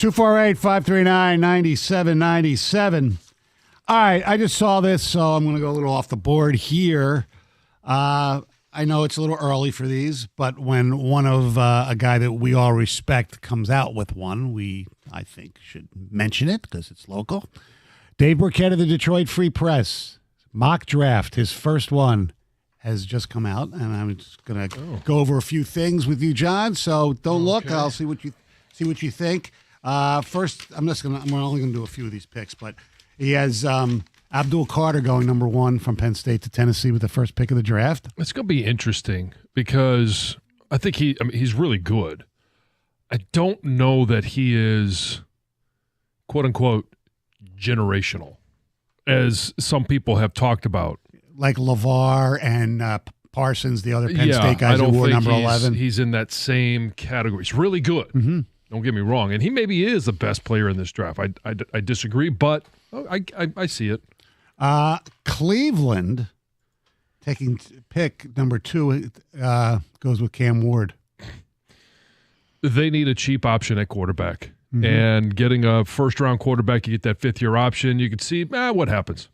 248-539-9797. All right, I just saw this, so I'm going to go a little off the board here. I know it's a little early for these, but when one of a guy that we all respect comes out with one, I think, should mention it because it's local. Dave Burkett of the Detroit Free Press, mock draft, his first one, has just come out, and I'm just going to go over a few things with you, John. So don't look. I'll see what you think. First, I'm only going to do a few of these picks, but he has Abdul Carter going number 1 from Penn State to Tennessee with the first pick of the draft. It's going to be interesting because I think he's really good. I don't know that he is, quote unquote, generational, as some people have talked about. Like LeVar and Parsons, the other Penn State guys who wore number 11. He's in that same category. He's really good. Mm-hmm. Don't get me wrong. And he maybe is the best player in this draft. I disagree, but I see it. Cleveland, taking pick number 2, goes with Cam Ward. They need a cheap option at quarterback. Mm-hmm. And getting a first-round quarterback, you get that fifth-year option, you could see what happens.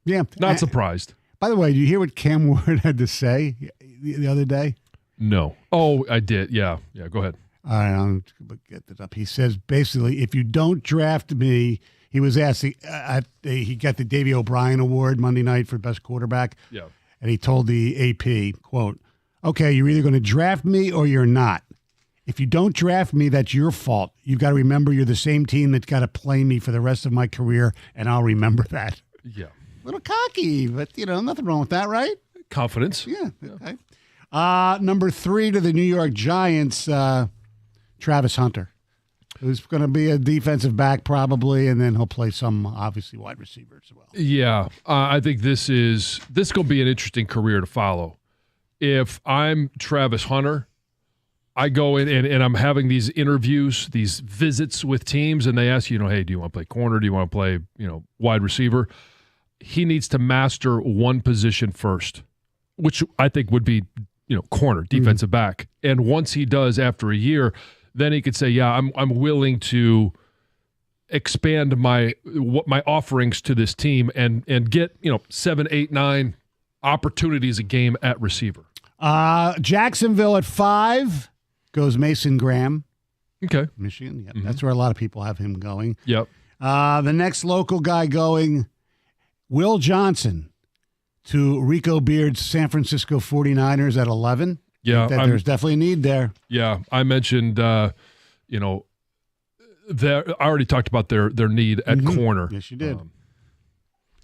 Yeah. Not surprised. By the way, did you hear what Cam Ward had to say the other day? No. Oh, I did. Yeah, go ahead. All right, I'll get this up. He says, basically, if you don't draft me, he was asked, he got the Davey O'Brien Award Monday night for best quarterback. Yeah. And he told the AP, quote, okay, you're either going to draft me or you're not. If you don't draft me, that's your fault. You've got to remember you're the same team that's got to play me for the rest of my career, and I'll remember that. Yeah. A little cocky, but, nothing wrong with that, right? Confidence. Yeah, okay. Number 3 to the New York Giants, Travis Hunter, who's going to be a defensive back probably, and then he'll play some, obviously, wide receiver as well. Yeah, I think this going to be an interesting career to follow. If I'm Travis Hunter, I go in and I'm having these interviews, these visits with teams, and they ask you, hey, do you want to play corner? Do you want to play, wide receiver? He needs to master one position first, which I think would be, corner, defensive back. And once he does after a year, then he could say, yeah, I'm willing to expand my offerings to this team and get, 7, 8, 9 opportunities a game at receiver. Jacksonville at 5 goes Mason Graham. Okay. Michigan. Yep. Mm-hmm. That's where a lot of people have him going. Yep. The next local guy going, Will Johnson to Rico Beard's San Francisco 49ers at 11. Yeah. There's definitely a need there. Yeah. I mentioned, I already talked about their need at corner. Yes, you did.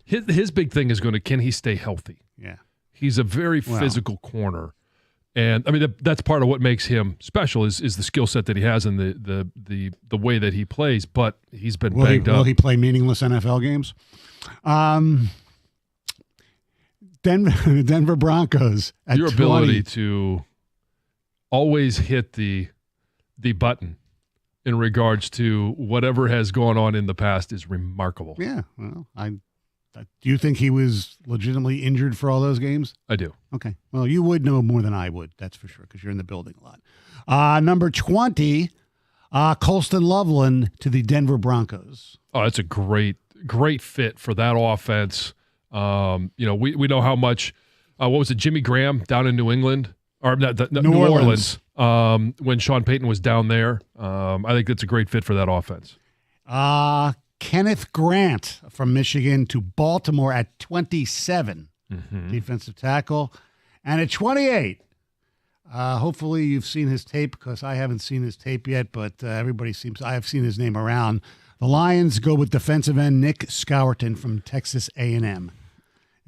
His big thing is can he stay healthy? Yeah. He's a very physical corner. And I mean, that's part of what makes him special is the skill set that he has and the way that he plays. But he's been banged up. Will he play meaningless NFL games? Denver Broncos at your 20. Ability to always hit the button in regards to whatever has gone on in the past is remarkable. Yeah. Well, do you think he was legitimately injured for all those games? I do. Okay. Well, you would know more than I would, that's for sure, because you're in the building a lot. Number 20, Colston Loveland to the Denver Broncos. Oh, that's a great fit for that offense. We know how much, what was it, Jimmy Graham down in New England? Or New Orleans. When Sean Payton was down there. I think that's a great fit for that offense. Kenneth Grant from Michigan to Baltimore at 27, defensive tackle. And at 28, hopefully you've seen his tape because I haven't seen his tape yet, but I have seen his name around. The Lions go with defensive end Nick Scourton from Texas A&M.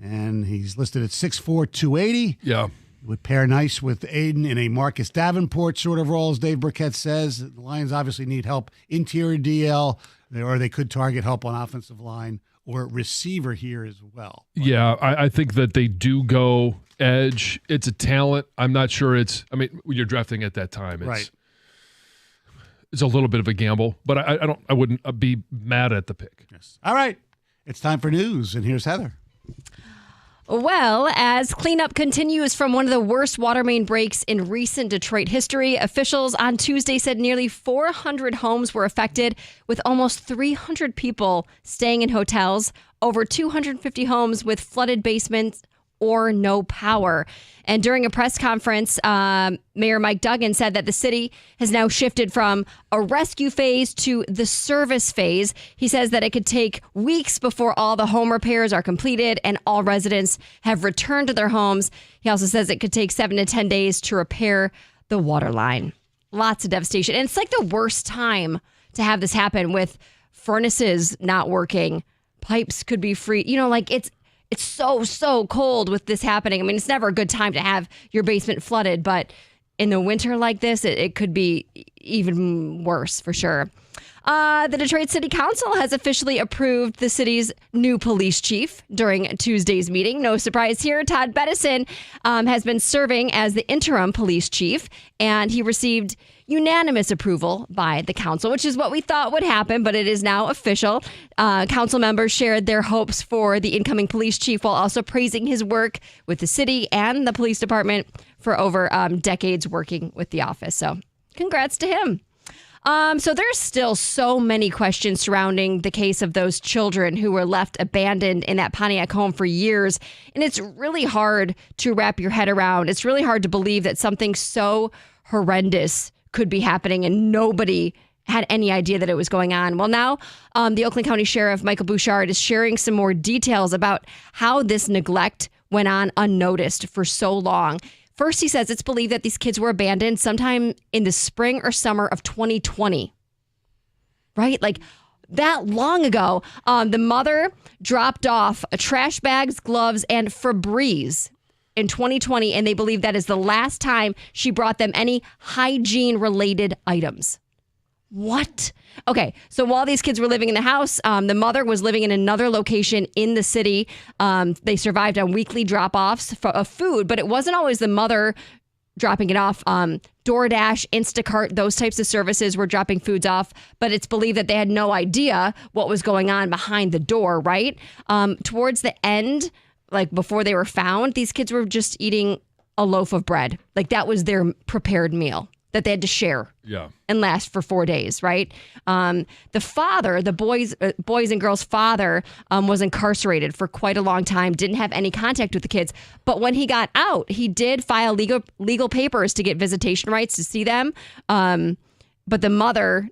And he's listed at 6'4", 280. Yeah. Would pair nice with Aiden in a Marcus Davenport sort of role, as Dave Burkett says. The Lions obviously need help interior DL, or they could target help on offensive line or receiver here as well. Yeah, I think that they do go edge. It's a talent. I'm not sure when you're drafting at that time, it's a little bit of a gamble, but I wouldn't be mad at the pick. Yes. All right. It's time for news, and here's Heather. Well, as cleanup continues from one of the worst water main breaks in recent Detroit history, officials on Tuesday said nearly 400 homes were affected, with almost 300 people staying in hotels, over 250 homes with flooded basements or no power. And during a press conference, Mayor Mike Duggan said that the city has now shifted from a rescue phase to the service phase. He says that it could take weeks before all the home repairs are completed and all residents have returned to their homes. He also says it could take 7 to 10 days to repair the water line. Lots of devastation. And it's like the worst time to have this happen, with furnaces not working. Pipes could be free. It's so cold with this happening. I mean, it's never a good time to have your basement flooded, but in the winter like this, it could be even worse for sure. The Detroit City Council has officially approved the city's new police chief during Tuesday's meeting. No surprise here. Todd Bettison has been serving as the interim police chief, and he received unanimous approval by the council, which is what we thought would happen, but it is now official. Council members shared their hopes for the incoming police chief while also praising his work with the city and the police department for over decades working with the office. So congrats to him. So there's still so many questions surrounding the case of those children who were left abandoned in that Pontiac home for years. And it's really hard to wrap your head around. It's really hard to believe that something so horrendous could be happening and nobody had any idea that it was going on. Well, now the Oakland County Sheriff Michael Bouchard is sharing some more details about how this neglect went on unnoticed for so long. First, he says it's believed that these kids were abandoned sometime in the spring or summer of 2020. Right? Like that long ago. The mother dropped off trash bags, gloves, and Febreze in 2020, and they believe that is the last time she brought them any hygiene-related items. What? Okay, so while these kids were living in the house, the mother was living in another location in the city. They survived on weekly drop-offs of food, but it wasn't always the mother dropping it off. DoorDash, Instacart, those types of services were dropping foods off, but it's believed that they had no idea what was going on behind the door, right? Towards the end, like before they were found, these kids were just eating a loaf of bread. Like that was their prepared meal that they had to share and last for 4 days, right? The father, the boys and girls' father, was incarcerated for quite a long time, didn't have any contact with the kids. But when he got out, he did file legal papers to get visitation rights to see them. But the mother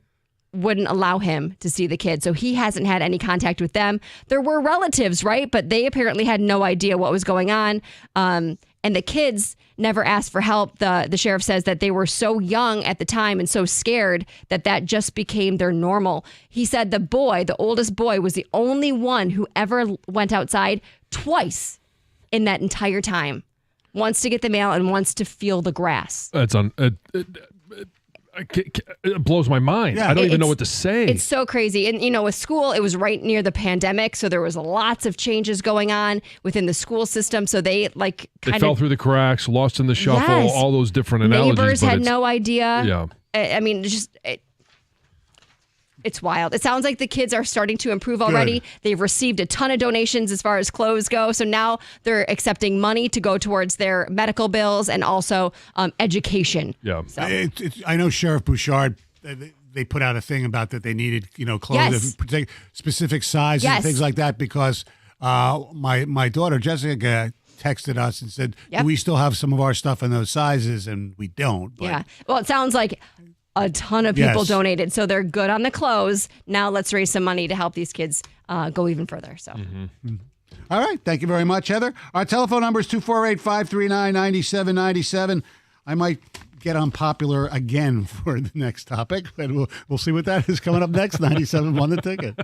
wouldn't allow him to see the kids. So he hasn't had any contact with them. There were relatives, right? But they apparently had no idea what was going on. And the kids never asked for help. The sheriff says that they were so young at the time and so scared that just became their normal. He said the oldest boy, was the only one who ever went outside twice in that entire time. Once to get the mail and once to feel the grass. It blows my mind. Yeah. I don't even know what to say. It's so crazy. And, with school, it was right near the pandemic. So there was lots of changes going on within the school system. So they fell through the cracks, lost in the shuffle, yes. all those different analogies. Neighbors had no idea. Yeah. I mean, it's wild. It sounds like the kids are starting to improve already. Good. They've received a ton of donations as far as clothes go. So now they're accepting money to go towards their medical bills and also education. Yeah. So. I know Sheriff Bouchard, they put out a thing about that they needed, clothes of specific sizes and things like that because my daughter, Jessica, texted us and said, do we still have some of our stuff in those sizes? And we don't. But. Yeah. Well, it sounds like a ton of people donated, so they're good on the clothes. Now let's raise some money to help these kids go even further. So, All right. Thank you very much, Heather. Our telephone number is 248-539-9797. I might get unpopular again for the next topic, but we'll see what that is coming up next. 97.1 The Ticket.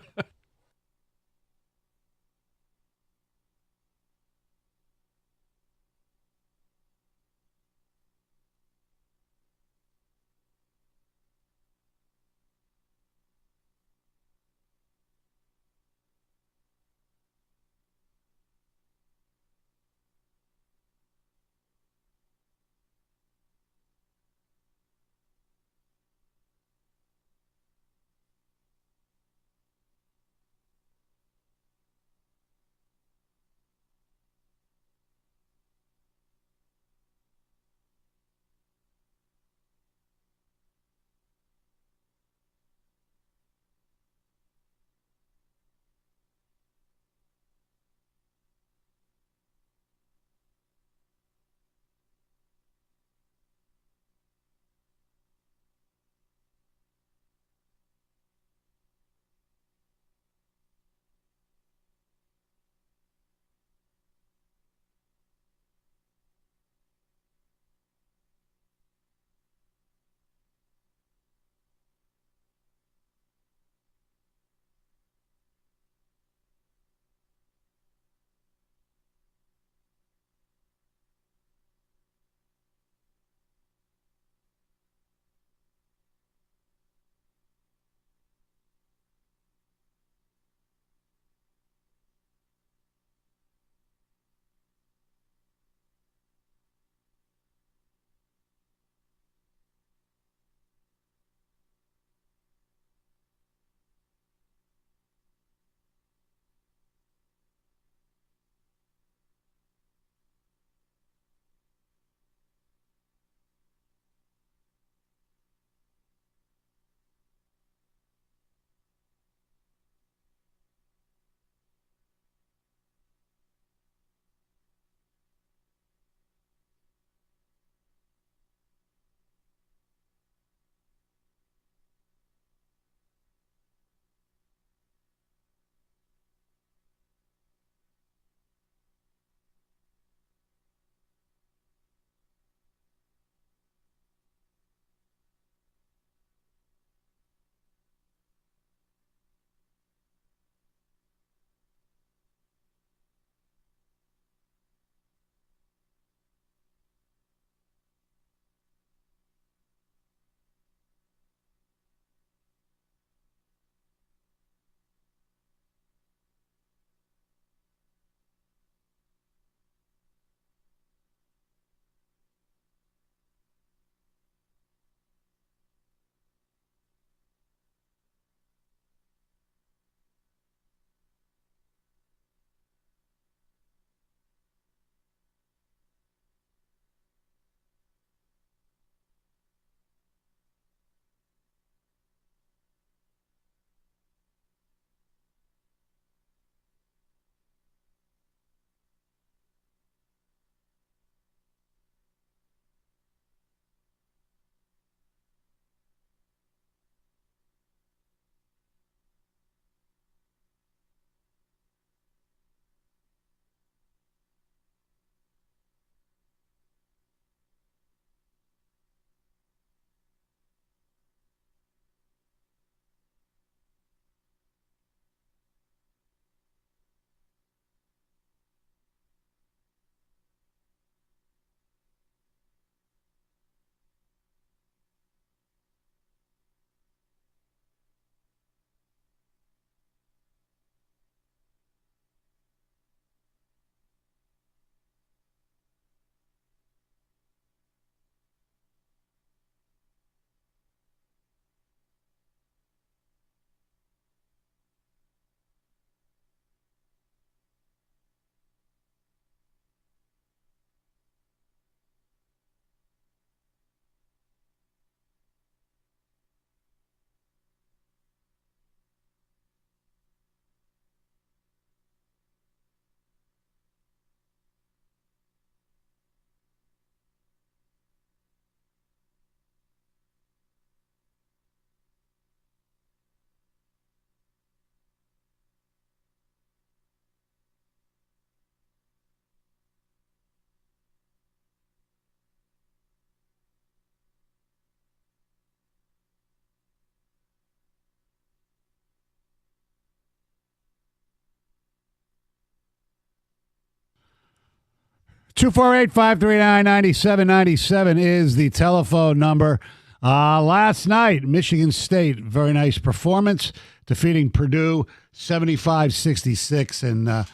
248-539-9797 is the telephone number. Last night, Michigan State, very nice performance, defeating Purdue 75-66. And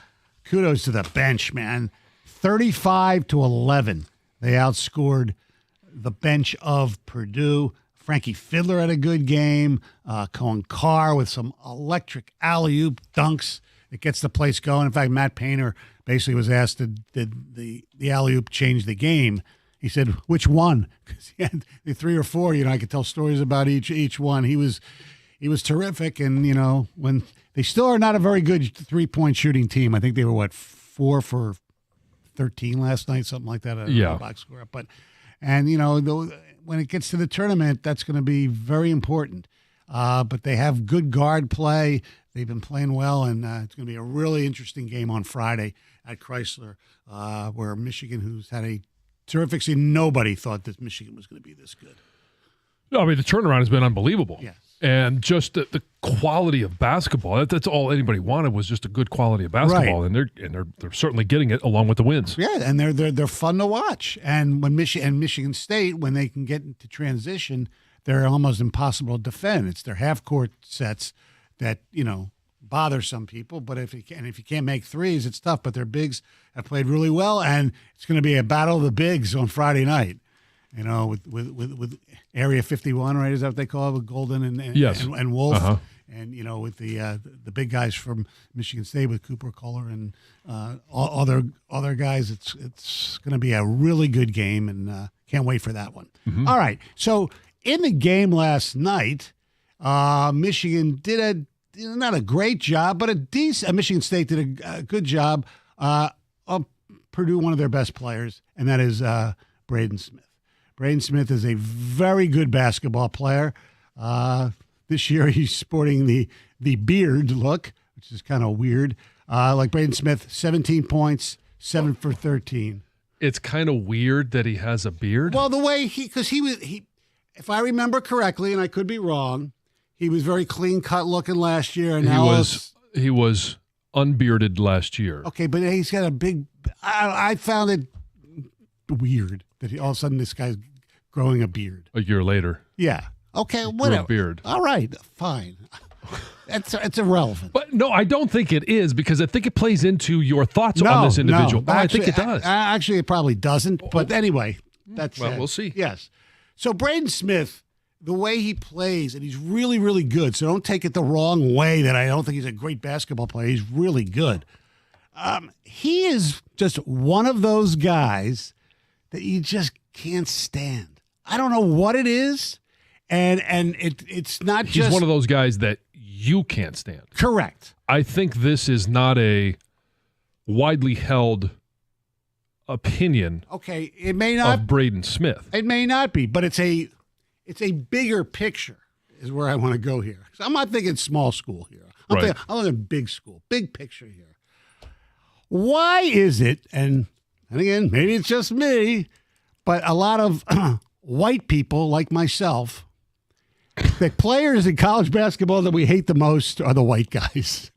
kudos to the bench, man. 35-11. They outscored the bench of Purdue. Frankie Fiddler had a good game. Cohen Carr with some electric alley-oop dunks. It gets the place going. In fact, Matt Painter basically was asked, did the alley-oop change the game? He said, which one? Because he had the 3 or 4. I could tell stories about each one. He was terrific. And, when they still are not a very good three-point shooting team. I think they were, 4 for 13 last night, something like that. Yeah. Box score. But, and, when it gets to the tournament, that's going to be very important. But they have good guard play. They've been playing well, and it's going to be a really interesting game on Friday at Chrysler, where Michigan, who's had a terrific season, nobody thought that Michigan was going to be this good. No, I mean, the turnaround has been unbelievable. Yes. And just the quality of basketball, that's all anybody wanted was just a good quality of basketball. Right. And they're certainly getting it along with the wins. Yeah, and they're fun to watch. And when Michigan State, when they can get into transition, they're almost impossible to defend. It's their half-court sets that, bother some people. But if you can't make threes, it's tough. But their bigs have played really well, and it's going to be a battle of the bigs on Friday night. With Area 51, right? Is that what they call it? With Golden and yes. and Wolf, uh-huh. and with the big guys from Michigan State with Cooper, Kohler, and other guys. It's going to be a really good game, and can't wait for that one. Mm-hmm. All right, so in the game last night, Michigan did not a great job, but a decent. Michigan State did a good job. Of Purdue, one of their best players, and that is Braden Smith. Braden Smith is a very good basketball player. This year he's sporting the beard look, which is kind of weird. Like Braden Smith, 17 points, 7 for 13. It's kind of weird that he has a beard. Well, the way because if I remember correctly, and I could be wrong, he was very clean cut looking last year, and he was unbearded last year. Okay, but he's got a big. I found it weird that all of a sudden this guy's growing a beard. A year later. Yeah. Okay, whatever. Beard. All right, fine. It's irrelevant. But no, I don't think it is, because I think it plays into your thoughts on this individual. No, actually, I think it does. Actually, it probably doesn't. But anyway, that's we'll see. Yes. So Braden Smith, the way he plays, and he's really, really good. So don't take it the wrong way that I don't think he's a great basketball player. He's really good. He is just one of those guys that you just can't stand. I don't know what it is, and it's not just... He's one of those guys that you can't stand. Correct. I think this is not a widely held opinion. Okay, it may not... of Braden Smith. It may not be, but it's a bigger picture is where I want to go here. So I'm not thinking small school here. I'm thinking big school, big picture here. Why is it, and again, maybe it's just me, but a lot of white people like myself, the players in college basketball that we hate the most are the white guys.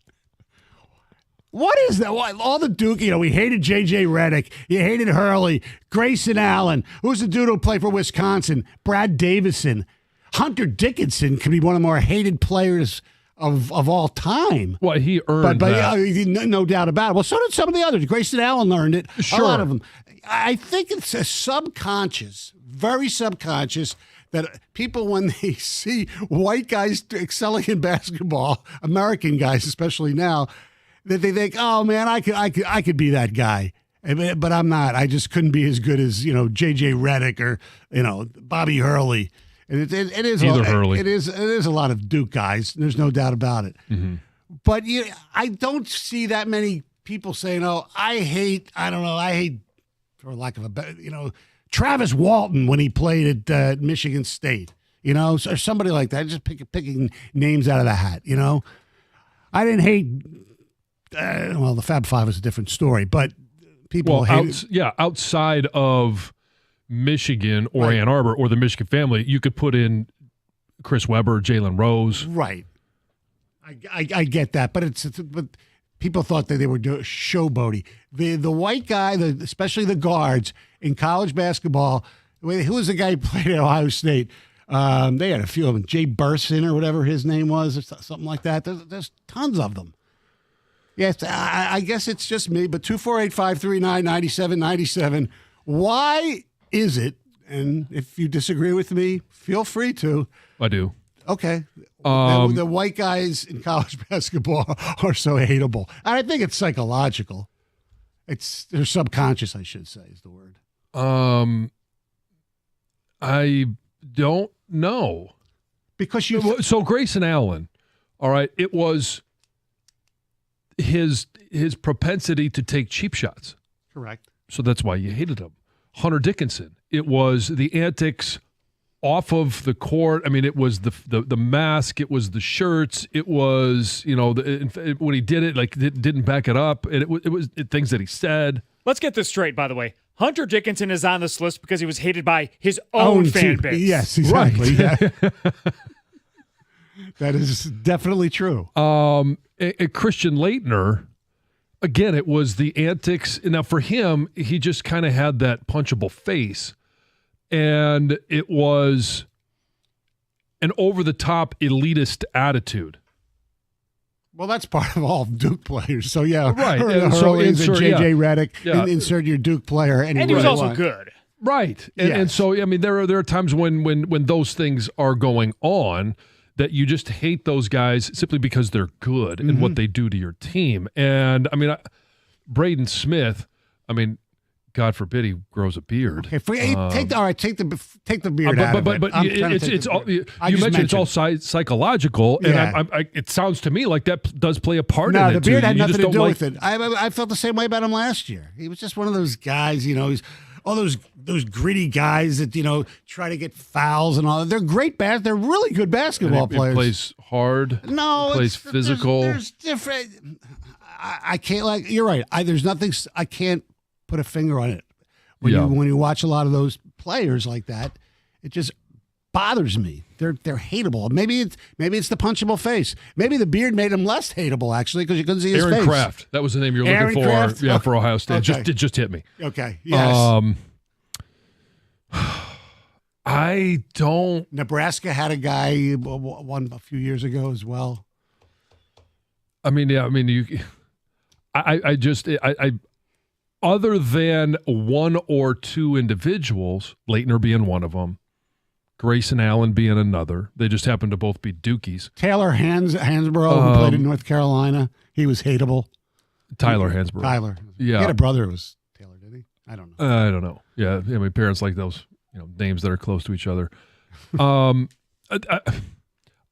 What is that? All the Duke, we hated J.J. Redick. You hated Hurley, Grayson Allen. Who's the dude who played for Wisconsin? Brad Davison. Hunter Dickinson could be one of the more hated players of all time. Well, he earned that. No doubt about it. Well, so did some of the others. Grayson Allen learned it. Sure. A lot of them. I think it's a subconscious, very subconscious, that people, when they see white guys excelling in basketball, American guys especially now, that they think, oh man, I could be that guy, but I'm not. I just couldn't be as good as J.J. Redick or Bobby Hurley. And it is Hurley. It is a lot of Duke guys. There's no doubt about it. Mm-hmm. But I don't see that many people saying, "Oh, I hate." For lack of a better, Travis Walton when he played at Michigan State. Or somebody like that. Just picking names out of the hat. I didn't hate. The Fab Five is a different story, but people outside of Michigan or Ann Arbor or the Michigan family, you could put in Chris Webber, Jalen Rose. Right. I get that, but people thought that they were doing showboating. The white guy, especially the guards in college basketball. Who was the guy who played at Ohio State? They had a few of them. Jay Burson or whatever his name was, or something like that. There's tons of them. Yes, I guess it's just me, but 248-539-9797. Why is it, and if you disagree with me, feel free to. I do. Okay. The white guys in college basketball are so hateable. And I think it's psychological. They're subconscious, I should say, is the word. I don't know. Because So Grayson Allen, all right, it was his propensity to take cheap shots. Correct. So that's why you hated him. Hunter Dickinson, it was the antics off of the court. I mean, it was the mask, it was the shirts, it was, when he did it, like, didn't back it up, and it was things that he said. Let's get this straight, by the way. Hunter Dickinson is on this list because he was hated by his own fan base. Yes, exactly. Right. Yeah. That is definitely true. Christian Laettner, again, it was the antics. Now, for him, he just kind of had that punchable face, and it was an over-the-top elitist attitude. Well, that's part of all Duke players. So, yeah, right. So insert J.J. Redick, yeah. Insert your Duke player. And he was also good. Right. And so, I mean, there are times when those things are going on that you just hate those guys simply because they're good and what they do to your team. And, I mean, Braden Smith, I mean, God forbid he grows a beard. Okay, take the beard out of it. But it's all, you mentioned it's all psychological, and it sounds to me like that does play a part in it. No, the beard too. had You nothing just to do don't with it. I felt the same way about him last year. He was just one of those guys, he's all those gritty guys that, try to get fouls and all that. They're great they're really good basketball players. He plays hard. No, he plays physical. There's different. I can't, you're right. There's nothing, I can't put a finger on it. When you watch a lot of those players like that, it just bothers me. They're hateable. Maybe it's the punchable face. Maybe the beard made him less hateable, actually, because you couldn't see his face. Aaron Kraft. That was the name you're looking for. Kraft? Yeah, for Ohio State. Okay. It just hit me. Okay. Yes. I don't. Nebraska had a guy one a few years ago as well. I mean, yeah. I mean, I other than one or two individuals, Laettner being one of them, Grayson Allen being another. They just happen to both be Dukies. Taylor Hansborough, who played in North Carolina, he was hateable. Tyler Hansborough. Tyler. Yeah. He had a brother who was Taylor, did he? I don't know. I don't know. Yeah, I mean, parents like those, names that are close to each other. I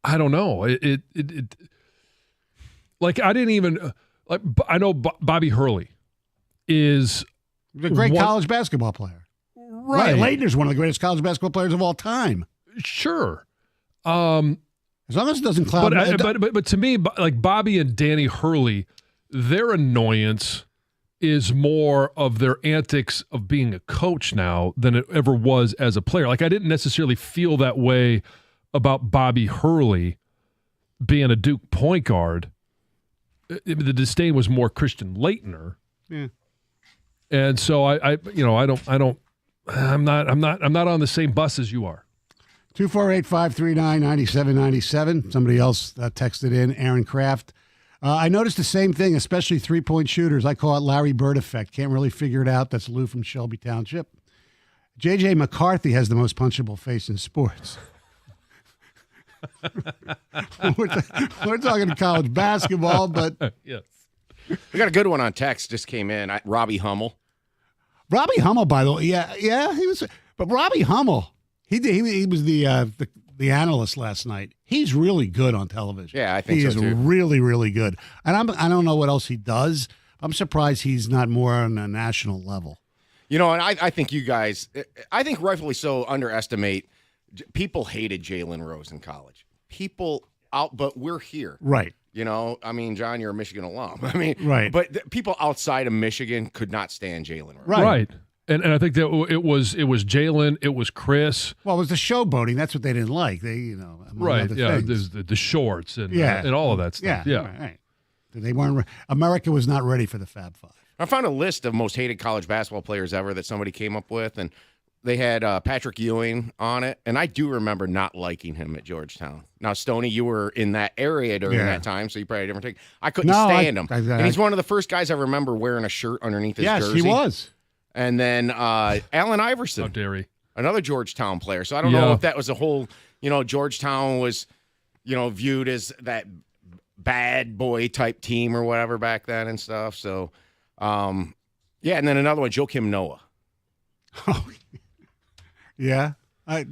don't know. It like I didn't even like. I know Bobby Hurley is a great college basketball player. Right. Leitner's one of the greatest college basketball players of all time. Sure. As long as it doesn't cloud. But to me, like Bobby and Danny Hurley, their annoyance is more of their antics of being a coach now than it ever was as a player. Like I didn't necessarily feel that way about Bobby Hurley being a Duke point guard. The disdain was more Christian Laettner. Yeah. And so I'm not on the same bus as you are. 248-539-9797. Somebody else texted in, Aaron Kraft. I noticed the same thing, especially three-point shooters. I call it Larry Bird effect. Can't really figure it out. That's Lou from Shelby Township. J.J. McCarthy has the most punchable face in sports. we're talking college basketball, but yes. We got a good one on text. Just came in. Robbie Hummel. Robbie Hummel, by the way, yeah, he was. But Robbie Hummel, he was the analyst last night. He's really good on television. Yeah, I think he so is too. Really, really good. And I don't know what else he does. I'm surprised he's not more on a national level. And I think you guys, I think rightfully so, underestimate. People hated Jalen Rose in college. People out, but we're here. Right. I mean, John, you're a Michigan alum. I mean, right. But people outside of Michigan could not stand Jalen Rose. Right. And I think that it was Jalen, it was Chris. Well, it was the showboating. That's what they didn't like. They, right. Yeah. The shorts and all of that stuff. Yeah. Right. They weren't. America was not ready for the Fab Five. I found a list of most hated college basketball players ever that somebody came up with, and they had Patrick Ewing on it, and I do remember not liking him at Georgetown. Now, Stoney, you were in that area during that time, so you probably had a different take. I couldn't stand him. And he's one of the first guys I remember wearing a shirt underneath his jersey. Yes, he was. And then Allen Iverson. How dare he? Another Georgetown player. So I don't know if that was a whole, Georgetown was, viewed as that bad boy type team or whatever back then and stuff. So, and then another one, Joakim Noah. Oh, yeah. I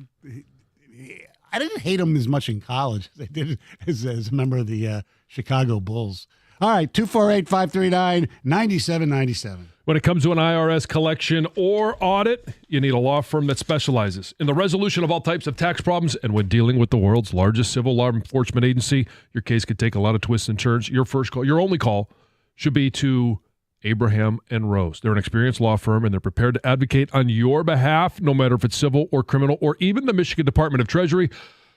didn't hate him as much in college as I did as a member of the Chicago Bulls. All right, 248-539-9797. When it comes to an IRS collection or audit, you need a law firm that specializes in the resolution of all types of tax problems. And when dealing with the world's largest civil law enforcement agency, your case could take a lot of twists and turns. Your first call, your only call, should be to Abraham and Rose. They're an experienced law firm, and they're prepared to advocate on your behalf, no matter if it's civil or criminal or even the Michigan Department of Treasury.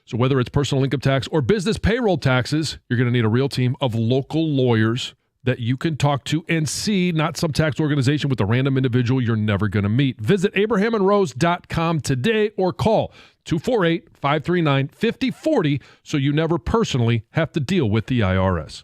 So whether it's personal income tax or business payroll taxes, you're going to need a real team of local lawyers that you can talk to and see, not some tax organization with a random individual you're never going to meet. Visit abrahamandrose.com today or call 248-539-5040 so you never personally have to deal with the IRS.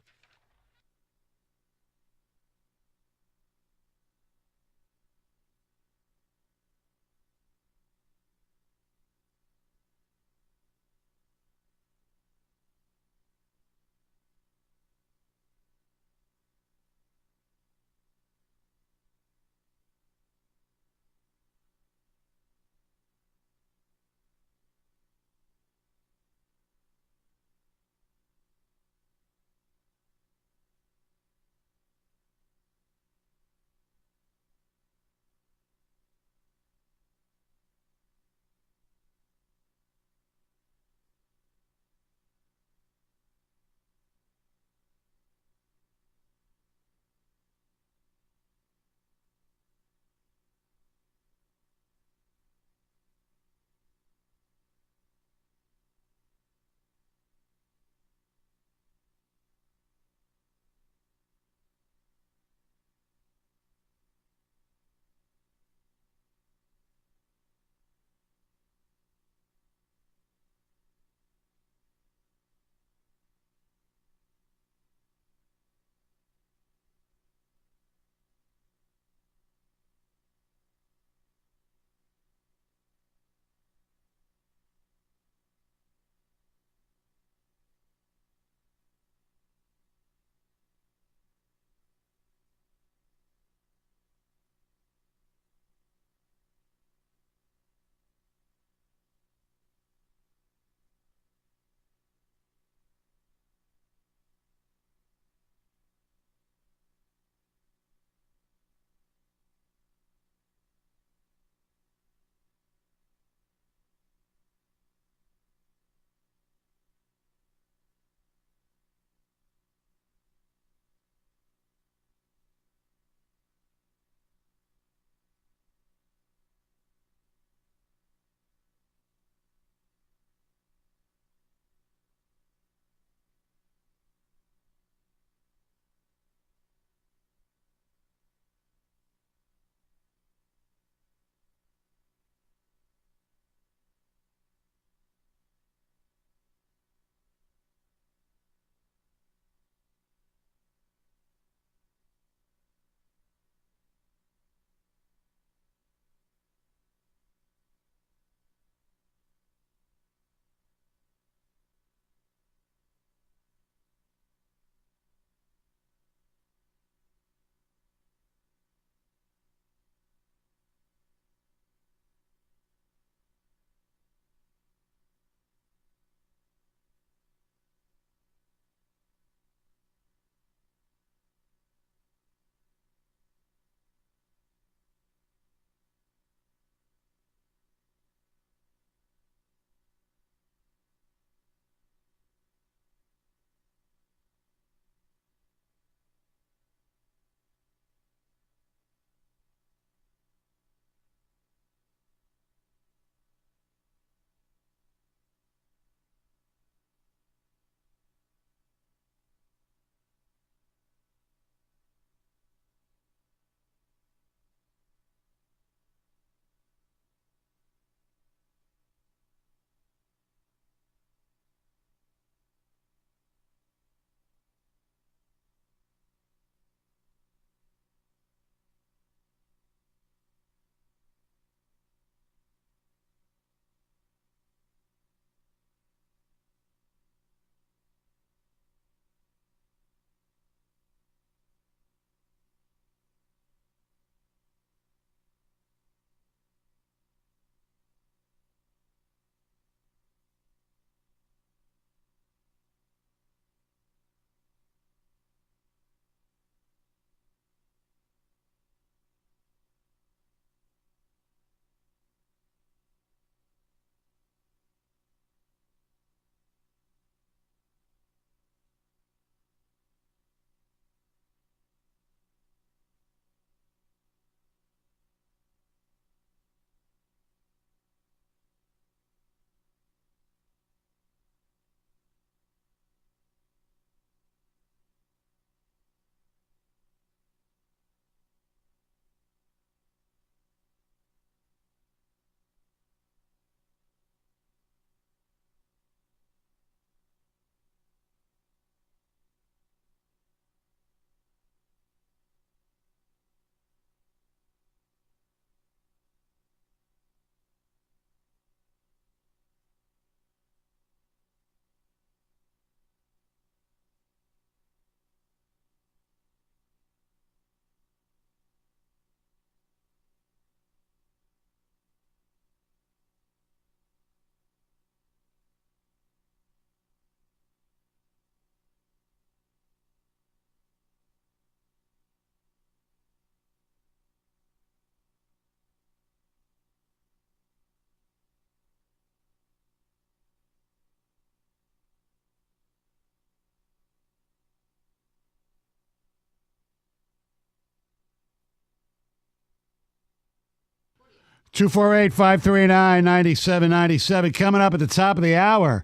248-539-9797. Coming up at the top of the hour,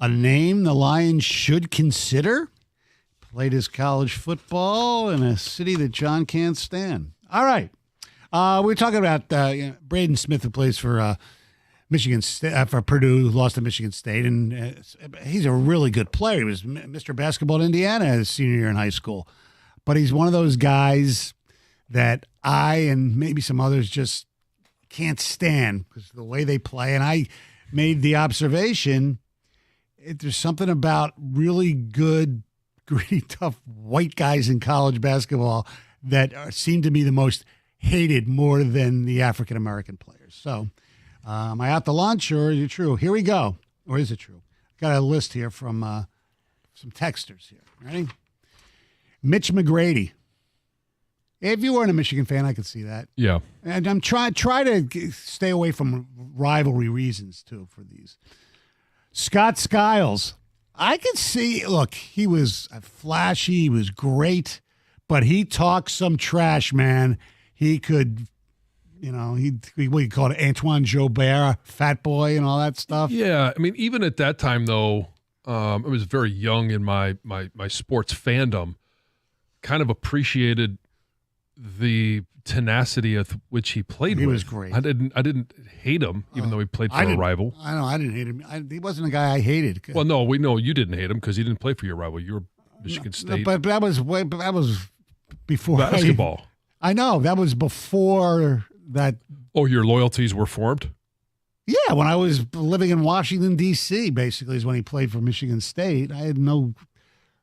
a name the Lions should consider. Played his college football in a city that John can't stand. All right. We're talking about Braden Smith, who plays for Michigan State, for Purdue, lost to Michigan State, and he's a really good player. He was Mr. Basketball at Indiana his senior year in high school. But he's one of those guys that I and maybe some others just can't stand because of the way they play. And I made the observation, there's something about really good, gritty, tough white guys in college basketball that seem to be the most hated more than the African-American players. So am I out to lunch or is it true? Here we go. Or is it true? Got a list here from some texters here. Ready? Mitch McGrady. If you weren't a Michigan fan, I could see that. Yeah. And I'm try to stay away from rivalry reasons, too, for these. Scott Skiles. I could see, look, he was flashy. He was great. But he talked some trash, man. He could, what do you call it, Antoine Jobert, fat boy and all that stuff. Yeah. I mean, even at that time, though, I was very young in my sports fandom. Kind of appreciated the tenacity of which he played with. He was great. I didn't hate him, even though he played for a rival. I know, I didn't hate him. He wasn't a guy I hated. Well, no, we know you didn't hate him because he didn't play for your rival. You were Michigan State. But that was before basketball. I know. That was before that. Oh, your loyalties were formed? Yeah, when I was living in Washington, D.C., basically, is when he played for Michigan State. I had no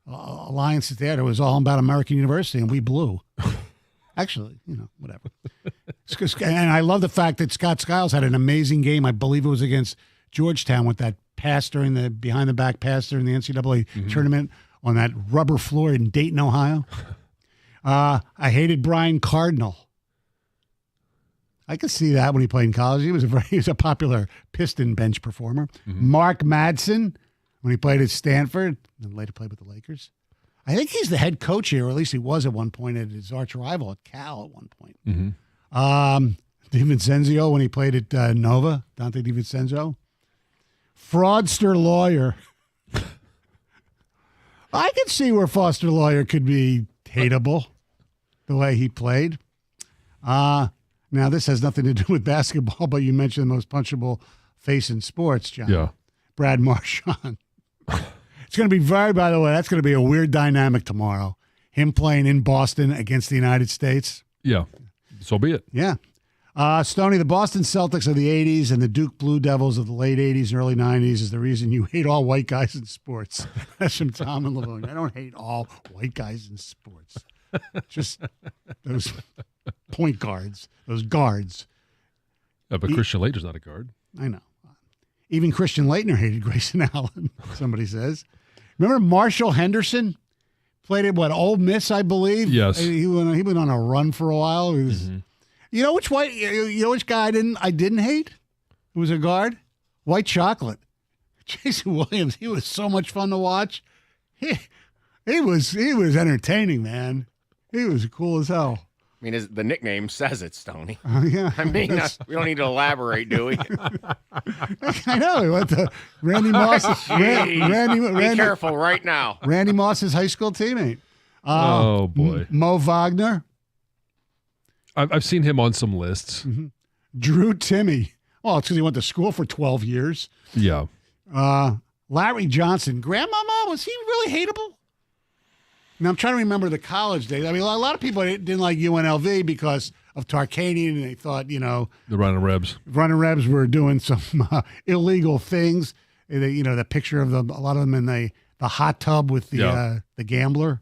alliances there. It was all about American University, and we blew. Actually, whatever. And I love the fact that Scott Skiles had an amazing game. I believe it was against Georgetown with that pass during the behind-the-back pass during the NCAA tournament on that rubber floor in Dayton, Ohio. I hated Brian Cardinal. I could see that when he played in college. He was a popular Piston bench performer. Mark Madsen, when he played at Stanford and later played with the Lakers. I think he's the head coach here, or at least he was at one point at his arch rival at Cal at one point. DiVincenzo when he played at Nova, Dante DiVincenzo. Fraudster Lawyer. I could see where Foster Lawyer could be hateable, the way he played. Now, this has nothing to do with basketball, but you mentioned the most punchable face in sports, John. Yeah. Brad Marchand. It's going to be by the way, that's going to be a weird dynamic tomorrow. Him playing in Boston against the United States. Yeah. So be it. Yeah. Stoney, the Boston Celtics of the 80s and the Duke Blue Devils of the late 80s and early 90s is the reason you hate all white guys in sports. That's from Tom and Lavoie. I don't hate all white guys in sports. Just those point guards, those guards. Yeah, but Christian Laettner's not a guard. I know. Even Christian Laettner hated Grayson Allen, somebody says. Remember Marshall Henderson? Played at, Ole Miss, I believe? Yes. He went on a run for a while. He was, You know which guy I didn't hate? Who was a guard? White Chocolate. Jason Williams. He was so much fun to watch. He was entertaining, man. He was cool as hell. I mean, the nickname says it, Stoney. Yeah. I mean, we don't need to elaborate, do we? I know. He went to Randy Moss. Be careful right now. Randy Moss's high school teammate. Oh, boy. Mo Wagner. I've seen him on some lists. Drew Timme. Well, it's because he went to school for 12 years. Yeah. Larry Johnson. Grandmama, was he really hateable? Now, I'm trying to remember the college days. I mean, a lot of people didn't like UNLV because of Tarkanian, and they thought, the Running Rebs. Running Rebs were doing some illegal things. The picture of them, a lot of them in the hot tub with the gambler.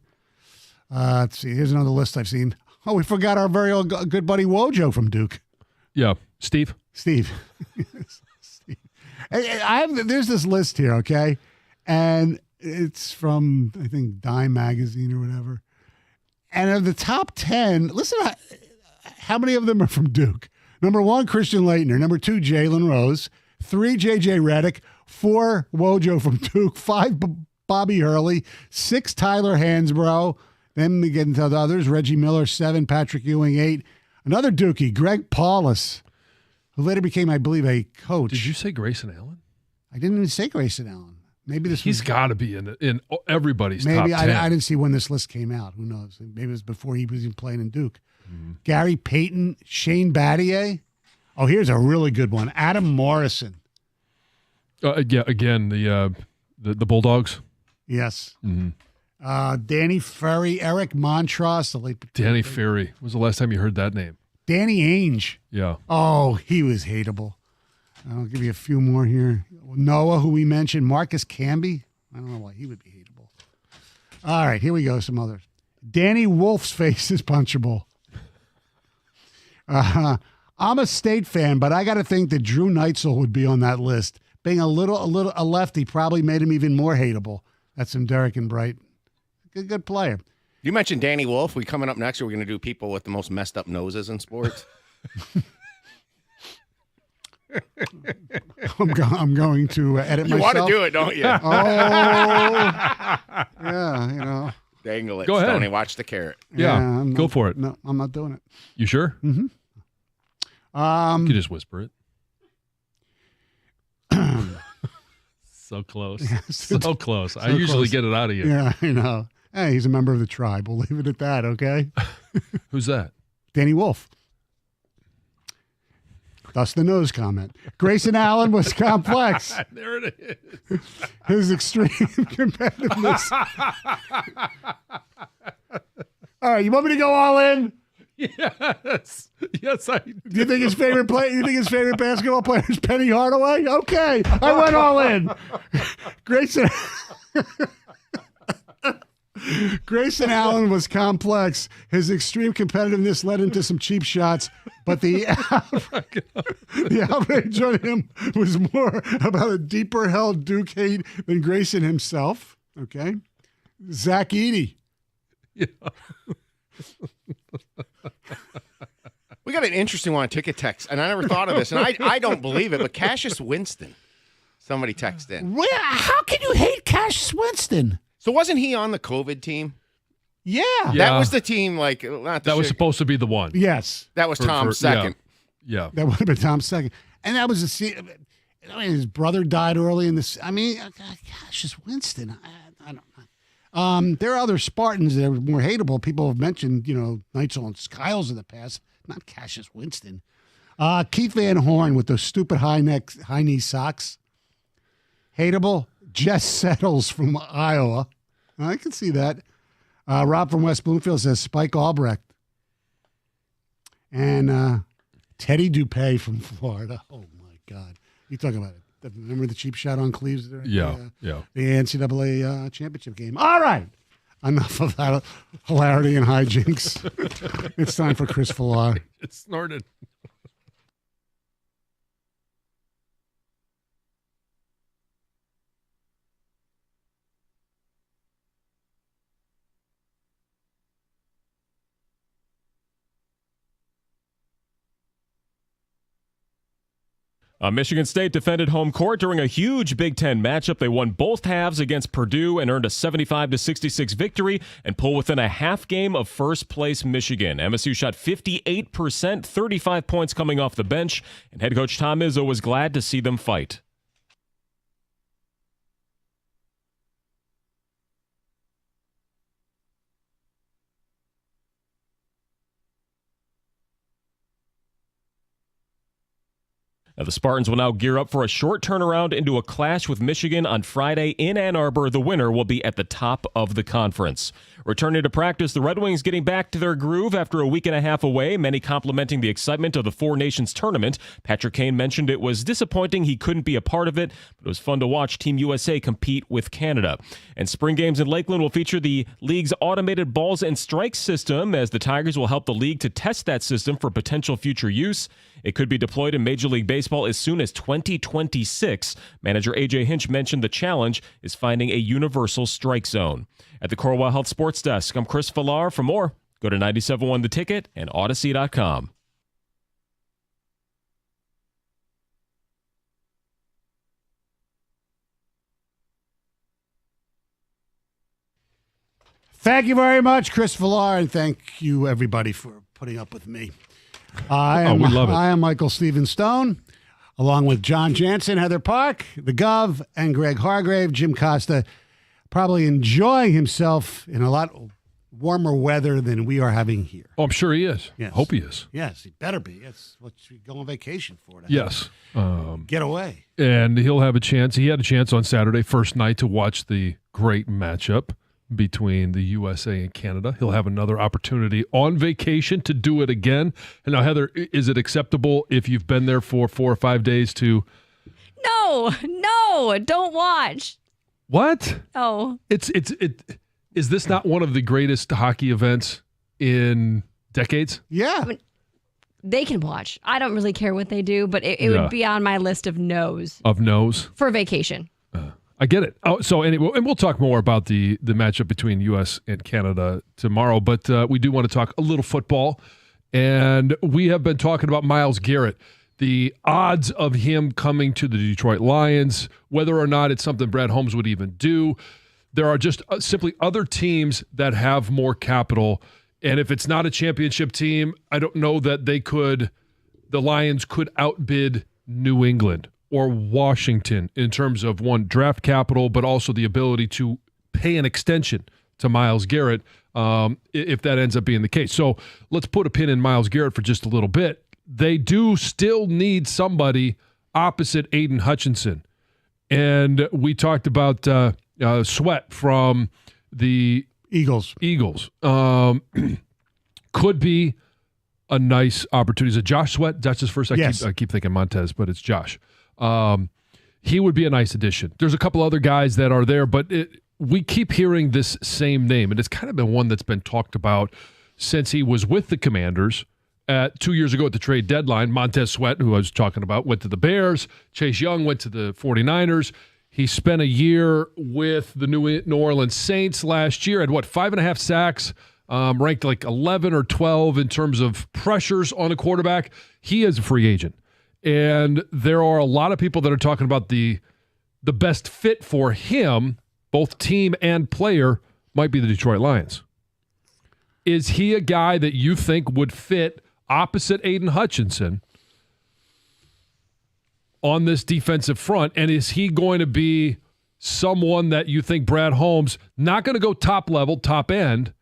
Let's see. Here's another list I've seen. Oh, we forgot our very old good buddy Wojo from Duke. Yeah. Steve. Steve. There's this list here, okay? And it's from, I think, Dime Magazine or whatever. And of the top 10, listen to how many of them are from Duke. Number 1, Christian Laettner. Number 2, Jalen Rose. 3, J.J. Redick. 4, Wojo from Duke. 5, Bobby Hurley. 6, Tyler Hansbrough. Then we get into the others. Reggie Miller, 7, Patrick Ewing, 8. Another Dookie, Greg Paulus. who later became, I believe, a coach. Did you say Grayson Allen? I didn't even say Grayson Allen. Maybe He's got to be in everybody's maybe top 10. I didn't see when this list came out. Who knows? Maybe it was before he was even playing in Duke. Gary Payton, Shane Battier. Oh, here's a really good one. Adam Morrison. Yeah, again, the Bulldogs. Yes. Danny Ferry, Eric Montross. The late Danny Ferry. When was the last time you heard that name? Danny Ainge. Yeah. Oh, he was hateable. I'll give you a few more here. Noah, who we mentioned. Marcus Camby. I don't know why he would be hateable. All right, here we go. Some others. Danny Wolf's face is punchable. I'm a State fan, but I got to think that Drew Neitzel would be on that list. Being a lefty probably made him even more hateable. That's from Derek and Bright. Good player. You mentioned Danny Wolf. We coming up next. We're going to do people with the most messed up noses in sports. I'm going to edit You myself. want to do it, don't you? Oh, yeah, you know. Dangle it, Go ahead. Stoney. Watch the carrot. Yeah, go for it. No, I'm not doing it. You sure? Mm-hmm. You could just whisper it. So close. So close. I usually get it out of you. Yeah, I know. Hey, he's a member of the tribe. We'll leave it at that, okay? Who's that? Danny Wolf. Thus the nose comment. Grayson Allen was complex. There it is. His extreme competitiveness. All right, you want me to go all in? Yes. Yes, I do. Do you think his favorite basketball player is Penny Hardaway? Okay, I went all in. Grayson Allen was complex. His extreme competitiveness led into some cheap shots, but the outrage on him was more about a deeper held Duke hate than Grayson himself. Okay, Zach Edey. Yeah. We got an interesting one on ticket text, and I never thought of this, and I don't believe it, but Cassius Winston. Somebody texted in. How can you hate Cassius Winston? So wasn't he on the COVID team? Yeah. That was the team, like, not the That was supposed to be the one. Yes. That was Tom's second. Yeah. That would have been Tom's second. And that was his brother died early in this. I mean, Cassius Winston. I don't know. There are other Spartans that are more hateable. People have mentioned, Neitzel and Skiles in the past. Not Cassius Winston. Keith Van Horn with those stupid high knee socks. Hateable. Jess Settles from Iowa. I can see that. Rob from West Bloomfield says Spike Albrecht. And Teddy Dupay from Florida. Oh, my God. You talk about it. Remember the cheap shot on Cleves? Yeah. The NCAA championship game. All right. Enough of that hilarity and hijinks. It's time for Chris Villar. It snorted. Michigan State defended home court during a huge Big Ten matchup. They won both halves against Purdue and earned a 75-66 victory and pull within a half game of first-place Michigan. MSU shot 58%, 35 points coming off the bench, and head coach Tom Izzo was glad to see them fight. Now, the Spartans will now gear up for a short turnaround into a clash with Michigan on Friday in Ann Arbor. The winner will be at the top of the conference. Returning to practice, the Red Wings getting back to their groove after a week and a half away, many complimenting the excitement of the Four Nations tournament. Patrick Kane mentioned it was disappointing he couldn't be a part of it, but it was fun to watch Team USA compete with Canada. And spring games in Lakeland will feature the league's automated balls and strikes system, as the Tigers will help the league to test that system for potential future use. It could be deployed in Major League Baseball as soon as 2026. Manager A.J. Hinch mentioned the challenge is finding a universal strike zone. At the Corewell Health Sports Desk, I'm Chris Villar. For more, go to 97.1 The Ticket and Odyssey.com. Thank you very much, Chris Villar, and thank you, everybody, for putting up with me. we love it. I am Michael Steven Stone, along with John Jansen, Heather Park, the Gov, and Greg Hargrave. Jim Costa probably enjoying himself in a lot warmer weather than we are having here. Oh, I'm sure he is. Yes. Hope he is. Yes, he better be. That's what you go on vacation for. Yes. Get away. And he'll have a chance. He had a chance on Saturday, first night, to watch the great matchup between the USA and Canada. He'll have another opportunity on vacation to do it again. And now, Heather, is it acceptable if you've been there for 4 or 5 days to... No, don't watch. What? Oh. Is this not one of the greatest hockey events in decades? Yeah. I mean, they can watch. I don't really care what they do, but it would be on my list of no's. Of no's? For vacation. I get it. Oh, so anyway, and we'll talk more about the matchup between U.S. and Canada tomorrow, but we do want to talk a little football. And we have been talking about Myles Garrett, the odds of him coming to the Detroit Lions, whether or not it's something Brad Holmes would even do. There are just simply other teams that have more capital. And if it's not a championship team, I don't know that the Lions could outbid New England or Washington in terms of, one, draft capital, but also the ability to pay an extension to Myles Garrett if that ends up being the case. So let's put a pin in Myles Garrett for just a little bit. They do still need somebody opposite Aiden Hutchinson. And we talked about Sweat from the Eagles. Could be a nice opportunity. Is it Josh Sweat? That's his first. Yes. I keep thinking Montez, but it's Josh. He would be a nice addition. There's a couple other guys that are there, but we keep hearing this same name, and it's kind of been one that's been talked about since he was with the Commanders 2 years ago at the trade deadline. Montez Sweat, who I was talking about, went to the Bears. Chase Young went to the 49ers. He spent a year with the New Orleans Saints last year, had 5.5 sacks, ranked like 11 or 12 in terms of pressures on a quarterback. He is a free agent. And there are a lot of people that are talking about the best fit for him, both team and player, might be the Detroit Lions. Is he a guy that you think would fit opposite Aiden Hutchinson on this defensive front? And is he going to be someone that you think Brad Holmes, not going to go top level, top end,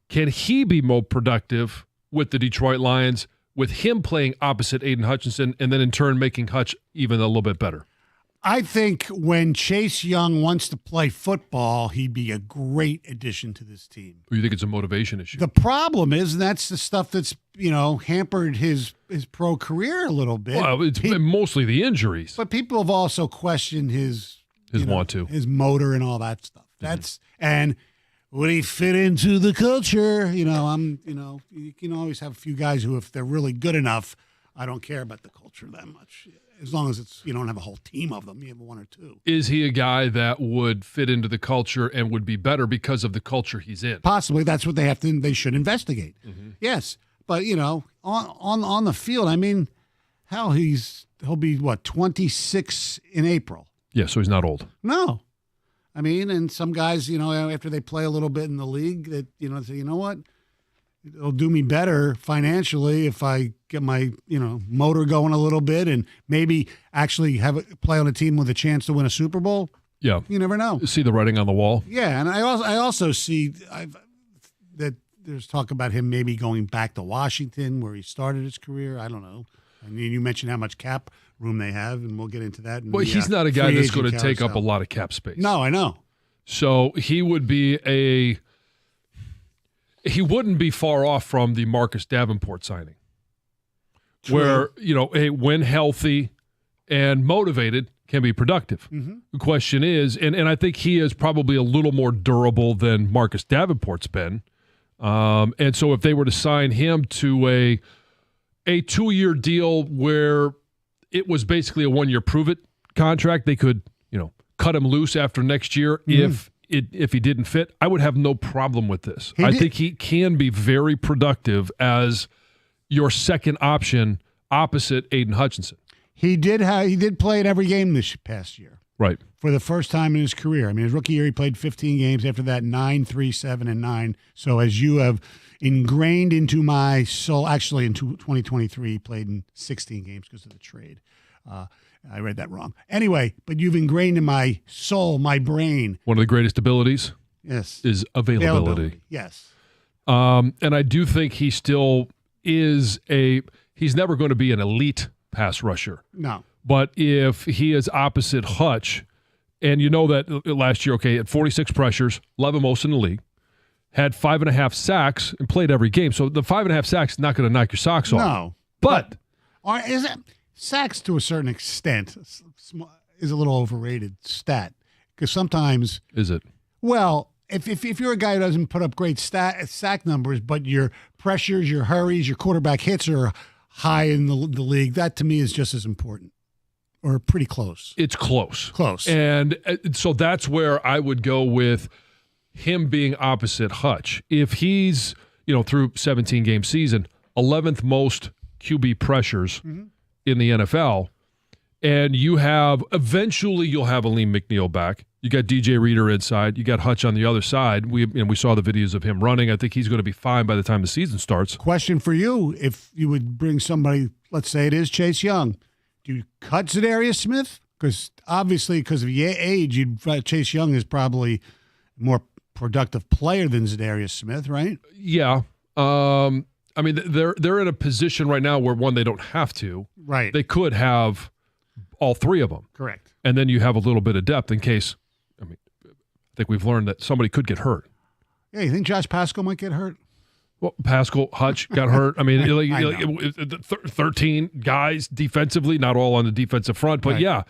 can he be more productive with the Detroit Lions with him playing opposite Aiden Hutchinson and then in turn making Hutch even a little bit better? I think when Chase Young wants to play football, he'd be a great addition to this team. Or you think it's a motivation issue? The problem is, and that's the stuff that's, hampered his pro career a little bit. Well, it's been mostly the injuries. But people have also questioned his motor and all that stuff. That's and would he fit into the culture? You can always have a few guys who, if they're really good enough, I don't care about the culture that much. As long as you don't have a whole team of them, you have one or two. Is he a guy that would fit into the culture and would be better because of the culture he's in? Possibly. That's what they should investigate. Mm-hmm. Yes. But, on the field, I mean, he'll be 26 in April. Yeah, so he's not old. No. I mean, and some guys, after they play a little bit in the league, that, say, you know what? It'll do me better financially if I get my, motor going a little bit and maybe actually play on a team with a chance to win a Super Bowl. Yeah. You never know. See the writing on the wall? Yeah, and I also see that there's talk about him maybe going back to Washington where he started his career. I don't know. I mean, you mentioned how much cap room they have, and we'll get into that. Well, he's not a guy that's going to take up a lot of cap space. No, I know. So he would be he wouldn't be far off from the Marcus Davenport signing. True. Where, when healthy and motivated, can be productive. Mm-hmm. The question is, and I think he is probably a little more durable than Marcus Davenport's been. And so if they were to sign him to a 2-year deal where it was basically a 1-year prove-it contract, they could, cut him loose after next year if he didn't fit. I would have no problem with this. I think he can be very productive as your second option opposite Aiden Hutchinson. He did play in every game this past year. Right. For the first time in his career. I mean, his rookie year, he played 15 games. After that, 9, 3, 7, and 9. So as you have ingrained into my soul, actually in 2023, he played in 16 games because of the trade. I read that wrong. Anyway, but you've ingrained in my soul, my brain. One of the greatest abilities Yes. is availability. Yes. And I do think he still is he's never going to be an elite pass rusher. No. But if he is opposite Hutch, and you know that last year, okay, at 46 pressures, 11 most in the league, had 5.5 sacks and played every game. So the 5.5 sacks is not going to knock your socks off. No. But Or is it sacks to a certain extent is a little overrated stat because sometimes is it? Well, if you're a guy who doesn't put up great sack numbers, but your pressures, your hurries, your quarterback hits are high in the league, that to me is just as important or pretty close. It's close. Close. And so that's where I would go with him being opposite Hutch. If he's, through 17-game season, 11th most QB pressures in the NFL, and you'll have Aleem McNeil back. You got DJ Reader inside. You got Hutch on the other side. We saw the videos of him running. I think he's going to be fine by the time the season starts. Question for you: if you would bring somebody, let's say it is Chase Young, do you cut Zadarius Smith? Because obviously, because of your age, Chase Young is probably a more productive player than Zadarius Smith, right? Yeah. I mean, they're in a position right now where, one, they don't have to. Right. They could have all three of them. Correct. And then you have a little bit of depth in case, I think we've learned that somebody could get hurt. Yeah, you think Josh Pascal might get hurt? Well, Pascal, Hutch got hurt. I mean, I 13 guys defensively, not all on the defensive front. But, right.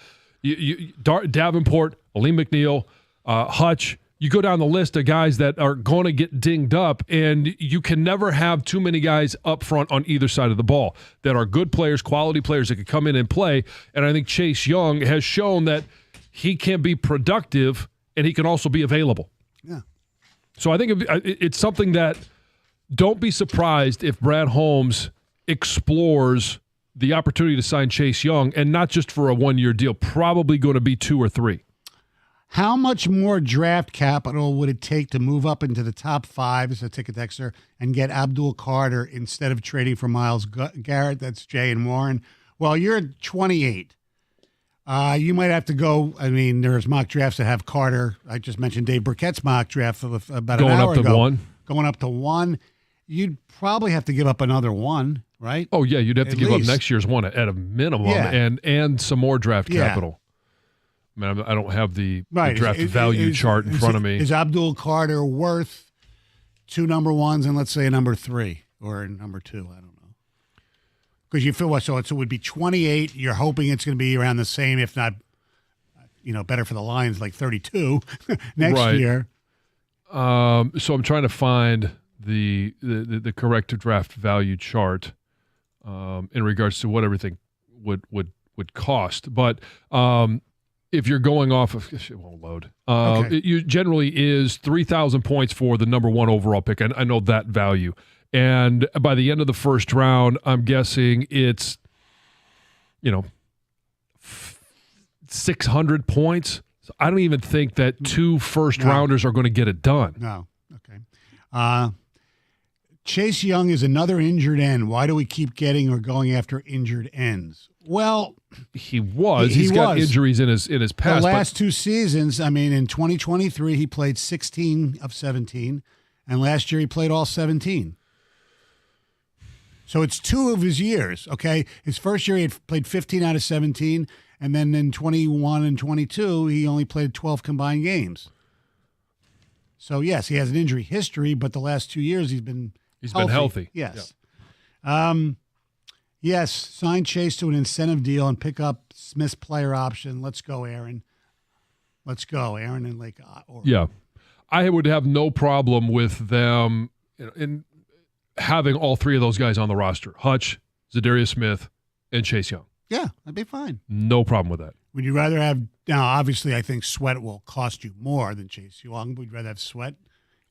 Davenport, Aleem McNeil, Hutch. You go down the list of guys that are going to get dinged up, and you can never have too many guys up front on either side of the ball that are good players, quality players that can come in and play. And I think Chase Young has shown that he can be productive and he can also be available. Yeah. So I think it's something that don't be surprised if Brad Holmes explores the opportunity to sign Chase Young, and not just for a one-year deal, probably going to be 2 or 3. How much more draft capital would it take to move up into the top 5 as a ticket texter and get Abdul Carter instead of trading for Myles Garrett? That's Jay and Warren. Well, you're 28. You might have to go. I mean, there's mock drafts that have Carter. I just mentioned Dave Burkett's mock draft about an hour ago. Going up to 1. You'd probably have to give up another 1, right? Oh, yeah. You'd have to give least. up next year's 1 at a minimum, and some more draft capital. I mean, I don't have the draft value chart in front of me. Is Abdul Carter worth 2 number 1s and let's say a number 3 or a number 2? I don't know. Because you feel what? So it would be 28. You're hoping it's going to be around the same, if not, better for the Lions, like 32 next year. So I'm trying to find the correct draft value chart in regards to what everything would cost, but. If you're going off of, it won't load. It generally is 3,000 points for the number 1 overall pick. I know that value. And by the end of the first round, I'm guessing it's, 600 points. So I don't even think that 2 first-rounders are going to get it done. No. Okay. Chase Young is another injured end. Why do we keep getting or going after injured ends? Well, he's got injuries in his past. The last 2 seasons, I mean, in 2023, he played 16 of 17, and last year he played all 17. So it's 2 of his years, okay? His first year he had played 15 out of 17, and then in 21 and 22, he only played 12 combined games. So, yes, he has an injury history, but the last 2 years he's been healthy. Yes. Yeah. Yes, sign Chase to an incentive deal and pick up Smith's player option. Let's go, Aaron. Let's go, Aaron and Lake. Yeah. I would have no problem with them in having all 3 of those guys on the roster. Hutch, Zadarius Smith, and Chase Young. Yeah, that'd be fine. No problem with that. Would you rather have – now, obviously, I think Sweat will cost you more than Chase Young. Would you rather have Sweat?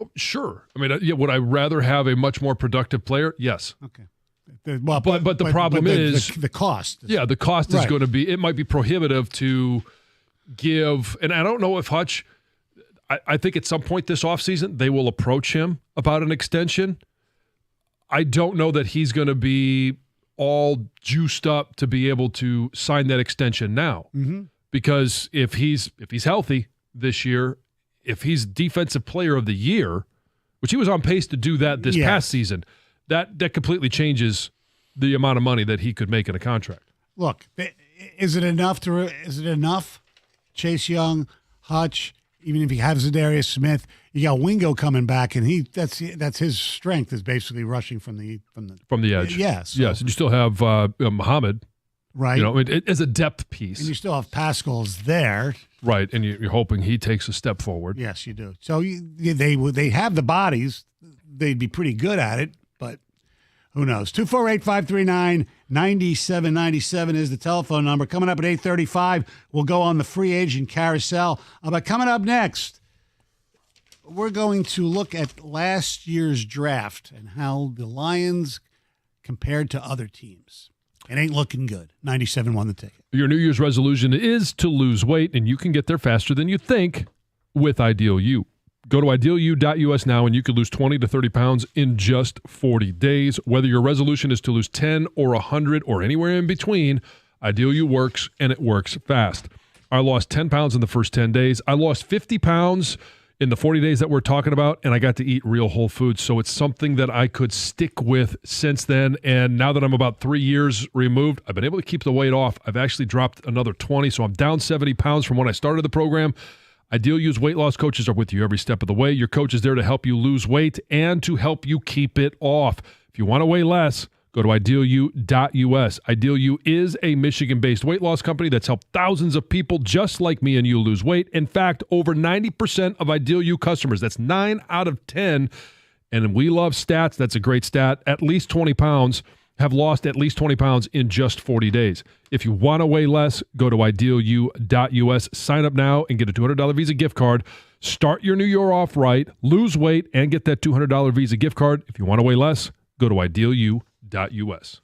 Oh, sure. I mean, would I rather have a much more productive player? Yes. Okay. But the problem is the cost. Yeah, the cost is going to be – it might be prohibitive to give, and I don't know if Hutch, I think at some point this offseason they will approach him about an extension. I don't know that he's going to be all juiced up to be able to sign that extension now. Because if he's healthy this year, if he's defensive player of the year, which he was on pace to do that this past season, that completely changes the amount of money that he could make in a contract. Look, is it enough? Chase Young, Hutch, even if he has Zadarius Smith, you got Wingo coming back, and that's his strength is basically rushing from the edge. Yes, yes, and you still have Muhammad, right? You know, it is a depth piece, and you still have Pascal's there, right? And you're hoping he takes a step forward. Yes, you do. So they have the bodies; they'd be pretty good at it, but who knows? 248-539-9797 is the telephone number. Coming up at 8:35, we'll go on the free agent carousel. But coming up next, we're going to look at last year's draft and how the Lions compared to other teams. It ain't looking good. 97 won the ticket. Your New Year's resolution is to lose weight, and you can get there faster than you think with Ideal U. Go to idealu.us now, and you could lose 20 to 30 pounds in just 40 days. Whether your resolution is to lose 10 or 100 or anywhere in between, Ideal U works, and it works fast. I lost 10 pounds in the first 10 days. I lost 50 pounds in the 40 days that we're talking about, and I got to eat real whole foods. So it's something that I could stick with since then. And now that I'm about 3 years removed, I've been able to keep the weight off. I've actually dropped another 20, so I'm down 70 pounds from when I started the program. Ideal U's weight loss coaches are with you every step of the way. Your coach is there to help you lose weight and to help you keep it off. If you want to weigh less, go to idealu.us. Ideal U is a Michigan-based weight loss company that's helped thousands of people just like me and you lose weight. In fact, over 90% of Ideal U customers, that's 9 out of 10, and we love stats, that's a great stat, at least 20 pounds, have lost at least 20 pounds in just 40 days. If you want to weigh less, go to idealu.us. Sign up now and get a $200 Visa gift card. Start your new year off right, lose weight, and get that $200 Visa gift card. If you want to weigh less, go to idealu.us.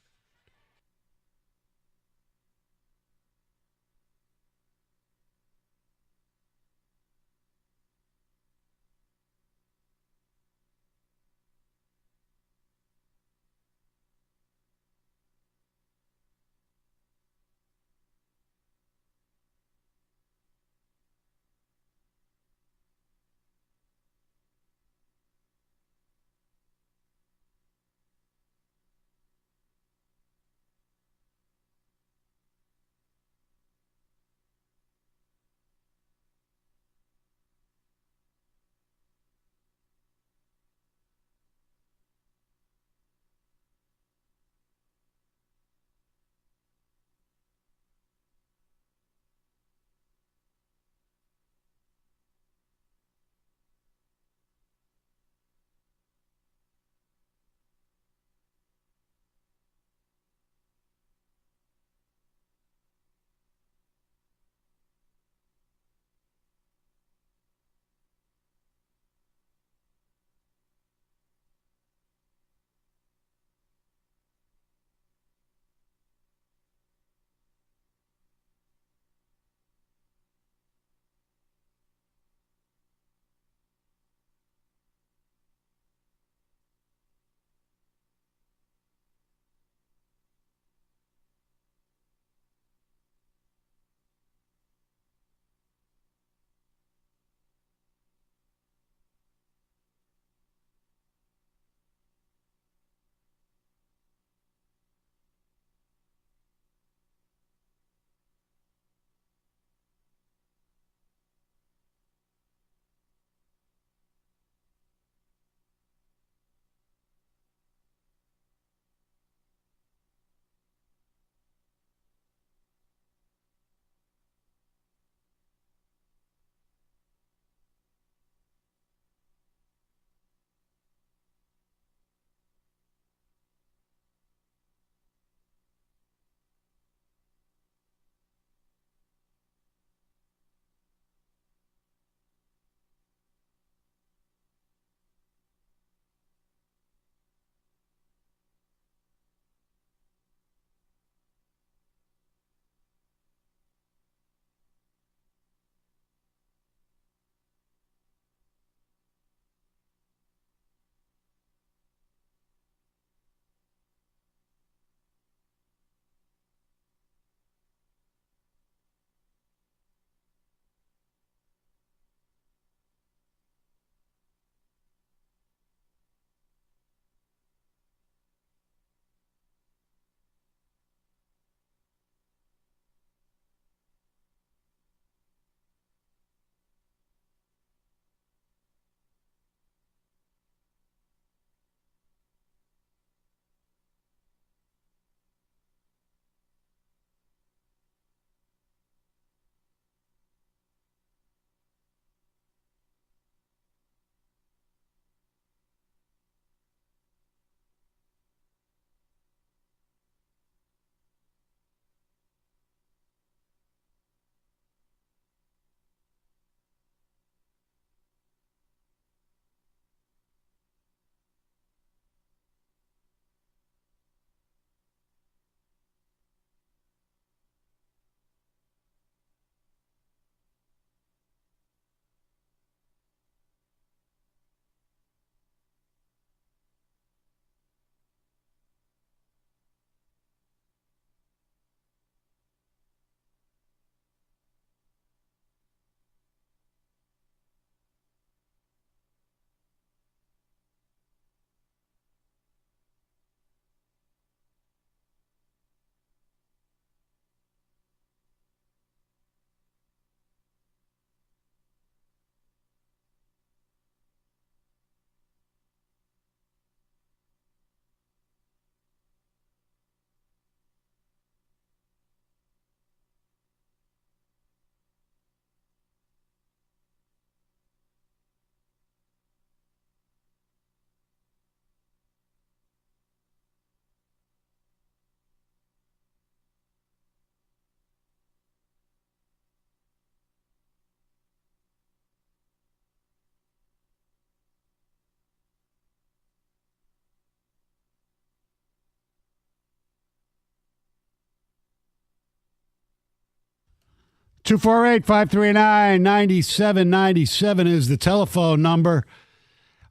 248-539-9797 is the telephone number.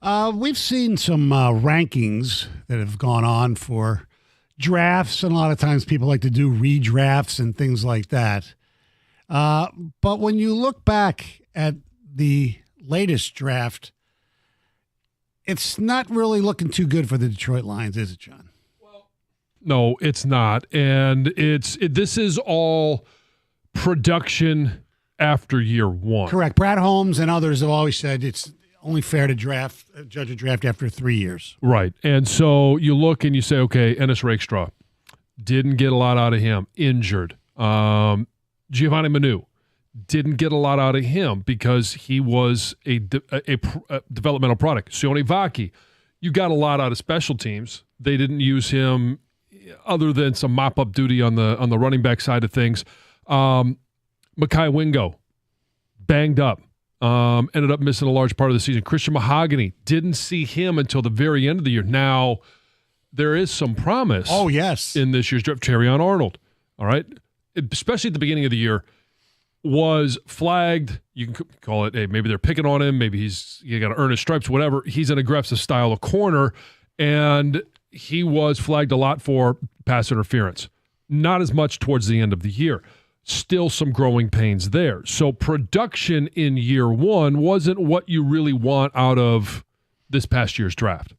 We've seen some rankings that have gone on for drafts, and a lot of times people like to do redrafts and things like that. But when you look back at the latest draft, it's not really looking too good for the Detroit Lions, is it, John? No, it's not. And this is all production after year one. Correct. Brad Holmes and others have always said it's only fair to judge a draft after 3 years. Right. And so you look and you say, okay, Ennis Rakestraw, didn't get a lot out of him, injured. Giovanni Manu, didn't get a lot out of him because he was a developmental product. Sione Vaki, you got a lot out of special teams. They didn't use him other than some mop-up duty on the running back side of things. Mekhi Wingo, banged up. Ended up missing a large part of the season. Christian Mahogany, didn't see him until the very end of the year. Now, there is some promise. Oh, yes. In this year's draft. Terrion Arnold, all right? Especially at the beginning of the year, was flagged. You can call it, hey, maybe they're picking on him. Maybe you got to earn his stripes, whatever. He's an aggressive style of corner, and he was flagged a lot for pass interference. Not as much towards the end of the year. Still some growing pains there. So production in year one wasn't what you really want out of this past year's draft.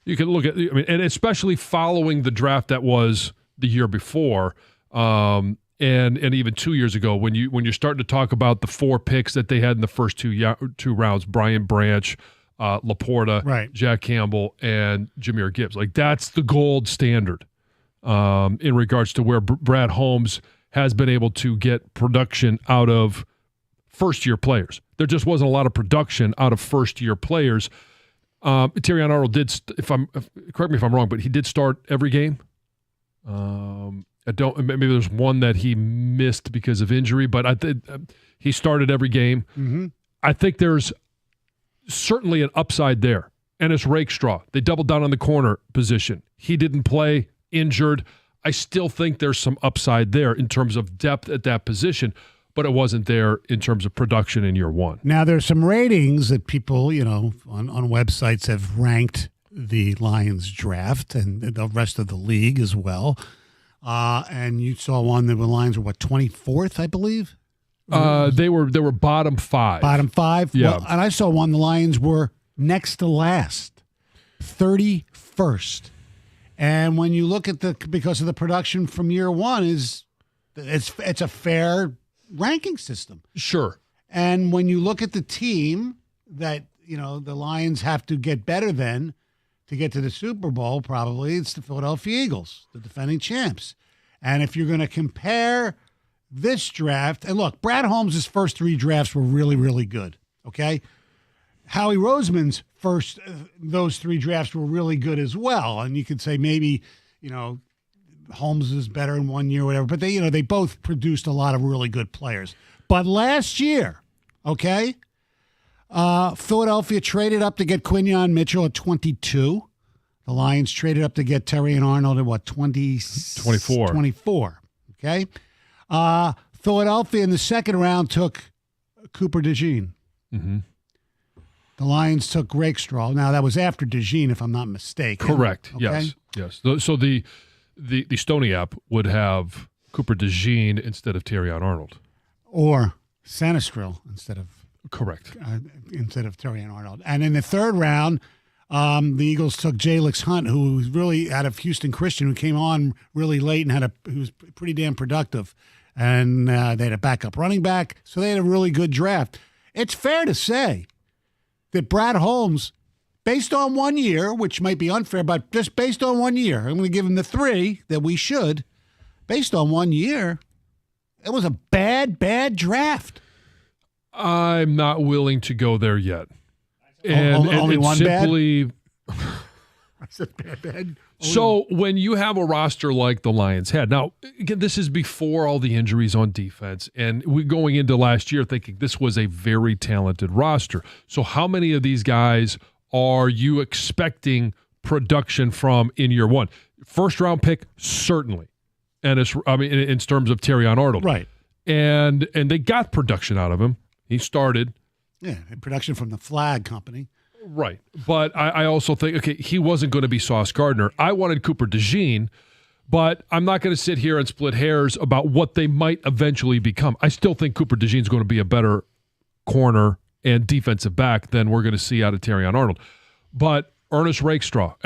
You can look at, and especially following the draft that was the year before, and even 2 years ago, when you're starting to talk about the 4 picks that they had in the first two rounds, Brian Branch, Laporta, right, Jack Campbell, and Jahmyr Gibbs. Like, that's the gold standard in regards to where Brad Holmes has been able to get production out of first-year players. There just wasn't a lot of production out of first-year players. Terrion Arnold did, correct me if I'm wrong, but he did start every game. Maybe there's one that he missed because of injury, but he started every game. Mm-hmm. I think there's certainly an upside there. Ennis Rakestraw, they doubled down on the corner position. He didn't play, injured. I still think there's some upside there in terms of depth at that position, but it wasn't there in terms of production in year one. Now, there's some ratings that people, on websites have ranked the Lions draft and the rest of the league as well. And you saw one that the Lions were, 24th, I believe? They were bottom 5. Bottom 5? Yeah. Well, and I saw one the Lions were next to last, 31st. And when you look at because of the production from year one, it's a fair ranking system. Sure. And when you look at the team that, the Lions have to get better than to get to the Super Bowl, probably it's the Philadelphia Eagles, the defending champs. And if you're going to compare this draft, and look, Brad Holmes' first 3 drafts were really, really good, okay? Howie Roseman's those 3 drafts were really good as well. And you could say maybe, Holmes is better in 1 year, whatever. But they both produced a lot of really good players. But last year, okay, Philadelphia traded up to get Quinyon Mitchell at 22. The Lions traded up to get Terrion Arnold at 24. 24, okay? Philadelphia in the second round took Cooper DeJean. Mm-hmm. The Lions took Rakestraw. Now, that was after DeJean, if I'm not mistaken. Correct. Okay? Yes. So the Stony app would have Cooper DeJean instead of Terrion Arnold. Or Sanistril instead of Terrion Arnold. And in the third round, the Eagles took Jalix Hunt, who was really out of Houston Christian, who came on really late and who was pretty damn productive. And they had a backup running back, so they had a really good draft. It's fair to say that Brad Holmes, based on 1 year, which might be unfair, but just based on 1 year, I'm going to give him the 3 that we should. Based on 1 year, it was a bad draft. I'm not willing to go there yet. And only one simply, bad? I said bad. So when you have a roster like the Lions had, now, again, this is before all the injuries on defense, and we're going into last year thinking this was a very talented roster. So how many of these guys are you expecting production from in year one? First round pick, certainly. And in terms of Terrion Arnold. Right. and they got production out of him. He started. Yeah, and production from the Flag Company. Right. But I also think, okay, he wasn't going to be Sauce Gardner. I wanted Cooper DeJean, but I'm not going to sit here and split hairs about what they might eventually become. I still think Cooper DeJean's going to be a better corner and defensive back than we're going to see out of Terrion Arnold. But Ennis Rakestraw,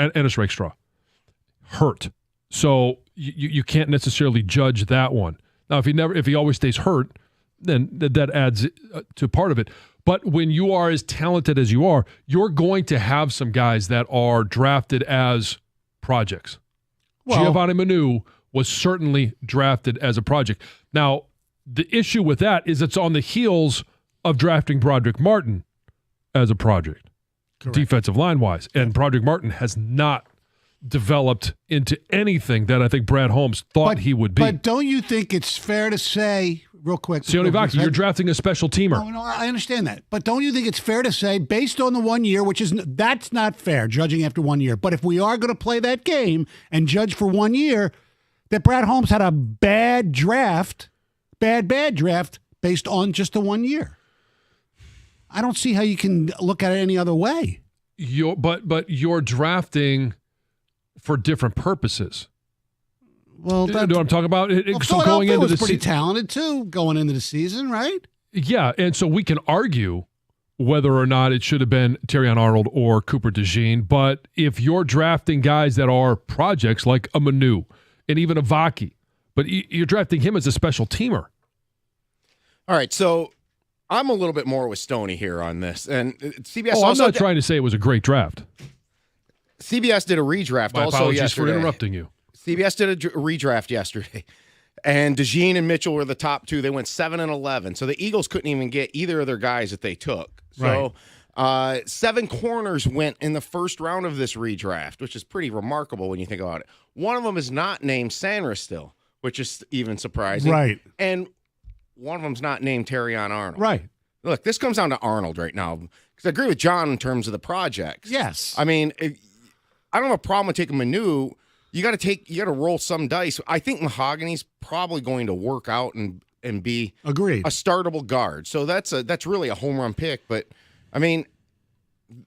hurt. So you can't necessarily judge that one. Now, if he always stays hurt, then that adds to part of it. But when you are as talented as you are, you're going to have some guys that are drafted as projects. Well, Giovanni Manu was certainly drafted as a project. Now, the issue with that is it's on the heels of drafting Broderick Martin as a project, correct, defensive line-wise. And Broderick Martin has not developed into anything that I think Brad Holmes thought he would be. But don't you think it's fair to say, real quick, Sione Vaki, you're drafting a special teamer. No, I understand that. But don't you think it's fair to say, based on the 1 year, that's not fair, judging after 1 year. But if we are going to play that game and judge for 1 year, that Brad Holmes had a bad draft based on just the 1 year. I don't see how you can look at it any other way. But you're drafting for different purposes. Well, you know what I'm talking about? So going into was pretty talented too, going into the season, right? Yeah, and so we can argue whether or not it should have been Terrion Arnold or Cooper DeJean, but if you're drafting guys that are projects like a Manu and even a Vaki, but you're drafting him as a special teamer. All right, so I'm a little bit more with Stoney here on this, and CBS. Oh, I'm not trying to say it was a great draft. CBS did a redraft My also apologies yesterday. for interrupting you. CBS did a redraft yesterday, and DeJean and Mitchell were the top two. They went 7 and 11, so the Eagles couldn't even get either of their guys that they took. So 7 corners went in the first round of this redraft, which is pretty remarkable when you think about it. One of them is not named Sandra still, which is even surprising. Right. And one of them's not named Terrion Arnold. Right. Look, this comes down to Arnold right now, because I agree with John in terms of the projects. Yes. I mean, I don't have a problem with taking Manu. You got to roll some dice. I think Mahogany's probably going to work out and be agreed a startable guard. So that's really a home run pick. But I mean,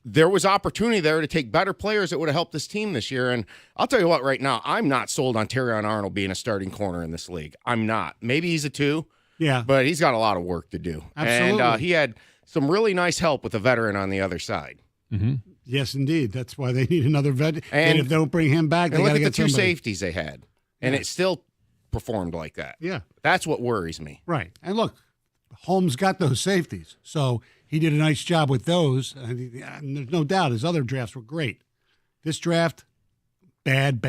there was opportunity there to take better players that would have helped this team this year. And I'll tell you what, right now, I'm not sold on Terrion Arnold being a starting corner in this league. I'm not. Maybe he's a 2. Yeah, but he's got a lot of work to do. Absolutely. And he had some really nice help with a veteran on the other side. Mm-hmm. Yes, indeed. That's why they need another vet. And if they don't bring him back, they got to get somebody. Look at the 2 safeties they had, and it still performed like that. Yeah. That's what worries me. Right. And look, Holmes got those safeties, so he did a nice job with those. And there's no doubt his other drafts were great. This draft, bad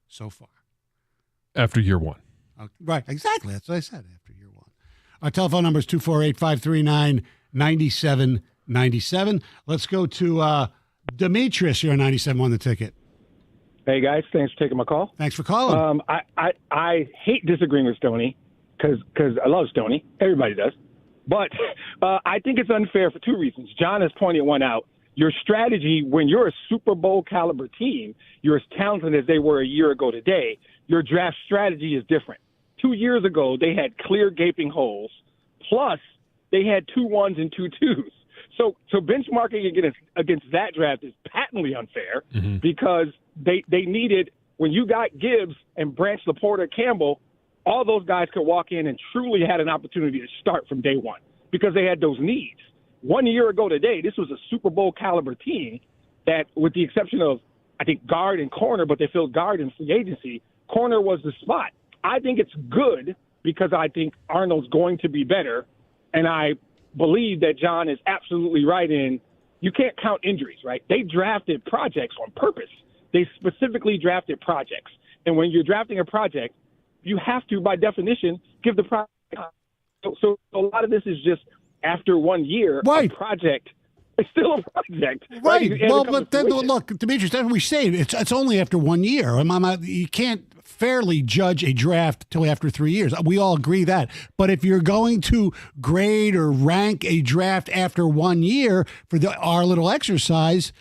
so far. After year 1. Right, exactly. That's what I said, after year 1. Our telephone number is 248-539-9797. Let's go to Demetrius. You're on 97 on the ticket. Hey, guys. Thanks for taking my call. Thanks for calling. I hate disagreeing with Stoney because I love Stoney. Everybody does. But I think it's unfair for 2 reasons. John has pointed one out. Your strategy, when you're a Super Bowl caliber team, you're as talented as they were a year ago today, your draft strategy is different. 2 years ago, they had clear gaping holes, plus they had 2 1s and 2 2s. So benchmarking against that draft is patently unfair because they needed, when you got Gibbs and Branch, Laporta, Campbell, all those guys could walk in and truly had an opportunity to start from day one because they had those needs. 1 year ago today, this was a Super Bowl caliber team that, with the exception of, I think, guard and corner, but they filled guard in free agency, corner was the spot. I think it's good because I think Arnold's going to be better, and I believe that John is absolutely right in you can't count injuries, right? They drafted projects on purpose. They specifically drafted projects. And when you're drafting a project, you have to, by definition, give the project. So a lot of this is just after 1 year, a project. It's still a project. Right. Well, but then, look, Demetrius, that's what we say. It's only after 1 year. You can't fairly judge a draft till after 3 years. We all agree that. But if you're going to grade or rank a draft after 1 year for our little exercise,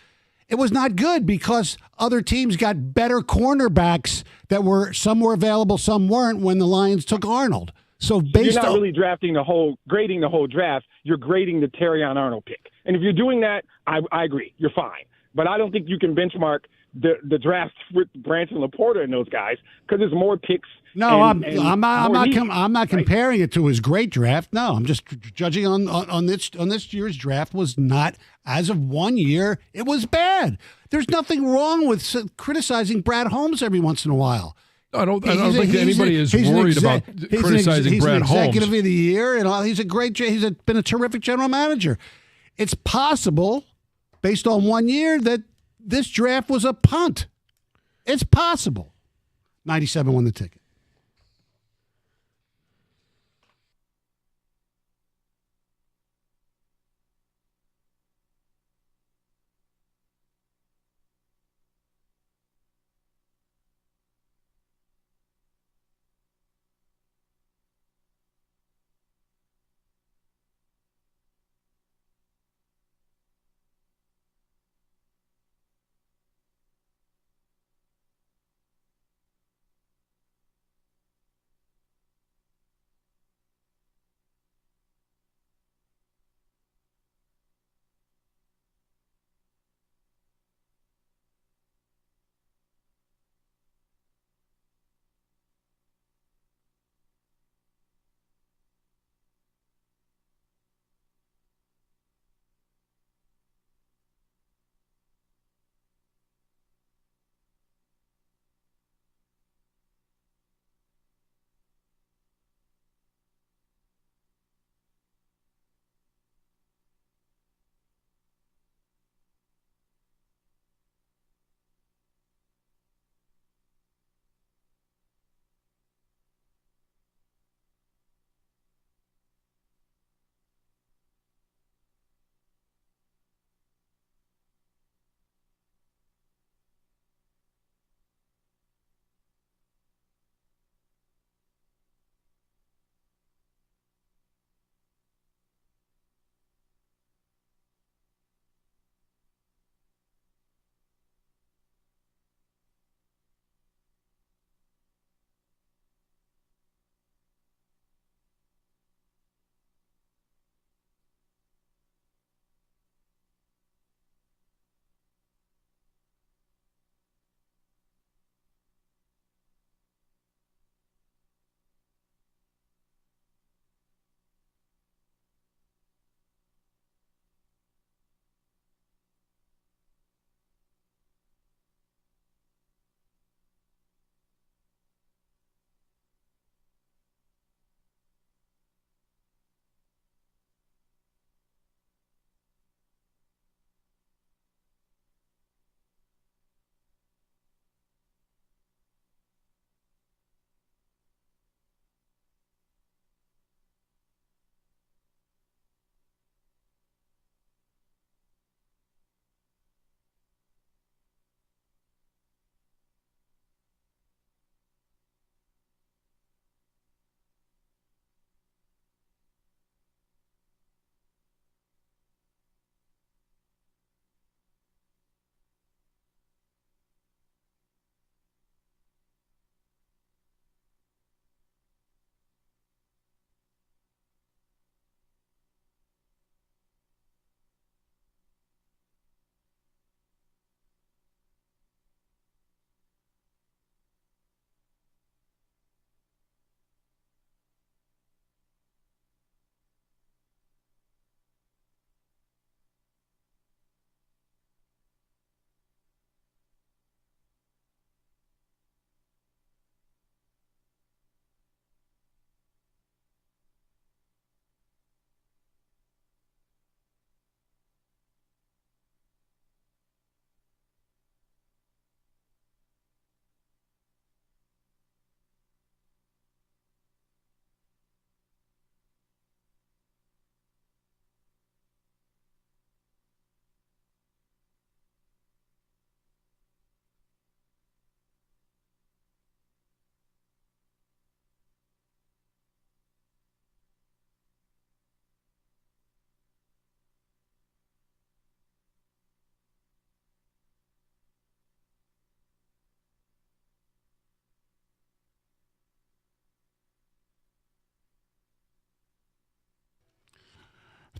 it was not good because other teams got better cornerbacks that some were available, some weren't when the Lions took Arnold. So You're based not on really grading the whole draft. You're grading the Terrion Arnold pick. And if you're doing that, I agree. You're fine. But I don't think you can benchmark the draft with Branson Laporta and those guys because there's more picks. no, and I'm not more needs, I'm not right? comparing it to his great draft. No, I'm just judging on this year's draft was not, as of 1 year, it was bad. There's nothing wrong with criticizing Brad Holmes every once in a while. I don't think anybody is worried about criticizing Brad Holmes. He's an executive of the year, and he's a great. Been a terrific general manager. It's possible, based on 1 year, that this draft was a punt. It's possible. 97 won the ticket.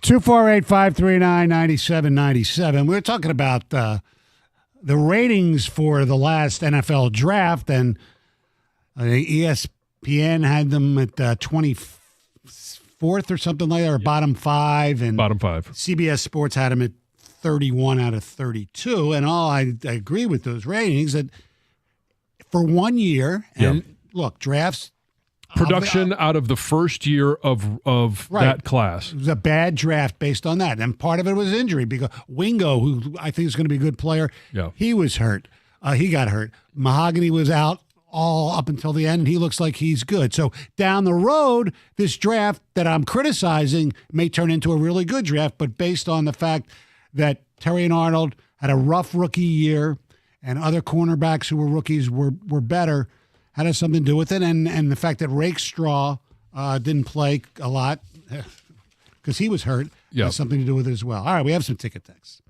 248-539-9797. We were talking about the ratings for the last NFL draft, and ESPN had them at 24th or something like that, or bottom five. And Bottom five. CBS Sports had them at 31 out of 32. And I agree with those ratings that for 1 year, and look, drafts. Production out of the first year of Right. that class. It was a bad draft based on that. And part of it was injury because Wingo, who I think is going to be a good player, he was hurt. He got hurt. Mahogany was out all up until the end. He looks like he's good. So down the road, this draft that I'm criticizing may turn into a really good draft, but based on the fact that Terry and Arnold had a rough rookie year and other cornerbacks who were rookies were better, had something to do with it, and the fact that Rakestraw didn't play a lot because he was hurt has something to do with it as well. All right, we have some ticket texts.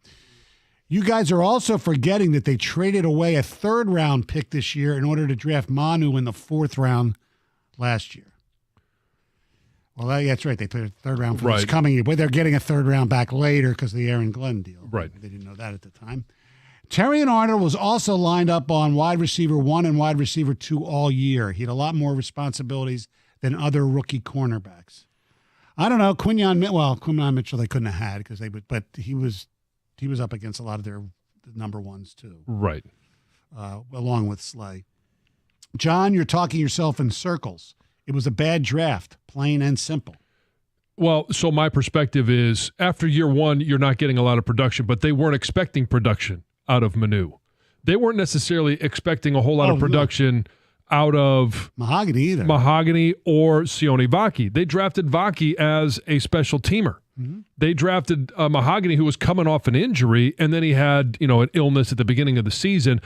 You guys are also forgetting that they traded away a third-round pick this year in order to draft Manu in the fourth round last year. Well, that's right. They put a third round for this coming year, but they're getting a third round back later because of the Aaron Glenn deal. Right. They didn't know that at the time. Terry and Arnold was also lined up on wide receiver 1 and wide receiver 2 all year. He had a lot more responsibilities than other rookie cornerbacks. I don't know. Quinyon Mitchell they couldn't have had but he was up against a lot of their number ones too. Right. Along with Slay. John, you're talking yourself in circles. It was a bad draft, plain and simple. Well, so my perspective is after year one, you're not getting a lot of production, but they weren't expecting production out of Manu. They weren't necessarily expecting a whole lot of production out of Mahogany either. Mahogany or Sione Vaki. They drafted Vaki as a special teamer. Mm-hmm. They drafted Mahogany, who was coming off an injury, and then he had an illness at the beginning of the season.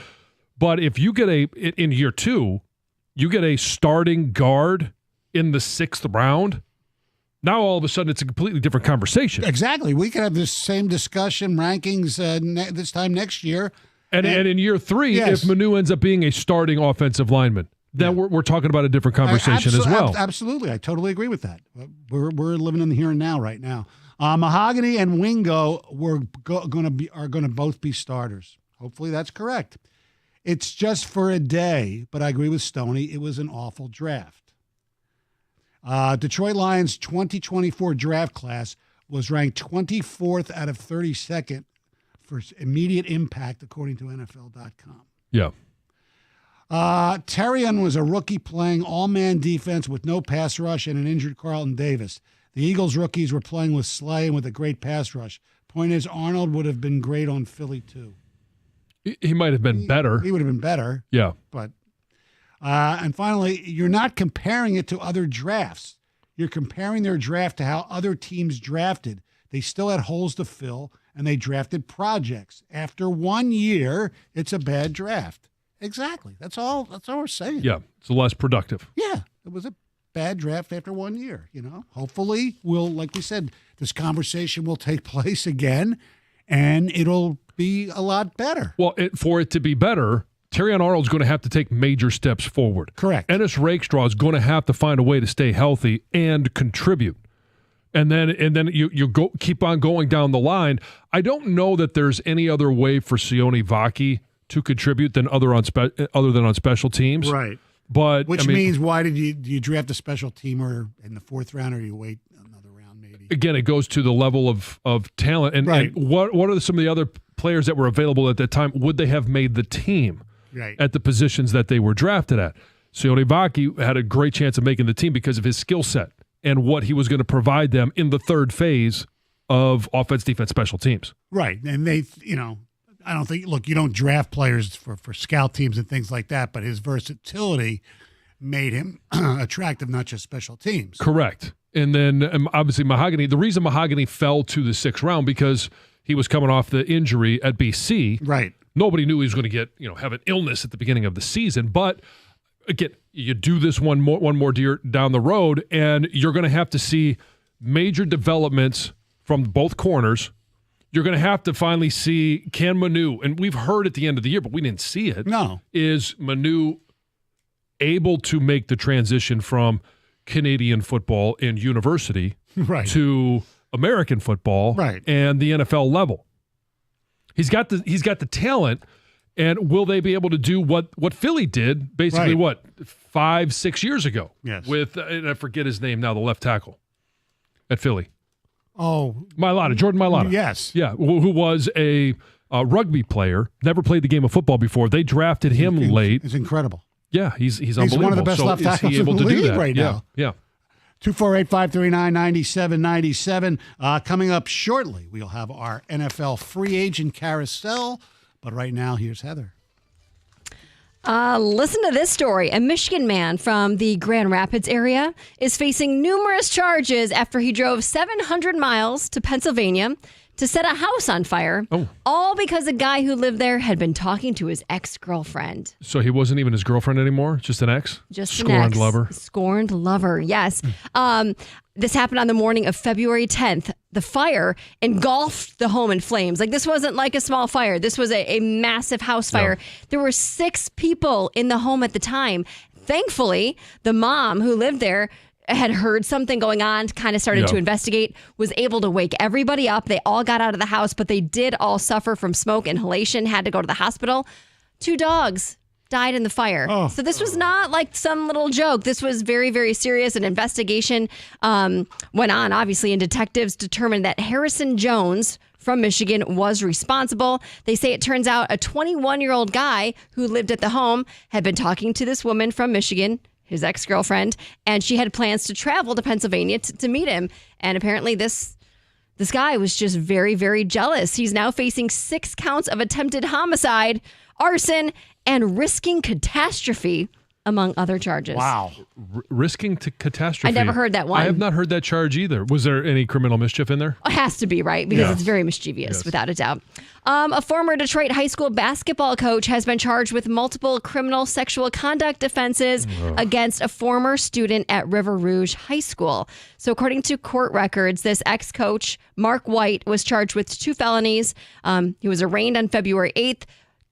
But if you get in year two, you get a starting guard in the 6th round, now all of a sudden it's a completely different conversation. Exactly. We could have this same discussion, rankings this time next year. And in year 3, if Manu ends up being a starting offensive lineman, then we're talking about a different conversation as well. Absolutely. I totally agree with that. We're living in the here and now right now. Mahogany and Wingo are going to both be starters. Hopefully that's correct. It's just for a day, but I agree with Stoney. It was an awful draft. Detroit Lions 2024 draft class was ranked 24th out of 32nd for immediate impact, according to NFL.com. Yeah. Terrion was a rookie playing all-man defense with no pass rush and an injured Carlton Davis. The Eagles rookies were playing with Slay and with a great pass rush. Point is, Arnold would have been great on Philly, too. He might have been better. He would have been better. Yeah. But and finally, you're not comparing it to other drafts. You're comparing their draft to how other teams drafted. They still had holes to fill, and they drafted projects. After 1 year, it's a bad draft. Exactly. That's all we're saying. Yeah. It's less productive. Yeah. It was a bad draft after 1 year, Hopefully, like we said, this conversation will take place again, and it'll be a lot better. Well, for it to be better, Terrion Arnold's going to have to take major steps forward. Correct. Ennis Rakestraw is going to have to find a way to stay healthy and contribute. And then you keep on going down the line. I don't know that there's any other way for Sione Vaki to contribute than other than on special teams. Right. But which means why do you draft a special teamer in the 4th round, or you wait another round maybe? Again, it goes to the level of talent and what are some of the other players that were available at that time? Would they have made the team at the positions that they were drafted at? Sione Vaki had a great chance of making the team because of his skill set and what he was going to provide them in the third phase of offense, defense, special teams. Right. And they, I don't think, look, you don't draft players for scout teams and things like that, but his versatility made him attractive, not just special teams. Correct. And then obviously Mahogany, the reason Mahogany fell to the 6th round because he was coming off the injury at BC. Right. Nobody knew he was going to have an illness at the beginning of the season. But again, you do this one more year down the road, and you're going to have to see major developments from both corners. You're going to have to finally see, can Manu, and we've heard at the end of the year, but we didn't see it. No. Is Manu able to make the transition from Canadian football and university to American football Right. and the NFL level. He's got the talent, and will they be able to do what Philly did basically, Right. 5-6 years ago? Yes. With, and I forget his name now, the left tackle at Philly. Oh, Jordan Mailata. yes. Yeah, who was a rugby player, never played the game of football before. They drafted him late. It's incredible. Yeah, he's unbelievable. one of the best left is tackles he able in the to do league that? right now. Yeah. 248-539-9797. Coming up shortly, we'll have our NFL free agent carousel. But right now, here's Heather. Listen to this story. A Michigan man from the Grand Rapids area is facing numerous charges after he drove 700 miles to Pennsylvania to set a house on fire, all because a guy who lived there had been talking to his ex-girlfriend. So he wasn't even his girlfriend anymore? Just an ex? Just an Scorned ex. lover? Scorned lover, yes. This happened on the morning of February 10th. The fire engulfed the home in flames. Like, this wasn't like a small fire. This was a massive house fire. There were 6 people in the home at the time. Thankfully, the mom who lived there had heard something going on, kind of started to investigate, was able to wake everybody up. They all got out of the house, but they did all suffer from smoke inhalation, had to go to the hospital. 2 dogs died in the fire. So this was not like some little joke. This was very, very serious. An investigation went on, obviously, and detectives determined that Harrison Jones from Michigan was responsible. They say it turns out a 21-year-old guy who lived at the home had been talking to this woman from Michigan, his ex-girlfriend, and she had plans to travel to Pennsylvania to meet him. And apparently this guy was just very, very jealous. He's now facing 6 counts of attempted homicide, arson, and risking catastrophe, among other charges. Wow. Risking to catastrophe. I never heard that one. I have not heard that charge either. Was there any criminal mischief in there? It has to be, right? Because it's very mischievous, without a doubt. A former Detroit high school basketball coach has been charged with multiple criminal sexual conduct offenses against a former student at River Rouge High School. So according to court records, this ex-coach, Mark White, was charged with 2 felonies. He was arraigned on February 8th.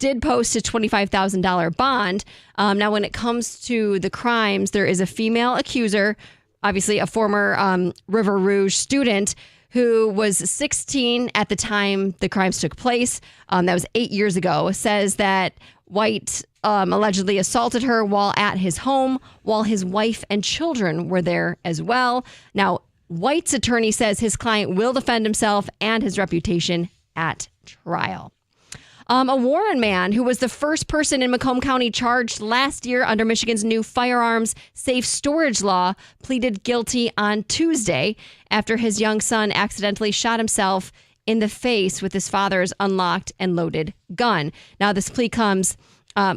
Did post a $25,000 bond. Now, when it comes to the crimes, there is a female accuser, obviously a former River Rouge student who was 16 at the time the crimes took place. That was 8 years ago. Says that White allegedly assaulted her while at his home, while his wife and children were there as well. Now, White's attorney says his client will defend himself and his reputation at trial. A Warren man who was the first person in Macomb County charged last year under Michigan's new firearms safe storage law pleaded guilty on Tuesday after his young son accidentally shot himself in the face with his father's unlocked and loaded gun. Now, this plea comes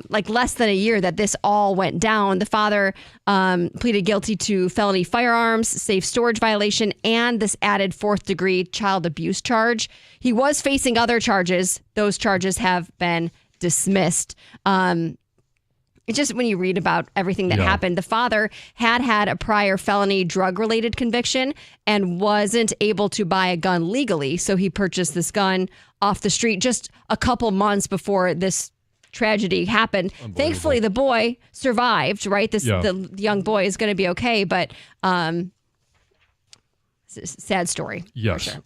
like less than a year that this all went down. The father pleaded guilty to felony firearms, safe storage violation, and this added 4th-degree child abuse charge. He was facing other charges. Those charges have been dismissed. It's just when you read about everything that happened, the father had a prior felony drug-related conviction and wasn't able to buy a gun legally. So he purchased this gun off the street just a couple months before this tragedy happened. Thankfully, the boy survived, right? The young boy is going to be okay, but sad story. Yes. For sure.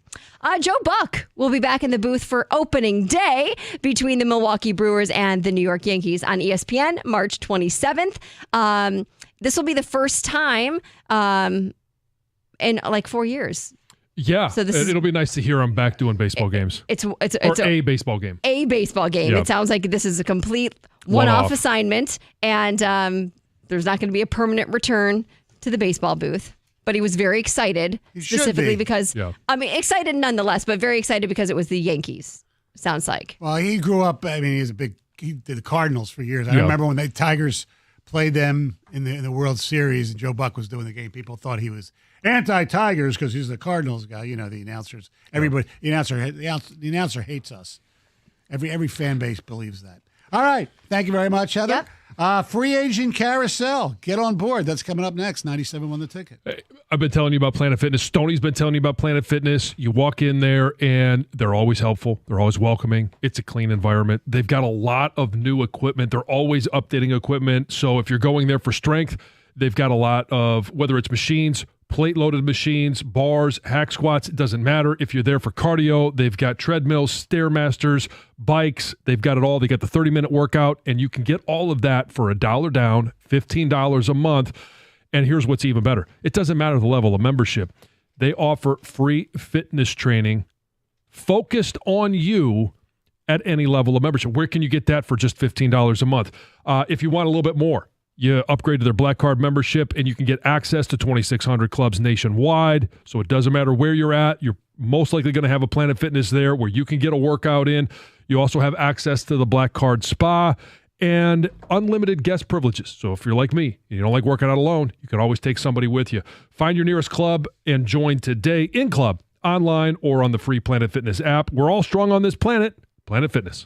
Joe Buck will be back in the booth for opening day between the Milwaukee Brewers and the New York Yankees on ESPN, March 27th. This will be the first time in like 4 years. Yeah, so it'll be nice to hear him back doing baseball games. It's a baseball game. A baseball game. Yep. It sounds like this is a complete one-off assignment, and there's not going to be a permanent return to the baseball booth. But he was very excited, specifically because, excited nonetheless, but very excited because it was the Yankees, sounds like. Well, he grew up, he did the Cardinals for years. I remember when the Tigers played them in the World Series and Joe Buck was doing the game, people thought he was anti-Tigers because he's the Cardinals guy. You know, the announcers, everybody, the announcer hates us. Every fan base believes that. All right. Thank you very much, Heather. Yep. Free agent carousel. Get on board. That's coming up next. 97 won the ticket. Hey, I've been telling you about Planet Fitness. Stoney's been telling you about Planet Fitness. You walk in there and they're always helpful. They're always welcoming. It's a clean environment. They've got a lot of new equipment. They're always updating equipment. So if you're going there for strength, they've got a lot of, whether it's machines, plate-loaded machines, bars, hack squats. It doesn't matter if you're there for cardio. They've got treadmills, Stairmasters, bikes. They've got it all. They got the 30-minute workout, and you can get all of that for $1 down, $15 a month. And here's what's even better. It doesn't matter the level of membership. They offer free fitness training focused on you at any level of membership. Where can you get that for just $15 a month? If you want a little bit more, you upgrade to their Black Card membership, and you can get access to 2,600 clubs nationwide. So it doesn't matter where you're at. You're most likely going to have a Planet Fitness there where you can get a workout in. You also have access to the Black Card Spa and unlimited guest privileges. So if you're like me, and you don't like working out alone, you can always take somebody with you. Find your nearest club and join today in club, online, or on the free Planet Fitness app. We're all strong on this planet. Planet Fitness.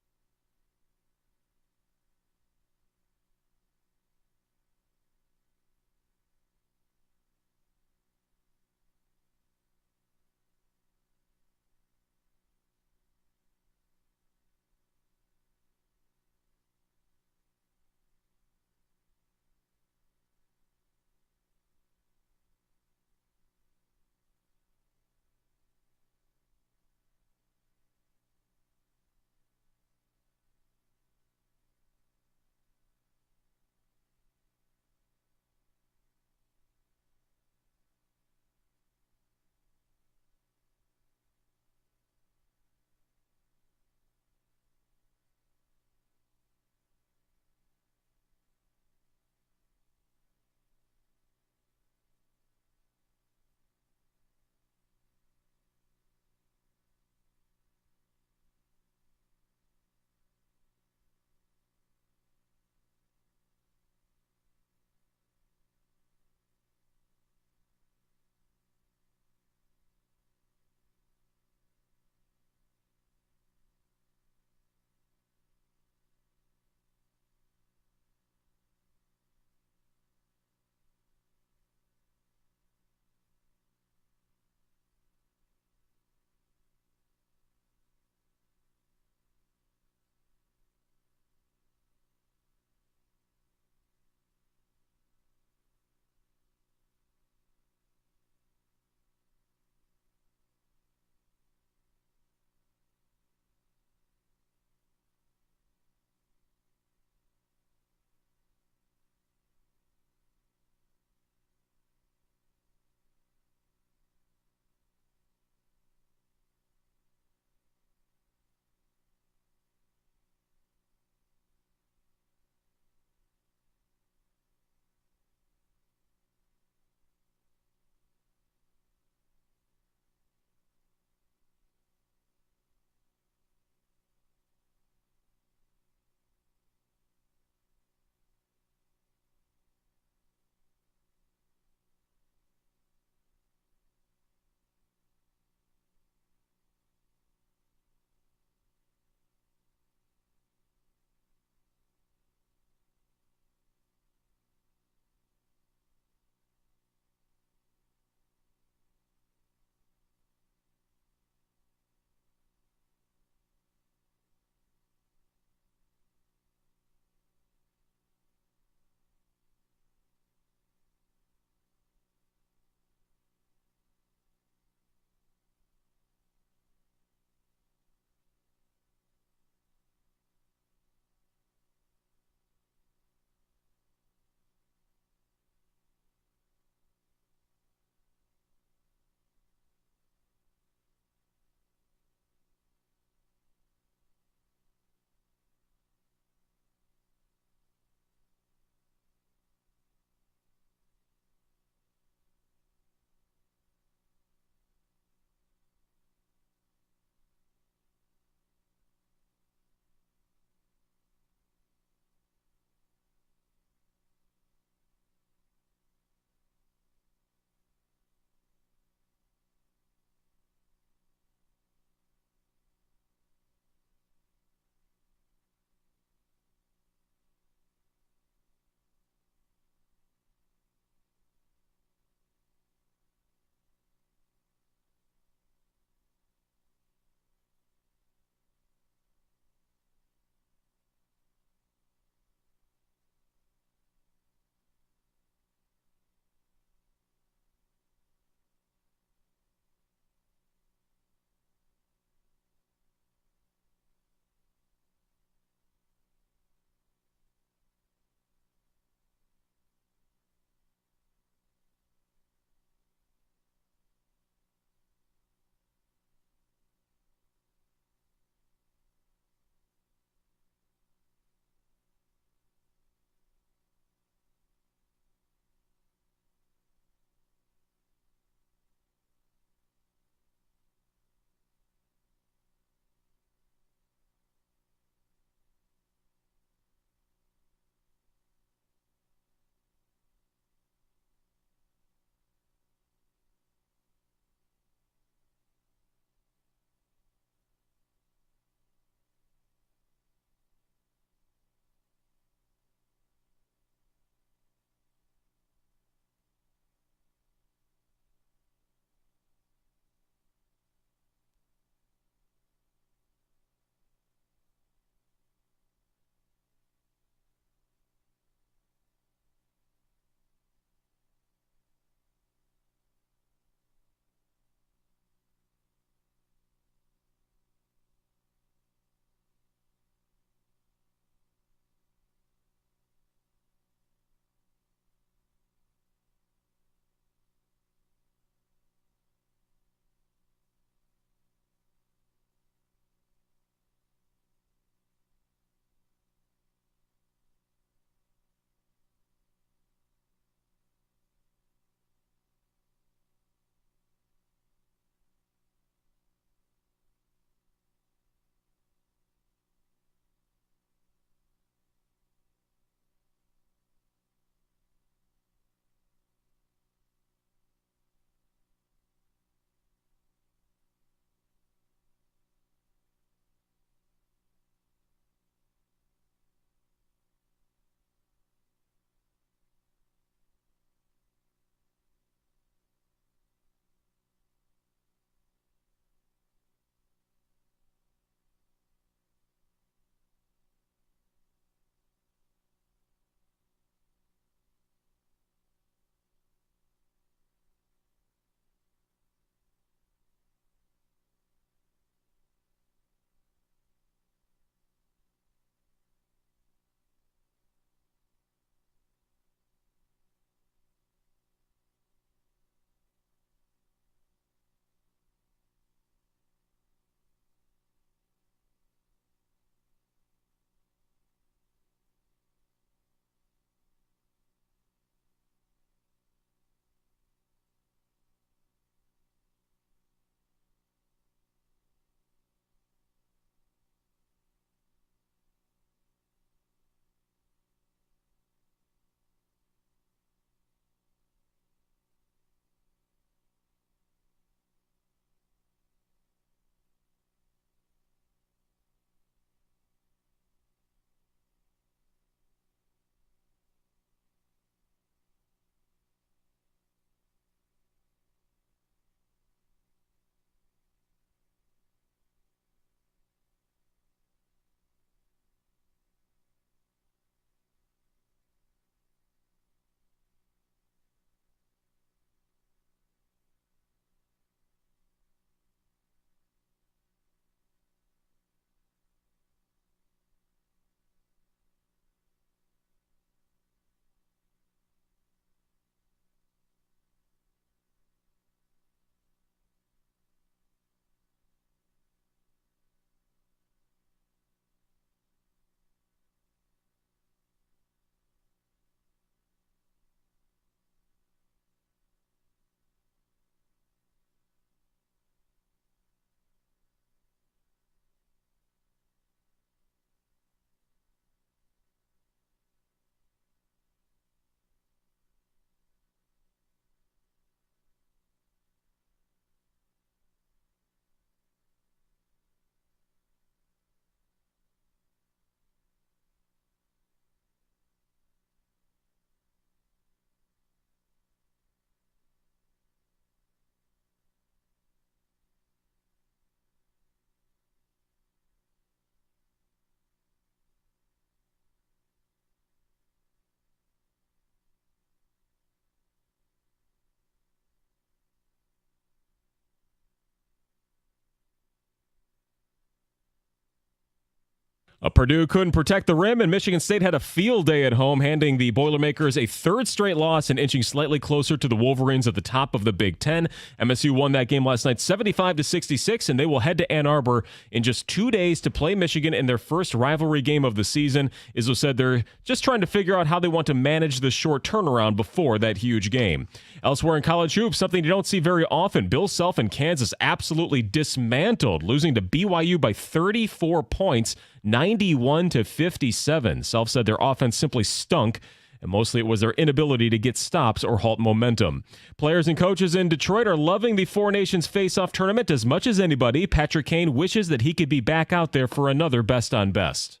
Purdue couldn't protect the rim, and Michigan State had a field day at home, handing the Boilermakers a third straight loss and inching slightly closer to the Wolverines at the top of the Big Ten. MSU won that game last night 75-66, and they will head to Ann Arbor in just 2 days to play Michigan in their first rivalry game of the season. Izzo said they're just trying to figure out how they want to manage the short turnaround before that huge game. Elsewhere in college hoops, something you don't see very often, Bill Self and Kansas absolutely dismantled, losing to BYU by 34 points, 91-57. Self said their offense simply stunk, and mostly it was their inability to get stops or halt momentum. Players and coaches in Detroit are loving the Four Nations Face-Off tournament as much as anybody. Patrick Kane wishes that he could be back out there for another best on best.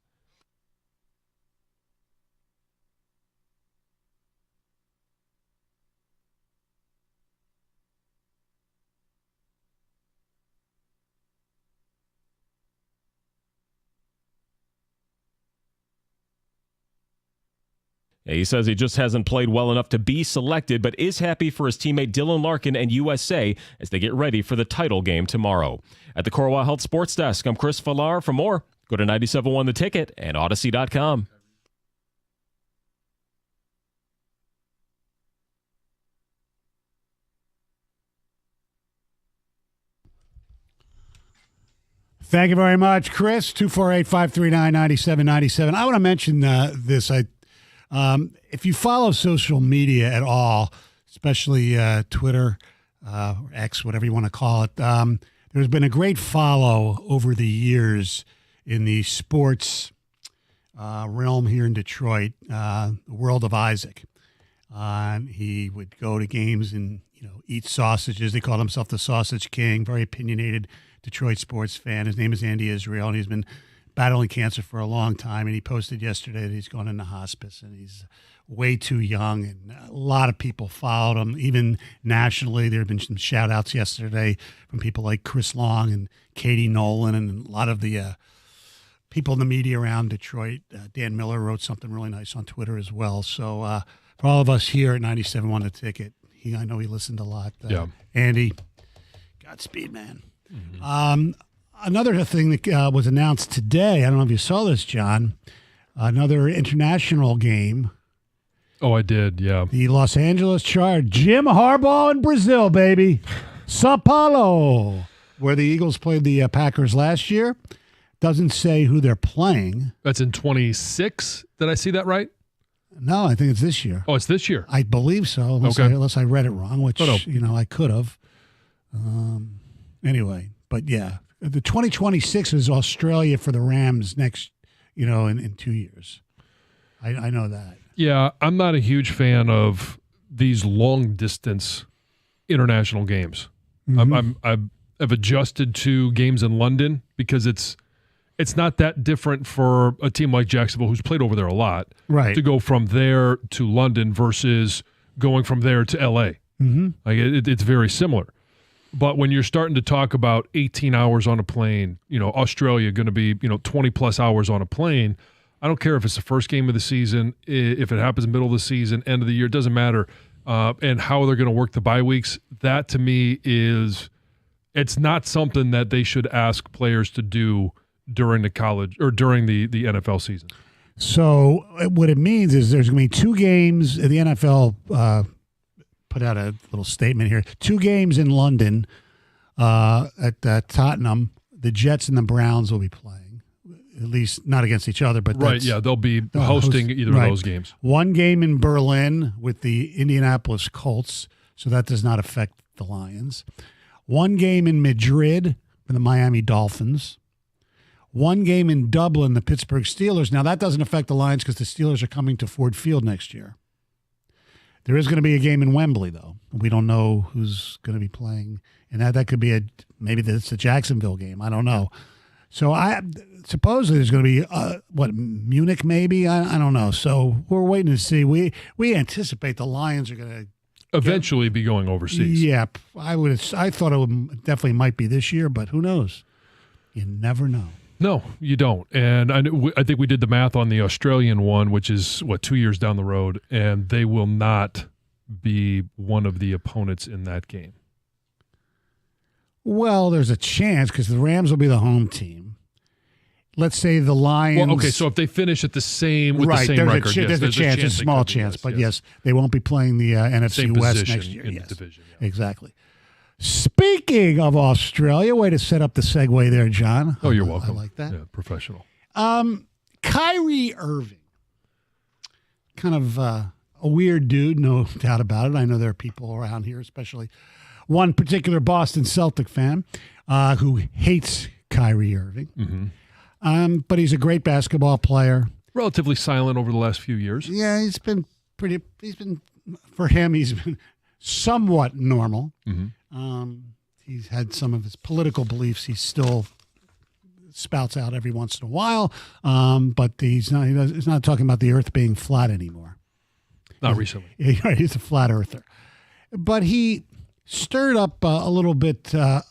He says he just hasn't played well enough to be selected, but is happy for his teammate Dylan Larkin and USA as they get ready for the title game tomorrow. At the Corwell Health Sports Desk, I'm Chris Villar. For more, go to 97.1 The Ticket and Odyssey.com. Thank you very much, Chris. 248-539-9797. I want to mention this. If you follow social media at all, especially Twitter or X, whatever you want to call it, there's been a great follow over the years in the sports realm here in Detroit, the world of Isaac. He would go to games and eat sausages. They called himself the Sausage King. Very opinionated Detroit sports fan. His name is Andy Israel, and he's been battling cancer for a long time, and he posted yesterday that he's gone into hospice, and he's way too young, and a lot of people followed him, even nationally. There have been some shout-outs yesterday from people like Chris Long and Katie Nolan and a lot of the people in the media around Detroit. Dan Miller wrote something really nice on Twitter as well. So for all of us here at 97.1 The Ticket, I know he listened a lot. Yeah. Andy, Godspeed, man. Mm-hmm. Another thing that was announced today, I don't know if you saw this, John, another international game. Oh, I did, yeah. The Los Angeles Chargers, Jim Harbaugh in Brazil, baby. Sao Paulo, where the Eagles played the Packers last year. Doesn't say who they're playing. That's in 26. Did I see that right? No, I think it's this year. Oh, it's this year. I believe so, unless I read it wrong, which, I could have. Anyway, but yeah. The 2026 is Australia for the Rams next, in 2 years. I know that. Yeah, I'm not a huge fan of these long-distance international games. Mm-hmm. I've adjusted to games in London because it's not that different for a team like Jacksonville, who's played over there a lot, right, to go from there to London versus going from there to L.A. Mm-hmm. Like it's very similar. But when you're starting to talk about 18 hours on a plane, Australia going to be, 20-plus hours on a plane, I don't care if it's the first game of the season, if it happens middle of the season, end of the year, it doesn't matter, and how they're going to work the bye weeks. That, to me, it's not something that they should ask players to do during the college or during the NFL season. So what it means is there's going to be 2 games. The NFL put out a little statement here. 2 games in London at Tottenham. The Jets and the Browns will be playing, at least not against each other. But right, yeah, they'll be hosting either of those games. 1 game in Berlin with the Indianapolis Colts, so that does not affect the Lions. 1 game in Madrid for the Miami Dolphins. 1 game in Dublin, the Pittsburgh Steelers. Now, that doesn't affect the Lions because the Steelers are coming to Ford Field next year. There is going to be a game in Wembley, though. We don't know who's going to be playing. And that could be maybe it's a Jacksonville game. I don't know. So supposedly there's going to be, Munich maybe? I don't know. So we're waiting to see. We anticipate the Lions are going to eventually be going overseas. Yeah. I thought it definitely might be this year, but who knows? You never know. No, you don't. And I think we did the math on the Australian one, which is, 2 years down the road, and they will not be one of the opponents in that game. Well, there's a chance because the Rams will be the home team. let's say the Lions. Well, okay, so if they finish at the same with the same there's record, there's a chance, a small chance, but yes, they won't be playing the NFC same West position next year. in Yes, the division. exactly. Speaking of Australia, way to set up the segue there, John. Oh, you're welcome. I like that. Yeah, professional. Kyrie Irving, kind of a weird dude, no doubt about it. I know there are people around here, especially one particular Boston Celtic fan who hates Kyrie Irving. Mm-hmm. But he's a great basketball player. Relatively silent over the last few years. Yeah, he's been somewhat normal. Mm-hmm. He's had some of his political beliefs he still spouts out every once in a while, but he's not talking about the earth being flat anymore. Not recently. He's a flat earther. But he stirred up a little bit, I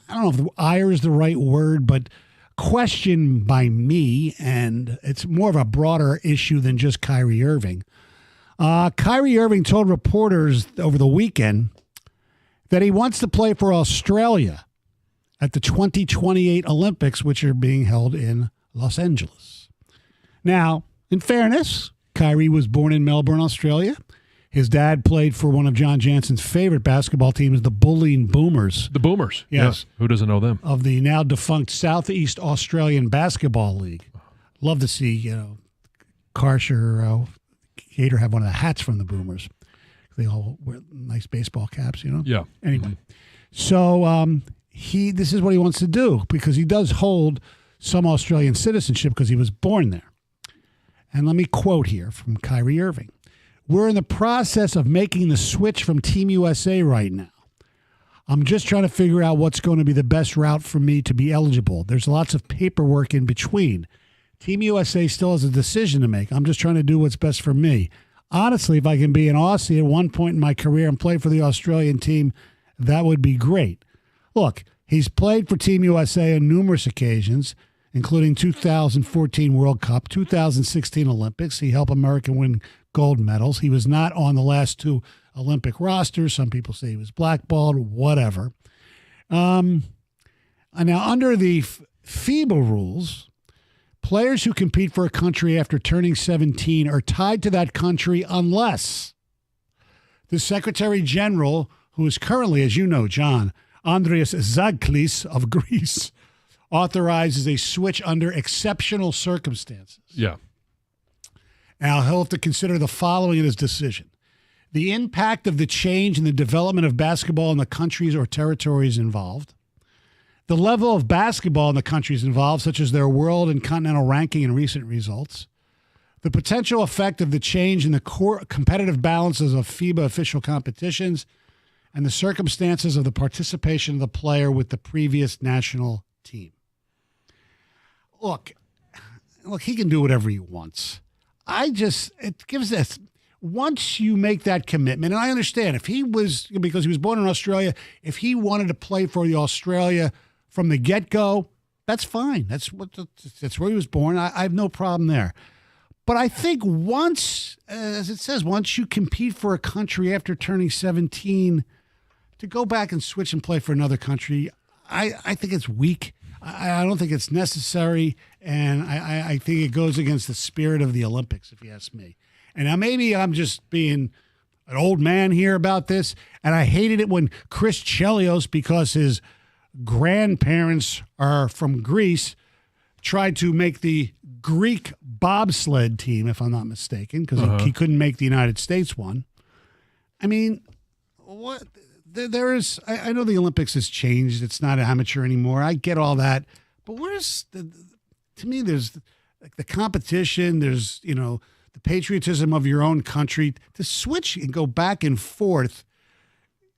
don't know if ire is the right word, but question by me, and it's more of a broader issue than just Kyrie Irving. Kyrie Irving told reporters over the weekend that he wants to play for Australia at the 2028 Olympics, which are being held in Los Angeles. Now, in fairness, Kyrie was born in Melbourne, Australia. His dad played for one of John Jansen's favorite basketball teams, the Bulleen Boomers. The Boomers. Yes. Yeah. Who doesn't know them? Of the now defunct Southeast Australian Basketball League. Love to see, Karsher, Gator have one of the hats from the Boomers. They all wear nice baseball caps, Yeah. Anyway. So this is what he wants to do because he does hold some Australian citizenship because he was born there. And let me quote here from Kyrie Irving. We're in the process of making the switch from Team USA right now. I'm just trying to figure out what's going to be the best route for me to be eligible. There's lots of paperwork in between. Team USA still has a decision to make. I'm just trying to do what's best for me. Honestly, if I can be an Aussie at one point in my career and play for the Australian team, that would be great. Look, he's played for Team USA on numerous occasions, including 2014 World Cup, 2016 Olympics. He helped America win gold medals. He was not on the last two Olympic rosters. Some people say he was blackballed, whatever. Now, under the FIBA rules, players who compete for a country after turning 17 are tied to that country unless the Secretary General, who is currently, as you know, John, Andrius Zagklis of Greece, authorizes a switch under exceptional circumstances. Yeah. Now, he'll have to consider the following in his decision. The impact of the change in the development of basketball in the countries or territories involved. The level of basketball in the countries involved, such as their world and continental ranking and recent results. The potential effect of the change in the core competitive balances of FIBA official competitions. And the circumstances of the participation of the player with the previous national team. Look, he can do whatever he wants. It gives this, once you make that commitment, and I understand if he was, because he was born in Australia, if he wanted to play for the Australia from the get-go, that's fine. That's where he was born. I have no problem there. But I think once, as it says, once you compete for a country after turning 17, to go back and switch and play for another country, I think it's weak. I don't think it's necessary, and I think it goes against the spirit of the Olympics, if you ask me. And now maybe I'm just being an old man here about this, and I hated it when Chris Chelios, because his grandparents are from Greece, tried to make the Greek bobsled team, if I'm not mistaken, because he couldn't make the United States one. I mean, what? There is, I know the Olympics has changed. It's not amateur anymore. I get all that. But to me, there's the competition. There's, the patriotism of your own country. To switch and go back and forth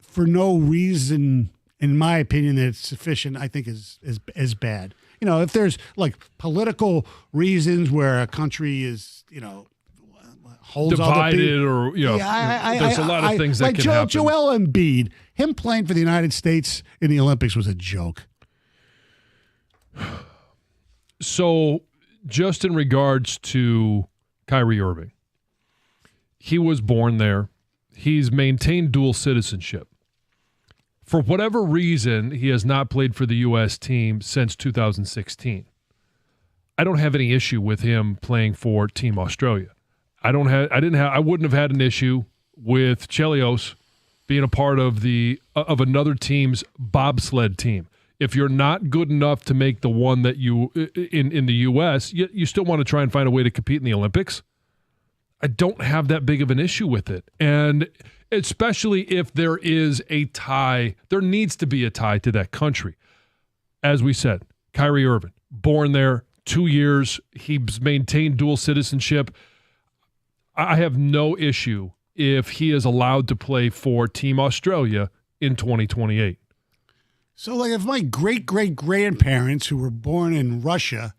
for no reason, in my opinion, that it's sufficient, I think is bad. If there's like political reasons where a country is, holds divided or, there's a lot of things that can happen. Joel Embiid, him playing for the United States in the Olympics was a joke. So just in regards to Kyrie Irving, he was born there. He's maintained dual citizenship. For whatever reason, he has not played for the U.S. team since 2016. I don't have any issue with him playing for Team Australia. I wouldn't have had an issue with Chelios being a part of another team's bobsled team. If you're not good enough to make the one that you in the U.S., you still want to try and find a way to compete in the Olympics. I don't have that big of an issue with it. And especially if there is a tie, there needs to be a tie to that country. As we said, Kyrie Irving, born there, 2 years, he's maintained dual citizenship. I have no issue if he is allowed to play for Team Australia in 2028. So, like, if my great-great-grandparents who were born in Russia,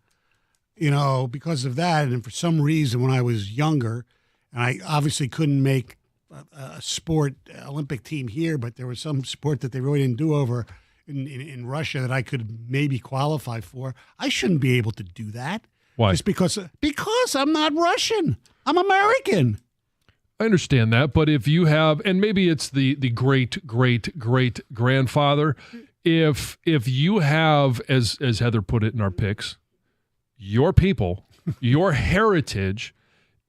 because of that, and for some reason when I was younger, and I obviously couldn't make a sport Olympic team here, but there was some sport that they really didn't do over in Russia that I could maybe qualify for, I shouldn't be able to do that. Why? Just because I'm not Russian. I'm American. I understand that, but if you have, and maybe it's the great-great-great-grandfather, if you have, as Heather put it in our picks, your people, your heritage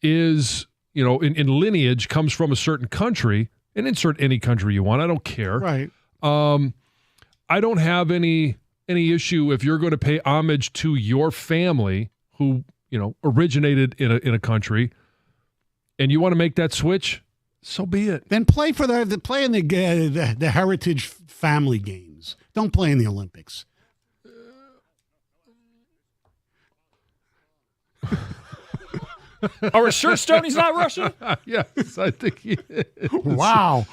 is, in lineage comes from a certain country, and insert any country you want. I don't care. Right. I don't have any issue if you're going to pay homage to your family who, originated in a country, and you want to make that switch, so be it. Then play for play in the heritage family games. Don't play in the Olympics. Are we sure Stoney's not Russian? Yes, I think he is. Wow.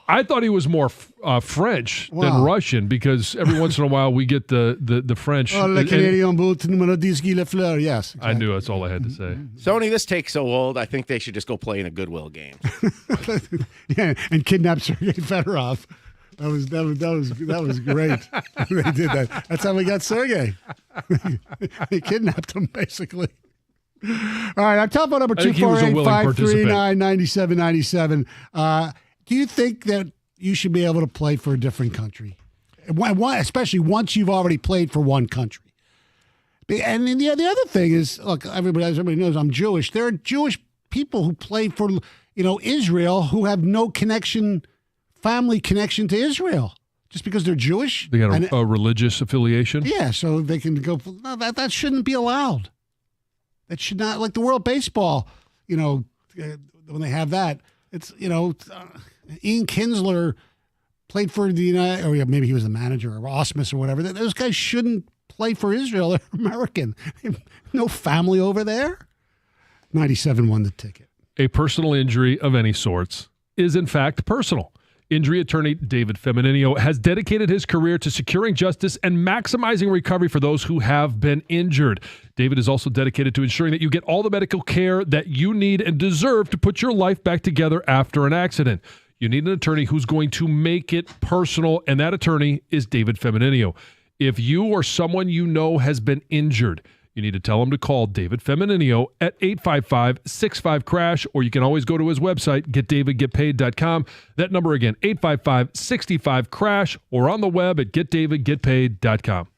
I thought he was more French than Russian because every once in a while we get the French. Oh, le Canadien bout numéro 10 Guy Lafleur, yes. Exactly. I knew that's all I had to say. Sony, this takes so old. I think they should just go play in a Goodwill game. Yeah, and kidnap Sergei Fedorov. That was great. They did that. That's how we got Sergei. They kidnapped him basically. All right, our telephone number 248-539-9797. Do you think that you should be able to play for a different country, especially once you've already played for one country? And then the other thing is, look, everybody knows I'm Jewish. There are Jewish people who play for, Israel who have no family connection to Israel just because they're Jewish. They got a religious affiliation. Yeah, so they can go. No, that shouldn't be allowed. That should not, like the World Baseball. When they have that, it's Ian Kinsler played for the United, or maybe he was the manager, or Osmus or whatever. Those guys shouldn't play for Israel. They're American. No family over there. 97 won the ticket. A personal injury of any sorts is in fact personal. Injury attorney David Femininio has dedicated his career to securing justice and maximizing recovery for those who have been injured. David is also dedicated to ensuring that you get all the medical care that you need and deserve to put your life back together after an accident. You need an attorney who's going to make it personal, and that attorney is David Femininio. If you or someone you know has been injured, you need to tell them to call David Femininio at 855-65-CRASH, or you can always go to his website, getdavidgetpaid.com. That number again, 855-65-CRASH, or on the web at getdavidgetpaid.com.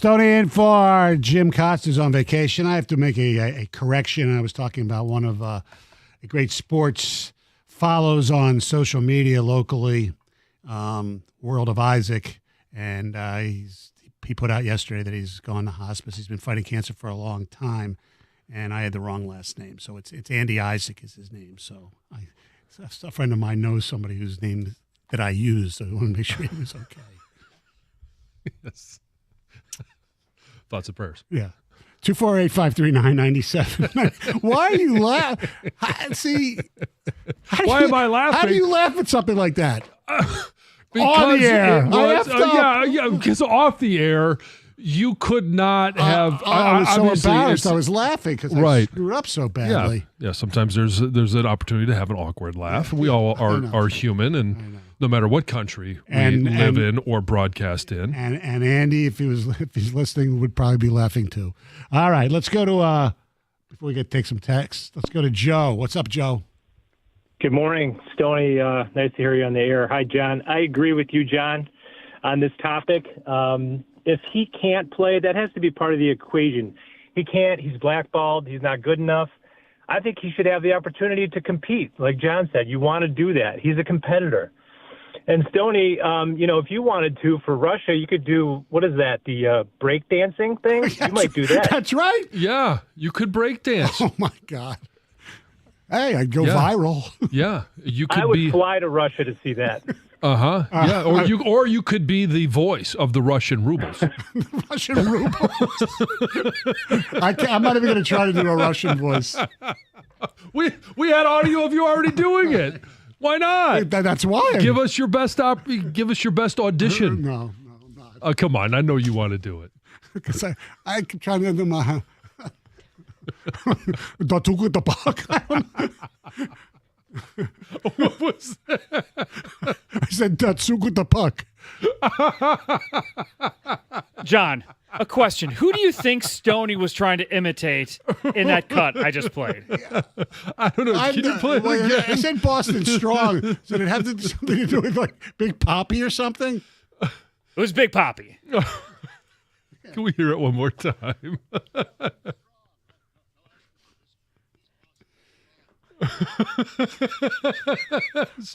Stoney in for Jim Costa's on vacation. I have to make a correction. I was talking about one of a great sports follows on social media locally, World of Isaac, and he put out yesterday that he's gone to hospice. He's been fighting cancer for a long time, and I had the wrong last name. So it's Andy Isaac is his name. So a friend of mine knows somebody whose name that I use, so I want to make sure he was okay. Yes. Thoughts and prayers. Yeah. 248-539-97. Why are you laughing? See, Why am I laughing? How do you laugh at something like that? Because on the air. Because off the air, you could not have. I was so embarrassed. I was laughing because I screwed up so badly. Yeah. Sometimes there's an opportunity to have an awkward laugh. We all are human, and no matter what country we live in or broadcast in. And Andy, if he's listening, would probably be laughing too. All right, let's go to before we take some texts. Let's go to Joe. What's up, Joe? Good morning, Stoney. Nice to hear you on the air. Hi, John. I agree with you, John, on this topic. If he can't play, that has to be part of the equation. He can't. He's blackballed. He's not good enough. I think he should have the opportunity to compete. Like John said, you want to do that. He's a competitor. And Stoney, if you wanted to for Russia, you could do, what is that, the break dancing thing? You might do that. That's right. Yeah, you could break dance. Oh, my God. Hey, I'd go viral. Yeah, you could. I would fly to Russia to see that. Yeah, or you could be the voice of the Russian rubles. The Russian rubles. I'm not even going to try to do a Russian voice. We had audio of you already doing it. Why not? That's why. Give us your best audition. No, not. Come on, I know you want to do it. Because I could try to do my. What was that? I said Datsuku the puck. John, a question. Who do you think Stoney was trying to imitate in that cut I just played? I don't know. Can you play it again? I said Boston Strong. So did it have something to do with like Big Papi or something? It was Big Papi. Can we hear it one more time?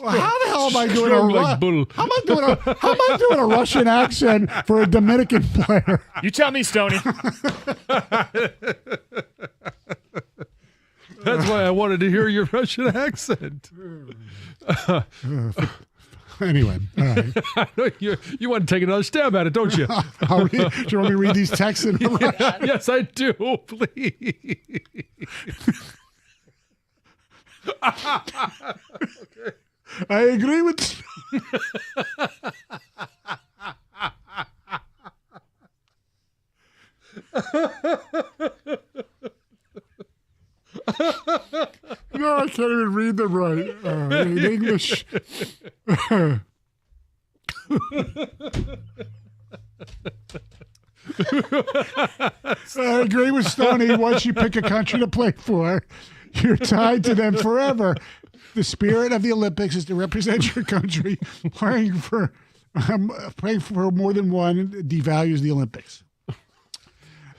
Well, how the hell am I doing how am I doing a Russian accent for a Dominican player? You tell me, Stoney. That's why I wanted to hear your Russian accent. Anyway, all right. You want to take another stab at it, don't you? Do you want me to read these texts in Russian? Yes, I do. Please. Okay. I agree with No, I can't even read them right in English. I agree with Stoney. Once you pick a country to play for, you're tied to them forever. The spirit of the Olympics is to represent your country. Playing for more than one devalues the Olympics.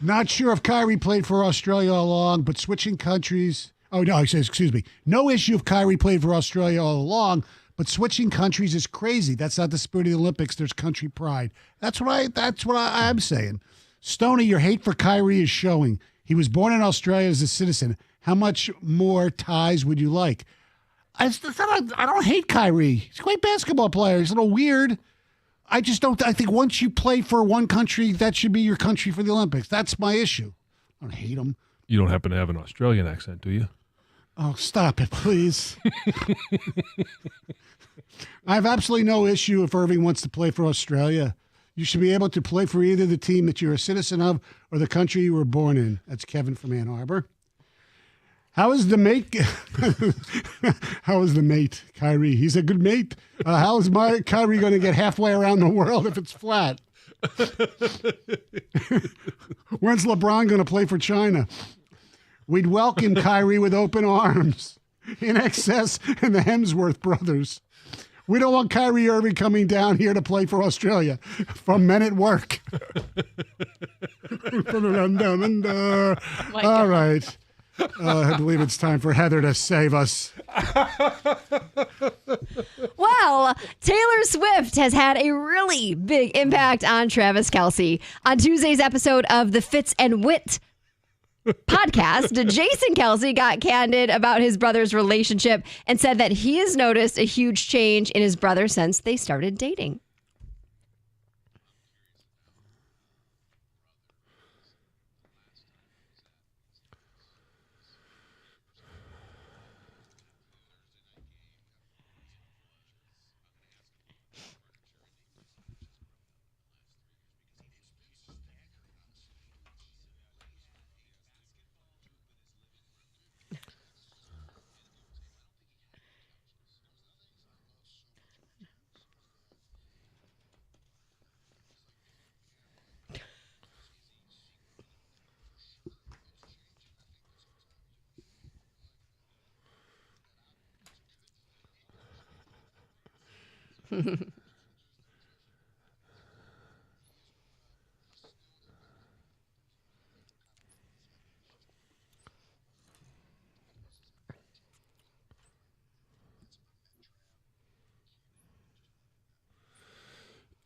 Not sure if Kyrie played for Australia all along, but switching countries. Oh, no, he says, excuse me. No issue if Kyrie played for Australia all along, but switching countries is crazy. That's not the spirit of the Olympics. There's country pride. That's what I'm saying. Stoney, your hate for Kyrie is showing. He was born in Australia as a citizen. How much more ties would you like? I don't hate Kyrie. He's a great basketball player. He's a little weird. I just don't. I think once you play for one country, that should be your country for the Olympics. That's my issue. I don't hate him. You don't happen to have an Australian accent, do you? Oh, stop it, please. I have absolutely no issue if Irving wants to play for Australia. You should be able to play for either the team that you're a citizen of or the country you were born in. That's Kevin from Ann Arbor. How is the mate? How is the mate, Kyrie? He's a good mate. How is my Kyrie going to get halfway around the world if it's flat? When's LeBron going to play for China? We'd welcome Kyrie with open arms. In excess and the Hemsworth brothers. We don't want Kyrie Irving coming down here to play for Australia from Men at Work. Down under. All right. I believe it's time for Heather to save us. Well, Taylor Swift has had a really big impact on Travis Kelce. On Tuesday's episode of the Fitz and Wit podcast, Jason Kelce got candid about his brother's relationship and said that he has noticed a huge change in his brother since they started dating.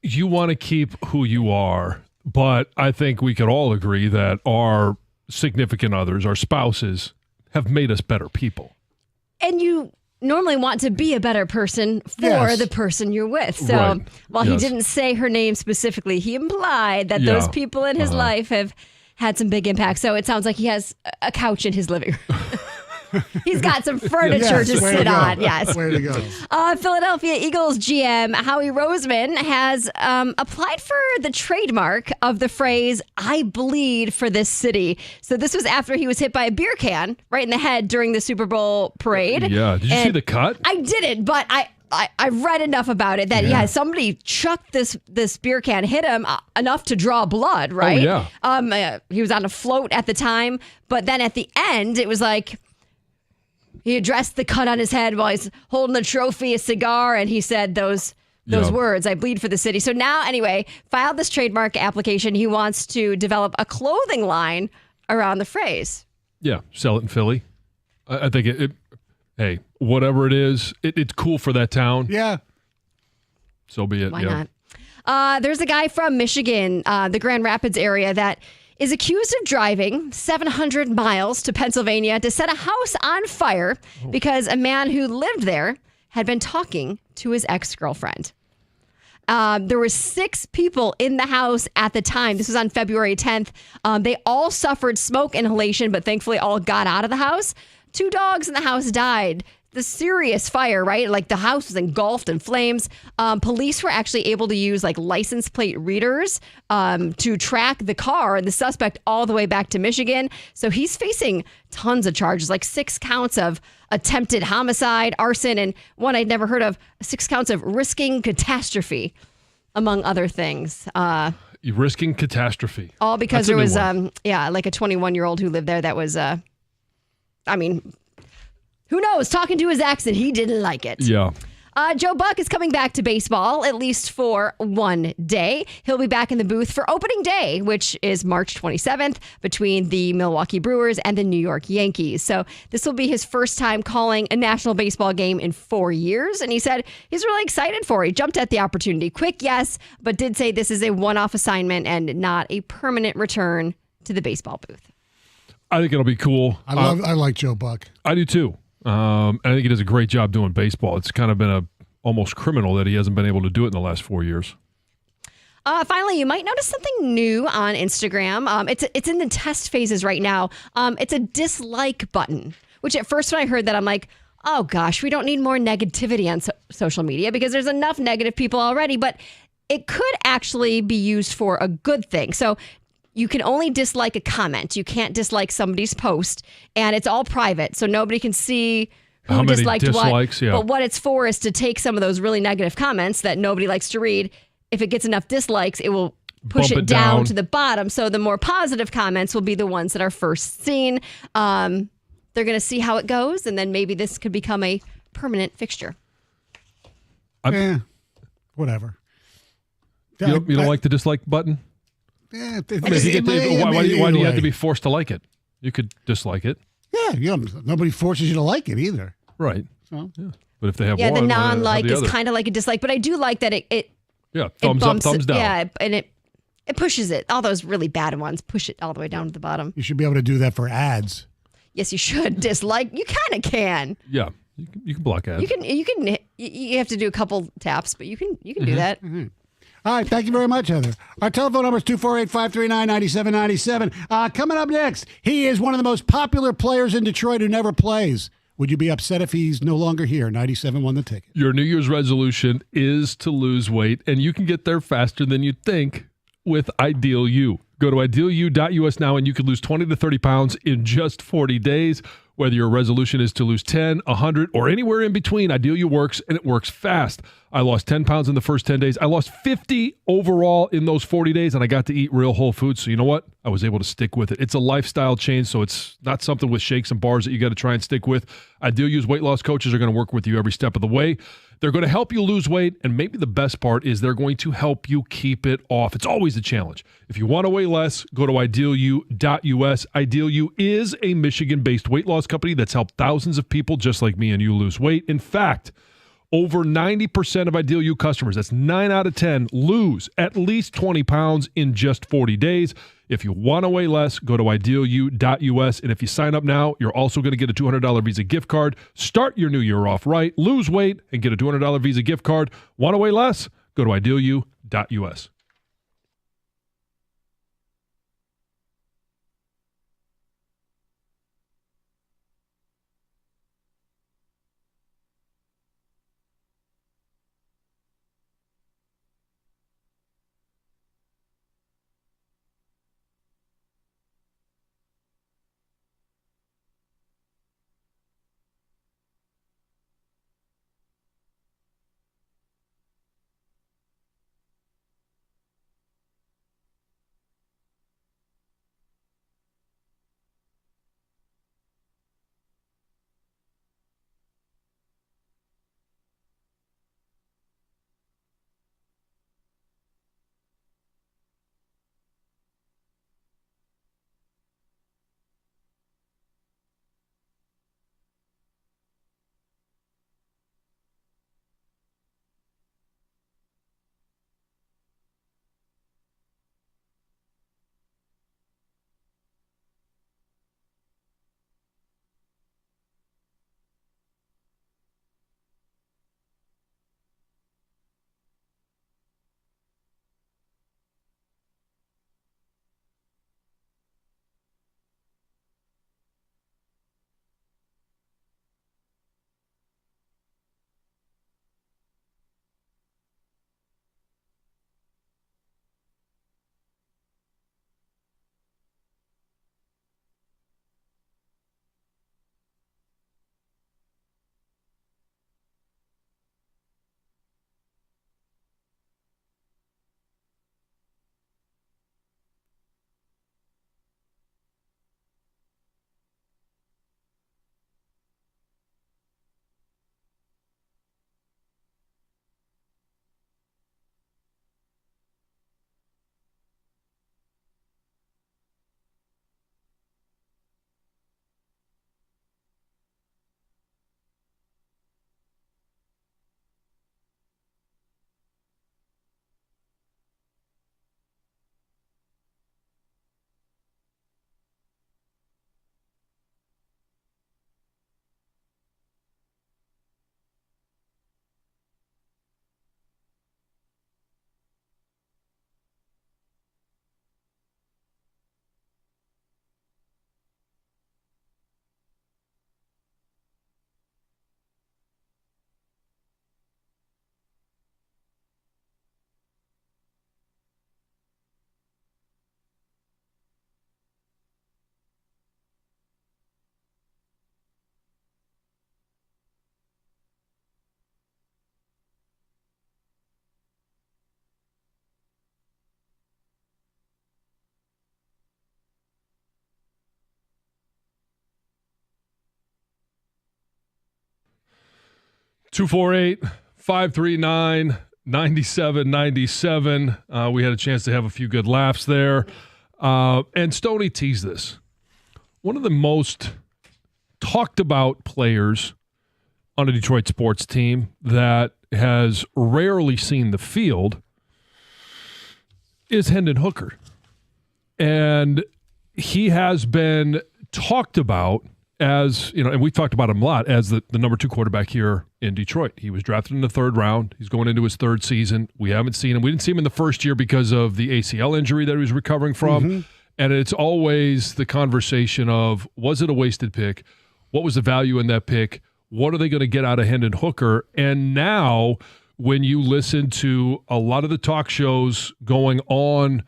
You want to keep who you are, but I think we could all agree that our significant others, our spouses, have made us better people. And you normally want to be a better person for the person you're with. So Right. while he didn't say her name specifically, he implied that those people in his life have had some big impact. So it sounds like he has a couch in his living room. He's got some furniture to sit on. Yes. Way to go. Philadelphia Eagles GM Howie Roseman has applied for the trademark of the phrase, "I bleed for this city." So this was after he was hit by a beer can right in the head during the Super Bowl parade. Yeah. Did you see the cut? I didn't, but I've read enough about it that, somebody chucked this beer can, hit him enough to draw blood, right? Oh, yeah. He was on a float at the time, but then at the end, it was like, he addressed the cut on his head while he's holding the trophy, a cigar, and he said those words, "I bleed for the city." So now, anyway, filed this trademark application. He wants to develop a clothing line around the phrase. Yeah, sell it in Philly. I think it hey, whatever it is, it's cool for that town. Yeah. So be it. Why not? There's a guy from Michigan, the Grand Rapids area, that is accused of driving 700 miles to Pennsylvania to set a house on fire because a man who lived there had been talking to his ex-girlfriend. There were 6 people in the house at the time. This was on February 10th. They all suffered smoke inhalation, but thankfully all got out of the house. 2 dogs in the house died. The serious fire, right? Like the house was engulfed in flames. Police were actually able to use like license plate readers to track the car and the suspect all the way back to Michigan. So he's facing tons of charges, like 6 counts of attempted homicide, arson, and one I'd never heard of, 6 counts of risking catastrophe, among other things. You're risking catastrophe. All because That's there was, like a 21-year-old who lived there that was, who knows, talking to his ex and he didn't like it. Yeah. Joe Buck is coming back to baseball, at least for one day. He'll be back in the booth for opening day, which is March 27th, between the Milwaukee Brewers and the New York Yankees. So this will be his first time calling a national baseball game in 4 years. And he said he's really excited for it. He jumped at the opportunity. Quick, yes, but did say this is a one-off assignment and not a permanent return to the baseball booth. I think it'll be cool. I like Joe Buck. I do too. I think he does a great job doing baseball. It's kind of been almost criminal that he hasn't been able to do it in the last 4 years. Finally, you might notice something new on Instagram. It's in the test phases right now. It's a dislike button, which at first when I heard that, I'm like, oh gosh, we don't need more negativity on social media because there's enough negative people already. But it could actually be used for a good thing. So you can only dislike a comment. You can't dislike somebody's post, and it's all private, so nobody can see who How many disliked dislikes, what. yeah. But what it's for is to take some of those really negative comments that nobody likes to read. If it gets enough dislikes, it will push Bump it it down down to the bottom. So the more positive comments will be the ones that are first seen. They're going to see how it goes, and then maybe this could become a permanent fixture. Whatever. You don't like the dislike button? Yeah, why do you have to be forced to like it? You could dislike it. Yeah, nobody forces you to like it either. Right. So. Yeah. But if they have Yeah, one, the non-like is is kind of like a dislike, but I do like that it thumbs bumps up, thumbs down. Yeah, and it pushes it. All those really bad ones push it all the way down to the bottom. You should be able to do that for ads. Yes, you should. Dislike, you kind of can. Yeah, you can block ads. You have to do a couple taps, but you can do that. Mm-hmm. All right, thank you very much, Heather. Our telephone number is 248-539-9797. Coming up next, he is one of the most popular players in Detroit who never plays. Would you be upset if he's no longer here? 97 won the ticket. Your New Year's resolution is to lose weight, and you can get there faster than you think with Ideal U. Go to idealu.us now, and you can lose 20 to 30 pounds in just 40 days. Whether your resolution is to lose 10, 100, or anywhere in between, Ideal U works, and it works fast. I lost 10 pounds in the first 10 days. I lost 50 overall in those 40 days, and I got to eat real whole food. So you know what? I was able to stick with it. It's a lifestyle change, so it's not something with shakes and bars that you got to try and stick with. Ideal U's weight loss coaches are going to work with you every step of the way. They're going to help you lose weight, and maybe the best part is they're going to help you keep it off. It's always a challenge. If you want to weigh less, go to idealu.us. Ideal U is a Michigan-based weight loss company that's helped thousands of people just like me and you lose weight. In fact, over 90% of Ideal U customers, that's 9 out of 10, lose at least 20 pounds in just 40 days. If you want to weigh less, go to idealu.us. And if you sign up now, you're also going to get a $200 Visa gift card. Start your new year off right, lose weight, and get a $200 Visa gift card. Want to weigh less? Go to idealu.us. Two four eight 539 97-97. We had a chance to have a few good laughs there. And Stoney teased this. One of the most talked about players on a Detroit sports team that has rarely seen the field is Hendon Hooker. And he has been talked about as, and we've talked about him a lot, as the number 2 quarterback here in Detroit. He was drafted in the 3rd round. He's going into his 3rd season. We haven't seen him. We didn't see him in the first year because of the ACL injury that he was recovering from. Mm-hmm. And it's always the conversation of, was it a wasted pick? What was the value in that pick? What are they going to get out of Hendon Hooker? And now, when you listen to a lot of the talk shows going on,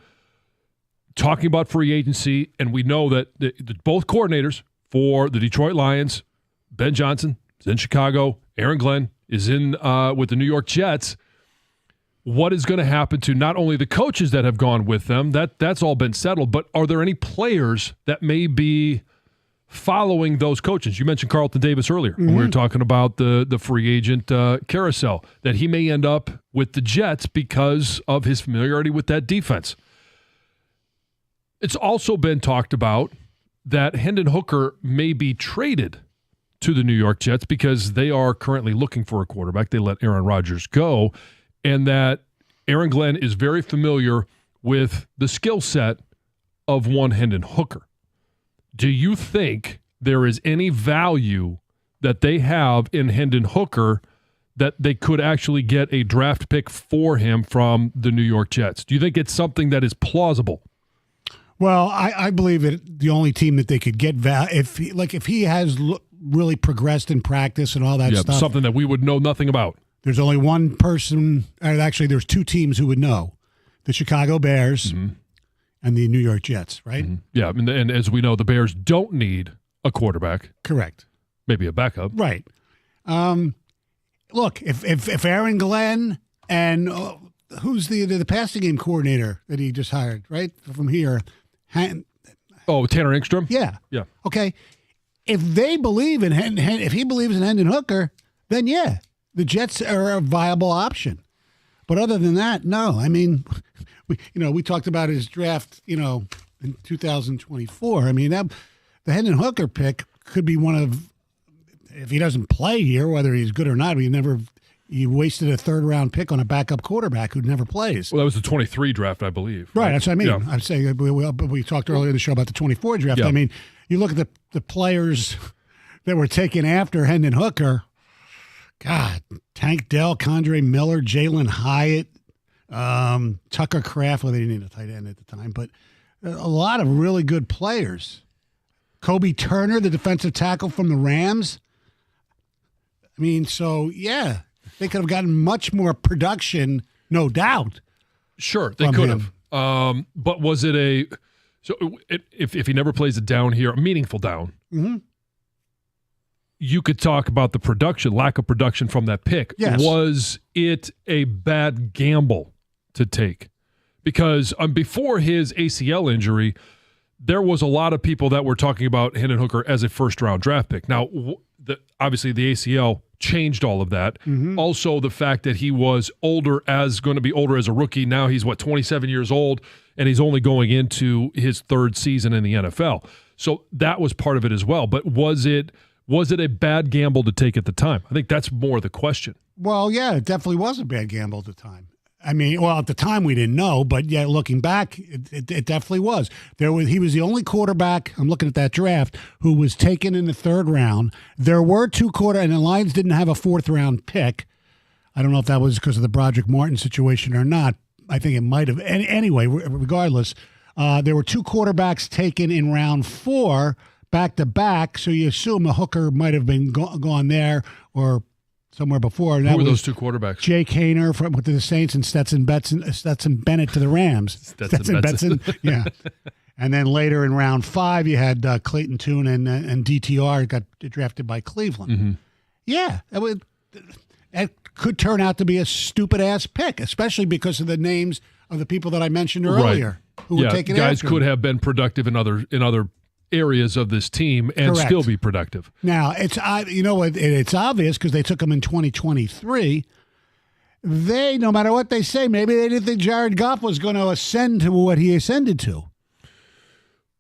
talking about free agency, and we know that both coordinators for the Detroit Lions, Ben Johnson is in Chicago, Aaron Glenn is in with the New York Jets. What is going to happen to not only the coaches that have gone with them, that's all been settled, but are there any players that may be following those coaches? You mentioned Carlton Davis earlier when we were talking about the free agent carousel, that he may end up with the Jets because of his familiarity with that defense. It's also been talked about that Hendon Hooker may be traded to the New York Jets because they are currently looking for a quarterback. They let Aaron Rodgers go, and that Aaron Glenn is very familiar with the skill set of one Hendon Hooker. Do you think there is any value that they have in Hendon Hooker that they could actually get a draft pick for him from the New York Jets? Do you think it's something that is plausible? Well, I believe that the only team that they could get if he has really progressed in practice and all that stuff, something that we would know nothing about. There's only one person, actually there's 2 teams who would know: the Chicago Bears and the New York Jets, right? Mm-hmm. Yeah, and as we know, the Bears don't need a quarterback. Correct. Maybe a backup. Right. Look, if Aaron Glenn and who's the passing game coordinator that he just hired, right, from here? Tanner Engstrom? Yeah. Yeah. Okay. If they believe in if he believes in Hendon Hooker, then yeah, the Jets are a viable option. But other than that, no. I mean, we talked about his draft, in 2024. I mean, the Hendon Hooker pick could be one of, if he doesn't play here, whether he's good or not, he wasted a 3rd round pick on a backup quarterback who never plays. Well, that was the 23 draft, I believe. Right, that's what I mean. Yeah. I'm saying we talked earlier in the show about the 24 draft. Yeah. I mean, you look at the players that were taken after Hendon Hooker. God, Tank Dell, Condre Miller, Jalen Hyatt, Tucker Kraft. Well, they didn't need a tight end at the time, but a lot of really good players. Kobe Turner, the defensive tackle from the Rams. I mean, so yeah, they could have gotten much more production, no doubt. Sure, they could have. But was it if he never plays a down here, a meaningful down? Mm-hmm. You could talk about the production, lack of production from that pick. Yes. Was it a bad gamble to take? Because before his ACL injury, there was a lot of people that were talking about Hendon Hooker as a 1st-round draft pick. Now, obviously the ACL changed all of that. Mm-hmm. Also, the fact that he was going to be older as a rookie. Now he's, 27 years old, and he's only going into his 3rd season in the NFL. So that was part of it as well. But was it a bad gamble to take at the time? I think that's more the question. Well, yeah, it definitely was a bad gamble at the time. I mean, well, at the time we didn't know, but yeah, looking back, it definitely was. He was the only quarterback, I'm looking at that draft, who was taken in the 3rd round. There were 2 and the Lions didn't have a 4th round pick. I don't know if that was because of the Broderick Martin situation or not. I think it might have. Anyway, regardless, there were 2 quarterbacks taken in round 4 back-to-back, so you assume a Hooker might have been gone there or somewhere before. And who were those 2 quarterbacks? Jake Hayner with the Saints and Stetson Bennett to the Rams. Stetson Bennett, yeah. And then later in round 5, you had Clayton Tune and DTR got drafted by Cleveland. Mm-hmm. Yeah, it could turn out to be a stupid-ass pick, especially because of the names of the people that I mentioned earlier who were taken guys after could him. have been productive in other areas of this team and Correct. Still be productive. Now, it's obvious because they took him in 2023. no matter what they say, maybe they didn't think Jared Goff was going to ascend to what he ascended to.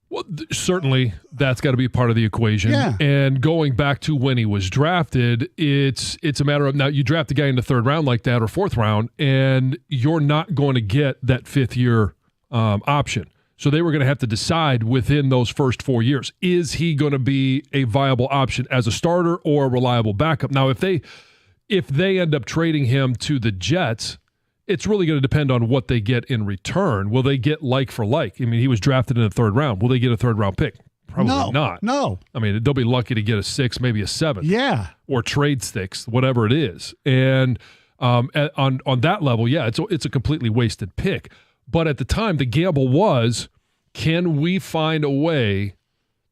Well, certainly that's got to be part of the equation. Yeah. And going back to when he was drafted, it's a matter of now you draft a guy in the third round like that or fourth round, and you're not going to get that fifth-year option. So they were going to have to decide within those first 4 years, is he going to be a viable option as a starter or a reliable backup? Now, if they end up trading him to the Jets, it's really going to depend on what they get in return. Will they get like for like? I mean, he was drafted in the third round. Will they get a third-round pick? Probably not. No. I mean, they'll be lucky to get a 6, maybe a 7. Yeah. Or trade sticks, whatever it is. And on that level, yeah, it's a completely wasted pick. But at the time, the gamble was, can we find a way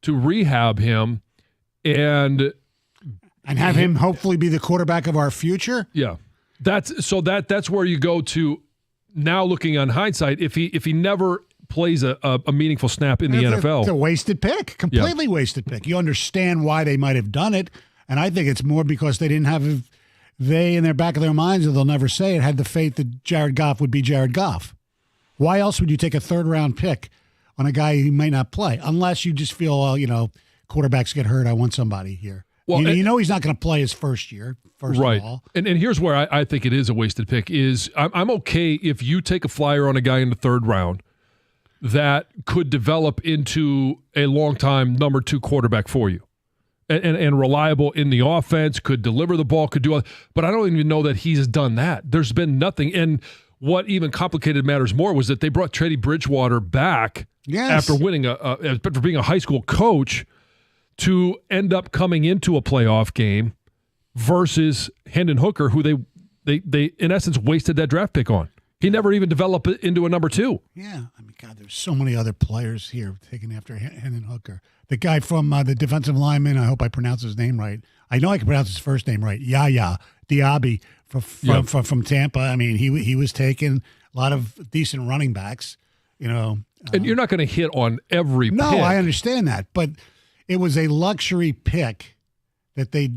to rehab him and have him hopefully be the quarterback of our future? Yeah. That's where you go to now looking on hindsight. If he never plays a meaningful snap in the NFL. It's a wasted pick, completely wasted pick. You understand why they might have done it, and I think it's more because they didn't have, they in their back of their minds, or they'll never say it, had the faith that Jared Goff would be Jared Goff. Why else would you take a third-round pick on a guy who may not play? Unless you just feel, quarterbacks get hurt, I want somebody here. Well, you know he's not going to play his first year, first of all. And here's where I think it is a wasted pick is I'm okay if you take a flyer on a guy in the third round that could develop into a long-time number 2 quarterback for you and reliable in the offense, could deliver the ball, could do all. But I don't even know that he's done that. There's been nothing. And what even complicated matters more was that they brought Teddy Bridgewater back after winning after being a high school coach to end up coming into a playoff game versus Hendon Hooker, who they in essence wasted that draft pick on. He never even developed it into a number 2. Yeah. I mean, God, there's so many other players here taken after Hendon Hooker. The guy from the defensive lineman, I hope I pronounce his name right. I know I can pronounce his first name right. Yaya Diaby from Tampa. I mean, he was taking a lot of decent running backs, And you're not going to hit on every pick. No, I understand that. But it was a luxury pick that they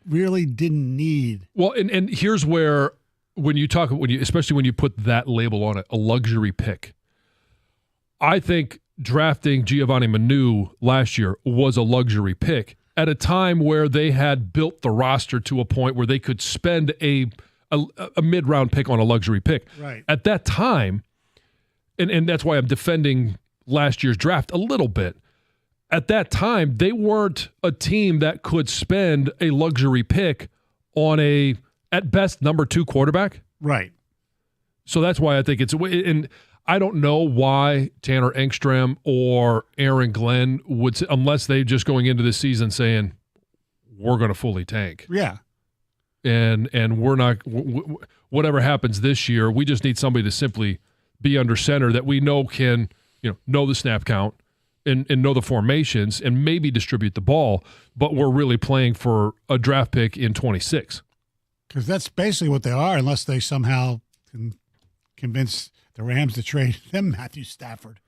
really didn't need. Well, and here's where especially when you put that label on it, a luxury pick. I think drafting Giovanni Manu last year was a luxury pick at a time where they had built the roster to a point where they could spend a mid-round pick on a luxury pick. Right. At that time, and that's why I'm defending last year's draft a little bit. At that time, they weren't a team that could spend a luxury pick on a, at best, number 2 quarterback. Right. So that's why I think and I don't know why Tanner Engstrom or Aaron Glenn would, unless they're just going into this season saying, we're going to fully tank. Yeah. And we're not, whatever happens this year, we just need somebody to simply be under center that we know can, know the snap count, and know the formations and maybe distribute the ball, but we're really playing for a draft pick in 26. Because that's basically what they are, unless they somehow can convince the Rams to trade them Matthew Stafford,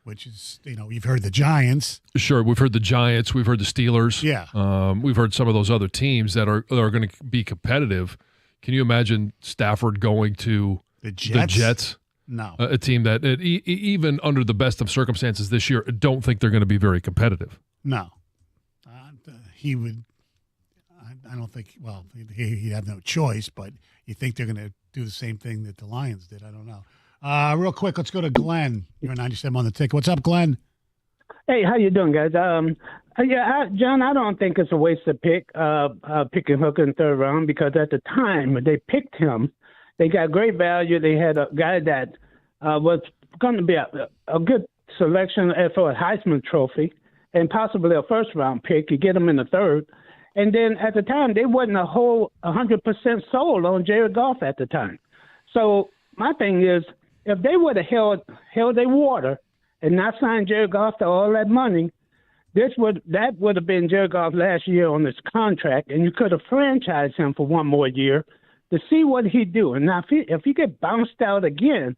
which is, you've heard the Giants. Sure, we've heard the Giants, we've heard the Steelers. Yeah. We've heard some of those other teams that are going to be competitive. Can you imagine Stafford going to the Jets? No. A team that, even under the best of circumstances this year, don't think they're going to be very competitive. No. He would, I don't think, well, he'd have no choice, but you think they're going to do the same thing that the Lions did. I don't know. Real quick, let's go to Glenn. You're 97 on the ticket. What's up, Glenn? Hey, how you doing, guys? John, I don't think it's a wasted pick, picking Hooker in the third round, because at the time when they picked him, they got great value. They had a guy that was going to be a good selection for a Heisman Trophy and possibly a first-round pick. You get him in the third. And then at the time, they wasn't a whole 100% sold on Jared Goff at the time. So my thing is, if they would have held their water and not signed Jared Goff to all that money, that would have been Jared Goff last year on his contract, and you could have franchised him for one more year to see what he'd do. And now if he get bounced out again,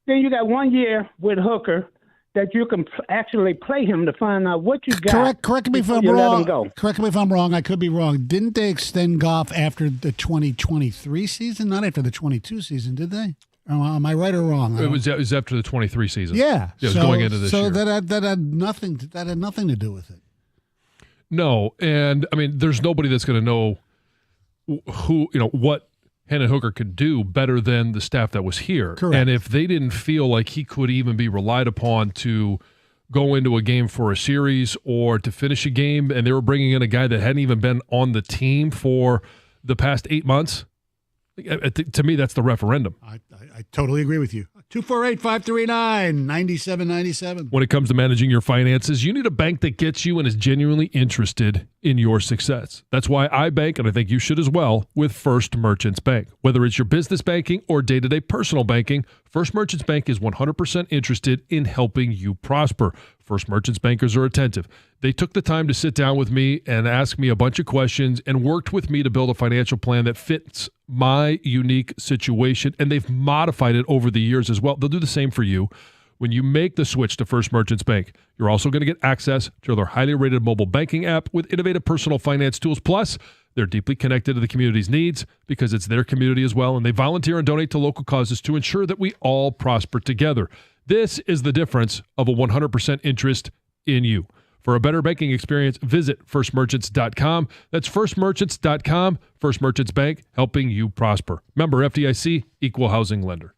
then you got 1 year with Hooker. that you can actually play him to find out what you got. Correct me if I'm you let him wrong. go. Correct me if I'm wrong. I could be wrong. Didn't they extend Goff after the 2023 season? Not after the 22 season, did they? Am I right or wrong? It was after the 23 season. Yeah. It was going into this year. So that had nothing to do with it. No, and I mean, there's nobody that's going to know what Hendon Hooker could do better than the staff that was here. Correct. And if they didn't feel like he could even be relied upon to go into a game for a series or to finish a game, and they were bringing in a guy that hadn't even been on the team for the past 8 months, to me, that's the referendum. I totally agree with you. 248-539-9797. When it comes to managing your finances, you need a bank that gets you and is genuinely interested in your success. That's why I bank, and I think you should as well, with First Merchants Bank. Whether it's your business banking or day-to-day personal banking, First Merchants Bank is 100% interested in helping you prosper. First Merchants bankers are attentive. They took the time to sit down with me and ask me a bunch of questions and worked with me to build a financial plan that fits my unique situation, and they've modified it over the years as well. They'll do the same for you. When you make the switch to First Merchants Bank, you're also going to get access to their highly rated mobile banking app with innovative personal finance tools. Plus, they're deeply connected to the community's needs because it's their community as well, and they volunteer and donate to local causes to ensure that we all prosper together. This is the difference of a 100% interest in you. For a better banking experience, visit firstmerchants.com. That's firstmerchants.com. First Merchants Bank, helping you prosper. Member FDIC, equal housing lender.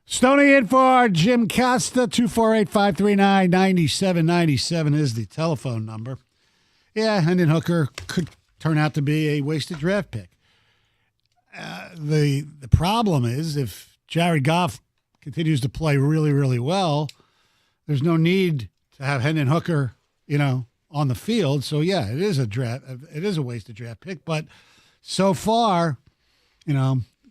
Stoney in for Jim Costa. 248-539-9797 is the telephone number. Yeah, Hendon Hooker could turn out to be a wasted draft pick. The problem is if Jared Goff continues to play really, really well, there's no need to have Hendon Hooker, on the field. So yeah, it is a wasted draft pick. But so far,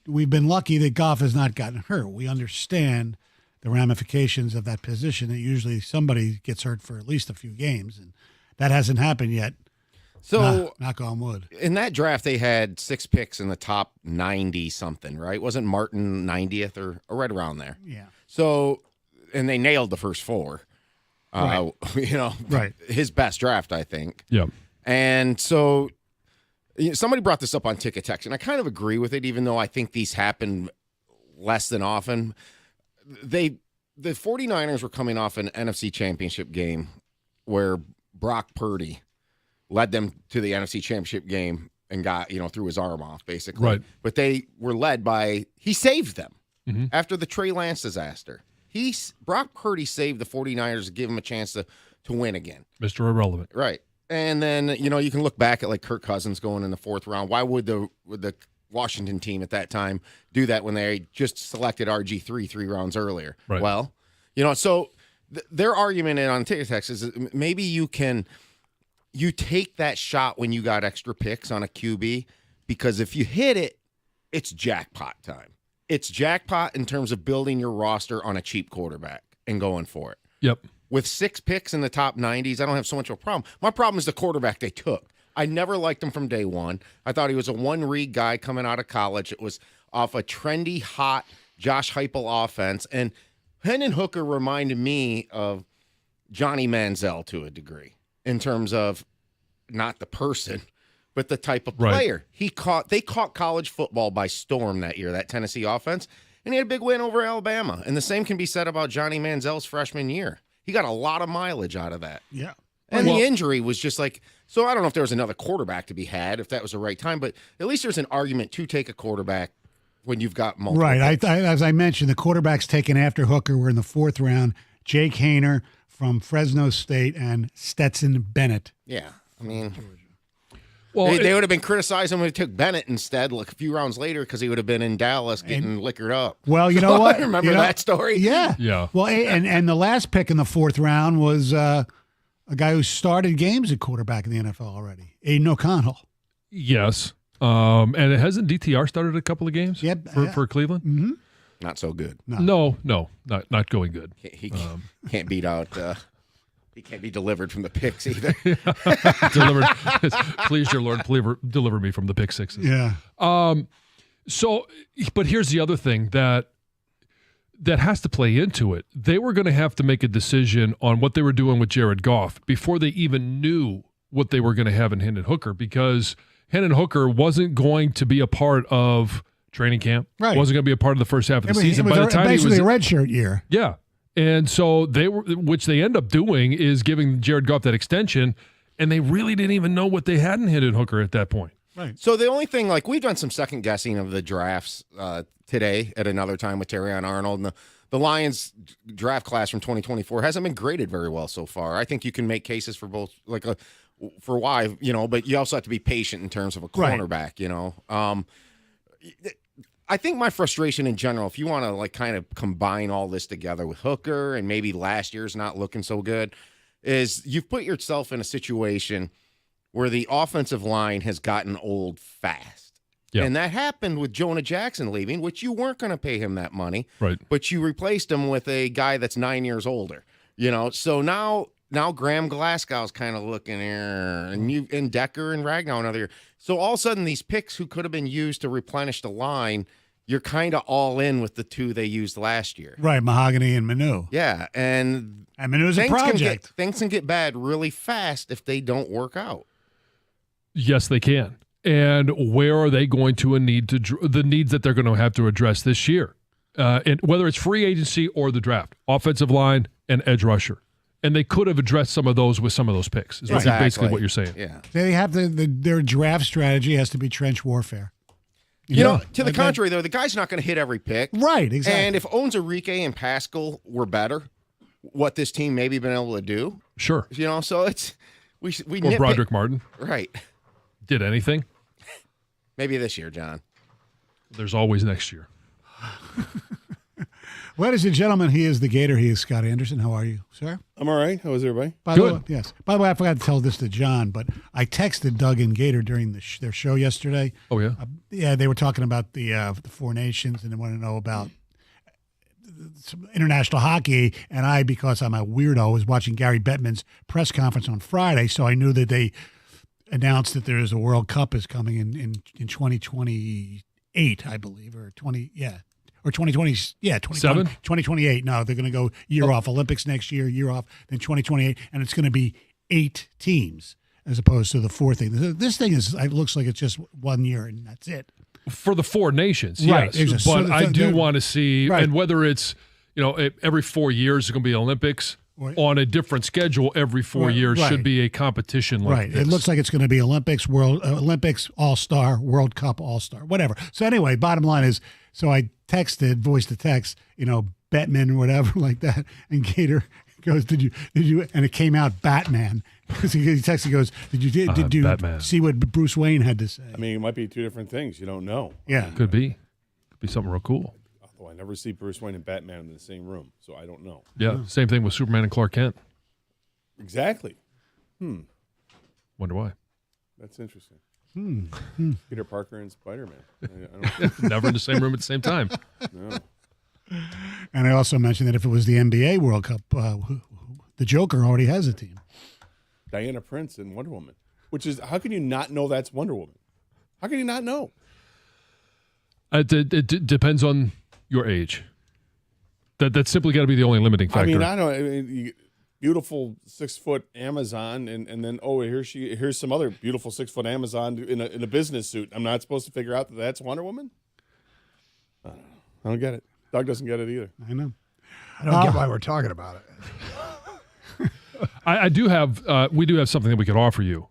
we've been lucky that Goff has not gotten hurt. We understand the ramifications of that position. That usually somebody gets hurt for at least a few games, and that hasn't happened yet. So, knock on wood. In that draft, they had 6 picks in the top 90-something, right? Wasn't Martin 90th or right around there? Yeah. So, and they nailed the first 4. Right. Right. His best draft, I think. Yeah. And so somebody brought this up on Ticket Text, and I kind of agree with it, even though I think these happen less than often. The 49ers were coming off an NFC Championship game where Brock Purdy led them to the NFC Championship game and got, threw his arm off, basically. Right. But they were led by, he saved them after the Trey Lance disaster. Brock Purdy saved the 49ers to give them a chance to win again. Mr. Irrelevant. Right. And then, you can look back at like Kirk Cousins going in the 4th round. Why would the Washington team at that time do that when they just selected RG3 3 rounds earlier? Right. Well, so their argument on Ticket Text is that maybe you take that shot when you got extra picks on a QB, because if you hit it, it's jackpot time. It's jackpot in terms of building your roster on a cheap quarterback and going for it. Yep. With 6 picks in the top 90s, I don't have so much of a problem. My problem is the quarterback they took. I never liked him from day one. I thought he was a one-read guy coming out of college. It was off a trendy, hot Josh Heupel offense. And Hendon Hooker reminded me of Johnny Manziel to a degree in terms of not the person, but the type of player. Right. They caught college football by storm that year, that Tennessee offense, and he had a big win over Alabama. And the same can be said about Johnny Manziel's freshman year. He got a lot of mileage out of that. Yeah. And the injury was just like, so I don't know if there was another quarterback to be had, if that was the right time, but at least there's an argument to take a quarterback when you've got multiple. Right. As I mentioned, the quarterbacks taken after Hooker were in the 4th round. Jake Haener from Fresno State and Stetson Bennett. Yeah. I mean, well, they would have been criticizing when they took Bennett instead, like a few rounds later, because he would have been in Dallas getting liquored up. Well, you know what? Remember that story? Yeah. Yeah. Well, and the last pick in the 4th round was a guy who started games at quarterback in the NFL already, Aiden O'Connell. Yes. And it hasn't DTR started a couple of games for Cleveland? Mm-hmm. Not so good. No, not going good. He can't beat out. He can't be delivered from the picks either. Delivered. Please, dear Lord, deliver me from the pick sixes. Yeah. So, but here's the other thing that has to play into it. They were going to have to make a decision on what they were doing with Jared Goff before they even knew what they were going to have in Hendon Hooker, because Hendon Hooker wasn't going to be a part of training camp. Right. Wasn't going to be a part of the first half of the season. By the time basically he was a redshirt year. Yeah. And so which they end up doing is giving Jared Goff that extension, and they really didn't even know what they had in Hendon Hooker at that point. Right. So the only thing, like, we've done some second guessing of the drafts today at another time with Terrion Arnold, and the Lions draft class from 2024 hasn't been graded very well so far. I think you can make cases for both, for why, but you also have to be patient in terms of a cornerback, I think my frustration in general, if you want to kind of combine all this together with Hooker and maybe last year's not looking so good, is you've put yourself in a situation where the offensive line has gotten old fast. Yeah. And that happened with Jonah Jackson leaving, which you weren't going to pay him that money. Right. But you replaced him with a guy that's 9 years older. So now Graham Glasgow's kind of looking here, and Decker and Ragnow another year. So all of a sudden, these picks who could have been used to replenish the line, you're kind of all in with the 2 they used last year. Right, Mahogany and Manu. Yeah, and Manu's a project. Things can get bad really fast if they don't work out. Yes, they can. And where are they going to need the needs that they're going to have to address this year? And whether it's free agency or the draft, offensive line and edge rusher. And they could have addressed some of those with some of those picks, is basically what you're saying. Yeah. They have their draft strategy has to be trench warfare. You know, to the contrary, though, the guy's not going to hit every pick. Right, exactly. And if Owens Enrique and Pascal were better, what this team maybe been able to do. Sure. You know, so it's we or Broderick Martin. Right. Did anything? Maybe this year, John. There's always next year. Ladies and gentlemen, he is the Gator. He is Scott Anderson. How are you, sir? I'm all right. How is everybody? Good. Yes. By the way, I forgot to tell this to John, but I texted Doug and Gator during their show yesterday. Oh, yeah? Yeah, they were talking about the Four Nations, and they want to know about some international hockey. And I, because I'm a weirdo, was watching Gary Bettman's press conference on Friday, so I knew that they announced that there is a World Cup is coming in 2028, I believe, or 2020, 2028. No, they're going to go year off. Olympics next year off, then 2028, and it's going to be 8 teams as opposed to the 4 thing. This thing it looks like it's just 1 year and that's it. For the Four Nations, right, yes. But I do want to see, right. and whether it's, every 4 years it's going to be Olympics, on a different schedule every 4 years should be a competition like this. It looks like it's going to be Olympics, All-Star, World Cup All-Star, whatever. So anyway, bottom line is, so I texted, voice to text, Bettman or whatever like that, and Gator goes, did you, and it came out Batman. Because he texted, he goes, did you Batman. See what Bruce Wayne had to say? I mean, it might be 2 different things. You don't know. Yeah. Could be something real cool. Although I never see Bruce Wayne and Batman in the same room, so I don't know. Yeah, same thing with Superman and Clark Kent. Exactly. Wonder why. That's interesting. Peter Parker and Spider-Man. Never in the same room at the same time. No. And I also mentioned that if it was the NBA World Cup, the Joker already has a team. Diana Prince and Wonder Woman. Which is, how can you not know that's Wonder Woman? How can you not know? It depends on your age. That's simply got to be the only limiting factor. I don't. Beautiful 6-foot Amazon, and then here's some other beautiful 6-foot Amazon in a business suit. I'm not supposed to figure out that that's Wonder Woman. I don't get it. Doug doesn't get it either. I know. I don't get why we're talking about it. I do have. We do have something that we could offer you,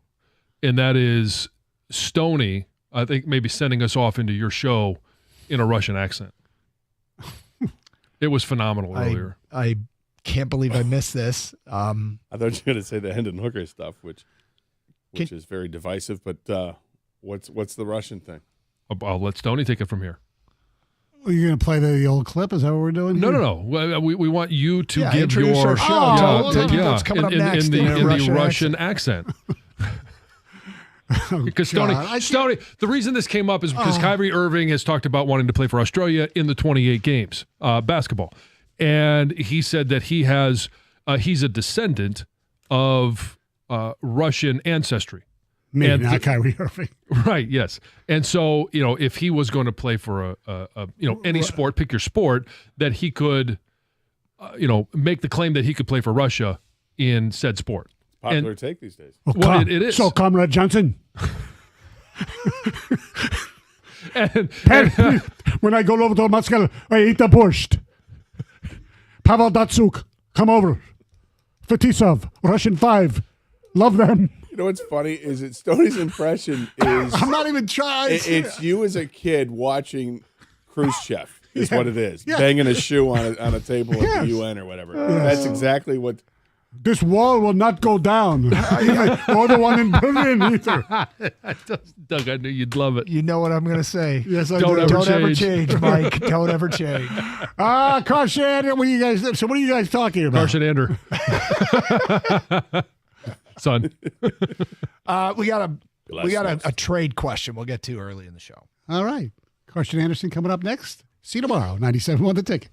and that is Stoney. I think maybe sending us off into your show in a Russian accent. It was phenomenal earlier. I can't believe I missed this. I thought you were going to say the Hendon Hooker stuff, which is very divisive. But what's the Russian thing? I'll let Stoney take it from here. Are you going to play the old clip? Is that what we're doing here? No. We want you to give introduce your our show. What's coming up next in the Russian accent. Because Stoney, the reason this came up is because Kyrie Irving has talked about wanting to play for Australia in the 28 games, basketball. And he said that he's a descendant of Russian ancestry. Not Kyrie Irving. Right, yes. And so, if he was going to play for any sport, pick your sport, that he could, make the claim that he could play for Russia in said sport. Popular take these days. Well, it is. So, Comrade Johnson. When I go over to Moscow, I eat the borscht. Pavel Datsuk, come over. Fetisov, Russian 5. Love them. You know what's funny is that Stoney's impression is... I'm not even trying. It's you as a kid watching Khrushchev is what it is. Yeah. Banging a shoe on a table at the UN or whatever. That's exactly what... This wall will not go down. Or the one in Berlin either. Doug, I knew you'd love it. You know what I'm going to say. Yes, I do. Don't ever change, Mike. Don't ever change. Karshan, what are you guys talking about? Karshan Ander. Son. We got a trade question we'll get to early in the show. All right. Karshan Anderson coming up next. See you tomorrow. 97.1 The Ticket.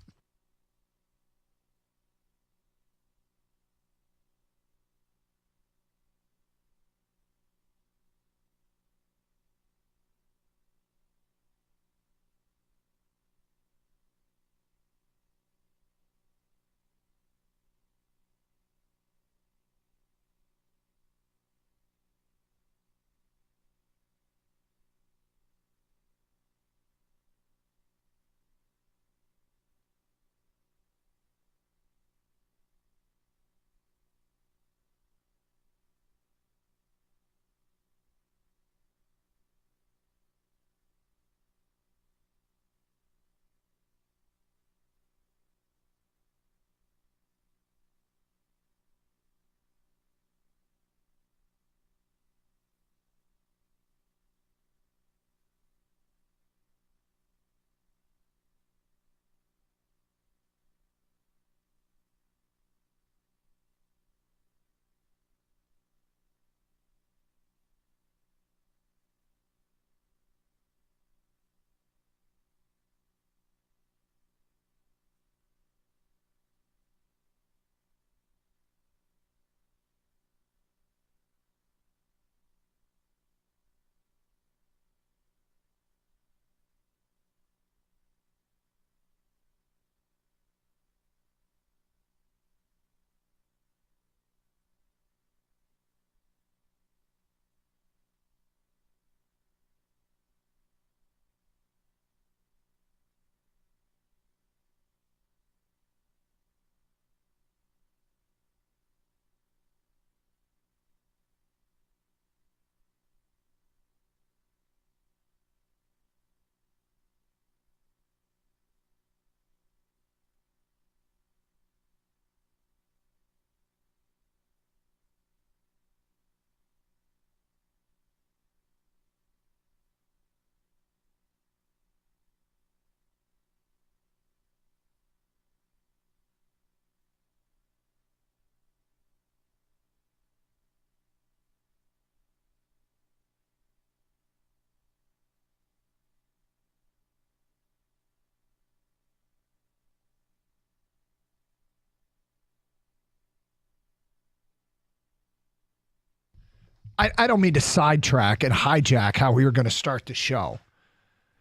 I don't mean to sidetrack and hijack how we were going to start the show.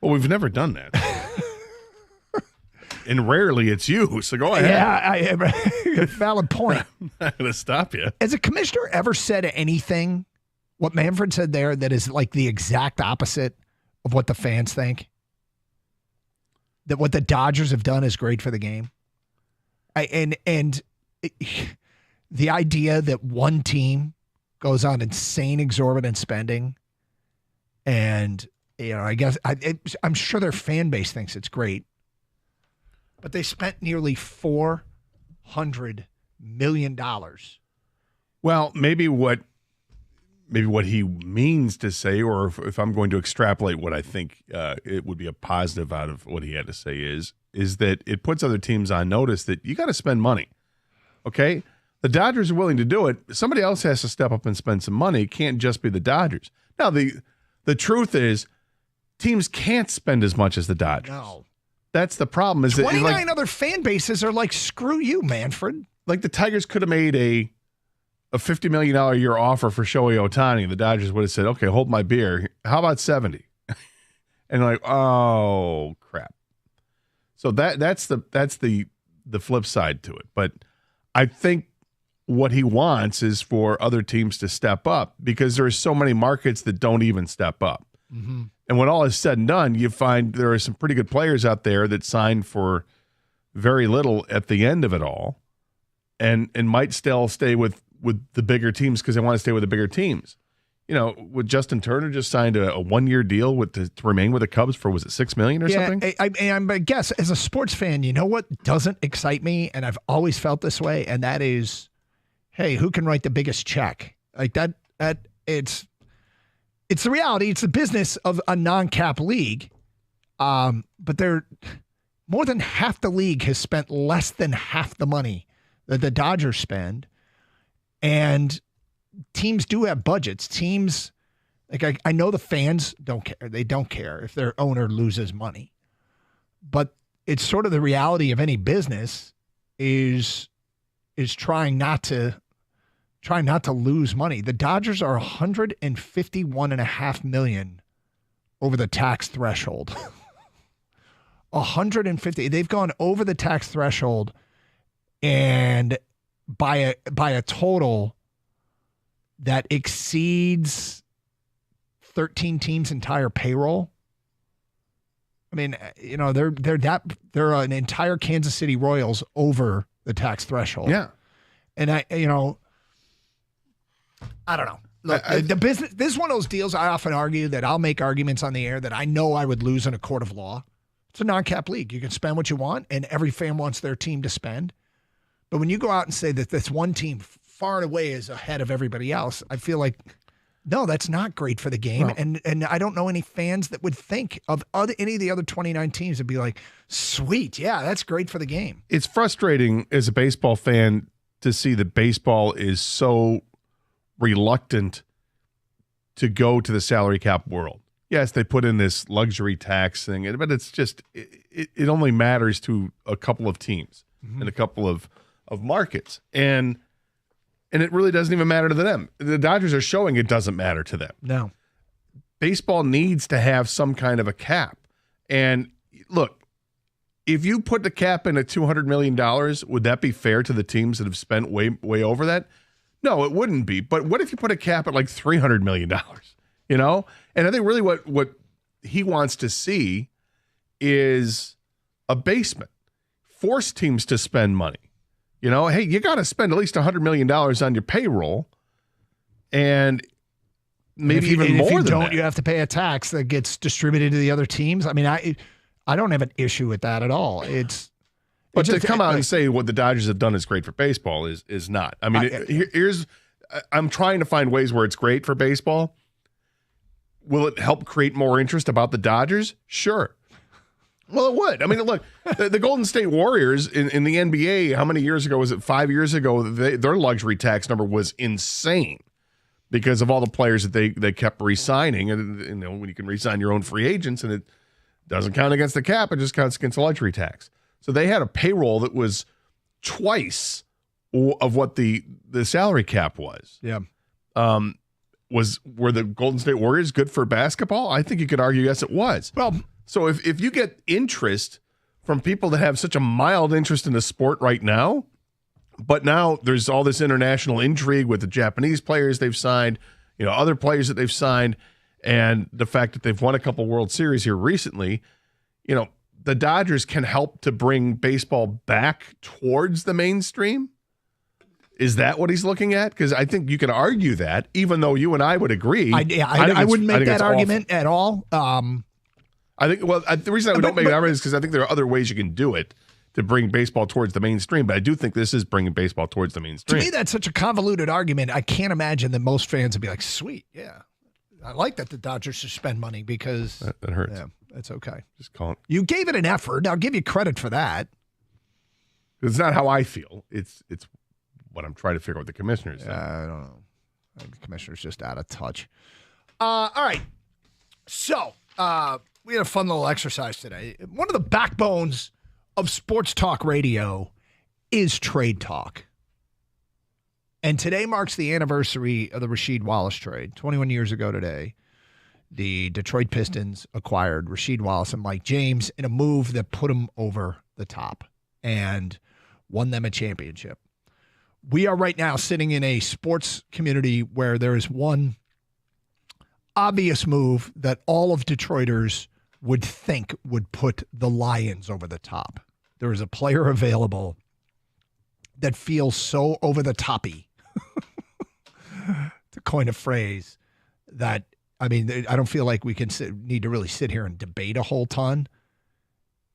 Well, we've never done that. And rarely it's you, so go ahead. Yeah, valid point. I'm not going to stop you. Has a commissioner ever said anything, what Manfred said there, that is like the exact opposite of what the fans think? That what the Dodgers have done is great for the game? The idea that one team goes on insane, exorbitant spending, and I guess I'm sure their fan base thinks it's great, but they spent nearly $400 million. Well, maybe what he means to say, or if I'm going to extrapolate what I think it would be a positive out of what he had to say is that it puts other teams on notice that you got to spend money. Okay? The Dodgers are willing to do it. Somebody else has to step up and spend some money. It can't just be the Dodgers. Now, the truth is teams can't spend as much as the Dodgers. No. That's the problem. Is 29 other fan bases are like, screw you, Manfred. Like the Tigers could have made a $50 million a year offer for Shohei Ohtani. The Dodgers would have said, okay, hold my beer. How about 70? And like, oh, crap. So that's the flip side to it. But I think what he wants is for other teams to step up because there are so many markets that don't even step up. Mm-hmm. And when all is said and done, you find there are some pretty good players out there that signed for very little at the end of it all and might still stay with the bigger teams because they want to stay with the bigger teams. With Justin Turner just signed a 1-year deal to remain with the Cubs for, was it $6 million or something? I guess as a sports fan, you know what doesn't excite me, and I've always felt this way, and that is, hey, who can write the biggest check? Like that it's the reality. It's the business of a non-cap league. But more than half the league has spent less than half the money that the Dodgers spend. And teams do have budgets. Teams, like I know the fans don't care. They don't care if their owner loses money. But it's sort of the reality of any business is trying not to lose money. The Dodgers are $151.5 million over the tax threshold. 150. They've gone over the tax threshold and by a total that exceeds 13 teams' entire payroll. I mean, they're an entire Kansas City Royals over the tax threshold. Yeah. And I don't know. Look, the business. This is one of those deals. I often argue that I'll make arguments on the air that I know I would lose in a court of law. It's a non-cap league. You can spend what you want, and every fan wants their team to spend. But when you go out and say that this one team far and away is ahead of everybody else, I feel like, no, that's not great for the game. Well, and I don't know any fans that would think of any of the other 29 teams would be like, sweet, yeah, that's great for the game. It's frustrating as a baseball fan to see that baseball is so reluctant to go to the salary cap world. Yes, they put in this luxury tax thing, but it's just it only matters to a couple of teams and a couple of markets, and it really doesn't even matter to them. The Dodgers are showing it doesn't matter to them. No, baseball needs to have some kind of a cap. And look, if you put the cap in at $200 million, would that be fair to the teams that have spent way over that? No, it wouldn't be. But what if you put a cap at like $300 million? And I think really what he wants to see is a basement. Force teams to spend money. Hey, you got to spend at least $100 million on your payroll, and maybe even more than that. You have to pay a tax that gets distributed to the other teams. I mean, I don't have an issue with that at all. But to come out and say what the Dodgers have done is great for baseball is not. I mean, I'm trying to find ways where it's great for baseball. Will it help create more interest about the Dodgers? Sure. Well, it would. I mean, look, the Golden State Warriors in the NBA, how many years ago was it? 5 years ago, their luxury tax number was insane because of all the players that they kept re-signing. And when you can re-sign your own free agents and it doesn't count against the cap, it just counts against the luxury tax. So they had a payroll that was twice of what the salary cap was. Yeah. were the Golden State Warriors good for basketball? I think you could argue yes, it was. Well, so if you get interest from people that have such a mild interest in the sport right now, but now there's all this international intrigue with the Japanese players they've signed, other players that they've signed, and the fact that they've won a couple World Series here recently, the Dodgers can help to bring baseball back towards the mainstream. Is that what he's looking at? Because I think you could argue that, even though you and I would agree. I wouldn't make that argument at all. I think, the reason I don't make that argument is because I think there are other ways you can do it to bring baseball towards the mainstream. But I do think this is bringing baseball towards the mainstream. To me, that's such a convoluted argument. I can't imagine that most fans would be like, sweet, yeah. I like that the Dodgers should spend money because that hurts. Yeah, that's okay. Just call it. You gave it an effort. I'll give you credit for that. It's not how I feel. It's what I'm trying to figure out what the commissioner is. I don't know. I think the commissioner's just out of touch. All right. So we had a fun little exercise today. One of the backbones of sports talk radio is trade talk. And today marks the anniversary of the Rasheed Wallace trade. 21 years ago today, the Detroit Pistons acquired Rasheed Wallace and Mike James in a move that put them over the top and won them a championship. We are right now sitting in a sports community where there is one obvious move that all of Detroiters would think would put the Lions over the top. There is a player available that feels so over the toppy, to coin a phrase, that, I don't feel like we can need to really sit here and debate a whole ton.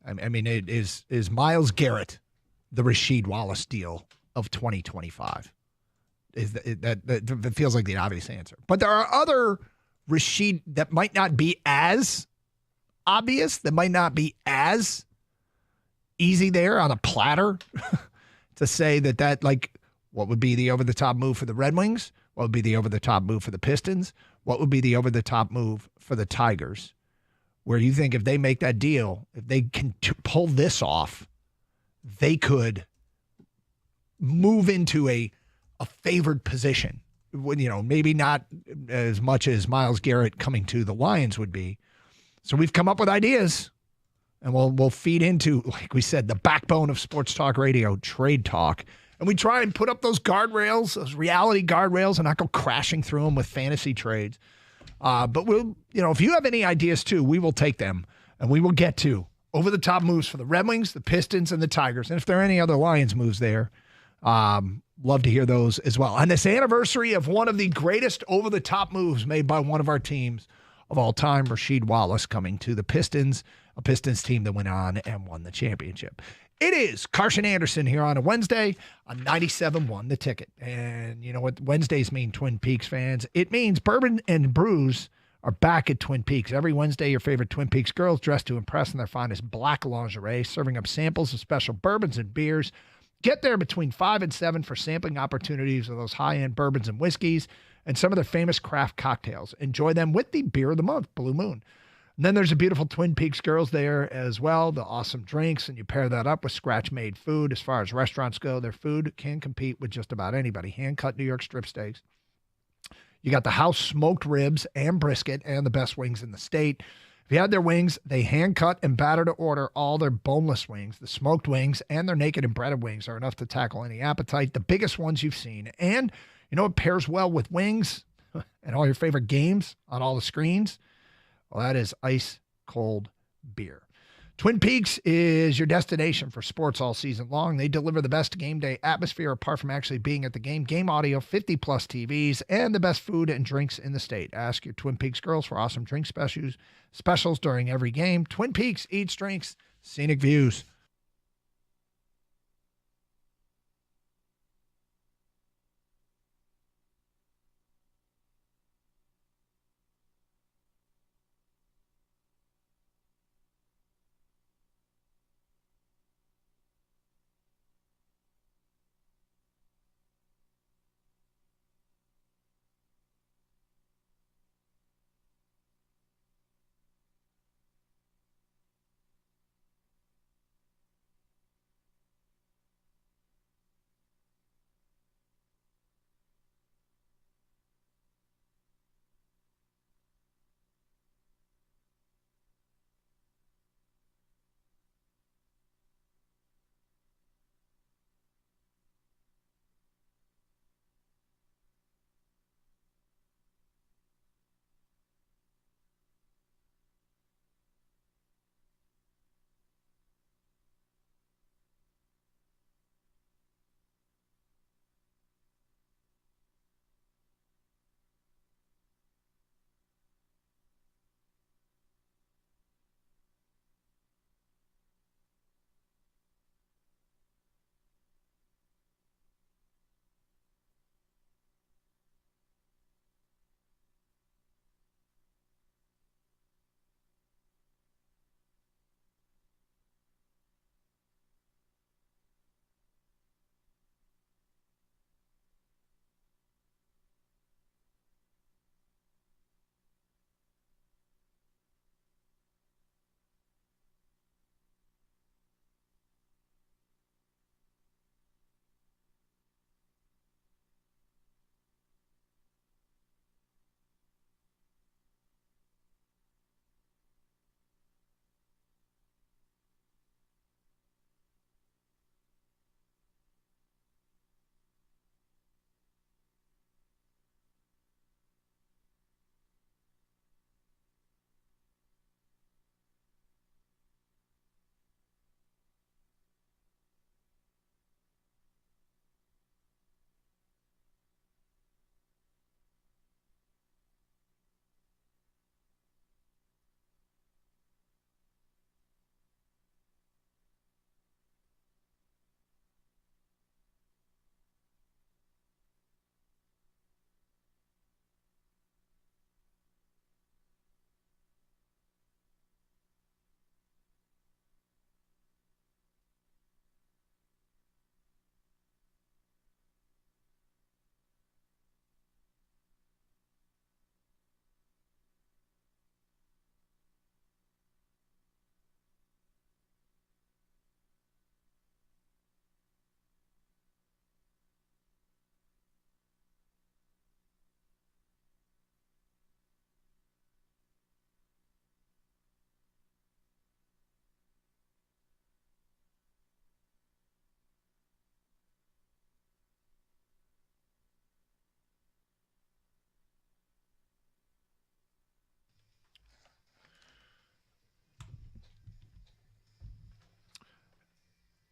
It is Myles Garrett the Rasheed Wallace deal of 2025? That feels like the obvious answer. But there are other Rasheed that might not be as obvious, that might not be as easy there on a platter to say that like, what would be the over-the-top move for the Red Wings? What would be the over-the-top move for the Pistons? What would be the over-the-top move for the Tigers? Where you think if they make that deal, if they can pull this off, they could move into a favored position. Maybe not as much as Myles Garrett coming to the Lions would be. So we've come up with ideas, and we'll feed into, like we said, the backbone of sports talk radio, trade talk. And we try and put up those guardrails, those reality guardrails, and not go crashing through them with fantasy trades. But we'll, if you have any ideas too, we will take them, and we will get to over-the-top moves for the Red Wings, the Pistons, and the Tigers. And if there are any other Lions moves there, love to hear those as well. On this anniversary of one of the greatest over-the-top moves made by one of our teams of all time, Rasheed Wallace coming to the Pistons, a Pistons team that went on and won the championship. It is Carson Anderson here on a Wednesday on 97.1 The Ticket. And you know what Wednesdays mean, Twin Peaks fans? It means Bourbon and Brews are back at Twin Peaks. Every Wednesday, your favorite Twin Peaks girls dressed to impress in their finest black lingerie, serving up samples of special bourbons and beers. Get there between 5 and 7 for sampling opportunities of those high-end bourbons and whiskeys and some of their famous craft cocktails. Enjoy them with the beer of the month, Blue Moon. And then there's a beautiful Twin Peaks girls there as well, the awesome drinks, and you pair that up with scratch-made food. As far as restaurants go, their food can compete with just about anybody. Hand-cut New York strip steaks. You got the house smoked ribs and brisket and the best wings in the state. If you had their wings, they hand-cut and batter to order all their boneless wings. The smoked wings and their naked and breaded wings are enough to tackle any appetite, the biggest ones you've seen. And you know what pairs well with wings and all your favorite games on all the screens? Well, that is ice-cold beer. Twin Peaks is your destination for sports all season long. They deliver the best game day atmosphere apart from actually being at the game. Game audio, 50-plus TVs, and the best food and drinks in the state. Ask your Twin Peaks girls for awesome drink specials during every game. Twin Peaks, eats, drinks, scenic views.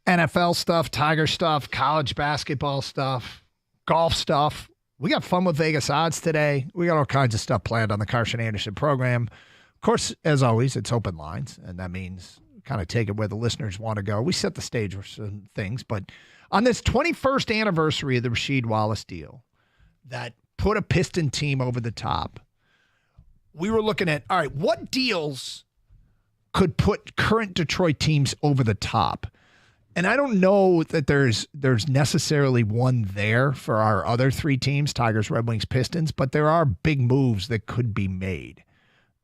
NFL stuff, Tiger stuff, college basketball stuff, golf stuff. We got fun with Vegas odds today. We got all kinds of stuff planned on the Carson Anderson program. Of course, as always, it's open lines, and that means kind of take it where the listeners want to go. We set the stage for some things, but on this 21st anniversary of the Rasheed Wallace deal that put a Piston team over the top, we were looking at, all right, what deals could put current Detroit teams over the top? And I don't know that there's necessarily one there for our other three teams, Tigers, Red Wings, Pistons, but there are big moves that could be made.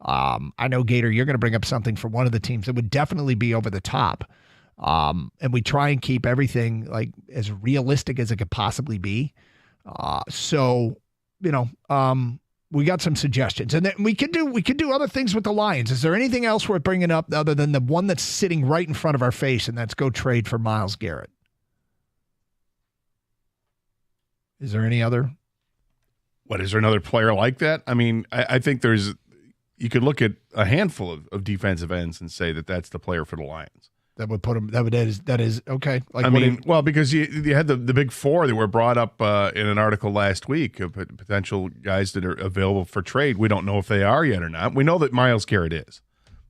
I know, Gator, you're going to bring up something for one of the teams that would definitely be over the top. And we try and keep everything like as realistic as it could possibly be. We got some suggestions, and then we could do other things with the Lions. Is there anything else worth bringing up other than the one that's sitting right in front of our face, and that's go trade for Myles Garrett? Is there any other? What, is there another player like that? I mean, I think you could look at a handful of defensive ends and say that that's the player for the Lions. That would put him. That is okay. Like, because you had the big four that were brought up in an article last week of potential guys that are available for trade. We don't know if they are yet or not. We know that Myles Garrett is,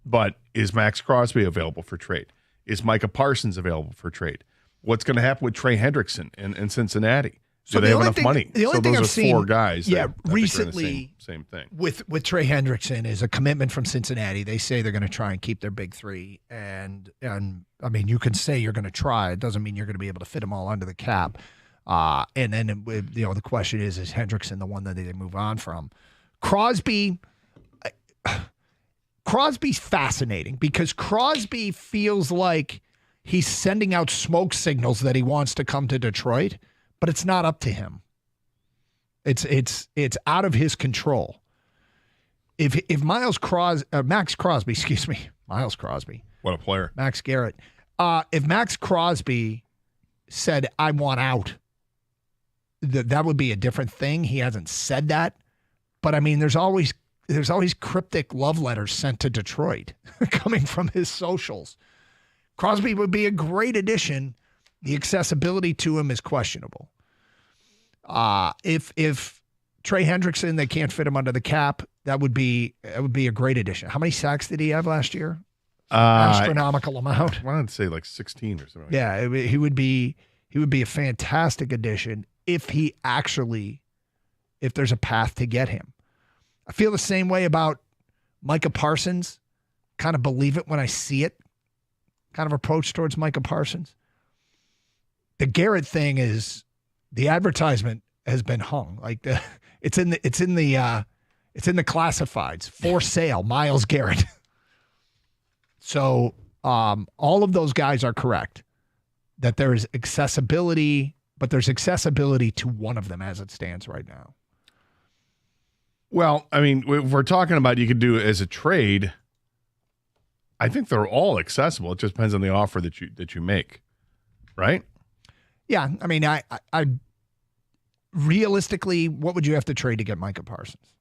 but is Max Crosby available for trade? Is Micah Parsons available for trade? What's going to happen with Trey Hendrickson in Cincinnati? So do they have enough money? The only so thing those I've are seen, four guys. Yeah, that recently, same thing with Trey Hendrickson is a commitment from Cincinnati. They say they're going to try and keep their big three, and I mean, you can say you're going to try. It doesn't mean you're going to be able to fit them all under the cap. And then the question is Hendrickson the one that they move on from? Crosby's fascinating because Crosby feels like he's sending out smoke signals that he wants to come to Detroit. But it's not up to him. It's out of his control. If Max Crosby, what a player, Max Garrett. If Max Crosby said, "I want out," that would be a different thing. He hasn't said that, but I mean, there's always cryptic love letters sent to Detroit coming from his socials. Crosby would be a great addition. The accessibility to him is questionable. If Trey Hendrickson, they can't fit him under the cap, that would be a great addition. How many sacks did he have last year? Astronomical amount. I wanted to say like 16 or something. Yeah, he would be a fantastic addition if there's a path to get him. I feel the same way about Micah Parsons. Kind of believe it when I see it. Kind of approach towards Micah Parsons. The Garrett thing is the advertisement has been hung. Like it's in the classifieds for sale. Myles Garrett. So all of those guys are correct that there is accessibility, but there's accessibility to one of them as it stands right now. Well, I mean, if we're talking about you could do it as a trade, I think they're all accessible. It just depends on the offer that you make, right? Yeah, I mean, I realistically, what would you have to trade to get Micah Parsons?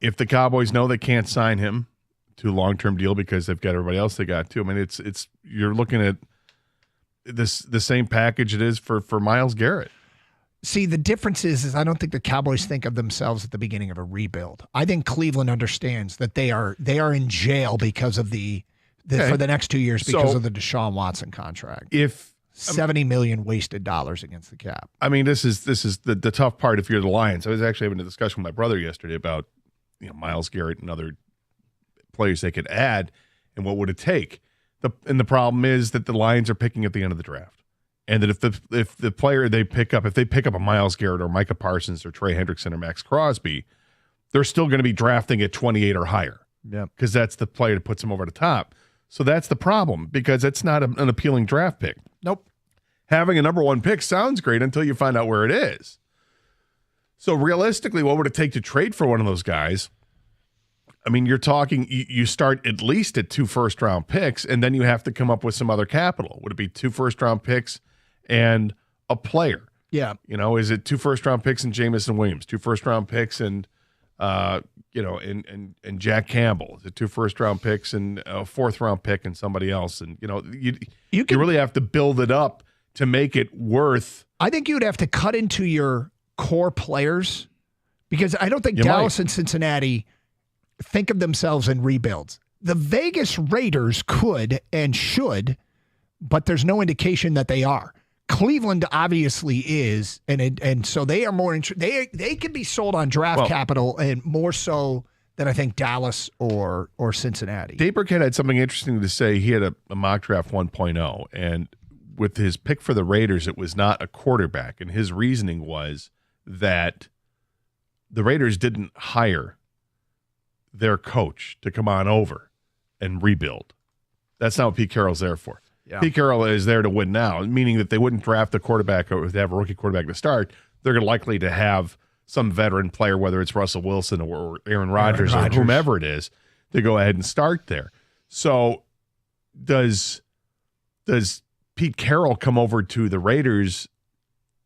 If the Cowboys know they can't sign him to a long-term deal because they've got everybody else they got too. I mean, it's you're looking at the same package it is for Myles Garrett. See, the difference is I don't think the Cowboys think of themselves at the beginning of a rebuild. I think Cleveland understands that they are in jail because of for the next 2 years because of the Deshaun Watson contract. If $70 million wasted dollars against the cap. I mean, this is the tough part if you're the Lions. I was actually having a discussion with my brother yesterday about Myles Garrett and other players they could add and what would it take. The problem is that the Lions are picking at the end of the draft. And that if the player they pick up, if they pick up a Myles Garrett or Micah Parsons or Trey Hendrickson or Max Crosby, they're still going to be drafting at 28 or higher. Yeah, because that's the player that puts them over the top. So that's the problem because it's not an appealing draft pick. Nope. Having a number one pick sounds great until you find out where it is. So realistically, what would it take to trade for one of those guys? I mean, you're talking, you start at least at 2 first-round picks, and then you have to come up with some other capital. Would it be 2 first-round picks and a player? Yeah. Is it 2 first-round picks and Jamison Williams, 2 first-round picks and and Jack Campbell, the 2 first-round picks and a 4th-round pick and somebody else. And, you really have to build it up to make it worth. I think you'd have to cut into your core players because I don't think Dallas and Cincinnati think of themselves in rebuilds. The Vegas Raiders could and should, but there's no indication that they are. Cleveland obviously is, and so they are more interested. They can be sold on draft capital and more so than I think Dallas or Cincinnati. Dave Burkett had something interesting to say. He had a mock draft 1.0, and with his pick for the Raiders, it was not a quarterback, and his reasoning was that the Raiders didn't hire their coach to come on over and rebuild. That's not what Pete Carroll's there for. Yeah. Pete Carroll is there to win now, meaning that they wouldn't draft a quarterback or they have a rookie quarterback to start. They're likely to have some veteran player, whether it's Russell Wilson or Aaron Rodgers or whomever it is, to go ahead and start there. So does Pete Carroll come over to the Raiders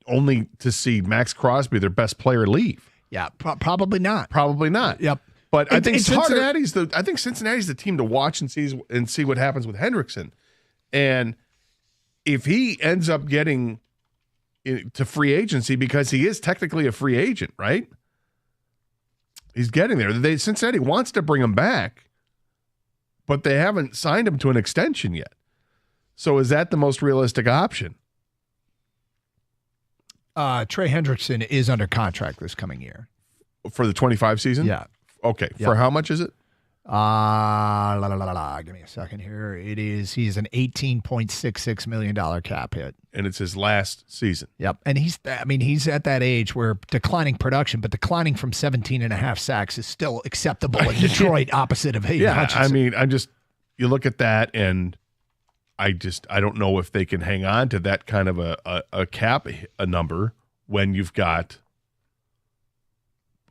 only to see Max Crosby, their best player, leave? Yeah, probably not. Probably not. Yep. But I think Cincinnati's the team to watch and see what happens with Hendrickson. And if he ends up getting to free agency, because he is technically a free agent, right? He's getting there. Cincinnati wants to bring him back, but they haven't signed him to an extension yet. So is that the most realistic option? Trey Hendrickson is under contract this coming year. For the 25 season? Yeah. Okay. Yep. For how much is it? Give me a second here. He's an $18.66 million cap hit. And it's his last season. Yep. And he's at that age where declining production, but declining from 17.5 sacks is still acceptable in Detroit, opposite of Hayden Hutchinson. I mean, you look at that and I don't know if they can hang on to that kind of a cap number when you've got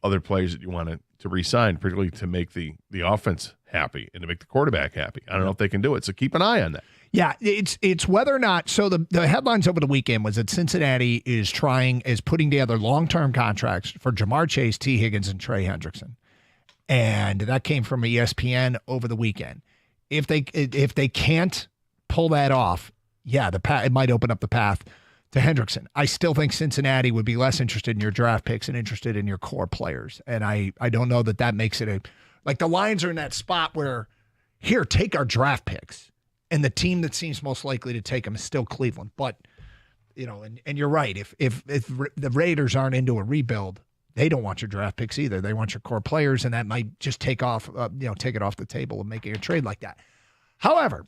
other players that you want to re-sign, particularly to make the offense happy and to make the quarterback happy. I don't know if they can do it, so keep an eye on that. Yeah, it's whether or not. So the headlines over the weekend was that Cincinnati is putting together long-term contracts for Jamar Chase, T. Higgins, and Trey Hendrickson, and that came from ESPN over the weekend. If they can't pull that off, yeah, it might open up the path to Hendrickson. I still think Cincinnati would be less interested in your draft picks and interested in your core players. And I don't know that makes it like the Lions are in that spot where, here, take our draft picks. And the team that seems most likely to take them is still Cleveland. But, and you're right. If the Raiders aren't into a rebuild, they don't want your draft picks either. They want your core players, and that might just take it off the table of making a trade like that. However,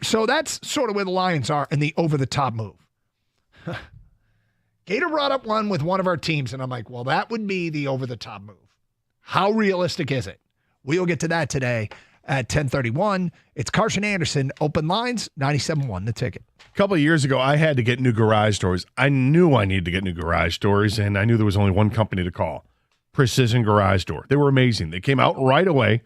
so that's sort of where the Lions are in the over-the-top move. Gator brought up one with one of our teams, and I'm like, well, that would be the over-the-top move. How realistic is it? We'll get to that today at 10:31. It's Carson Anderson, Open Lines, 97.1 The Ticket. A couple of years ago, I had to get new garage doors. I knew I needed to get new garage doors, and I knew there was only one company to call, Precision Garage Door. They were amazing. They came out right away,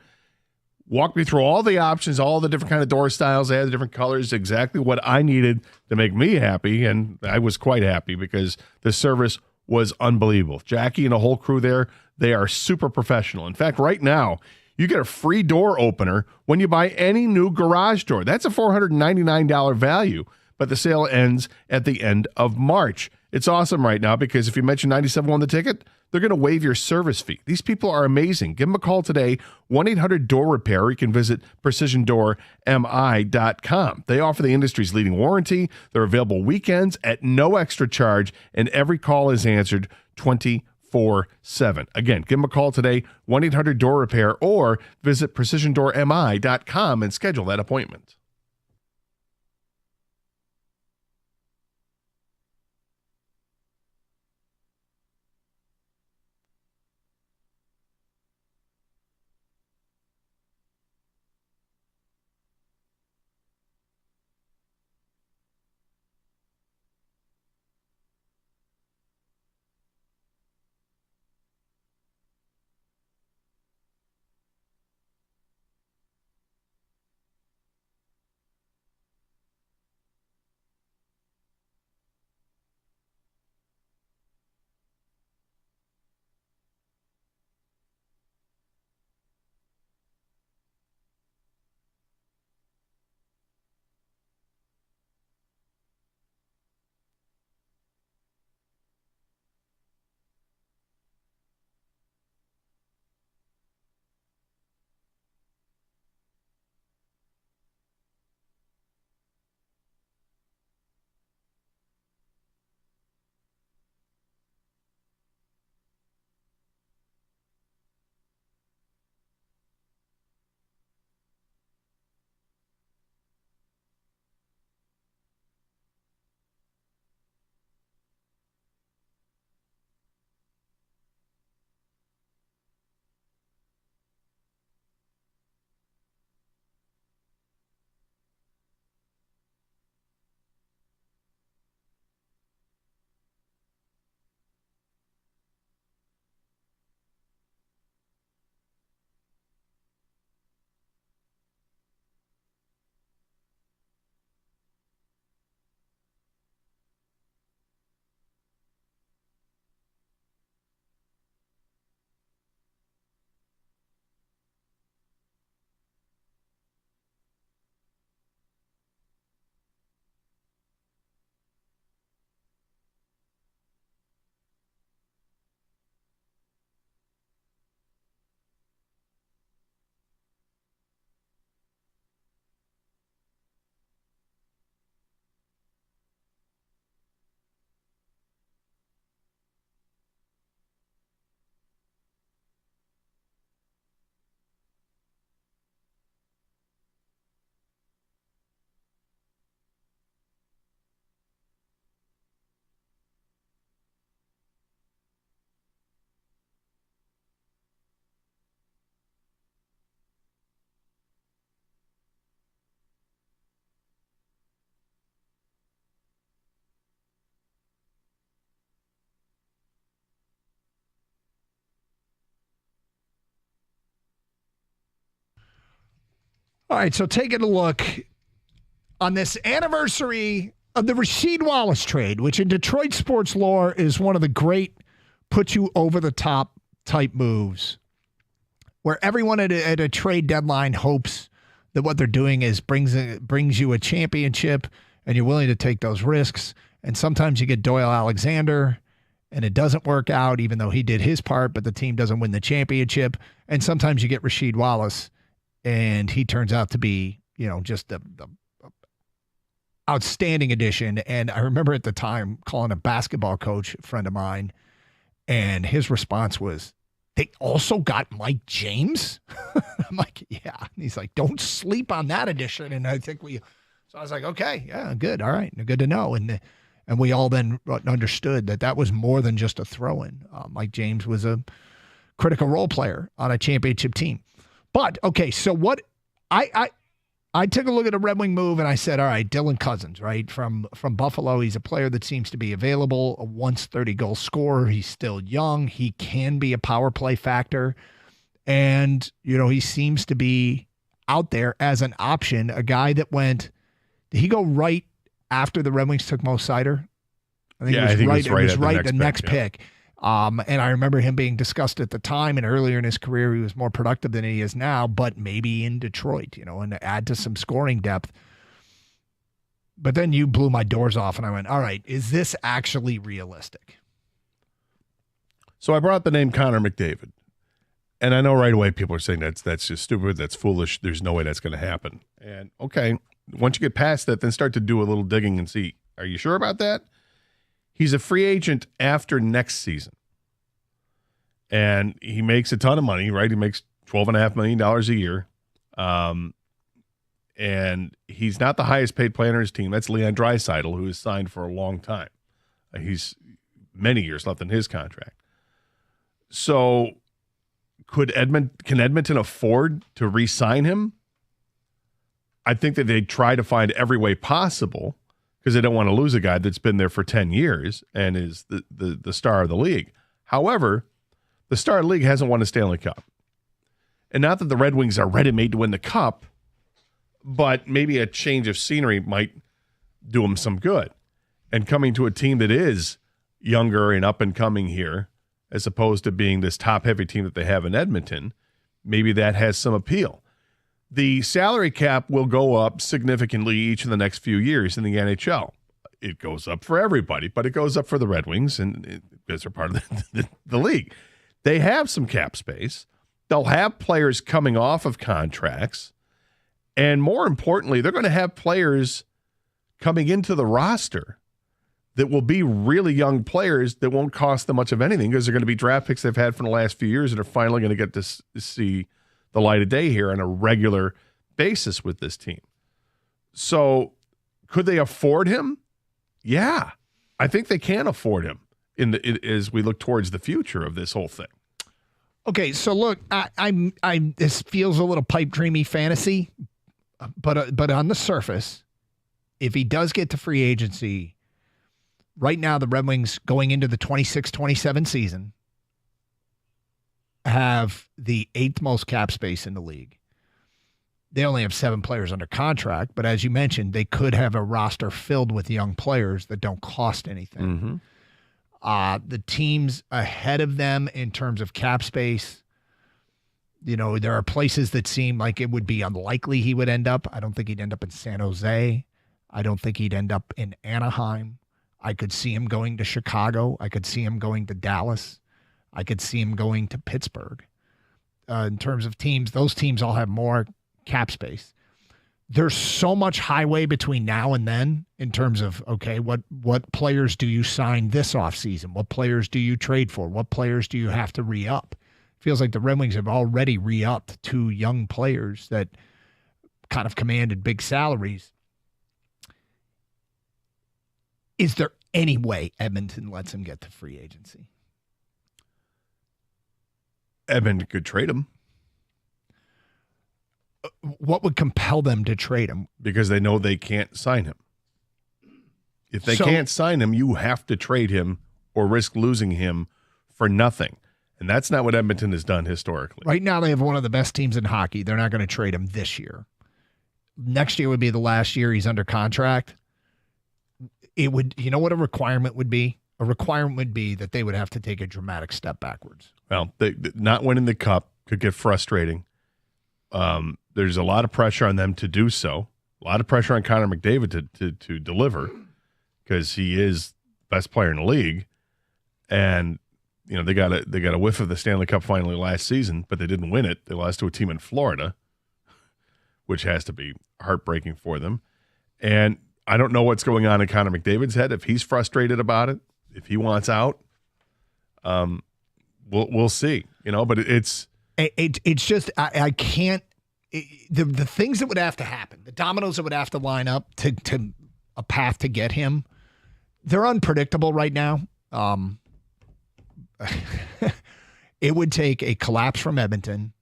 walked me through all the options, all the different kind of door styles. They had the different colors, exactly what I needed to make me happy, and I was quite happy because the service was unbelievable. Jackie and the whole crew there, they are super professional. In fact, right now, you get a free door opener when you buy any new garage door. That's a $499 value, but the sale ends at the end of March. It's awesome right now because if you mention 97 on the ticket, they're going to waive your service fee. These people are amazing. Give them a call today, 1-800-DOOR-REPAIR. You can visit precisiondoormi.com. They offer the industry's leading warranty. They're available weekends at no extra charge, and every call is answered 24/7. Again, give them a call today, 1-800-DOOR-REPAIR, or visit precisiondoormi.com and schedule that appointment. All right, so taking a look on this anniversary of the Rasheed Wallace trade, which in Detroit sports lore is one of the great put you over the top type moves, where everyone at a trade deadline hopes that what they're doing is brings you a championship, and you're willing to take those risks. And sometimes you get Doyle Alexander, and it doesn't work out, even though he did his part, but the team doesn't win the championship. And sometimes you get Rasheed Wallace, and he turns out to be, just the outstanding addition. And I remember at the time calling a basketball coach, a friend of mine, and his response was, "They also got Mike James?" I'm like, "Yeah." And he's like, "Don't sleep on that addition." And I think so I was like, "Okay, yeah, good. All right. Good to know." And we all then understood that was more than just a throw-in. Mike James was a critical role player on a championship team. But, okay, so what I took a look at a Red Wing move, and I said, all right, Dylan Cousins, right, from Buffalo. He's a player that seems to be available, a once 30-goal scorer. He's still young. He can be a power play factor. And, he seems to be out there as an option, a guy that did he go right after the Red Wings took Mo Seider? I think it was right the next pick. And I remember him being discussed at the time, and earlier in his career, he was more productive than he is now, but maybe in Detroit, and to add to some scoring depth. But then you blew my doors off, and I went, all right, is this actually realistic? So I brought up the name Connor McDavid. And I know right away people are saying that's just stupid, that's foolish, there's no way that's going to happen. And okay, once you get past that, then start to do a little digging and see, are you sure about that? He's a free agent after next season. And he makes a ton of money, right? He makes $12.5 million a year. And he's not the highest paid player on his team. That's Leon Draisaitl, who is signed for a long time. He's many years left in his contract. So can Edmonton afford to re-sign him? I think that they'd try to find every way possible, because they don't want to lose a guy that's been there for 10 years and is the star of the league. However, the star of the league hasn't won a Stanley Cup. And not that the Red Wings are ready-made to win the Cup, but maybe a change of scenery might do them some good. And coming to a team that is younger and up-and-coming here, as opposed to being this top-heavy team that they have in Edmonton, maybe that has some appeal. The salary cap will go up significantly each of the next few years in the NHL. It goes up for everybody, but it goes up for the Red Wings, and because they're part of the league. They have some cap space. They'll have players coming off of contracts, and more importantly, they're going to have players coming into the roster that will be really young players that won't cost them much of anything, because they're going to be draft picks they've had for the last few years and are finally going to get to see the light of day here on a regular basis with this team. So could they afford him? Yeah, I think they can afford him as we look towards the future of this whole thing. Okay, so look, I'm this feels a little pipe dreamy fantasy, but on the surface, if he does get to free agency, right now the Red Wings going into the 26-27 season have the 8th most cap space in the league. They only have 7 players under contract, but as you mentioned, they could have a roster filled with young players that don't cost anything. Mm-hmm. The teams ahead of them in terms of cap space, there are places that seem like it would be unlikely he would end up. I don't think he'd end up in San Jose. I don't think he'd end up in Anaheim. I could see him going to Chicago. I could see him going to Dallas. I could see him going to Pittsburgh. In terms of teams, those teams all have more cap space. There's so much highway between now and then in terms of, okay, what players do you sign this offseason? What players do you trade for? What players do you have to re-up? Feels like the Red Wings have already re-upped 2 young players that kind of commanded big salaries. Is there any way Edmonton lets him get to free agency? Edmonton could trade him. What would compel them to trade him? Because they know they can't sign him. If they can't sign him, you have to trade him or risk losing him for nothing. And that's not what Edmonton has done historically. Right now, they have one of the best teams in hockey. They're not going to trade him this year. next year would be the last year he's under contract, it would, you know what a requirement would be? A requirement would be that they would have to take a dramatic step backwards. Well, not winning the cup could get frustrating. There's a lot of pressure on them to do so. A lot of pressure on Connor McDavid to deliver because he is best player in the league. And you know, they got a whiff of the Stanley Cup finally last season, but they didn't win it. They lost to a team in Florida, which has to be heartbreaking for them. And I don't know what's going on in Connor McDavid's head. If he's frustrated about it, if he wants out, we'll see. You know, but it's just I can't. The things that would have to happen, the dominoes that would have to line up to a path to get him, they're unpredictable right now. It would take a collapse from Edmonton.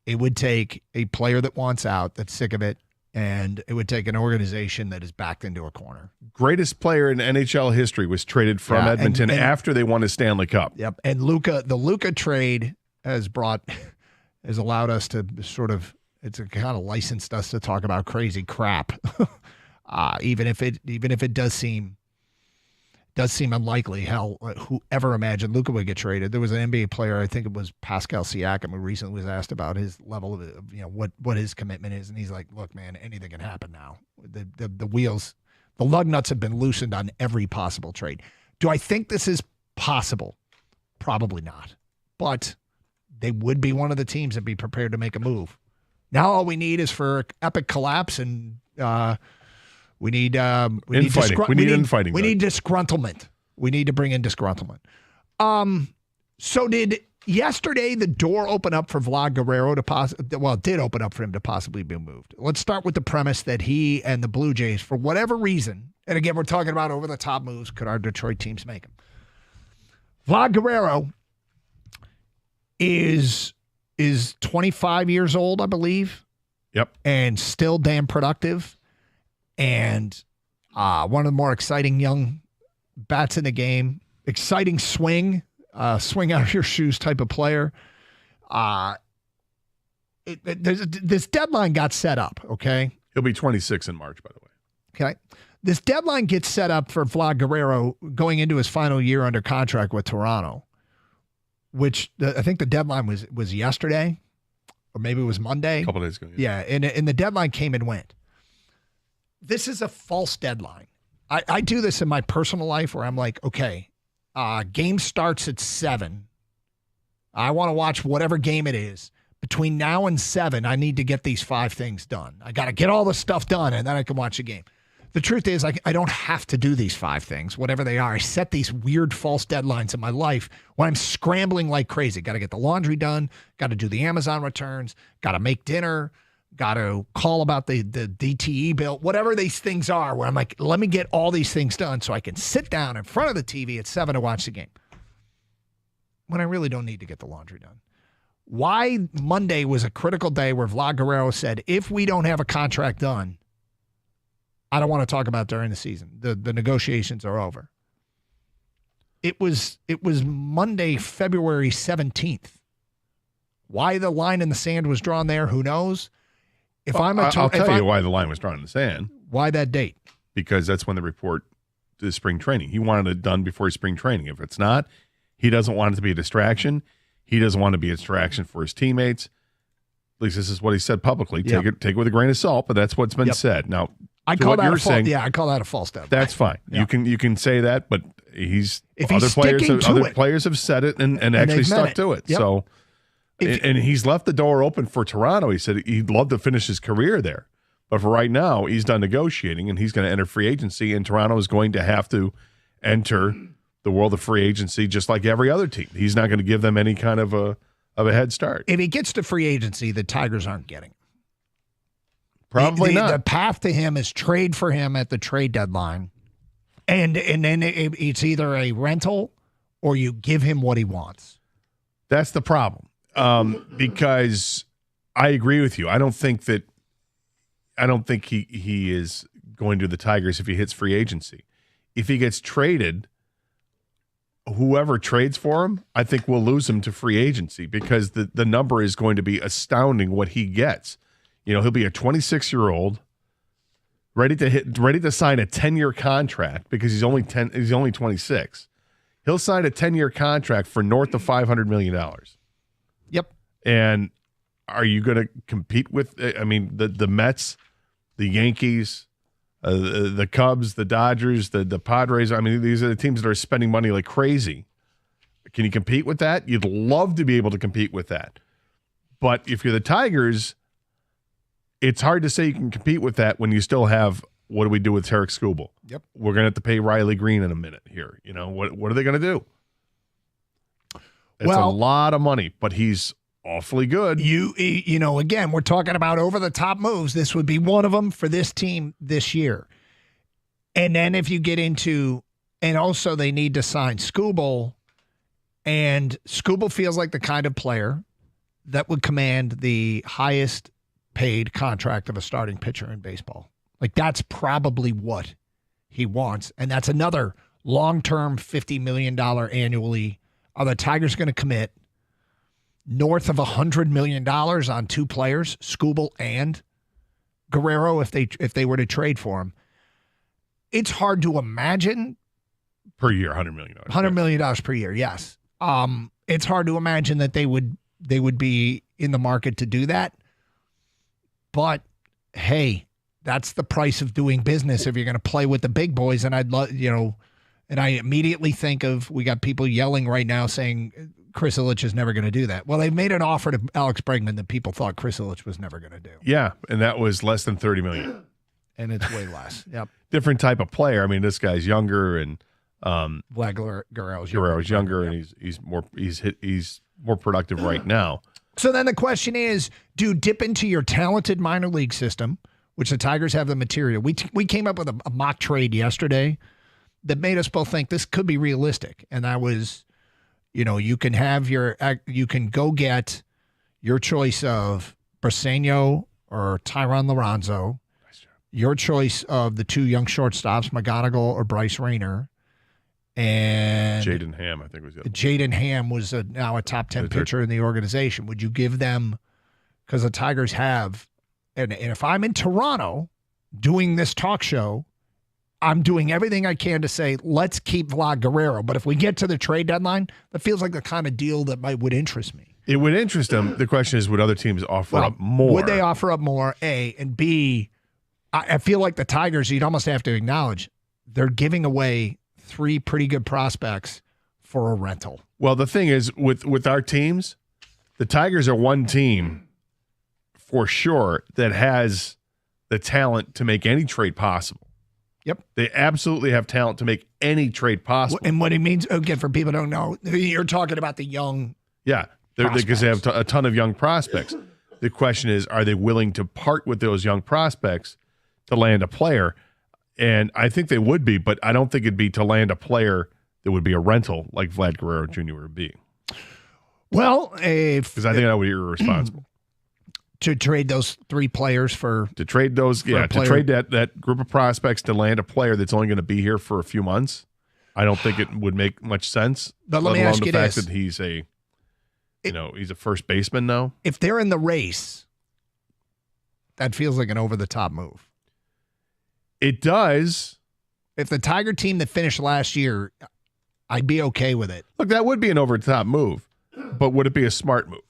It would take a player that wants out, that's sick of it, and it would take an organization that is backed into a corner. Greatest player in NHL history was traded from Edmonton after they won a Stanley Cup. Yep, and the Luka trade has allowed us to sort of, it's kind of licensed us to talk about crazy crap, even if it does seem unlikely. Hell, whoever imagined Luka would get traded? There was an NBA player, I think it was Pascal Siakam, who recently was asked about his level of, you know, what his commitment is, and he's like, "Look, man, anything can happen now. The wheels, the lug nuts have been loosened on every possible trade." Do I think this is possible? Probably not, but they would be one of the teams that'd be prepared to make a move. Now all we need is for epic collapse, and we need infighting. We need disgruntlement. We need to bring in disgruntlement. So did yesterday the door open up for Vlad Guerrero it did open up for him to possibly be moved. Let's start with the premise that he and the Blue Jays, for whatever reason, and again, we're talking about over-the-top moves, could our Detroit teams make them? Vlad Guerrero is 25 years old, I believe. Yep. And still damn productive. And one of the more exciting young bats in the game. Exciting swing out of your shoes type of player. This deadline got set up, okay? He'll be 26 in March, by the way. Okay. This deadline gets set up for Vlad Guerrero going into his final year under contract with Toronto, which I think the deadline was yesterday, or maybe it was Monday. A couple days ago. Yeah, and the deadline came and went. This is a false deadline. I do this in my personal life where I'm like, okay, game starts at 7. I want to watch whatever game it is. Between now and 7, I need to get these 5 things done. I got to get all the stuff done, and then I can watch a game. The truth is, I don't have to do these 5 things, whatever they are. I set these weird false deadlines in my life when I'm scrambling like crazy. Got to get the laundry done, got to do the Amazon returns, got to make dinner, got to call about the DTE bill, whatever these things are, where I'm like, let me get all these things done so I can sit down in front of the TV at 7 to watch the game. When I really don't need to get the laundry done. Why Monday was a critical day where Vlad Guerrero said, if we don't have a contract done, I don't want to talk about during the season. The negotiations are over. It was Monday, February 17th. Why the line in the sand was drawn there, who knows? I'll tell you why the line was drawn in the sand. Why that date? Because that's when the report to spring training. He wanted it done before spring training. If it's not, he doesn't want it to be a distraction. He doesn't want to be a distraction for his teammates. At least this is what he said publicly. Take it with a grain of salt, but that's what's been said. Now, I call that a false deadline. That's fine. Yeah. You can say that, but other players have said it and actually stuck to it. Yep. So, and he's left the door open for Toronto. He said he'd love to finish his career there, but for right now, he's done negotiating and he's going to enter free agency. And Toronto is going to have to enter the world of free agency just like every other team. He's not going to give them any kind of a head start. If he gets to free agency, the Tigers aren't getting. Probably not. The path to him is trade for him at the trade deadline, and then it's either a rental or you give him what he wants. That's the problem, because I agree with you. I don't think he is going to the Tigers if he hits free agency. If he gets traded, whoever trades for him, I think we'll lose him to free agency because the number is going to be astounding what he gets. You know, he'll be a 26-year-old ready to sign a 10-year contract because he's only 26. He'll sign a 10-year contract for north of $500 million. Yep. And are you going to compete with? I mean, the Mets, the Yankees, the Cubs, the Dodgers, the Padres. I mean, these are the teams that are spending money like crazy. Can you compete with that? You'd love to be able to compete with that. But if you're the Tigers, it's hard to say you can compete with that when you still have, what do we do with Tarek Skubal? Yep. We're going to have to pay Riley Green in a minute here. You know, what are they going to do? It's a lot of money, but he's awfully good. You know, again, we're talking about over-the-top moves. This would be one of them for this team this year. And then if you get into, and also they need to sign Skubal, and Skubal feels like the kind of player that would command the highest paid contract of a starting pitcher in baseball. Like, that's probably what he wants. And that's another long-term $50 million annually. Are the Tigers going to commit north of $100 million on two players, Skubal and Guerrero, if they were to trade for him? It's hard to imagine. Per year, $100 million. $100 million per year, yes. It's hard to imagine that they would be in the market to do that. But, hey, that's the price of doing business if you're going to play with the big boys. And I'd love, and I immediately think of, we got people yelling right now saying Chris Ilitch is never going to do that. Well, they made an offer to Alex Bregman that people thought Chris Ilitch was never going to do. Yeah, and that was less than $30 million. And it's way less. Yep. Different type of player. I mean, this guy's younger, and Vlad Guerrero's younger, and he's more productive right now. So then the question is, do you dip into your talented minor league system, which the Tigers have the material? We came up with a mock trade yesterday that made us both think this could be realistic. And that was, you can go get your choice of Briseño or Tyron Lorenzo, your choice of the two young shortstops, McGonigal or Bryce Rayner. And Jaden Ham, I think, was the other. Jaden Ham was now a top 10 pitcher in the organization. Would you give them, because the Tigers have, and if I'm in Toronto doing this talk show, I'm doing everything I can to say, let's keep Vlad Guerrero. But if we get to the trade deadline, that feels like the kind of deal that would interest me. It would interest them. The question is, would other teams offer up more? Would they offer up more, A? And B, I feel like the Tigers, you'd almost have to acknowledge, they're giving away 3 pretty good prospects for a rental. Well, the thing is, with our teams, the Tigers are one team for sure that has the talent to make any trade possible. Yep. They absolutely have talent to make any trade possible. And what it means, again, for people who don't know, you're talking about the young. Yeah, because they have a ton of young prospects. The question is, are they willing to part with those young prospects to land a player? And I think they would be, but I don't think it'd be to land a player that would be a rental like Vlad Guerrero Jr. would be. Well, because I think that would be irresponsible. To trade those 3 players for trade that group of prospects to land a player that's only going to be here for a few months. I don't think it would make much sense. But let me ask you this: that he's he's a first baseman now. If they're in the race, that feels like an over-the-top move. It does. If the Tiger team that finished last year, I'd be okay with it. Look, that would be an over-the-top move, but would it be a smart move?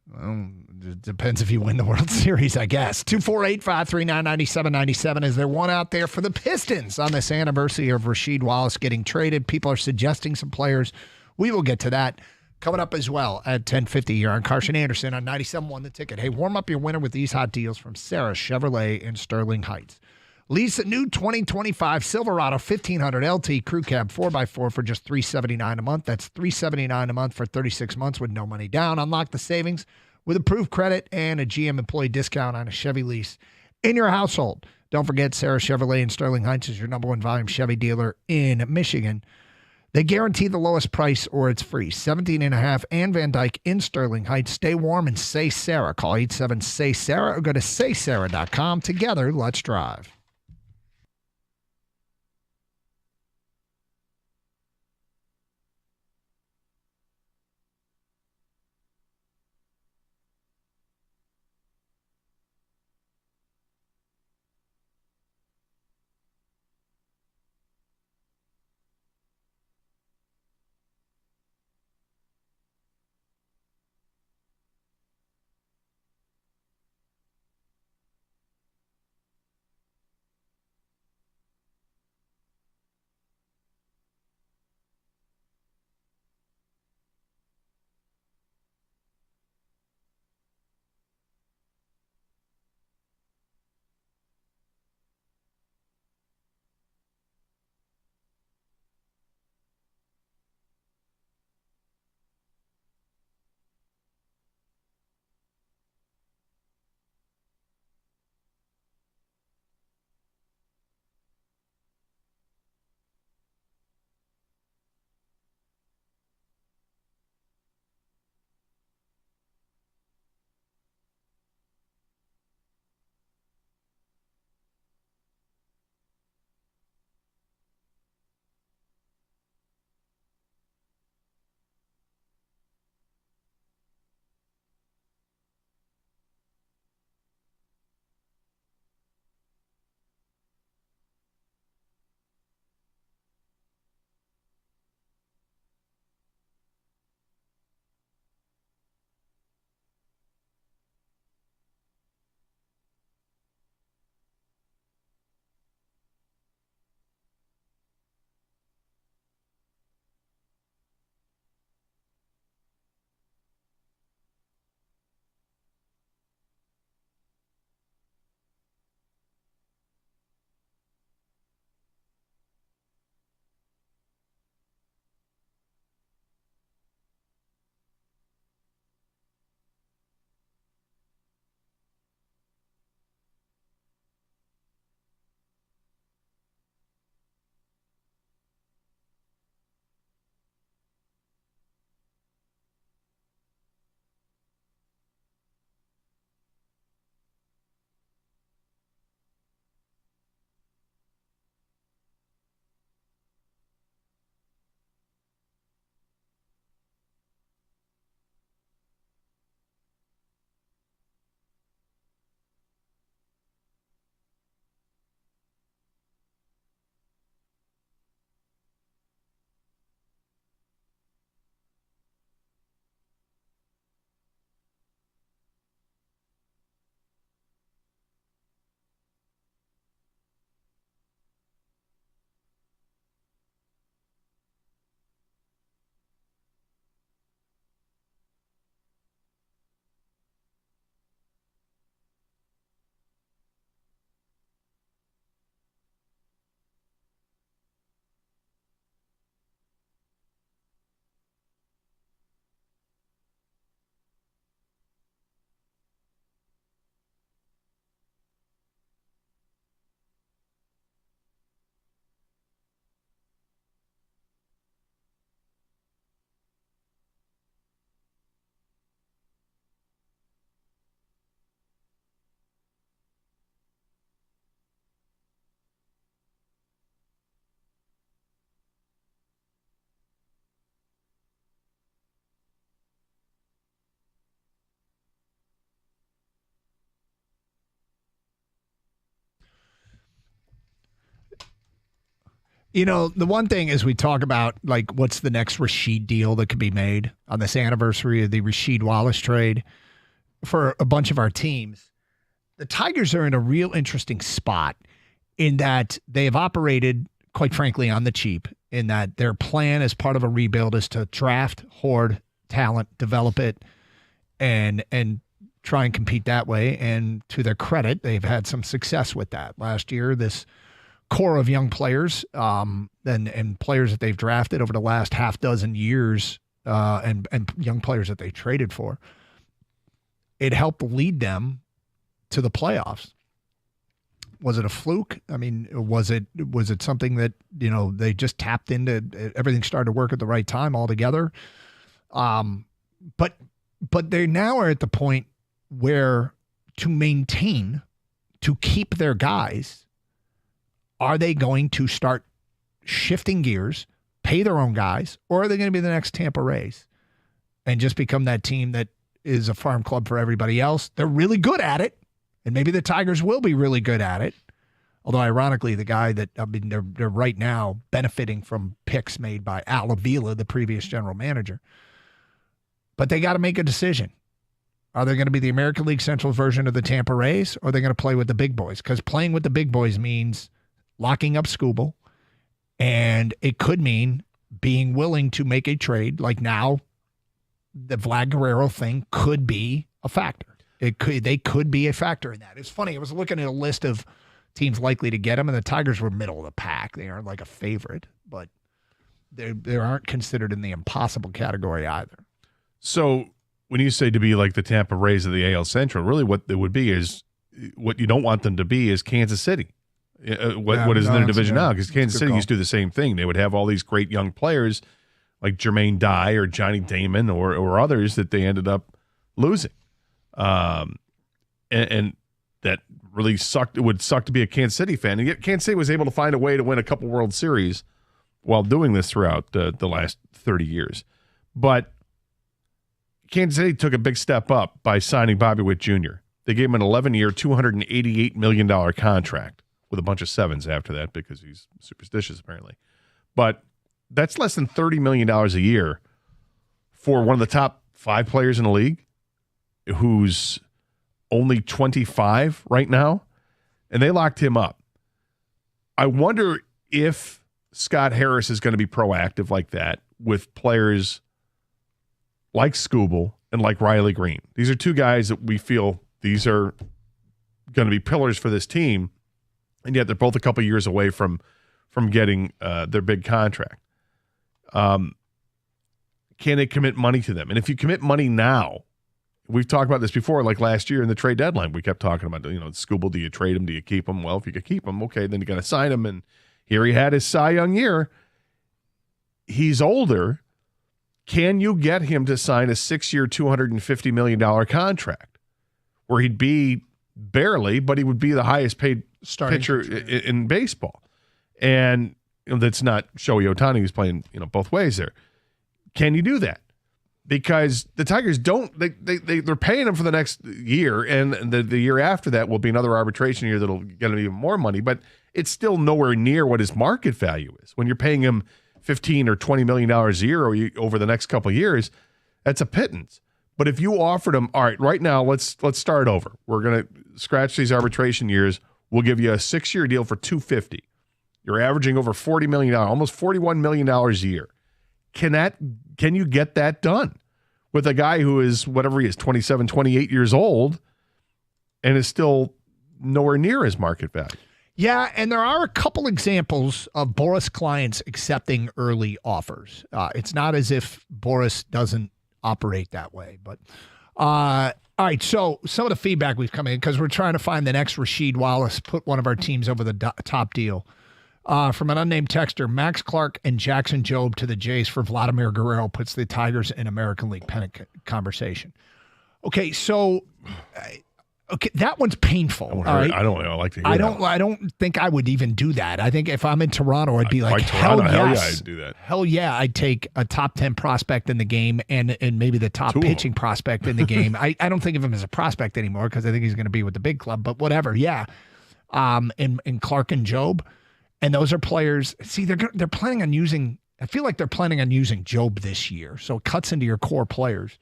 Well, it depends if you win the World Series, I guess. 248-539-9797. Is there one out there for the Pistons on this anniversary of Rasheed Wallace getting traded? People are suggesting some players. We will get to that coming up as well at 10:50 here on Carson Anderson on 97.1 The Ticket. Hey, warm up your winter with these hot deals from Sarah Chevrolet in Sterling Heights. Lease a new 2025 Silverado 1500 LT Crew Cab 4x4 for just $379 a month. That's $379 a month for 36 months with no money down. Unlock the savings with approved credit and a GM employee discount on a Chevy lease in your household. Don't forget, Sarah Chevrolet in Sterling Heights is your #1 volume Chevy dealer in Michigan. They guarantee the lowest price or it's free. 17.5 and Van Dyke in Sterling Heights. Stay warm and say Sarah. Call 87-SAY-SARAH or go to saysarah.com. Together, let's drive. The one thing is we talk about, like, what's the next Rasheed deal that could be made on this anniversary of the Rasheed Wallace trade for a bunch of our teams. The Tigers are in a real interesting spot in that they have operated, quite frankly, on the cheap, in that their plan as part of a rebuild is to draft, hoard talent, develop it, and try and compete that way. And to their credit, they've had some success with that. Last year, this core of young players and players that they've drafted over the last half dozen years and young players that they traded for, it helped lead them to the playoffs. Was it a fluke? I mean, was it something that, they just tapped into, everything started to work at the right time altogether? But they now are at the point where to keep their guys, are they going to start shifting gears, pay their own guys, or are they going to be the next Tampa Rays and just become that team that is a farm club for everybody else? They're really good at it, and maybe the Tigers will be really good at it. Although, ironically, the guy that, they're right now benefiting from picks made by Al Avila, the previous general manager. But they got to make a decision. Are they going to be the American League Central version of the Tampa Rays, or are they going to play with the big boys? Because playing with the big boys means locking up Skubal, and it could mean being willing to make a trade. Like now, the Vlad Guerrero thing could be a factor. They could be a factor in that. It's funny. I was looking at a list of teams likely to get him, and the Tigers were middle of the pack. They aren't like a favorite, but they aren't considered in the impossible category either. So when you say to be like the Tampa Rays of the AL Central, really what it would be is what you don't want them to be is Kansas City. What is in their division now? Because Kansas City used to do the same thing. They would have all these great young players like Jermaine Dye or Johnny Damon or others that they ended up losing. And that really sucked. It would suck to be a Kansas City fan. And yet Kansas City was able to find a way to win a couple World Series while doing this throughout the last 30 years. But Kansas City took a big step up by signing Bobby Witt Jr. They gave him an 11-year, $288 million contract with a bunch of sevens after that because he's superstitious apparently. But that's less than $30 million a year for one of the top 5 players in the league who's only 25 right now, and they locked him up. I wonder if Scott Harris is going to be proactive like that with players like Skubal and like Riley Green. These are two guys that we feel these are going to be pillars for this team, and yet they're both a couple years away from getting their big contract. Can they commit money to them? And if you commit money now, we've talked about this before, like last year in the trade deadline, we kept talking about, Skubal, do you trade him? Do you keep him? Well, if you could keep him, okay, then you got to sign him. And here he had his Cy Young year. He's older. Can you get him to sign a 6-year, $250 million contract where he'd be barely, but he would be the highest paid pitcher in baseball? And that's not Shohei Ohtani, who's playing, both ways there. Can you do that? Because the Tigers they're paying him for the next year, and the year after that will be another arbitration year that'll get him even more money, but it's still nowhere near what his market value is. When you're paying him $15 or $20 million a year over the next couple of years, that's a pittance. But if you offered him, all right, right now, let's start over. We're going to scratch these arbitration years. We'll give you a 6-year deal for $250. You're averaging over $40 million, almost $41 million a year. Can you get that done with a guy who is, whatever he is, 27, 28 years old and is still nowhere near his market value? Yeah, and there are a couple examples of Boris clients accepting early offers. It's not as if Boris doesn't operate that way. But all right, so some of the feedback we've come in, because we're trying to find the next Rasheed Wallace, put one of our teams over the top deal. From an unnamed texter, Max Clark and Jackson Jobe to the Jays for Vladimir Guerrero puts the Tigers in American League pennant conversation. Okay, so that one's painful. All right? I don't know. I like to hear that. I don't think I would even do that. I think if I'm in Toronto, I'd be like, hell yeah, I'd do that. Hell yeah, I'd take a top 10 prospect in the game and maybe the top pitching prospect in the game. I don't think of him as a prospect anymore because I think he's going to be with the big club, but whatever, yeah. And Clark and Jobe. And those are players. See, they're planning on using. I feel like they're planning on using Job this year, so it cuts into your core players.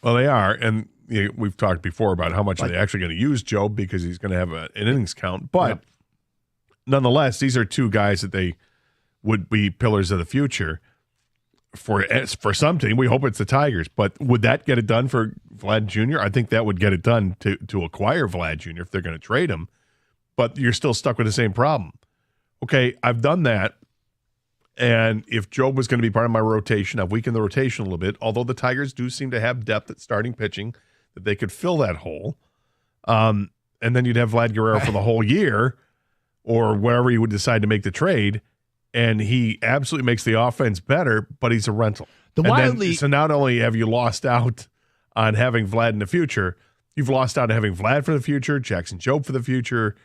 Well, they are, and we've talked before about how much are they actually going to use Job because he's going to have an innings count. But nonetheless, these are two guys that they would be pillars of the future for some team. We hope it's the Tigers, but would that get it done for Vlad Jr.? I think that would get it done to acquire Vlad Jr. if they're going to trade him. But you're still stuck with the same problem. Okay, I've done that. And if Job was going to be part of my rotation, I've weakened the rotation a little bit, although the Tigers do seem to have depth at starting pitching that they could fill that hole. And then you'd have Vlad Guerrero for the whole year or wherever you would decide to make the trade. And he absolutely makes the offense better, but he's a rental. So not only have you lost out on having Vlad in the future, you've lost out on having Vlad for the future, Jackson Job for the future,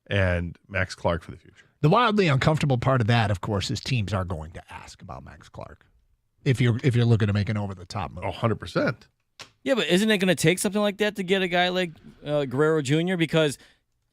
and Max Clark for the future. The wildly uncomfortable part of that, of course, is teams are going to ask about Max Clark if you're looking to make an over-the-top move. 100%. Yeah, but isn't it going to take something like that to get a guy like Guerrero Jr.? Because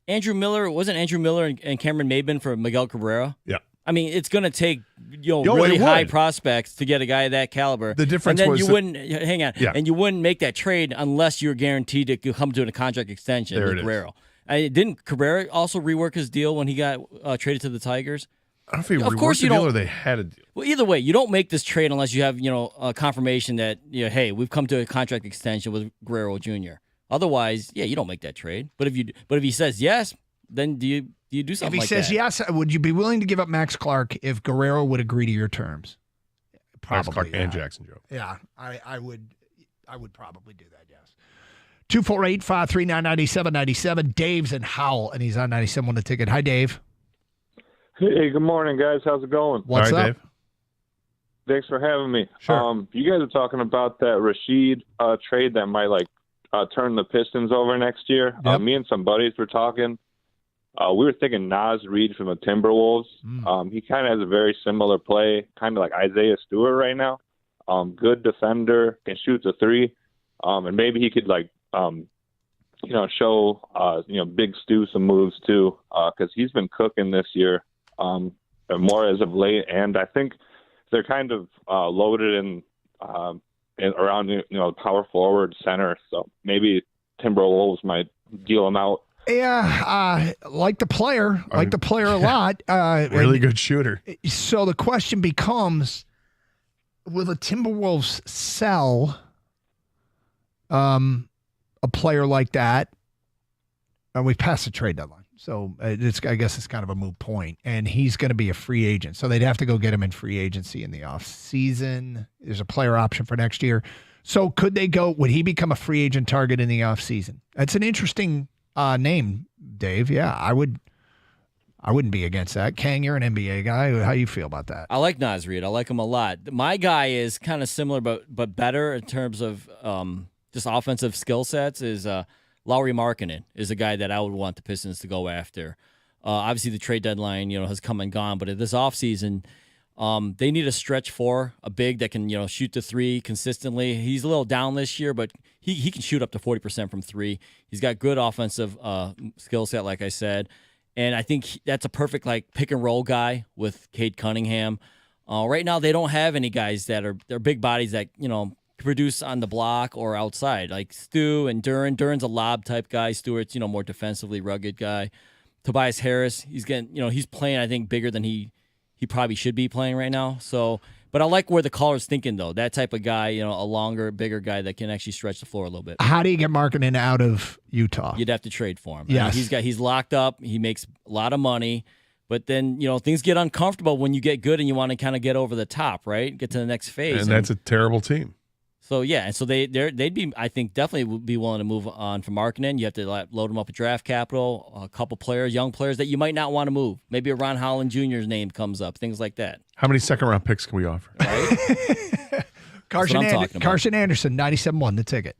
wasn't Andrew Miller and Cameron Maben for Miguel Cabrera? Yeah. I mean, it's going to take really high prospects to get a guy of that caliber. The difference and then was you wouldn't hang on, and you wouldn't make that trade unless you're guaranteed to come to a contract extension with Guerrero. Didn't Cabrera also rework his deal when he got traded to the Tigers? I don't know if he reworked the deal or they had a deal. Well, either way, you don't make this trade unless you have a confirmation that hey, we've come to a contract extension with Guerrero Jr. Otherwise, you don't make that trade. But if he says yes, then do you do something like that? If he says yes, would you be willing to give up Max Clark if Guerrero would agree to your terms? Probably. Max Clark and Jackson Job. Yeah, I would probably do that, yes. 248-539-9797. Dave's in Howell, and he's on 97 the ticket. Hi, Dave. Hey, good morning, guys. How's it going? What's up? Dave? Thanks for having me. Sure. You guys are talking about that Rashid trade that might turn the Pistons over next year. Yep. Me and some buddies were talking. We were thinking Naz Reid from the Timberwolves. He kind of has a very similar play, kind of like Isaiah Stewart right now. Good defender, can shoot the three, and maybe he could show Big Stu some moves too, because he's been cooking this year, more as of late. And I think they're kind of loaded in around power forward center, so maybe Timberwolves might deal him out. Yeah, like the player a lot. Really good shooter. So the question becomes, will the Timberwolves sell a player like that? We've passed the trade deadline, so I guess it's kind of a moot point. And he's going to be a free agent, so they'd have to go get him in free agency in the offseason. There's a player option for next year. So could they go? Would he become a free agent target in the offseason? That's an interesting name, Dave. Yeah, I wouldn't be against that. Kang, you're an NBA guy. How you feel about that? I like Naz Reid. I like him a lot. My guy is kind of similar, but better in terms of just offensive skill sets. Is Lauri Markkanen is a guy that I would want the Pistons to go after. Obviously, the trade deadline has come and gone, but at this offseason, they need a stretch four, a big that can shoot the three consistently. He's a little down this year, but he can shoot up to 40% from three. He's got good offensive skill set, like I said, and I think that's a perfect pick and roll guy with Cade Cunningham. Right now, they don't have any guys they're big bodies that produce on the block or outside, like Stu and Duran. Duran's a lob type guy. Stewart's more defensively rugged guy. Tobias Harris, he's playing I think bigger than he probably should be playing right now. So, but I like where the caller's thinking though. That type of guy, a longer, bigger guy that can actually stretch the floor a little bit. How do you get Markkanen out of Utah? You'd have to trade for him. Yes. He's locked up. He makes a lot of money. But then, things get uncomfortable when you get good and you want to kind of get over the top, right? Get to the next phase. And that's a terrible team. So, yeah, and so they'd be, I think, definitely would be willing to move on from Markkanen. You have to load them up with draft capital, a couple players, young players that you might not want to move. Maybe a Ron Holland Jr.'s name comes up, things like that. How many second-round picks can we offer? Right? Carson Anderson, 97.1, the ticket.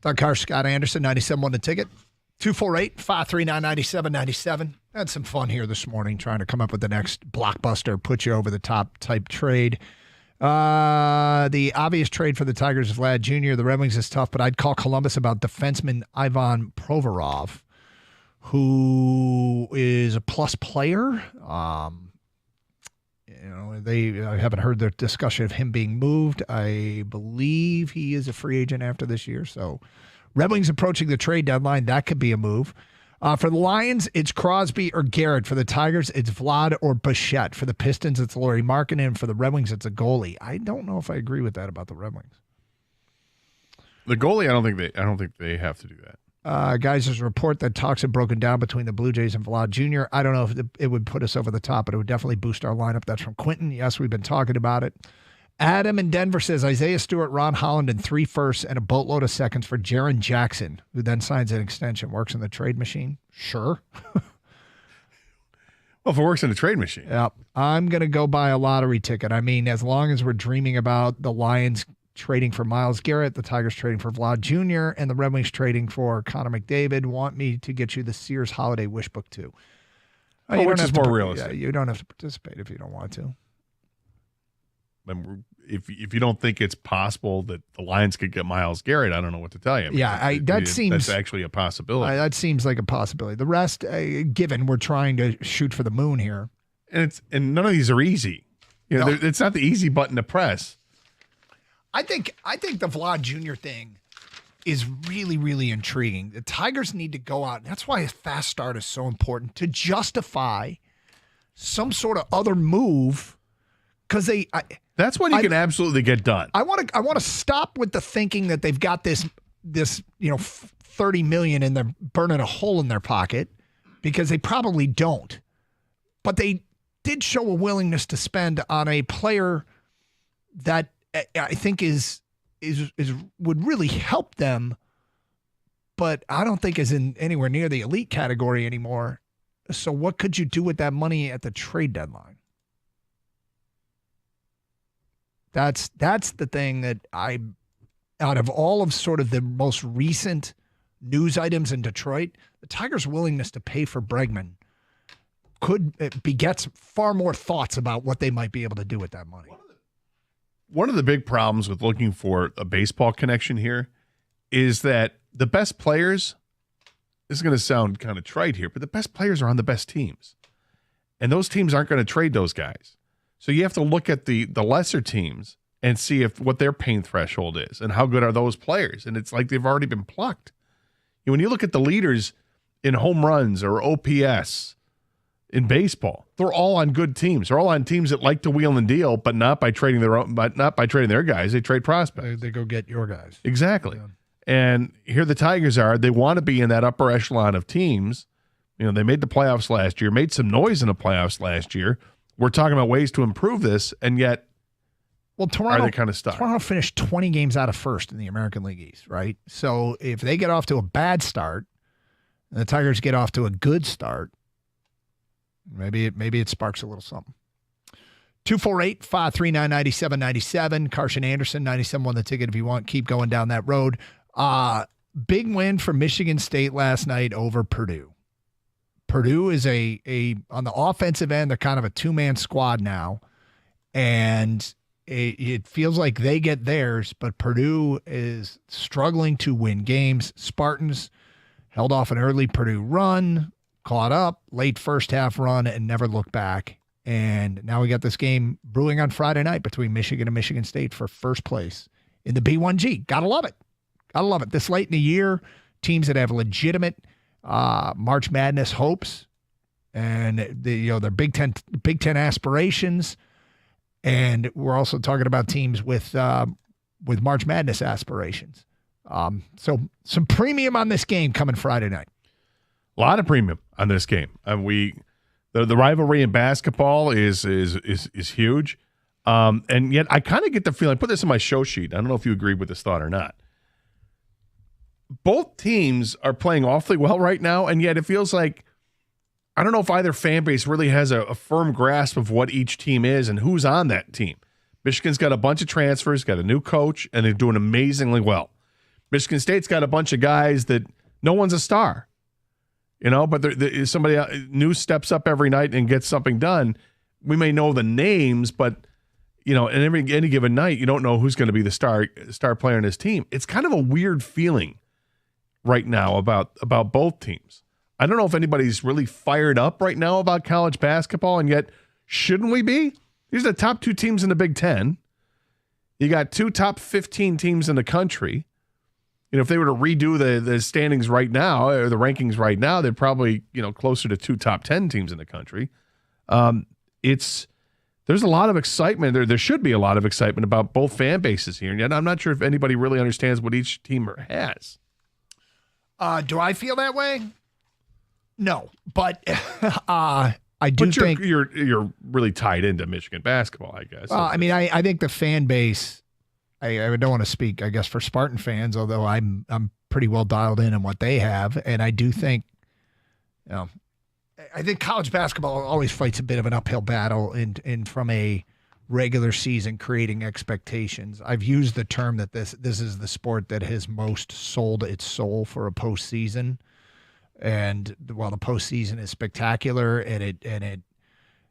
Doug Carr, Scott Anderson, 97 the ticket. 248-539-9797. Had some fun here this morning trying to come up with the next blockbuster, put you over the top type trade. The obvious trade for the Tigers is Vlad Jr. The Red Wings is tough, but I'd call Columbus about defenseman Ivan Provorov, who is a plus player. I haven't heard the discussion of him being moved. I believe he is a free agent after this year. So Red Wings approaching the trade deadline. That could be a move. For the Lions, it's Crosby or Garrett. For the Tigers, it's Vlad or Bichette. For the Pistons, it's Lauri Markkanen. For the Red Wings, it's a goalie. I don't know if I agree with that about the Red Wings. The goalie, I don't think they have to do that. Guys, there's a report that talks have broken down between the Blue Jays and Vlad Jr. I don't know if it would put us over the top, but it would definitely boost our lineup. That's from Quentin. Yes, we've been talking about it. Adam in Denver says Isaiah Stewart, Ron Holland, and 3 firsts and a boatload of seconds for Jaren Jackson, who then signs an extension. Works in the trade machine? Sure. Well, if it works in the trade machine. Yep. I'm going to go buy a lottery ticket. I mean, as long as we're dreaming about the Lions trading for Myles Garrett, the Tigers trading for Vlad Jr., and the Red Wings trading for Connor McDavid, want me to get you the Sears Holiday Wish Book too. Which is more realistic. Yeah, you don't have to participate if you don't want to. If you don't think it's possible that the Lions could get Myles Garrett, I don't know what to tell you. Yeah, that's actually a possibility. That seems like a possibility. The rest, given we're trying to shoot for the moon here, and none of these are easy. It's not the easy button to press. I think the Vlad Jr. thing is really, really intriguing. The Tigers need to go out. That's why a fast start is so important, to justify some sort of other move, because that's what you can absolutely get done. I want to stop with the thinking that they've got this $30 million and they're burning a hole in their pocket, because they probably don't. But they did show a willingness to spend on a player that I think is would really help them, but I don't think is in anywhere near the elite category anymore. So what could you do with that money at the trade deadline? That's the thing that out of all of sort of the most recent news items in Detroit, the Tigers' willingness to pay for Bregman begets far more thoughts about what they might be able to do with that money. One of the big problems with looking for a baseball connection here is that the best players, this is going to sound kind of trite here, but the best players are on the best teams. And those teams aren't going to trade those guys. So you have to look at the lesser teams and see what their pain threshold is and how good are those players. And it's like they've already been plucked. When you look at the leaders in home runs or OPS in baseball, they're all on good teams. They're all on teams that like to wheel and deal, but not by trading their guys. They trade prospects. They go get your guys. Exactly. Yeah. And here the Tigers are. They want to be in that upper echelon of teams. They made the playoffs last year, made some noise in the playoffs last year. We're talking about ways to improve this, and yet Toronto, are they kind of stuck? Toronto finished 20 games out of first in the American League East, right? So if they get off to a bad start, and the Tigers get off to a good start, maybe it sparks a little something. 248-539-9797. Carson Anderson, 97 won the ticket if you want. Keep going down that road. Big win for Michigan State last night over Purdue. Purdue is on the offensive end, they're kind of a two-man squad now, and it feels like they get theirs, but Purdue is struggling to win games. Spartans held off an early Purdue run, caught up, late first half run, and never looked back. And now we got this game brewing on Friday night between Michigan and Michigan State for first place in the B1G. Gotta love it. Gotta love it. This late in the year, teams that have legitimate March Madness hopes and their Big Ten aspirations, and we're also talking about teams with March Madness aspirations. So some premium on this game coming Friday night. A lot of premium on this game. The rivalry in basketball is huge, and yet I kind of get the feeling. I put this in my show sheet. I don't know if you agree with this thought or not. Both teams are playing awfully well right now, and yet it feels like I don't know if either fan base really has a firm grasp of what each team is and who's on that team. Michigan's got a bunch of transfers, got a new coach, and they're doing amazingly well. Michigan State's got a bunch of guys that no one's a star, but somebody new steps up every night and gets something done. We may know the names, but and any given night, you don't know who's going to be the star player in his team. It's kind of a weird feeling right now about both teams. I don't know if anybody's really fired up right now about college basketball, and yet shouldn't we be? These are the top 2 teams in the Big Ten. You got 2 top 15 teams in the country. If they were to redo the standings right now, or the rankings right now, they're probably closer to 2 top 10 teams in the country. There's a lot of excitement. There should be a lot of excitement about both fan bases here, and yet I'm not sure if anybody really understands what each team has. Do I feel that way? No, but I do think you're really tied into Michigan basketball, I guess. I think the fan base. I don't want to speak, I guess, for Spartan fans, although I'm pretty well dialed in on what they have, and I do think, I think college basketball always fights a bit of an uphill battle in from a regular season creating expectations. I've used the term that this is the sport that has most sold its soul for a postseason. And while the postseason is spectacular and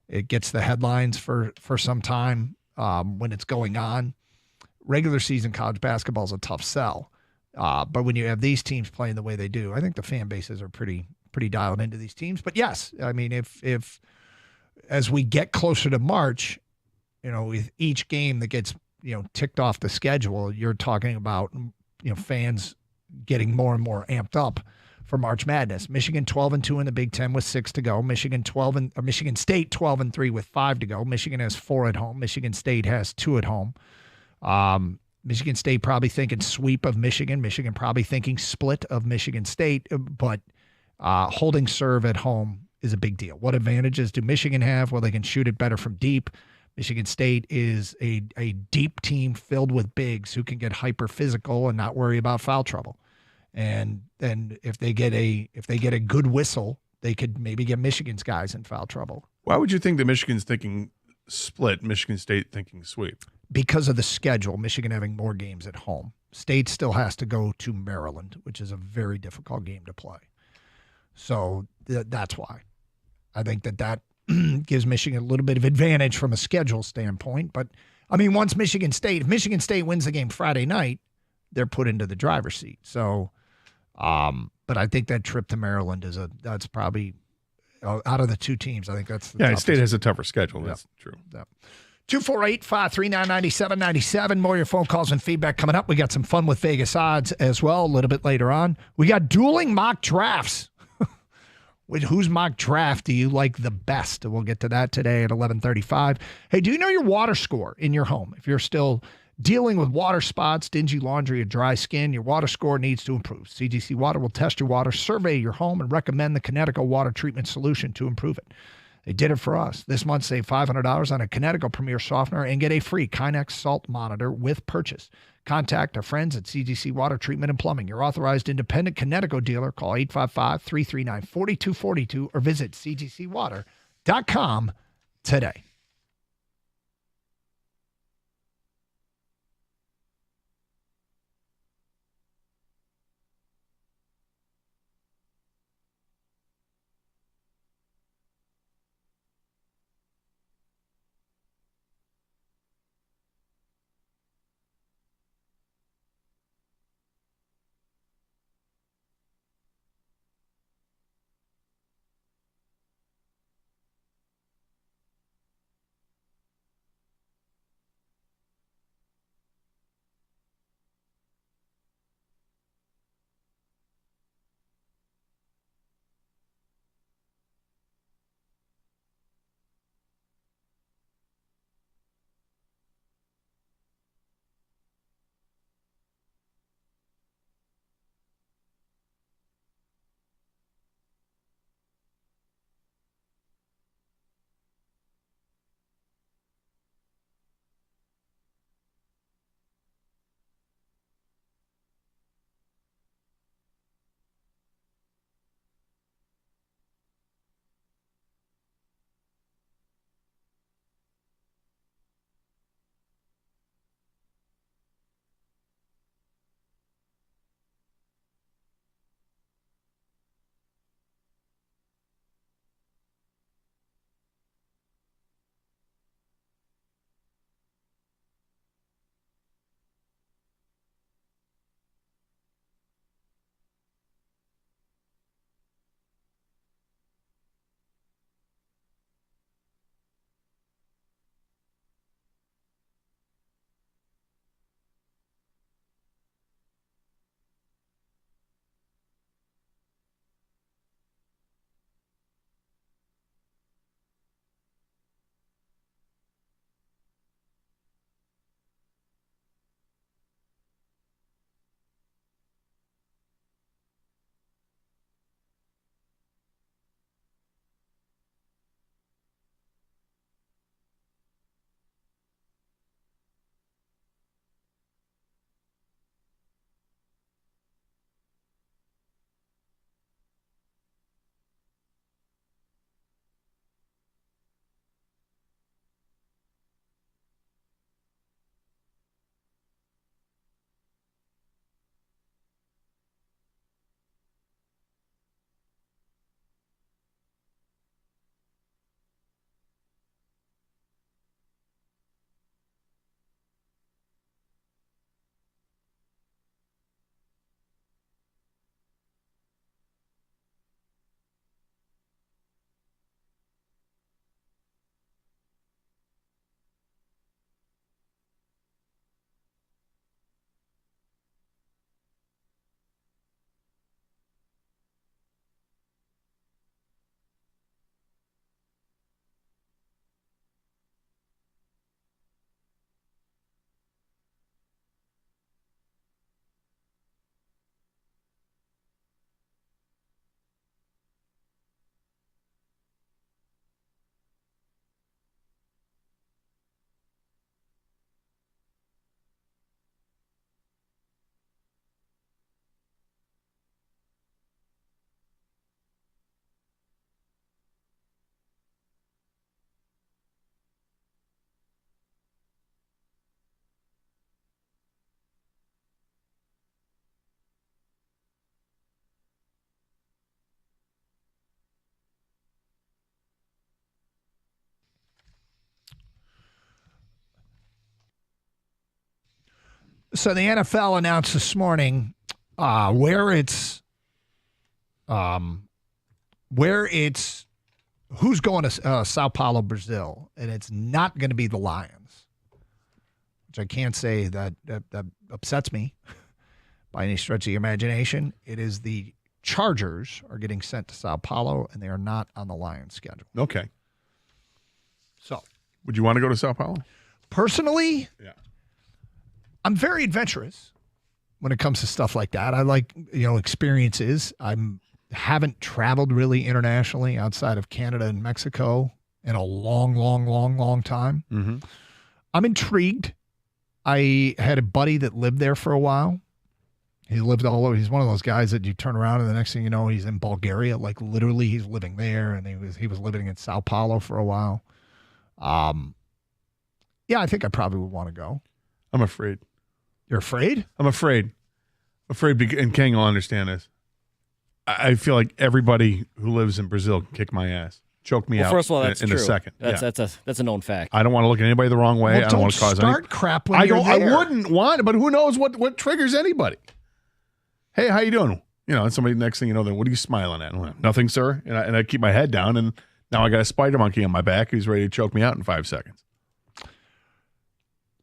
it gets the headlines for some time when it's going on, regular season college basketball is a tough sell. But when you have these teams playing the way they do, I think the fan bases are pretty dialed into these teams. But yes, I mean, if as we get closer to March, with each game that gets ticked off the schedule, you're talking about fans getting more and more amped up for March Madness. Michigan 12-2 in the Big Ten with 6 to go. Michigan State 12-3 with 5 to go. Michigan has 4 at home. Michigan State has 2 at home. Michigan State probably thinking sweep of Michigan. Michigan probably thinking split of Michigan State. But holding serve at home is a big deal. What advantages do Michigan have? Well, they can shoot it better from deep. Michigan State is a deep team filled with bigs who can get hyper physical and not worry about foul trouble. And then if they get a good whistle, they could maybe get Michigan's guys in foul trouble. Why would you think that Michigan's thinking split, Michigan State thinking sweep? Because of the schedule, Michigan having more games at home. State still has to go to Maryland, which is a very difficult game to play. So that's why. I think that gives Michigan a little bit of advantage from a schedule standpoint. But, I mean, if Michigan State wins the game Friday night, they're put into the driver's seat. So, but I think that trip to Maryland that's probably out of the 2 teams. I think that's the toughest. State has a tougher schedule. That's true. Yep. 248-539-9797. More of your phone calls and feedback coming up. We got some fun with Vegas odds as well a little bit later on. We got dueling mock drafts. With whose mock draft do you like the best? We'll get to that today at 11:35. Hey, do you know your water score in your home? If you're still dealing with water spots, dingy laundry, or dry skin, your water score needs to improve. CGC Water will test your water, survey your home, and recommend the Connecticut water treatment solution to improve it. They did it for us. This month, save $500 on a Connecticut Premier Softener and get a free Kinex salt monitor with purchase. Contact our friends at CGC Water Treatment and Plumbing, your authorized independent Connecticut dealer. Call 855-339-4242 or visit cgcwater.com today. So the NFL announced this morning where it's who's going to Sao Paulo, Brazil, and it's not going to be the Lions, which I can't say that upsets me by any stretch of the imagination. It is the Chargers are getting sent to Sao Paulo, and they are not on the Lions schedule. Okay. So, would you want to go to Sao Paulo? Personally, yeah, I'm very adventurous when it comes to stuff like that. I like, experiences. Haven't traveled really internationally outside of Canada and Mexico in a long time. Mm-hmm. I'm intrigued. I had a buddy that lived there for a while. He lived all over. He's one of those guys that you turn around and the next thing you know, he's in Bulgaria. Like literally, he's living there, and he was living in Sao Paulo for a while. Yeah, I think I probably would want to go. I'm afraid. You're afraid? I'm afraid. And King will understand this. I feel like everybody who lives in Brazil can kick my ass, choke me out. First of all, that's in true. a second. That's a known fact. I don't want to look at anybody the wrong way. Well, I don't want to cause start crap when you're there. I wouldn't want, but who knows what triggers anybody? Hey, how you doing? And somebody next thing you know, then what are you smiling at? Nothing, sir. And I keep my head down, and now I got a spider monkey on my back who's ready to choke me out in 5 seconds.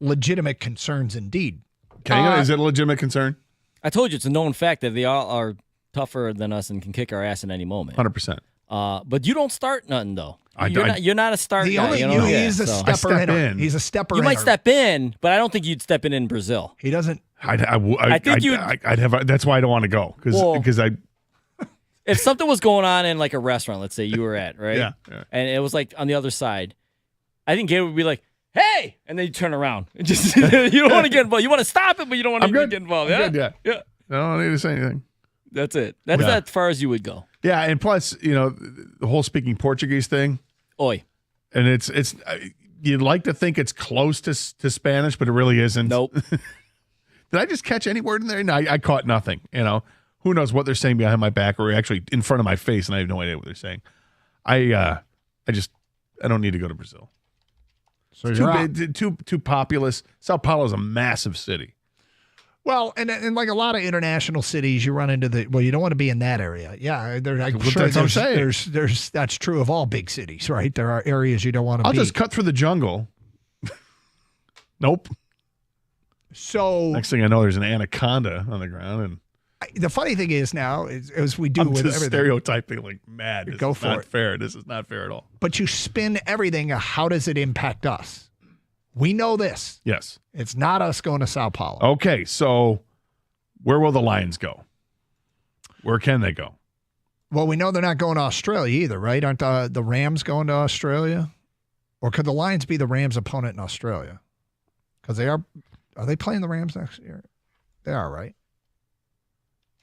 Legitimate concerns indeed. Is it a legitimate concern? I told you it's a known fact that they all are tougher than us and can kick our ass in any moment. 100%. But you don't start nothing though. You're not a start The guy. only he's a stepper in. He's a stepper. You might step in, but I don't think you'd step in Brazil. He doesn't. I'd have. That's why I don't want to go because I. If something was going on in like a restaurant, let's say you were at right, yeah, and it was like on the other side, I think Gabe would be like, "Hey," and then you turn around. And just you don't want to get involved. You want to stop it, but you don't want to get involved. I'm good, yeah. I don't need to say anything. That's it. That's as far as you would go. Yeah, and plus, the whole speaking Portuguese thing. Oi. And it's you'd like to think it's close to Spanish, but it really isn't. Nope. Did I just catch any word in there? No, I caught nothing. Who knows what they're saying behind my back or actually in front of my face, and I have no idea what they're saying. I don't need to go to Brazil. So it's too populous. Sao Paulo is a massive city. Well, and like a lot of international cities, you run into you don't want to be in that area. Yeah, I'm sure that's what I'm saying. That's true of all big cities, right? There are areas you don't want to be. I'll just cut through the jungle. Nope. So next thing I know, there's an anaconda on the ground, and the funny thing is now, as we do I'm with just everything, stereotyping like mad. This Go is for not it. fair. This is not fair at all. But you spin everything. How does it impact us? We know this. Yes. It's not us going to Sao Paulo. Okay, so where will the Lions go? Where can they go? Well, we know they're not going to Australia either, right? Aren't the Rams going to Australia? Or could the Lions be the Rams' opponent in Australia? Because they are they playing the Rams next year? They are, right?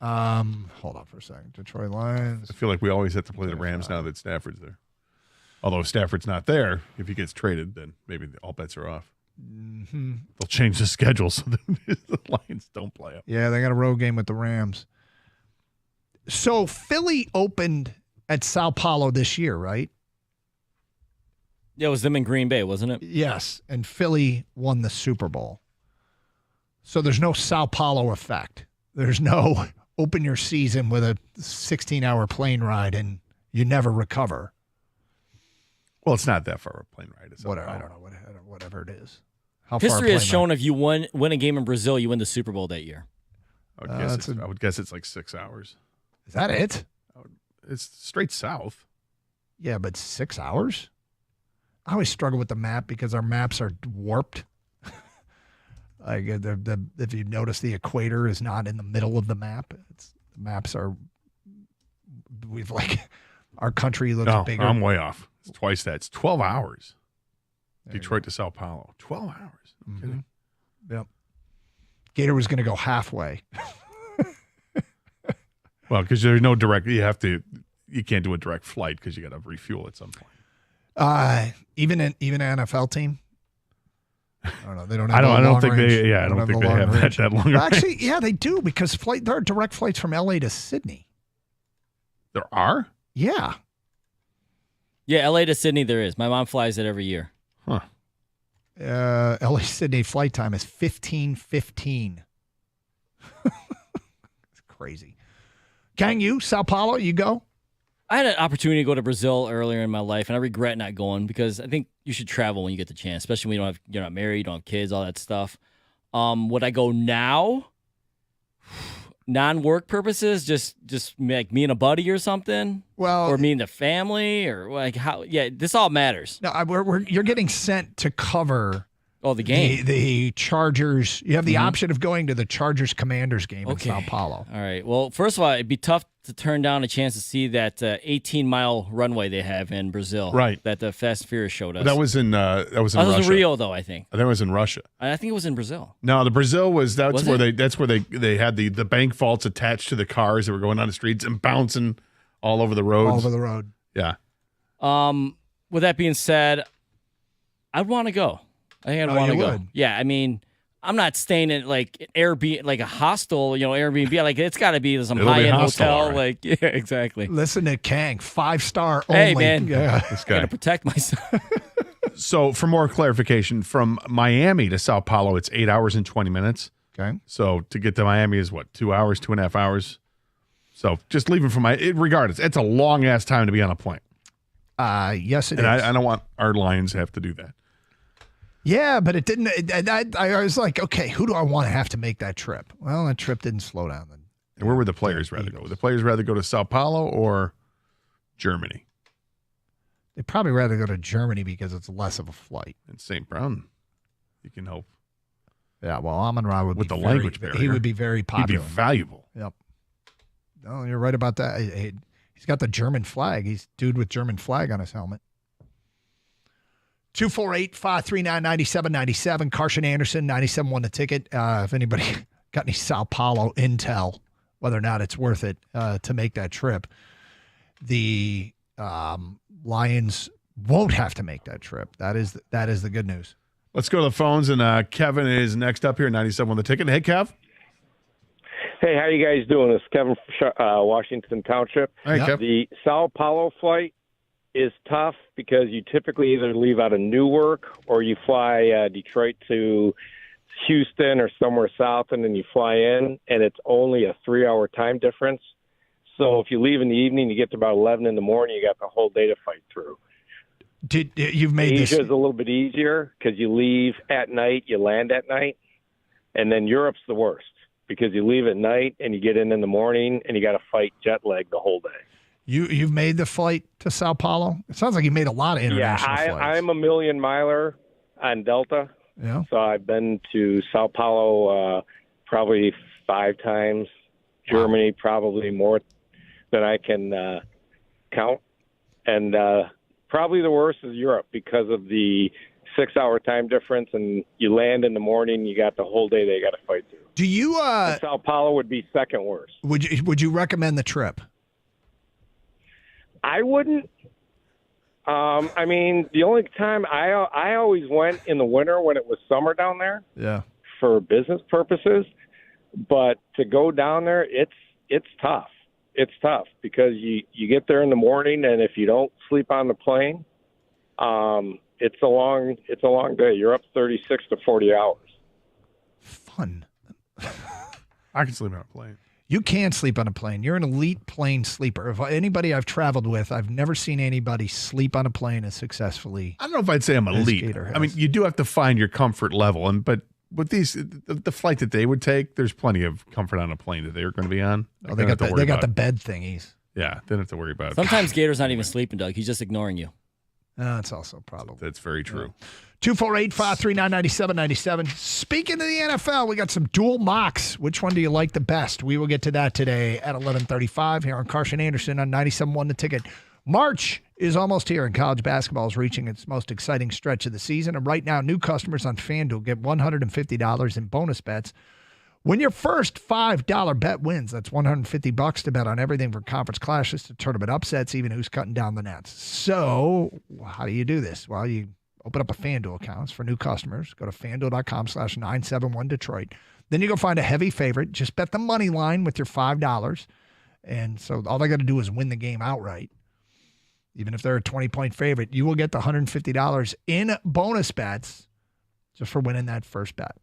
Hold on for a second. Detroit Lions. I feel like we always have to play the Rams now that Stafford's there. Although if Stafford's not there, if he gets traded, then maybe all bets are off. Mm-hmm. They'll change the schedule so that the Lions don't play them. Yeah, they got a road game with the Rams. So Philly opened at Sao Paulo this year, right? Yeah, it was them in Green Bay, wasn't it? Yes, and Philly won the Super Bowl. So there's no Sao Paulo effect. There's no open your season with a 16-hour plane ride and you never recover. Well, it's not that far of a plane ride. It's whatever, I don't know, whatever it is. History has shown if you win a game in Brazil, you win the Super Bowl that year. I would guess it's like 6 hours. Is that it? It's straight south. Yeah, but 6 hours? I always struggle with the map because our maps are warped. Like if you notice, the equator is not in the middle of the map. The maps are. Our country looks bigger. I'm way off. It's twice that. It's 12 hours. Detroit to Sao Paulo. 12 hours. No kidding. Yep. Gator was going to go halfway. Well, because there's no direct. You can't do a direct flight because you got to refuel at some point. Even an NFL team. I don't know. They don't. I don't think they. Yeah, I don't think they have that long. Actually, yeah, they do because there are direct flights from LA to Sydney. There are. Yeah. Yeah, LA to Sydney there is. My mom flies it every year. Huh. LA Sydney flight time is 15:15. It's crazy. Gang, you, Sao Paulo, you go? I had an opportunity to go to Brazil earlier in my life, and I regret not going because I think you should travel when you get the chance, especially when you're not married, you don't have kids, all that stuff. Would I go now? Non-work purposes, just like me and a buddy or something? Well, or me and the family, or like how? Yeah, this all matters. No, you're getting sent to cover. Oh, the game. The Chargers. You have the option of going to the Chargers Commanders game in Sao Paulo. All right. Well, first of all, it'd be tough to turn down a chance to see that 18-mile runway they have in Brazil. Right. That the Fast and Furious showed us. That was in Russia. That was in Rio, though, I think. I think it was in Russia. I think it was in Brazil. No, the Brazil Was where it? they had the bank vaults attached to the cars that were going down the streets and bouncing all over the roads. All over the road. Yeah. With that being said, I'd want to go. I think I'd want to go. would? Yeah, I mean, I'm not staying in like Airbnb, like a hostel, Airbnb. Like it's got to be some It'll be high-end hostel, hotel. all right. Like, yeah, exactly. Listen to Kang, 5-star only. Hey, man, Yeah. This I gotta guy. protect myself. So, for more clarification, from Miami to Sao Paulo, it's 8 hours and 20 minutes. Okay. So, to get to Miami is what, 2 hours, 2.5 hours? So, just leaving from regardless, it's a long ass time to be on a plane. Yes, it And is. I don't want our Lions to have to do that. Yeah, but it didn't. I was like, okay, who do I want to have to make that trip? Well, that trip didn't slow down. Then. And where would the players rather go? Would the players rather go to Sao Paulo or Germany? They'd probably rather go to Germany because it's less of a flight. And St. Brown, you can hope. Yeah, well, Amon-Ra would With be the very, language barrier. He would be very He'd popular. be valuable. Yep. No, you're right about that. He's got the German flag. He's dude with German flag on his helmet. 248-539-9797. Carson Anderson, 97 the ticket. If anybody got any Sao Paulo intel, whether or not it's worth it to make that trip, the Lions won't have to make that trip. That is the good news. Let's go to the phones, and Kevin is next up here, 97 the ticket. Hey, Kev. Hey, how you guys doing? This is Kevin from Washington Township. Hey, Kev. The Sao Paulo flight is tough because you typically either leave out of Newark or you fly Detroit to Houston or somewhere south, and then you fly in, and it's only a 3-hour time difference. So if you leave in the evening, you get to about 11 in the morning, you got the whole day to fight through. You've made Asia this is a little bit easier because you leave at night, you land at night, and then Europe's the worst because you leave at night and you get in the morning and you got to fight jet lag the whole day. You've made the flight to Sao Paulo? It sounds like you made a lot of international flights. I'm a million miler on Delta. Yeah. So I've been to Sao Paulo probably 5 times, Germany probably more than I can count. And probably the worst is Europe because of the 6-hour time difference, and you land in the morning, you got the whole day they got to fight through. Do you And Sao Paulo would be second worst. would you recommend the trip? I wouldn't. I mean, the only time I always went in the winter when it was summer down there Yeah. for business purposes, but to go down there, it's tough. It's tough because you get there in the morning, and if you don't sleep on the plane, it's a long day. You're up 36 to 40 hours. Fun. I can sleep on a plane. You can sleep on a plane. You're an elite plane sleeper. If anybody I've traveled with, I've never seen anybody sleep on a plane as successfully. I don't know if I'd say I'm elite. Gator I mean, has. you do have to find your comfort level, but with the flight that they would take, there's plenty of comfort on a plane that they're going to be on. Oh, they got the bed thingies. Yeah, they don't have to worry about it. Sometimes Gator's not even sleeping, Doug. He's just ignoring you. That's also probably. That's very true. 248-539-9797. Speaking of the NFL, we got some dual mocks. Which one do you like the best? We will get to that today at 11:35 here on Carson Anderson on 97.1 The Ticket. March is almost here, and college basketball is reaching its most exciting stretch of the season. And right now, new customers on FanDuel get $150 in bonus bets. When your first $5 bet wins, that's $150 to bet on everything from conference clashes to tournament upsets, even who's cutting down the nets. So how do you do this? Well, you open up a FanDuel account. It's for new customers. Go to FanDuel.com/971Detroit. Then you go find a heavy favorite. Just bet the money line with your $5. And so all they got to do is win the game outright. Even if they're a 20-point favorite, you will get the $150 in bonus bets just for winning that first bet.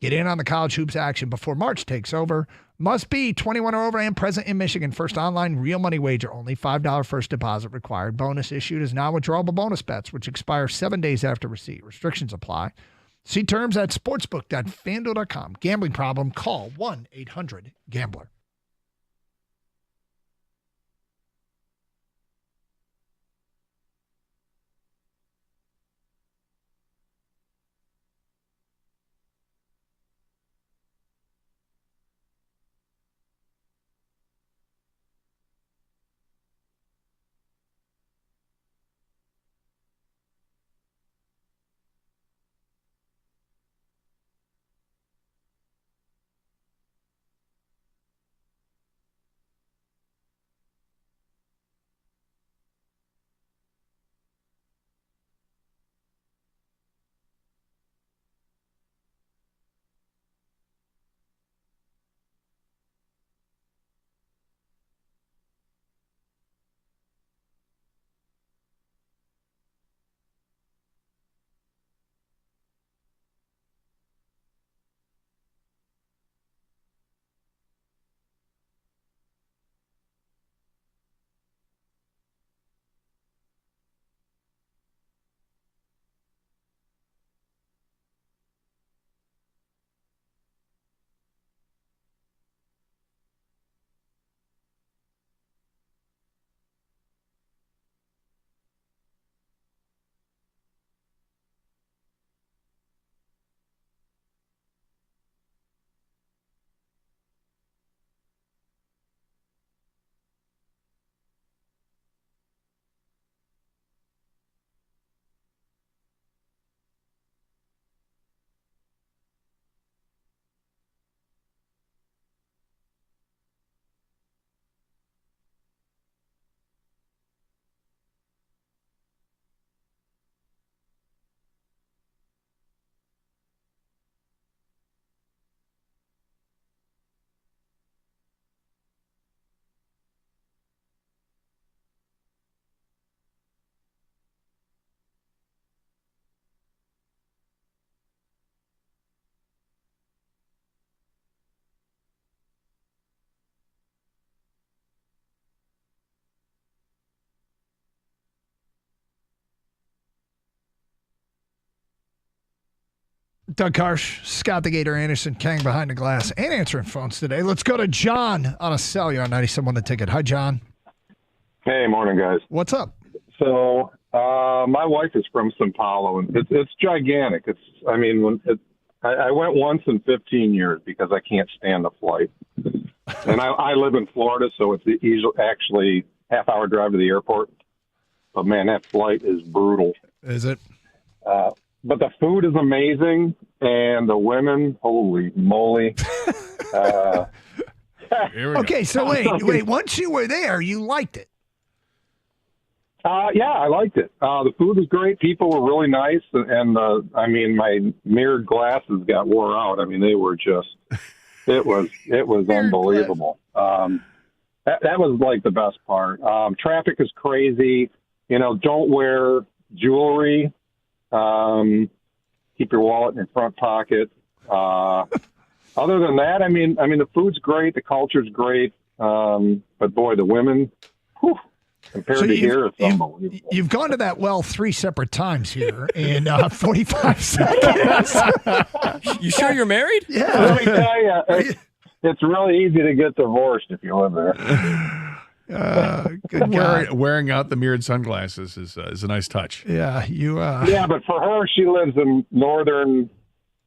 Get in on the college hoops action before March takes over. Must be 21 or over and present in Michigan. First online real money wager only. $5 first deposit required. Bonus issued is non-withdrawable bonus bets, which expire 7 days after receipt. Restrictions apply. See terms at sportsbook.fanduel.com. Gambling problem? Call 1-800-GAMBLER. Doug Karsh, Scott the Gator Anderson, Kang behind the glass, and answering phones today. Let's go to John on a cellular on 97 the ticket. Hi, John. Hey, morning, guys. What's up? So, my wife is from Sao Paulo, and it's gigantic. I went once in 15 years because I can't stand the flight. And I live in Florida, so it's actually half-hour drive to the airport. But, man, that flight is brutal. Is it? But the food is amazing, and the women, holy moly. Okay, so wait. Once you were there, you liked it. Yeah, I liked it. The food was great. People were really nice, and my mirrored glasses got wore out. I mean, they were just, it was unbelievable. That was like the best part. Traffic is crazy. Don't wear jewelry. Keep your wallet in your front pocket. Other than that, the food's great. The culture's great. But boy, the women, whew, compared to here, it's unbelievable. You've gone to that well 3 separate times here in 45 seconds. You sure you're married? Yeah. Let me tell you, it's really easy to get divorced if you live there. Good God. Wearing out the mirrored sunglasses is a nice touch. Yeah, you. Yeah, but for her, she lives in northern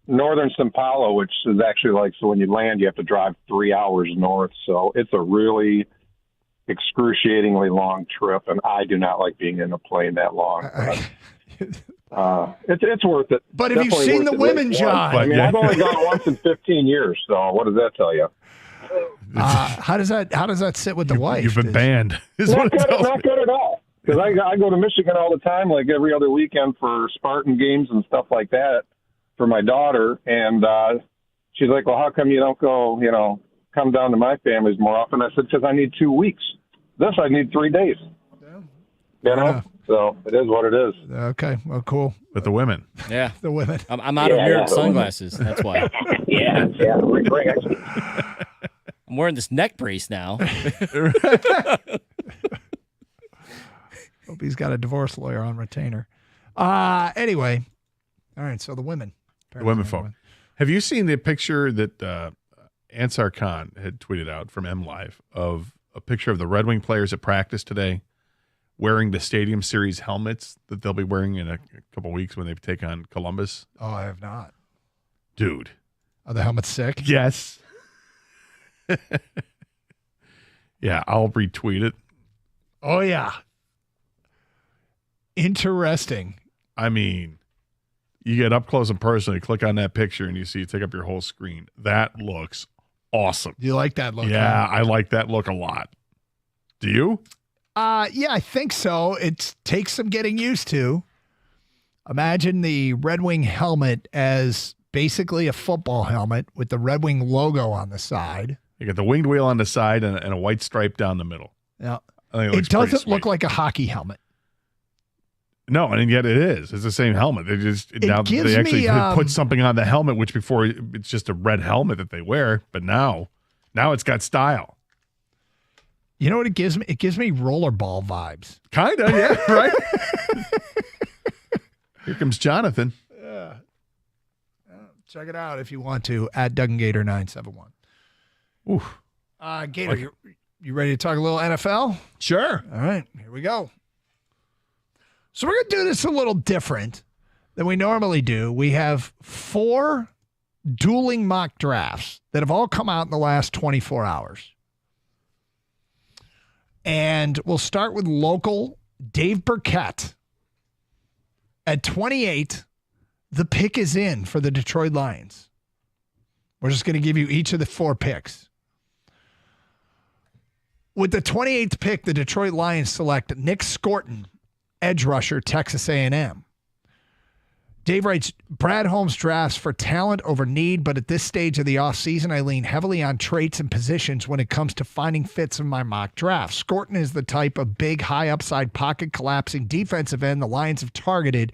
Sao Paulo, which is actually so when you land, you have to drive 3 hours north. So it's a really excruciatingly long trip, and I do not like being in a plane that long. It's worth it. But have you seen the women, John? I've only gone once in 15 years, so what does that tell you? How does that sit with the wife? You've been banned. Not good at all. Because I go to Michigan all the time, like every other weekend for Spartan games and stuff like that for my daughter. And she's like, well, how come you don't go, come down to my family's more often? I said, because I need 2 weeks. This I need 3 days. So it is what it is. Okay, well, cool. With the women. Yeah. The women. I'm out of mirrored sunglasses. That's why. Yeah. Actually. I'm wearing this neck brace now. Hope he's got a divorce lawyer on retainer. Anyway, all right. So the women, The women folk. Have you seen the picture that Ansar Khan had tweeted out from M Live of a picture of the Red Wing players at practice today wearing the Stadium Series helmets that they'll be wearing in a couple weeks when they take on Columbus? Oh, I have not. Dude. Are the helmets sick? Yes. Yeah, I'll retweet it. Oh, yeah. Interesting. I mean, you get up close and personal, you click on that picture, and you see it take up your whole screen. That looks awesome. Do you like that look? Yeah, I like that look a lot. Do you? Yeah, I think so. It takes some getting used to. Imagine the Red Wing helmet as basically a football helmet with the Red Wing logo on the side. You got the winged wheel on the side and a white stripe down the middle. Yeah. I think It doesn't look like a hockey helmet. No, and yet it is. It's the same helmet. They just now gives they actually me, put something on the helmet, which before it's just a red helmet that they wear, but now it's got style. You know what it gives me? It gives me rollerball vibes. Kind of, yeah, right? Here comes Jonathan. Yeah. Check it out if you want to at DugganGator971. Ooh. Gator, you ready to talk a little NFL? Sure. All right, here we go. So we're going to do this a little different than we normally do. We have 4 dueling mock drafts that have all come out in the last 24 hours. And we'll start with local Dave Burkett. At 28, the pick is in for the Detroit Lions. We're just going to give you each of the 4 picks. With the 28th pick, the Detroit Lions select Nick Scorton, edge rusher, Texas A&M. Dave writes, Brad Holmes drafts for talent over need, but at this stage of the offseason, I lean heavily on traits and positions when it comes to finding fits in my mock draft. Scorton is the type of big, high upside, pocket collapsing defensive end the Lions have targeted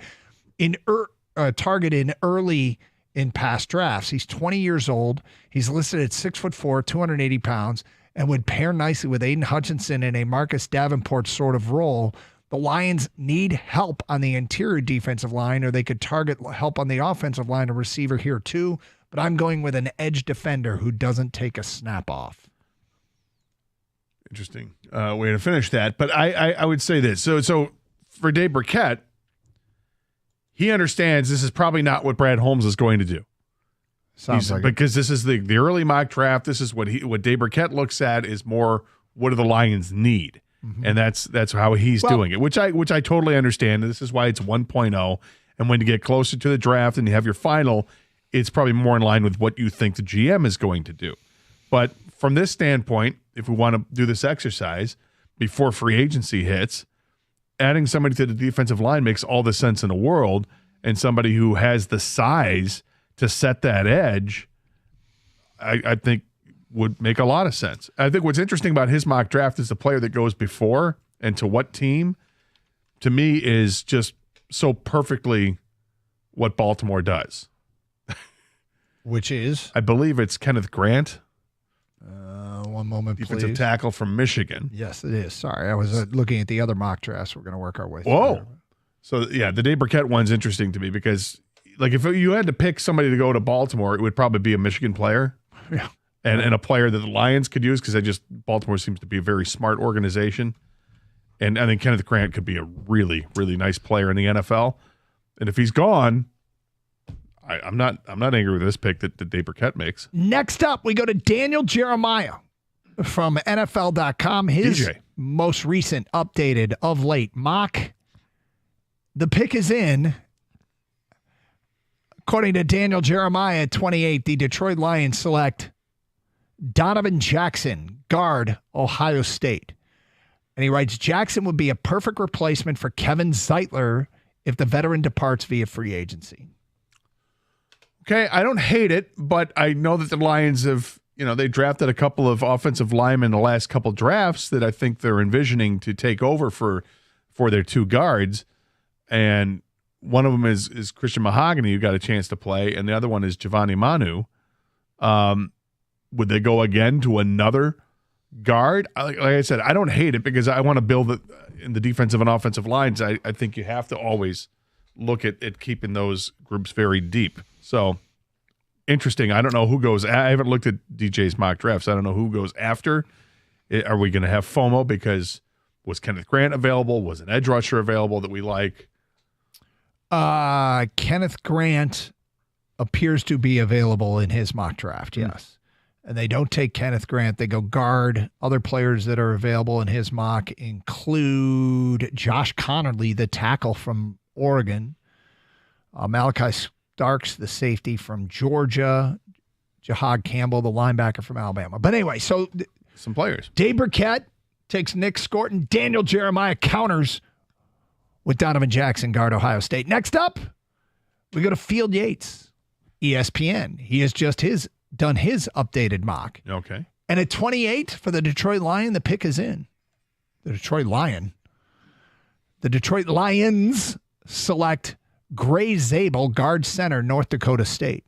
early in past drafts. He's 20 years old. He's listed at 6'4", 280 pounds, and would pair nicely with Aiden Hutchinson in a Marcus Davenport sort of role. The Lions need help on the interior defensive line, or they could target help on the offensive line, a receiver here too. But I'm going with an edge defender who doesn't take a snap off. Interesting way to finish that. But I would say this. So for Dave Burkett, he understands this is probably not what Brad Holmes is going to do. Sounds like because this is the early mock draft. This is what Dave Burkett looks at is more what do the Lions need. Mm-hmm. And that's how he's doing it, which I totally understand. This is why it's 1.0. And when you get closer to the draft and you have your final, it's probably more in line with what you think the GM is going to do. But from this standpoint, if we want to do this exercise before free agency hits, adding somebody to the defensive line makes all the sense in the world, and somebody who has the size to set that edge, I think would make a lot of sense. I think what's interesting about his mock draft is the player that goes before and to what team, to me, is just so perfectly what Baltimore does. Which is? I believe it's Kenneth Grant. One moment, defensive please. tackle from Michigan. Yes, it is. Sorry, I was looking at the other mock drafts. We're going to work our way through. Whoa. So, yeah, the Dave Burkett one's interesting to me because, like, if you had to pick somebody to go to Baltimore, it would probably be a Michigan player. Yeah. And a player that the Lions could use because Baltimore seems to be a very smart organization. And I think Kenneth Grant could be a really, really nice player in the NFL. And if he's gone, I'm not angry with this pick that Dave Burkett makes. Next up, we go to Daniel Jeremiah from NFL.com. His most recent updated of late mock. The pick is in. According to Daniel Jeremiah at 28, the Detroit Lions select Donovan Jackson, guard, Ohio State. And he writes, Jackson would be a perfect replacement for Kevin Zeitler if the veteran departs via free agency. Okay, I don't hate it, but I know that the Lions have, they drafted a couple of offensive linemen in the last couple drafts that I think they're envisioning to take over for for their two guards, and one of them is Christian Mahogany, who got a chance to play, and the other one is Giovanni Manu. Would they go again to another guard? Like I said, I don't hate it because I want to build it in the defensive and offensive lines. I think you have to always look at keeping those groups very deep. So interesting. I don't know who goes. I haven't looked at DJ's mock drafts. I don't know who goes after. Are we going to have FOMO because was Kenneth Grant available? Was an edge rusher available that we like? Kenneth Grant appears to be available in his mock draft, yes. And they don't take Kenneth Grant. They go guard. Other players that are available in his mock include Josh Connerly, the tackle from Oregon, Malachi Starks, the safety from Georgia, Jahad Campbell, the linebacker from Alabama. But anyway, so some players. Dave Burkett takes Nick Scorton. Daniel Jeremiah counters with Donovan Jackson, guard Ohio State. Next up, we go to Field Yates, ESPN. He has just done his updated mock. Okay. And at 28 for the Detroit Lion, the pick is in. The Detroit Lions select Gray Zabel, guard center, North Dakota State.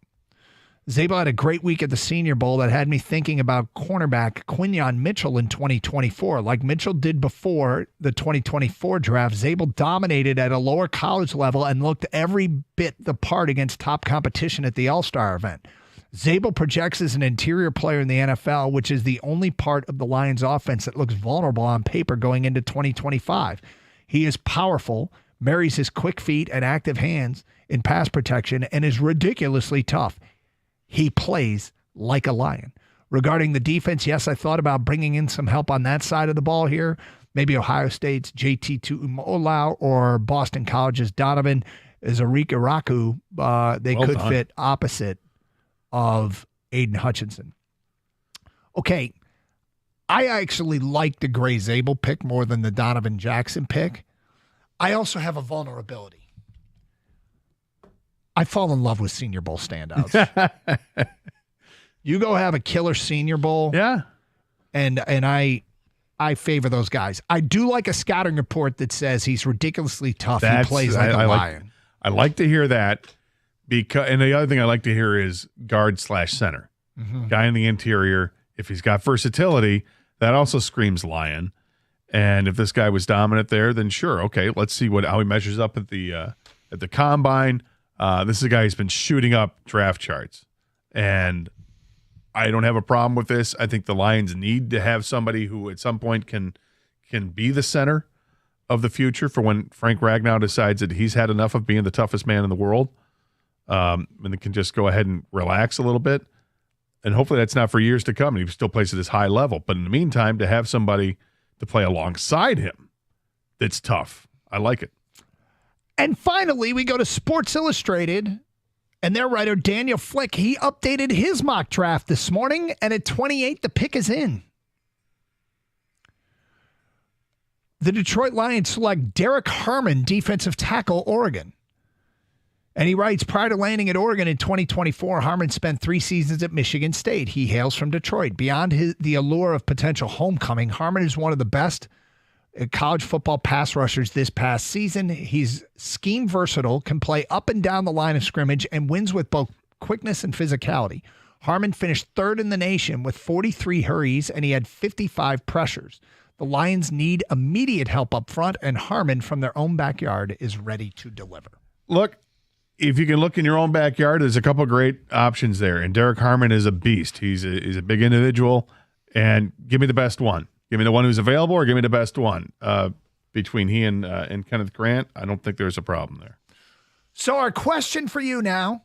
Zabel had a great week at the Senior Bowl that had me thinking about cornerback Quinyon Mitchell in 2024. Like Mitchell did before the 2024 draft, Zabel dominated at a lower college level and looked every bit the part against top competition at the All-Star event. Zabel projects as an interior player in the NFL, which is the only part of the Lions offense that looks vulnerable on paper going into 2025. He is powerful, marries his quick feet and active hands in pass protection, and is ridiculously tough. He plays like a Lion. Regarding the defense, yes, I thought about bringing in some help on that side of the ball here. Maybe Ohio State's JT Tuimoloau or Boston College's Donovan Izarikaraku. They could fit opposite of Aiden Hutchinson. Okay, I actually like the Gray Zabel pick more than the Donovan Jackson pick. I also have a vulnerability. I fall in love with Senior Bowl standouts. You go have a killer Senior Bowl. Yeah. And I favor those guys. I do like a scouting report that says he's ridiculously tough. He plays like a Lion. I like to hear that. And the other thing I like to hear is guard/center. Mm-hmm. Guy in the interior. If he's got versatility, that also screams Lion. And if this guy was dominant there, then sure, okay, let's see how he measures up at the combine. This is a guy who's been shooting up draft charts, and I don't have a problem with this. I think the Lions need to have somebody who at some point can be the center of the future for when Frank Ragnow decides that he's had enough of being the toughest man in the world, and it can just go ahead and relax a little bit. And hopefully that's not for years to come, and he still plays at this high level. But in the meantime, to have somebody to play alongside him that's tough, I like it. And finally, we go to Sports Illustrated, and their writer, Daniel Flick, he updated his mock draft this morning, and at 28, the pick is in. The Detroit Lions select Derek Harmon, defensive tackle, Oregon. And he writes, prior to landing at Oregon in 2024, Harmon spent 3 seasons at Michigan State. He hails from Detroit. Beyond the allure of potential homecoming, Harmon is one of the best college football pass rushers this past season. He's scheme versatile, can play up and down the line of scrimmage, and wins with both quickness and physicality. Harmon finished 3rd in the nation with 43 hurries, and he had 55 pressures. The Lions need immediate help up front, and Harmon from their own backyard is ready to deliver. Look, if you can look in your own backyard, there's a couple of great options there. And Derek Harmon is a beast. He's a big individual. And give me the best one. Give me the one who's available, or give me the best one. Between he and Kenneth Grant, I don't think there's a problem there. So our question for you now,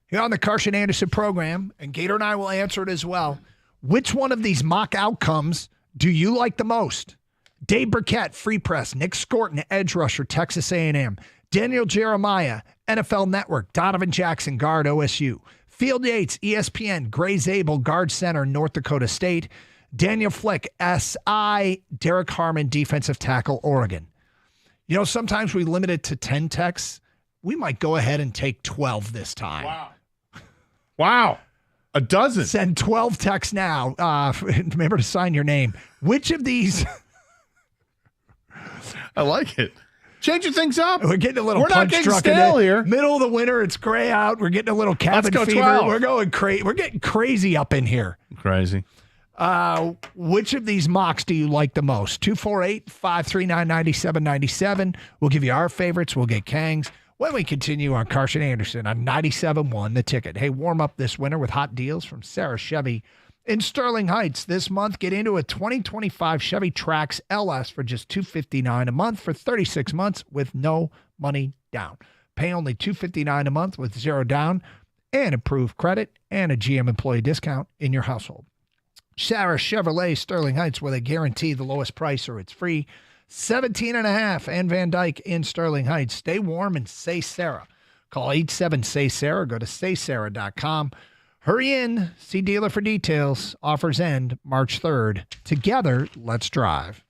here on the Carson Anderson program, and Gator and I will answer it as well. Which one of these mock outcomes do you like the most? Dave Burkett, Free Press. Nick Scorton, edge rusher, Texas A&M. Daniel Jeremiah, NFL Network. Donovan Jackson, guard, OSU. Field Yates, ESPN. Gray Zabel, guard center, North Dakota State. Daniel Flick, SI. Derek Harmon, defensive tackle, Oregon. You know, sometimes we limit it to 10 texts. We might go ahead and take 12 this time. Wow. A dozen. Send 12 texts now. Remember to sign your name. Which of these... I like it. Changing things up. We're getting a little We're not punch getting drunk in stale the here. middle of the winter. It's gray out. We're getting a little cabin go fever. 12. We're going crazy. We're getting crazy up in here. Crazy. Which of these mocks do you like the most? 248-539-9797. We'll give you our favorites. We'll get Kang's. When we continue on Carson Anderson on 97.1 The Ticket. Hey, warm up this winter with hot deals from Sarah Chevy in Sterling Heights this month. Get into a 2025 Chevy Trax LS for just $259 a month for 36 months with no money down. Pay only $259 a month with zero down and approved credit and a GM employee discount in your household. Sarah Chevrolet Sterling Heights, where they guarantee the lowest price or it's free. 17.5 and Van Dyke in Sterling Heights. Stay warm and say Sarah. Call 87-SAY-SARAH. Go to saysarah.com. Hurry in. See dealer for details. Offers end March 3rd. Together, let's drive.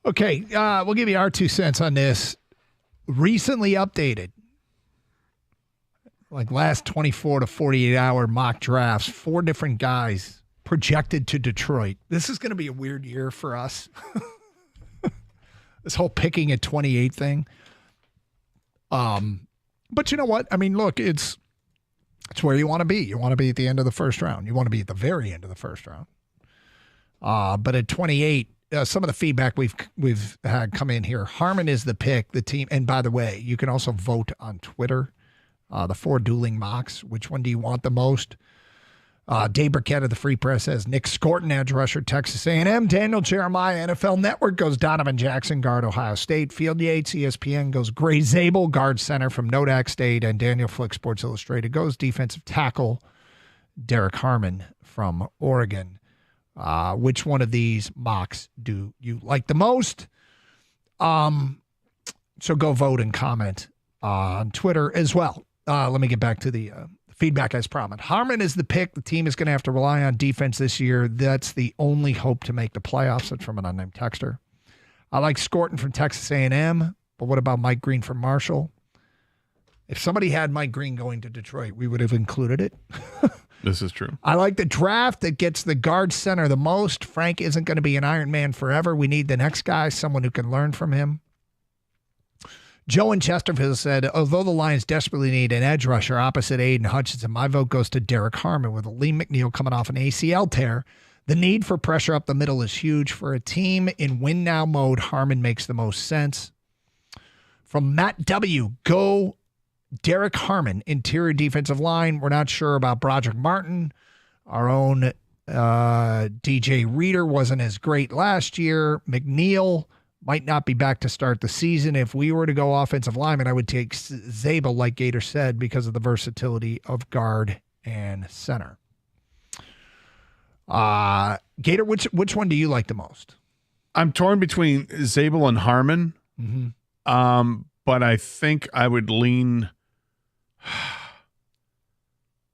Okay, we'll give you our 2 cents on this. Recently updated, like last 24 to 48 hour mock drafts, 4 different guys projected to Detroit. This is going to be a weird year for us. This whole picking at 28 thing. But you know what? I mean, look, it's where you want to be. You want to be at the end of the first round. You want to be at the very end of the first round. But at 28, some of the feedback we've had come in here. Harmon is the pick, the team. And by the way, you can also vote on Twitter. The 4 dueling mocks. Which one do you want the most? Dave Burkett of the Free Press says Nick Scorton, edge rusher, Texas A&M. Daniel Jeremiah, NFL Network, goes Donovan Jackson, guard, Ohio State. Field Yates, ESPN, goes Gray Zabel, guard center from Nodak State. And Daniel Flick, Sports Illustrated, goes defensive tackle, Derek Harmon from Oregon. Which one of these mocks do you like the most? So go vote and comment on Twitter as well. Let me get back to the feedback as promised. Harmon is the pick. The team is going to have to rely on defense this year. That's the only hope to make the playoffs. That's from an unnamed texter. I like Scorton from Texas A&M, but what about Mike Green from Marshall? If somebody had Mike Green going to Detroit, we would have included it. This is true. I like the draft that gets the guard center the most. Frank isn't going to be an Iron Man forever. We need the next guy, someone who can learn from him. Joe in Chesterfield said, although the Lions desperately need an edge rusher opposite Aiden Hutchinson, my vote goes to Derek Harmon. With Lee McNeil coming off an ACL tear, the need for pressure up the middle is huge. For a team in win-now mode, Harmon makes the most sense. From Matt W., go Derek Harmon, interior defensive line. We're not sure about Broderick Martin. Our own DJ Reader wasn't as great last year. McNeil might not be back to start the season. If we were to go offensive lineman, I would take Zabel, like Gator said, because of the versatility of guard and center. Gator, which one do you like the most? I'm torn between Zabel and Harmon, but I think I would lean.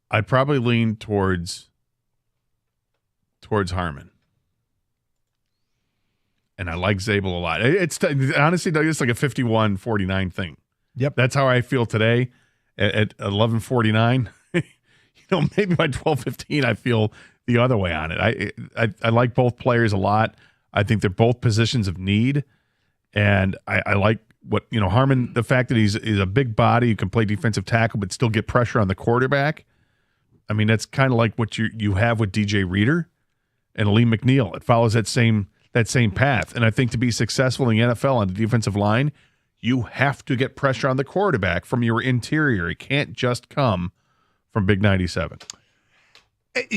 I'd probably lean towards Harmon. And I like Zabel a lot. It's honestly, it's like a 51-49 thing. Yep. That's how I feel today at 11:49. Maybe by 12:15, I feel the other way on it. I like both players a lot. I think they're both positions of need. And I like what, Harmon, the fact that he's a big body, who can play defensive tackle, but still get pressure on the quarterback. I mean, that's kind of like what you have with DJ Reader and Lee McNeil. It follows that same path. And I think to be successful in the NFL on the defensive line, you have to get pressure on the quarterback from your interior. It can't just come from Big 97.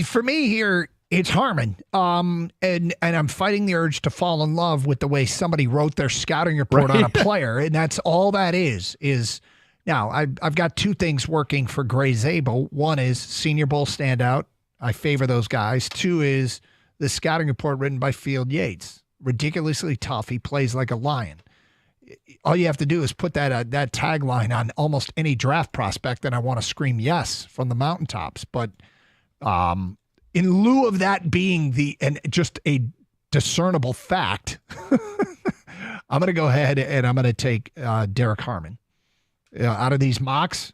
For me here, it's Harmon. And I'm fighting the urge to fall in love with the way somebody wrote their scouting report on a player. And that's all that is now I've got 2 things working for Gray Zabel. One is Senior Bowl standout. I favor those guys. 2 is the scouting report written by Field Yates. Ridiculously tough. He plays like a lion. All you have to do is put that tagline on almost any draft prospect, and I want to scream yes from the mountaintops. But in lieu of that being just a discernible fact, I'm going to go ahead and I'm going to take Derek Harmon. Out of these mocks,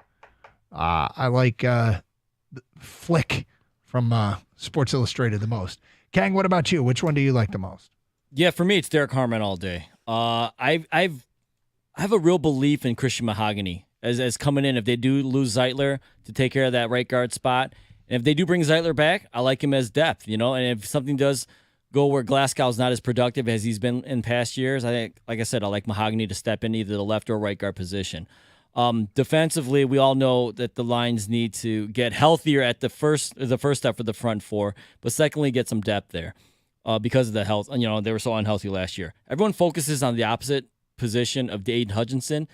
I like Flick from Sports Illustrated the most. Kang, what about you? Which one do you like the most? Yeah, for me, it's Derek Harmon all day. I have a real belief in Christian Mahogany as coming in. If they do lose Zeitler to take care of that right guard spot, and if they do bring Zeitler back, I like him as depth, And if something does go where Glasgow's not as productive as he's been in past years, I think, like I said, I like Mahogany to step in either the left or right guard position. Defensively, we all know that the Lions need to get healthier at the first step for the front 4, but secondly, get some depth there because of the health. They were so unhealthy last year. Everyone focuses on the opposite position of Aiden Hutchinson,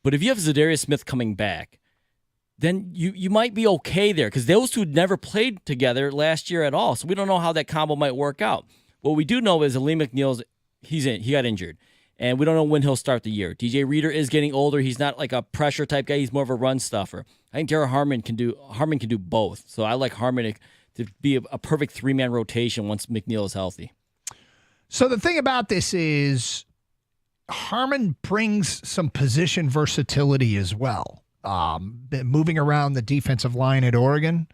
but if you have Zadarius Smith coming back, then you might be okay there because those two never played together last year at all, so we don't know how that combo might work out. What we do know is that Lee McNeil's he got injured. And we don't know when he'll start the year. DJ Reader is getting older. He's not like a pressure type guy. He's more of a run stuffer. I think Derek Harmon can do both. So I like Harmon to be a perfect 3-man rotation once McNeil is healthy. So the thing about this is Harmon brings some position versatility as well. Moving around the defensive line at Oregon,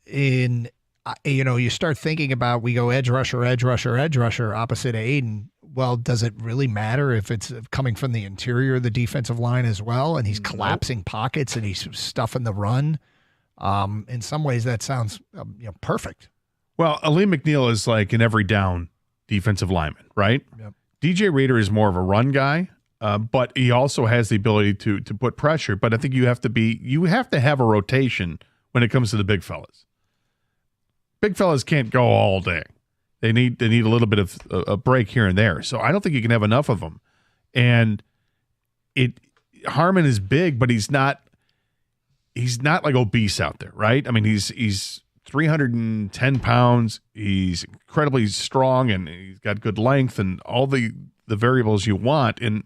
you start thinking about, we go edge rusher opposite of Aiden. well, does it really matter if it's coming from the interior of the defensive line as well? And he's collapsing pockets and he's stuffing the run. In some ways, that sounds perfect. Well, Ali McNeil is like an every down defensive lineman, right? Yep. DJ Reader is more of a run guy, but he also has the ability to put pressure. But I think you have to have a rotation when it comes to the big fellas. Big fellas can't go all day. They need a little bit of a break here and there. So I don't think you can have enough of them. And Harmon is big, but he's not like obese out there, right? I mean, he's 310 pounds. He's incredibly strong, and he's got good length and all the variables you want. And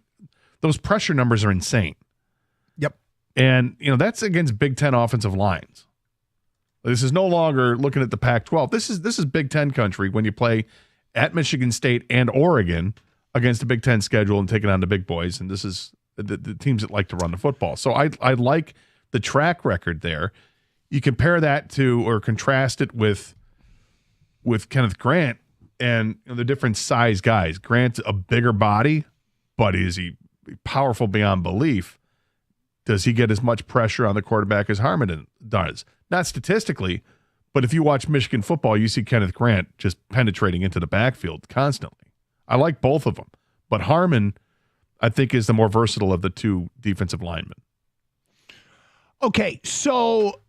those pressure numbers are insane. Yep. And, that's against Big Ten offensive lines. This is no longer looking at the Pac-12. This is Big Ten country when you play at Michigan State and Oregon against the Big Ten schedule and taking on the big boys. And this is the teams that like to run the football. So I like the track record there. You compare that to or contrast it with Kenneth Grant and the different size guys. Grant's a bigger body, but is he powerful beyond belief? Does he get as much pressure on the quarterback as Harmon does? Not statistically, but if you watch Michigan football, you see Kenneth Grant just penetrating into the backfield constantly. I like both of them, but Harmon, I think, is the more versatile of the two defensive linemen. Okay, so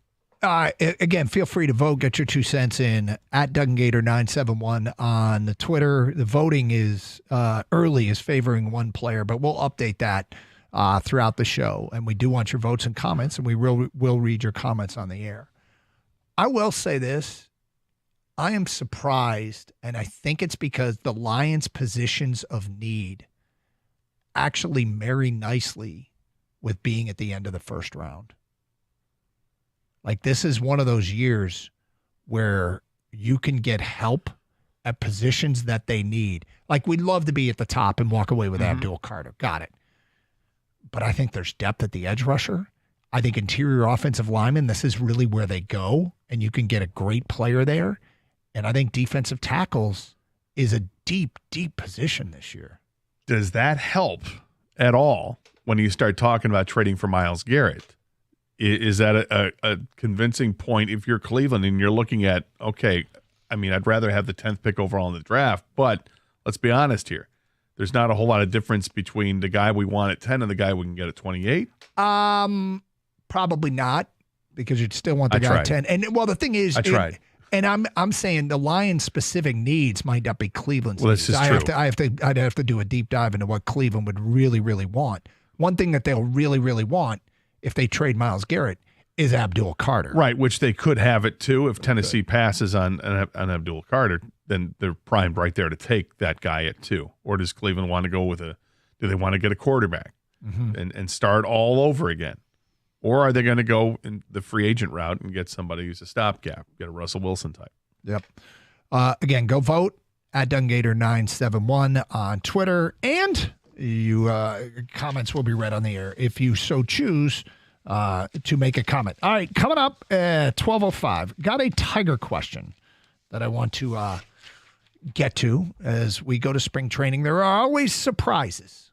again, feel free to vote. Get your 2 cents in at DunganGator971 on the Twitter. The voting is early is favoring one player, but we'll update that throughout the show. And we do want your votes and comments, and we will read your comments on the air. I will say this. I am surprised, and I think it's because the Lions' positions of need actually marry nicely with being at the end of the first round. Like, this is one of those years where you can get help at positions that they need. Like, we'd love to be at the top and walk away with Abdul Carter. Got it. But I think there's depth at the edge rusher. I think interior offensive linemen, this is really where they go, and you can get a great player there. And I think defensive tackles is a deep, deep position this year. Does that help at all when you start talking about trading for Myles Garrett? Is that a convincing point if you're Cleveland and you're looking at, okay, I mean, I'd rather have the 10th pick overall in the draft, but let's be honest here. There's not a whole lot of difference between the guy we want at 10 and the guy we can get at 28? Probably not, because you'd still want the guy at 10. And, well, the thing is, I tried. And I'm saying the Lions' specific needs might not be Cleveland's needs. This is true. I'd have to do a deep dive into what Cleveland would really, really want. One thing that they'll really, really want if they trade Myles Garrett is Abdul Carter. Right, which they could have it too. If Tennessee passes on Abdul Carter, then they're primed right there to take that guy at 2. Or does Cleveland want to go with do they want to get a quarterback and start all over again? Or are they going to go in the free agent route and get somebody who's a stopgap, get a Russell Wilson type? Yep. Again, go vote at DunganGator971 on Twitter, and you comments will be read on the air if you so choose to make a comment. All right, coming up at 12:05, got a Tiger question that I want to get to as we go to spring training. There are always surprises.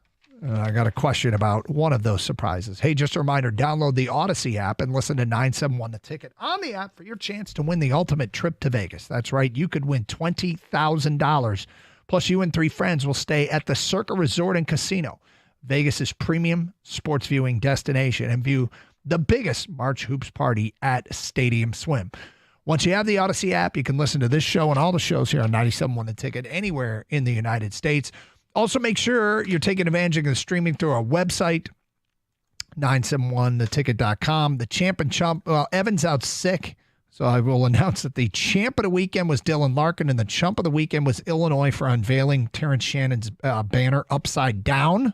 I got a question about one of those surprises. Hey, just a reminder, download the Odyssey app and listen to 971 The Ticket on the app for your chance to win the ultimate trip to Vegas. That's right. You could win $20,000. Plus, you and 3 friends will stay at the Circa Resort and Casino, Vegas's premium sports viewing destination, and view the biggest March Hoops party at Stadium Swim. Once you have the Odyssey app, you can listen to this show and all the shows here on 97.1 The Ticket anywhere in the United States. Also, make sure you're taking advantage of the streaming through our website, 971theticket.com. The champ and chump, well, Evan's out sick, so I will announce that the champ of the weekend was Dylan Larkin, and the chump of the weekend was Illinois for unveiling Terrence Shannon's banner upside down,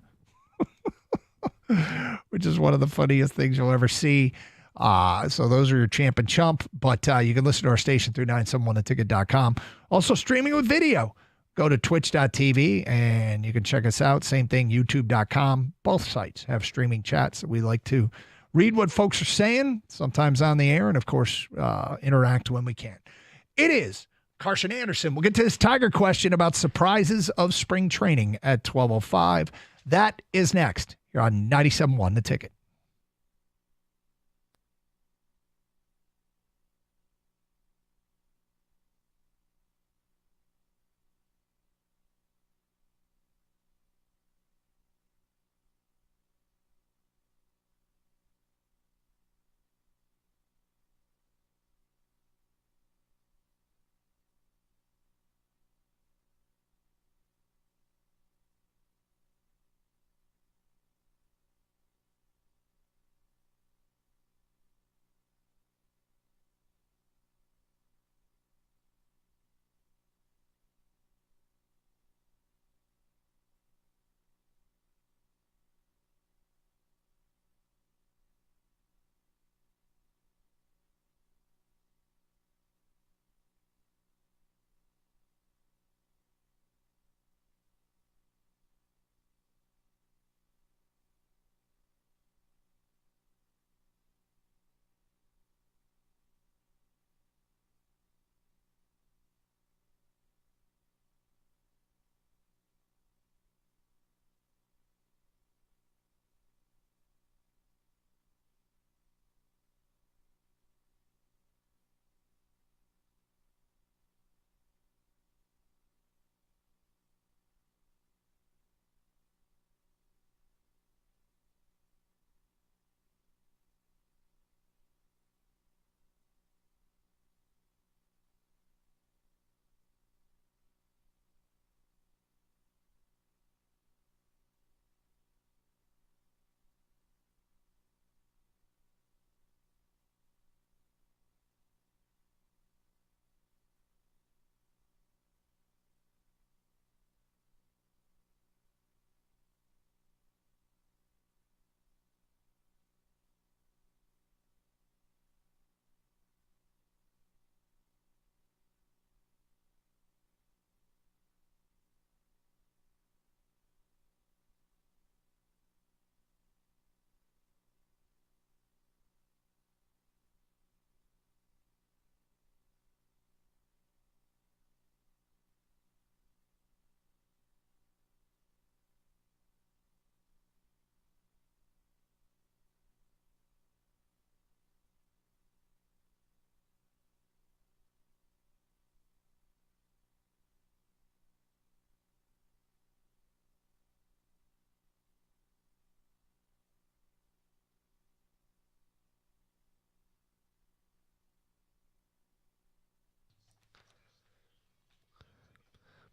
which is one of the funniest things you'll ever see. So those are your champ and chump, but you can listen to our station through 971theticket.com. Also, streaming with video. Go to twitch.tv and you can check us out. Same thing, youtube.com. Both sites have streaming chats. We like to read what folks are saying, sometimes on the air, and, of course, interact when we can. It is Carson Anderson. We'll get to this Tiger question about surprises of spring training at 12:05. That is next. You're on 97.1 The Ticket.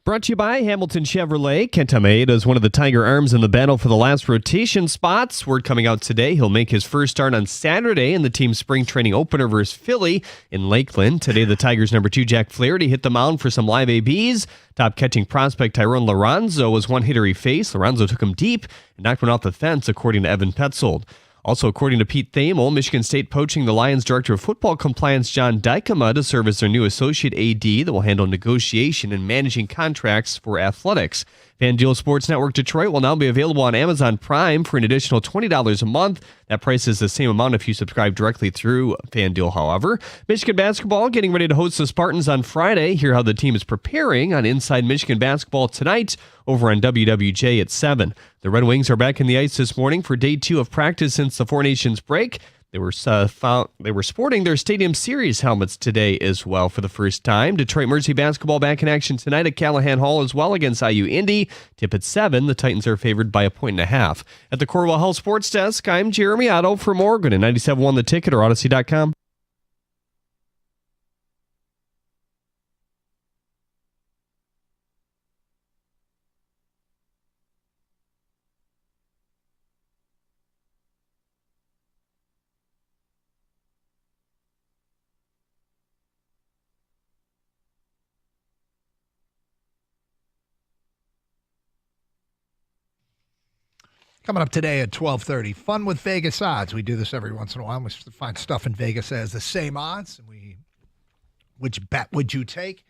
Brought to you by Hamilton Chevrolet. Kenta Maeda is one of the Tiger arms in the battle for the last rotation spots. Word coming out today, he'll make his first start on Saturday in the team's spring training opener versus Philly in Lakeland. Today, the Tigers' number 2, Jack Flaherty, hit the mound for some live ABs. Top catching prospect Tyrone Lorenzo was one hitter he faced. Lorenzo took him deep and knocked one off the fence, according to Evan Petzold. Also, according to Pete Thamel, Michigan State poaching the Lions' Director of Football Compliance, John Dykema, to serve as their new associate AD that will handle negotiation and managing contracts for athletics. FanDuel Sports Network Detroit will now be available on Amazon Prime for an additional $20 a month. That price is the same amount if you subscribe directly through FanDuel, however. Michigan basketball getting ready to host the Spartans on Friday. Hear how the team is preparing on Inside Michigan Basketball tonight over on WWJ at 7. The Red Wings are back in the ice this morning for day 2 of practice since the Four Nations break. They were sporting their Stadium Series helmets today as well for the first time. Detroit Mercy basketball back in action tonight at Callahan Hall as well against IU Indy. Tip at 7. The Titans are favored by 1.5. At the Corwell Health Sports Desk, I'm Jeremy Otto for more. Go to 97.1 The Ticket or Odyssey.com. Coming up today at 12:30, Fun with Vegas Odds. We do this every once in a while. We find stuff in Vegas that has the same odds. And which bet would you take?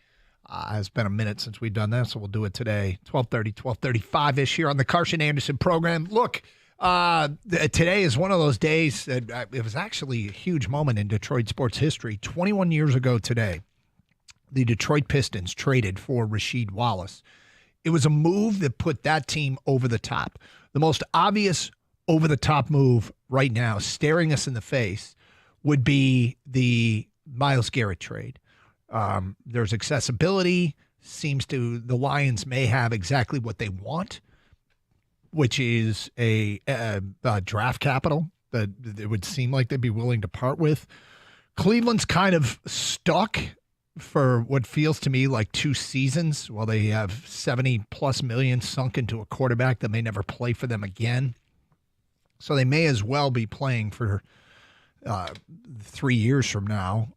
It's been a minute since we've done that, so we'll do it today, 12:30, 12:35-ish here on the Carson Anderson program. Look, today is one of those days that it was actually a huge moment in Detroit sports history. 21 years ago today, the Detroit Pistons traded for Rasheed Wallace. It was a move that put that team over the top. The most obvious over-the-top move right now, staring us in the face, would be the Myles Garrett trade. There's accessibility. The Lions may have exactly what they want, which is a draft capital that it would seem like they'd be willing to part with. Cleveland's kind of stuck for what feels to me like 2 seasons while they have $70+ million sunk into a quarterback that may never play for them again. So they may as well be playing for 3 years from now.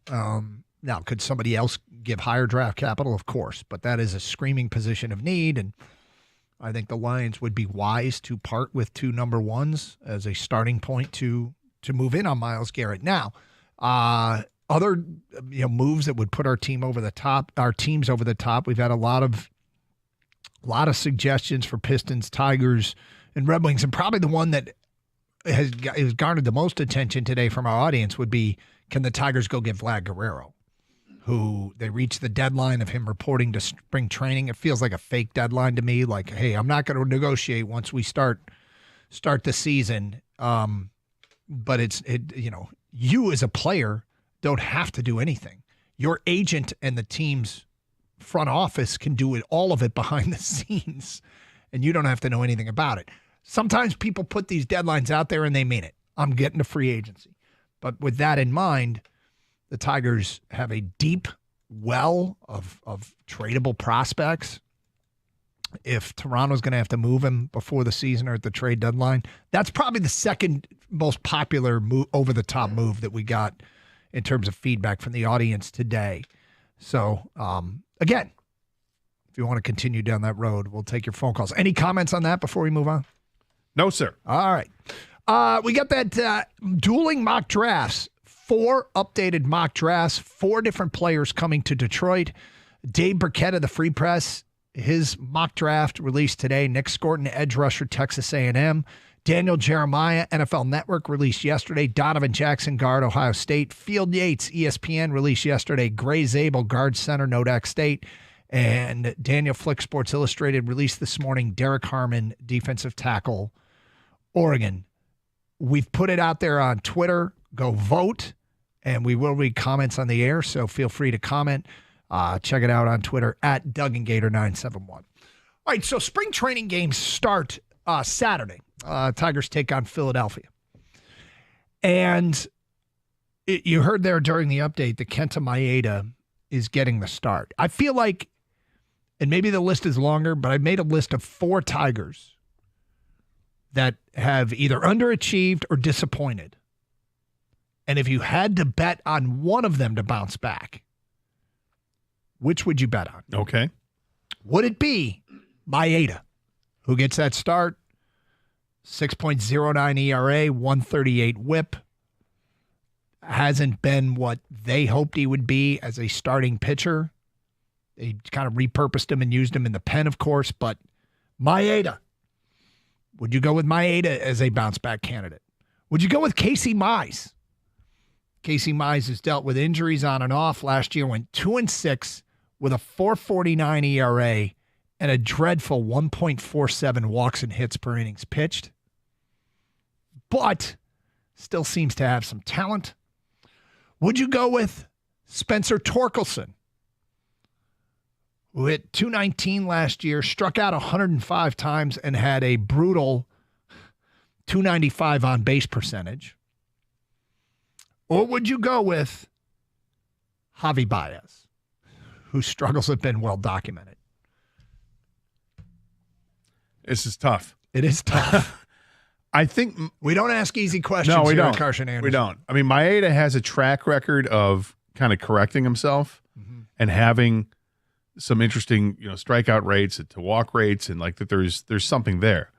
Now, could somebody else give higher draft capital? Of course, but that is a screaming position of need, and I think the Lions would be wise to part with 2 number ones as a starting point to move in on Myles Garrett. Now, other moves that would put our teams over the top. We've had a lot of suggestions for Pistons, Tigers, and Red Wings, and probably the one that has garnered the most attention today from our audience would be, can the Tigers go get Vlad Guerrero, who they reached the deadline of him reporting to spring training. It feels like a fake deadline to me. Like, hey, I'm not going to negotiate once we start the season. But you as a player don't have to do anything. Your agent and the team's front office can do all of it behind the scenes, and you don't have to know anything about it. Sometimes people put these deadlines out there and they mean it. I'm getting to free agency. But with that in mind, the Tigers have a deep well of tradable prospects. If Toronto's going to have to move him before the season or at the trade deadline, that's probably the second most popular over-the-top move that we got in terms of feedback from the audience today. So, again, if you want to continue down that road, we'll take your phone calls. Any comments on that before we move on? No, sir. All right. We got that dueling mock drafts. 4 updated mock drafts, 4 different players coming to Detroit. Dave Burkett of the Free Press, his mock draft released today. Nick Scorton, edge rusher, Texas A&M. Daniel Jeremiah, NFL Network, released yesterday. Donovan Jackson, guard, Ohio State. Field Yates, ESPN, released yesterday. Gray Zabel, guard, center, Nodak State. And Daniel Flick, Sports Illustrated, released this morning. Derek Harmon, defensive tackle, Oregon. We've put it out there on Twitter. Go vote, and we will read comments on the air, so feel free to comment. Check it out on Twitter at Doug and Gator 971. All right, so spring training games start Saturday. Tigers take on Philadelphia. And you heard there during the update that Kenta Maeda is getting the start. I feel like, and maybe the list is longer, but I made a list of 4 Tigers that have either underachieved or disappointed. And if you had to bet on one of them to bounce back, which would you bet on? Okay. Would it be Maeda, who gets that start? 6.09 ERA, 138 whip. Hasn't been what they hoped he would be as a starting pitcher. They kind of repurposed him and used him in the pen, of course, but Maeda. Would you go with Maeda as a bounce-back candidate? Would you go with Casey Mize? Casey Mize has dealt with injuries on and off. Last year went 2-6 with a 4.49 ERA and a dreadful 1.47 walks and hits per innings pitched. But still seems to have some talent. Would you go with Spencer Torkelson, who hit 219 last year, struck out 105 times, and had a brutal 295 on base percentage? Or would you go with Javi Baez, whose struggles have been well documented? This is tough. It is tough. I think we don't ask easy questions. No, we here don't. at Carson Anderson. We don't. I mean, Maeda has a track record of kind of correcting himself and having some interesting, strikeout rates to walk rates, and like that. There's something there.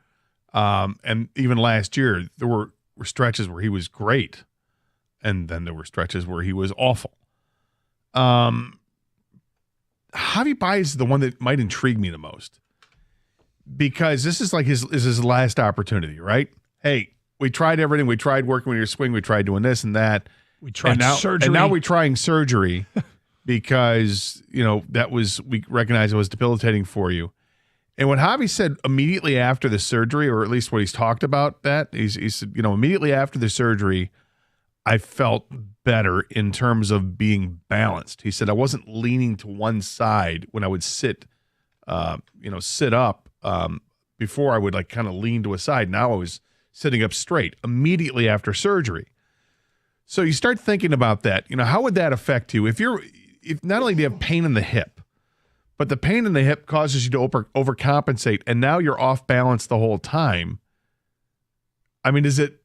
And even last year, there were stretches where he was great, and then there were stretches where he was awful. Javi Baez is the one that might intrigue me the most, because this is like his last opportunity, right? Hey, we tried everything. We tried working with your swing. We tried doing this and that. We tried surgery. And now we're trying surgery. because, we recognized it was debilitating for you. And what Javi said immediately after the surgery, or at least what he's talked about that, he said, immediately after the surgery, I felt better in terms of being balanced. He said I wasn't leaning to one side when I would sit up. Before I would kind of lean to a side. Now I was sitting up straight immediately after surgery. So you start thinking about that. How would that affect you if not only do you have pain in the hip, but the pain in the hip causes you to overcompensate, and now you're off balance the whole time. I mean, is it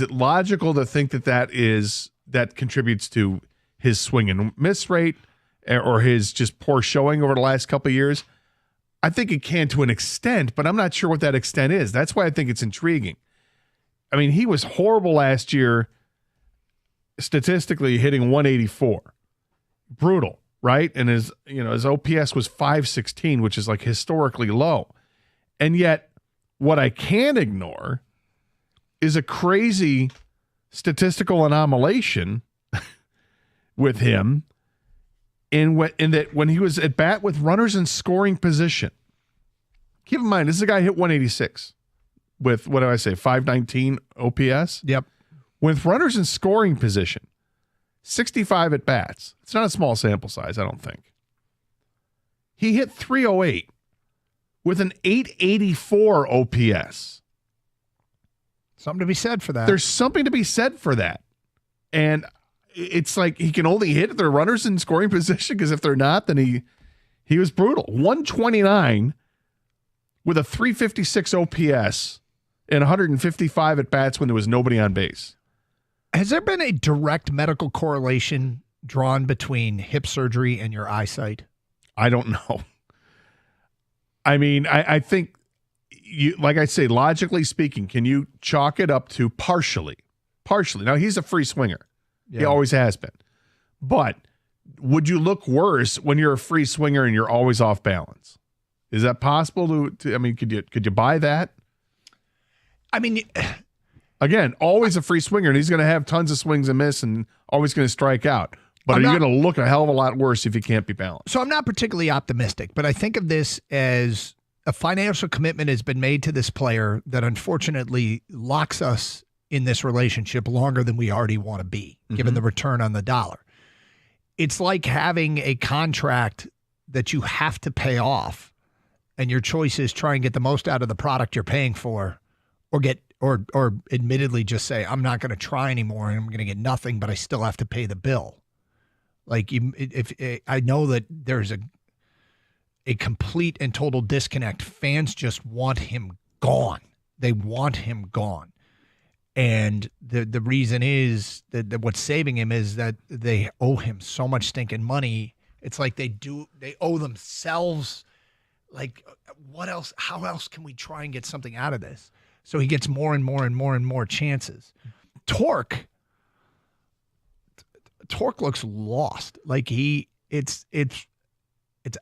logical to think that contributes to his swing and miss rate or his just poor showing over the last couple of years? I think it can to an extent, but I'm not sure what that extent is. That's why I think it's intriguing. I mean, he was horrible last year, statistically hitting 184. Brutal, right? And his OPS was 516, which is historically low. And yet, what I can't ignore is a crazy statistical anomalation with him in that when he was at bat with runners in scoring position. Keep in mind, this is a guy who hit 186 with, 519 OPS? Yep. With runners in scoring position, 65 at bats. It's not a small sample size, I don't think. He hit 308 with an 884 OPS. Something to be said for that. There's something to be said for that. And it's like he can only hit their runners in scoring position, because if they're not, then he was brutal. 129 with a 356 OPS and 155 at bats when there was nobody on base. Has there been a direct medical correlation drawn between hip surgery and your eyesight? I don't know. I mean, I think, like I say, logically speaking, can you chalk it up to partially? Now, he's a free swinger. Yeah. He always has been. But would you look worse when you're a free swinger and you're always off balance? Is that possible to I mean, could you buy that? I mean, again, always a free swinger, and he's going to have tons of swings and miss and always going to strike out. But you're going to look a hell of a lot worse if you can't be balanced. So I'm not particularly optimistic, but I think of this as a financial commitment has been made to this player that unfortunately locks us in this relationship longer than we already want to be, given the return on the dollar. It's like having a contract that you have to pay off, and your choice is try and get the most out of the product you're paying for, or admittedly just say, I'm not going to try anymore and I'm going to get nothing, but I still have to pay the bill. Like, I know that there's a complete and total disconnect. Fans just want him gone. They want him gone. And the reason is that what's saving him is that they owe him so much stinking money. It's like they owe themselves. Like, what else? How else can we try and get something out of this? So he gets more and more and more and more chances. Torque looks lost. Like it's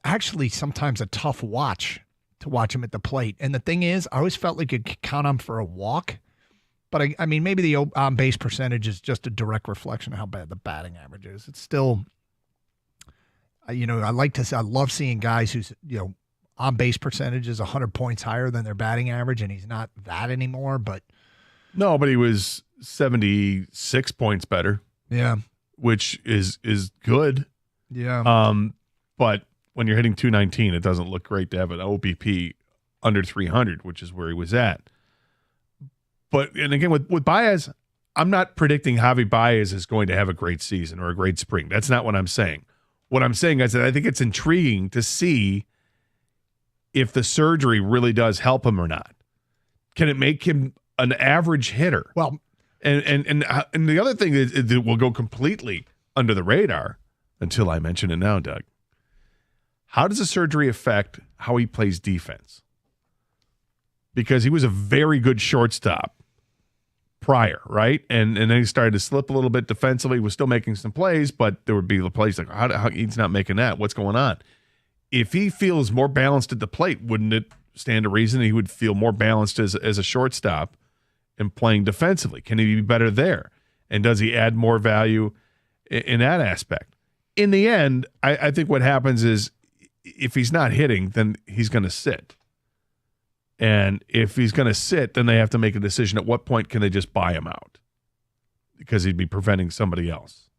actually sometimes a tough watch to watch him at the plate. And the thing is, I always felt like you could count on for a walk. But I mean, maybe the on-base percentage is just a direct reflection of how bad the batting average is. It's still, I love seeing guys whose, on-base percentage is 100 points higher than their batting average, and he's not that anymore. But he was 76 points better. Yeah, which is good. Yeah. But when you're hitting 219, it doesn't look great to have an OBP under 300, which is where he was at. And again, with Baez, I'm not predicting Javi Baez is going to have a great season or a great spring. That's not what I'm saying. What I'm saying is that I think it's intriguing to see if the surgery really does help him or not. Can it make him an average hitter? Well, and the other thing is it will go completely under the radar until I mention it now, Doug. How does the surgery affect how he plays defense? Because he was a very good shortstop prior, right? And then he started to slip a little bit defensively. He was still making some plays, but there would be the plays like, how he's not making that? What's going on? If he feels more balanced at the plate, wouldn't it stand to reason he would feel more balanced as a shortstop and playing defensively? Can he be better there? And does he add more value in that aspect? in the end, I think what happens is if he's not hitting, then he's going to sit. And if he's going to sit, then they have to make a decision at what point can they just buy him out because he'd be preventing somebody else.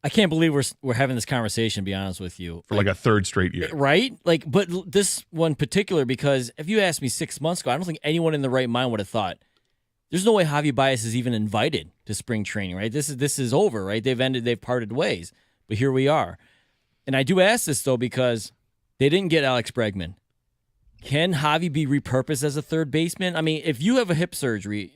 I can't believe we're having this conversation, to be honest with you. For like a third straight year. Right? But this one particular, because if you asked me 6 months ago, I don't think anyone in the right mind would have thought, there's no way Javi Baez is even invited to spring training, right? This is over, right? They've parted ways. But here we are. And I do ask this, though, because they didn't get Alex Bregman. Can Javi be repurposed as a third baseman? I mean, if you have a hip surgery,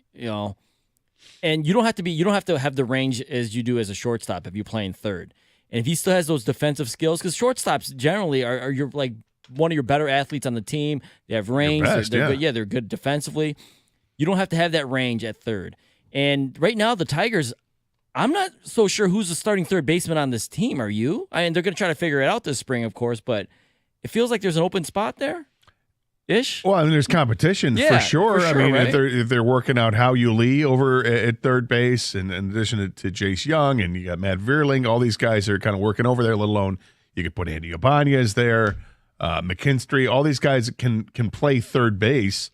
and you don't have to have the range as you do as a shortstop if you're playing third. And if he still has those defensive skills, because shortstops generally are your like one of your better athletes on the team. They have range. They're good. Yeah, they're good defensively. You don't have to have that range at third. And right now, the Tigers, I'm not so sure who's the starting third baseman on this team. Are you? I mean, they're going to try to figure it out this spring, of course, but it feels like there's an open spot there. Ish? Well, I mean, there's competition for sure. I mean, right? if they're working out Hao Lee over at third base, and in addition to Jace Young, and you got Matt Vierling, all these guys are kind of working over there. Let alone you could put Andy Ibanez there, McKinstry. All these guys can play third base.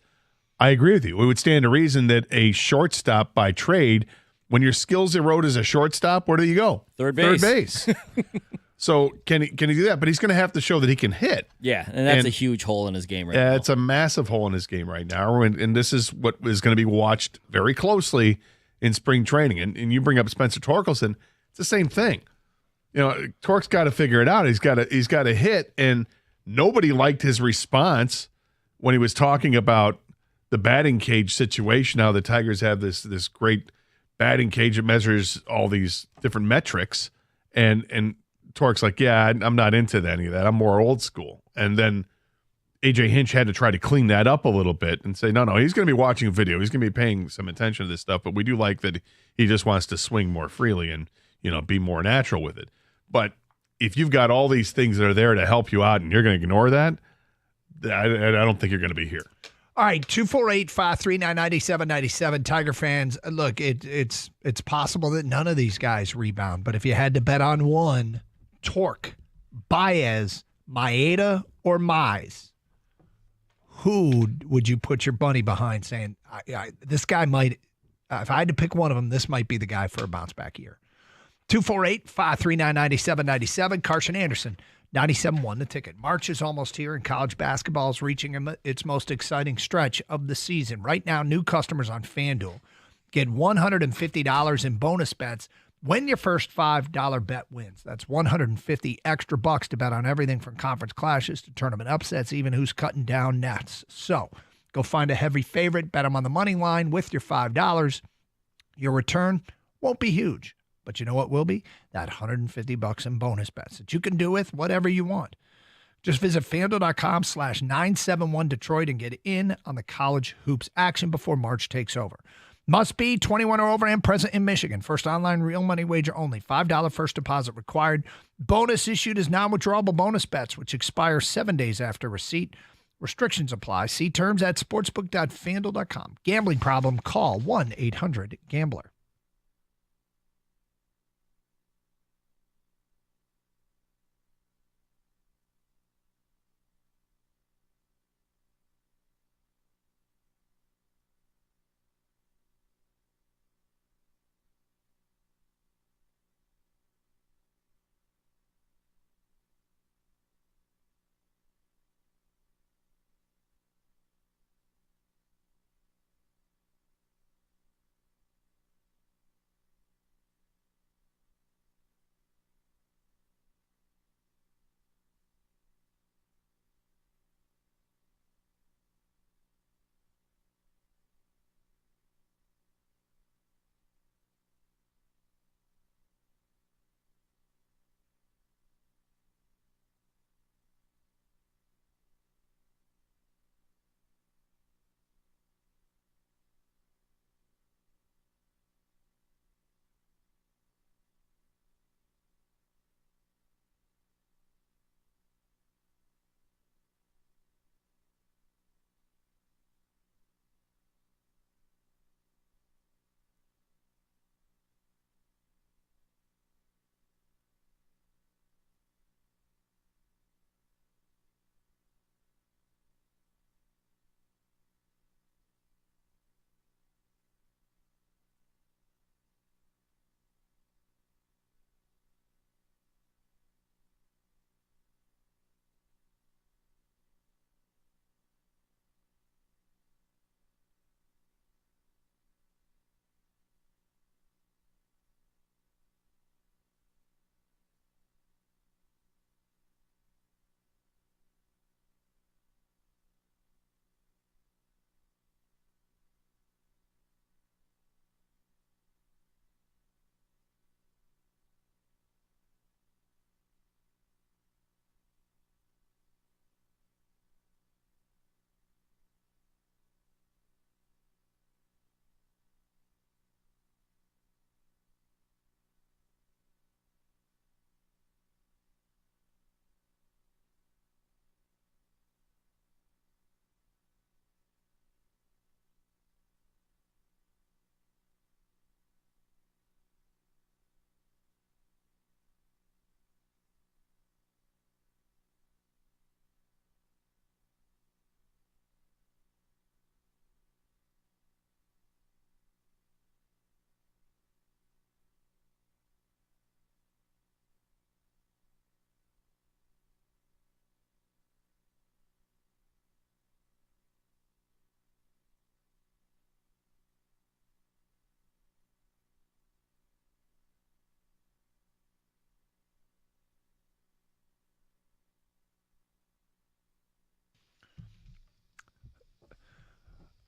I agree with you. It would stand to reason that a shortstop by trade, when your skills erode as a shortstop, where do you go? Third base. Third base. So can he do that? But he's going to have to show that he can hit. Yeah, and that's a huge hole in his game right now. It's a massive hole in his game right now, and this is what is going to be watched very closely in spring training. And you bring up Spencer Torkelson, it's the same thing. Tork's got to figure it out. He's got to hit, and nobody liked his response when he was talking about the batting cage situation. How the Tigers have this great batting cage that measures all these different metrics, and Tork's like, yeah, I'm not into any of that. I'm more old school. And then A.J. Hinch had to try to clean that up a little bit and say, no, he's going to be watching a video. He's going to be paying some attention to this stuff, but we do like that he just wants to swing more freely and, be more natural with it. But if you've got all these things that are there to help you out and you're going to ignore that, I don't think you're going to be here. All right, 248-539-9797. Tiger fans, look, it's possible that none of these guys rebound, but if you had to bet on one, Tork, Baez, Maeda, or Mize, who would you put your money behind saying, this guy might, if I had to pick one of them, this might be the guy for a bounce-back year? 248-539-9797. Carson Anderson, 97.1 The Ticket. March is almost here, and college basketball is reaching its most exciting stretch of the season. Right now, new customers on FanDuel get $150 in bonus bets when your first $5 bet wins. That's $150 extra bucks to bet on everything from conference clashes to tournament upsets, even who's cutting down nets. So go find a heavy favorite, bet them on the money line with your $5. Your return won't be huge, but you know what will be? That $150 in bonus bets that you can do with whatever you want. Just visit FanDuel.com/971 Detroit and get in on the college hoops action before March takes over. Must be 21 or over and present in Michigan. First online real money wager only. $5 first deposit required. Bonus issued as non-withdrawable bonus bets, which expire 7 days after receipt. Restrictions apply. See terms at sportsbook.fanduel.com. Gambling problem? Call 1-800-GAMBLER.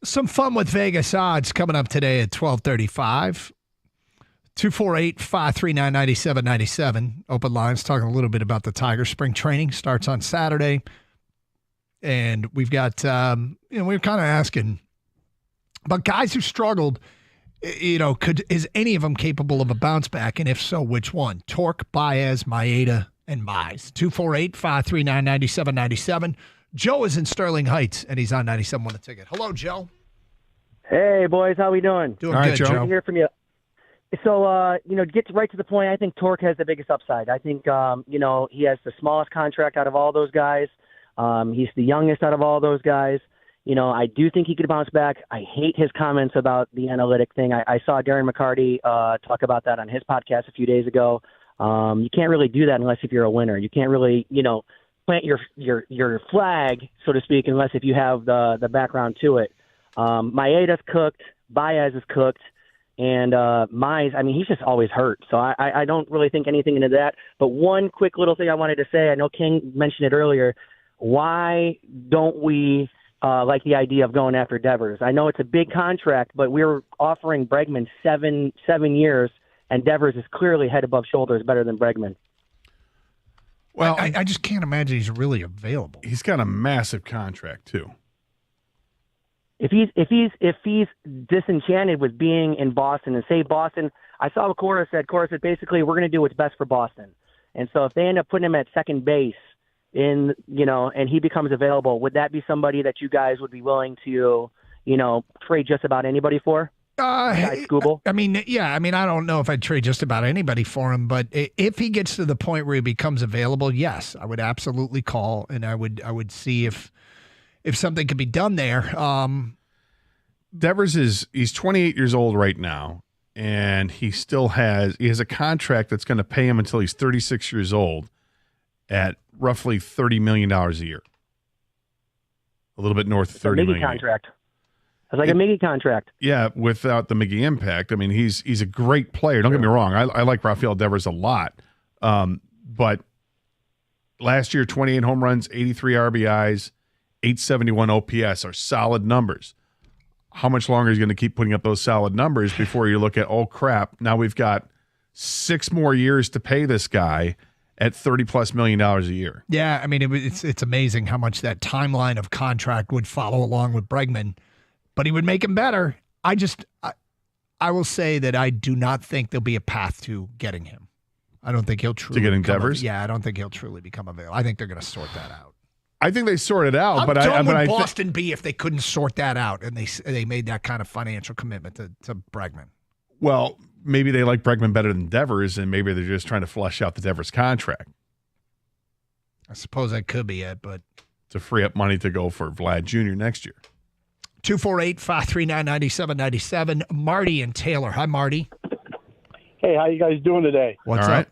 Some fun with Vegas odds coming up today at 12:35. 248-539-9797. Open lines talking a little bit about the Tigers. Spring training starts on Saturday. And we've got, we're kind of asking about guys who struggled. Is any of them capable of a bounce back? And if so, which one? Torque, Baez, Maeda, and Mize. 248-539-9797. Joe is in Sterling Heights, and he's on 97.1 The Ticket. Hello, Joe. Hey, boys. How we doing? Doing good, Joe. Good to hear from you. So, to get right to the point, I think Torque has the biggest upside. I think, he has the smallest contract out of all those guys. He's the youngest out of all those guys. I do think he could bounce back. I hate his comments about the analytic thing. I saw Darren McCarty talk about that on his podcast a few days ago. You can't really do that unless if you're a winner. You can't really, plant your flag, so to speak, unless if you have the background to it. Maeda's cooked. Baez is cooked. And Mize, he's just always hurt. So I don't really think anything into that. But one quick little thing I wanted to say, I know King mentioned it earlier. Why don't we like the idea of going after Devers? I know it's a big contract, but we were offering Bregman seven years, and Devers is clearly head above shoulders better than Bregman. Well, I just can't imagine he's really available. He's got a massive contract, too. If he's disenchanted with being in Boston, and say Boston, I saw what Cora said. Cora said basically we're going to do what's best for Boston. And so if they end up putting him at second base and he becomes available, would that be somebody that you guys would be willing to, trade just about anybody for? Skubal? I don't know if I'd trade just about anybody for him, but if he gets to the point where he becomes available, yes, I would absolutely call, and I would see if something could be done there. Devers he's 28 years old right now, and he has a contract that's going to pay him until he's 36 years old at roughly $30 million a year. A little bit north of $30 million. Contract. It's like a Miggy contract. Yeah, without the Miggy impact. He's a great player. Don't get me wrong. I like Rafael Devers a lot. But last year, 28 home runs, 83 RBIs, 871 OPS are solid numbers. How much longer is he going to keep putting up those solid numbers before you look at, oh, crap, now we've got 6 more years to pay this guy at $30+ million a year? Yeah, it's amazing how much that timeline of contract would follow along with Bregman, but he would make him better. I will say that I do not think there'll be a path to getting him. I don't think he'll truly getting Devers? I don't think he'll truly become available. I think they're going to sort that out. I think they sort it out, but dumb would Boston be if they couldn't sort that out and they made that kind of financial commitment to Bregman? Well, maybe they like Bregman better than Devers, and maybe they're just trying to flush out the Devers contract. I suppose that could be it, but to free up money to go for Vlad Jr. next year. 248-539-9797. Marty and Taylor. Hi, Marty. Hey, how you guys doing today? What's up?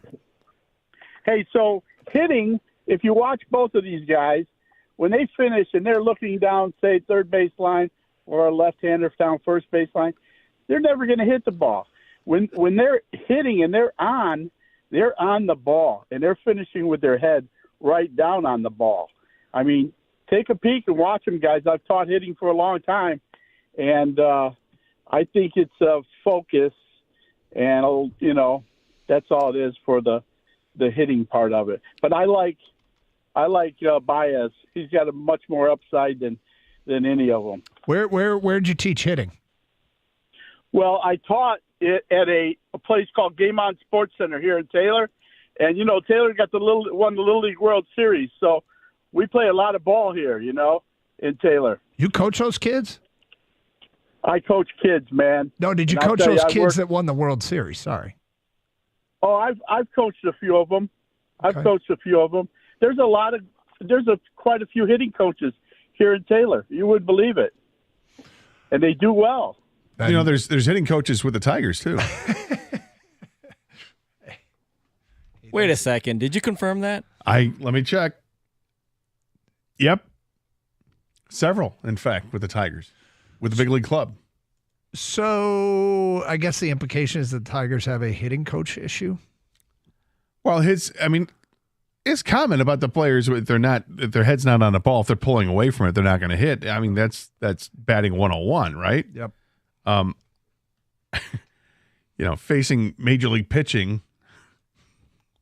Hey, so hitting, if you watch both of these guys, when they finish and they're looking down, say, third baseline or a left-hander down first baseline, they're never going to hit the ball. When they're hitting and they're on the ball, and they're finishing with their head right down on the ball. Take a peek and watch them, guys. I've taught hitting for a long time, and I think it's a focus, and, that's all it is for the hitting part of it. But I like Baez. He's got a much more upside than any of them. Where'd you teach hitting? Well, I taught it at a place called Game On Sports Center here in Taylor, and Taylor got won the Little League World Series, so we play a lot of ball here, in Taylor. You coach those kids? I coach kids, man. No, did you coach those kids that won the World Series? Sorry. Oh, I've coached a few of them. There's quite a few hitting coaches here in Taylor. You wouldn't believe it, and they do well. There's hitting coaches with the Tigers too. Wait a second. Did you confirm that? Let me check. Yep. Several, in fact, with the Tigers, with the big league club. So I guess the implication is that the Tigers have a hitting coach issue. Well, it's his comment about the players, if their head's not on the ball, if they're pulling away from it, they're not going to hit. I mean, that's batting 101, right? Yep. Facing major league pitching,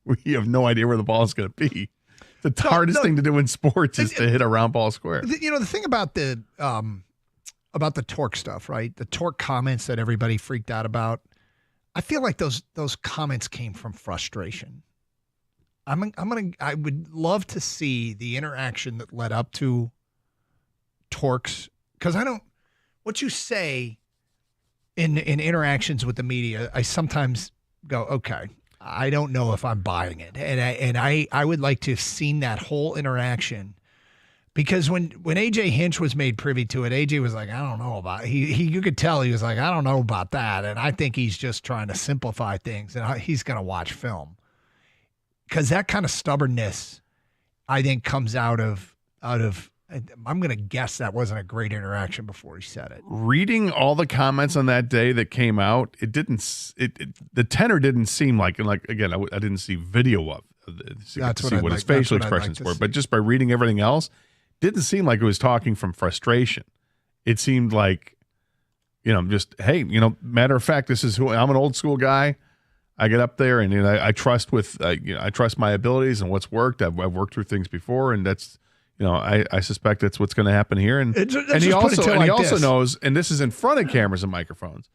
we have no idea where the ball is going to be. The hardest thing to do in sports is to hit a round ball square. The thing about the torque stuff, right? The torque comments that everybody freaked out about. I feel like those comments came from frustration. I would love to see the interaction that led up to Torque's, because what you say in interactions with the media, I sometimes go, okay, I don't know if I'm buying it. And I would like to have seen that whole interaction, because when AJ Hinch was made privy to it, AJ was like, I don't know about it. You could tell he was like, I don't know about that. And I think he's just trying to simplify things, and he's going to watch film. Because that kind of stubbornness, I think, comes out of. I'm going to guess that wasn't a great interaction before he said it. Reading all the comments on that day that came out, the tenor didn't seem like again, I didn't see video of it. That's to see what his facial expressions were, but just by reading everything else, didn't seem like it was talking from frustration. It seemed like, just, hey, matter of fact, this is who I'm, an old school guy. I get up there and I trust I trust my abilities and what's worked. I've worked through things before, and that's I suspect that's what's going to happen here. And he also knows, and this is in front of cameras and microphones,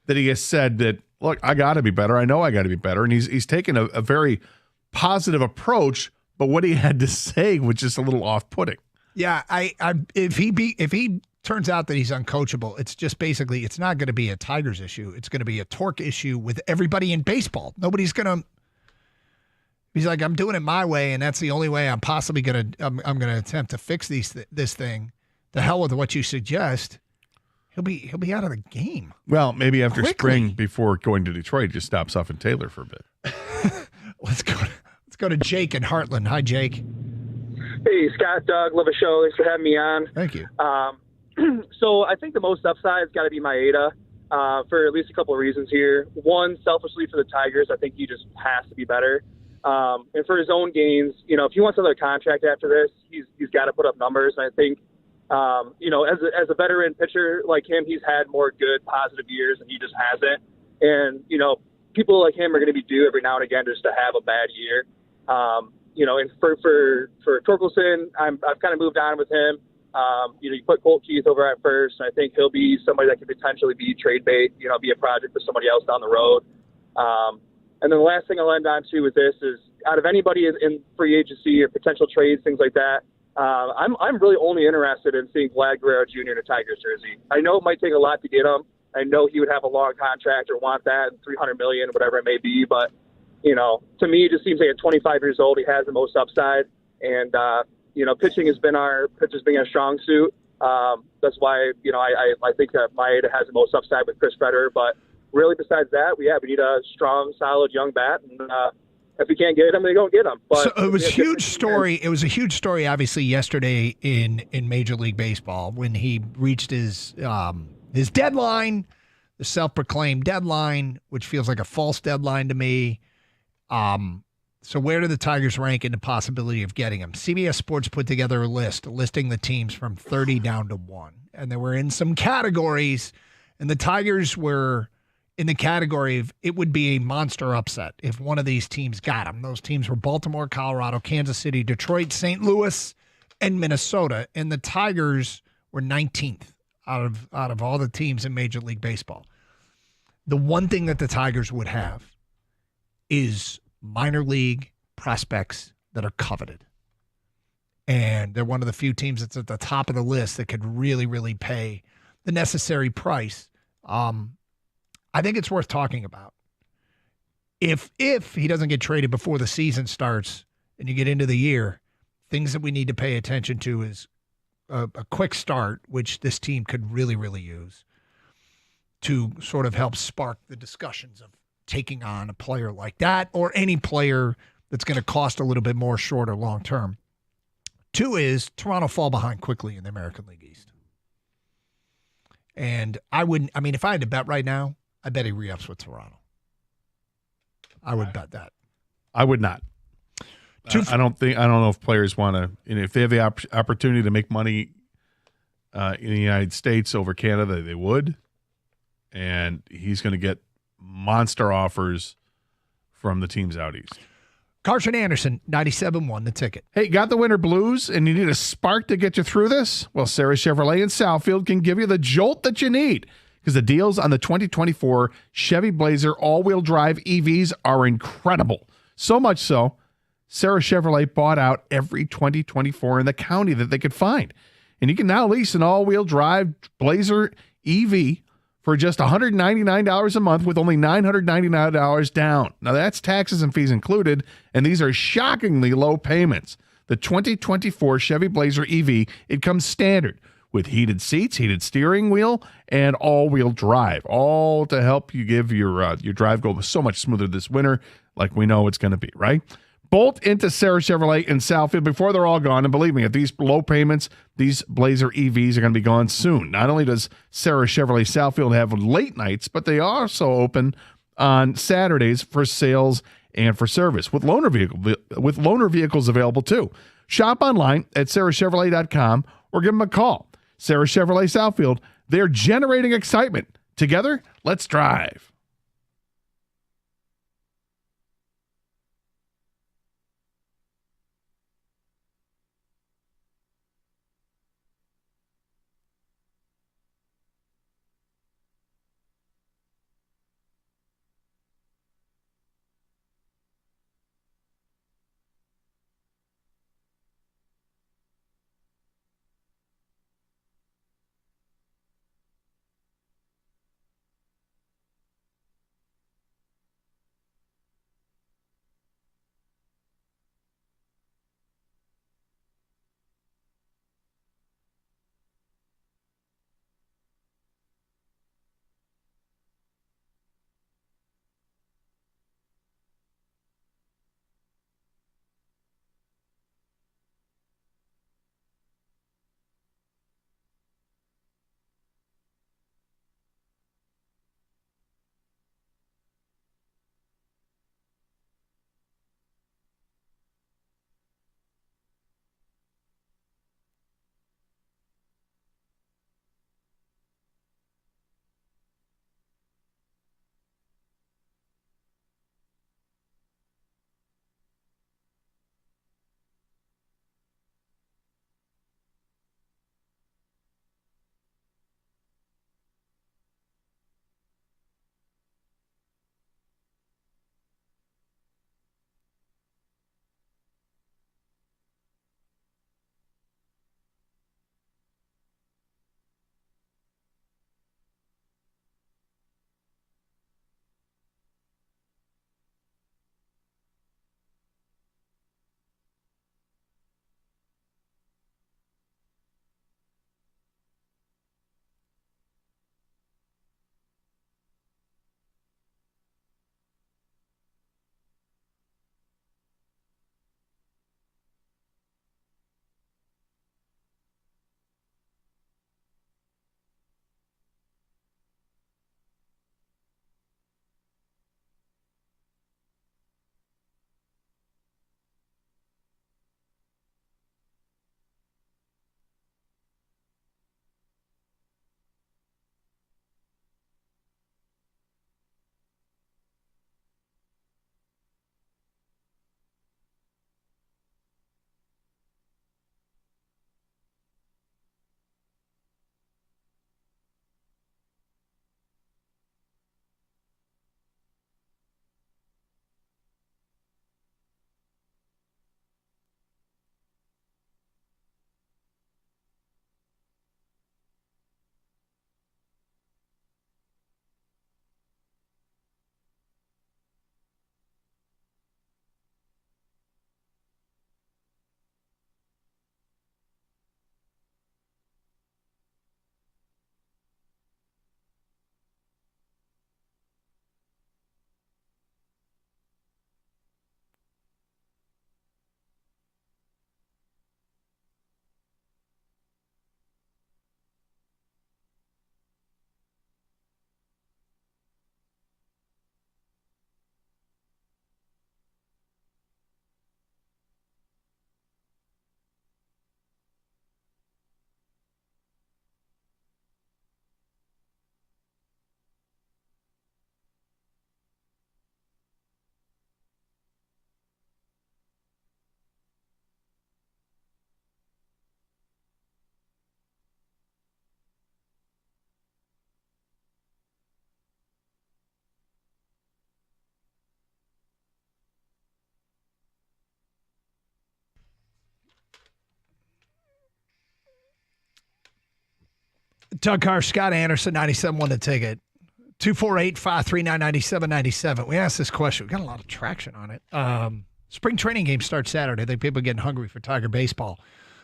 that he has said that, look, I got to be better. I know I got to be better, and he's taken a very positive approach. But what he had to say was just a little off-putting. Yeah, if he turns out that he's uncoachable, it's just basically, it's not going to be a Tigers issue. It's going to be a Torque issue with everybody in baseball. Nobody's going to. He's like, I'm doing it my way, and that's the only way I'm possibly going to. I'm going to attempt to fix this thing. The hell with what you suggest. He'll be out of the game. Well, maybe after spring, before going to Detroit, just stops off in Taylor for a bit. Let's go to Jake in Heartland. Hi, Jake. Hey, Scott, Doug, love the show. Thanks for having me on. Thank you. So I think the most upside has got to be Maeda for at least a couple of reasons here. One, selfishly for the Tigers, I think he just has to be better. And for his own gains, if he wants another contract after this, he's got to put up numbers. And I think, as a veteran pitcher like him, he's had more good, positive years, and he just hasn't. And, people like him are going to be due every now and again just to have a bad year. And for Torkelson, I've kind of moved on with him. You put Colt Keith over at first, and I think he'll be somebody that could potentially be trade bait, be a project for somebody else down the road. And then the last thing I'll end on to with this is, out of anybody in free agency or potential trades, things like that, I'm really only interested in seeing Vlad Guerrero Jr. in a Tigers jersey. I know it might take a lot to get him. I know he would have a long contract or want that, $300 million, whatever it may be. But to me, it just seems like at 25 years old, he has the most upside. And pitching has been our strong suit. That's why I think that Maeda has the most upside with Chris Federer. But really, besides that, we need a strong, solid young bat. And if we can't get him, they don't get him. But so it was a huge story. It was a huge story, obviously, yesterday in Major League Baseball when he reached his deadline, the self-proclaimed deadline, which feels like a false deadline to me. So where do the Tigers rank in the possibility of getting him? CBS Sports put together a list listing the teams from 30 down to 1. And they were in some categories, and the Tigers were in the category of it would be a monster upset if one of these teams got him. Those teams were Baltimore, Colorado, Kansas City, Detroit, St. Louis, and Minnesota. And the Tigers were 19th out of all the teams in Major League Baseball. The one thing that the Tigers would have is minor league prospects that are coveted. And they're one of the few teams that's at the top of the list that could really, really pay the necessary price. I think it's worth talking about. If he doesn't get traded before the season starts and you get into the year, things that we need to pay attention to is a quick start, which this team could really, really use to sort of help spark the discussions of taking on a player like that or any player that's going to cost a little bit more short or long term. 2 is Toronto fall behind quickly in the American League East. And if I had to bet right now, I bet he re-ups with Toronto. I would bet that. I would not. I don't know if players want to, and if they have the opportunity to make money in the United States over Canada, they would. And he's going to get monster offers from the teams out east. Carson Anderson, 97.1 the ticket. Hey, got the winter blues and you need a spark to get you through this? Well, Sarah Chevrolet in Southfield can give you the jolt that you need, because the deals on the 2024 Chevy Blazer all-wheel drive EVs are incredible. So much so, Sarah Chevrolet bought out every 2024 in the county that they could find. And you can now lease an all-wheel drive Blazer EV for just $199 a month with only $999 down. Now, that's taxes and fees included, and these are shockingly low payments. The 2024 Chevy Blazer EV, it comes standard with heated seats, heated steering wheel, and all-wheel drive, all to help you give your drive go so much smoother this winter, like we know it's going to be, right? Bolt into Sarah Chevrolet in Southfield before they're all gone. And believe me, at these low payments, these Blazer EVs are going to be gone soon. Not only does Sarah Chevrolet Southfield have late nights, but they also open on Saturdays for sales and for service with loaner vehicles available too. Shop online at sarahchevrolet.com or give them a call. Sarah Chevrolet Southfield, they're generating excitement. Together, let's drive. Doug Carr, Scott Anderson, 97 won the ticket. 248-539-9797. We asked this question. We got a lot of traction on it. Spring training game starts Saturday. I think people are getting hungry for Tiger baseball.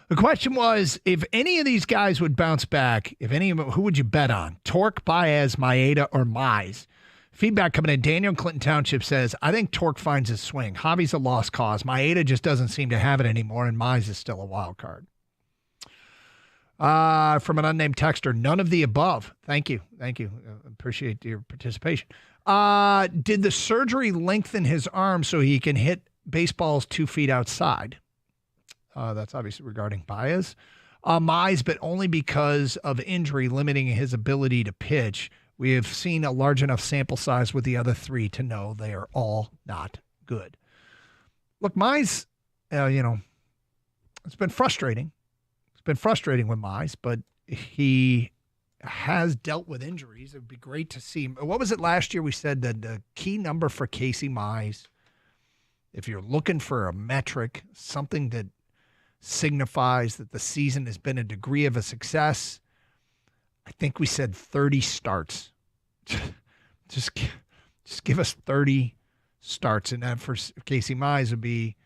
The question was, if any of these guys would bounce back, if any of them, who would you bet on? Torque, Baez, Maeda, or Mize? Feedback coming in. Daniel in Clinton Township says, I think Torque finds his swing. Javi's a lost cause. Maeda just doesn't seem to have it anymore, and Mize is still a wild card. From an unnamed texter, none of the above. Thank you. Appreciate your participation. Did the surgery lengthen his arm so he can hit baseballs 2 feet outside? That's obviously regarding Baez. Mize, but only because of injury limiting his ability to pitch. We have seen a large enough sample size with the other 3 to know they are all not good. Look, Mize, it's been frustrating. It's been frustrating with Mize, but he has dealt with injuries. It would be great to see him. What was it last year? We said that the key number for Casey Mize, if you're looking for a metric, something that signifies that the season has been a degree of a success, I think we said 30 starts. just give us 30 starts, and that for Casey Mize would be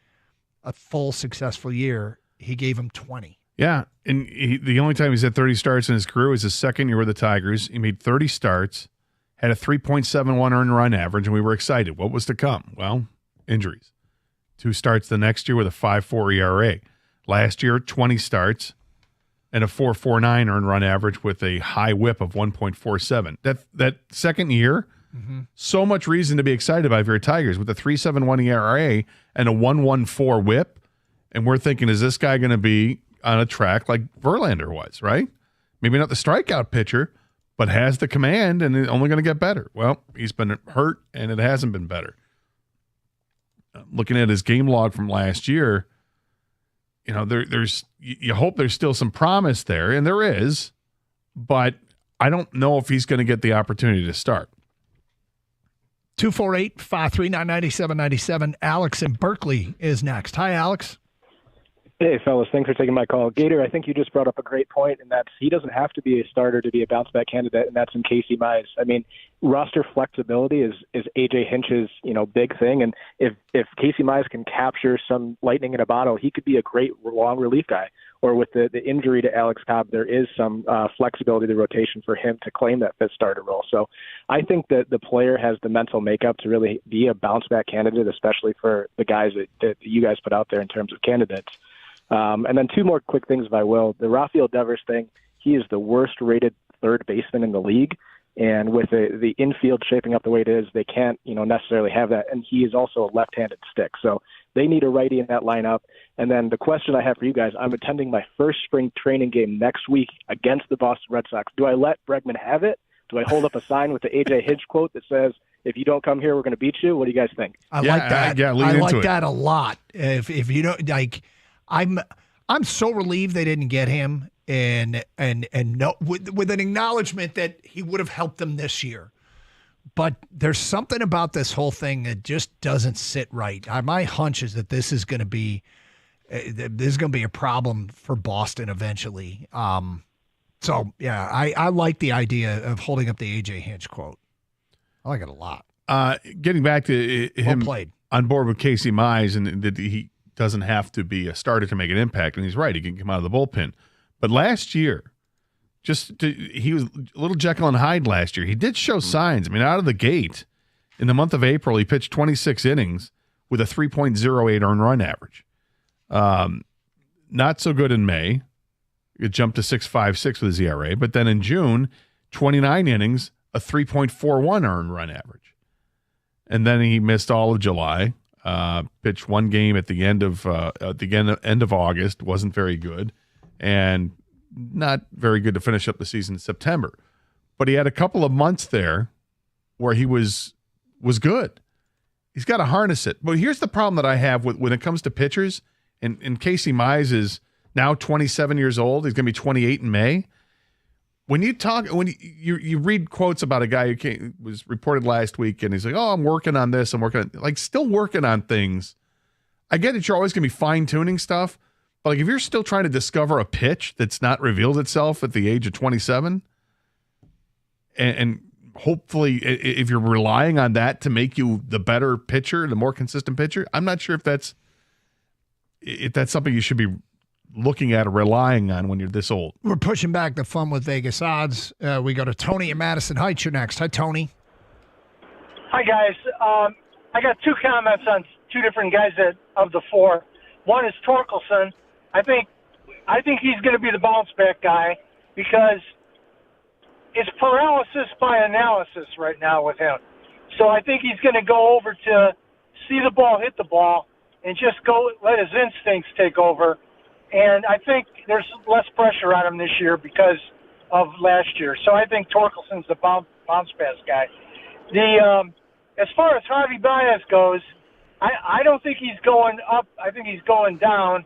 a full successful year. He gave him 20. Yeah, and the only time he's had 30 starts in his career was his second year with the Tigers. He made 30 starts, had a 3.71 earned run average, and we were excited. What was to come? Well, injuries. 2 starts the next year with a 5.4 ERA. Last year, 20 starts and a 4.49 earned run average with a high whip of 1.47. That second year, so much reason to be excited about if you're a Tigers with a 3.71 ERA and a 1.14 whip. And we're thinking, is this guy going to be on a track like Verlander was, right? Maybe not the strikeout pitcher, but has the command and is only going to get better. Well, he's been hurt and it hasn't been better. Looking at his game log from last year, you hope there's still some promise there, and there is, but I don't know if he's going to get the opportunity to start. 248-539-9797. Alex in Berkeley is next. Hi, Alex. Hey, fellas. Thanks for taking my call. Gator, I think you just brought up a great point, and that's he doesn't have to be a starter to be a bounce-back candidate, and that's in Casey Mize. I mean, roster flexibility is A.J. Hinch's, big thing, and if Casey Mize can capture some lightning in a bottle, he could be a great long relief guy. Or with the injury to Alex Cobb, there is some flexibility to the rotation for him to claim that fifth starter role. So I think that the player has the mental makeup to really be a bounce-back candidate, especially for the guys that you guys put out there in terms of candidates. And then 2 more quick things, if I will. The Rafael Devers thing, he is the worst-rated third baseman in the league. And with the infield shaping up the way it is, they can't, necessarily have that. And he is also a left-handed stick. So they need a righty in that lineup. And then the question I have for you guys, I'm attending my first spring training game next week against the Boston Red Sox. Do I let Bregman have it? Do I hold up a sign with the A.J. Hinch quote that says, if you don't come here, we're going to beat you? What do you guys think? I like that. I like that a lot. If you don't like, I'm so relieved they didn't get him, and no, with an acknowledgement that he would have helped them this year. But there's something about this whole thing that just doesn't sit right. My hunch is that this is going to be a problem for Boston eventually. So yeah, I like the idea of holding up the A.J. Hinch quote. I like it a lot. Getting back to him played. On board with Casey Mize, and that he doesn't have to be a starter to make an impact, and he's right. He can come out of the bullpen. But last year, he was a little Jekyll and Hyde last year. He did show signs. I mean, out of the gate, in the month of April, he pitched 26 innings with a 3.08 earned run average. Not so good in May. It jumped to 6.56 with his ERA. But then in June, 29 innings, a 3.41 earned run average. And then he missed all of July. Pitched 1 game at the end of August. Wasn't very good, and not very good to finish up the season in September. But he had a couple of months there where he was good. He's got to harness it. But here's the problem that I have when it comes to pitchers. And Casey Mize is now 27 years old. He's going to be 28 in May. When you read quotes about a guy who was reported last week, and he's like, "Oh, I'm working on this. I'm working on," still working on things. I get that you're always going to be fine tuning stuff, but if you're still trying to discover a pitch that's not revealed itself at the age of 27, and hopefully if you're relying on that to make you the better pitcher, the more consistent pitcher, I'm not sure if that's something you should be looking at or relying on when you're this old. We're pushing back the fun with Vegas odds. We go to Tony in Madison Heights. You're next. Hi, Tony. Hi, guys. I got two comments on two different guys of the four. One is Torkelson. I think he's going to be the bounce back guy because it's paralysis by analysis right now with him. So I think he's going to go over to see the ball, hit the ball, and just go let his instincts take over. And I think there's less pressure on him this year because of last year. So I think Torkelson's the bounce pass guy. As far as Javi Baez goes, I don't think he's going up. I think he's going down.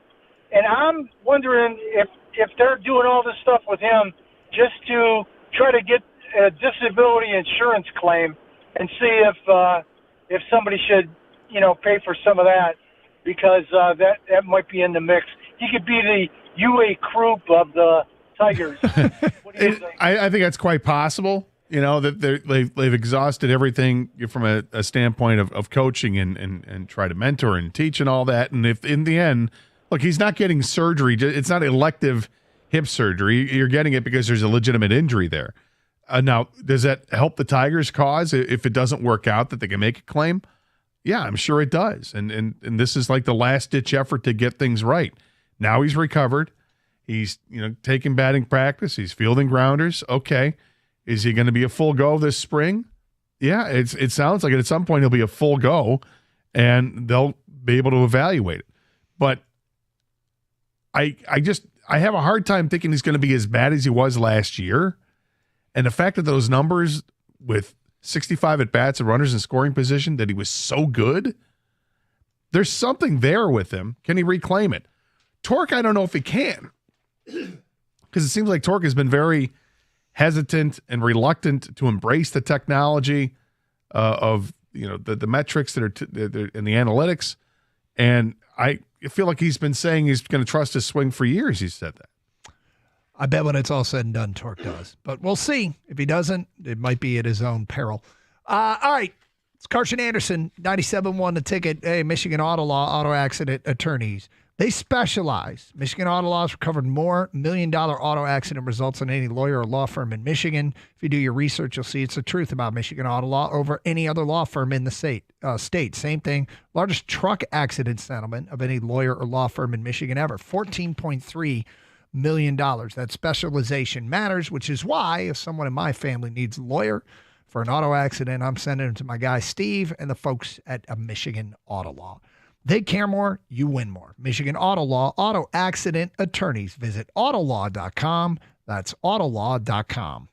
And I'm wondering if they're doing all this stuff with him just to try to get a disability insurance claim and see if somebody should, pay for some of that because that might be in the mix. He could be the UA Krupp of the Tigers. What do you think? I think that's quite possible. That they've exhausted everything from a standpoint of coaching and try to mentor and teach and all that. And if in the end, look, he's not getting surgery. It's not elective hip surgery. You're getting it because there's a legitimate injury there. Now, does that help the Tigers' cause if it doesn't work out that they can make a claim? Yeah, I'm sure it does. And this is like the last-ditch effort to get things right. Now he's recovered. He's taking batting practice. He's fielding grounders. Okay. Is he going to be a full go this spring? Yeah, it sounds like at some point he'll be a full go, and they'll be able to evaluate it. But I have a hard time thinking he's going to be as bad as he was last year. And the fact that those numbers with 65 at-bats and runners in scoring position, that he was so good, there's something there with him. Can he reclaim it? Torque, I don't know if he can. Because it seems like Torque has been very hesitant and reluctant to embrace the technology of the metrics that are in the analytics. And I feel like he's been saying he's going to trust his swing for years. He said that. I bet when it's all said and done, Torque does. But we'll see. If he doesn't, it might be at his own peril. All right. It's Carson Anderson, 97.1 The Ticket. Hey, Michigan Auto Law, auto accident attorneys. They specialize. Michigan Auto Law has recovered more $1 million auto accident results than any lawyer or law firm in Michigan. If you do your research, you'll see it's the truth about Michigan Auto Law over any other law firm in the state. Same thing. Largest truck accident settlement of any lawyer or law firm in Michigan ever. $14.3 million. That specialization matters, which is why if someone in my family needs a lawyer for an auto accident, I'm sending him to my guy Steve and the folks at Michigan Auto Law. They care more, you win more. Michigan Auto Law, auto accident attorneys. Visit autolaw.com. That's autolaw.com.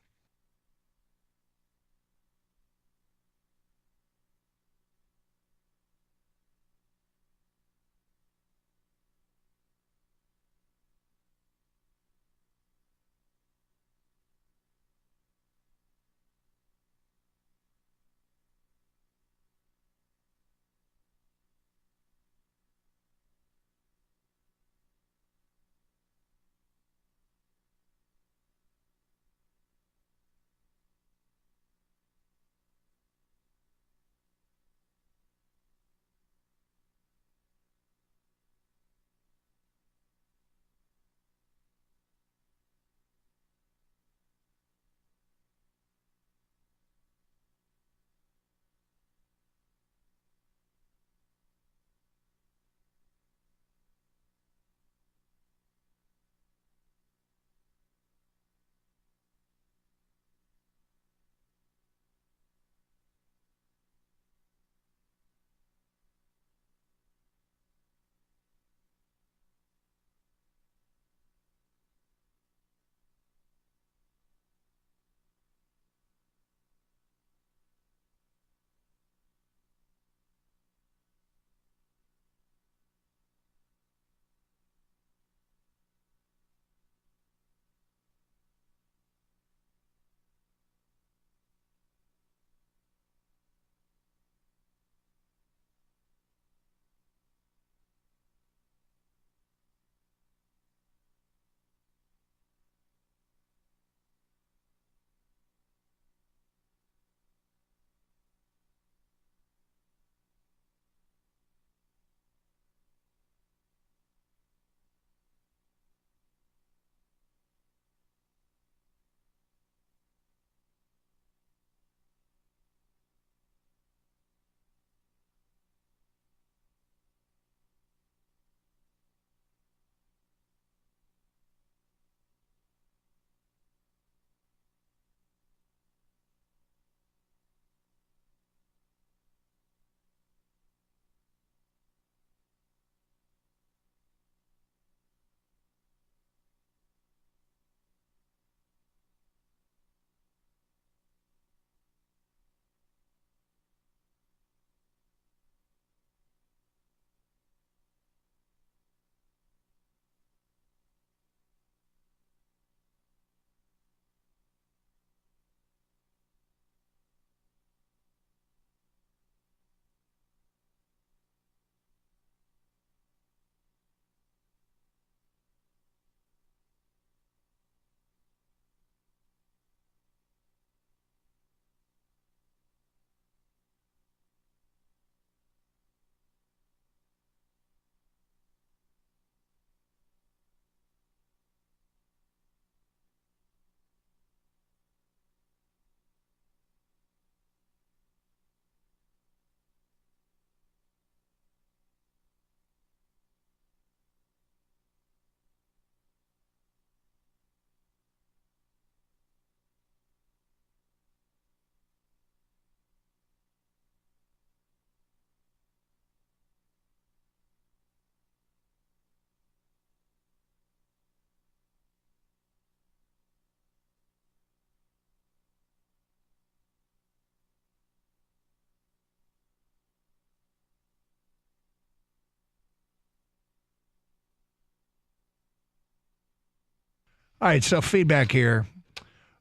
All right, so feedback here.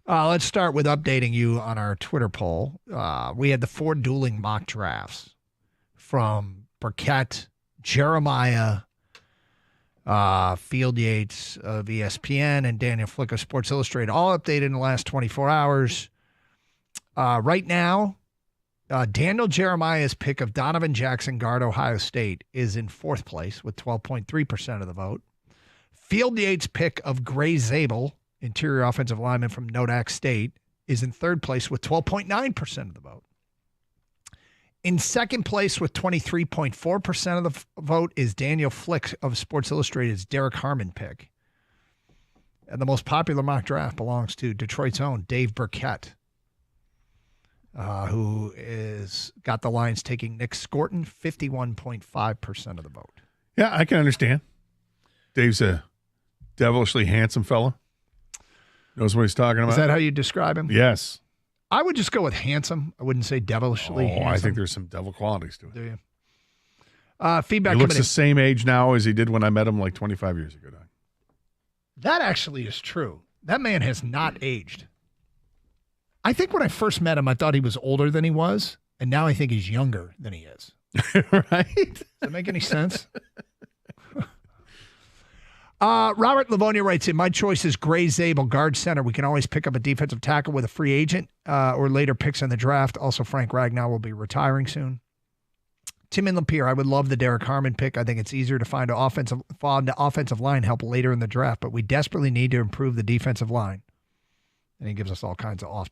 Let's start with updating you on our Twitter poll. We had the 4 dueling mock drafts from Burkett, Jeremiah, Field Yates of ESPN, and Daniel Flick of Sports Illustrated, all updated in the last 24 hours. Right now, Daniel Jeremiah's pick of Donovan Jackson, guard, Ohio State, is in 4th place with 12.3% of the vote. Field Yates' pick of Gray Zabel, interior offensive lineman from Nodak State, is in 3rd place with 12.9% of the vote. In 2nd place with 23.4% of the vote is Daniel Flick of Sports Illustrated's Derek Harmon pick. And the most popular mock draft belongs to Detroit's own Dave Burkett, who is got the Lions taking Nick Scorton, 51.5% of the vote. Yeah, I can understand. Dave's a devilishly handsome fella. Knows what he's talking about. Is that how you describe him? Yes. I would just go with handsome. I wouldn't say devilishly handsome. I think there's some devil qualities to it. Do you? Feedback He looks coming the in. same age now as he did when I met him like 25 years ago. That actually is true. That man has not aged. I think when I first met him, I thought he was older than he was, and now I think he's younger than he is. Right? Does that make any sense? Robert Livonia writes in, my choice is Gray Zabel, guard center. We can always pick up a defensive tackle with a free agent or later picks in the draft. Also, Frank Ragnow will be retiring soon. Tim in Lapeer, I would love the Derek Harmon pick. I think it's easier to find offensive line help later in the draft, but we desperately need to improve the defensive line. And he gives us all kinds of off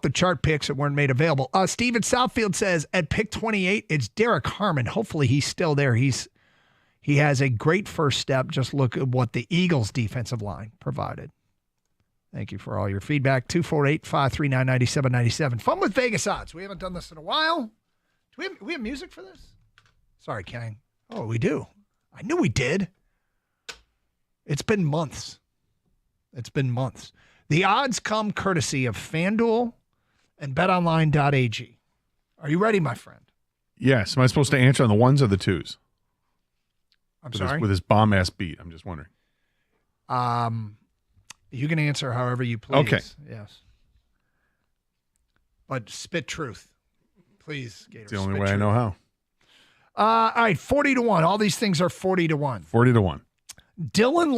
the chart picks that weren't made available. Steven Southfield says at pick 28, it's Derek Harmon. Hopefully he's still there. He has a great first step. Just look at what the Eagles' defensive line provided. Thank you for all your feedback. 248-539-9797. Fun with Vegas odds. We haven't done this in a while. Do we have music for this? Sorry, Kang. Oh, we do. I knew we did. It's been months. The odds come courtesy of FanDuel and betonline.ag. Are you ready, my friend? Yes. Am I supposed to answer on the ones or the twos? I'm sorry? With his bomb-ass beat. I'm just wondering. You can answer however you please. Okay. Yes. But spit truth. Please, Gator. It's the only way I know how. All right, 40-1. All these things are 40-1. 40-1. Dylan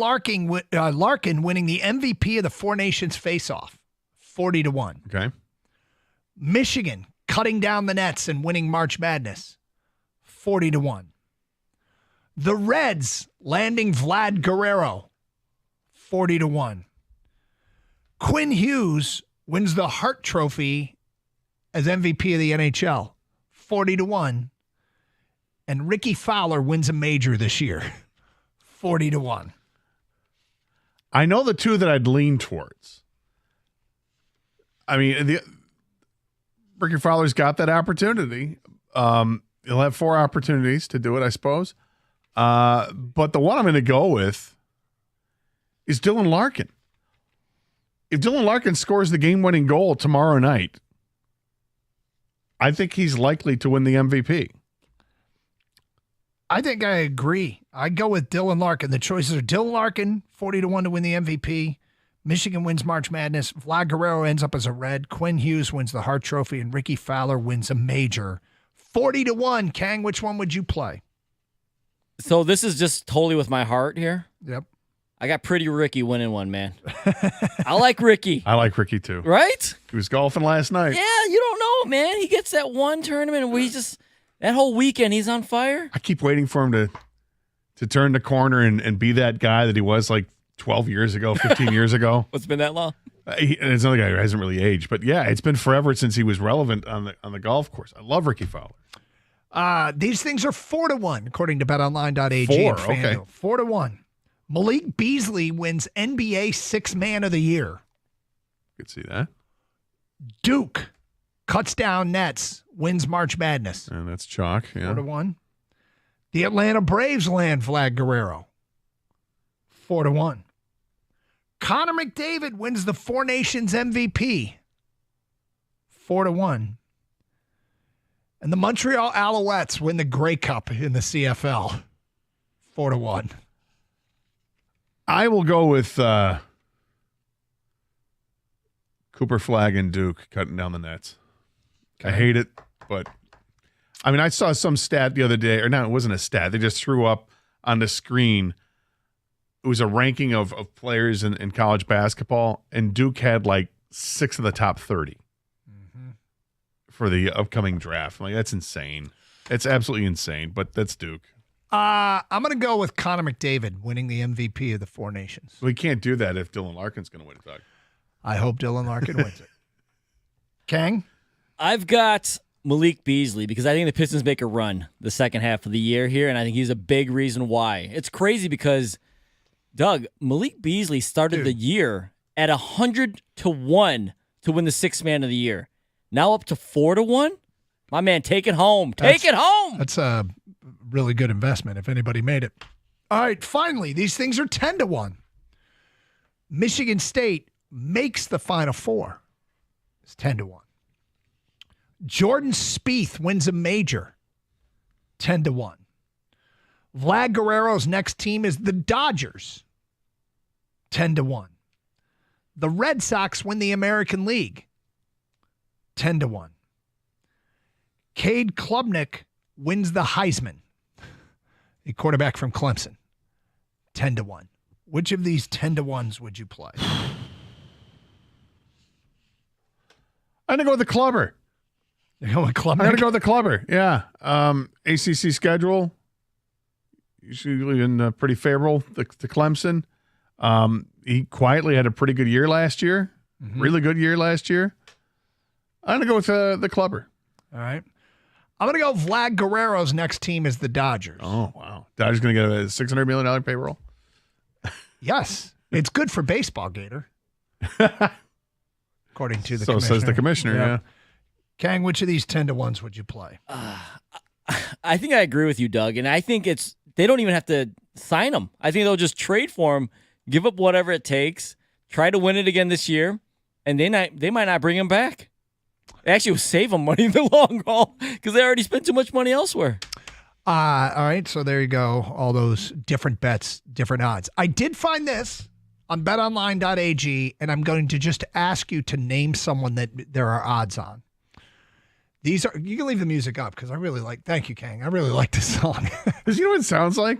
Larkin winning the MVP of the Four Nations face-off. 40-1. Okay. Michigan cutting down the nets and winning March Madness. 40-1. The Reds landing Vlad Guerrero. 40-1. Quinn Hughes wins the Hart Trophy as MVP of the NHL. 40-1. And Ricky Fowler wins a major this year. 40-1. I know the two that I'd lean towards. I mean, Ricky Fowler's got that opportunity. He'll have 4 opportunities to do it, I suppose. But the one I'm going to go with is Dylan Larkin. If Dylan Larkin scores the game-winning goal tomorrow night, I think he's likely to win the MVP. I think I agree. I go with Dylan Larkin. The choices are Dylan Larkin, 40-1 to win the MVP. Michigan wins March Madness. Vlad Guerrero ends up as a Red. Quinn Hughes wins the Hart Trophy, and Ricky Fowler wins a major. 40-1. Kang, which one would you play? So this is just totally with my heart here. Yep. I got Pretty Ricky winning one, man. I like Ricky. I like Ricky too. Right? He was golfing last night. Yeah, you don't know, man. He gets that one tournament where that whole weekend he's on fire. I keep waiting for him to turn the corner and be that guy that he was like 12 years ago, 15 years ago. What's been that long? And it's another guy who hasn't really aged. But yeah, it's been forever since he was relevant on the golf course. I love Ricky Fowler. These things are 4-1, according to betonline.ag. 4, and FanDuel. okay. 4-1. Malik Beasley wins NBA Sixth Man of the Year. Could see that. Duke cuts down nets, wins March Madness. And that's chalk. Yeah. 4-1. The Atlanta Braves land Vlad Guerrero. 4-1. Connor McDavid wins the Four Nations MVP. 4-1. And the Montreal Alouettes win the Grey Cup in the CFL. 4-1. I will go with Cooper Flagg and Duke cutting down the nets. I hate it, but I mean, I saw some stat the other day, or no, it wasn't a stat. They just threw up on the screen. It was a ranking of players in college basketball, and Duke had like 6 of the top 30 for the upcoming draft. I'm like, that's insane. It's absolutely insane, but that's Duke. I'm going to go with Connor McDavid winning the MVP of the Four Nations. We can't do that if Dylan Larkin's going to win it, Doug. I hope Dylan Larkin wins it. Kang? I've got Malik Beasley because I think the Pistons make a run the second half of the year here, and I think he's a big reason why. It's crazy because, Doug, Malik Beasley started the year at 100-1 to win the Sixth Man of the Year. Now up to 4-1? My man, take it home. Take it home! That's a really good investment if anybody made it. All right, finally, these things are 10-1. Michigan State makes the Final Four. It's 10-1. Jordan Spieth wins a major. 10-1. Vlad Guerrero's next team is the Dodgers. 10-1. The Red Sox win the American League. 10-1. Cade Klubnik wins the Heisman. A quarterback from Clemson. 10-1. Which of these 10-1s would you play? I'm going to go with the Clubber. You're going with Klubnik? I'm going to go with the Clubber, yeah. ACC schedule, usually been pretty favorable to Clemson. He quietly had a pretty good year last year. Really good year last year. I'm going to go with the Clubber. All right. I'm going to go Vlad Guerrero's next team is the Dodgers. Oh, wow. Dodgers going to get a $600 million payroll? Yes. It's good for baseball, Gator. According to the so commissioner. says the commissioner, yeah. Kang, which of these 10-1s would you play? I think I agree with you, Doug, and I think they don't even have to sign him. I think they'll just trade for him, give up whatever it takes, try to win it again this year, and they might not bring him back. Actually, will save them money in the long haul because they already spent too much money elsewhere. All right, so there you go. All those different bets, different odds. I did find this on betonline.ag, and I'm going to just ask you to name someone that there are odds on. These are, you can leave the music up because I really like, thank you, Kang. I really like this song. Does you know what it sounds like?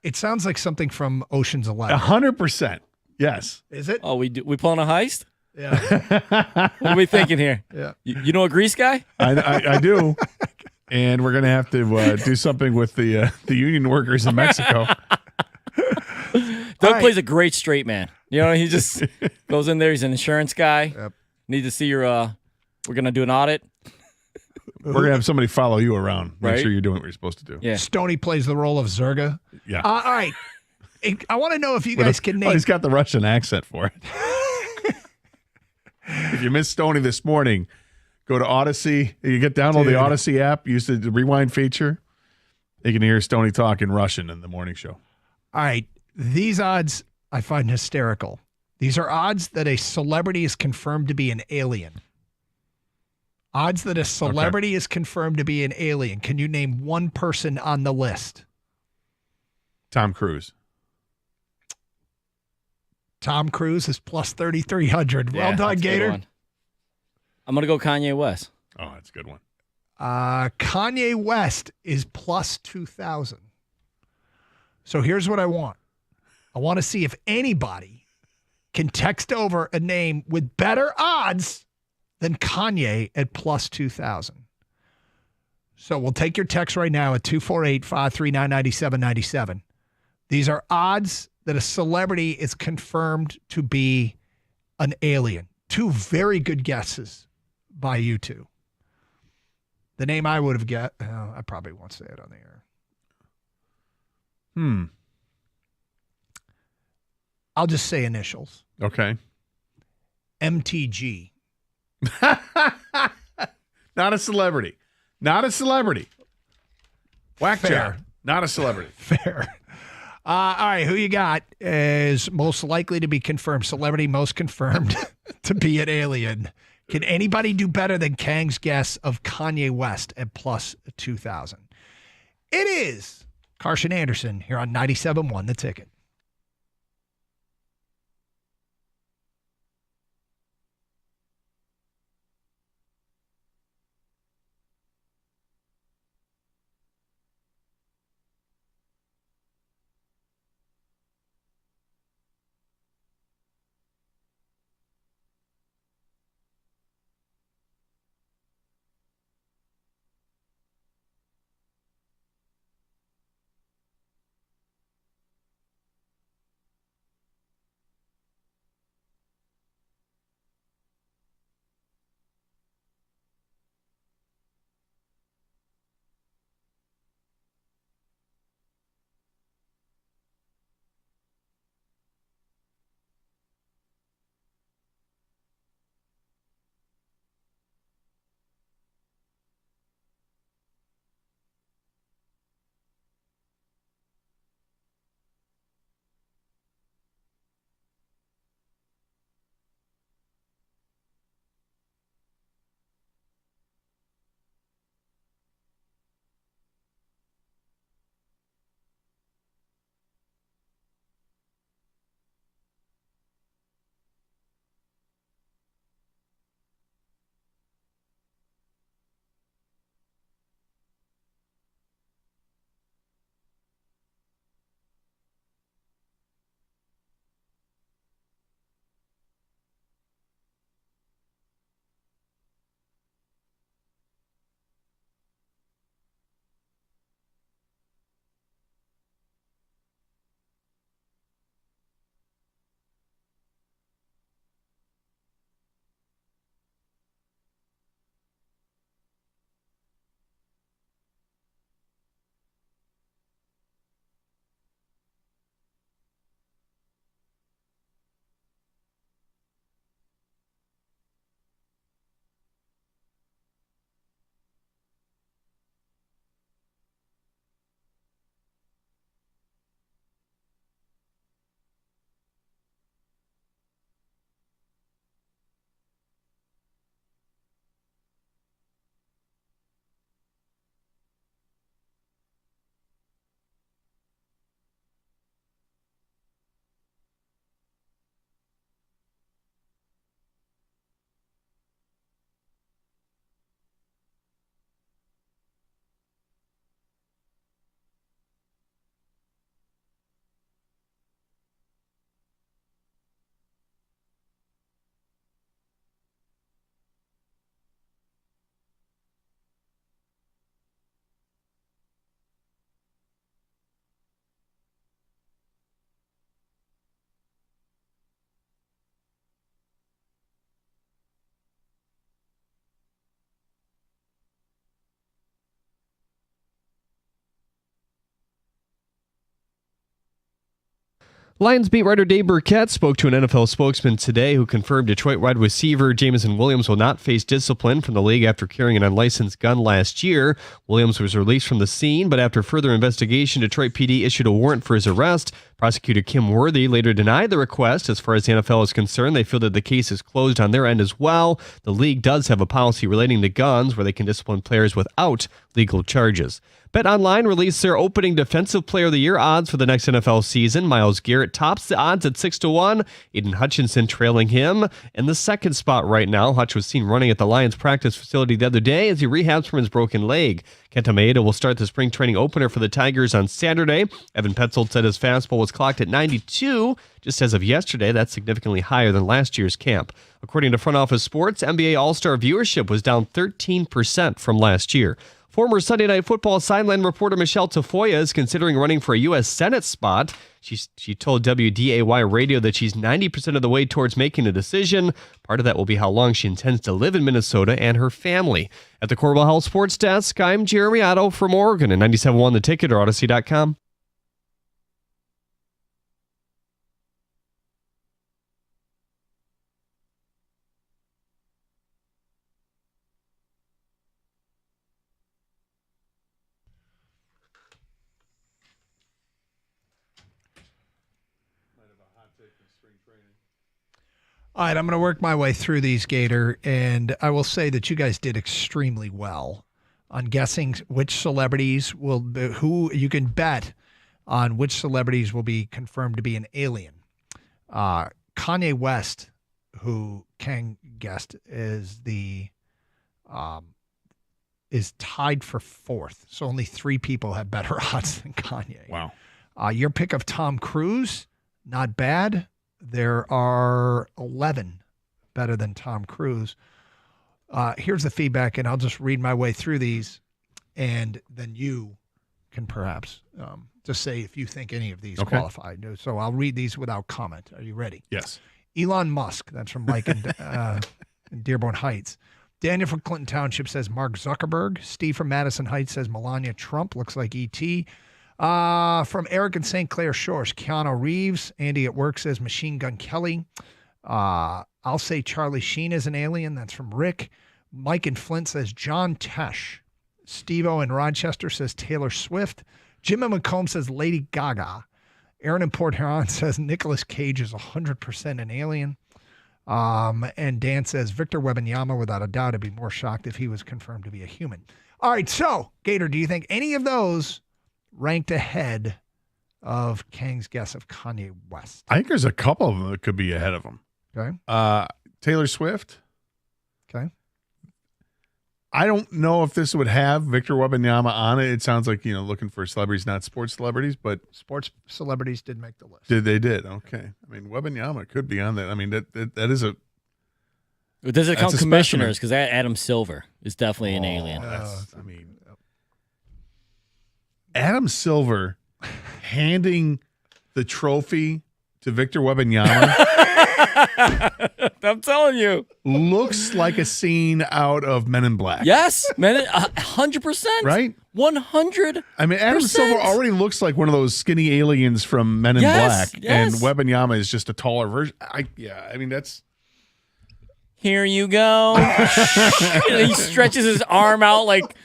It sounds like something from Ocean's 11. 100%. Yes. Is it? Oh, we pulling a heist? Yeah. What are we thinking here? Yeah. You know a grease guy? I do. And we're going to have to do something with the union workers in Mexico. Doug plays a great straight man. You know, he just goes in there. He's an insurance guy. Yep. Need to see your, we're going to do an audit. We're going to have somebody follow you around. Make Right. sure you're doing what you're supposed to do. Yeah. Stoney plays the role of Zerga. Yeah. All right. I want to know if you guys can name. Oh, he's got the Russian accent for it. If you missed Stoney this morning, go to Odyssey. You get download the Odyssey app, use the rewind feature. You can hear Stoney talk in Russian in the morning show. All right. These odds I find hysterical. These are odds that a celebrity is confirmed to be an alien. Odds that a celebrity is confirmed to be an alien. Can you name one person on the list? Tom Cruise. Tom Cruise is plus 3,300. Yeah, Well done, that's a good Gator. one. I'm going to go Kanye West. Oh, that's a good one. Kanye West is plus 2,000. So here's what I want. I want to see if anybody can text over a name with better odds than Kanye at plus 2,000. So we'll take your text right now at 248-539-9797. These are odds that a celebrity is confirmed to be an alien. Two very good guesses by you two. The name I would have guessed, I probably won't say it on the air. I'll just say initials. Okay. MTG. Not a celebrity. Not a celebrity. Whack Fair. job. Not a celebrity. Fair. All right, who you got is most likely to be confirmed? Celebrity most confirmed to be an alien. Can anybody do better than Kang's guess of Kanye West at plus 2,000? It is Carson Anderson here on 97.1 The Ticket. Lions beat writer Dave Burkett spoke to an NFL spokesman today who confirmed Detroit wide receiver Jameson Williams will not face discipline from the league after carrying an unlicensed gun last year. Williams was released from the scene, but after further investigation, Detroit PD issued a warrant for his arrest. Prosecutor Kim Worthy later denied the request. As far as the NFL is concerned, they feel that the case is closed on their end as well. The league does have a policy relating to guns where they can discipline players without legal charges. BetOnline released their opening Defensive Player of the Year odds for the next NFL season. Myles Garrett tops the odds at 6-1. Aiden Hutchinson trailing him in the second spot right now. Hutch was seen running at the Lions practice facility the other day as he rehabs from his broken leg. Kenta Maeda will start the spring training opener for the Tigers on Saturday. Evan Petzold said his fastball was clocked at 92. Just as of yesterday, that's significantly higher than last year's camp. According to Front Office Sports, NBA All-Star viewership was down 13% from last year. Former Sunday Night Football sideline reporter Michelle Tafoya is considering running for a U.S. Senate spot. She told WDAY Radio that she's 90% of the way towards making a decision. Part of that will be how long she intends to live in Minnesota and her family. At the Corwell Health Sports Desk, I'm Jeremy Otto from Oregon and 97.1 The Ticket or Odyssey.com. All right, I'm going to work my way through these, Gator, and I will say that you guys did extremely well on guessing which celebrities will be, who you can bet on which celebrities will be confirmed to be an alien. Kanye West, who Kang guessed, is tied for fourth, so only 3 people have better odds than Kanye. Wow. Your pick of Tom Cruise, not bad. There are 11 better than Tom Cruise. Here's the feedback, and I'll just read my way through these, and then you can perhaps just say if you think any of these qualify. So I'll read these without comment. Are you ready? Yes. Elon Musk, that's from Mike in Dearborn Heights. Daniel from Clinton Township says Mark Zuckerberg. Steve from Madison Heights says Melania Trump. Looks like E.T. From Eric in St. Clair Shores, Keanu Reeves. Andy at work says Machine Gun Kelly. I'll say Charlie Sheen is an alien. That's from Rick. Mike in Flint says John Tesh. Steve-O in Rochester says Taylor Swift. Jim in Macomb says Lady Gaga. Aaron in Port Huron says Nicolas Cage is 100% an alien. And Dan says Victor Wembanyama, without a doubt, I'd be more shocked if he was confirmed to be a human. All right, so, Gator, do you think any of those ranked ahead of Kang's guess of Kanye West? I think there's a couple of them that could be ahead of him. Okay. Taylor Swift. Okay. I don't know if this would have Victor Wembanyama on it. It sounds like, looking for celebrities, not sports celebrities, but sports celebrities did make the list. They did. Okay. I mean, Wembanyama could be on that. I mean, that is a. Does it count commissioners? Because Adam Silver is definitely an alien. Adam Silver handing the trophy to Victor Wembanyama. I'm telling you. Looks like a scene out of Men in Black. Yes, 100%. Right? 100%. I mean, Adam Silver already looks like one of those skinny aliens from Men in Black. Yes. And Wembanyama is just a taller version. That's... Here you go. He stretches his arm out like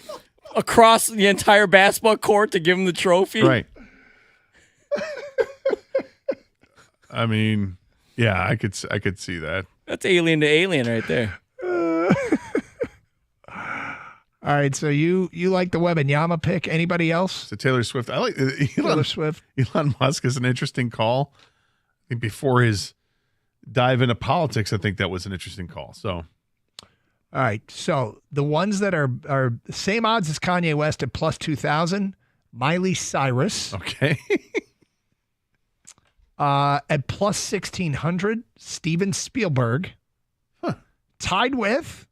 across the entire basketball court to give him the trophy. Right. I mean, yeah, I could see that. That's alien to alien right there. All right, so you like the Wembanyama pick. Anybody else? So Taylor Swift. I like Taylor Swift. Elon Musk is an interesting call. I think before his dive into politics, I think that was an interesting call. So, all right, so the ones that are the same odds as Kanye West at plus 2,000, Miley Cyrus. Okay. At plus 1,600, Steven Spielberg. Huh. Tied with,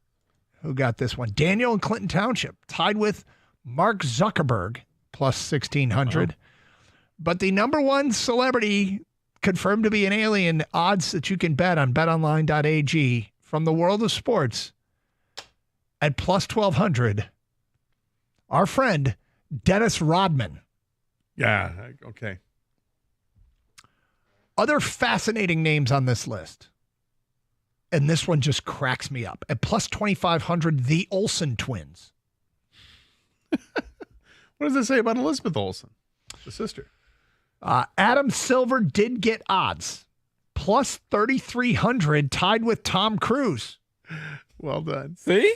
who got this one? Daniel in Clinton Township. Tied with Mark Zuckerberg, plus 1,600. Oh. But the number one celebrity confirmed to be an alien, odds that you can bet on betonline.ag from the world of sports at plus 1,200, our friend Dennis Rodman. Yeah, okay. Other fascinating names on this list. And this one just cracks me up. At plus 2,500, the Olsen twins. What does it say about Elizabeth Olsen, the sister? Adam Silver did get odds. Plus 3,300, tied with Tom Cruise. Well done. See?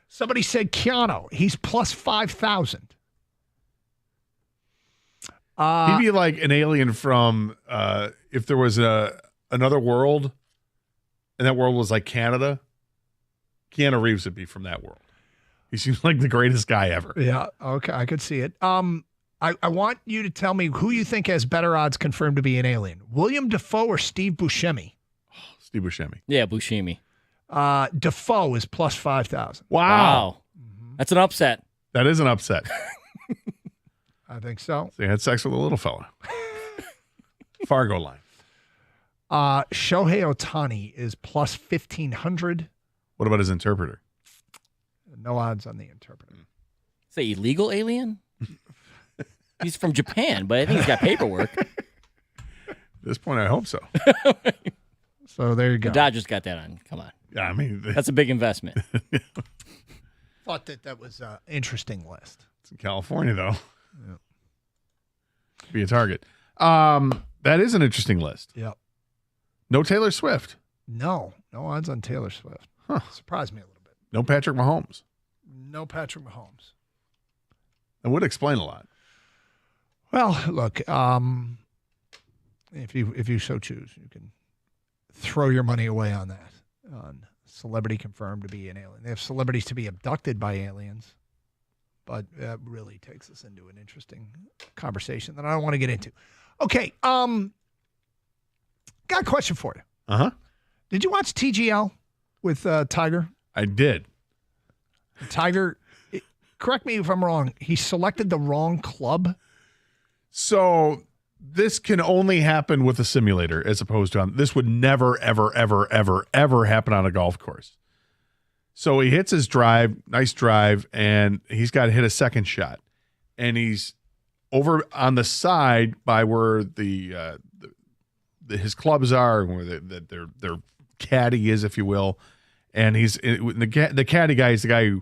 Somebody said Keanu. He's plus 5,000. He'd be like an alien from if there was another world, and that world was like Canada. Keanu Reeves would be from that world. He seems like the greatest guy ever. Yeah, okay, I could see it. I want you to tell me who you think has better odds confirmed to be an alien. William Dafoe or Steve Buscemi? Steve Buscemi. Yeah, Buscemi. Dafoe is plus 5,000. Wow. That's an upset. That is an upset. I think so. So he had sex with a little fella. Fargo line. Shohei Ohtani is plus 1,500. What about his interpreter? No odds on the interpreter. Is that illegal alien? He's from Japan, but I think he's got paperwork. At this point, I hope so. So there you go. The Dodgers got that on. Come on. Yeah, I mean, that's a big investment. Thought that was an interesting list. It's in California, though. Yeah. Be a target. That is an interesting list. Yep. No Taylor Swift. No odds on Taylor Swift. Huh. Surprised me a little bit. No Patrick Mahomes. No Patrick Mahomes. That would explain a lot. Well, look, if you so choose, you can throw your money away on that. On celebrity confirmed to be an alien. They have celebrities to be abducted by aliens, but that really takes us into an interesting conversation that I don't want to get into. Okay, got a question for you. Uh-huh. Did you watch TGL with Tiger? I did. Tiger, correct me if I'm wrong, he selected the wrong club? So this can only happen with a simulator as opposed to this would never, ever, ever, ever, ever happen on a golf course. So he hits his drive, nice drive, and he's got to hit a second shot. And he's over on the side by where his clubs are, where their caddy is, if you will. And the caddy guy is the guy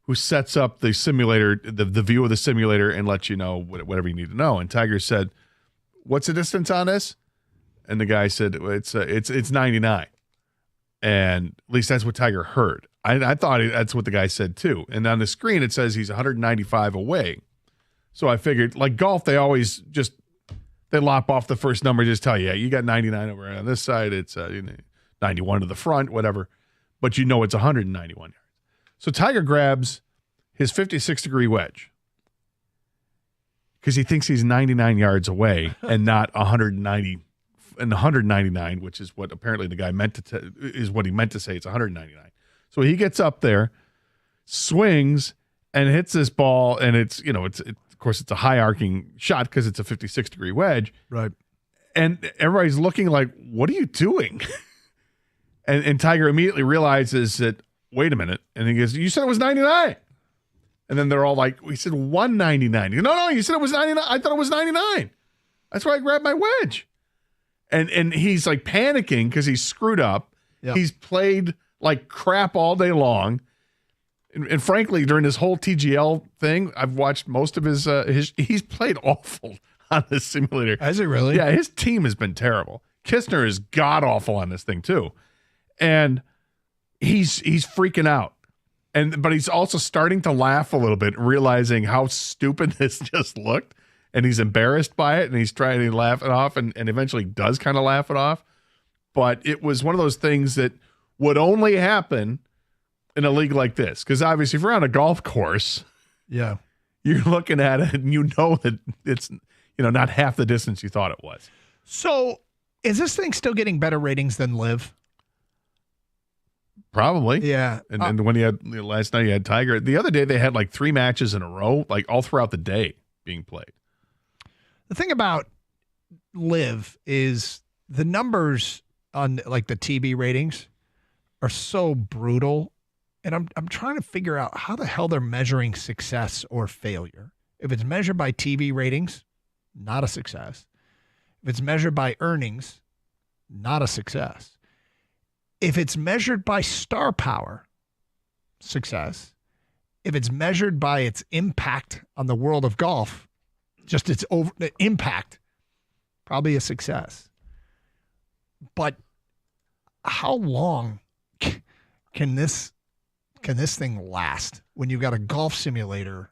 who sets up the simulator, the view of the simulator, and lets you know whatever you need to know. And Tiger said, "What's the distance on this?" And the guy said, "It's 99." And at least that's what Tiger heard. I thought that's what the guy said too. And on the screen it says he's 195 away. So I figured, like golf, they always they lop off the first number, just tell you, yeah, you got 99 over on this side. It's 91 to the front, whatever. But you know it's 191 yards. So Tiger grabs his 56-degree wedge because he thinks he's 99 yards away and not 199, which is what apparently the guy meant to is what he meant to say. It's 199. So he gets up there, swings, and hits this ball, and it's of course it's a high arcing shot because it's a 56-degree wedge, right? And everybody's looking like, "What are you doing?" and Tiger immediately realizes that, wait a minute, and he goes, "You said it was 99." And then they're all like, "We said 199." No, you said it was 99. I thought it was 99. That's why I grabbed my wedge. And he's like panicking because he's screwed up. Yep. He's played like crap all day long. And frankly, during this whole TGL thing, I've watched most of his he's played awful on this simulator. Has he really? Yeah, his team has been terrible. Kistner is god awful on this thing too. And he's freaking out. But he's also starting to laugh a little bit, realizing how stupid this just looked. And he's embarrassed by it, and he's trying to laugh it off, and eventually does kind of laugh it off. But it was one of those things that would only happen in a league like this. Because obviously, if you're on a golf course, yeah, you're looking at it, and you know that it's not half the distance you thought it was. So is this thing still getting better ratings than Live? Probably. Yeah. And when last night you had Tiger. The other day they had like 3 matches in a row, like all throughout the day being played. The thing about Live is the numbers on like the TV ratings are so brutal. And I'm trying to figure out how the hell they're measuring success or failure. If it's measured by TV ratings, not a success. If it's measured by earnings, not a success. If it's measured by star power, success. If it's measured by its impact on the world of golf, just its impact, probably a success. But how long can this thing last when you've got a golf simulator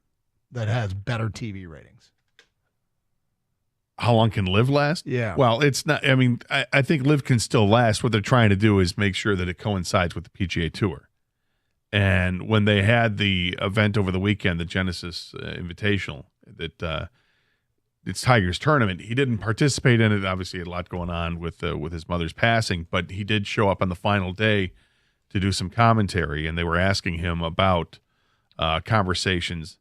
that has better TV ratings? How long can Live last? Yeah. Well, it's not. I mean, I think Live can still last. What they're trying to do is make sure that it coincides with the PGA Tour. And when they had the event over the weekend, the Genesis Invitational, that it's Tiger's tournament, he didn't participate in it. Obviously, he had a lot going on with his mother's passing, but he did show up on the final day to do some commentary, and they were asking him about conversations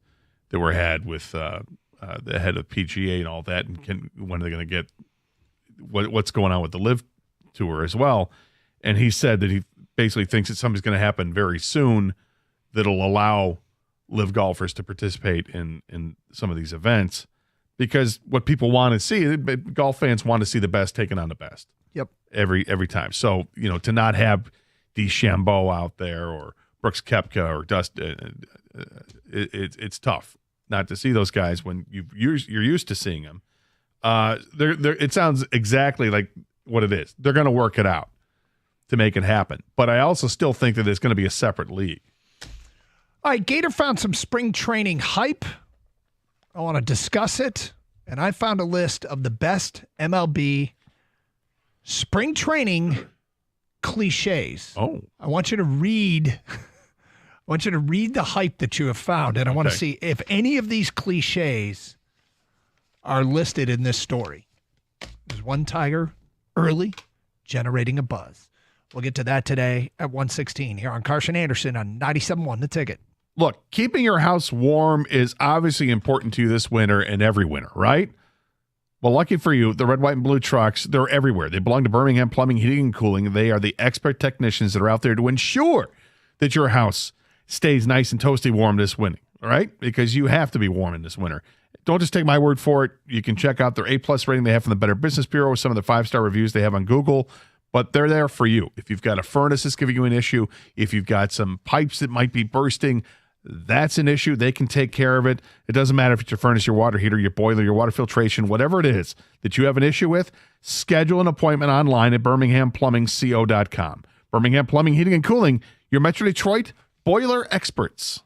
that were had with the head of PGA and all that, and when are they going to get what's going on with the Live Tour as well. And he said that he basically thinks that something's going to happen very soon that'll allow Live golfers to participate in some of these events, because what people want to see, golf fans want to see the best taking on the best. Yep. Every time. So, to not have DeChambeau out there or Brooks Koepka or Dust, it's tough not to see those guys when you're used to seeing them. It sounds exactly like what it is. They're going to work it out to make it happen. But I also still think that it's going to be a separate league. All right, Gator found some spring training hype. I want to discuss it. And I found a list of the best MLB spring training cliches. Oh. I want you to read the hype that you have found, and I want to see if any of these cliches are listed in this story. There's one Tiger early, generating a buzz. We'll get to that today at 1:16 here on Carson Anderson on 97.1 The Ticket. Look, keeping your house warm is obviously important to you this winter and every winter, right? Well, lucky for you, the red, white, and blue trucks, they're everywhere. They belong to Birmingham Plumbing, Heating, and Cooling. They are the expert technicians that are out there to ensure that your house stays nice and toasty warm this winter, all right? Because you have to be warm in this winter. Don't just take my word for it. You can check out their A-plus rating they have from the Better Business Bureau, some of the 5-star reviews they have on Google, but they're there for you. If you've got a furnace that's giving you an issue, if you've got some pipes that might be bursting, that's an issue. They can take care of it. It doesn't matter if it's your furnace, your water heater, your boiler, your water filtration, whatever it is that you have an issue with, schedule an appointment online at birminghamplumbingco.com. Birmingham Plumbing, Heating, and Cooling, your Metro Detroit boiler experts.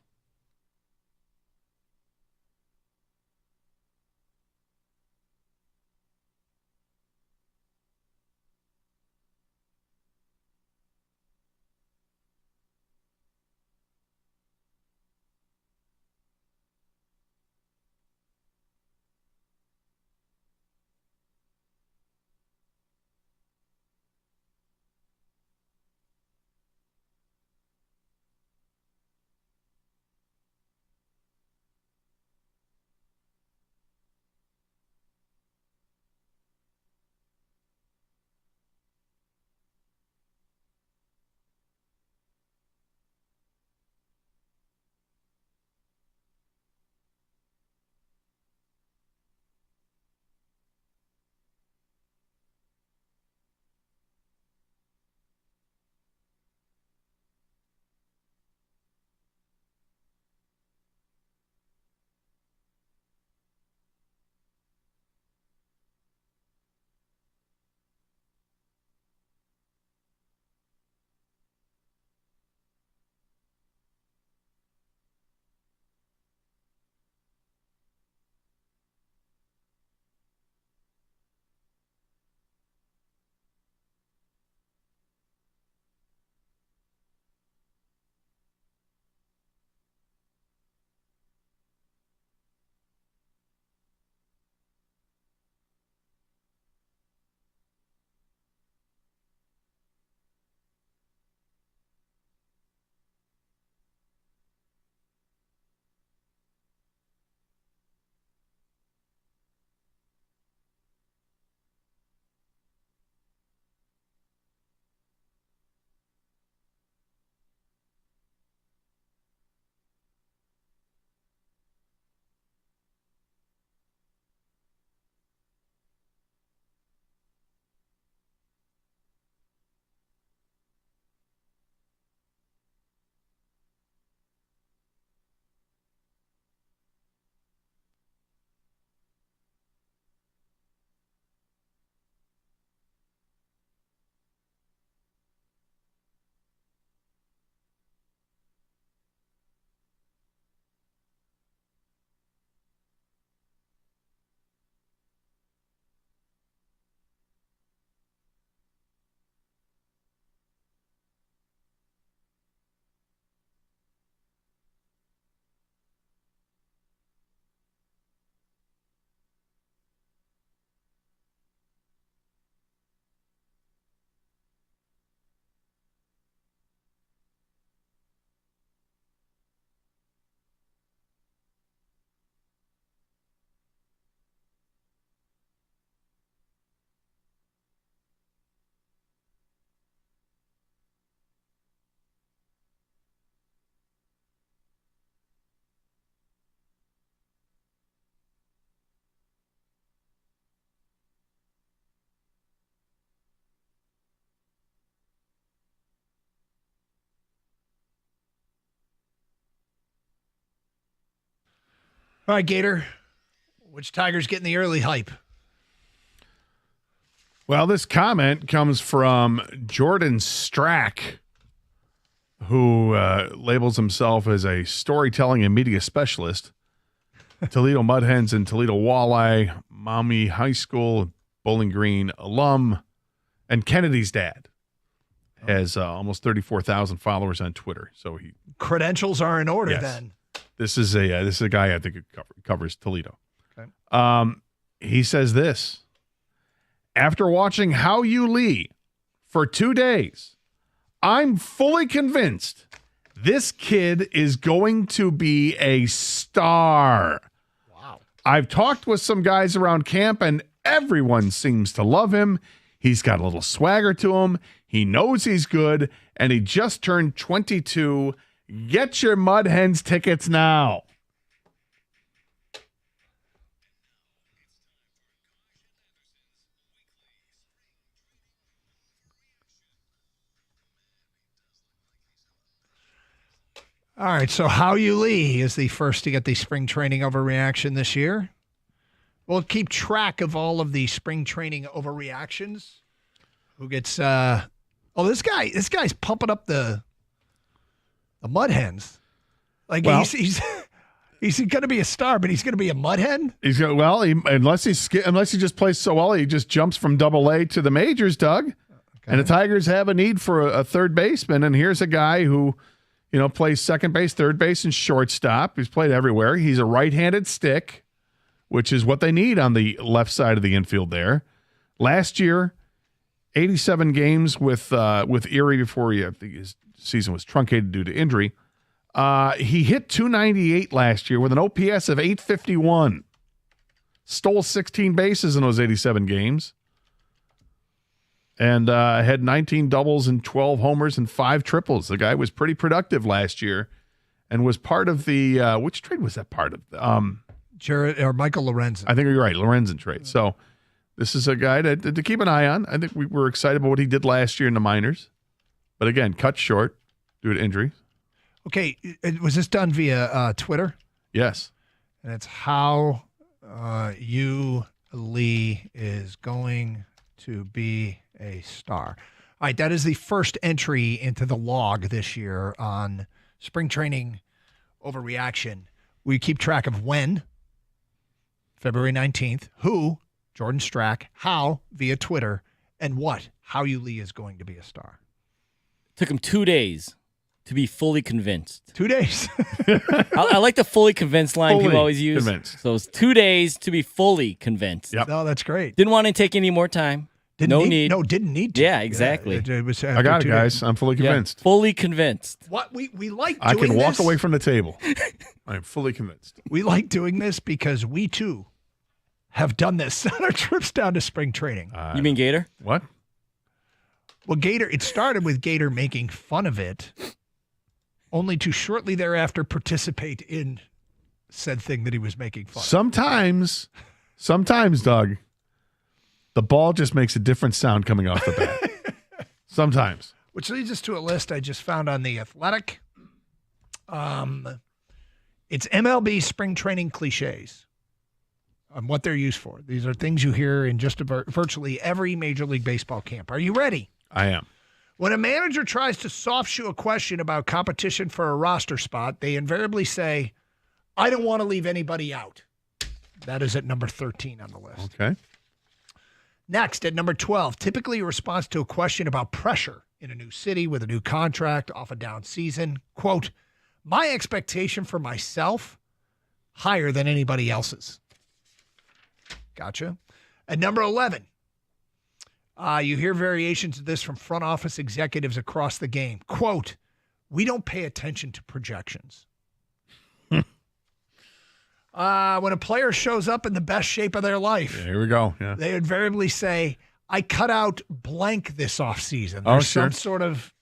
All right, Gator. Which Tiger's getting the early hype? Well, this comment comes from Jordan Strack, who labels himself as a storytelling and media specialist. Toledo Mud Hens and Toledo Walleye, Maumee High School, Bowling Green alum, and Kennedy's dad. Has almost 34,000 followers on Twitter. So Credentials are in order Yes. then. This is a guy I think who covers Toledo. Okay. He says this: after watching How You Lee for 2 days, I'm fully convinced this kid is going to be a star. Wow. I've talked with some guys around camp, and everyone seems to love him. He's got a little swagger to him. He knows he's good, and he just turned 22. Get your Mud Hens tickets now. All right, so How You Lee is the first to get the spring training overreaction this year. We'll keep track of all of the spring training overreactions. Who gets this guy's pumping up the Mud Hens. Like Well- he's going to be a star, but he's going to be a Mud Hen? He's got unless he just plays so well, he just jumps from Double-A to the majors, Doug. Okay. And the Tigers have a need for a third baseman, and here's a guy who, plays second base, third base, and shortstop. He's played everywhere. He's a right-handed stick, which is what they need on the left side of the infield there. Last year, 87 games with Erie before his season was truncated due to injury. He hit .298 last year with an OPS of .851. Stole 16 bases in those 87 games. And had 19 doubles and 12 homers and 5 triples. The guy was pretty productive last year and was part of the which trade was that part of? Jared or Michael Lorenzen. I think you're right, Lorenzen trade. So this is a guy to keep an eye on. I think we were excited about what he did last year in the minors. But again, cut short due to injury. Okay, was this done via Twitter? Yes. And it's How You Lee is going to be a star. All right, that is the first entry into the log this year on spring training overreaction. We keep track of when, February 19th, who, Jordan Strack, how, via Twitter, and what, How You Lee is going to be a star. Took him 2 days to be fully convinced. 2 days. I like the fully convinced line Fully people always use. convinced. So it's 2 days to be fully convinced. Yep. No, that's great. Didn't want to take any more time. Didn't need. No, didn't need to. Yeah, exactly. It was I got it, 2 guys. days. I'm fully Yeah, convinced. fully convinced. What we like I doing can walk this, away from the table. I'm fully convinced. We like doing this because we too have done this on our trips down to spring training. You mean Gator? What? Well, Gator, it started with Gator making fun of it, only to shortly thereafter participate in said thing that he was making fun of. Sometimes, Doug, the ball just makes a different sound coming off the bat. Sometimes. Which leads us to a list I just found on The Athletic. It's MLB spring training cliches on what they're used for. These are things you hear in just virtually every Major League Baseball camp. Are you ready? I am. When a manager tries to soft shoe a question about competition for a roster spot, they invariably say, I don't want to leave anybody out. That is at number 13 on the list. Okay. Next, at number 12, typically a response to a question about pressure in a new city with a new contract off a down season. Quote, my expectation for myself, higher than anybody else's. Gotcha. At number 11, you hear variations of this from front office executives across the game. Quote, we don't pay attention to projections. When a player shows up in the best shape of their life, Yeah, here we go. Yeah. they invariably say, I cut out blank this offseason. Oh, There's sure. some sort of...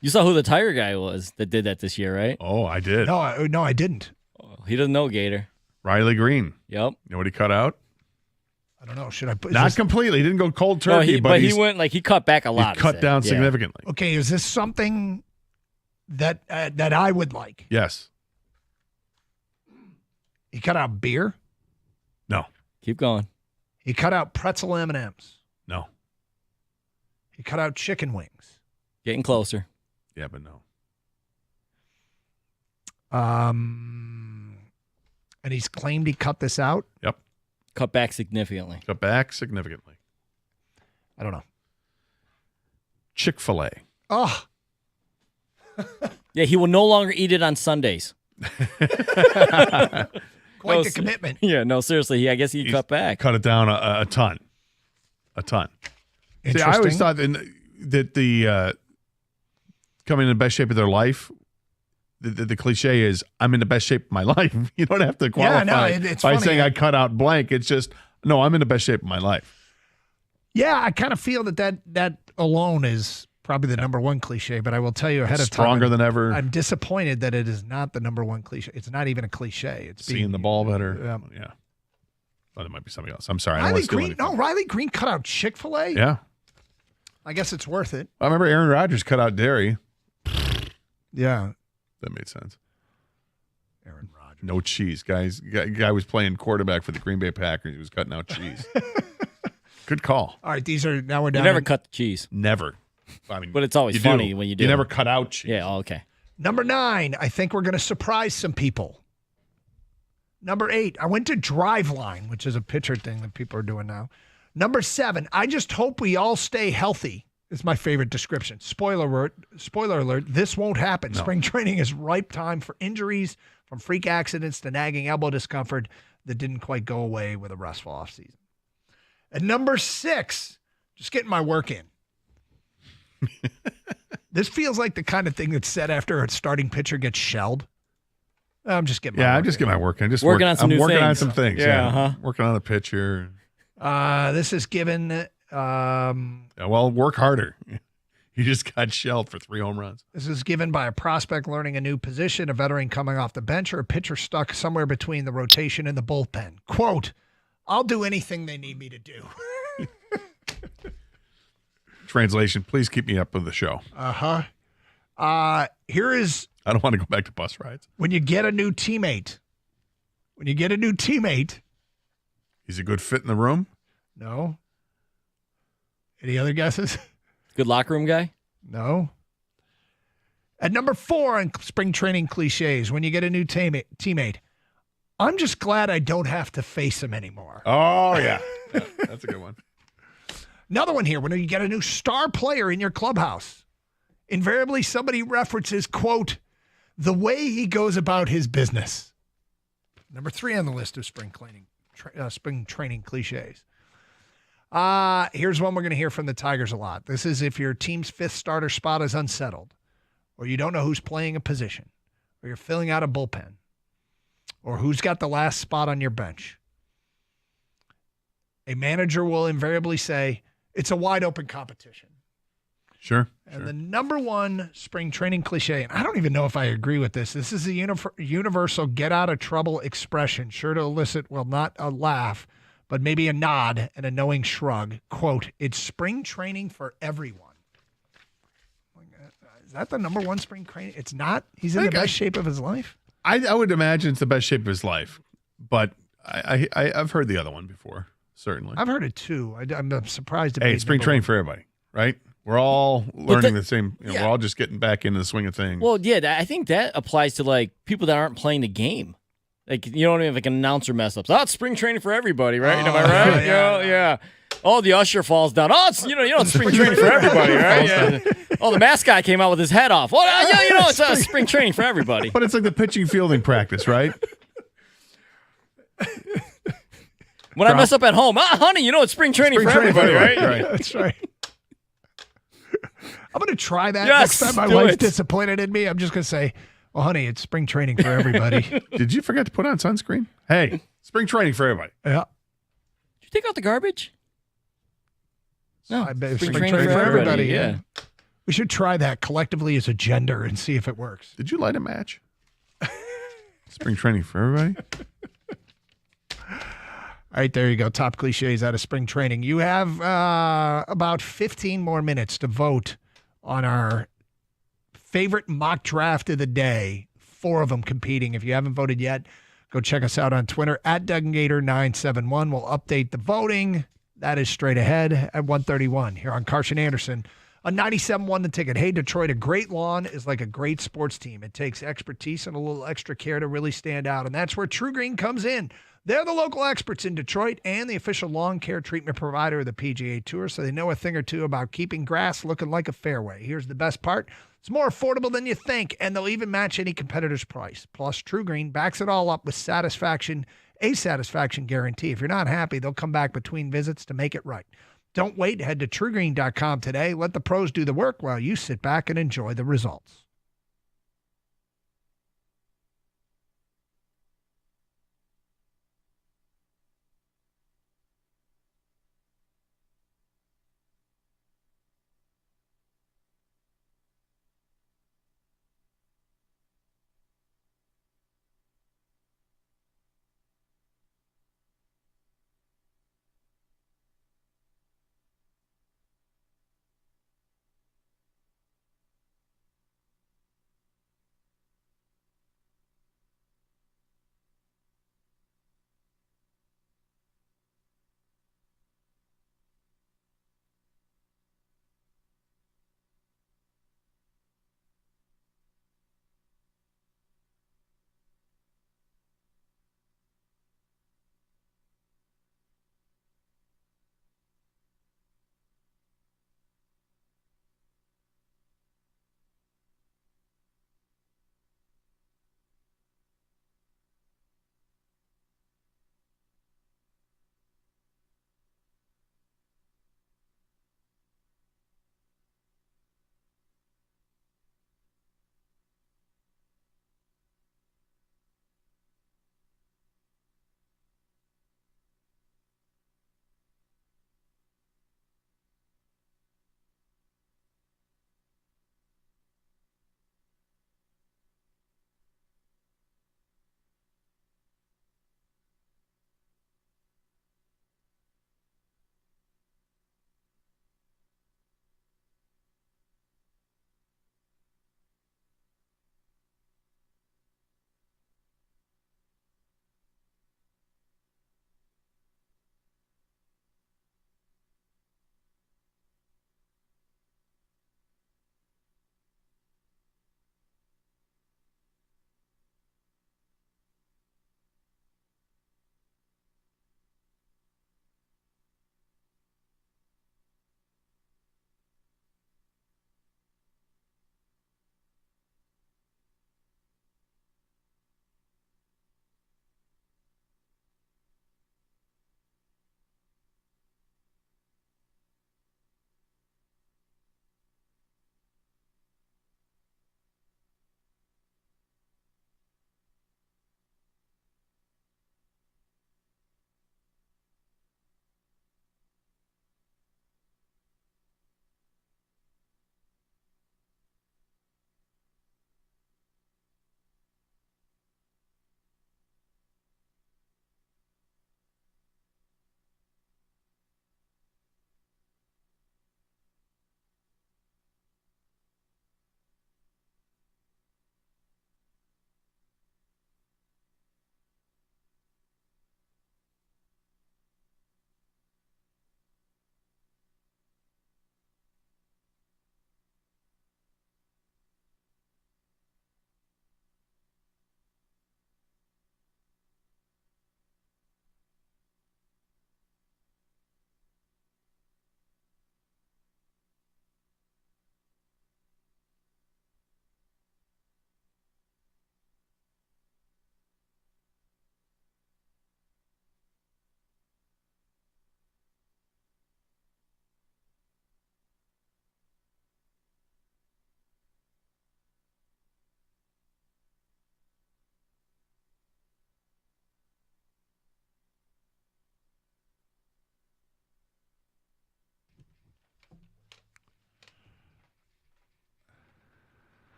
You saw who the Tiger guy was that did that this year, right? Oh, I did. No, I didn't. Oh, he doesn't know Gator. Riley Green. Yep. You know what he cut out? I don't know. Should I put... Not completely. He didn't go cold No, turkey, but he he's- went he cut back a lot. he cut down Yeah. significantly. Okay, is this something that I would like? Yes. He cut out beer. No. Keep going. He cut out pretzel M&Ms. No. He cut out chicken wings. Getting closer. Yeah, but no. And he's claimed he cut this out. Yep. Cut back significantly. Cut back significantly. I don't know. Chick-fil-A. Oh. Yeah, he will no longer eat it on Sundays. Quite the commitment. Yeah, no, seriously. I guess he cut back. Cut it down a ton. A ton. See, I Interesting. always thought that the coming in the best shape of their life, the cliche is, I'm in the best shape of my life. You don't have to qualify it's by funny. saying I cut out blank. It's just, no, I'm in the best shape of my life. Yeah, I kind of feel that alone is probably the number one cliche, but I will tell you ahead of time. Stronger than ever. I'm disappointed that it is not the number one cliche. It's not even a cliche. It's Seeing the ball better. Yeah. But it might be something else. I'm sorry. I don't want to steal anything. Riley Green cut out Chick-fil-A? Yeah. I guess it's worth it. I remember Aaron Rodgers cut out dairy. Yeah. That made sense. Aaron Rodgers. No cheese. Guy was playing quarterback for the Green Bay Packers. He was cutting out cheese. Good call. All right, now we're You down. never cut the cheese. Never. I mean, But it's always you funny do. when you do. You never cut out cheese. Yeah, okay. Number 9, I think we're going to surprise some people. Number 8, I went to Driveline, which is a pitcher thing that people are doing now. Number 7, I just hope we all stay healthy. Is my favorite description. Spoiler alert, this won't happen. No. Spring training is ripe time for injuries, from freak accidents to nagging elbow discomfort that didn't quite go away with a restful offseason. And number 6, just getting my work in. This feels like the kind of thing that's said after a starting pitcher gets shelled. I'm just getting my work I'm just in. getting my work in. Just Working on some I'm new working on things. some things. Yeah, Yeah. uh-huh. Working on a pitcher. This is given. Yeah, well, work harder. You just got shelled for 3 home runs. This is given by a prospect learning a new position, a veteran coming off the bench, or a pitcher stuck somewhere between the rotation and the bullpen. Quote, I'll do anything they need me to do. Translation, please keep me up with the show. Here is I don't want to go back to bus rides. when you get a new teammate. He's a good fit in the room? No. Any other guesses? Good locker room guy? No. At number 4 on spring training cliches, when you get a new teammate, I'm just glad I don't have to face him anymore. Oh, yeah. That's a good one. Another one here, when you get a new star player in your clubhouse, invariably somebody references, quote, the way he goes about his business. Number 3 on the list of spring training cliches. Here's one we're going to hear from the Tigers a lot. This is if your team's 5th starter spot is unsettled, or you don't know who's playing a position, or you're filling out a bullpen, or who's got the last spot on your bench. A manager will invariably say, it's a wide open competition. Sure. And the number 1 spring training cliche, and I don't even know if I agree with this. This is a universal get out of trouble expression, sure to elicit, well, not a laugh, but maybe a nod and a knowing shrug. Quote, it's spring training for everyone. Is that the number 1 spring training? It's not? He's in the best shape of his life? I would imagine it's the best shape of his life, but I've heard the other one before, certainly. I've heard it too. I'm surprised. Hey, it's spring training for everybody, right? We're all learning the same. We're all just getting back into the swing of things. Well, yeah, I think that applies to like people that aren't playing the game. Like, you know what I mean? Like an announcer mess ups. Oh, it's spring training for everybody, right? Am I right? Yeah. Oh, the usher falls down. Oh, it's it's spring training for everybody, right? Yeah. Oh, the mascot came out with his head off. Oh, yeah, it's spring training for everybody. But it's like the pitching fielding practice, right? When I mess up at home, honey, it's spring training for everybody, right? That's right. I'm going to try that Yes, next time my do wife's it. disappointed in me. I'm just going to say, well, honey, it's spring training for everybody. Did you forget to put on sunscreen? Hey, spring training for everybody. Yeah. Did you take out the garbage? No, I bet spring training for everybody, yeah. We should try that collectively as a gender and see if it works. Did you light a match? Spring training for everybody. All right, there you go. Top cliches out of spring training. You have about 15 more minutes to vote on our favorite mock draft of the day. 4 of them competing. If you haven't voted yet, Go check us out on Twitter at DougandGator971. We'll update the voting. That is straight ahead at 1:31 here on Carson Anderson on 97.1 The Ticket. Hey, Detroit, a great lawn is like a great sports team. It takes expertise and a little extra care to really stand out, and that's where True Green comes in. They're the local experts in Detroit and the official lawn care treatment provider of the PGA Tour, so they know a thing or two about keeping grass looking like a fairway. Here's the best part. It's more affordable than you think, and they'll even match any competitor's price. Plus, True Green backs it all up with a satisfaction guarantee. If you're not happy, they'll come back between visits to make it right. Don't wait. Head to TrueGreen.com today. Let the pros do the work while you sit back and enjoy the results.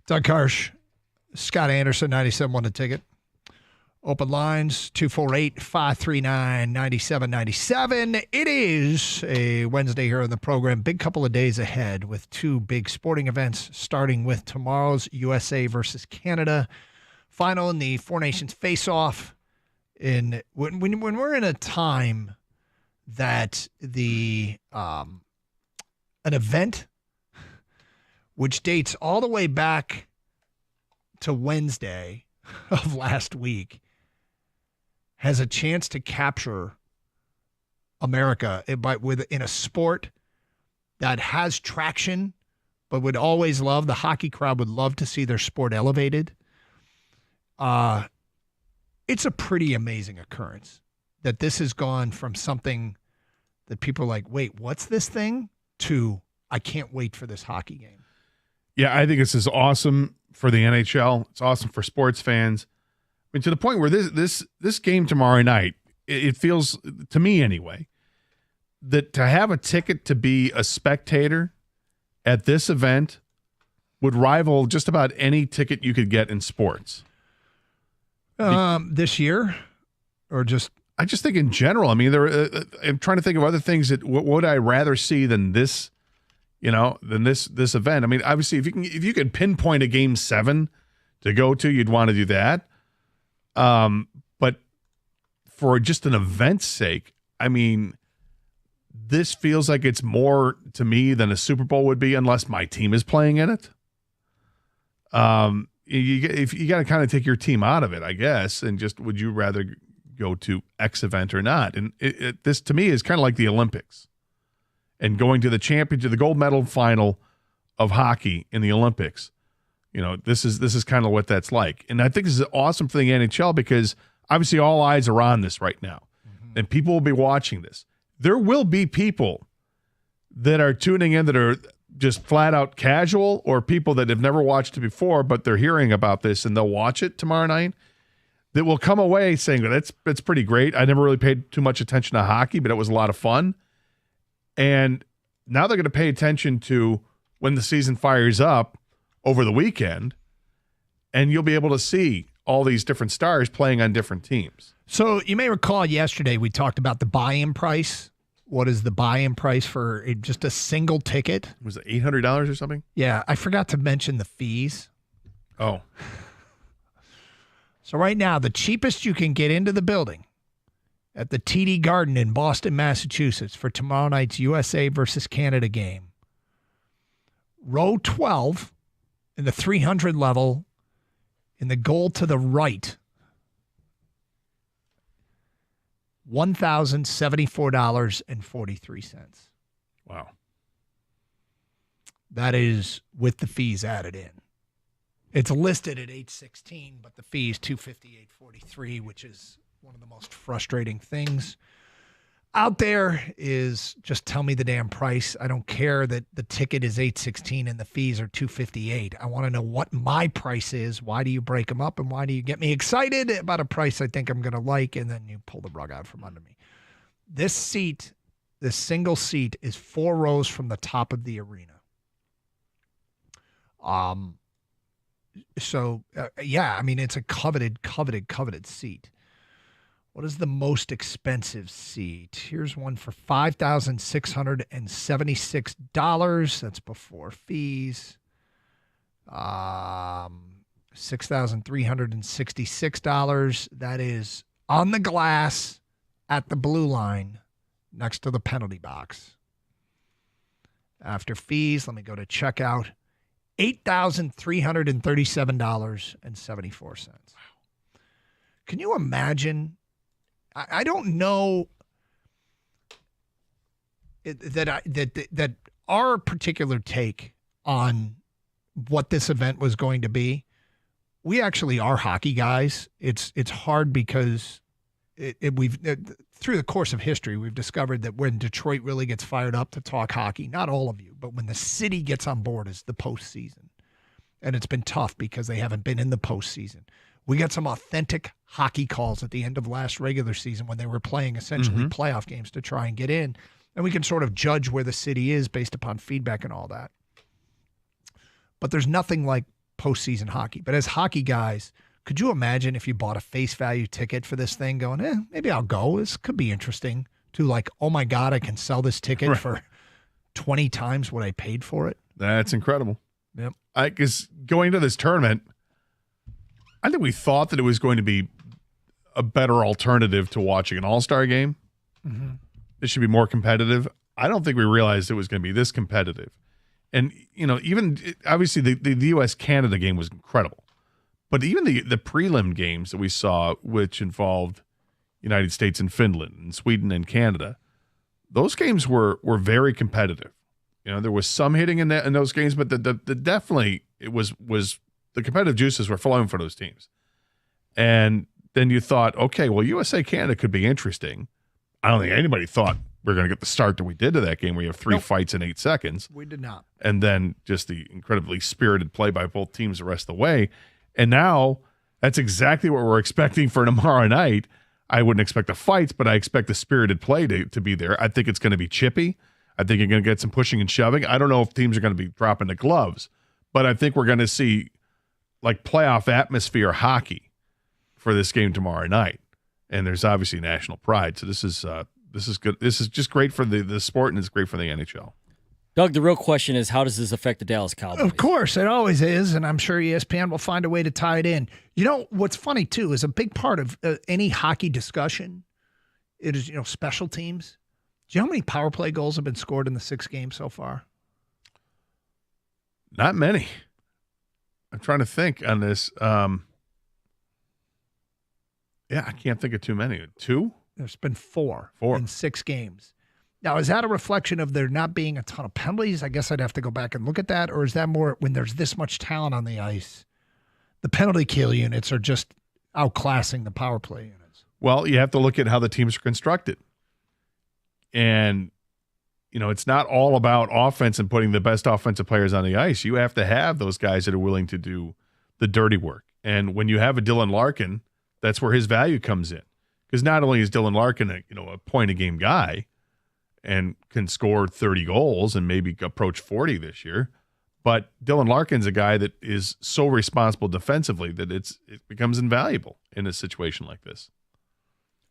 Doug Harsh, Scott Anderson, 97.1 The Ticket. Open lines, 248-539-9797. It is a Wednesday here on the program. Big couple of days ahead with two big sporting events, starting with tomorrow's USA versus Canada final in the Four Nations face-off. When we're in a time that an event which dates all the way back to Wednesday of last week has a chance to capture America in a sport that has traction, but would always love, the hockey crowd would love to see their sport elevated. It's a pretty amazing occurrence that this has gone from something that people are like, wait, what's this thing? To, I can't wait for this hockey game. Yeah, I think this is awesome for the NHL. It's awesome for sports fans. I mean, to the point where this game tomorrow night, it feels, to me anyway, that to have a ticket to be a spectator at this event would rival just about any ticket you could get in sports. This year, or just? I just think in general. I mean, I'm trying to think of other things that what would I rather see than this, than this event. I mean, obviously, if you could pinpoint a Game 7 to go to, you'd want to do that. But for just an event's sake, I mean, this feels like it's more to me than a Super Bowl would be, unless my team is playing in it. If you got to kind of take your team out of it, I guess, and just would you rather go to X event or not? And this to me is kind of like the Olympics, and going to the gold medal final of hockey in the Olympics. This is kind of what that's like, and I think this is awesome for the NHL because obviously all eyes are on this right now, and people will be watching this. There will be people that are tuning in that are just flat out casual, or people that have never watched it before, but they're hearing about this and they'll watch it tomorrow night, that will come away saying, that's pretty great. I never really paid too much attention to hockey, but it was a lot of fun. And now they're going to pay attention to when the season fires up over the weekend, and you'll be able to see all these different stars playing on different teams. So you may recall yesterday we talked about the buy-in price. What is the buy-in price for just a single ticket? Was it $800 or something? Yeah, I forgot to mention the fees. Oh. So right now, the cheapest you can get into the building at the TD Garden in Boston, Massachusetts for tomorrow night's USA versus Canada game. Row 12 in the 300 level in the goal to the right. $1,074.43. Wow. That is with the fees added in. It's listed at $816, but the fee is $258.43, which is one of the most frustrating things out there. Is just tell me the damn price. I don't care that the ticket is $816 and the fees are $258. I want to know what my price is. Why do you break them up, and why do you get me excited about a price I think I'm going to like, and then you pull the rug out from under me? This seat, this single seat, is 4 rows from the top of the arena. So, I mean, it's a coveted seat. What is the most expensive seat? Here's one for $5,676. That's before fees. $6,366. That is on the glass at the blue line next to the penalty box. After fees, let me go to checkout. $8,337.74. Wow. Can you imagine? I don't know that our particular take on what this event was going to be. We actually are hockey guys. It's hard because we've through the course of history we've discovered that when Detroit really gets fired up to talk hockey, not all of you, but when the city gets on board, is the postseason, and it's been tough because they haven't been in the postseason. We got some authentic hockey calls at the end of last regular season when they were playing essentially playoff games to try and get in. And we can sort of judge where the city is based upon feedback and all that. But there's nothing like postseason hockey. But as hockey guys, Could you imagine if you bought a face value ticket for this thing going, maybe I'll go. This could be interesting. To like, oh my God, I can sell this ticket for 20 times what I paid for it. That's incredible. Yep. Because going to this tournament, I think we thought that it was going to be a better alternative to watching an all-star game. Mm-hmm. It should be more competitive. I don't think we realized it was going to be this competitive. And, even obviously the U.S.-Canada game was incredible. But even the prelim games that we saw, which involved United States and Finland and Sweden and Canada, those games were very competitive. There was some hitting in those games, but the definitely it was the competitive juices were flowing for those teams. And then you thought, okay, well, USA-Canada could be interesting. I don't think anybody thought we were going to get the start that we did to that game where you have 3 fights in 8 seconds. We did not. And then just the incredibly spirited play by both teams the rest of the way. And now that's exactly what we're expecting for tomorrow night. I wouldn't expect the fights, but I expect the spirited play to be there. I think it's going to be chippy. I think you're going to get some pushing and shoving. I don't know if teams are going to be dropping the gloves, but I think we're going to see like playoff atmosphere hockey for this game tomorrow night. And there's obviously national pride. So this is good. This is just great for the sport, and it's great for the NHL. Doug, the real question is, how does this affect the Dallas Cowboys? Of course, it always is, and I'm sure ESPN will find a way to tie it in. What's funny, too, is a big part of any hockey discussion, it is, special teams. Do you know how many power play goals have been scored in the 6 games so far? Not many. I'm trying to think on this. I can't think of too many. 2? There's been 4 in 6 games. Now, is that a reflection of there not being a ton of penalties? I guess I'd have to go back and look at that. Or is that more when there's this much talent on the ice? The penalty kill units are just outclassing the power play units. Well, you have to look at how the teams are constructed. And, it's not all about offense and putting the best offensive players on the ice. You have to have those guys that are willing to do the dirty work. And when you have a Dylan Larkin, that's where his value comes in. Because not only is Dylan Larkin a point-a-game guy, and can score 30 goals and maybe approach 40 this year. But Dylan Larkin's a guy that is so responsible defensively that it becomes invaluable in a situation like this.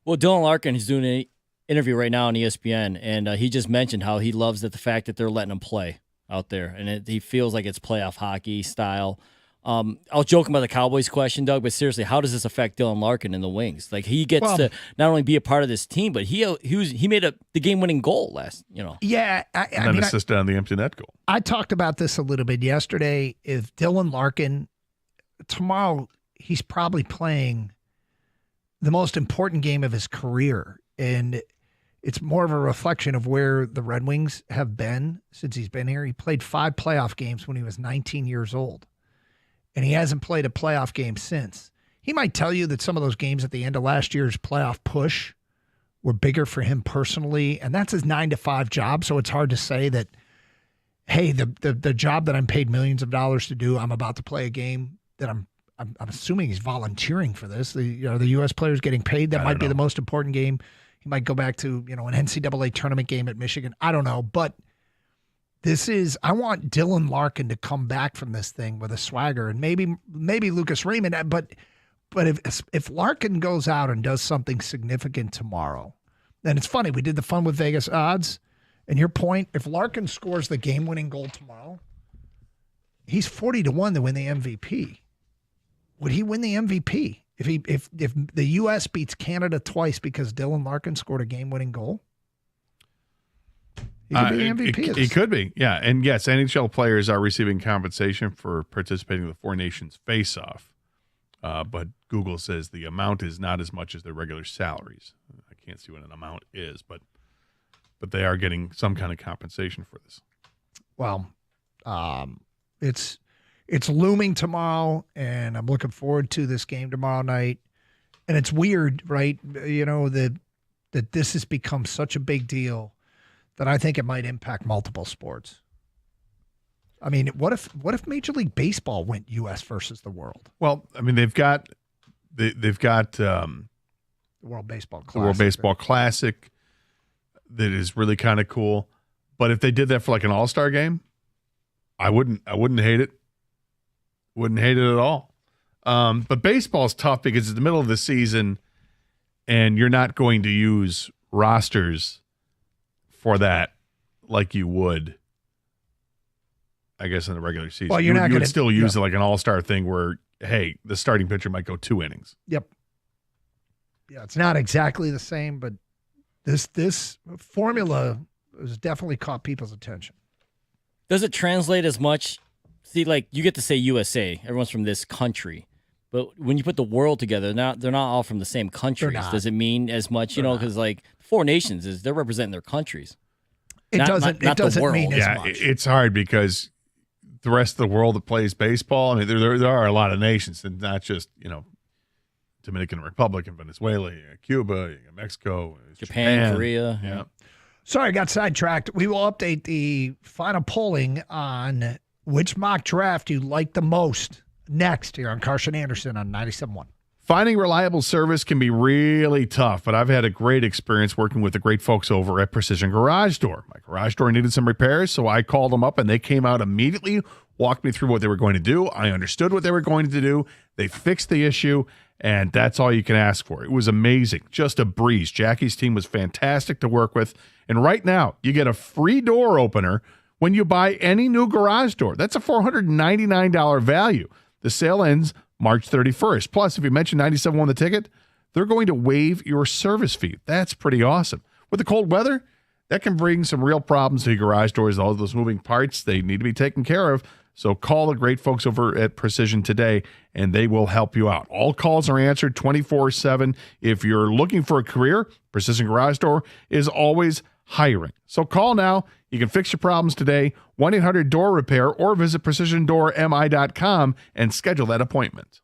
Well, Dylan Larkin is doing an interview right now on ESPN, and he just mentioned how he loves the fact that they're letting him play out there, and he feels like it's playoff hockey style. I was joking about the Cowboys question, Doug, but seriously, how does this affect Dylan Larkin in the Wings? Like, he gets to not only be a part of this team, but he made the game-winning goal last, Yeah. And then assisted on the empty net goal. I talked about this a little bit yesterday. If Dylan Larkin, tomorrow, he's probably playing the most important game of his career, and it's more of a reflection of where the Red Wings have been since he's been here. He played 5 playoff games when he was 19 years old. And he hasn't played a playoff game since. He might tell you that some of those games at the end of last year's playoff push were bigger for him personally, and that's his 9-to-5 job, so it's hard to say that, hey, the job that I'm paid millions of dollars to do, I'm about to play a game that I'm assuming he's volunteering for this. The U.S. players getting paid. That might be the most important game. He might go back to, an NCAA tournament game at Michigan. I don't know, but I want Dylan Larkin to come back from this thing with a swagger, and maybe Lucas Raymond. But if Larkin goes out and does something significant tomorrow, then it's funny. We did the Fun with Vegas odds, and your point, if Larkin scores the game-winning goal tomorrow, he's 40-1 to win the MVP. Would he win the MVP if the U.S. beats Canada twice because Dylan Larkin scored a game-winning goal? He could be the MVP. He could be, yeah. And yes, NHL players are receiving compensation for participating in the Four Nations face-off. But Google says the amount is not as much as their regular salaries. I can't see what an amount is, but they are getting some kind of compensation for this. Well, it's looming tomorrow, and I'm looking forward to this game tomorrow night. And it's weird, right? That this has become such a big deal that I think it might impact multiple sports. I mean, what if Major League Baseball went U.S. versus the world? Well, I mean, they've got the World Baseball Classic. The World Baseball Classic that is really kind of cool. But if they did that for like an all-star game, I wouldn't hate it. Wouldn't hate it at all. But baseball's tough because it's the middle of the season, and you're not going to use rosters for that like you would, I guess, in the regular season. Well, you're not you going would to still use it like an all-star thing where, hey, the starting pitcher might go 2 innings. Yep. Yeah, it's not exactly the same, but this formula has definitely caught people's attention. Does it translate as much? See, like you get to say USA, everyone's from this country, but when you put the world together, they're not all from the same countries. not. Does it mean as much? You know, because like 4 nations they're representing their countries. It doesn't the world. mean as Yeah, much. it's hard because the rest of the world that plays baseball, I mean, there are a lot of nations, and not just, Dominican Republic and Venezuela, you got Cuba, you got Mexico, Japan, Korea. Yeah. Sorry, I got sidetracked. We will update the final polling on which mock draft you like the most next here on Carson Anderson on 97.1. Finding reliable service can be really tough, but I've had a great experience working with the great folks over at Precision Garage Door. My garage door needed some repairs, so I called them up, and they came out immediately, walked me through what they were going to do. I understood what they were going to do. They fixed the issue, and that's all you can ask for. It was amazing. Just a breeze. Jackie's team was fantastic to work with, and right now you get a free door opener when you buy any new garage door. That's a $499 value. The sale ends March 31st. Plus, if you mention 97 on the ticket, they're going to waive your service fee. That's pretty awesome. With the cold weather, that can bring some real problems to your garage doors. All those moving parts, they need to be taken care of. So call the great folks over at Precision today, and they will help you out. All calls are answered 24/7. If you're looking for a career, Precision Garage Door is always hiring. So call now. You can fix your problems today, 1-800-DOOR-REPAIR, or visit precisiondoormi.com and schedule that appointment.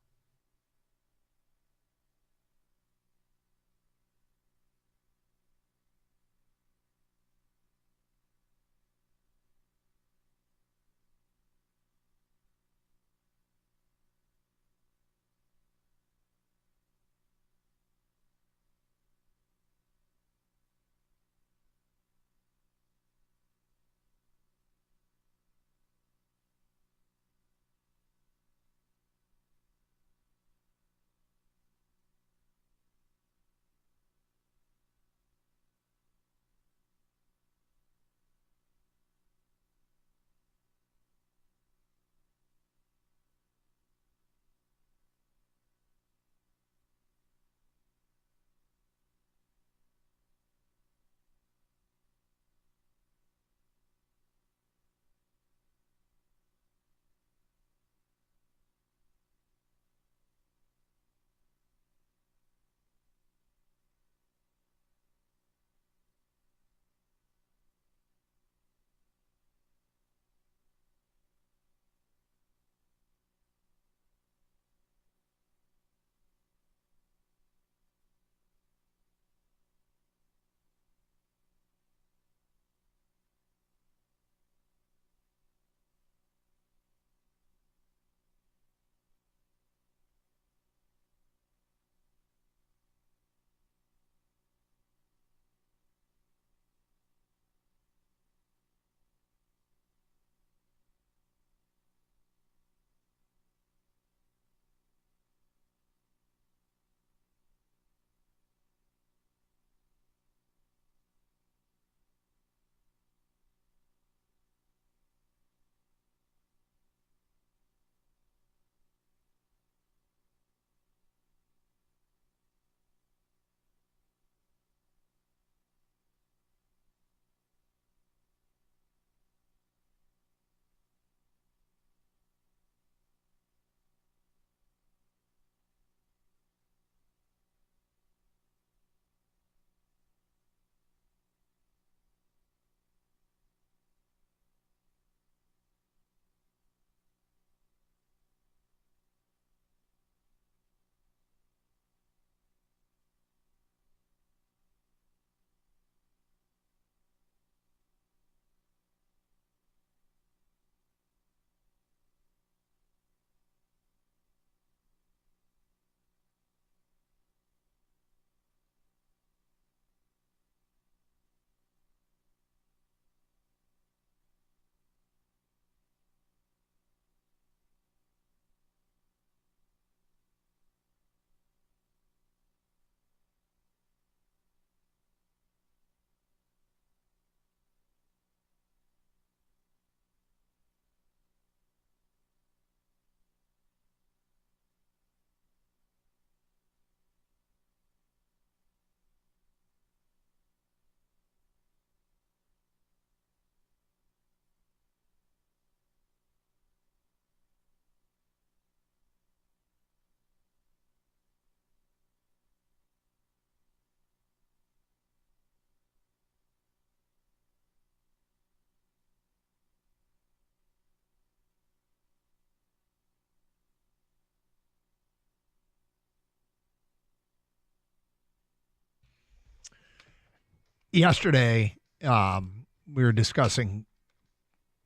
yesterday we were discussing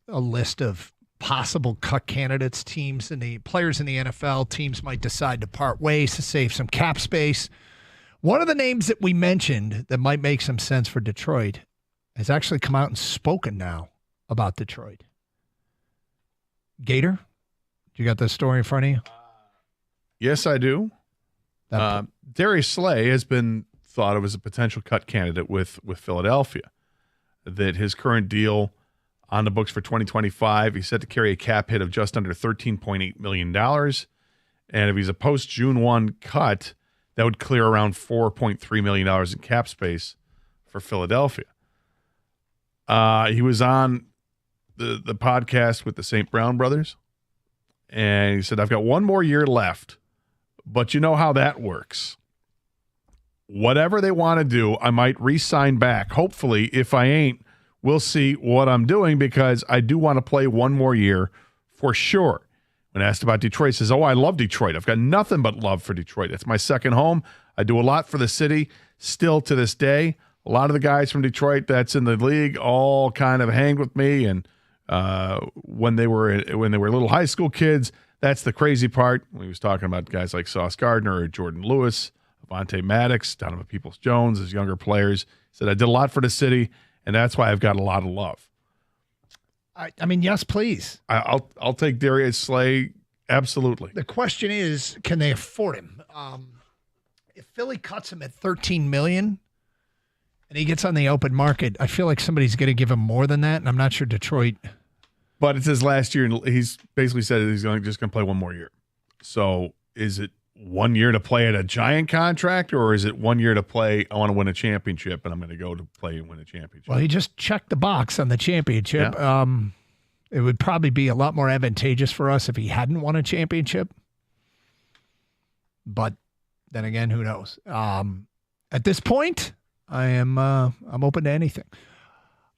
a list of possible cut candidates, teams and the players in the NFL. Teams might decide to part ways to save some cap space. One of the names that we mentioned that might make some sense for Detroit has actually come out and spoken now about Detroit. Gator, you got this story in front of you? Yes, I do. Darius Slay has been thought of as a potential cut candidate with Philadelphia. That his current deal on the books for 2025, he's set to carry a cap hit of just under $13.8 million. And if he's a post-June 1 cut, that would clear around $4.3 million in cap space for Philadelphia. He was on the podcast with the St. Brown brothers, and he said, I've got one more year left, but you know how that works. Whatever they want to do, I might re-sign back. Hopefully, if I ain't, we'll see what I'm doing because I do want to play one more year for sure. When asked about Detroit, he says, I love Detroit. I've got nothing but love for Detroit. It's my second home. I do a lot for the city still to this day. A lot of the guys from Detroit that's in the league all kind of hang with me. And when they were little high school kids, that's the crazy part. When he was talking about guys like Sauce Gardner or Jordan Lewis, Avonte Maddox, Donovan Peoples-Jones as younger players. He said, I did a lot for the city, and that's why I've got a lot of love. I mean, yes, please. I'll take Darius Slay, absolutely. The question is, can they afford him? If Philly cuts him at $13 million and he gets on the open market, I feel like somebody's going to give him more than that, and I'm not sure Detroit. But it's his last year, and he's basically said he's just going to play one more year. So is it 1 year to play at a giant contract, or is it 1 year to play, I want to win a championship, and I'm going to go to play and win a championship? Well, he just checked the box on the championship. Yeah. It would probably be a lot more advantageous for us if he hadn't won a championship. But then again, who knows? At this point, I'm open to anything.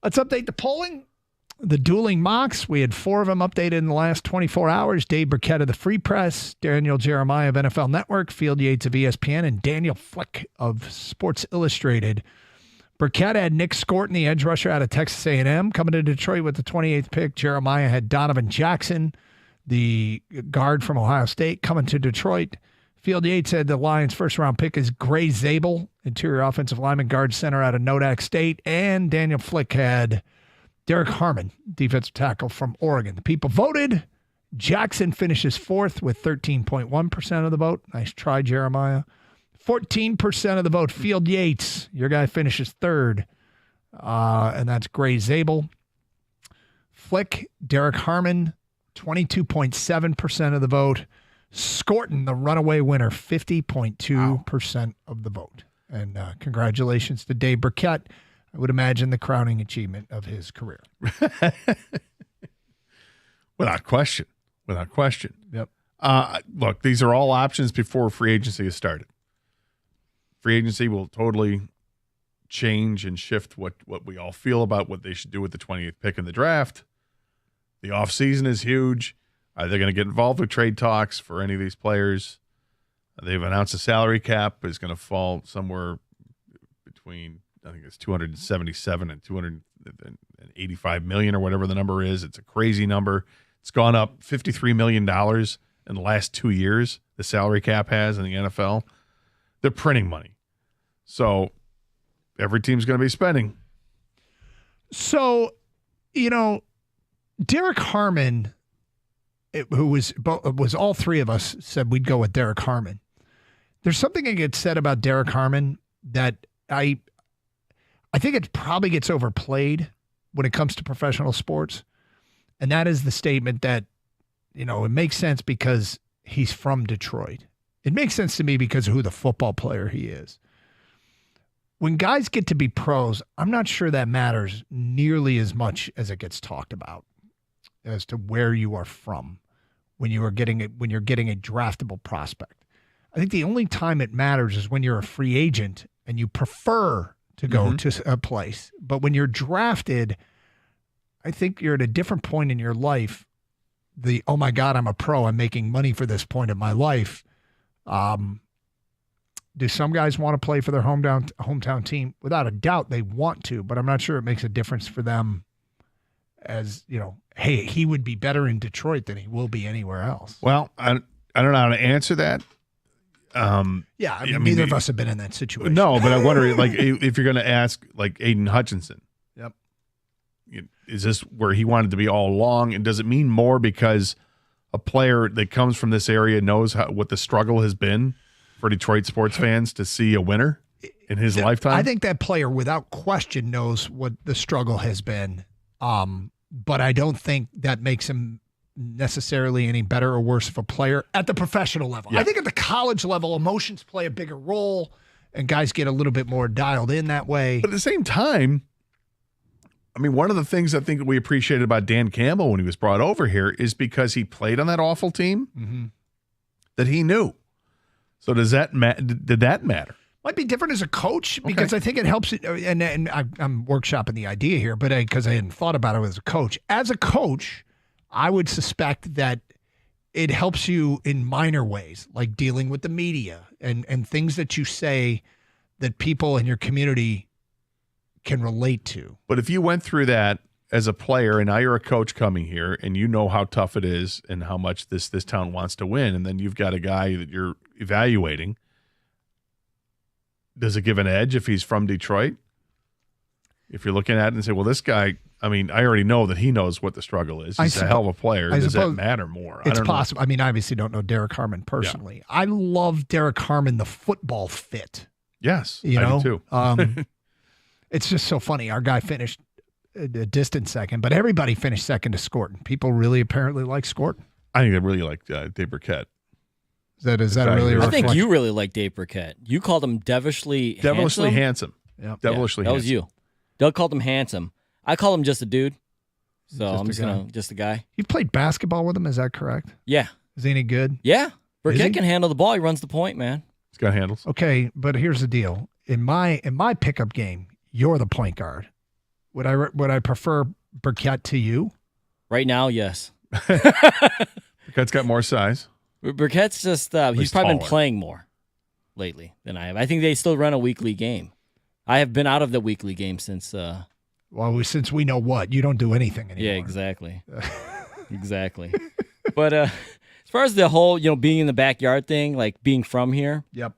Let's update the polling. The dueling mocks, we had 4 of them updated in the last 24 hours. Dave Burkett of the Free Press, Daniel Jeremiah of NFL Network, Field Yates of ESPN, and Daniel Flick of Sports Illustrated. Burkett had Nick Scorton, the edge rusher out of Texas A&M, coming to Detroit with the 28th pick. Jeremiah had Donovan Jackson, the guard from Ohio State, coming to Detroit. Field Yates said the Lions' first-round pick is Gray Zabel, interior offensive lineman, guard center out of Nodak State. And Daniel Flick had Derek Harmon, defensive tackle from Oregon. The people voted. Jackson finishes 4th with 13.1% of the vote. Nice try, Jeremiah. 14% of the vote, Field Yates. Your guy finishes 3rd, and that's Gray Zabel. Flick, Derek Harmon, 22.7% of the vote. Scorton, the runaway winner, 50.2% of the vote. And congratulations to Dave Burkett. I would imagine the crowning achievement of his career. Without question. Without question. Yep. Look, these are all options before free agency has started. Free agency will totally change and shift what we all feel about what they should do with the 20th pick in the draft. The offseason is huge. Are they going to get involved with trade talks for any of these players? They've announced a salary cap is going to fall somewhere between, I think it's 277 and 285 million or whatever the number is. It's a crazy number. It's gone up $53 million in the last 2 years, the salary cap has in the NFL. They're printing money. So every team's going to be spending. So, Derek Harmon, who was all 3 of us said we'd go with Derek Harmon. There's something that gets said about Derek Harmon that I think it probably gets overplayed when it comes to professional sports. And that is the statement that, it makes sense because he's from Detroit. It makes sense to me because of who the football player he is. When guys get to be pros, I'm not sure that matters nearly as much as it gets talked about as to where you are from when you're getting a draftable prospect. I think the only time it matters is when you're a free agent and you prefer to go to a place. But when you're drafted, I think you're at a different point in your life. Oh my God, I'm a pro. I'm making money for this point in my life. Do some guys want to play for their hometown team? Without a doubt, they want to, but I'm not sure it makes a difference for them as, hey, he would be better in Detroit than he will be anywhere else. Well, I don't know how to answer that. Neither of us have been in that situation. No, but I wonder, like, if you're going to ask, like, Aiden Hutchinson. Yep. Is this where he wanted to be all along? And does it mean more because a player that comes from this area knows what the struggle has been for Detroit sports fans to see a winner in his lifetime? I think that player, without question, knows what the struggle has been. But I don't think that makes him necessarily any better or worse of a player at the professional level. Yeah. I think at the college level, emotions play a bigger role, and guys get a little bit more dialed in that way. But at the same time, I mean, one of the things I think that we appreciated about Dan Campbell when he was brought over here is because he played on that awful team that he knew. So did that matter? Might be different as a coach because I think it helps. And I'm workshopping the idea here, but because I hadn't thought about it as a coach. As a coach, I would suspect that it helps you in minor ways, like dealing with the media and things that you say that people in your community can relate to. But if you went through that as a player and now you're a coach coming here and you know how tough it is and how much this town wants to win, and then you've got a guy that you're evaluating, does it give an edge if he's from Detroit? If you're looking at it and say, well, this guy, I mean, I already know that he knows what the struggle is. He's a hell of a player. Does that matter more? It's possible. I mean, I obviously don't know Derek Harmon personally. Yeah. I love Derek Harmon, the football fit. Yes, I do too. It's just so funny. Our guy finished a distant second, but everybody finished second to Scorton. People really apparently like Scorton. I think they really like Dave Burkett. Is that really a I think you really like Dave Burkett. You called him devilishly handsome. Yep. Devilishly that handsome. was you. Doug called him handsome. I call him just a dude. So I'm just a guy. You played basketball with him, is that correct? Yeah. Is he any good? Yeah. Burkett can handle the ball. He runs the point, man. He's got handles. Okay, but here's the deal. In my pickup game, you're the point guard. Would I prefer Burkett to you? Right now, yes. Burkett's got more size. Burkett's just he's probably been playing more lately than I have. I think they still run a weekly game. I have been out of the weekly game since since we know what, you don't do anything anymore. Yeah, exactly. Exactly. But as far as the whole, being in the backyard thing, like being from here. Yep.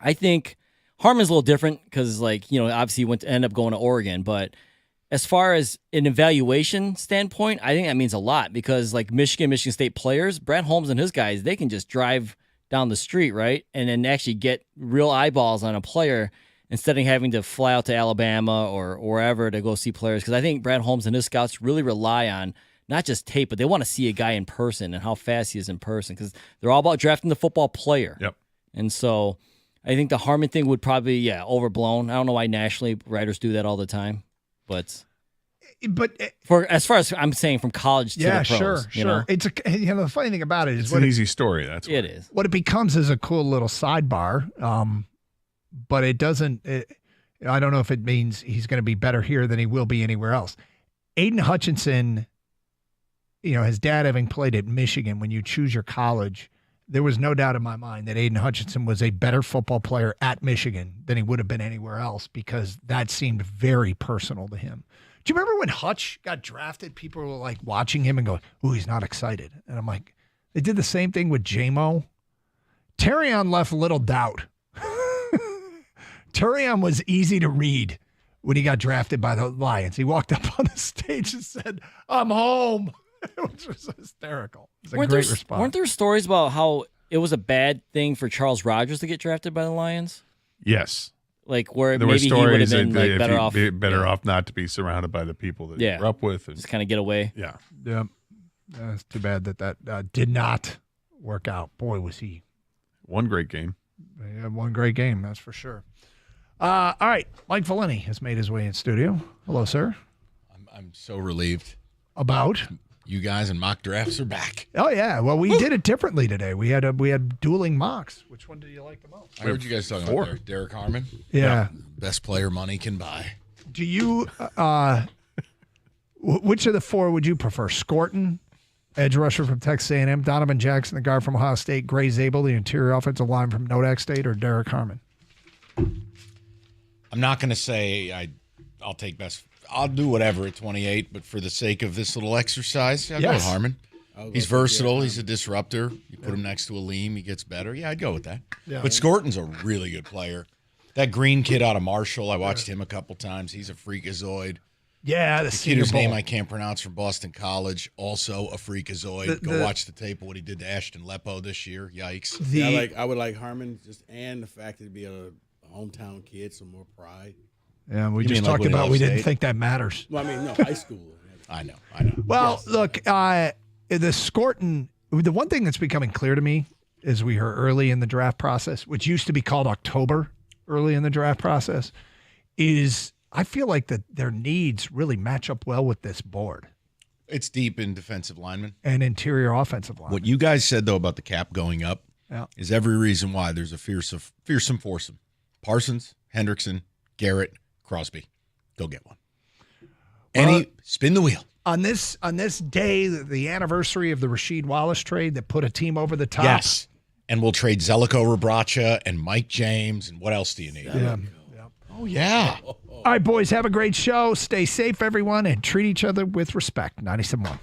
I think Harmon's a little different because, obviously he ended up going to Oregon. But as far as an evaluation standpoint, I think that means a lot because, like Michigan State players, Brad Holmes and his guys, they can just drive down the street, right, and then actually get real eyeballs on a player instead of having to fly out to Alabama or wherever to go see players. Because I think Brad Holmes and his scouts really rely on not just tape, but they want to see a guy in person and how fast he is in person because they're all about drafting the football player. Yep. And so I think the Harmon thing would probably, overblown. I don't know why nationally writers do that all the time, but for as far as I'm saying, from college to the pros. Sure. It's the funny thing about it is it's an easy story. That's it is. What it becomes is a cool little sidebar, but it doesn't. I don't know if it means he's going to be better here than he will be anywhere else. Aiden Hutchinson, his dad having played at Michigan. When you choose your college, there was no doubt in my mind that Aiden Hutchinson was a better football player at Michigan than he would have been anywhere else because that seemed very personal to him. Do you remember when Hutch got drafted? People were like watching him and going, "Ooh, he's not excited." And I'm like, they did the same thing with J-Mo. Terrion left little doubt. Terrion was easy to read when he got drafted by the Lions. He walked up on the stage and said, "I'm home," which was hysterical. It was a great response. Weren't there stories about how it was a bad thing for Charles Rogers to get drafted by the Lions? Yes. Like where there maybe he would have been better off. Better off not to be surrounded by the people that you grew up with. And, just kind of get away. Yeah. Yeah. It's too bad that did not work out. Boy, was he. One great game. Yeah, one great game, that's for sure. All right. Mike Valeni has made his way in studio. Hello, sir. I'm so relieved. About? You guys and mock drafts are back. Oh, yeah. Well, we did it differently today. We had dueling mocks. Which one do you like the most? I heard you guys talking about Derek Harmon. Yeah. Best player money can buy. Do you, which of the four would you prefer? Scorton, edge rusher from Texas A&M, Donovan Jackson, the guard from Ohio State, Gray Zabel, the interior offensive line from Nodak State, or Derek Harmon? I'm not going to say I'll take best. I'll do whatever at 28, but for the sake of this little exercise, I'll go with Harmon. He's versatile. He's a disruptor. You put him next to Aleem, he gets better. Yeah, I'd go with that. Yeah. But Scorton's a really good player. That green kid out of Marshall, I watched him a couple times. He's a freakazoid. Yeah, the kid whose name I can't pronounce from Boston College, also a freakazoid. Go watch the tape of what he did to Ashton Lepo this year. Yikes. I would like Harmon, and the fact that he'd be a hometown kid, some more pride. Yeah, we just talked about we didn't think that matters. Well, I mean, no, high school. I know. Well, look, the Scorton, the one thing that's becoming clear to me is we heard early in the draft process, which used to be called October, early in the draft process, is I feel like that their needs really match up well with this board. It's deep in defensive linemen. And interior offensive linemen. What you guys said, though, about the cap going up is every reason why there's a fearsome foursome. Parsons, Hendrickson, Garrett, Crosby. Go get one. Spin the wheel. On this day, the anniversary of the Rasheed Wallace trade that put a team over the top. Yes. And we'll trade Zeliko Rabracha and Mike James. And what else do you need? Yeah. Oh, yeah. All right, boys, have a great show. Stay safe, everyone, and treat each other with respect. 97.1.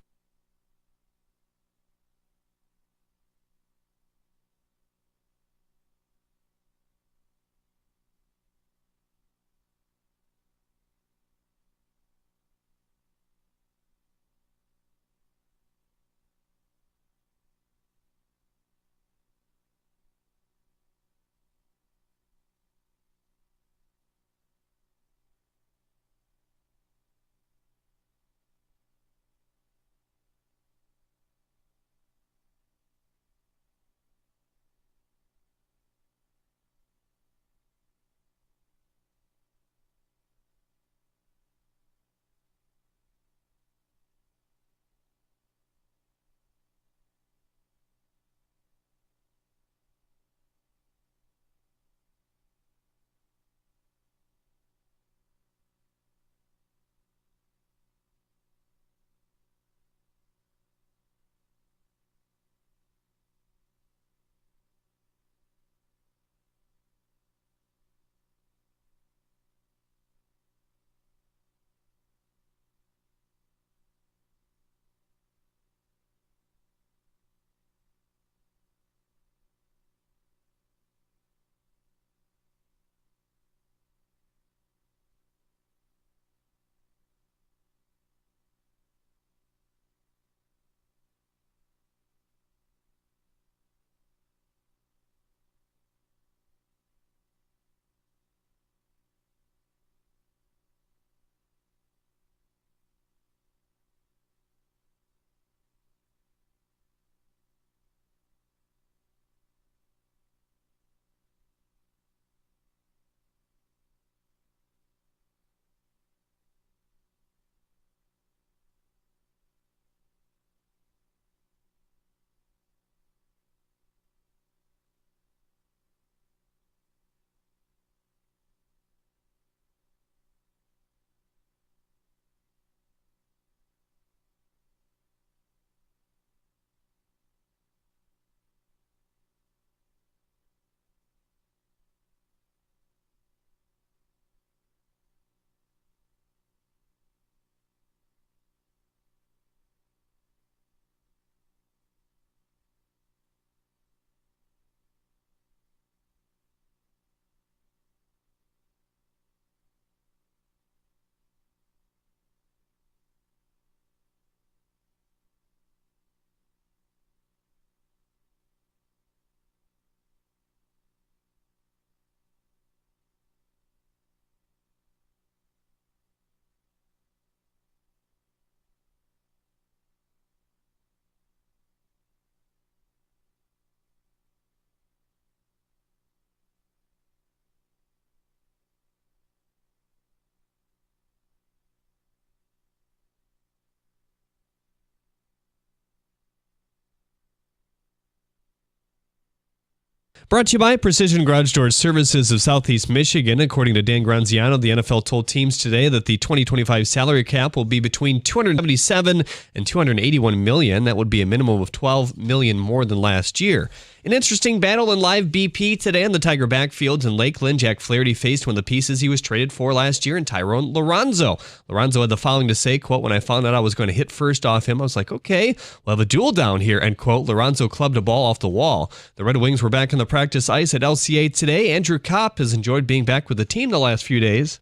Brought to you by Precision Garage Door Services of Southeast Michigan. According to Dan Granziano, the NFL told teams today that the 2025 salary cap will be between $277 and $281 million. That would be a minimum of $12 million more than last year. An interesting battle in live BP today on the Tiger backfields in Lakeland. Jack Flaherty faced one of the pieces he was traded for last year in Tyrone Lorenzo. Lorenzo had the following to say, quote, "When I found out I was going to hit first off him, I was like, okay, we'll have a duel down here," end quote. Lorenzo clubbed a ball off the wall. The Red Wings were back on the practice ice at LCA today. Andrew Kopp has enjoyed being back with the team the last few days.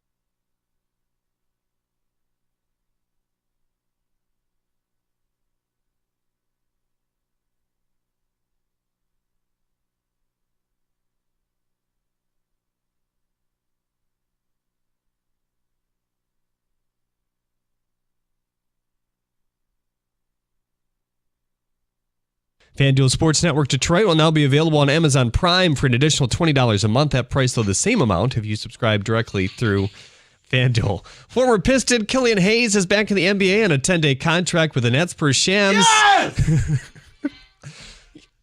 FanDuel Sports Network Detroit will now be available on Amazon Prime for an additional $20 a month. That price, though, the same amount if you subscribe directly through FanDuel. Former Piston Killian Hayes is back in the NBA on a 10-day contract with the Nets per Shams. Yes!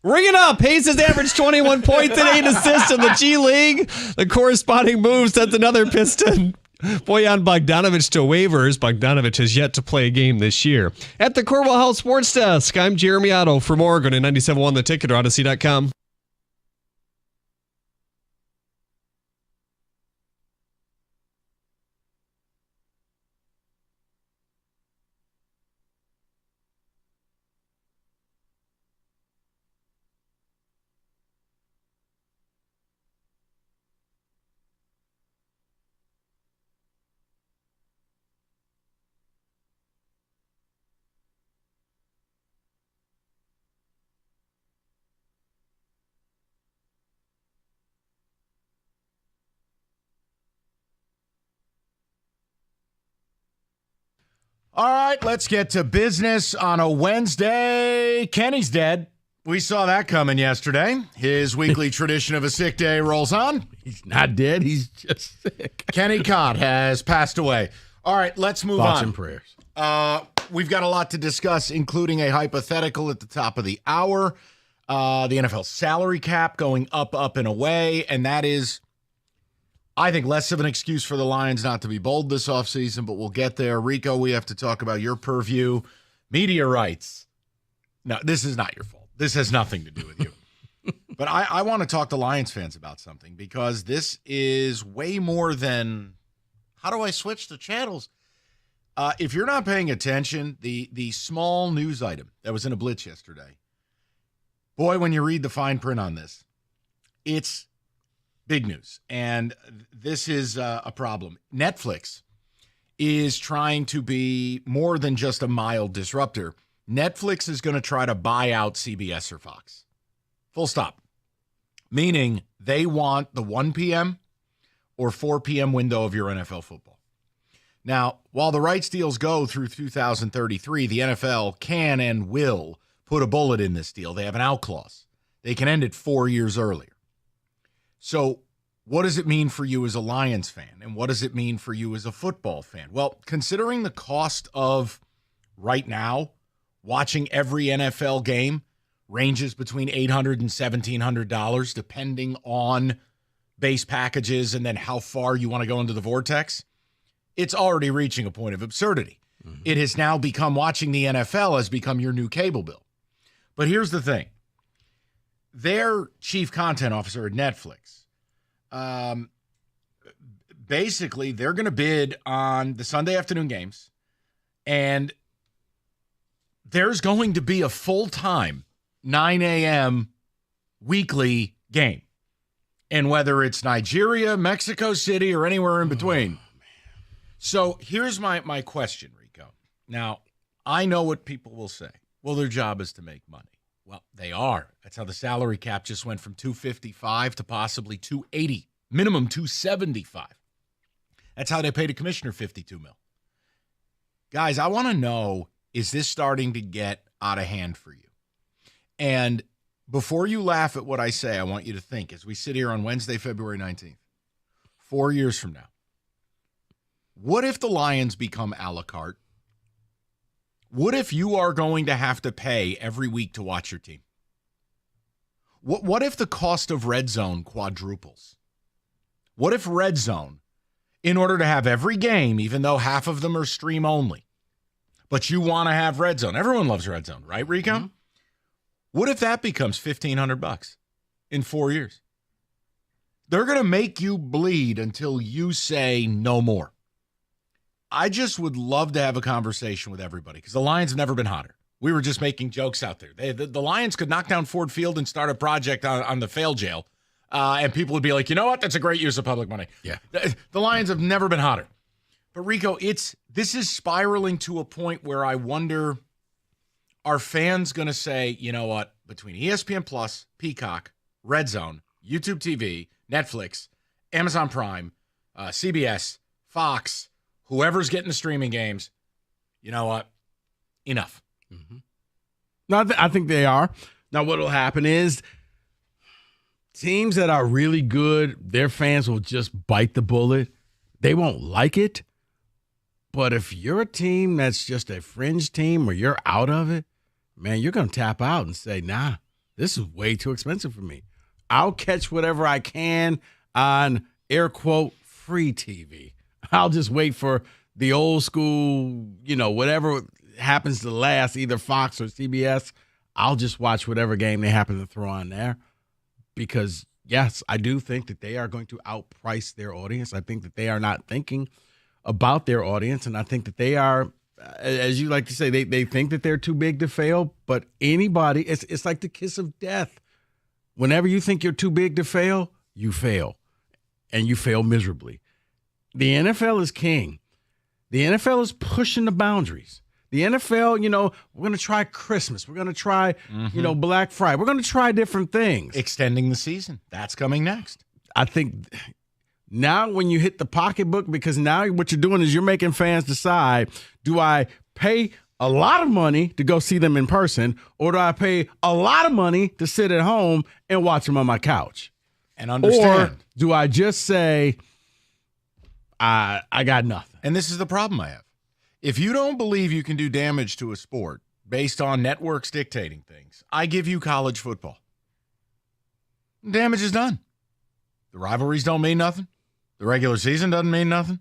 Ring it up. Hayes has averaged 21 points and 8 assists in the G League. The corresponding move sends another Piston, Bojan Bogdanovic, to waivers. Bogdanovic has yet to play a game this year. At the Corwell House Sports Desk, I'm Jeremy Otto. For more, go to 97.1 The Ticket or Odyssey.com. All right, let's get to business on a Wednesday. Kenny's dead. We saw that coming yesterday. His weekly tradition of a sick day rolls on. He's not dead. He's just sick. Kenny Cott has passed away. All right, let's move Thoughts on. and prayers. We've got a lot to discuss, including a hypothetical at the top of the hour. The NFL salary cap going up, and away. And that is, I think, less of an excuse for the Lions not to be bold this offseason, but we'll get there. Rico, we have to talk about your purview. Media rights. No, this is not your fault. This has nothing to do with you. But I want to talk to Lions fans about something, because this is way more than, how do I switch the channels? If you're not paying attention, the small news item that was in a blitz yesterday, boy, when you read the fine print on this, it's big news. And this is a problem. Netflix is trying to be more than just a mild disruptor. Netflix is going to try to buy out CBS or Fox. Full stop. Meaning they want the 1 p.m. or 4 p.m. window of your NFL football. Now, while the rights deals go through 2033, the NFL can and will put a bullet in this deal. They have an out clause. They can end it 4 years earlier. So what does it mean for you as a Lions fan? And what does it mean for you as a football fan? Well, considering the cost of, right now, watching every NFL game ranges between $800 and $1,700, depending on base packages and then how far you want to go into the vortex, it's already reaching a point of absurdity. Mm-hmm. It has now become, watching the NFL has become your new cable bill. But here's the thing. Their chief content officer at Netflix, basically, they're going to bid on the Sunday afternoon games, and there's going to be a full-time 9 a.m. weekly game. And whether it's Nigeria, Mexico City, or anywhere in between. So here's my question, Rico. Now, I know what people will say. Well, their job is to make money. Well, they are. That's how the salary cap just went from $255 to possibly $280, minimum $275. That's how they paid a commissioner $52 million. Guys, I want to know, is this starting to get out of hand for you? And before you laugh at what I say, I want you to think, as we sit here on Wednesday, February 19th, 4 years from now, what if the Lions become a la carte? What if you are going to have to pay every week to watch your team? What if the cost of Red Zone quadruples? What if Red Zone, in order to have every game, even though half of them are stream only, but you want to have Red Zone? Everyone loves Red Zone, right, Rico? Mm-hmm. What if that becomes $1,500? in 4 years. They're going to make you bleed until you say no more. I just would love to have a conversation with everybody because the Lions have never been hotter. We were just making jokes out there. The Lions could knock down Ford Field and start a project on the fail jail, and people would be like, you know what? That's a great use of public money. Yeah. The Lions have never been hotter. But, Rico, this is spiraling to a point where I wonder, are fans going to say, you know what, between ESPN Plus, Peacock, Red Zone, YouTube TV, Netflix, Amazon Prime, CBS, Fox, whoever's getting the streaming games, you know what, enough. Mm-hmm. No, I think they are. Now, what will happen is teams that are really good, their fans will just bite the bullet. They won't like it. But if you're a team that's just a fringe team or you're out of it, man, you're going to tap out and say, nah, this is way too expensive for me. I'll catch whatever I can on, air quote, free TV. I'll just wait for the old school, whatever happens to last, either Fox or CBS. I'll just watch whatever game they happen to throw on there because, yes, I do think that they are going to outprice their audience. I think that they are not thinking about their audience, and I think that they are, as you like to say, they think that they're too big to fail, but anybody, it's like the kiss of death. Whenever you think you're too big to fail, you fail, and you fail miserably. The NFL is king. The NFL is pushing the boundaries. The NFL, we're going to try Christmas. We're going to try, Black Friday. We're going to try different things. Extending the season. That's coming next. I think now when you hit the pocketbook, because now what you're doing is you're making fans decide, do I pay a lot of money to go see them in person, or do I pay a lot of money to sit at home and watch them on my couch? And understand. Or do I just say, I got nothing? And this is the problem I have. If you don't believe you can do damage to a sport based on networks dictating things, I give you college football. Damage is done. The rivalries don't mean nothing. The regular season doesn't mean nothing.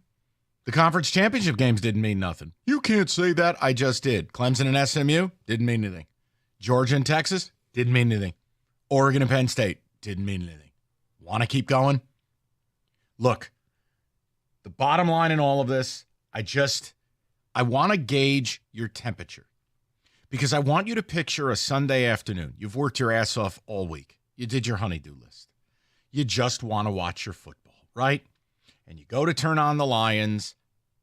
The conference championship games didn't mean nothing. You can't say that. I just did. Clemson and SMU didn't mean anything. Georgia and Texas didn't mean anything. Oregon and Penn State didn't mean anything. Want to keep going? Look, the bottom line in all of this, I want to gauge your temperature because I want you to picture a Sunday afternoon. You've worked your ass off all week. You did your honey-do list. You just want to watch your football, right? And you go to turn on the Lions,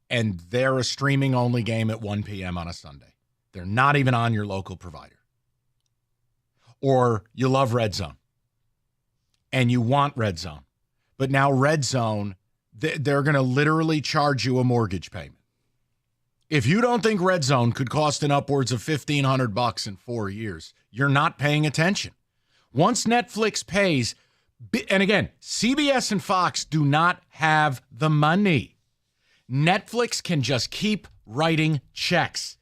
and they're a streaming-only game at 1 p.m. on a Sunday. They're not even on your local provider. Or you love Red Zone, and you want Red Zone. But now Red Zone, they're going to literally charge you a mortgage payment. If you don't think Red Zone could cost an upwards of $1,500 in 4 years, you're not paying attention. Once Netflix pays, and again, CBS and Fox do not have the money. Netflix can just keep writing checks.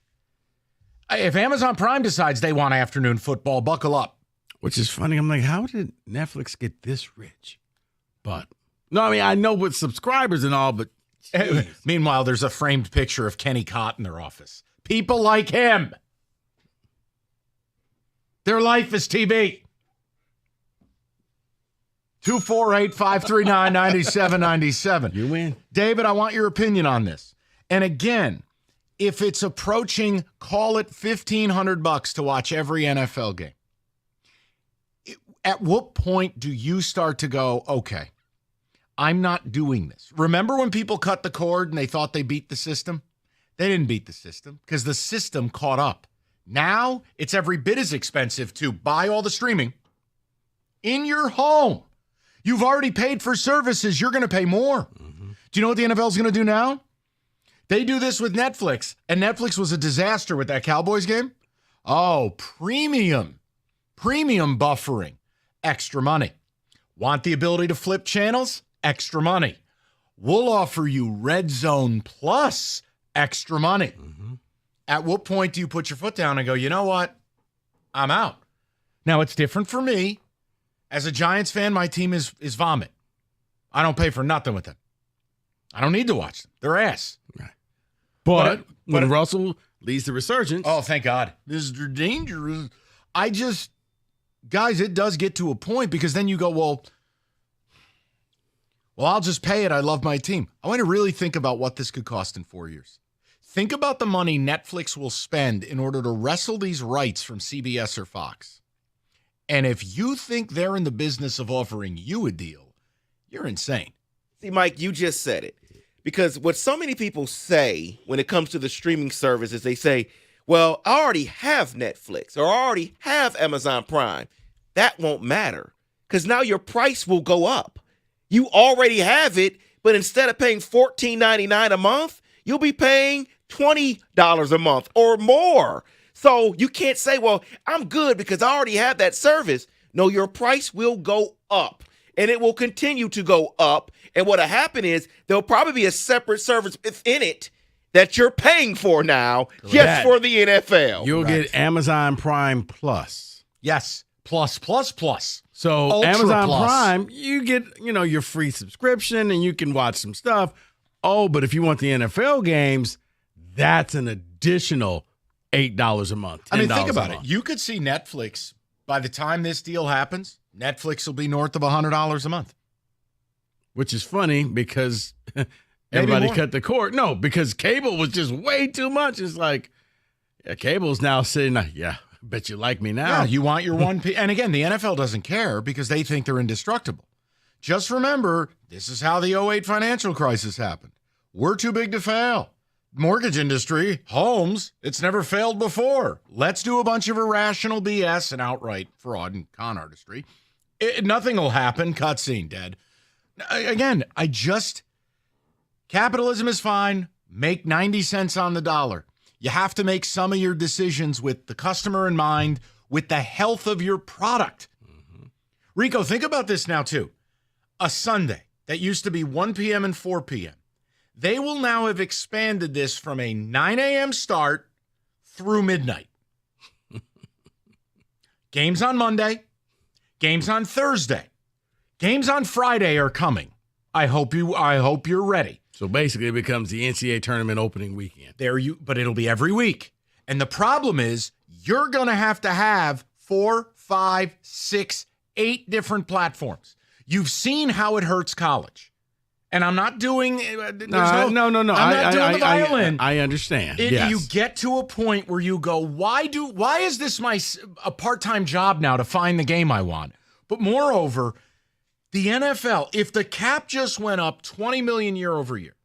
If Amazon Prime decides they want afternoon football, buckle up. Which is funny. I'm like, how did Netflix get this rich? But, no, I mean, I know with subscribers and all, but meanwhile, there's a framed picture of Kenny Cott in their office. People like him. Their life is TV. 248-539-9797. You win. David, I want your opinion on this. And again, if it's approaching, call it $1,500 to watch every NFL game. At what point do you start to go, okay, I'm not doing this? Remember when people cut the cord and they thought they beat the system? They didn't beat the system because the system caught up. Now it's every bit as expensive to buy all the streaming in your home. You've already paid for services. You're going to pay more. Mm-hmm. Do you know what the NFL is going to do now? They do this with Netflix, and Netflix was a disaster with that Cowboys game. Oh, premium buffering, extra money. Want the ability to flip channels? Extra money. We'll offer you Red Zone Plus, extra money. Mm-hmm. At what point do you put your foot down and go, you know what? I'm out. Now, it's different for me. As a Giants fan, my team is vomit. I don't pay for nothing with them. I don't need to watch them. They're ass. Right. But when Russell leads the resurgence. Oh, thank God. This is dangerous. guys, it does get to a point because then you go, well, I'll just pay it. I love my team. I want to really think about what this could cost in 4 years. Think about the money Netflix will spend in order to wrestle these rights from CBS or Fox. And if you think they're in the business of offering you a deal, you're insane. See, Mike, you just said it. Because what so many people say when it comes to the streaming services, they say, well, I already have Netflix or I already have Amazon Prime. That won't matter because now your price will go up. You already have it, but instead of paying $14.99 a month, you'll be paying $20 a month or more. So you can't say, well, I'm good because I already have that service. No, your price will go up and it will continue to go up. And what'll happen is there'll probably be a separate service within it that you're paying for now just for the NFL. You'll get Amazon Prime Plus. Yes, plus. So Ultra Amazon Plus. Prime, you get, your free subscription and you can watch some stuff. Oh, but if you want the NFL games, that's an additional $8 a month. I mean, $10 think about a it. month. You could see Netflix, by the time this deal happens, Netflix will be north of $100 a month. Which is funny because everybody more. cut the cord. No, because cable was just way too much. It's like, cable's now sitting, bet you like me now. Yeah, you want your 1P. And again, the NFL doesn't care because they think they're indestructible. Just remember, this is how the 2008 financial crisis happened. We're too big to fail. Mortgage industry, homes, it's never failed before. Let's do a bunch of irrational BS and outright fraud and con artistry. Nothing will happen. Cutscene, dead. Again, capitalism is fine. Make 90 cents on the dollar. You have to make some of your decisions with the customer in mind, with the health of your product. Mm-hmm. Rico, think about this now, too. A Sunday that used to be 1 p.m. and 4 p.m. They will now have expanded this from a 9 a.m. start through midnight. Games on Monday, games on Thursday, games on Friday are coming. I hope you're ready. So basically it becomes the NCAA tournament opening weekend. But it'll be every week. And the problem is you're going to have 4, 5, 6, 8 different platforms. You've seen how it hurts college. And I'm not doing No. I'm not doing the violin. I understand. You get to a point where you go, why is this a part-time job now to find the game I want? But moreover, the NFL, if the cap just went up $20 million year over year,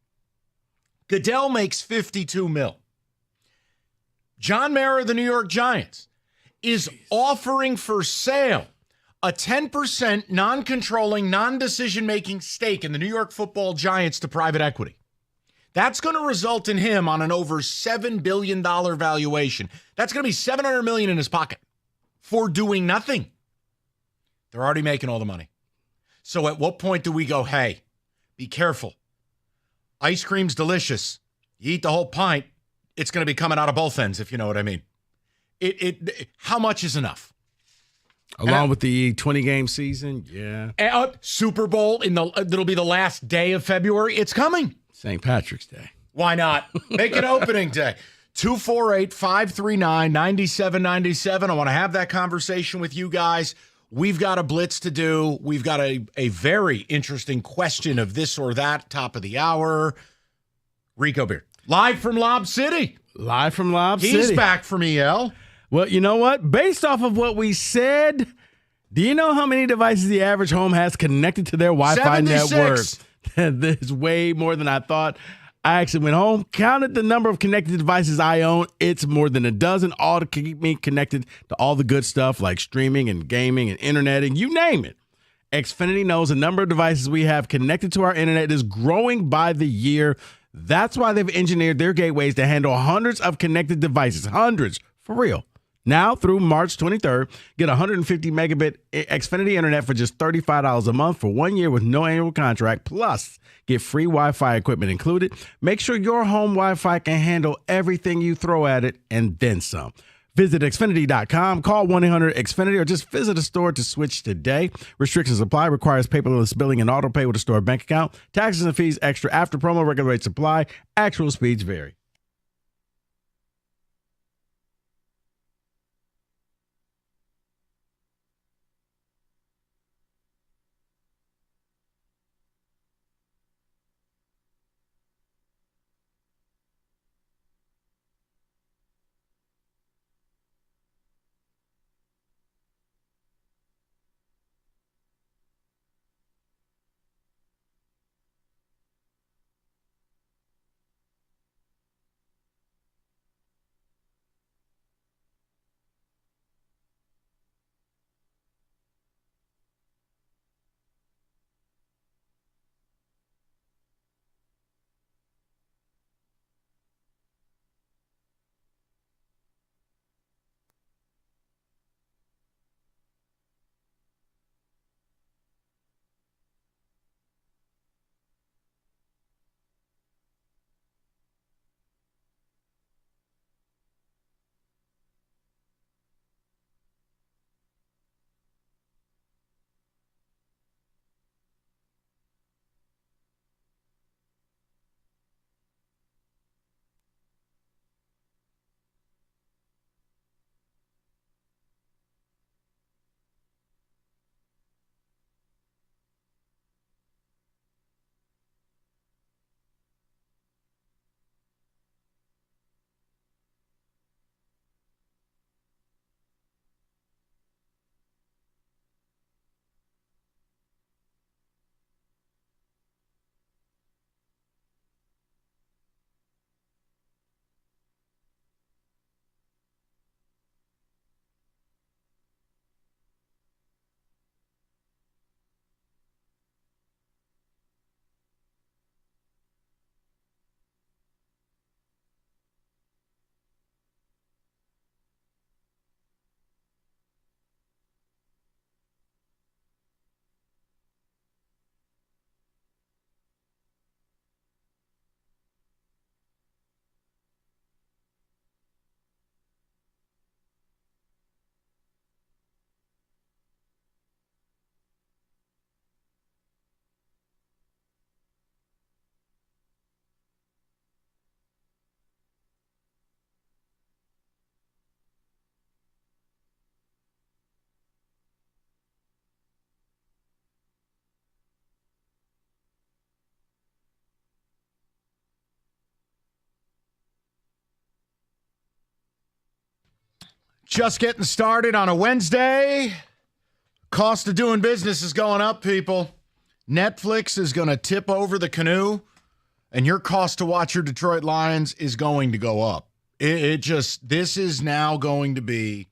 Goodell makes $52 million. John Mara of the New York Giants is offering for sale a 10% non-controlling, non-decision-making stake in the New York Football Giants to private equity. That's going to result in him on an over $7 billion valuation. That's going to be $700 million in his pocket for doing nothing. They're already making all the money. So at what point do we go, hey, be careful. Ice cream's delicious. You eat the whole pint, it's going to be coming out of both ends, if you know what I mean. How much is enough? Along with the 20-game season, yeah. Super Bowl it'll be the last day of February. It's coming. St. Patrick's Day. Why not? Make it opening day. 248-539-9797. I want to have that conversation with you guys. We've got a blitz to do. We've got a very interesting question of this or that, top of the hour. Rico Beard. Live from Lob City. He's back from EL. Well, you know what? Based off of what we said, do you know how many devices the average home has connected to their Wi-Fi 76. network? There's way more than I thought. I actually went home, counted the number of connected devices I own. It's more than a dozen, all to keep me connected to all the good stuff like streaming and gaming and interneting, you name it. Xfinity knows the number of devices we have connected to our internet is growing by the year. That's why they've engineered their gateways to handle hundreds of connected devices. Hundreds, for real. Now through March 23rd, get 150 megabit Xfinity internet for just $35 a month for 1 year with no annual contract. Plus, get free Wi-Fi equipment included. Make sure your home Wi-Fi can handle everything you throw at it and then some. Visit Xfinity.com, call 1-800-XFINITY, or just visit a store to switch today. Restrictions apply. Requires paperless billing and auto pay with a store bank account. Taxes and fees extra after promo. Regular rates apply. Actual speeds vary. Just getting started on a Wednesday. Cost of doing business is going up, people. Netflix is going to tip over the canoe, and your cost to watch your Detroit Lions is going to go up. This is now going to be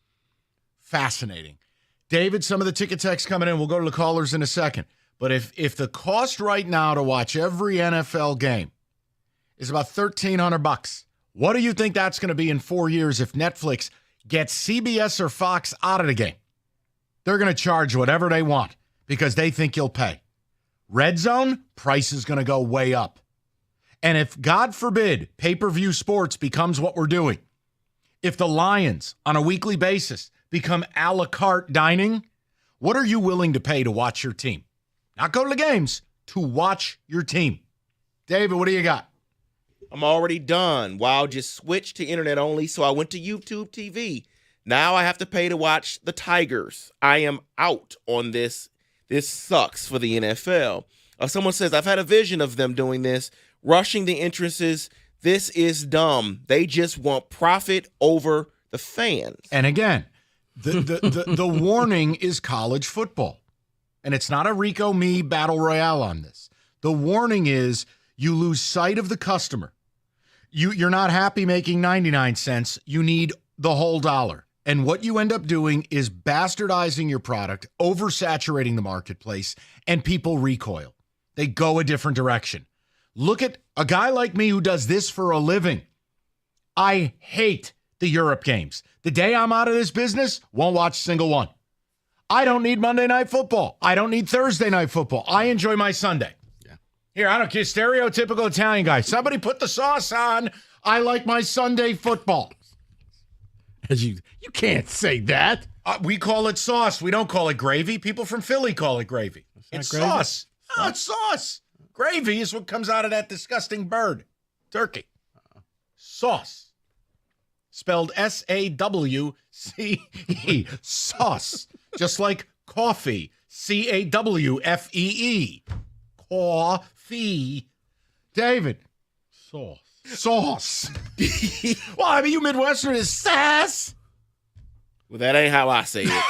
fascinating. David, some of the ticket text coming in. We'll go to the callers in a second. But if the cost right now to watch every NFL game is about $1,300, what do you think that's going to be in 4 years if Netflix gets CBS or Fox out of the game? They're going to charge whatever they want because they think you'll pay. Red Zone, price is going to go way up. And if, God forbid, pay-per-view sports becomes what we're doing, if the Lions on a weekly basis become a la carte dining, what are you willing to pay to watch your team? Not go to the games, to watch your team. David, what do you got? I'm already done. Wow, just switched to internet only, so I went to YouTube TV. Now I have to pay to watch the Tigers. I am out on this. This sucks for the NFL. Someone says, I've had a vision of them doing this, rushing the entrances. This is dumb. They just want profit over the fans. And again, the warning is college football. And it's not a Rico Me battle royale on this. The warning is you lose sight of the customer. You're not happy making 99 cents. You need the whole dollar. And what you end up doing is bastardizing your product, oversaturating the marketplace, and people recoil. They go a different direction. Look at a guy like me who does this for a living. I hate the Europe games. The day I'm out of this business, won't watch a single one. I don't need Monday Night Football. I don't need Thursday Night Football. I enjoy my Sunday. Yeah. Here, I don't care. Stereotypical Italian guy. Somebody put the sauce on. I like my Sunday football. You can't say that. We call it sauce. We don't call it gravy. People from Philly call it gravy. It's gravy? sauce. No, it's sauce. Gravy is what comes out of that disgusting bird. Turkey. Sauce. Spelled S-A-W-C-E. Sauce. Just like coffee. C-A-W-F-E-E. Coffee. David. Sauce. Sauce. Well, I mean, you Midwestern is sass. Well, that ain't how I say it.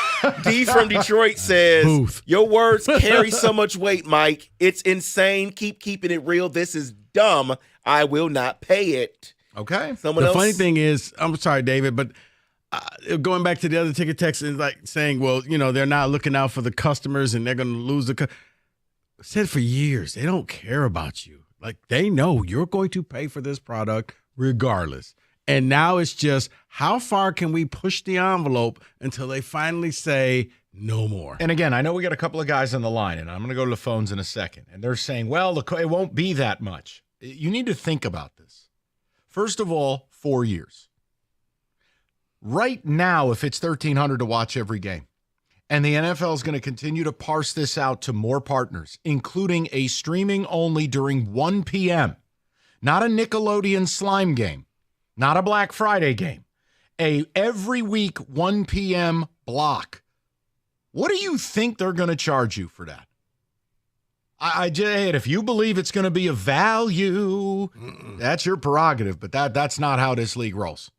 D from Detroit says, your words carry so much weight, Mike. It's insane. Keep keeping it real. This is dumb. I will not pay it. Okay. The funny thing is, I'm sorry, David, but going back to the other ticket text is like saying, well, they're not looking out for the customers and they're going to lose the. Said for years, they don't care about you. Like, they know you're going to pay for this product regardless. And now it's just, how far can we push the envelope until they finally say no more? And again, I know we got a couple of guys on the line, and I'm going to go to the phones in a second. And they're saying, well, it won't be that much. You need to think about this. First of all, 4 years. Right now, if it's $1,300 to watch every game, and the NFL is going to continue to parse this out to more partners, including a streaming only during 1 p.m., not a Nickelodeon slime game, not a Black Friday game, every week 1 p.m. block. What do you think they're going to charge you for that? If you believe it's going to be a value, that's your prerogative, but that's not how this league rolls.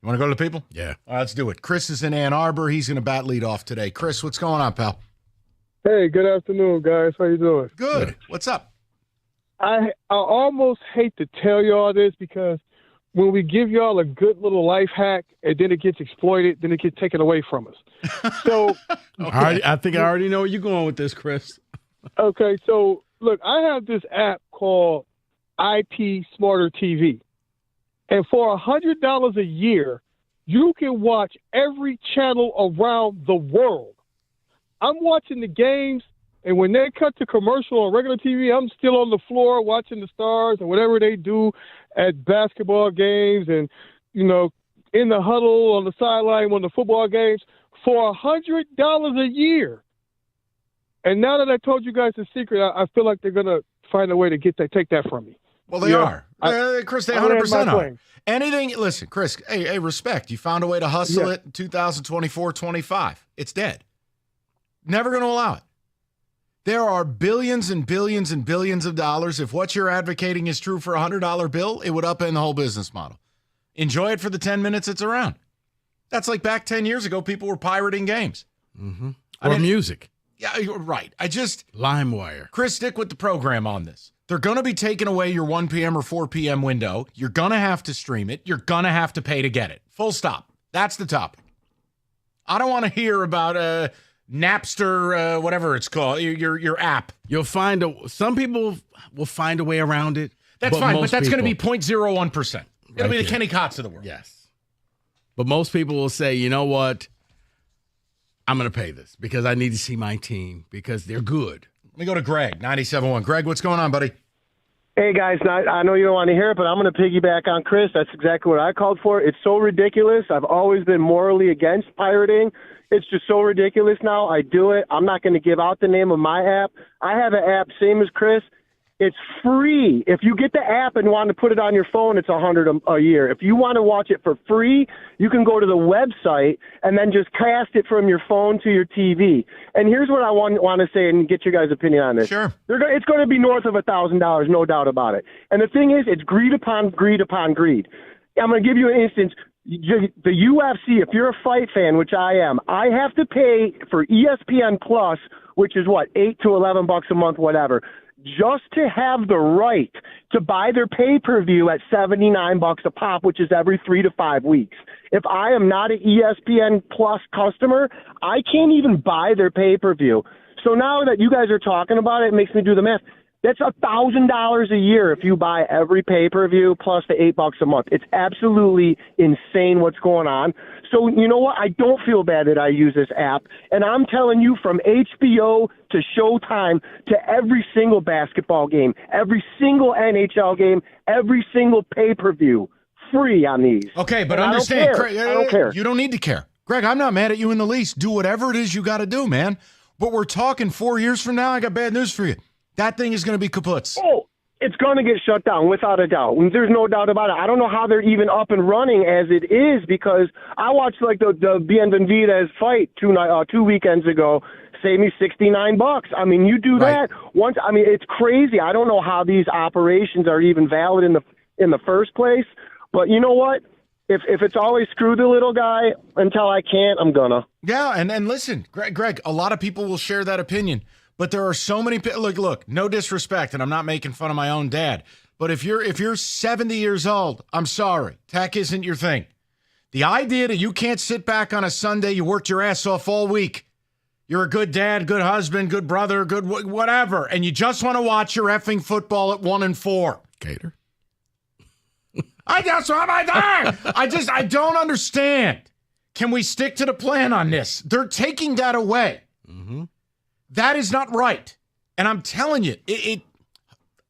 You want to go to the people? Yeah. All right, let's do it. Chris is in Ann Arbor. He's going to bat lead off today. Chris, what's going on, pal? Hey, good afternoon, guys. How you doing? Good. What's up? I almost hate to tell y'all this because when we give y'all a good little life hack and then it gets exploited, then it gets taken away from us. So I think I already know where you're going with this, Chris. Okay, so look, I have this app called IP Smarter TV. And for $100 a year, you can watch every channel around the world. I'm watching the games, and when they cut to commercial on regular TV, I'm still on the floor watching the stars and whatever they do at basketball games and, in the huddle on the sideline on the football games for $100 a year. And now that I told you guys the secret, I feel like they're going to find a way to take that from me. Well, they are. Chris, they 100% are. Anything, listen, Chris, hey, respect. You found a way to hustle it in 2024, 25. It's dead. Never going to allow it. There are billions and billions and billions of dollars. If what you're advocating is true for a $100 bill, it would upend the whole business model. Enjoy it for the 10 minutes it's around. That's like back 10 years ago, people were pirating games. Mm-hmm. I Or mean, music. Yeah, you're right. LimeWire. Chris, stick with the program on this. They're going to be taking away your 1 p.m. or 4 p.m. window. You're going to have to stream it. You're going to have to pay to get it. Full stop. That's the topic. I don't want to hear about Napster, whatever it's called, your app. You'll find some people will find a way around it. That's fine, but that's going to be people- 0.01%. It'll be the there. Kenny Cotts of the world. Yes. But most people will say, you know what? I'm going to pay this because I need to see my team because they're good. Let me go to Greg, 97.1. Greg, what's going on, buddy? Hey, guys, I know you don't want to hear it, but I'm going to piggyback on Chris. That's exactly what I called for. It's so ridiculous. I've always been morally against pirating. It's just so ridiculous now. I do it. I'm not going to give out the name of my app. I have an app, same as Chris. It's free. If you get the app and want to put it on your phone, it's $100 a year. If you want to watch it for free, you can go to the website and then just cast it from your phone to your TV. And here's what I want to say and get your guys' opinion on this. Sure. It's going to be north of $1,000, no doubt about it. And the thing is, it's greed upon greed upon greed. I'm going to give you an instance. The UFC, if you're a fight fan, which I am, I have to pay for ESPN Plus, which is what, $8 to $11 a month, whatever, just to have the right to buy their pay-per-view at $79 a pop, which is every 3 to 5 weeks. If I am not an ESPN Plus customer, I can't even buy their pay-per-view. So now that you guys are talking about it, it makes me do the math. That's $1,000 a year if you buy every pay-per-view plus the $8 a month. It's absolutely insane what's going on. So you know what? I don't feel bad that I use this app. And I'm telling you, from HBO to Showtime to every single basketball game, every single NHL game, every single pay-per-view, free on these. Okay, but And understand, I don't care. You don't need to care. Greg, I'm not mad at you in the least. Do whatever it is you got to do, man. But we're talking 4 years from now. I got bad news for you. That thing is going to be kaputz. Oh, it's going to get shut down without a doubt. There's no doubt about it. I don't know how they're even up and running as it is because I watched like the Bienvenidas fight 2 weekends ago. Saved me $69. I mean, you do that once. I mean, it's crazy. I don't know how these operations are even valid in the first place. But you know what? If it's always screw the little guy until I can't, I'm gonna. Yeah, and listen, Greg, a lot of people will share that opinion. But there are so many people. Look, no disrespect, and I'm not making fun of my own dad. But if you're 70 years old, I'm sorry, tech isn't your thing. The idea that you can't sit back on a Sunday, you worked your ass off all week. You're a good dad, good husband, good brother, good whatever, and you just want to watch your effing football at 1 and 4. Gator. I just want my time. I don't understand. Can we stick to the plan on this? They're taking that away. Mm-hmm. That is not right. And I'm telling you,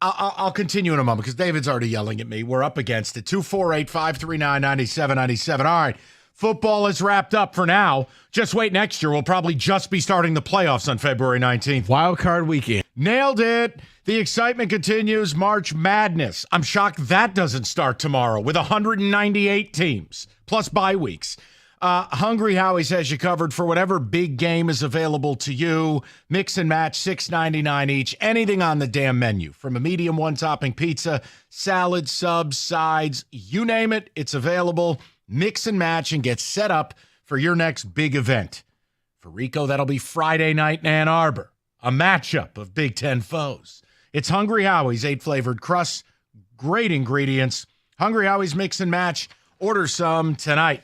I'll continue in a moment because David's already yelling at me. We're up against it. 248-539-9797. All right. Football is wrapped up for now. Just wait next year. We'll probably just be starting the playoffs on February 19th. Wild card weekend. Nailed it. The excitement continues. March Madness. I'm shocked that doesn't start tomorrow with 198 teams plus bye weeks. Hungry Howie's has you covered for whatever big game is available to you. Mix and match, $6.99 each. Anything on the damn menu, from a medium one-topping pizza, salad, subs, sides, you name it, it's available. Mix and match and get set up for your next big event. For Rico, that'll be Friday night in Ann Arbor, a matchup of Big Ten foes. It's Hungry Howie's 8-flavored crusts, great ingredients. Hungry Howie's Mix and Match. Order some tonight.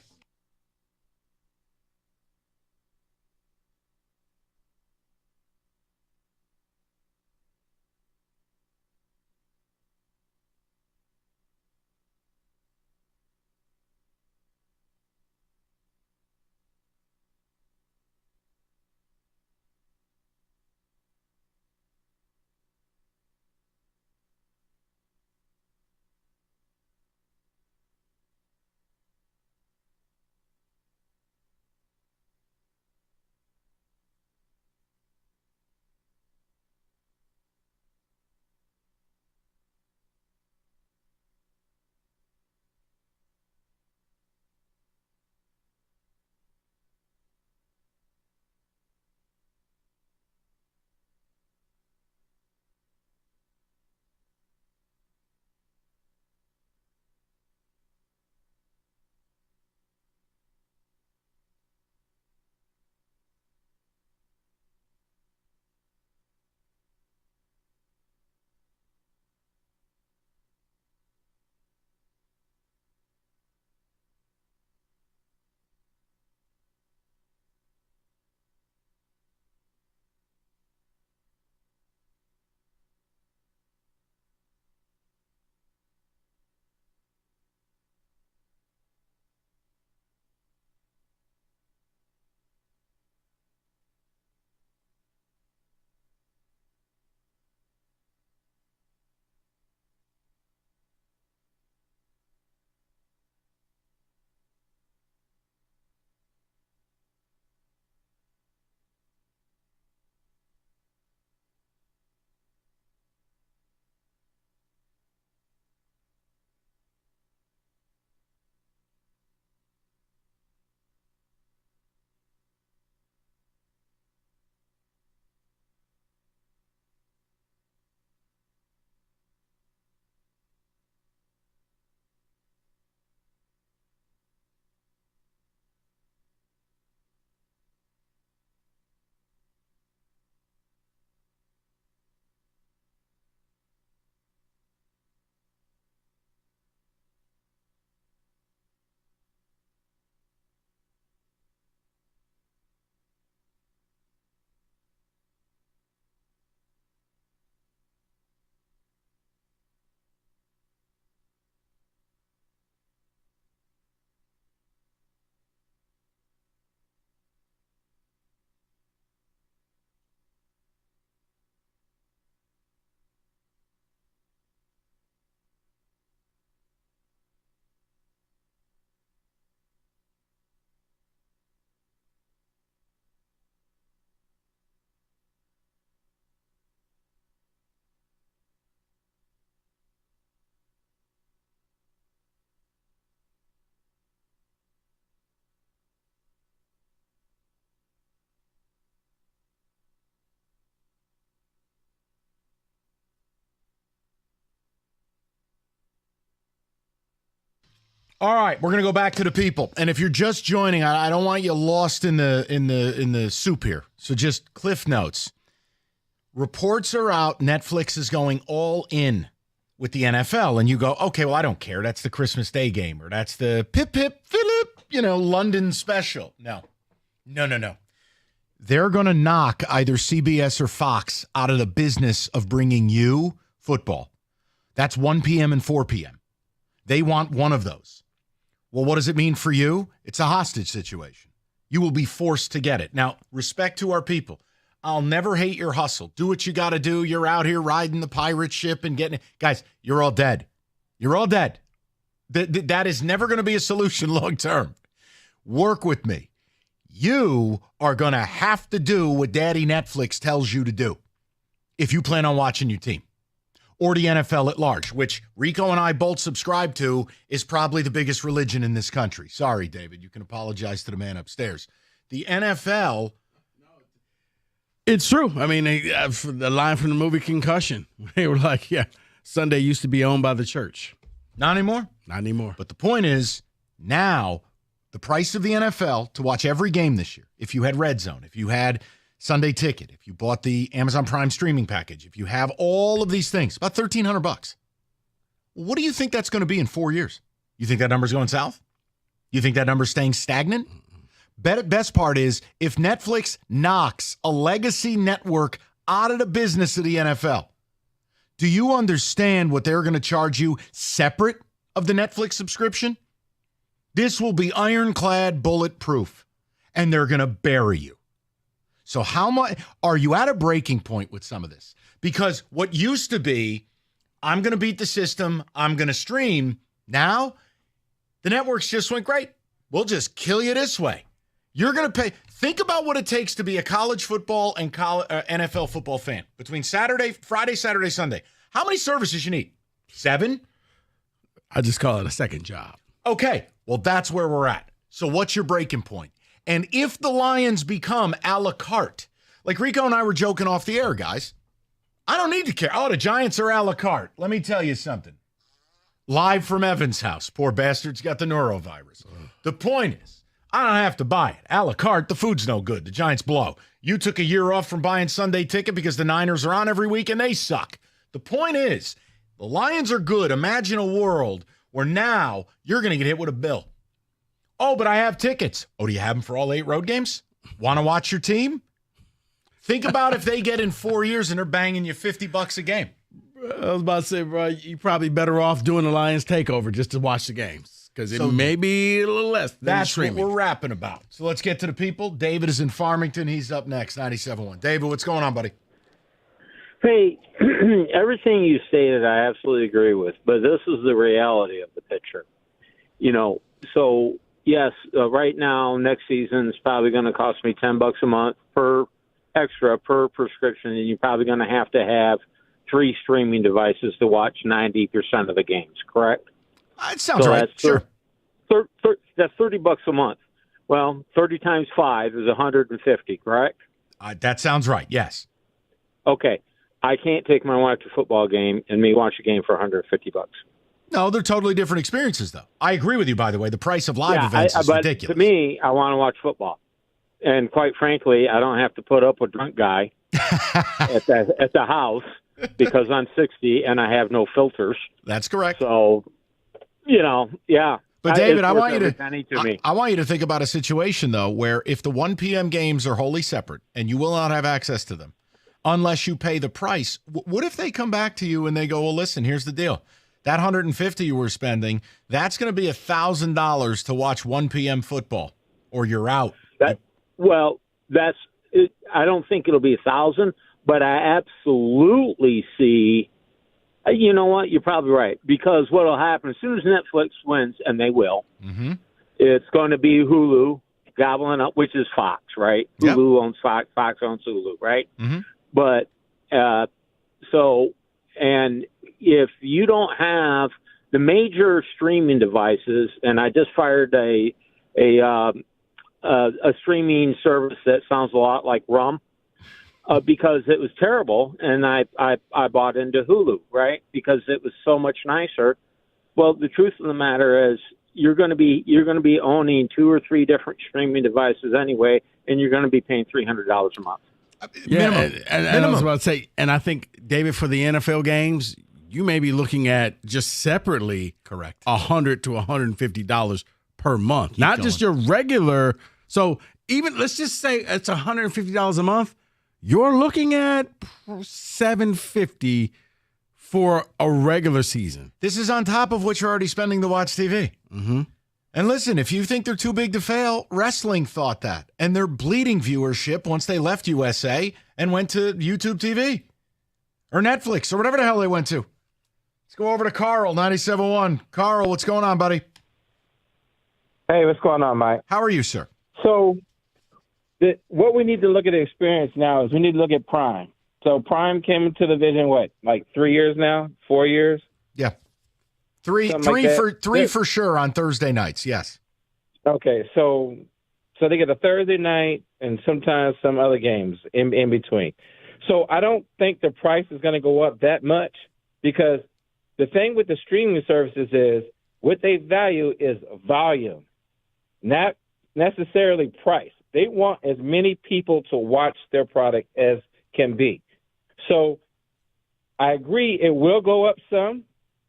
All right, we're gonna go back to the people. And if you're just joining, I don't want you lost in the soup here. So just Cliff Notes. Reports are out. Netflix is going all in with the NFL, and you go, okay, well, I don't care. That's the Christmas Day game, or that's the Pip Pip Philip, London special. No. They're going to knock either CBS or Fox out of the business of bringing you football. That's 1 p.m. and 4 p.m. They want one of those. Well, what does it mean for you? It's a hostage situation. You will be forced to get it. Now, respect to our people. I'll never hate your hustle. Do what you got to do. You're out here riding the pirate ship and getting it. Guys, you're all dead. You're all dead. That is never going to be a solution long term. Work with me. You are going to have to do what Daddy Netflix tells you to do if you plan on watching your team or the NFL at large, which Rico and I both subscribe to is probably the biggest religion in this country. Sorry, David. You can apologize to the man upstairs. The NFL... It's true. I mean, the line from the movie Concussion, they were like, yeah, Sunday used to be owned by the church. Not anymore? Not anymore. But the point is, now the price of the NFL to watch every game this year, if you had Red Zone, if you had Sunday Ticket, if you bought the Amazon Prime streaming package, if you have all of these things, about $1,300. What do you think that's going to be in 4 years? You think that number's going south? You think that number's staying stagnant? Best part is if Netflix knocks a legacy network out of the business of the NFL, do you understand what they're going to charge you separate of the Netflix subscription? This will be ironclad bulletproof, and they're going to bury you. So how much are you at a breaking point with some of this? Because what used to be, I'm going to beat the system, I'm going to stream. Now, the networks just went, great. We'll just kill you this way. You're going to pay. Think about what it takes to be a college football and NFL football fan between Friday, Saturday, Sunday. How many services you need? 7? I just call it a second job. Okay. Well, that's where we're at. So what's your breaking point? And if the Lions become a la carte, like Rico and I were joking off the air, guys, I don't need to care. Oh, the Giants are a la carte. Let me tell you something. Live from Evan's house. Poor bastard's got the norovirus. The point is, I don't have to buy it. A la carte, the food's no good. The Giants blow. You took a year off from buying Sunday Ticket because the Niners are on every week and they suck. The point is, the Lions are good. Imagine a world where now you're going to get hit with a bill. Oh, but I have tickets. Oh, do you have them for all 8 road games? Want to watch your team? Think about if they get in 4 years and they're banging you $50 a game. I was about to say, bro, you're probably better off doing the Lions takeover just to watch the games. Because it may be a little less than that's streaming. What we're rapping about. So let's get to the people. David is in Farmington. He's up next, 97.1. David, what's going on, buddy? Hey, everything you stated, I absolutely agree with. But this is the reality of the picture. So, yes, right now, next season is probably going to cost me $10 a month per prescription, and you're probably going to have 3 streaming devices to watch 90% of the games, correct? It sounds right. Sure. That's $30 a month. Well, 30 times 5 is 150, correct? That sounds right. Yes. Okay. I can't take my wife to a football game and me watch a game for $150. No, they're totally different experiences, though. I agree with you, by the way. The price of live events is ridiculous. To me, I want to watch football. And quite frankly, I don't have to put up with a drunk guy at the house because I'm 60 and I have no filters. That's correct. So, yeah. But David, I want you to think about a situation, though, where if the 1 p.m. games are wholly separate and you will not have access to them unless you pay the price, what if they come back to you and they go, well, listen, here's the deal. That $150 you were spending, that's going to be $1,000 to watch 1 p.m. football, or you're out. That's it. I don't think it'll be $1,000, but I absolutely see. You know what? You're probably right, because what will happen as soon as Netflix wins, and they will, it's going to be Hulu gobbling up, which is Fox, right? Yep. Hulu owns Fox, Fox owns Hulu, right? Mm-hmm. But and if you don't have the major streaming devices, and I just fired a streaming service that sounds a lot like Rum. Because it was terrible, and I bought into Hulu, right? Because it was so much nicer. Well, the truth of the matter is, you're going to be owning 2 or 3 different streaming devices anyway, and you're going to be paying $300 a month. Yeah, and I was about to say, and I think, David, for the NFL games, you may be looking at just separately, correct, $100 to $150 per month, not just your regular. So even let's just say it's $150 a month. You're looking at $750 for a regular season. This is on top of what you're already spending to watch TV. Mm-hmm. And listen, if you think they're too big to fail, wrestling thought that. And they're bleeding viewership once they left USA and went to YouTube TV or Netflix or whatever the hell they went to. Let's go over to Carl, 97.1. Carl, what's going on, buddy? Hey, what's going on, Mike? How are you, sir? So what we need to look at the experience now is we need to look at Prime. So Prime came into the division, like 3 years now? 4 years? Yeah. Three for sure on Thursday nights, yes. Okay, so they get a Thursday night and sometimes some other games in between. So I don't think the price is going to go up that much because the thing with the streaming services is what they value is volume, not necessarily price. They want as many people to watch their product as can be. So I agree it will go up some,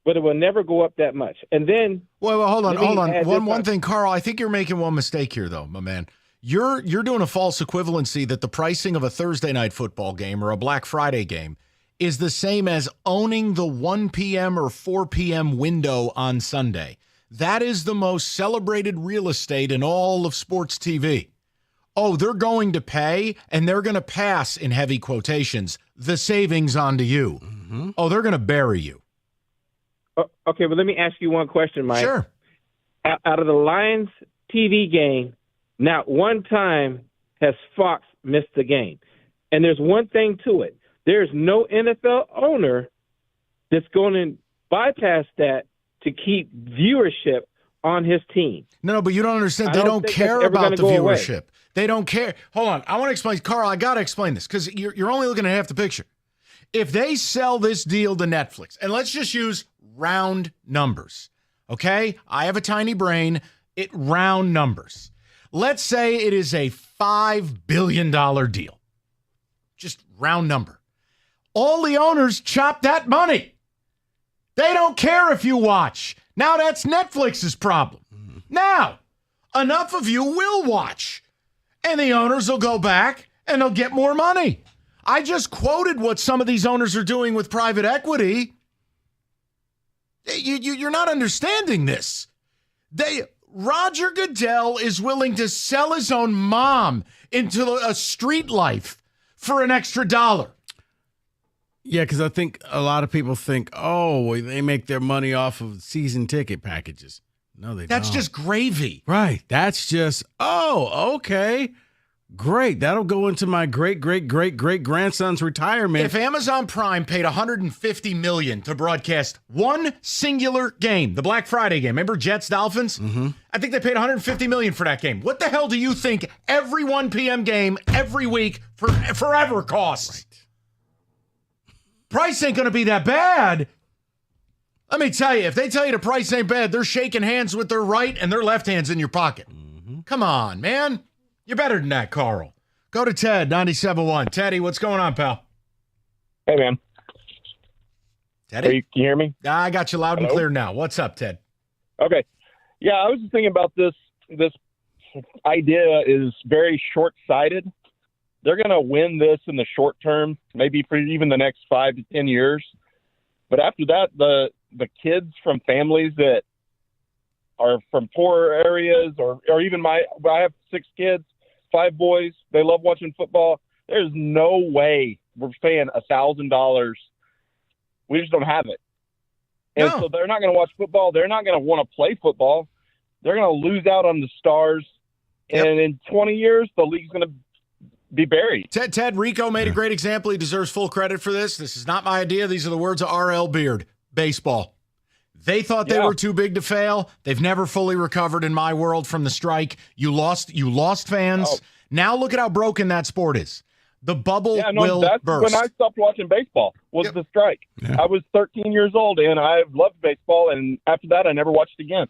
but it will never go up that much. And then well hold on. One thing, Carl, I think you're making one mistake here though, my man. You're doing a false equivalency that the pricing of a Thursday night football game or a Black Friday game is the same as owning the 1 p.m. or 4 p.m. window on Sunday. That is the most celebrated real estate in all of sports TV. Oh, they're going to pay, and they're going to pass, in heavy quotations, the savings onto you. Mm-hmm. Oh, they're going to bury you. Okay, but let me ask you one question, Mike. Sure. Out of the Lions TV game, not one time has Fox missed the game. And there's one thing to it. There's no NFL owner that's going to bypass that to keep viewership on his team. No, but you don't understand. They don't care about the viewership. Away. They don't care. Hold on. I want to explain. Carl, I got to explain this because you're only looking at half the picture. If they sell this deal to Netflix, and let's just use round numbers, okay? I have a tiny brain. Round numbers. Let's say it is a $5 billion deal. Just round number. All the owners chop that money. They don't care if you watch. Now that's Netflix's problem. Now, enough of you will watch. And the owners will go back and they'll get more money. I just quoted what some of these owners are doing with private equity. You're not understanding this. Roger Goodell is willing to sell his own mom into a street life for an extra $1. Yeah, because I think a lot of people think, oh, they make their money off of season ticket packages. No, they don't. That's just gravy. Right. That's just, oh, okay. Great. That'll go into my great-great-great-great-grandson's retirement. If Amazon Prime paid $150 million to broadcast one singular game, the Black Friday game, remember Jets-Dolphins? Mm-hmm. I think they paid $150 million for that game. What the hell do you think every 1 p.m. game every week forever costs? Right. Price ain't going to be that bad. Let me tell you, if they tell you the price ain't bad, they're shaking hands with their right and their left hands in your pocket. Mm-hmm. Come on, man. You're better than that, Carl. Go to Ted, 97.1. Teddy, what's going on, pal? Hey, man. Teddy? Can you hear me? I got you loud and clear now. What's up, Ted? Okay. Yeah, I was just thinking about this. This idea is very short-sighted. They're going to win this in the short term, maybe for even the next 5 to 10 years. But after that, the kids from families that are from poor areas or even I have 6 kids, 5 boys. They love watching football. There's no way we're paying $1,000. We just don't have it. And so they're not going to watch football. They're not going to want to play football. They're going to lose out on the stars. Yep. And in 20 years, the league's going to be buried. Ted Rico made a great example. He deserves full credit for this. This is not my idea. These are the words of R.L. Beard. Baseball. They thought they were too big to fail. They've never fully recovered in my world from the strike. You lost fans. Oh. Now look at how broken that sport is. The bubble will that's burst. When I stopped watching baseball was the strike. Yeah. I was 13 years old, and I loved baseball, and after that, I never watched again.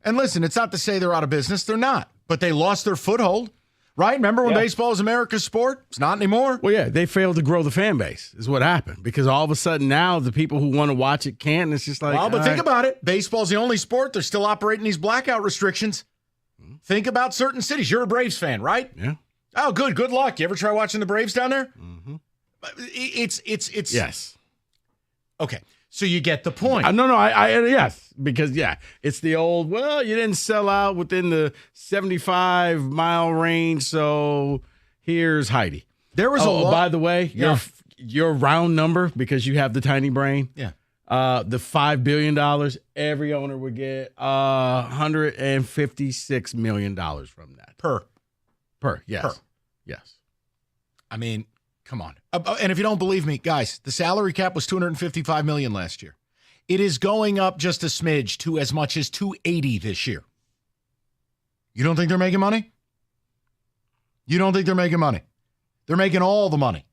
And listen, it's not to say they're out of business. They're not. But they lost their foothold, right? Remember when baseball was America's sport? It's not anymore. Well, yeah, they failed to grow the fan base is what happened. Because all of a sudden now the people who want to watch it can't. And it's just like, well, but think about it. Baseball's the only sport. They're still operating these blackout restrictions. Think about certain cities. You're a Braves fan, right? Yeah. Oh, good. Good luck. You ever try watching the Braves down there? Mm-hmm. It's yes. Okay. So you get the point. Yes, because it's the old. Well, you didn't sell out within the 75-mile range, so here's Heidi. There was by the way, your round number because you have the tiny brain. Yeah. The $5 billion, every owner would get $156 million from that per. Yes, Per. Yes. I mean, come on. And if you don't believe me, guys, the salary cap was $255 million last year. It is going up just a smidge to as much as $280 this year. You don't think they're making money? You don't think they're making money? They're making all the money.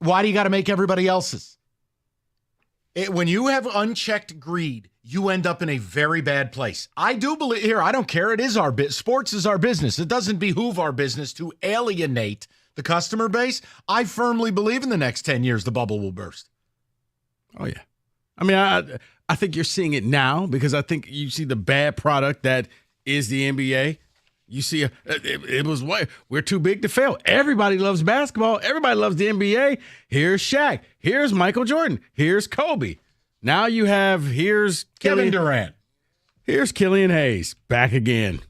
Why do you got to make everybody else's? When you have unchecked greed, you end up in a very bad place. I do believe here. I don't care. It is our business. Sports is our business. It doesn't behoove our business to alienate the customer base. I firmly believe in the next 10 years the bubble will burst. Oh yeah. I mean, I think you're seeing it now because I think you see the bad product that is the NBA. You see, it was what we're too big to fail. Everybody loves basketball. Everybody loves the NBA. Here's Shaq. Here's Michael Jordan. Here's Kobe. Now you have here's Kevin Durant. Here's Killian Hayes back again.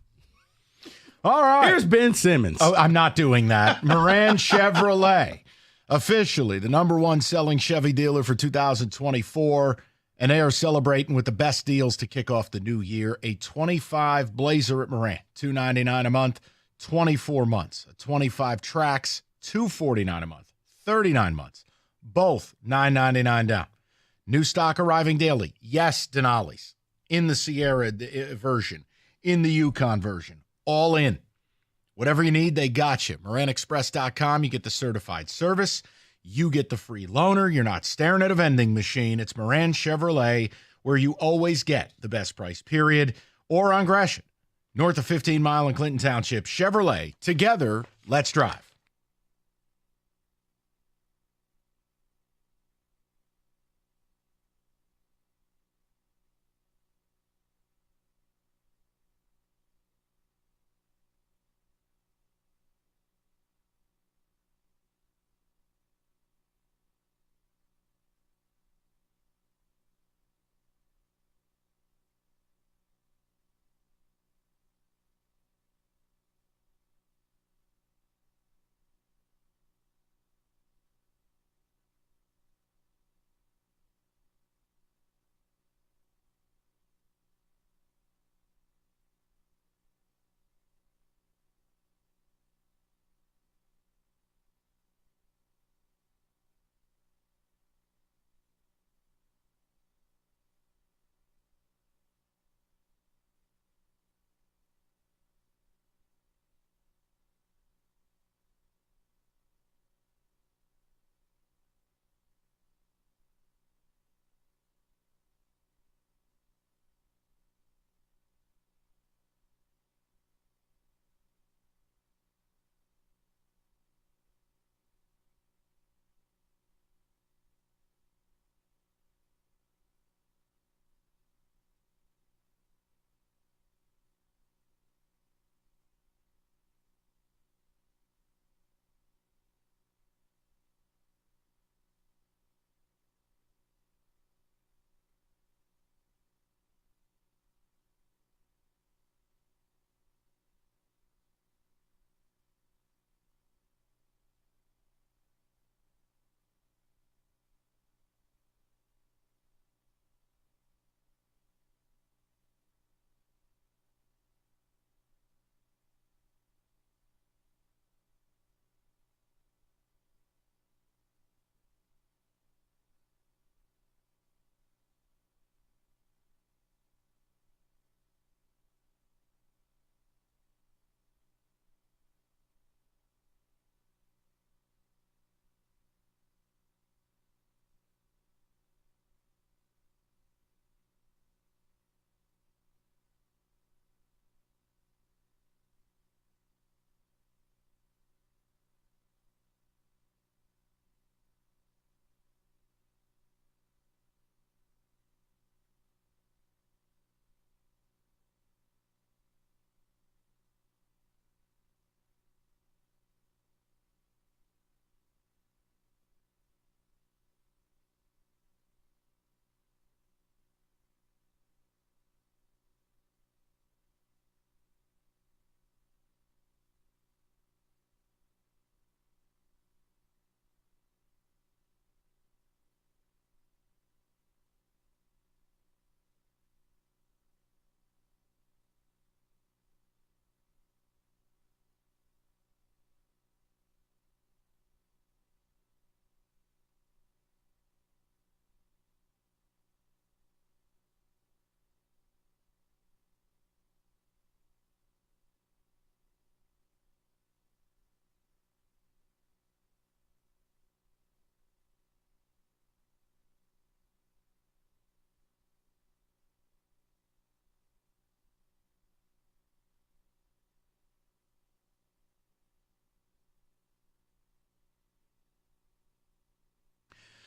All right. Here's Ben Simmons. Oh, I'm not doing that. Moran Chevrolet, officially the number one selling Chevy dealer for 2024. And they are celebrating with the best deals to kick off the new year. A 25 Blazer at Moran, $299 a month, 24 months. A 25 Trax, $249 a month, 39 months. Both $999 down. New stock arriving daily. Yes, Denali's in the Sierra version, in the Yukon version. All in. Whatever you need, they got you. MoranExpress.com, you get the certified service. You get the free loaner. You're not staring at a vending machine. It's Moran Chevrolet, where you always get the best price, period. Or on Gratiot, north of 15 Mile in Clinton Township. Chevrolet, together, let's drive.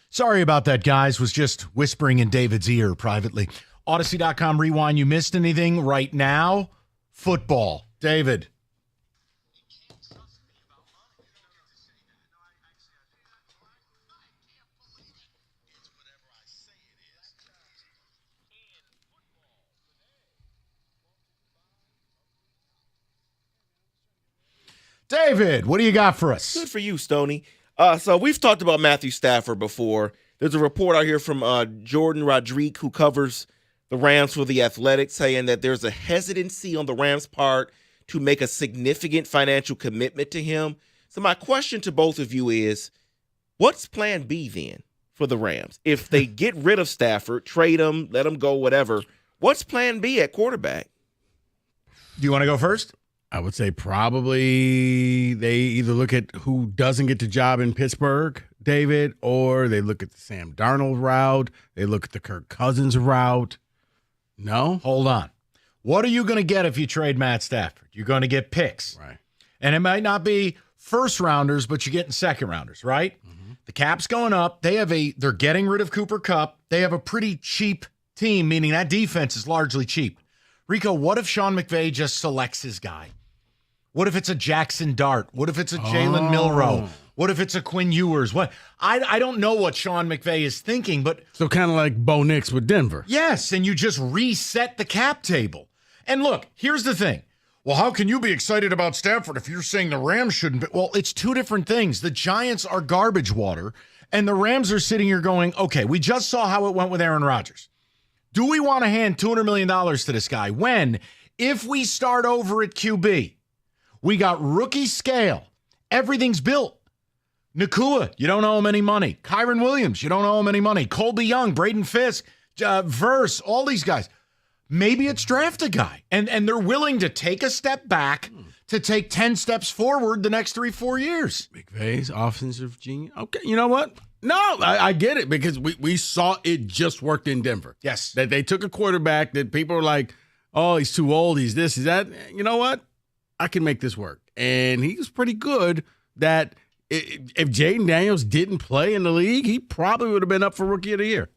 Sorry about that, guys. Was just whispering in David's ear privately. Odyssey.com rewind. You missed anything right now? Football. David. David, what do you got for us? Good for you, Stoney. So we've talked about Matthew Stafford before. There's a report out here from Jordan Rodrigue, who covers the Rams for The Athletic, saying that there's a hesitancy on the Rams' part to make a significant financial commitment to him. So my question to both of you is, what's plan B then for the Rams? If they get rid of Stafford, trade him, let him go, whatever, what's plan B at quarterback? Do you want to go first? I would say probably they either look at who doesn't get the job in Pittsburgh, David, or they look at the Sam Darnold route. They look at the Kirk Cousins route. No? Hold on. What are you going to get if you trade Matt Stafford? You're going to get picks. Right. And it might not be first rounders, but you're getting second rounders, right? Mm-hmm. The cap's going up. They're getting rid of Cooper Kupp. They have a pretty cheap team, meaning that defense is largely cheap. Rico, what if Sean McVay just selects his guy? What if it's a Jackson Dart? What if it's a Jalen Milroe? What if it's a Quinn Ewers? What? I don't know what Sean McVay is thinking, but so kind of like Bo Nix with Denver. Yes, and you just reset the cap table. And look, here's the thing. Well, how can you be excited about Stafford if you're saying the Rams shouldn't be? Well, it's two different things. The Giants are garbage water, and the Rams are sitting here going, okay, we just saw how it went with Aaron Rodgers. Do we want to hand $200 million to this guy when, if we start over at QB, we got rookie scale. Everything's built. Nakua, you don't owe him any money. Kyron Williams, you don't owe him any money. Colby Young, Braden Fisk, Verse, all these guys. Maybe it's draft a guy. And they're willing to take a step back to take 10 steps forward the next 3-4 years. McVay's offensive genius. Okay, you know what? No, I get it because we saw it just worked in Denver. Yes. That they took a quarterback that people were like, oh, he's too old, he's this, he's that. You know what? I can make this work. And he was pretty good that if Jaden Daniels didn't play in the league, he probably would have been up for Rookie of the Year.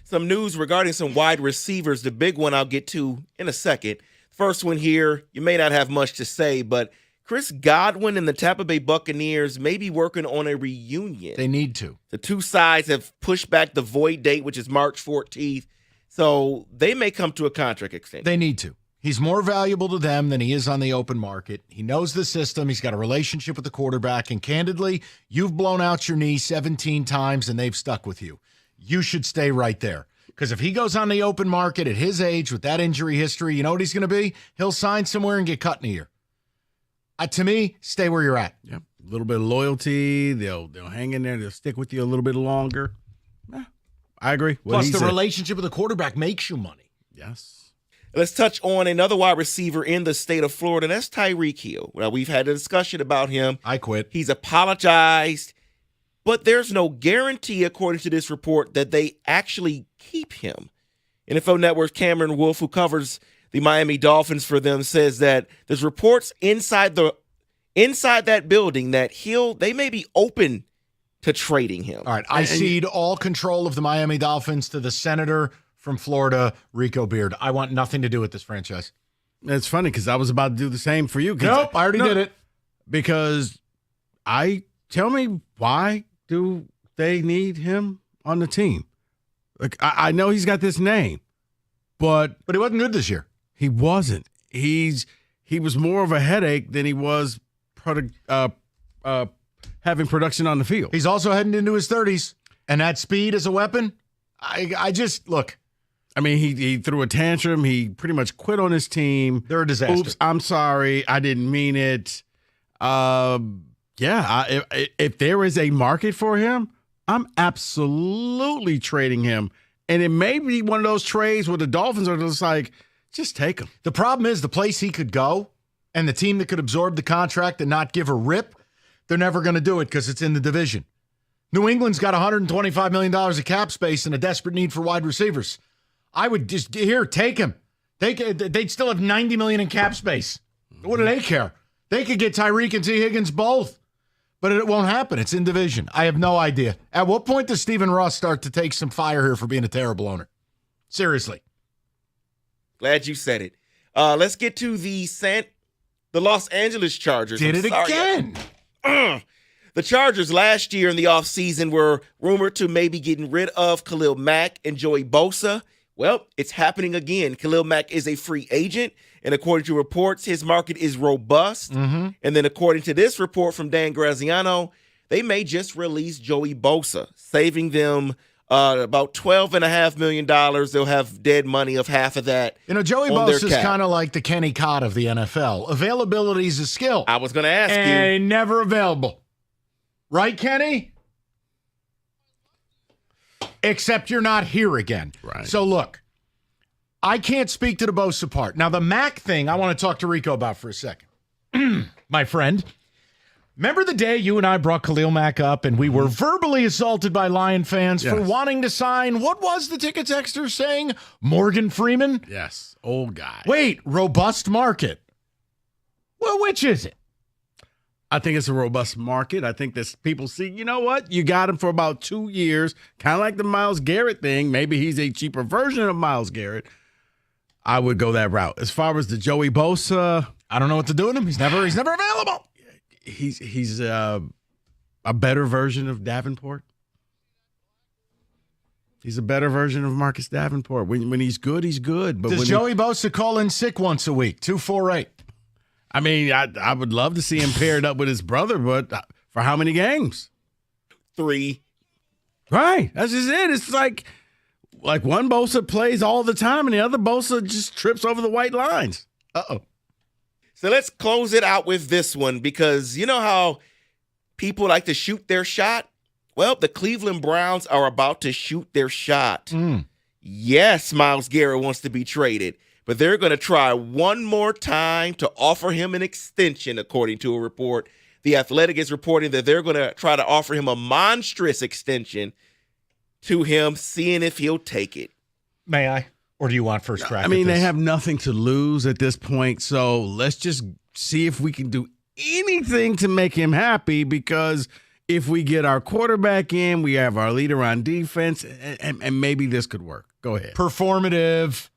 Some news regarding some wide receivers. The big one I'll get to in a second. First one here, you may not have much to say, but Chris Godwin and the Tampa Bay Buccaneers may be working on a reunion. They need to. The two sides have pushed back the void date, which is March 14th. So they may come to a contract extension. They need to. He's more valuable to them than he is on the open market. He knows the system. He's got a relationship with the quarterback. And candidly, you've blown out your knee 17 times and they've stuck with you. You should stay right there. Because if he goes on the open market at his age with that injury history, you know what he's going to be? He'll sign somewhere and get cut in a year. To me, stay where you're at. Yep. A little bit of loyalty. They'll hang in there. They'll stick with you a little bit longer. Yeah, I agree. Plus, the relationship with the quarterback makes you money. Yes. Let's touch on another wide receiver in the state of Florida, and that's Tyreek Hill. Now, we've had a discussion about him. I quit. He's apologized, but there's no guarantee, according to this report, that they actually keep him. NFL Network's Cameron Wolf, who covers the Miami Dolphins for them, says that there's reports inside that building that they may be open to trading him. All right, I cede all control of the Miami Dolphins to the senator from Florida, Rico Beard. I want nothing to do with this franchise. It's funny because I was about to do the same for you. Nope, I already did it. Because tell me, why do they need him on the team? Like I know he's got this name, but he wasn't good this year. He wasn't. He was more of a headache than he was having production on the field. He's also heading into his 30s, and that speed is a weapon. I just look. I mean, he threw a tantrum. He pretty much quit on his team. They're a disaster. Oops, I'm sorry. I didn't mean it. If there is a market for him, I'm absolutely trading him. And it may be one of those trades where the Dolphins are just like, just take him. The problem is the place he could go and the team that could absorb the contract and not give a rip, they're never going to do it because it's in the division. New England's got $125 million of cap space and a desperate need for wide receivers. I would just, take him. They'd still have $90 million in cap space. What do they care? They could get Tyreek and T. Higgins both. But it won't happen. It's in division. I have no idea. At what point does Stephen Ross start to take some fire here for being a terrible owner? Seriously. Glad you said it. Let's get to the Los Angeles Chargers. Did it again. The Chargers last year in the offseason were rumored to maybe getting rid of Khalil Mack and Joey Bosa. Well, it's happening again. Khalil Mack is a free agent, and according to reports, his market is robust. Mm-hmm. And then according to this report from Dan Graziano, they may just release Joey Bosa, saving them about $12.5 million. They'll have dead money of half of that. Joey Bosa is kind of like the Kenny Cott of the NFL. Availability is a skill. I was going to ask you. And never available. Right, Kenny? Except you're not here again. Right. So look, I can't speak to the Bosa part. Now, the Mac thing, I want to talk to Rico about for a second. My friend, remember the day you and I brought Khalil Mack up and we were verbally assaulted by Lion fans for wanting to sign, what was the ticket texter saying? Morgan Freeman? Yes, old guy. Wait, robust market. Well, which is it? I think it's a robust market. I think that people see, you know what? You got him for about 2 years, kind of like the Myles Garrett thing. Maybe he's a cheaper version of Myles Garrett. I would go that route. As far as the Joey Bosa, I don't know what to do with him. He's never available. He's a better version of Davenport. He's a better version of Marcus Davenport. When he's good, he's good. But does Joey Bosa call in sick once a week? 248. I mean, I would love to see him paired up with his brother, but for how many games? 3. Right. That's just it. It's like one Bosa plays all the time and the other Bosa just trips over the white lines. Uh-oh. So let's close it out with this one, because you know how people like to shoot their shot? Well, the Cleveland Browns are about to shoot their shot. Yes, Myles Garrett wants to be traded, but they're going to try one more time to offer him an extension, according to a report. The Athletic is reporting that they're going to try to offer him a monstrous extension to him, seeing if he'll take it. May I? Or do you want first crack? I mean, they have nothing to lose at this point, so let's just see if we can do anything to make him happy, because if we get our quarterback in, we have our leader on defense, and maybe this could work. Go ahead. Performative.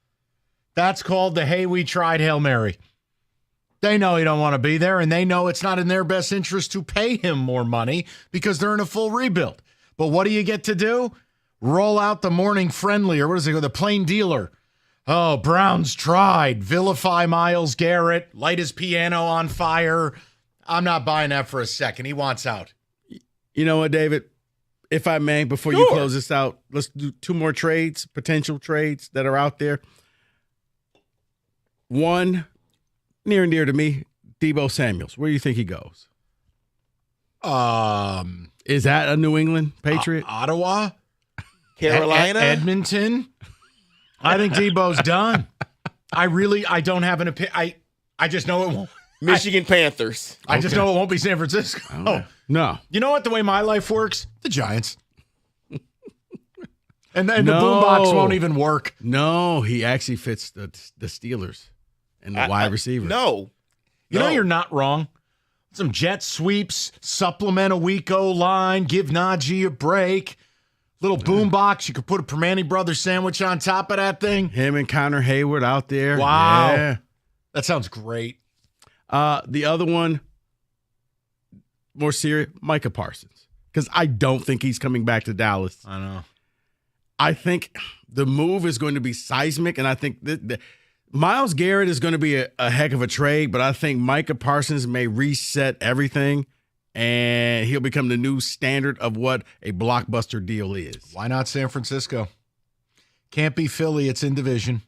That's called the hey, we tried Hail Mary. They know he don't want to be there, and they know it's not in their best interest to pay him more money because they're in a full rebuild. But what do you get to do? Roll out the morning friendly, or what is it, the plain dealer. Oh, Browns tried. Vilify Myles Garrett. Light his piano on fire. I'm not buying that for a second. He wants out. You know what, David? If I may, before you close this out, let's do 2 more trades, potential trades that are out there. One, near and dear to me, Deebo Samuels. Where do you think he goes? Is that a New England Patriot? Ottawa? Carolina? Edmonton? I think Debo's done. I don't have an opinion. I just know it won't. Michigan Panthers. I just know it won't be San Francisco. Oh, no. You know what? The way my life works? The Giants. and the boombox won't even work. No, he actually fits the Steelers and the wide receiver. No. You know you're not wrong. Some jet sweeps, supplement a weak O-line, give Najee a break. Little boombox, you could put a Permane Brothers sandwich on top of that thing. Him and Connor Hayward out there. Wow. Yeah. That sounds great. The other one, more serious, Micah Parsons. Because I don't think he's coming back to Dallas. I know. I think the move is going to be seismic, and I think Myles Garrett is going to be a heck of a trade, but I think Micah Parsons may reset everything, and he'll become the new standard of what a blockbuster deal is. Why not San Francisco? Can't be Philly. It's in division.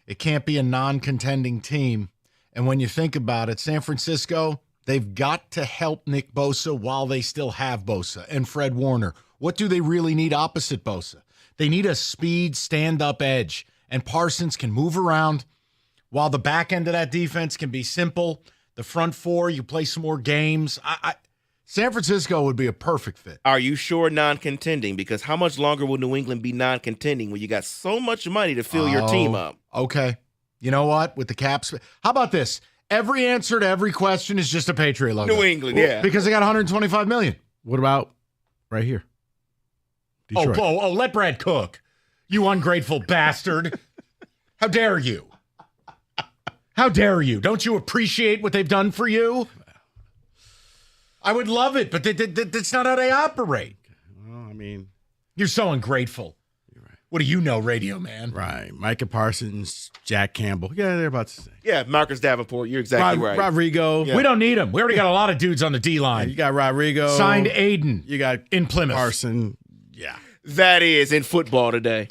It can't be a non-contending team. And when you think about it, San Francisco, they've got to help Nick Bosa while they still have Bosa and Fred Warner. What do they really need opposite Bosa? They need a speed stand-up edge, and Parsons can move around while the back end of that defense can be simple. The front four, you play some more games. San Francisco would be a perfect fit. Are you sure non-contending? Because how much longer will New England be non-contending when you got so much money to fill your team up? Okay. You know what? With the caps, how about this? Every answer to every question is just a Patriot logo. New England, yeah. Because they got 125 million. What about right here? Detroit. Oh, let Brad cook. You ungrateful bastard. How dare you? How dare you? Don't you appreciate what they've done for you? I would love it, but that's not how they operate. Well, I mean, you're so ungrateful. You're right. What do you know, radio man? Right. Micah Parsons, Jack Campbell. Yeah, they're about to say. Yeah, Marcus Davenport. You're exactly right. Rodrigo. Yeah. We don't need him. We already got a lot of dudes on the D line. Yeah, you got Rodrigo. Signed Aiden. You got in Plymouth. Parson. Yeah. That is in football today.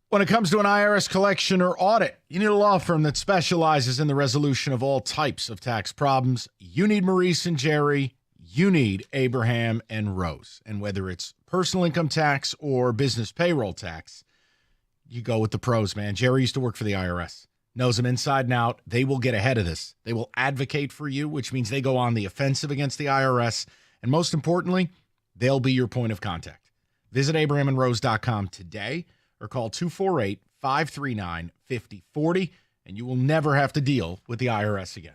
When it comes to an IRS collection or audit, you need a law firm that specializes in the resolution of all types of tax problems. You need Maurice and Jerry. You need Abraham and Rose. And whether it's personal income tax or business payroll tax, you go with the pros, man. Jerry used to work for the IRS. Knows them inside and out. They will get ahead of this. They will advocate for you, which means they go on the offensive against the IRS. And most importantly, they'll be your point of contact. Visit abrahamandrose.com today or call 248-539-5040, and you will never have to deal with the IRS again.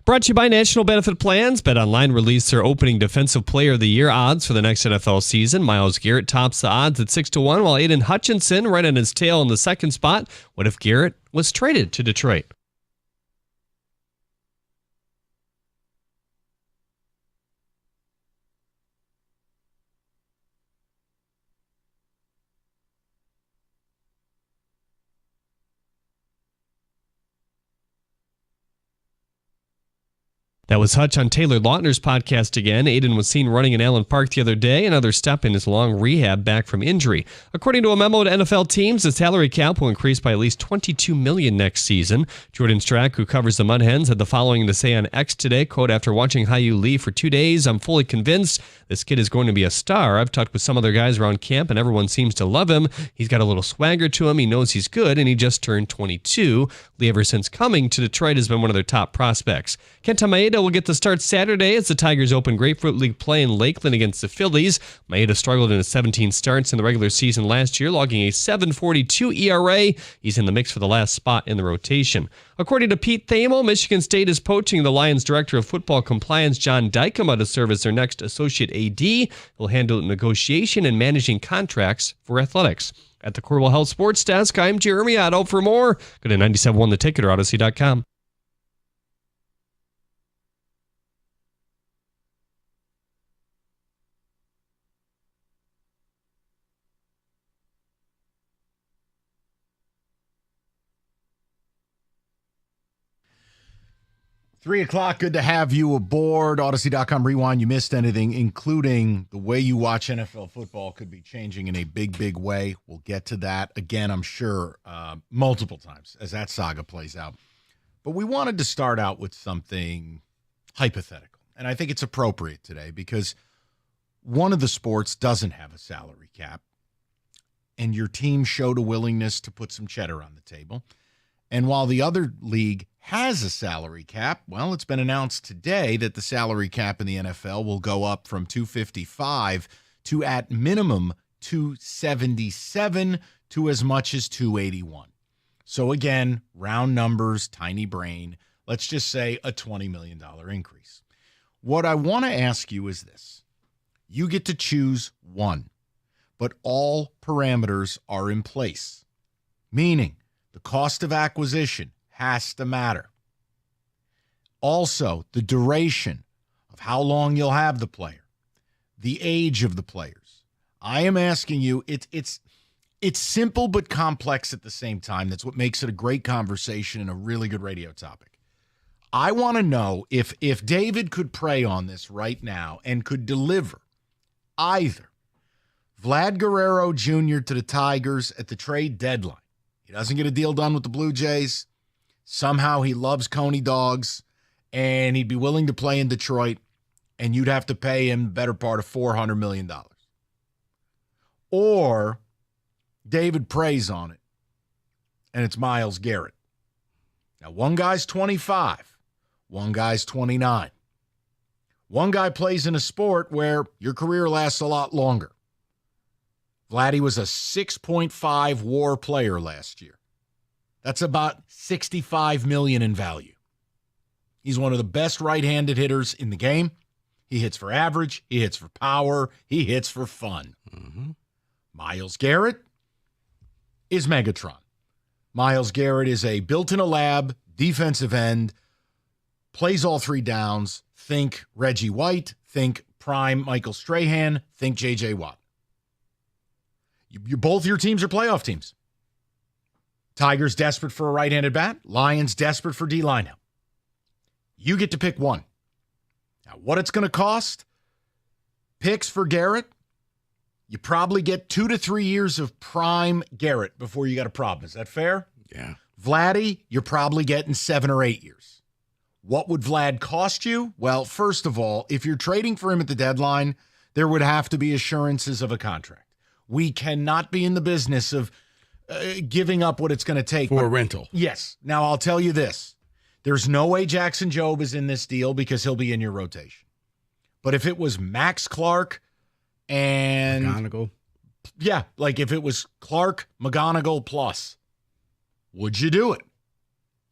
Brought to you by National Benefit Plans. BetOnline released their opening Defensive Player of the Year odds for the next NFL season. Myles Garrett tops the odds at 6-1, while Aiden Hutchinson right on his tail in the second spot. What if Garrett was traded to Detroit? That was Hutch on Taylor Lautner's podcast again. Aiden was seen running in Allen Park the other day, another step in his long rehab back from injury. According to a memo to NFL teams, the salary cap will increase by at least $22 million next season. Jordan Strack, who covers the Mud Hens, had the following to say on X today, quote, "After watching Hayu Lee for 2 days, I'm fully convinced this kid is going to be a star. I've talked with some other guys around camp, and everyone seems to love him. He's got a little swagger to him. He knows he's good, and he just turned 22. Lee, ever since coming to Detroit, has been one of their top prospects. Kenta Maeda will get the start Saturday as the Tigers open Grapefruit League play in Lakeland against the Phillies. Maeda struggled in his 17 starts in the regular season last year, logging a 7.42 ERA. He's in the mix for the last spot in the rotation. According to Pete Thamel, Michigan State is poaching the Lions' Director of Football Compliance, John Dykema, to serve as their next associate AD. He'll handle negotiation and managing contracts for athletics. At the Corwell Health Sports Desk, I'm Jeremy Otto. For more, go to 97.1 The Ticket or Odyssey.com. $3:00. Good to have you aboard. Odyssey.com Rewind. You missed anything, including the way you watch NFL football could be changing in a big, big way. We'll get to that again, I'm sure, multiple times as that saga plays out. But we wanted to start out with something hypothetical. And I think it's appropriate today because one of the sports doesn't have a salary cap. And your team showed a willingness to put some cheddar on the table. And while the other league has a salary cap, well, it's been announced today that the salary cap in the NFL will go up from $255 to at minimum $277 to as much as $281. So again, round numbers, tiny brain, let's just say a $20 million increase. What I want to ask you is this. You get to choose one, but all parameters are in place, meaning the cost of acquisition has to matter. Also, the duration of how long you'll have the player, the age of the players. I am asking you, it's simple but complex at the same time. That's what makes it a great conversation and a really good radio topic. I want to know if David could pray on this right now and could deliver either Vlad Guerrero Jr. to the Tigers at the trade deadline. He doesn't get a deal done with the Blue Jays. Somehow he loves Coney dogs, and he'd be willing to play in Detroit, and you'd have to pay him the better part of $400 million. Or David prays on it, and it's Myles Garrett. Now, one guy's 25. One guy's 29. One guy plays in a sport where your career lasts a lot longer. Vladdy was a 6.5 WAR player last year. That's about $65 million in value. He's one of the best right-handed hitters in the game. He hits for average. He hits for power. He hits for fun. Mm-hmm. Myles Garrett is Megatron. Myles Garrett is a built-in-a-lab defensive end, plays all three downs. Think Reggie White. Think prime Michael Strahan. Think J.J. Watt. Both your teams are playoff teams. Tigers desperate for a right-handed bat. Lions desperate for D-line help. You get to pick one. Now, what it's going to cost? Picks for Garrett. You probably get 2 to 3 years of prime Garrett before you got a problem. Is that fair? Yeah. Vladdy, you're probably getting 7 or 8 years. What would Vlad cost you? Well, first of all, if you're trading for him at the deadline, there would have to be assurances of a contract. We cannot be in the business of giving up what it's going to take. For a rental. Yes. Now, I'll tell you this. There's no way Jackson Jobe is in this deal because he'll be in your rotation. But if it was Max Clark and McGonigal. Yeah, like if it was Clark, McGonigal plus, would you do it?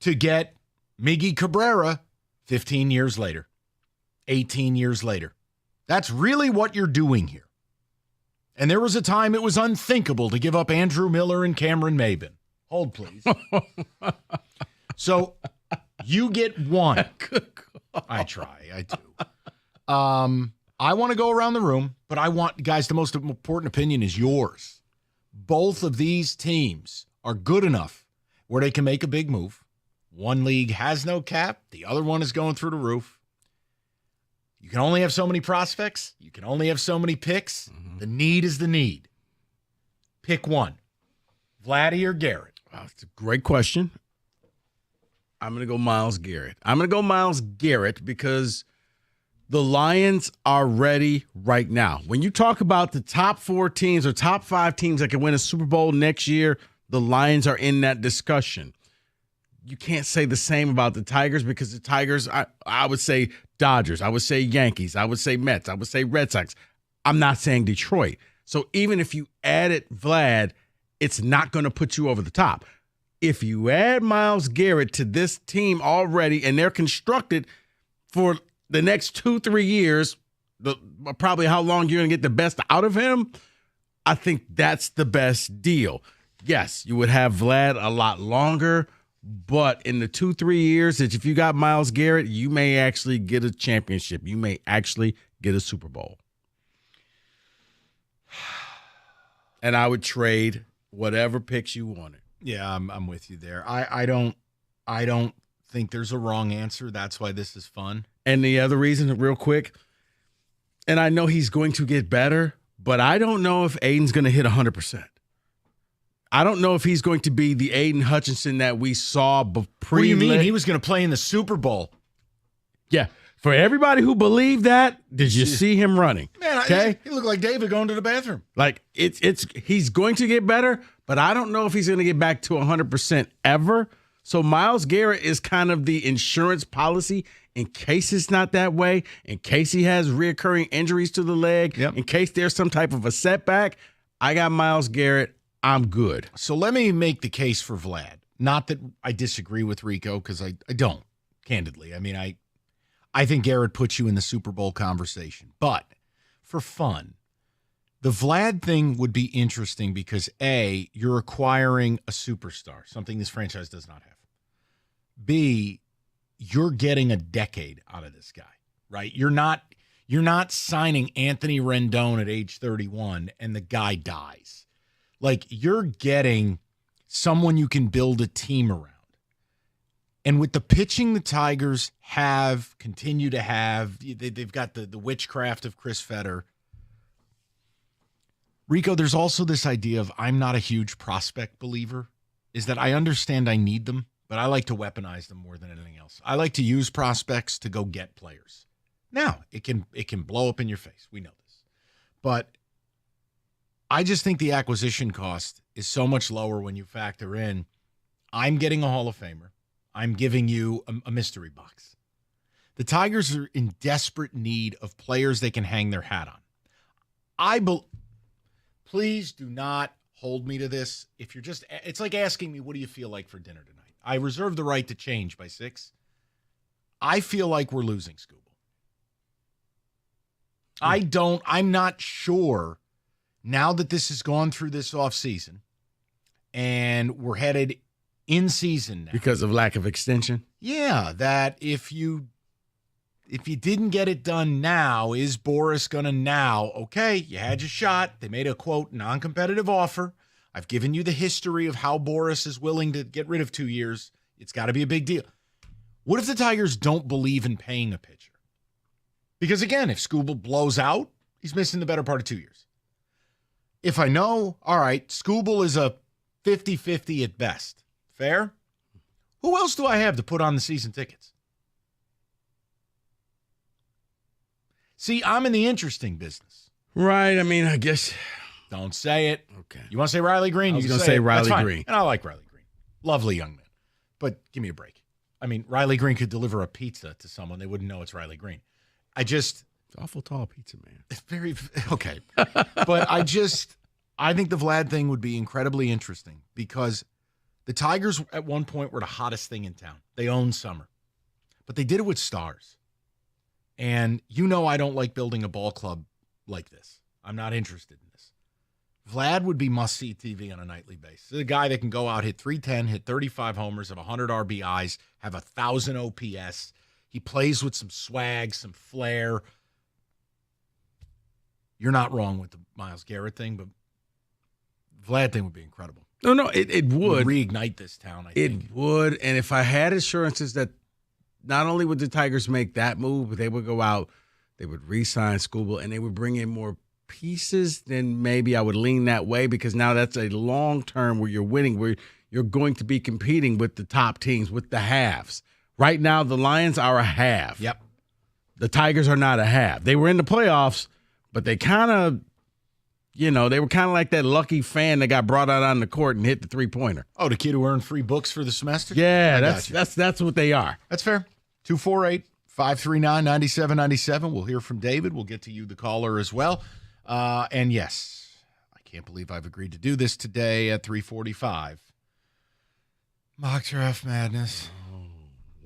To get Miggy Cabrera 15 years later, 18 years later. That's really what you're doing here. And there was a time it was unthinkable to give up Andrew Miller and Cameron Maben. Hold, please. So you get one. I try. I do. I want to go around the room, but I want, guys, the most important opinion is yours. Both of these teams are good enough where they can make a big move. One league has no cap. The other one is going through the roof. You can only have so many prospects. You can only have so many picks. Mm-hmm. The need is the need. Pick one. Vladdy or Garrett? Wow, that's a great question. I'm going to go Myles Garrett. I'm going to go Myles Garrett because the Lions are ready right now. When you talk about the top 4 teams or top 5 teams that can win a Super Bowl next year, the Lions are in that discussion. You can't say the same about the Tigers because the Tigers, I would say Dodgers, I would say Yankees, I would say Mets, I would say Red Sox. I'm not saying Detroit. So even if you added Vlad, it's not going to put you over the top. If you add Myles Garrett to this team already and they're constructed for the next 2-3 years, probably how long you're going to get the best out of him, I think that's the best deal. Yes, you would have Vlad a lot longer, but in the 2-3 years that if you got Myles Garrett, you may actually get a championship. You may actually get a Super Bowl. And I would trade whatever picks you wanted. Yeah, I'm with you there. I don't think there's a wrong answer. That's why this is fun. And the other reason, real quick, and I know he's going to get better, but I don't know if Aiden's going to hit 100%. I don't know if he's going to be the Aiden Hutchinson that we saw pre. What do you mean? He was going to play in the Super Bowl. Yeah. For everybody who believed that, did you see him running? Man, okay? He looked like David going to the bathroom. Like, he's going to get better, but I don't know if he's going to get back to 100% ever. So Myles Garrett is kind of the insurance policy in case it's not that way, in case he has reoccurring injuries to the leg, in case there's some type of a setback. I got Myles Garrett. I'm good. So let me make the case for Vlad. Not that I disagree with Rico, because I don't, candidly. I mean, I think Garrett puts you in the Super Bowl conversation. But for fun, the Vlad thing would be interesting because, A, you're acquiring a superstar, something this franchise does not have. B, you're getting a decade out of this guy, right? You're not signing Anthony Rendon at age 31 and the guy dies. Like, you're getting someone you can build a team around. And with the pitching the Tigers continue to have, they've got the witchcraft of Chris Fetter. Rico, there's also this idea of I'm not a huge prospect believer, is that I understand I need them, but I like to weaponize them more than anything else. I like to use prospects to go get players. Now, it can blow up in your face. We know this. But I just think the acquisition cost is so much lower when you factor in I'm getting a Hall of Famer. I'm giving you a mystery box. The Tigers are in desperate need of players they can hang their hat on. Please do not hold me to this. If you're it's like asking me, what do you feel like for dinner tonight? I reserve the right to change by 6. I feel like we're losing Scooble. I'm not sure now that this has gone through this offseason and we're headed in season now. Because of lack of extension? Yeah, that if you didn't get it done now, is Boris going to now? Okay, you had your shot. They made a, quote, non-competitive offer. I've given you the history of how Boris is willing to get rid of 2 years. It's got to be a big deal. What if the Tigers don't believe in paying a pitcher? Because, again, if Scooble blows out, he's missing the better part of 2 years. If I know, all right, Scooble is a 50-50 at best. Fair? Who else do I have to put on the season tickets? See, I'm in the interesting business. Right. I mean, I guess. Don't say it. Okay. You want to say Riley Green? I was going to say Riley Green. And I like Riley Green. Lovely young man. But give me a break. I mean, Riley Green could deliver a pizza to someone. They wouldn't know it's Riley Green. It's awful tall pizza, man. It's very, okay. But I think the Vlad thing would be incredibly interesting because the Tigers at one point were the hottest thing in town. They owned summer. but they did it with stars. And I don't like building a ball club like this. I'm not interested in this. Vlad would be must-see TV on a nightly basis. This is a guy that can go out, hit 310, hit 35 homers, have 100 RBIs, have 1,000 OPS. He plays with some swag, some flair. You're not wrong with the Myles Garrett thing, but Vlad thing would be incredible. No, it would reignite this town. I think it would, and if I had assurances that not only would the Tigers make that move, but they would go out, they would re-sign Skubal, and they would bring in more pieces, then maybe I would lean that way, because now that's a long term where you're winning, where you're going to be competing with the top teams, with the halves. Right now, the Lions are a half. Yep. The Tigers are not a half. They were in the playoffs, but they kind of, they were kind of like that lucky fan that got brought out on the court and hit the three-pointer. Oh, the kid who earned free books for the semester? Yeah, that's what they are. That's fair. 248-539-9797. We'll hear from David. We'll get to you, the caller, as well. And yes, I can't believe I've agreed to do this today at 3:45. Mock draft madness.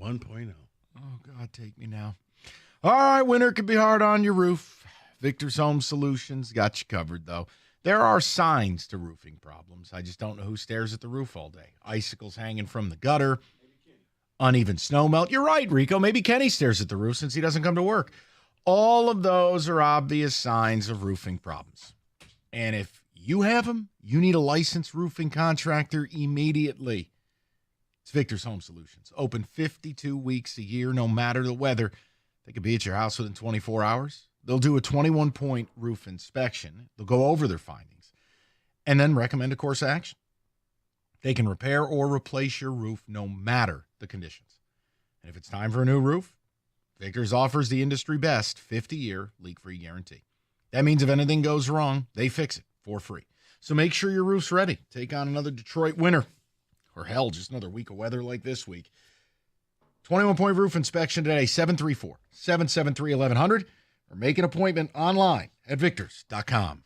1.0. Oh, God, take me now. All right, winter can be hard on your roof. Victor's Home Solutions got you covered, though. There are signs to roofing problems. I just don't know who stares at the roof all day. Icicles hanging from the gutter, uneven snow melt. You're right, Rico. Maybe Kenny stares at the roof since he doesn't come to work. All of those are obvious signs of roofing problems. And if you have them, you need a licensed roofing contractor immediately. It's Victor's Home Solutions. Open 52 weeks a year, no matter the weather. They could be at your house within 24 hours. They'll do a 21-point roof inspection. They'll go over their findings and then recommend a course of action. They can repair or replace your roof no matter the conditions. And if it's time for a new roof, Victor's offers the industry best 50-year leak-free guarantee. That means if anything goes wrong, they fix it for free. So make sure your roof's ready. Take on another Detroit winter, or hell, just another week of weather like this week. 21-point roof inspection today, 734-773-1100, or make an appointment online at victors.com.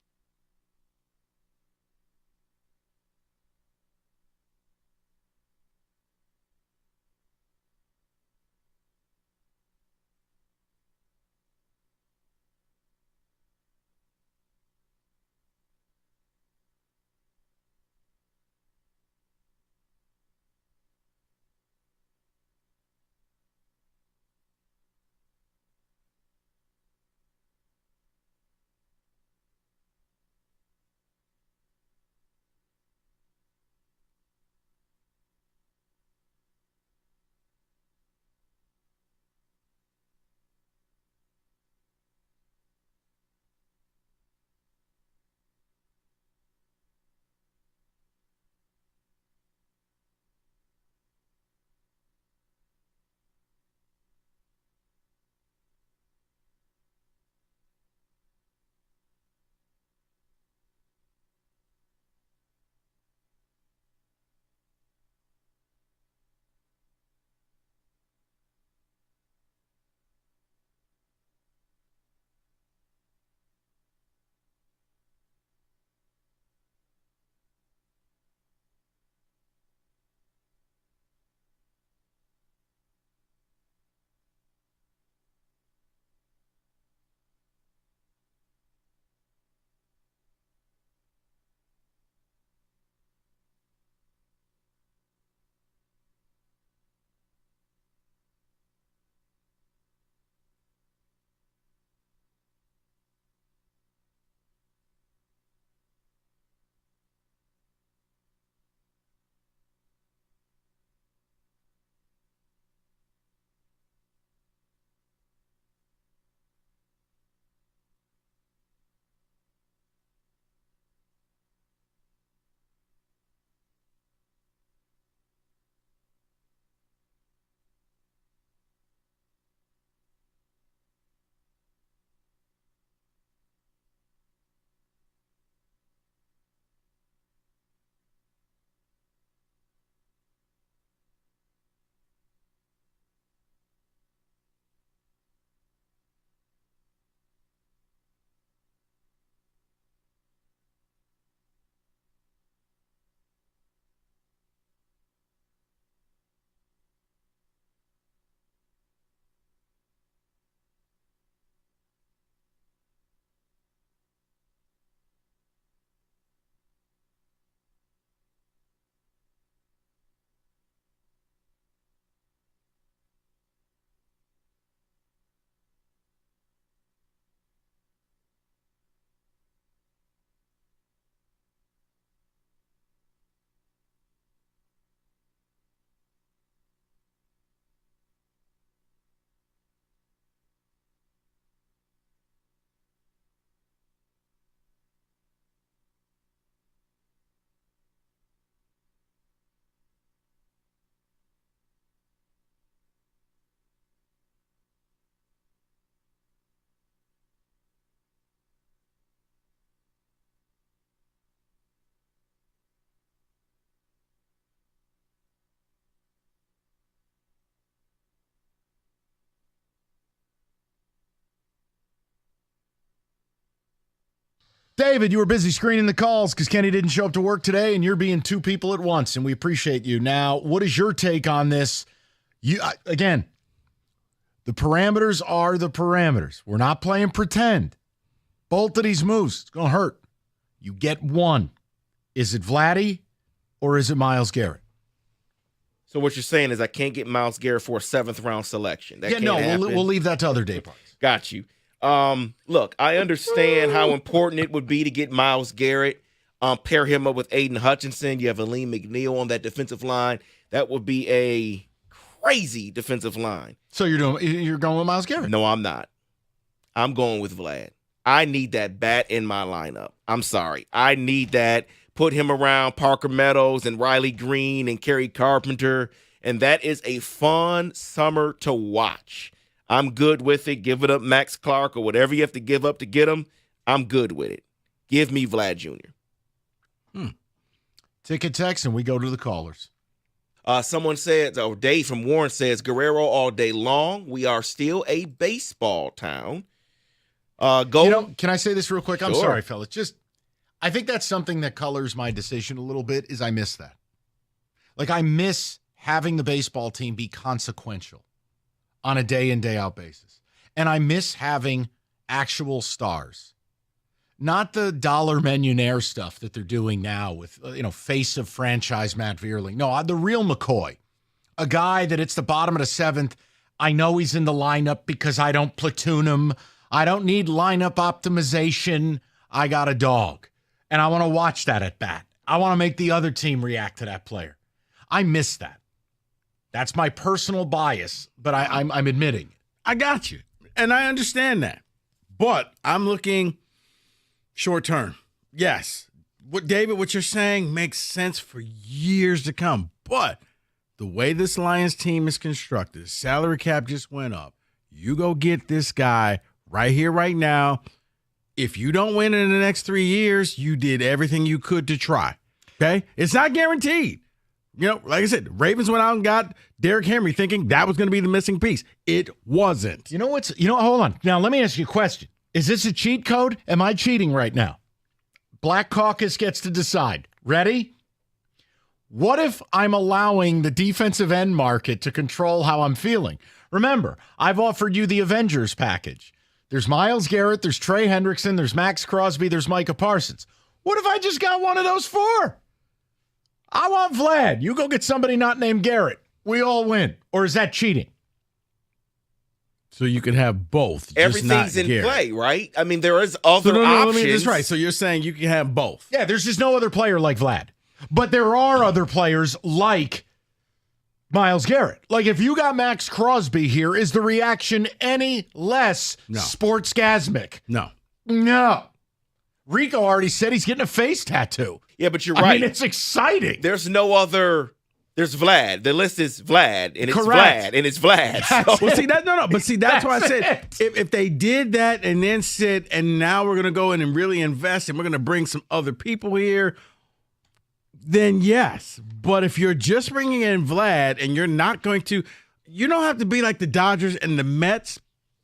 David, you were busy screening the calls because Kenny didn't show up to work today, and you're being two people at once, and we appreciate you. Now, what is your take on this? Again, the parameters are the parameters. We're not playing pretend. Both of these moves, it's going to hurt. You get one. Is it Vladdy or is it Myles Garrett? So what you're saying is I can't get Myles Garrett for a 7th-round selection. That we'll leave that to other day parts. Got you. Look, I understand how important it would be to get Myles Garrett, pair him up with Aiden Hutchinson. You have Aleem McNeil on that defensive line. That would be a crazy defensive line. So you're going with Myles Garrett? No, I'm not. I'm going with Vlad. I need that bat in my lineup. I'm sorry. I need that. Put him around Parker Meadows and Riley Green and Kerry Carpenter, and that is a fun summer to watch. I'm good with it. Give it up Max Clark or whatever you have to give up to get him. I'm good with it. Give me Vlad Jr. Ticket text, and we go to the callers. Someone said, or Dave from Warren says, Guerrero all day long. We are still a baseball town. Can I say this real quick? I'm Sure. sorry, fellas. I think that's something that colors my decision a little bit is I miss that. Like, I miss having the baseball team be consequential on a day in, day out basis. And I miss having actual stars. Not the dollar millionaire stuff that they're doing now with, face of franchise Matt Vierling. No, the real McCoy. A guy that it's the bottom of the 7th. I know he's in the lineup because I don't platoon him. I don't need lineup optimization. I got a dog. And I want to watch that at bat. I want to make the other team react to that player. I miss that. That's my personal bias, but I'm admitting it. I got you. And I understand that. But I'm looking short term. Yes. David, what you're saying makes sense for years to come. But the way this Lions team is constructed, salary cap just went up. You go get this guy right here, right now. If you don't win in the next 3 years, you did everything you could to try. Okay? It's not guaranteed. Like I said, Ravens went out and got Derrick Henry thinking that was going to be the missing piece. It wasn't. Hold on. Now, let me ask you a question. Is this a cheat code? Am I cheating right now? Black Caucus gets to decide. Ready? What if I'm allowing the defensive end market to control how I'm feeling? Remember, I've offered you the Avengers package. There's Myles Garrett, there's Trey Hendrickson, there's Max Crosby, there's Micah Parsons. What if I just got one of those 4? I want Vlad. You go get somebody not named Garrett. We all win. Or is that cheating? So you can have both. Everything's in play, right? I mean, there is other options. That's right. So you're saying you can have both. Yeah, there's just no other player like Vlad. But there are other players like Myles Garrett. Like, if you got Max Crosby here, is the reaction any less sportsgasmic? No. Rico already said he's getting a face tattoo. Yeah, but you're right. I mean, it's exciting. There's no other. There's Vlad. The list is Vlad, and it's Correct. Vlad, and it's Vlad. So. Well, see that but see that's why I said if they did that and then said, and now we're gonna go in and really invest, and we're gonna bring some other people here, then yes. But if you're just bringing in Vlad and you're not going to, you don't have to be like the Dodgers and the Mets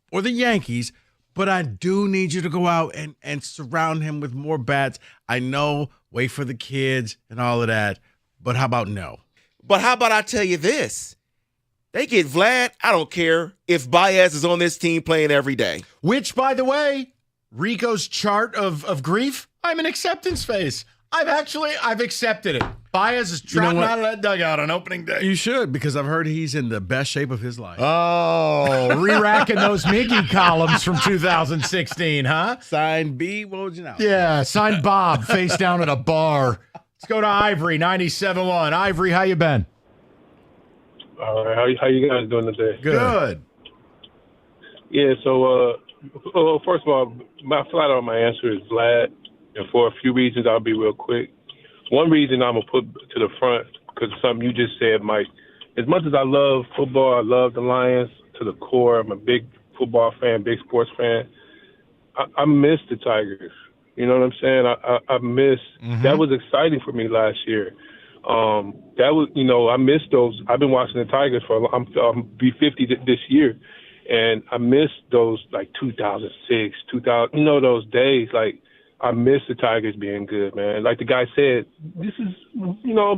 or the Yankees. But I do need you to go out and surround him with more bats. I know, wait for the kids and all of that. But how about no? But how about I tell you this? They get Vlad. I don't care if Baez is on this team playing every day. Which, by the way, Rico's chart of grief, I'm in acceptance phase. I've accepted it. Baez is trotting out of that dugout on opening day. You should, because I've heard he's in the best shape of his life. Oh, re-racking those Mickey columns from 2016, huh? Signed B, what would you know? Yeah, signed Bob, face down at a bar. Let's go to Ivory, 97.1. Ivory, how you been? All right, how you guys doing today? Good. Yeah, so first of all, flat out my answer is Vlad, and for a few reasons I'll be real quick. One reason I'm gonna put to the front because of something you just said, Mike. As much as I love football, I love the Lions to the core. I'm a big football fan, big sports fan. I miss the Tigers. You know what I'm saying? I miss that was exciting for me last year. That was, I miss those. I've been watching the Tigers I'm be 50 this year, and I miss those like 2006, 2000. Those days. Like I miss the Tigers being good, man. Like the guy said, this is,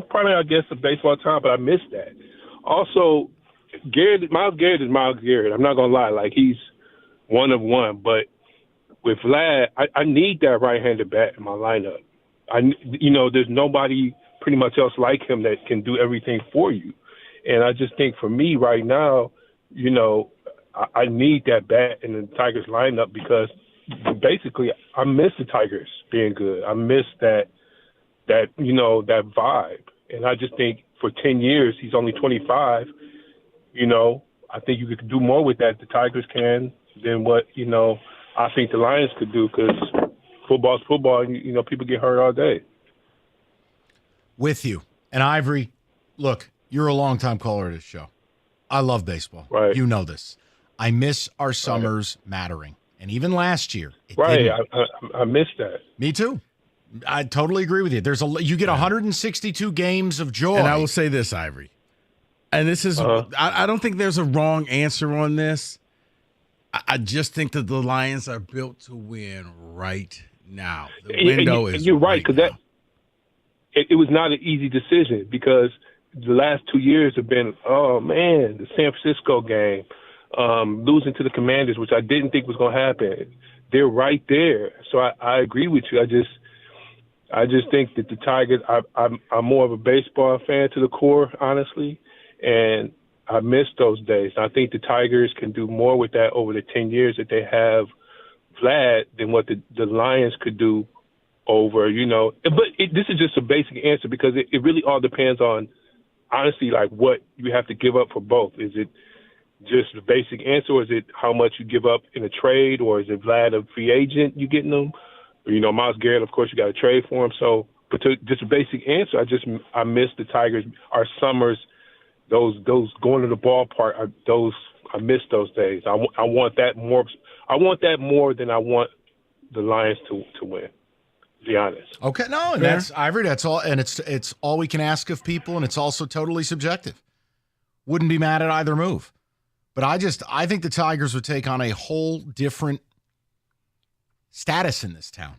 probably, I guess, a baseball time, but I miss that. Also, Miles Garrett is Miles Garrett. I'm not going to lie. Like, he's one of one. But with Vlad, I need that right-handed bat in my lineup. There's nobody pretty much else like him that can do everything for you. And I just think for me right now, I need that bat in the Tigers lineup because basically I miss the Tigers being good. I miss that vibe. And I just think for 10 years, he's only 25, I think you could do more with that, the Tigers can, than what, I think the Lions could do because football's football and, people get hurt all day. With you. And Ivory, look, you're a longtime caller to this show. I love baseball. Right. You know this. I miss our summers mattering. And even last year, it right. didn't. I miss that. Me too. I totally agree with you. You get 162 games of joy. And I will say this, Ivory. And this is, I don't think there's a wrong answer on this. I just think that the Lions are built to win right now. The window is. You're right, because it was not an easy decision because the last 2 years have been, the San Francisco game, losing to the Commanders, which I didn't think was going to happen. They're right there. So I agree with you. I just think that the Tigers, I'm more of a baseball fan to the core, honestly, and I miss those days. I think the Tigers can do more with that over the 10 years that they have Vlad than what the Lions could do over, But this is just a basic answer because it really all depends on, honestly, like what you have to give up for both. Is it just the basic answer, or is it how much you give up in a trade, or is it Vlad a free agent you getting them? Or, Miles Garrett, of course, you got to trade for him. So, but just a basic answer, I miss the Tigers, our summers, those going to the ballpark, I miss those days. I want that more. I want that more than I want the Lions to win. To be honest. Okay, no, and that's Ivory. That's all, and it's all we can ask of people, and it's also totally subjective. Wouldn't be mad at either move, but I think the Tigers would take on a whole different status in this town.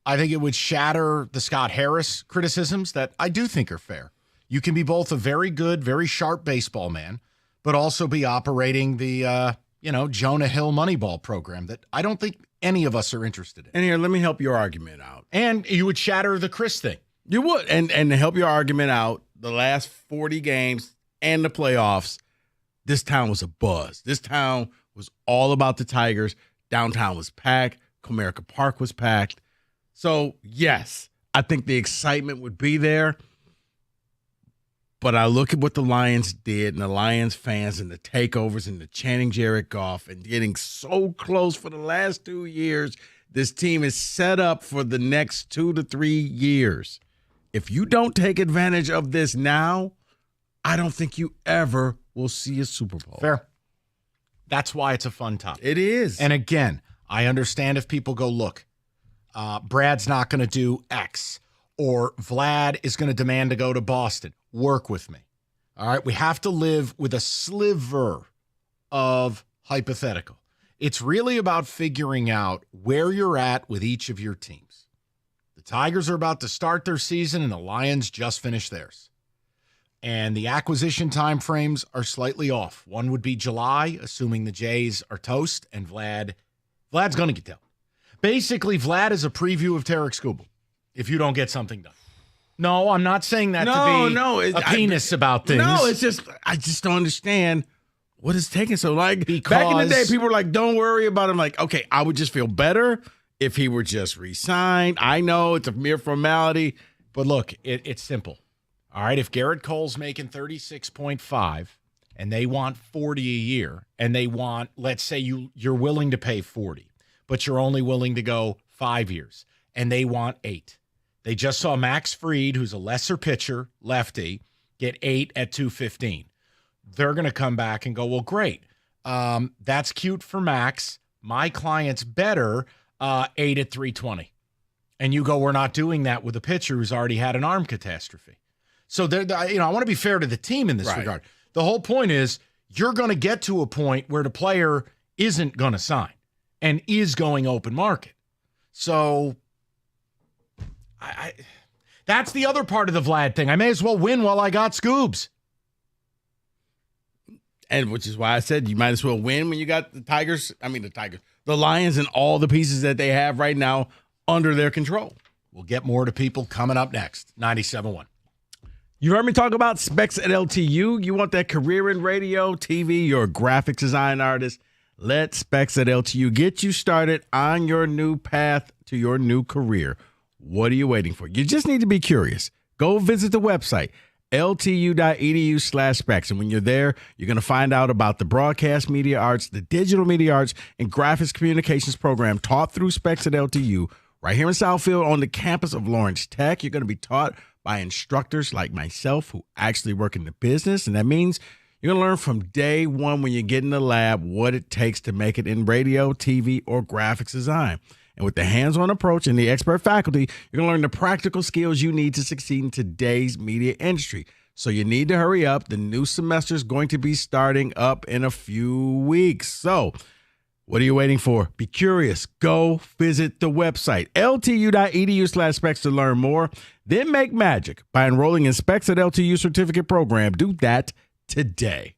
I think it would shatter the Scott Harris criticisms that I do think are fair. You can be both a very good, very sharp baseball man, but also be operating the, Jonah Hill Moneyball program that I don't think any of us are interested in. And here, let me help your argument out. And you would shatter the Chris thing. You would. And to help your argument out, the last 40 games and the playoffs, this town was a buzz. This town was all about the Tigers. Downtown was packed. Comerica Park was packed. So, yes, I think the excitement would be there. But I look at what the Lions did and the Lions fans and the takeovers and the chanting Jared Goff and getting so close for the last 2 years. This team is set up for the next 2 to 3 years. If you don't take advantage of this now, I don't think you ever will see a Super Bowl. Fair. That's why it's a fun topic. It is. And again, I understand if people go, look, Brad's not going to do X, or Vlad is going to demand to go to Boston. Work with me. All right. We have to live with a sliver of hypothetical. It's really about figuring out where you're at with each of your teams. The Tigers are about to start their season and the Lions just finished theirs. And the acquisition timeframes are slightly off. One would be July, assuming the Jays are toast, and Vlad's going to get down. Basically, Vlad is a preview of Tarek Skubal if you don't get something done. No, I'm not saying that to be a penis about things. No, it's just I just don't understand what is taking so long. Back in the day, people were like, don't worry about him. Like, okay, I would just feel better if he were just re-signed. I know it's a mere formality. But look, it's simple. All right, if Garrett Cole's making 36.5 and they want 40 a year, and they want, let's say you're willing to pay 40, but you're only willing to go 5 years, and they want 8. They just saw Max Fried, who's a lesser pitcher, lefty, get 8 at $215. They're going to come back and go, well, great. That's cute for Max. My client's better, 8 at $320. And you go, we're not doing that with a pitcher who's already had an arm catastrophe. So I want to be fair to the team in this regard. The whole point is you're going to get to a point where the player isn't going to sign and is going open market. So That's the other part of the Vlad thing. I may as well win while I got Scoobs. And which is why I said you might as well win when you got the Lions and all the pieces that they have right now under their control. We'll get more to people coming up next. 97.1. You heard me talk about Specs at LTU. You want that career in radio, TV, you're a graphics design artist. Let Specs at LTU get you started on your new path to your new career. What are you waiting for? You just need to be curious. Go visit the website, ltu.edu/specs. And when you're there, you're going to find out about the broadcast media arts, the digital media arts, and graphics communications program taught through Specs at LTU right here in Southfield on the campus of Lawrence Tech. You're going to be taught by instructors like myself who actually work in the business. And that means you're going to learn from day one when you get in the lab what it takes to make it in radio, TV, or graphics design. And with the hands-on approach and the expert faculty, you're going to learn the practical skills you need to succeed in today's media industry. So you need to hurry up. The new semester is going to be starting up in a few weeks. So what are you waiting for? Be curious. Go visit the website, ltu.edu/specs to learn more. Then make magic by enrolling in Specs at LTU certificate program. Do that today.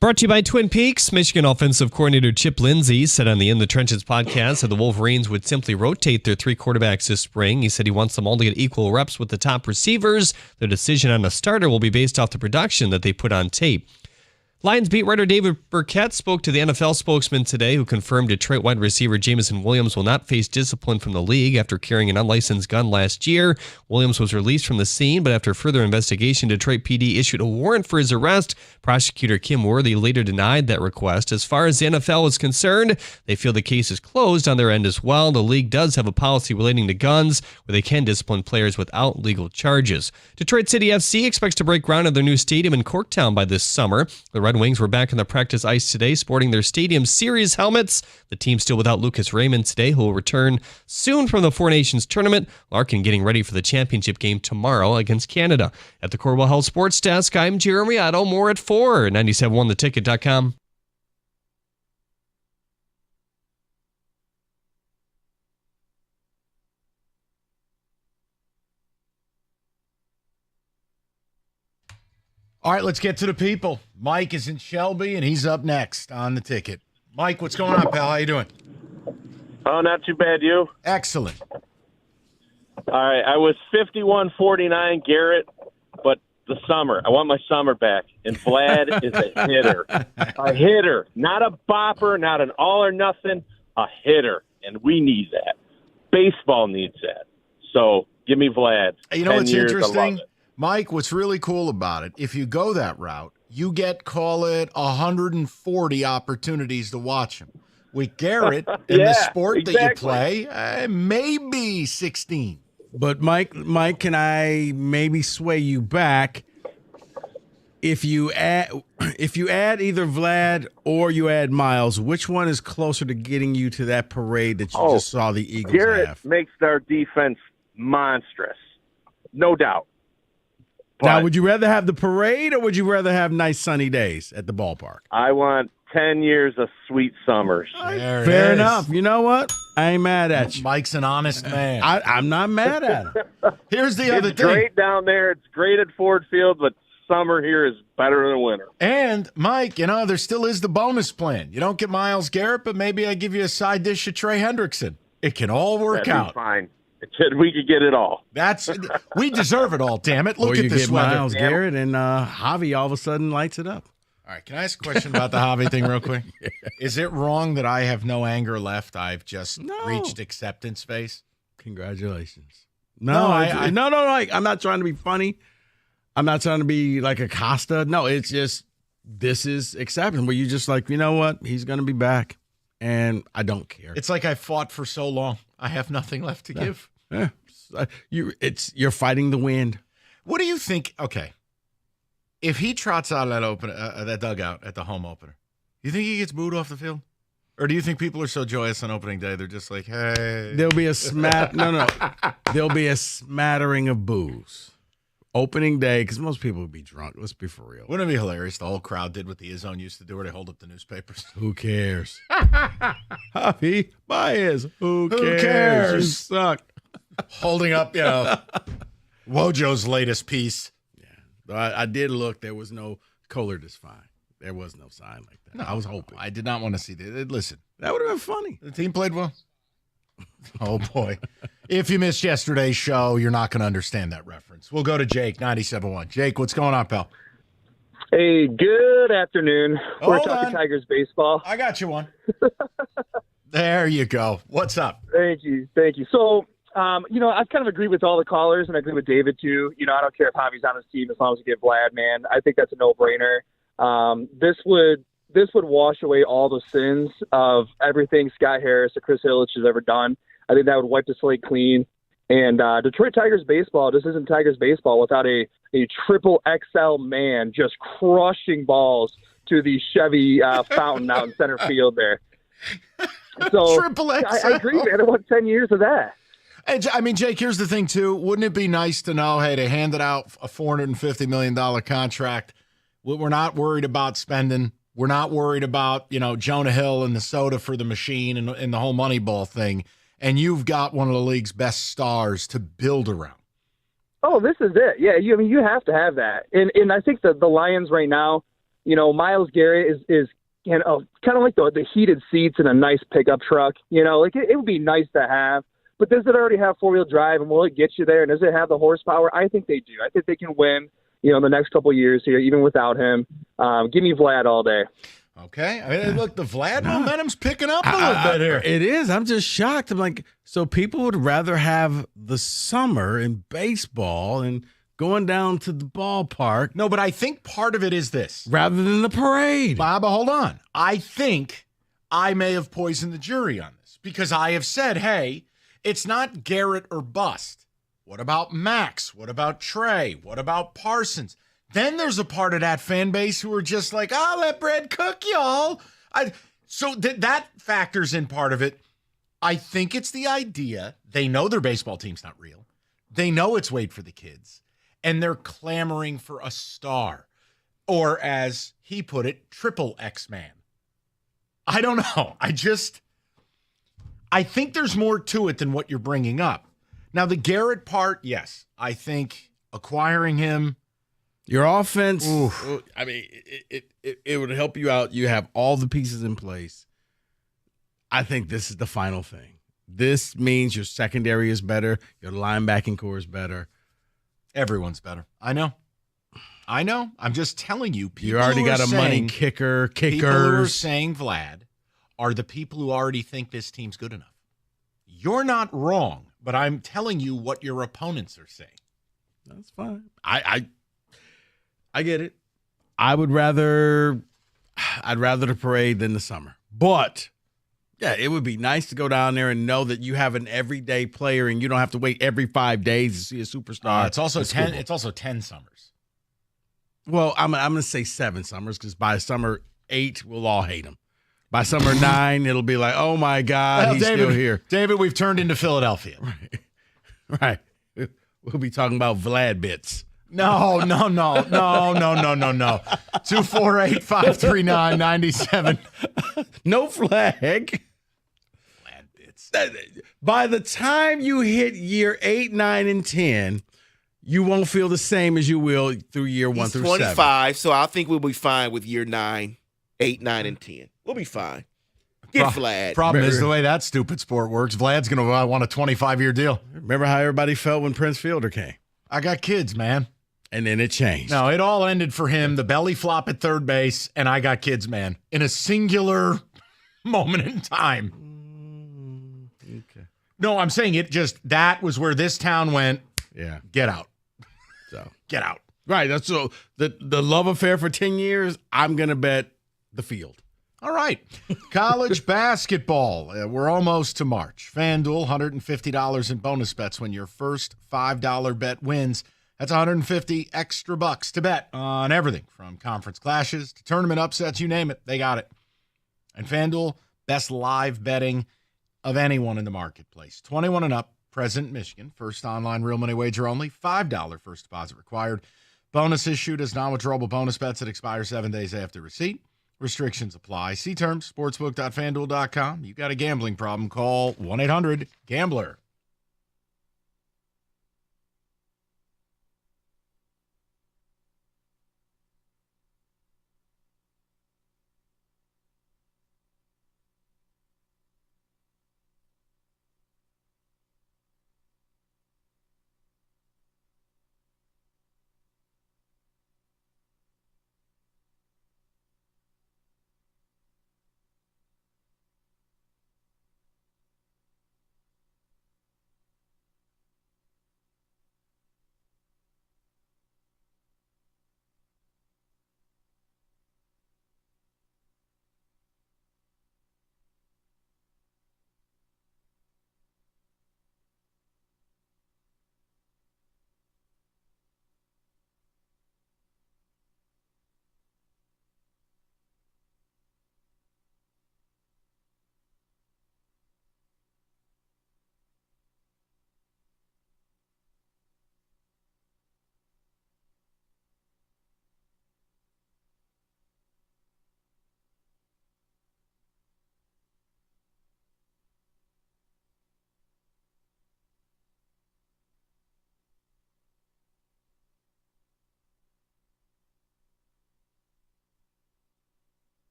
Brought to you by Twin Peaks. Michigan offensive coordinator Chip Lindsey said on the In the Trenches podcast that the Wolverines would simply rotate their 3 quarterbacks this spring. He said he wants them all to get equal reps with the top receivers. Their decision on a starter will be based off the production that they put on tape. Lions beat writer David Burkett spoke to the NFL spokesman today, who confirmed Detroit wide receiver Jameson Williams will not face discipline from the league after carrying an unlicensed gun last year. Williams was released from the scene, but after further investigation, Detroit PD issued a warrant for his arrest. Prosecutor Kim Worthy later denied that request. As far as the NFL is concerned, they feel the case is closed on their end as well. The league does have a policy relating to guns where they can discipline players without legal charges. Detroit City FC expects to break ground on their new stadium in Corktown by this summer. The Red Wings were back on the practice ice today, sporting their Stadium Series helmets. The team still without Lucas Raymond today, who will return soon from the Four Nations tournament. Larkin getting ready for the championship game tomorrow against Canada. At the Corwell Health Sports Desk, I'm Jeremy Otto. More at 4. 97.1theticket.com. All right, let's get to the people. Mike is in Shelby, and he's up next on the ticket. Mike, what's going on, pal? How you doing? Oh, not too bad, you? Excellent. All right, I was 51-49 Garrett, but the summer. I want my summer back. And Vlad is a hitter. A hitter. Not a bopper, not an all or nothing, a hitter. And we need that. Baseball needs that. So give me Vlad. You know what's interesting? Mike, what's really cool about it, if you go that route, you get, call it, 140 opportunities to watch him. With Garrett, in the sport that you play, maybe 16. But, Mike, can I maybe sway you back? If you add either Vlad or you add Miles, which one is closer to getting you to that parade that you just saw the Eagles Garrett have? makes our defense monstrous. No doubt. Now, would you rather have the parade or would you rather have nice sunny days at the ballpark? I want 10 years of sweet summers. Fair enough. You know what? I ain't mad at you. Mike's an honest man. I'm not mad at him. Here's the other It's thing. great down there. It's great at Ford Field, but summer here is better than winter. And, Mike, there still is the bonus plan. You don't get Myles Garrett, but maybe I give you a side dish of Trey Hendrickson. It can all work That'd be out. fine. We could get it all. We deserve it all, damn it. Look or at you this get weather. Myles Garrett and Javi all of a sudden lights it up. All right, can I ask a question about the Javi thing real quick? Is it wrong that I have no anger left? I've just reached acceptance phase? Congratulations. No, I'm not trying to be funny. I'm not trying to be like a Costa. No, it's just this is acceptance where you just like, you know what? He's going to be back, and I don't care. It's like I fought for so long. I have nothing left to give. Yeah. You're fighting the wind. What do you think? Okay, if he trots out of that dugout at the home opener, do you think he gets booed off the field, or do you think people are so joyous on opening day they're just like, hey? There'll be a There'll be a smattering of boos. Opening day, because most people would be drunk. Let's be for real. Wouldn't it be hilarious? The whole crowd did what the Izzone used to do, where they hold up the newspapers. Who cares? Javi Baez. Who cares? You suck. Holding up, Wojo's latest piece. Yeah, I did look. There was no Kohler is fine. There was no sign like that. No, I was hoping. I did not want to see that. Listen, that would have been funny. The team played well. Oh boy! If you missed yesterday's show, you're not going to understand that reference. We'll go to Jake, 97.1. Jake, what's going on, pal? Hey, good afternoon. We're talking Tigers baseball. I got you one. There you go. What's up? Thank you. So, I kind of agree with all the callers, and I agree with David too. I don't care if Javi's on his team as long as we get Vlad, man. I think that's a no-brainer. This would wash away all the sins of everything Scott Harris or Chris Ilitch has ever done. I think that would wipe the slate clean. And Detroit Tigers baseball, this isn't Tigers baseball without a triple XL man just crushing balls to the Chevy fountain out in center field there. So Triple XL. I agree, man. I want 10 years of that. I mean, Jake, here's the thing, too. Wouldn't it be nice to know, hey, they handed out a $450 million contract. We're not worried about spending. We're not worried about, Jonah Hill and the soda for the machine and the whole Moneyball thing. And you've got one of the league's best stars to build around. Oh, this is it. Yeah, you have to have that. And I think that the Lions right now, Myles Garrett is kind of like the heated seats in a nice pickup truck. Like it would be nice to have. But does it already have four-wheel drive, and will it get you there? And does it have the horsepower? I think they do. I think they can win, in the next couple of years here, even without him. Give me Vlad all day. Okay. I mean, look, the Vlad momentum's picking up a little bit here. It is. I'm just shocked. I'm like, so people would rather have the summer in baseball and going down to the ballpark. No, but I think part of it is this. Rather than the parade. Bob, hold on. I think I may have poisoned the jury on this because I have said, hey, it's not Garrett or bust. What about Max? What about Trey? What about Parsons? Then there's a part of that fan base who are just like, let Brad cook, y'all. So that factors in part of it. I think it's the idea. They know their baseball team's not real. They know it's wait for the kids. And they're clamoring for a star. Or as he put it, triple X-Man. I don't know. I think there's more to it than what you're bringing up. Now, the Garrett part, yes. I think acquiring him. Your offense, I mean, it would help you out. You have all the pieces in place. I think this is the final thing. This means your secondary is better. Your linebacking core is better. Everyone's better. I know. I'm just telling you. You already got a money kicker. People who are saying Vlad are the people who already think this team's good enough. You're not wrong, but I'm telling you what your opponents are saying. That's fine. I get it. I'd rather the parade than the summer. But yeah, it would be nice to go down there and know that you have an everyday player and you don't have to wait every 5 days to see a superstar. It's also 10. It's also 10 summers. Well, I'm gonna say 7 summers because by summer 8 we'll all hate him. By summer 9 it'll be like, oh my God, he's still here. David, we've turned into Philadelphia. Right. We'll be talking about Vlad bits. No. 248-539-97. No flag. Vlad bits. By the time you hit year 8, 9, and 10, you won't feel the same as you will through year 1 through 7. 25, so I think we'll be fine with year 9, 8, 9, and 10. We'll be fine. Get Vlad. Problem is the way that stupid sport works, Vlad's going to want a 25-year deal. Remember how everybody felt when Prince Fielder came? I got kids, man. And then it changed. No, it all ended for him. The belly flop at third base, and I got kids, man. In a singular moment in time. Okay. No, I'm saying that was where this town went. Yeah. Get out. So get out. Right. That's so the love affair for 10 years, I'm going to bet the field. All right. College basketball. We're almost to March. FanDuel, $150 in bonus bets when your first $5 bet wins. That's $150 extra bucks to bet on everything from conference clashes to tournament upsets, you name it. They got it. And FanDuel, best live betting of anyone in the marketplace. 21 and up, present Michigan. First online real money wager only. $5 first deposit required. Bonus issued as non-withdrawable bonus bets that expire 7 days after receipt. Restrictions apply. See terms, sportsbook.fanduel.com. You got a gambling problem, call 1-800-GAMBLER.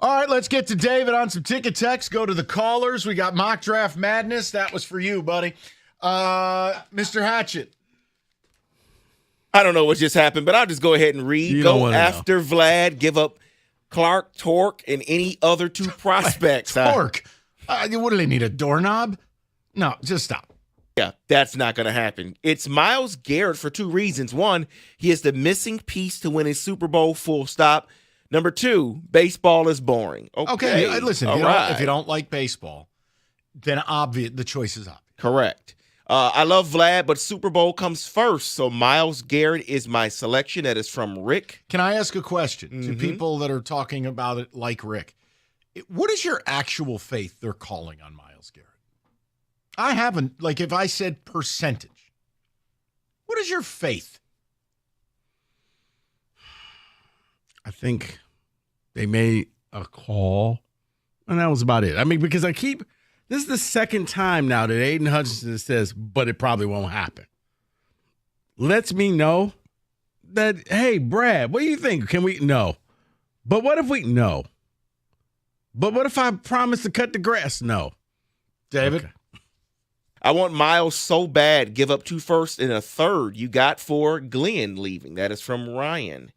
All right, let's get to David on some ticket text. Go to the callers. We got mock draft madness. That was for you, buddy. Mr. Hatchet. I don't know what just happened, but I'll just go ahead and read. You Go after Vlad. Give up Clark, Torque, and any other two prospects. Torque? What do they need, a doorknob? No, just stop. Yeah, that's not going to happen. It's Myles Garrett for two reasons. One, he is the missing piece to win a Super Bowl, full stop. Number two, baseball is boring. Okay, listen, if you don't like baseball, then the choice is obvious. Correct. I love Vlad, but Super Bowl comes first. So Myles Garrett is my selection. That is from Rick. Can I ask a question to people that are talking about it like Rick? What is your actual faith they're calling on Myles Garrett? I haven't, like if I said percentage, what is your faith? I think they made a call, and that was about it. I mean, because this is the second time now that Aiden Hutchinson says, but it probably won't happen. Lets me know that, hey, Brad, what do you think? Can we? No. But what if we? No. But what if I promise to cut the grass? No. David? Okay. I want Myles so bad. Give up 2 firsts and a third. You got for Glenn leaving. That is from Ryan.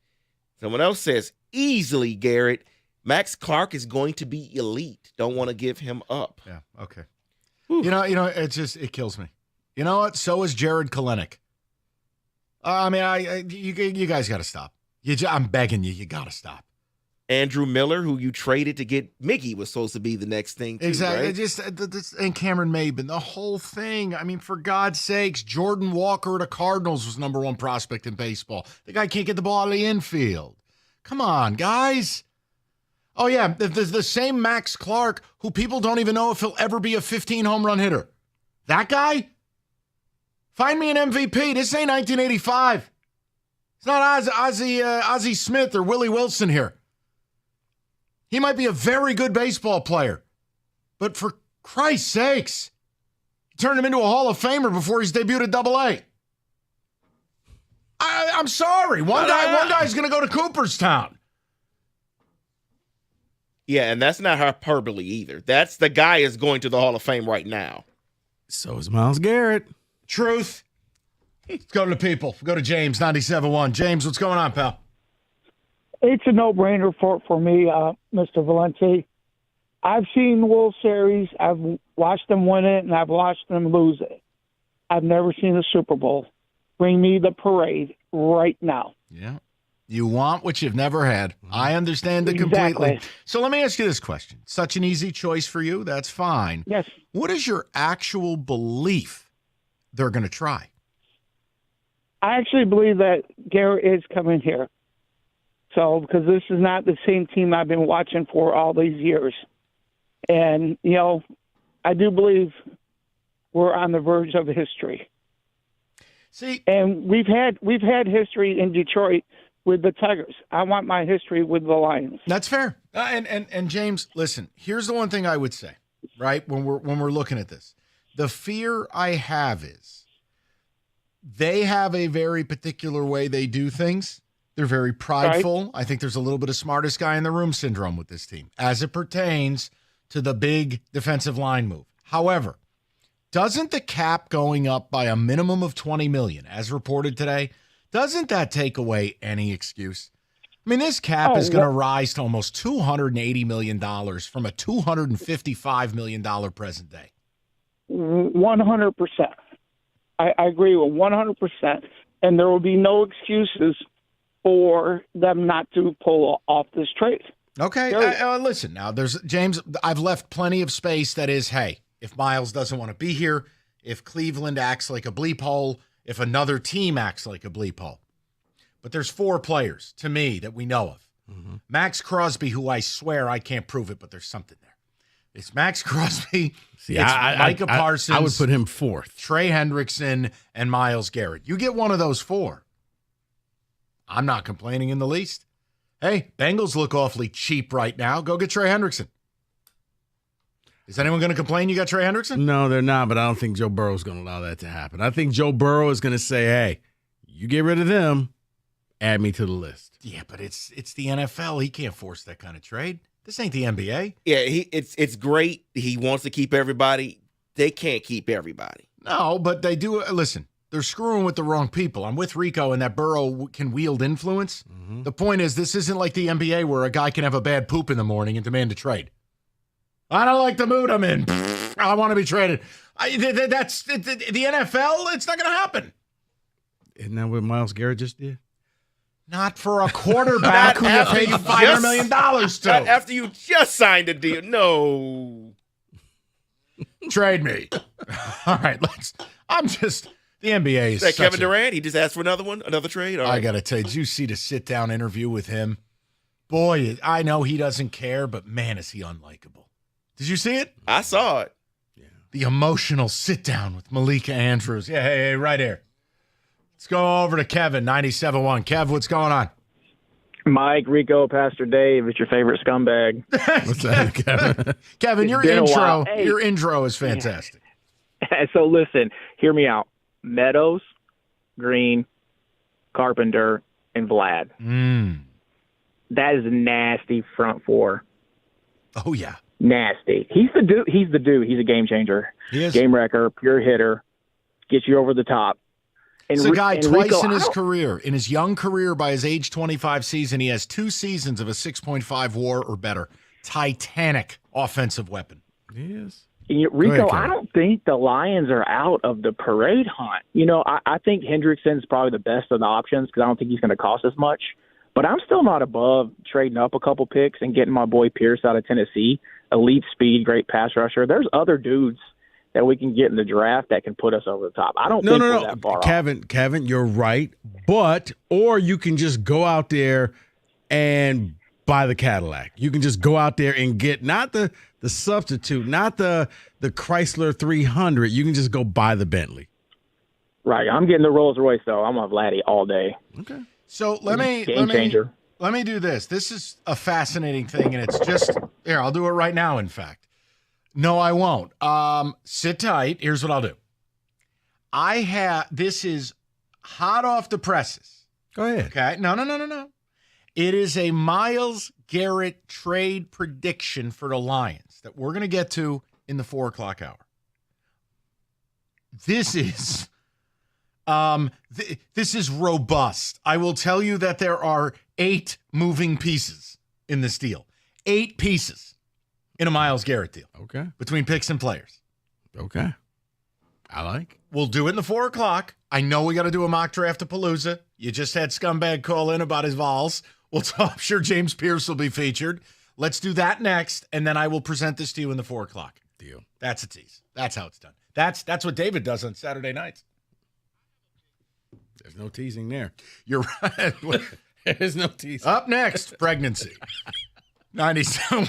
Someone else says, easily, Garrett. Max Clark is going to be elite. Don't want to give him up. Yeah, okay. You know, it kills me. You know what? So is Jared Kalenic. You guys got to stop. I'm begging you. You got to stop. Andrew Miller, who you traded to get Mickey, was supposed to be the next thing, too, exactly. Right? And Cameron Maben, the whole thing. I mean, for God's sakes, Jordan Walker of the Cardinals was number 1 prospect in baseball. The guy can't get the ball out of the infield. Come on, guys. Oh, yeah, the same Max Clark, who people don't even know if he'll ever be a 15 home run hitter. That guy? Find me an MVP. This ain't 1985. It's not Ozzie Smith or Willie Wilson here. He might be a very good baseball player, but for Christ's sakes, turn him into a Hall of Famer before he's debuted at AA. I'm sorry. One guy's going to go to Cooperstown. Yeah, and that's not hyperbole either. That's the guy is going to the Hall of Fame right now. So is Myles Garrett. Truth. Let's go to the people. Go to James, 97.1. James, what's going on, pal? It's a no-brainer for me, Mr. Valenti. I've seen the World Series. I've watched them win it, and I've watched them lose it. I've never seen a Super Bowl. Bring me the parade right now. Yeah. You want what you've never had. I understand it completely. So let me ask you this question. Such an easy choice for you. That's fine. Yes. What is your actual belief they're going to try? I actually believe that Garrett is coming here. So, because this is not the same team I've been watching for all these years. And, I do believe we're on the verge of history. See, and we've had history in Detroit with the Tigers. I want my history with the Lions. That's fair. And James, listen, here's the one thing I would say, right? When we're looking at this, the fear I have is they have a very particular way they do things. They're very prideful. Right. I think there's a little bit of smartest guy in the room syndrome with this team as it pertains to the big defensive line move. However, doesn't the cap going up by a minimum of $20 million, as reported today, doesn't that take away any excuse? I mean, this cap is going to rise to almost $280 million from a $255 million present day. 100%. I agree with 100%. And there will be no excuses for them not to pull off this trade. Okay. Listen, now James, I've left plenty of space that is, hey, if Myles doesn't want to be here, if Cleveland acts like a bleep hole, if another team acts like a bleep hole. But there's 4 players, to me, that we know of. Mm-hmm. Max Crosby, who I swear I can't prove it, but there's something there. It's Max Crosby. See, it's Micah Parsons. I would put him 4th. Trey Hendrickson and Myles Garrett. You get one of those 4. I'm not complaining in the least. Hey, Bengals look awfully cheap right now. Go get Trey Hendrickson. Is anyone going to complain you got Trey Hendrickson? No, they're not, but I don't think Joe Burrow's going to allow that to happen. I think Joe Burrow is going to say, hey, you get rid of them, add me to the list. Yeah, but it's the NFL. He can't force that kind of trade. This ain't the NBA. Yeah, it's great. He wants to keep everybody. They can't keep everybody. No, but they do. Listen, they're screwing with the wrong people. I'm with Rico, and that Burrow can wield influence. The point is, this isn't like the NBA where a guy can have a bad poop in the morning and demand a trade. I don't like the mood I'm in. I want to be traded. That's the NFL. It's not going to happen. Isn't that what Myles Garrett just did? Not for a quarterback who you paid $500 million to. Not after you just signed a deal. No. Trade me. All right, the NBA is that Kevin Durant? He just asked for another trade? I got to tell you, did you see the sit-down interview with him? Boy, I know he doesn't care, but man, is he unlikable. Did you see it? I saw it. Yeah. The emotional sit-down with Malika Andrews. Yeah, hey, right here. Let's go over to Kevin, 97.1. Kev, what's going on? Mike, Rico, Pastor Dave, it's your favorite scumbag. What's that, Kevin? Kevin, your intro is fantastic. So listen, hear me out. Meadows, Green, Carpenter, and Vlad. That is a nasty front four. Oh, yeah. Nasty. He's the dude. He's a game changer. He is. Game wrecker, pure hitter, gets you over the top. It's a guy twice in his career. In his young career, by his age 25 season, he has 2 seasons of a 6.5 WAR or better. Titanic offensive weapon. He is. Rico, I don't think the Lions are out of the parade hunt. I think Hendrickson's probably the best of the options because I don't think he's going to cost as much. But I'm still not above trading up a couple picks and getting my boy Pierce out of Tennessee. Elite speed, great pass rusher. There's other dudes that we can get in the draft that can put us over the top. I don't think we're that far off. Kevin, you're right. Or you can just go out there and buy the Cadillac. You can just go out there and get not the substitute, not the Chrysler 300. You can just go buy the Bentley. Right. I'm getting the Rolls Royce, though. I'm a Vladdy all day. Okay. So let me do this. This is a fascinating thing, and it's just here. I'll do it right now. In fact, no, I won't. Sit tight. Here's what I'll do. This is hot off the presses. Go ahead. Okay. No. It is a Myles Garrett trade prediction for the Lions that we're going to get to in the 4:00 hour. This is. This is robust. I will tell you that there are 8 moving pieces in this deal. 8 pieces in a Myles Garrett deal. Okay. Between picks and players. Okay. I like. We'll do it in the 4:00. I know we got to do a mock draft to Palooza. You just had Scumbag call in about his Vols. I'm sure James Pierce will be featured. Let's do that next, and then I will present this to you in the 4:00. Deal. That's a tease. That's how it's done. That's what David does on Saturday nights. There's no teasing there. You're right. There's no teasing. Up next, pregnancy. 97.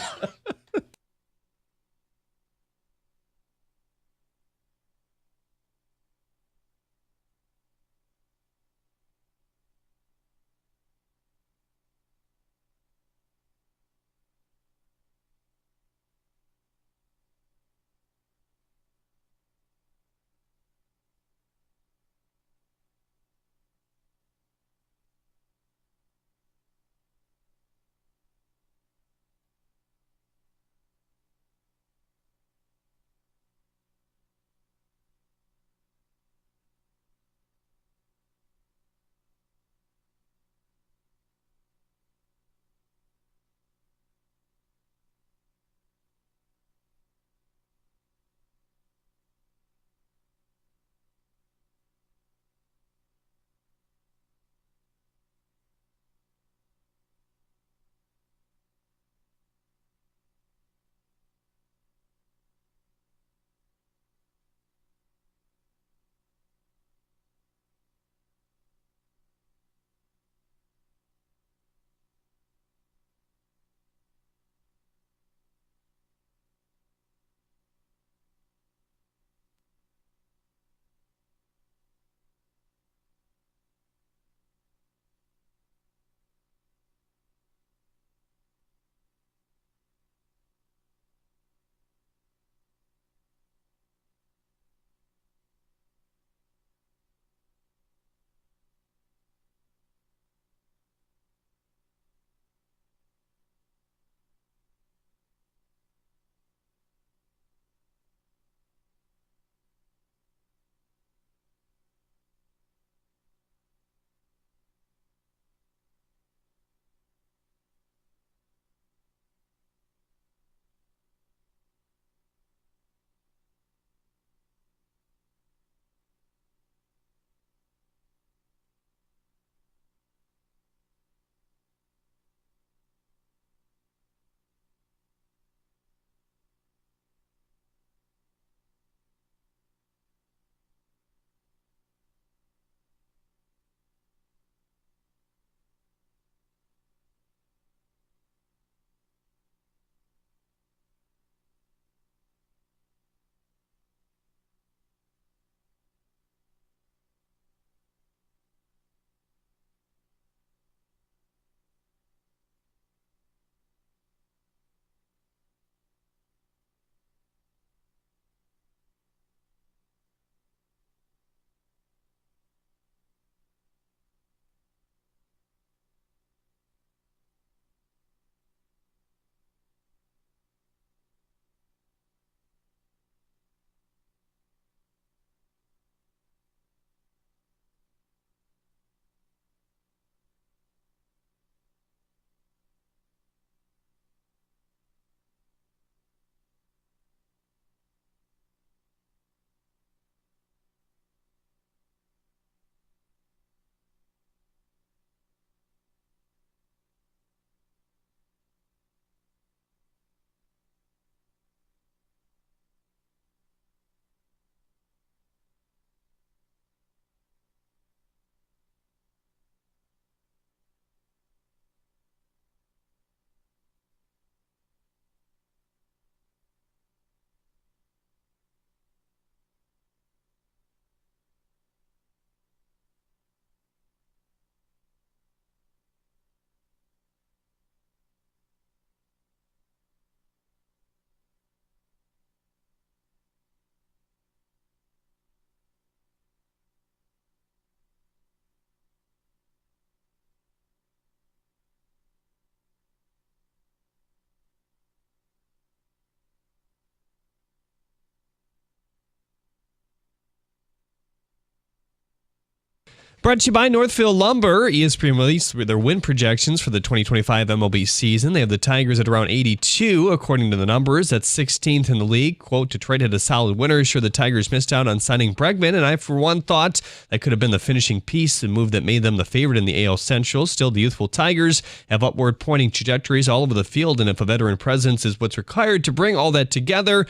Brought to you by Northfield Lumber. ESPN released their win projections for the 2025 MLB season. They have the Tigers at around 82, according to the numbers. That's 16th in the league. Quote, Detroit had a solid winner. Sure, the Tigers missed out on signing Bregman, and I, for one, thought that could have been the finishing piece, the move that made them the favorite in the AL Central. Still, the youthful Tigers have upward pointing trajectories all over the field, and if a veteran presence is what's required to bring all that together,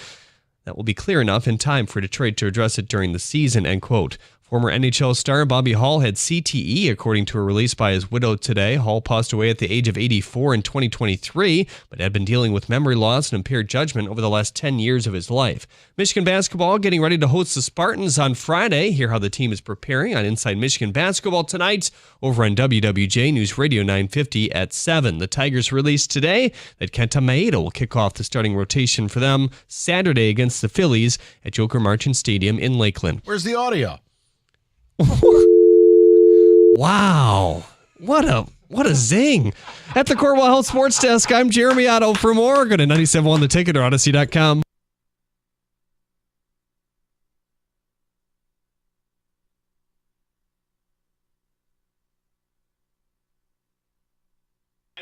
that will be clear enough in time for Detroit to address it during the season, end quote. Former NHL star Bobby Hall had CTE, according to a release by his widow today. Hall passed away at the age of 84 in 2023, but had been dealing with memory loss and impaired judgment over the last 10 years of his life. Michigan basketball getting ready to host the Spartans on Friday. Hear how the team is preparing on Inside Michigan Basketball tonight over on WWJ News Radio 950 at 7. The Tigers released today that Kenta Maeda will kick off the starting rotation for them Saturday against the Phillies at Joker Marchant Stadium in Lakeland. Where's the audio? Wow. What a zing. At the Cornwall Health Sports Desk, I'm Jeremy Otto. For more, go to 97.1 The Ticket or Odyssey.com.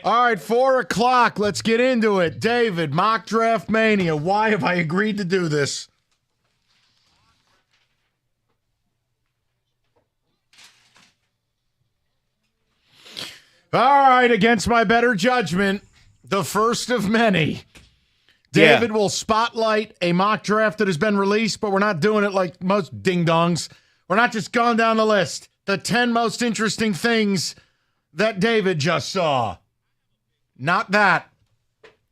All right, 4 o'clock. Let's get into it. David, Mock Draft Mania. Why have I agreed to do this? All right, against my better judgment, the first of many. David will spotlight a mock draft that has been released, but we're not doing it like most ding-dongs. We're not just going down the list. The 10 most interesting things that David just saw. Not that.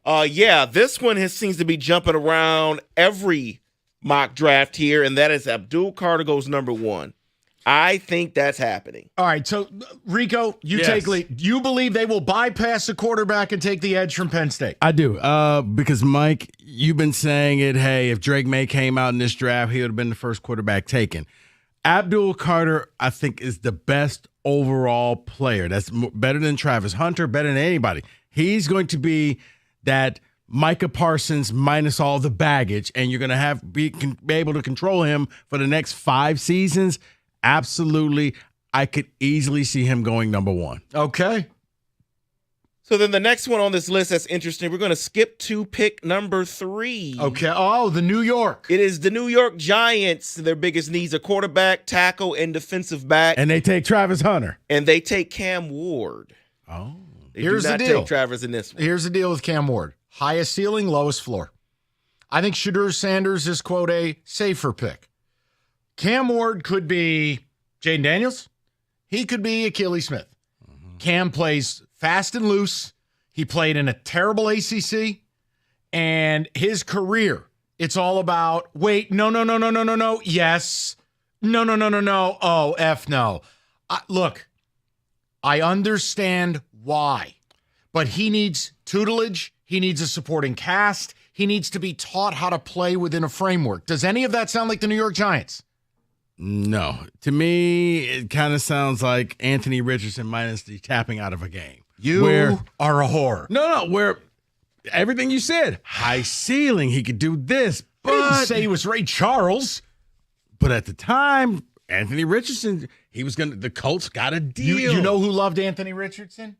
This one seems to be jumping around every mock draft here, and that is Abdul Carter goes number 1. I think that's happening. All right, so Rico, you take lead. You believe they will bypass the quarterback and take the edge from Penn State? I do, because Mike, you've been saying it. Hey, if Drake May came out in this draft, he would have been the first quarterback taken. Abdul Carter, I think, is the best overall player. That's better than Travis Hunter, better than anybody. He's going to be that Micah Parsons minus all the baggage, and you're going to be able to control him for the next 5 seasons. Absolutely. I could easily see him going number 1. Okay. So then the next one on this list that's interesting, we're going to skip to pick number 3. Okay. Oh, the New York. It is the New York Giants. Their biggest needs are quarterback, tackle, and defensive back. And they take Travis Hunter. And they take Cam Ward. Oh. Here's the deal. Take Travis in this one. Here's the deal with Cam Ward. Highest ceiling, lowest floor. I think Shadur Sanders is, quote, a safer pick. Cam Ward could be Jaden Daniels. He could be Achilles Smith. Cam plays fast and loose. He played in a terrible ACC. And his career, it's all about, wait, no. Yes. No. Oh, F no. Look, I understand why. But he needs tutelage. He needs a supporting cast. He needs to be taught how to play within a framework. Does any of that sound like the New York Giants? No. To me, it kind of sounds like Anthony Richardson minus the tapping out of a game. You are a whore. No, where everything you said, high ceiling, he could do this. But I didn't say he was Ray Charles. But at the time, Anthony Richardson, the Colts got a deal. You know who loved Anthony Richardson?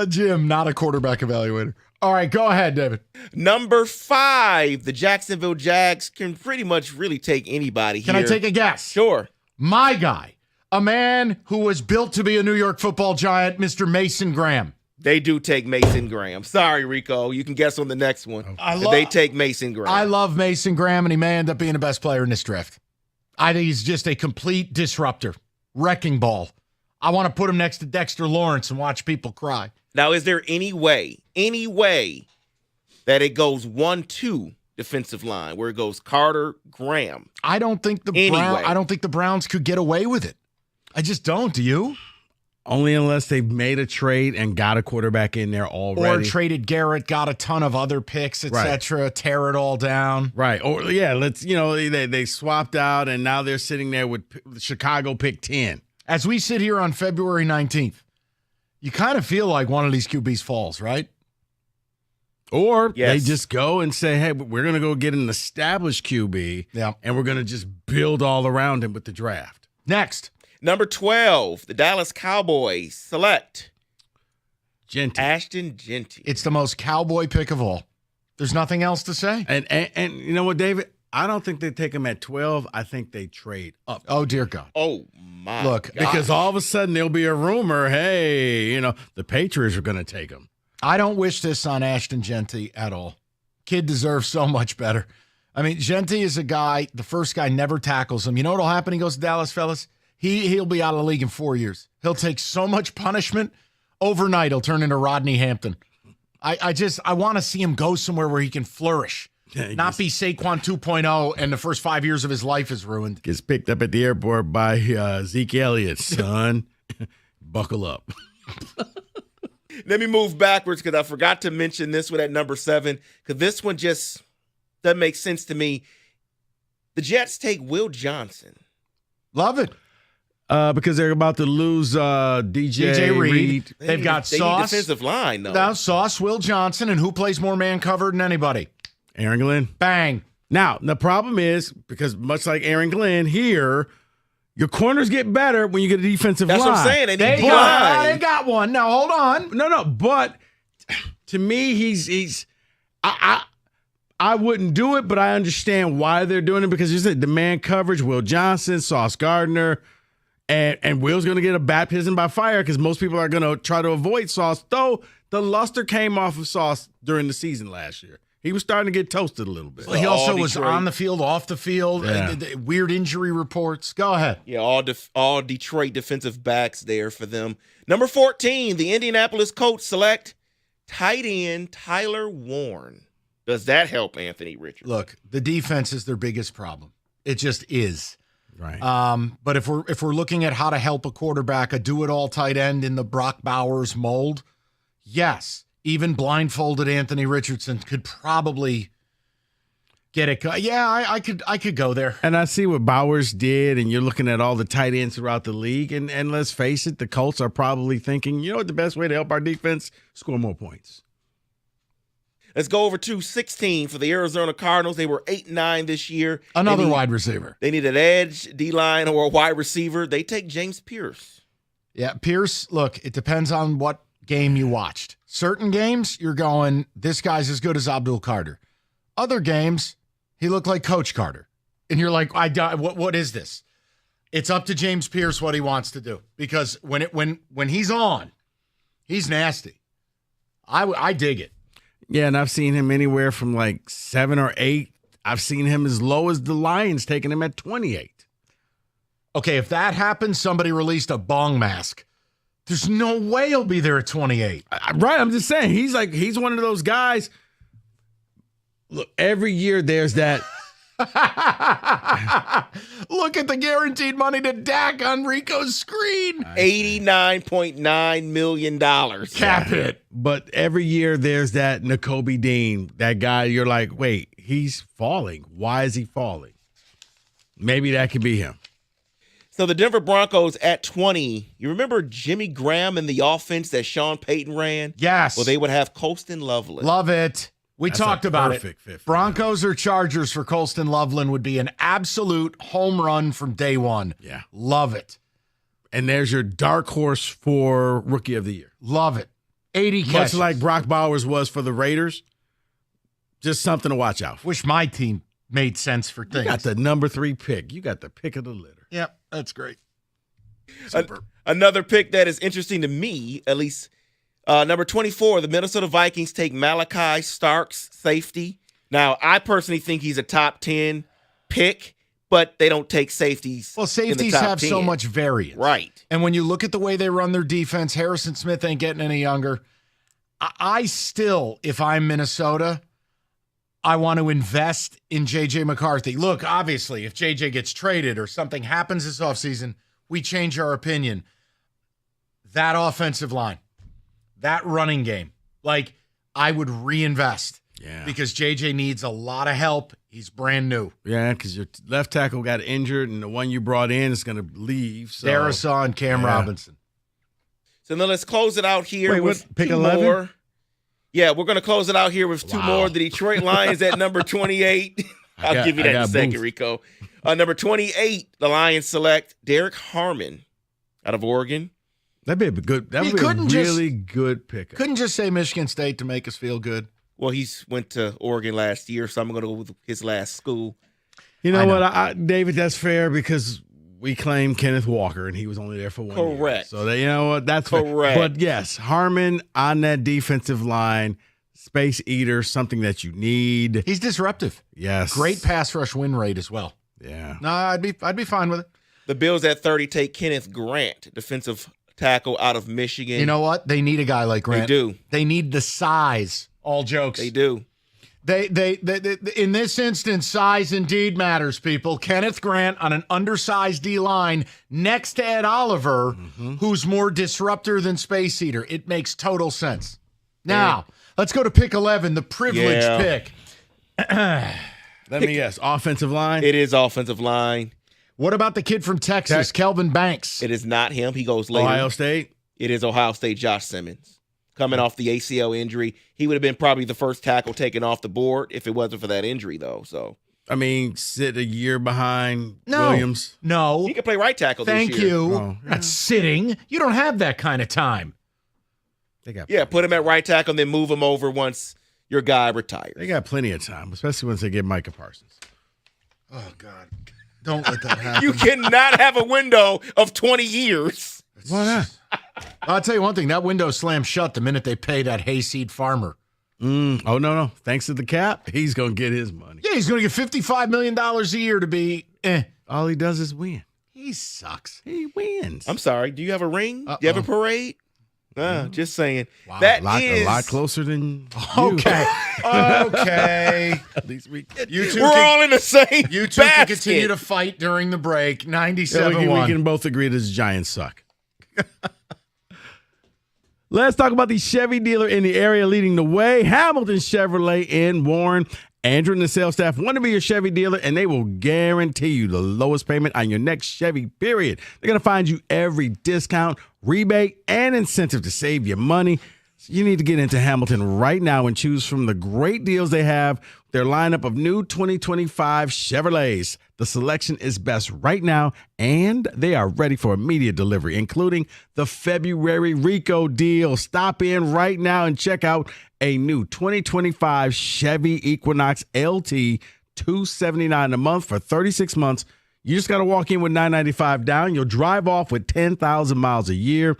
Jim, not a quarterback evaluator. All right, go ahead, David. Number 5, the Jacksonville Jags can pretty much really take anybody here. Can I take a guess? Sure. My guy, a man who was built to be a New York Football Giant, Mr. Mason Graham. They do take Mason Graham. Sorry, Rico. You can guess on the next one. They take Mason Graham. I love Mason Graham, and he may end up being the best player in this draft. I think he's just a complete disruptor. Wrecking ball. I want to put him next to Dexter Lawrence and watch people cry. Now, is there any way that it goes 1-2 defensive line where it goes Carter, Graham? I don't think the Browns could get away with it. I just don't. Do you? Only unless they've made a trade and got a quarterback in there already. Or traded Garrett, got a ton of other picks, etc. Tear it all down. Right. Or they swapped out and now they're sitting there with Chicago pick 10. As we sit here on February 19th, you kind of feel like one of these QBs falls, right? Or they Yes. just go and say, hey, we're going to go get an established QB, and we're going to just build all around him with the draft. Next. Number 12, the Dallas Cowboys select Ashton Jeanty. It's the most cowboy pick of all. There's nothing else to say. And you know what, David? I don't think they take him at 12. I think they trade up. Oh, dear God. Oh, my Look, God. because all of a sudden there'll be a rumor, hey, the Patriots are going to take him. I don't wish this on Ashton Jeanty at all. Kid deserves so much better. I mean, Jeanty is a guy, the first guy never tackles him. You know what'll happen? He goes to Dallas, fellas? He'll be out of the league in 4 years. He'll take so much punishment. Overnight, he'll turn into Rodney Hampton. I want to see him go somewhere where he can flourish. Not be Saquon 2.0 and the first 5 years of his life is ruined. Gets picked up at the airport by Zeke Elliott, son. Buckle up. Let me move backwards because I forgot to mention this one at number 7 because this one just doesn't make sense to me. The Jets take Will Johnson. Love it. Because they're about to lose DJ Reed. They've got They Sauce. need defensive line, though. Now, Sauce, Will Johnson, and who plays more man covered than anybody? Aaron Glenn. Bang. Now, the problem is, because much like Aaron Glenn here, your corners get better when you get a defensive line. That's what I'm saying. They need They got one. Now, hold on. No, but to me, he's I wouldn't do it, but I understand why they're doing it because you said the man coverage, Will Johnson, Sauce Gardner, and Will's going to get a baptism by fire because most people are going to try to avoid Sauce, though the luster came off of Sauce during the season last year. He was starting to get toasted a little bit. He also was on the field, off the field, weird injury reports. Go ahead. Yeah, all Detroit defensive backs there for them. Number 14, the Indianapolis Colts select tight end Tyler Warren. Does that help Anthony Richardson? Look, the defense is their biggest problem. It just is. Right. But if we're looking at how to help a quarterback, a do-it-all tight end in the Brock Bowers mold, yes, even blindfolded Anthony Richardson could probably get it. Yeah, I could go there. And I see what Bowers did, and you're looking at all the tight ends throughout the league, and let's face it, the Colts are probably thinking, you know what, the best way to help our defense? Score more points. Let's go over to 16 for the Arizona Cardinals. They were 8-9 this year. Another wide receiver. They need an edge, D-line, or a wide receiver. They take James Pierce. Yeah, Pierce, look, it depends on what game you watched. Certain games, you're going, this guy's as good as Abdul Carter. Other games, he looked like Coach Carter. And you're like, what is this? It's up to James Pierce what he wants to do. Because when he's on, he's nasty. I dig it. Yeah, and I've seen him anywhere from like 7 or 8. I've seen him as low as the Lions, taking him at 28. Okay, if that happens, somebody released a bong mask. There's no way he'll be there at 28. Right, I'm just saying. He's one of those guys. Look, every year there's that. Look at the guaranteed money to Dak on Rico's screen. $89.9 million. Cap hit. But every year there's that Nakobe Dean, that guy you're like, wait, he's falling. Why is he falling? Maybe that could be him. So the Denver Broncos at 20, you remember Jimmy Graham and the offense that Sean Payton ran? Yes. Well, they would have Colston Loveland. Love it. We That's talked a about perfect it. fit. Broncos or Chargers for Colston Loveland would be an absolute home run from day one. Yeah. Love it. And there's your dark horse for Rookie of the Year. Love it. 80 Much catches. like Brock Bowers was for the Raiders. Just something to watch out for. Wish my team made sense for things. You got the number 3 pick. You got the pick of the litter. Yep, that's great. Another pick that is interesting to me, at least, number 24, the Minnesota Vikings take Malachi Starks, safety. Now, I personally think he's a top 10 pick, but they don't take safeties. Well, safeties have so much variance. Right. And when you look at the way they run their defense, Harrison Smith ain't getting any younger. I still, if I'm Minnesota, I want to invest in J.J. McCarthy. Look, obviously, if J.J. gets traded or something happens this offseason, we change our opinion. That offensive line, that running game, like, I would reinvest. Yeah. Because J.J. needs a lot of help. He's brand new. Yeah, because your left tackle got injured, and the one you brought in is going to leave. So. Darisaw and Cam Robinson. So now let's close it out here Wait, with what? Pick two 11? more. Yeah, we're going to close it out here with two more. The Detroit Lions at number 28. I'll give you that in a second, Rico. Number 28, the Lions select Derek Harmon out of Oregon. That'd be a good. That would be a really good pick. Couldn't just say Michigan State to make us feel good. Well, he's went to Oregon last year, so I'm going to go with his last school. You know what, David? That's fair because we claim Kenneth Walker, and he was only there for 1 year. Correct. So you know what? That's correct. But yes, Harmon on that defensive line, space eater, something that you need. He's disruptive. Yes, great pass rush win rate as well. Yeah. No, I'd be fine with it. The Bills at 30 take Kenneth Grant, defensive tackle out of Michigan. You know what? They need a guy like Grant. They do. They need the size. All jokes. They do. They in this instance, size indeed matters, people. Kenneth Grant on an undersized D-line next to Ed Oliver, who's more disruptor than space eater. It makes total sense. Now, let's go to pick 11, the privileged pick. Let me guess. Offensive line? It is offensive line. What about the kid from Texas, Kelvin Banks? It is not him. He goes later. Ohio State? It is Ohio State Josh Simmons. Coming off the ACL injury. He would have been probably the first tackle taken off the board if it wasn't for that injury, though. So, I mean, sit a year behind Williams. No. He could play right tackle this year. Thank you. That's sitting. You don't have that kind of time. Yeah, put him at right tackle and then move him over once your guy retires. They got plenty of time, especially once they get Micah Parsons. Oh, God. Don't let that happen. You cannot have a window of 20 years. Why not? I'll tell you one thing. That window slammed shut the minute they pay that hayseed farmer. Oh, no. Thanks to the cap, he's going to get his money. Yeah, he's going to get $55 million a year to be All he does is win. He sucks. He wins. I'm sorry. Do you have a ring? Do you have a parade? Just saying. Wow, That a lot closer than you. Okay. At least we get We're all in the same You two can basket. continue to fight during the break. Yeah, 97-1. we can both agree that the Giants suck. Let's talk about the Chevy dealer in the area leading the way, Hamilton Chevrolet in Warren. Andrew and the sales staff want to be your Chevy dealer, and they will guarantee you the lowest payment on your next Chevy, period. They're going to find you every discount, rebate, and incentive to save you money. So you need to get into Hamilton right now and choose from the great deals they have, their lineup of new 2025 Chevrolets. The selection is best right now, and they are ready for immediate delivery, including the February Rico deal. Stop in right now and check out a new 2025 Chevy Equinox LT, $279 a month for 36 months. You just got to walk in with $995 down. You'll drive off with 10,000 miles a year.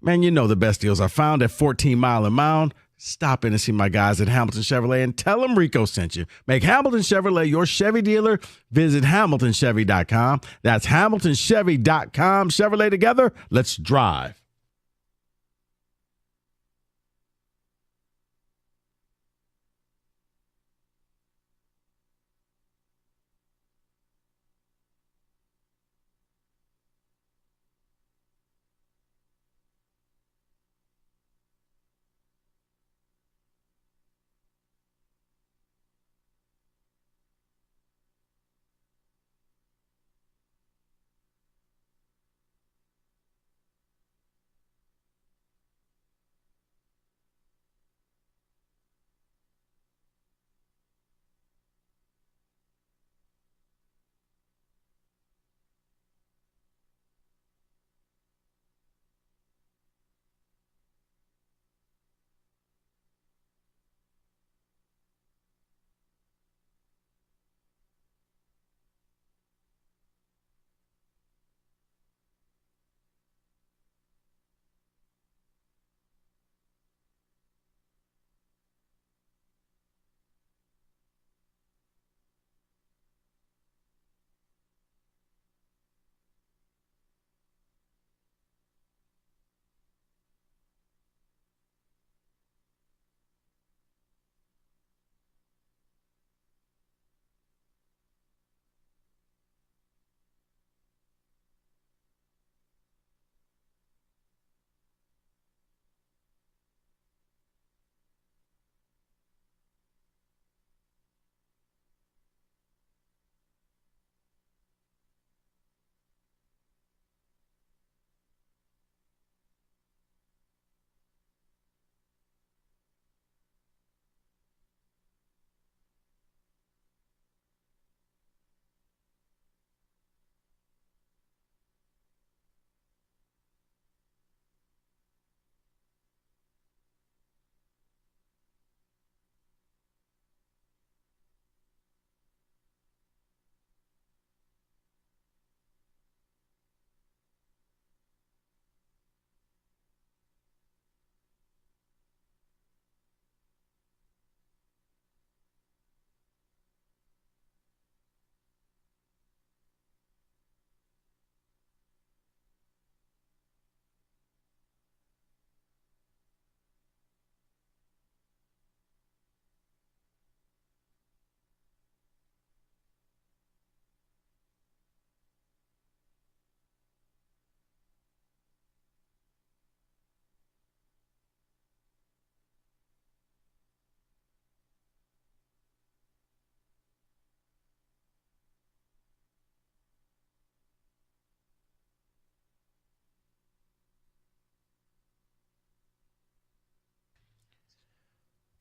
Man, you know the best deals are found at 14 Mile and Mound. Stop in and see my guys at Hamilton Chevrolet and tell them Rico sent you. Make Hamilton Chevrolet your Chevy dealer. Visit HamiltonChevy.com. That's HamiltonChevy.com. Chevrolet together. Let's drive.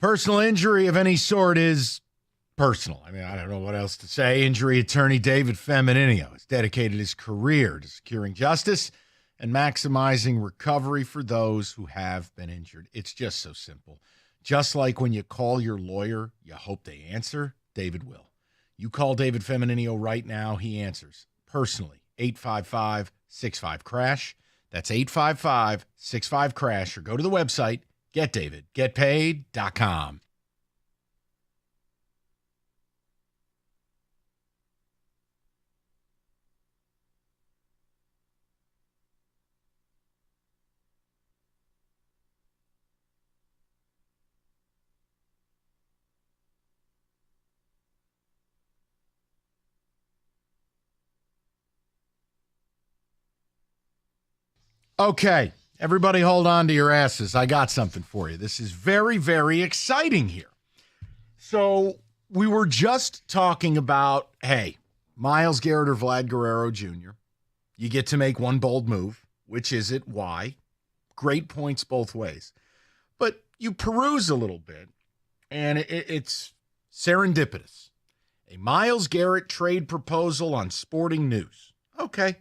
Personal injury of any sort is personal. I mean, I don't know what else to say. Injury attorney David Femininio has dedicated his career to securing justice and maximizing recovery for those who have been injured. It's just so simple. Just like when you call your lawyer, you hope they answer, David will. You call David Femininio right now, he answers. Personally, 855-65-CRASH. That's 855-65-CRASH. Or go to the website, getdavidgetpaid.com. Okay, everybody hold on to your asses. I got something for you. This is very, very exciting here. So we were just talking about, hey, Myles Garrett or Vlad Guerrero Jr., you get to make one bold move. Which is it? Why? Great points both ways. But you peruse a little bit, and it's serendipitous. A Myles Garrett trade proposal on Sporting News. Okay.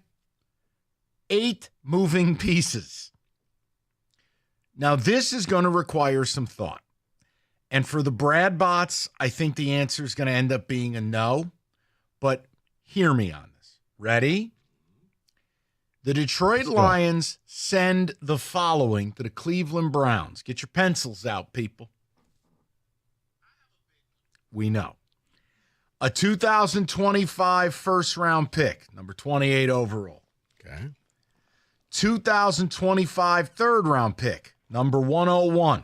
8 moving pieces. Now, this is going to require some thought. And for the Brad bots, I think the answer is going to end up being a no. But hear me on this. Ready? The Detroit Lions send the following to the Cleveland Browns. Get your pencils out, people. We know. A 2025 first-round pick, number 28 overall. Okay. 2025 third-round pick, number 101.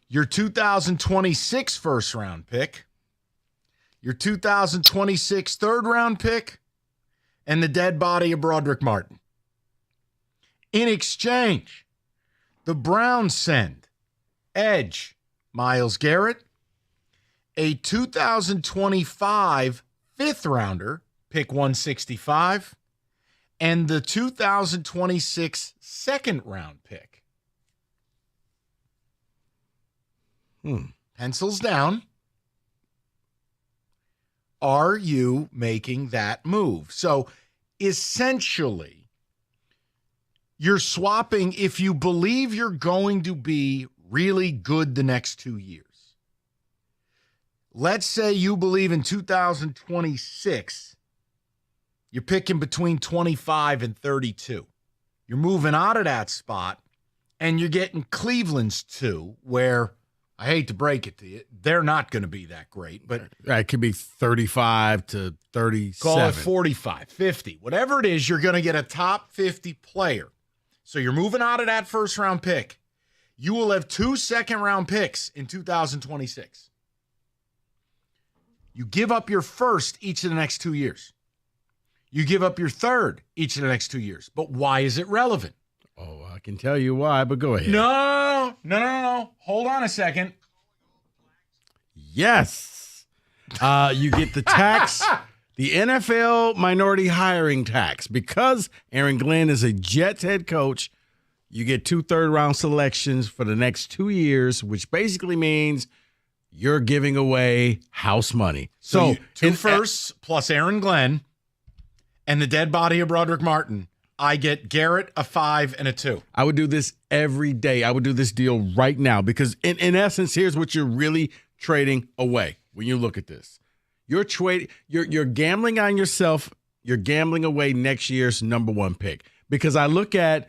Your 2026 first-round pick, your 2026 third-round pick, and the dead body of Broderick Martin. In exchange, the Browns send edge Myles Garrett, a 2025 fifth-rounder, pick 165, and the 2026 second-round pick. Pencils down. Are you making that move? So essentially, you're swapping if you believe you're going to be really good the next 2 years. Let's say you believe in 2026, you're picking between 25 and 32. You're moving out of that spot, and you're getting Cleveland's 2, where I hate to break it to you, they're not going to be that great. But it could be 35 to 37. Call it 45, 50. Whatever it is, you're going to get a top 50 player. So you're moving out of that first-round pick. You will have 2 second-round picks in 2026. You give up your first each of the next 2 years. You give up your third each of the next 2 years. But why is it relevant? Oh, I can tell you why, but go ahead. No. Hold on a second. Yes. You get the tax, the NFL minority hiring tax. Because Aaron Glenn is a Jets head coach, you get 2 third-round selections for the next 2 years, which basically means you're giving away house money. So 2 firsts plus Aaron Glenn and the dead body of Broderick Martin. I get Garrett, a 5, and a 2. I would do this every day. I would do this deal right now because, in essence, here's what you're really trading away when you look at this. You're gambling on yourself. You're gambling away next year's number 1 pick. Because I look at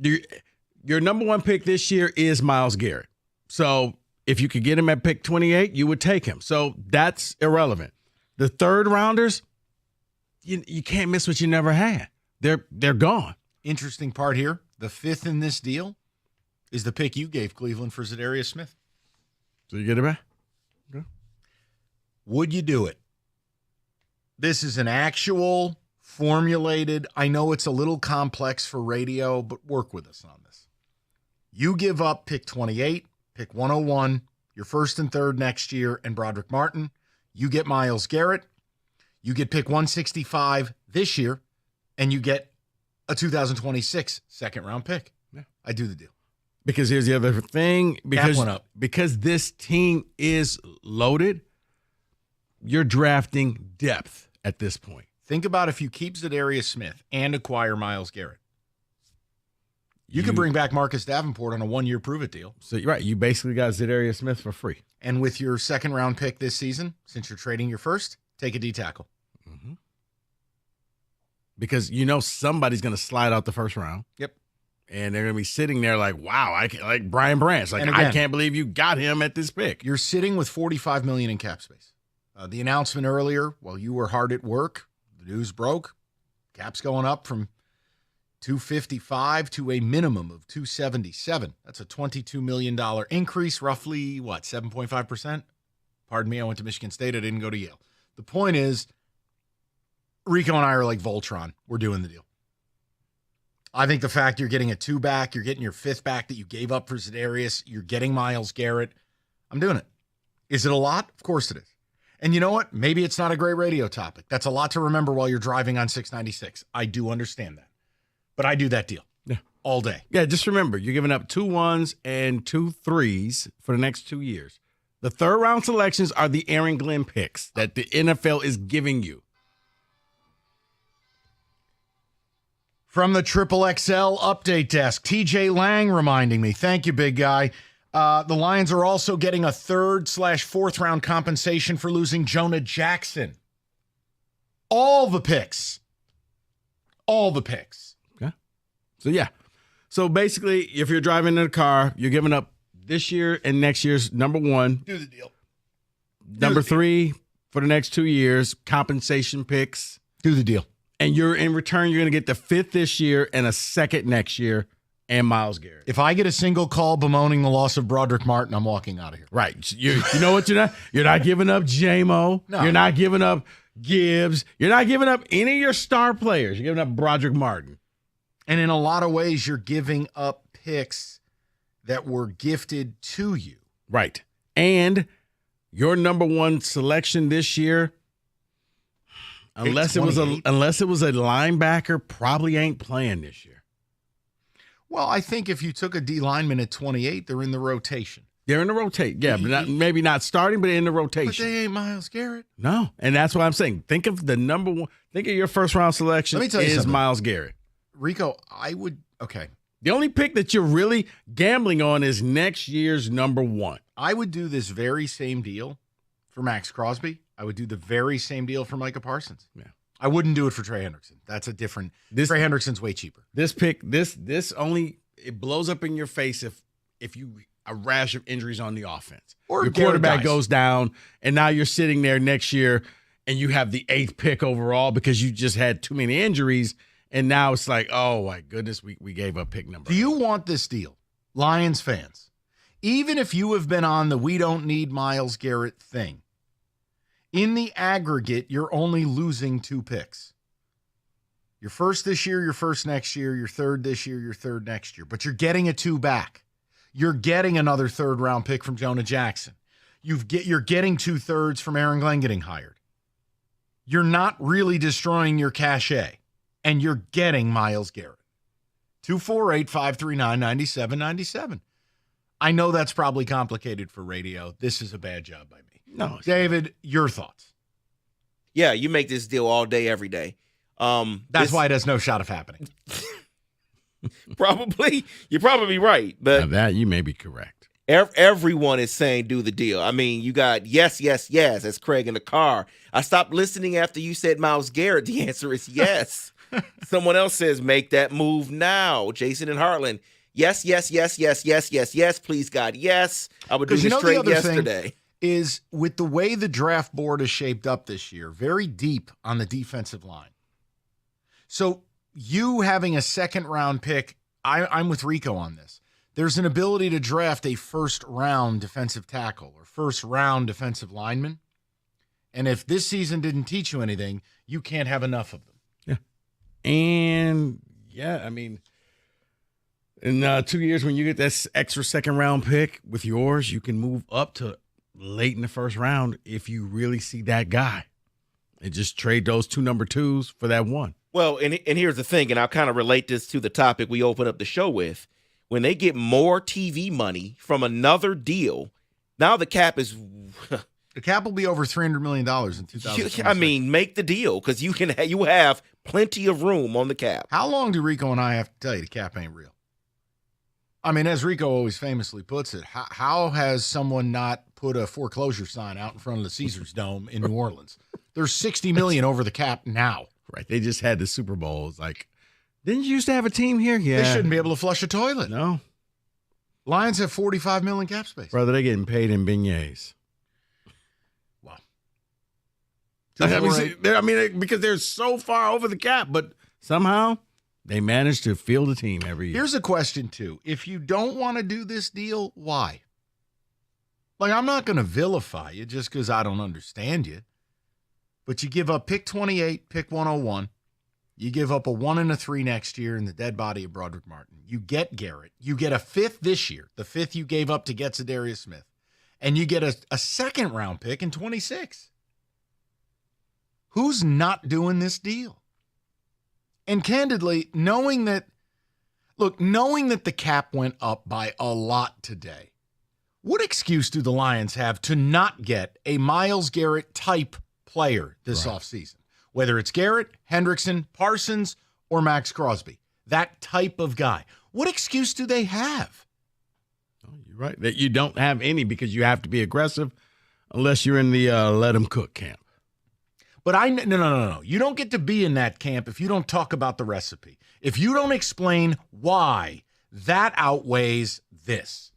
your number 1 pick this year is Myles Garrett. So if you could get him at pick 28, you would take him. So that's irrelevant. The third rounders, you can't miss what you never had. They're gone. Interesting part here, the 5th in this deal is the pick you gave Cleveland for Zadarius Smith. So you get it back? Okay. Would you do it? This is an actual formulated, I know it's a little complex for radio, but work with us on this. You give up pick 28, pick 101, your first and third next year, and Broderick Martin. You get Myles Garrett. You get pick 165 this year, and you get a 2026 second-round pick. Yeah. I do the deal. Because here's the other thing. Went up. Because this team is loaded, you're drafting depth at this point. Think about if you keep Zadarius Smith and acquire Myles Garrett. You could bring back Marcus Davenport on a 1-year prove-it deal. So you're right. You basically got Zadarius Smith for free. And with your second-round pick this season, since you're trading your first, take a D-tackle. Mm-hmm. Because you know somebody's going to slide out the first round. Yep. And they're going to be sitting there like, wow, like Brian Branch. Like, I can't believe you got him at this pick. You're sitting with $45 million in cap space. The announcement earlier, while you were hard at work, the news broke. Cap's going up from $255 to a minimum of $277. That's a $22 million increase, roughly, 7.5%? Pardon me, I went to Michigan State. I didn't go to Yale. The point is, Rico and I are like Voltron. We're doing the deal. I think the fact you're getting a 2 back, you're getting your 5th back that you gave up for Zadarius, you're getting Myles Garrett. I'm doing it. Is it a lot? Of course it is. And you know what? Maybe it's not a great radio topic. That's a lot to remember while you're driving on 696. I do understand that. But I do that deal all day. Yeah, just remember, you're giving up 2 1s and 2 3s for the next 2 years. The third-round selections are the Aaron Glenn picks that the NFL is giving you. From the XXL update desk, TJ Lang reminding me. Thank you, big guy. The Lions are also getting a 3rd/4th round compensation for losing Jonah Jackson. All the picks. Okay. So, yeah. So, basically, if you're driving in a car, you're giving up this year and next year's number 1. Do the deal. Number 3 for the next 2 years, compensation picks. Do the deal. And in return, you're going to get the 5th this year and a 2nd next year and Myles Garrett. If I get a single call bemoaning the loss of Broderick Martin, I'm walking out of here. Right. You know what you're not giving up J-Mo. No. You're not giving up Gibbs. You're not giving up any of your star players. You're giving up Broderick Martin. And in a lot of ways, you're giving up picks that were gifted to you. Right. And your number 1 selection this year, unless it was a linebacker, probably ain't playing this year. Well, I think if you took a D lineman at 28, they're in the rotation. They're in the rotation. Yeah, but maybe not starting, but in the rotation. But they ain't Myles Garrett. No, and that's what I'm saying. Think of the number 1. Think of your first-round selection. Let me tell you something. Myles Garrett. Rico, okay. The only pick that you're really gambling on is next year's number 1. I would do this very same deal for Max Crosby. I would do the very same deal for Micah Parsons. Yeah. I wouldn't do it for Trey Hendrickson. That's a different. Trey Hendrickson's way cheaper. This pick, this only, it blows up in your face if you a rash of injuries on the offense. Or your quarterback goes down, and now you're sitting there next year, and you have the 8th pick overall because you just had too many injuries, and now it's like, oh my goodness, we gave up pick number. Do you want this deal, Lions fans? Even if you have been on the we don't need Myles Garrett thing, in the aggregate, you're only losing 2 picks. Your first this year, your first next year, your 3rd this year, your 3rd next year. But you're getting a 2 back. You're getting another 3rd round pick from Jonah Jackson. You're getting 2/3 from Aaron Glenn getting hired. You're not really destroying your cachet, and you're getting Myles Garrett. 248-539-9797. I know that's probably complicated for radio. This is a bad job by me. No, David, your thoughts? Yeah, you make this deal all day, every day. That's why it has no shot of happening. Probably. You're probably right. But now that you may be correct. Everyone is saying do the deal. I mean, you got yes, yes, yes, as Craig in the car. I stopped listening after you said Myles Garrett. The answer is yes. Someone else says make that move now. Jason and Heartland. Yes, yes, yes, yes, yes, yes, yes. Please, God, yes. I would do this straight yesterday. Is with the way the draft board is shaped up this year, very deep on the defensive line. So you having a 2nd round pick, I'm with Rico on this. There's an ability to draft a 1st round defensive tackle or 1st round defensive lineman. And if this season didn't teach you anything, you can't have enough of them. Yeah. And yeah, I mean, in 2 years, when you get that extra 2nd round pick with yours, you can move up to late in the 1st round if you really see that guy and just trade those 2 number 2s for that 1. Well, and here's the thing, and I'll kind of relate this to the topic we opened up the show with. when they get more TV money from another deal, now the cap is the cap will be over $300 million in 2026. I mean, make the deal because you have plenty of room on the cap. How long do Rico and I have to tell you the cap ain't real? I mean, as Rico always famously puts it, how has someone not put a foreclosure sign out in front of the Caesars Dome in New Orleans? There's $60 million over the cap now. Right. They just had the Super Bowl. It's like, didn't you used to have a team here? Yeah. They shouldn't be able to flush a toilet. No. Lions have $45 million cap space. Brother, they're getting paid in beignets. Wow. I mean, because they're so far over the cap, but somehow they manage to field a team every year. Here's a question, too. If you don't want to do this deal, why? Like, I'm not going to vilify you just because I don't understand you. But you give up pick 28, pick 101. You give up a 1 and a 3 next year in the dead body of Broderick Martin. You get Garrett. You get a 5th this year, the 5th you gave up to get Zadarius Smith. And you get a second-round pick in 26. Who's not doing this deal? And candidly, knowing that the cap went up by a lot today, what excuse do the Lions have to not get a Myles Garrett type player this offseason? Whether it's Garrett, Hendrickson, Parsons, or Max Crosby, that type of guy. What excuse do they have? Oh, you're right. That you don't have any because you have to be aggressive unless you're in the let them cook camp. But no. You don't get to be in that camp if you don't talk about the recipe. If you don't explain why that outweighs this.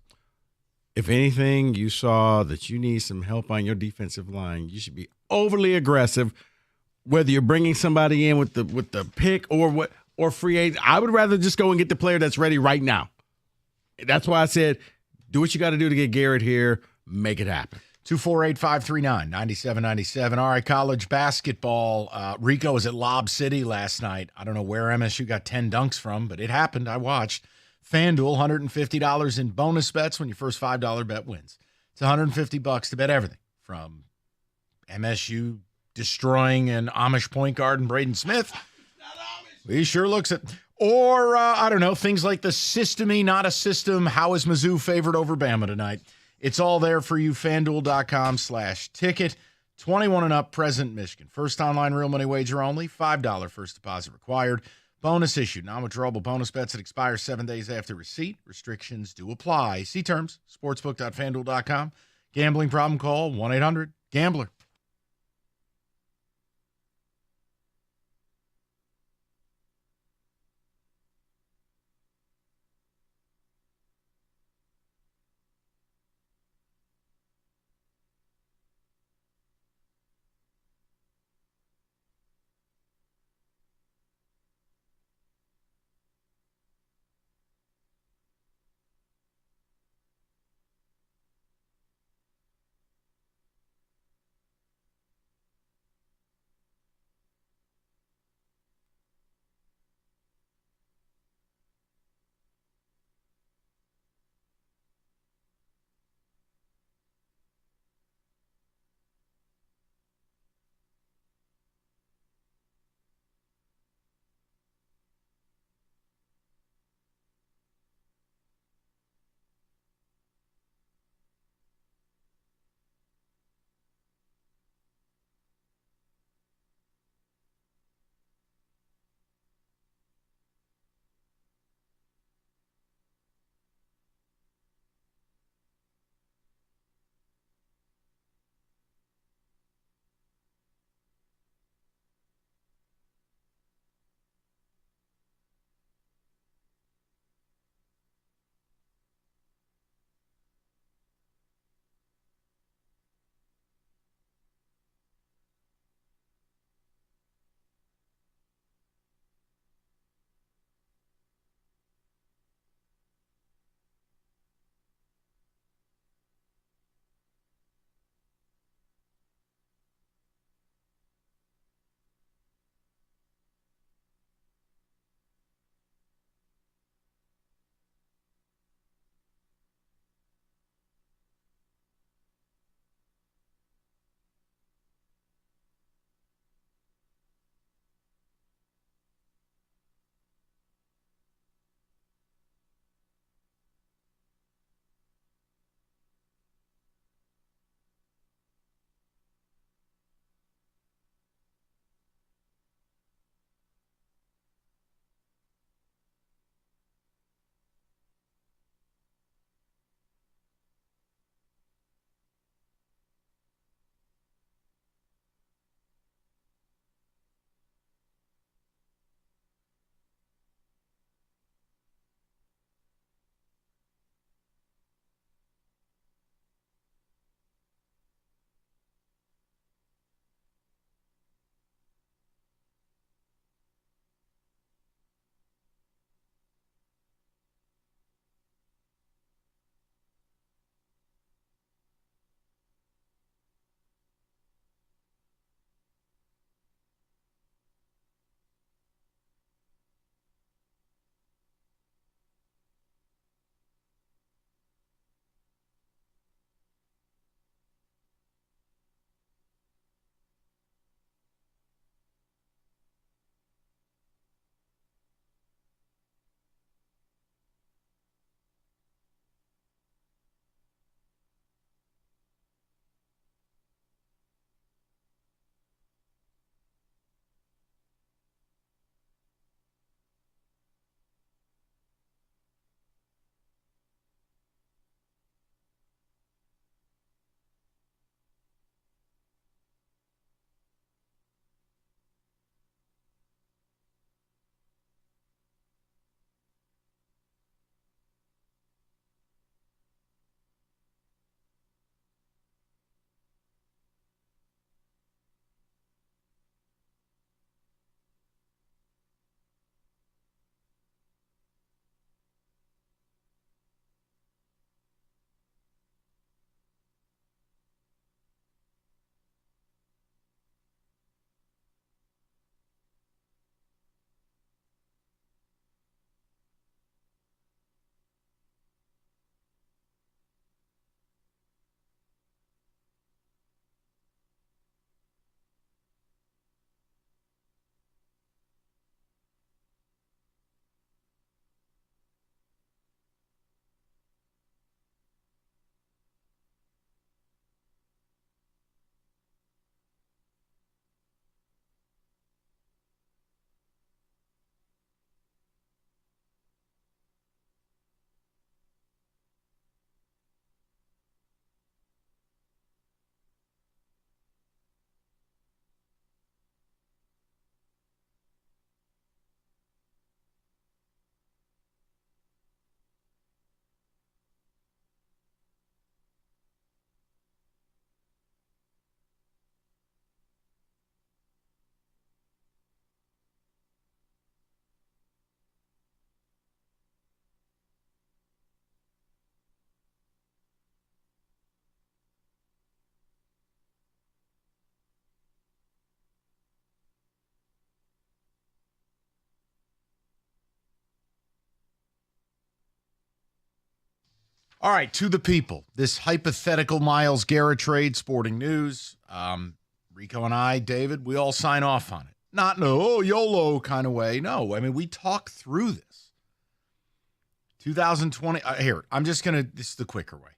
If anything, you saw that you need some help on your defensive line, you should be overly aggressive. Whether you're bringing somebody in with the pick or free agent, I would rather just go and get the player that's ready right now. That's why I said, do what you got to do to get Garrett here. Make it happen. 248-539-9797. All right, college basketball. Rico was at Lob City last night. I don't know where MSU got 10 dunks from, but it happened. I watched. FanDuel, $150 in bonus bets when your first $5 bet wins. It's $150 to bet everything from MSU destroying an Amish point guard in Braden Smith. He sure looks it. Or, I don't know, things like the system-y, not a system. How is Mizzou favored over Bama tonight? It's all there for you, FanDuel.com/ticket. 21 and up, present Michigan. First online real money wager only, $5 first deposit required. Bonus issued, non-withdrawable bonus bets that expire 7 days after receipt. Restrictions do apply. See terms, sportsbook.fanduel.com. Gambling problem, call 1-800-GAMBLER. All right, to the people, this hypothetical Myles Garrett trade, Sporting News. Rico and I, David, we all sign off on it. Not in a YOLO kind of way. No, I mean, we talk through this. 2020, here, this is the quicker way.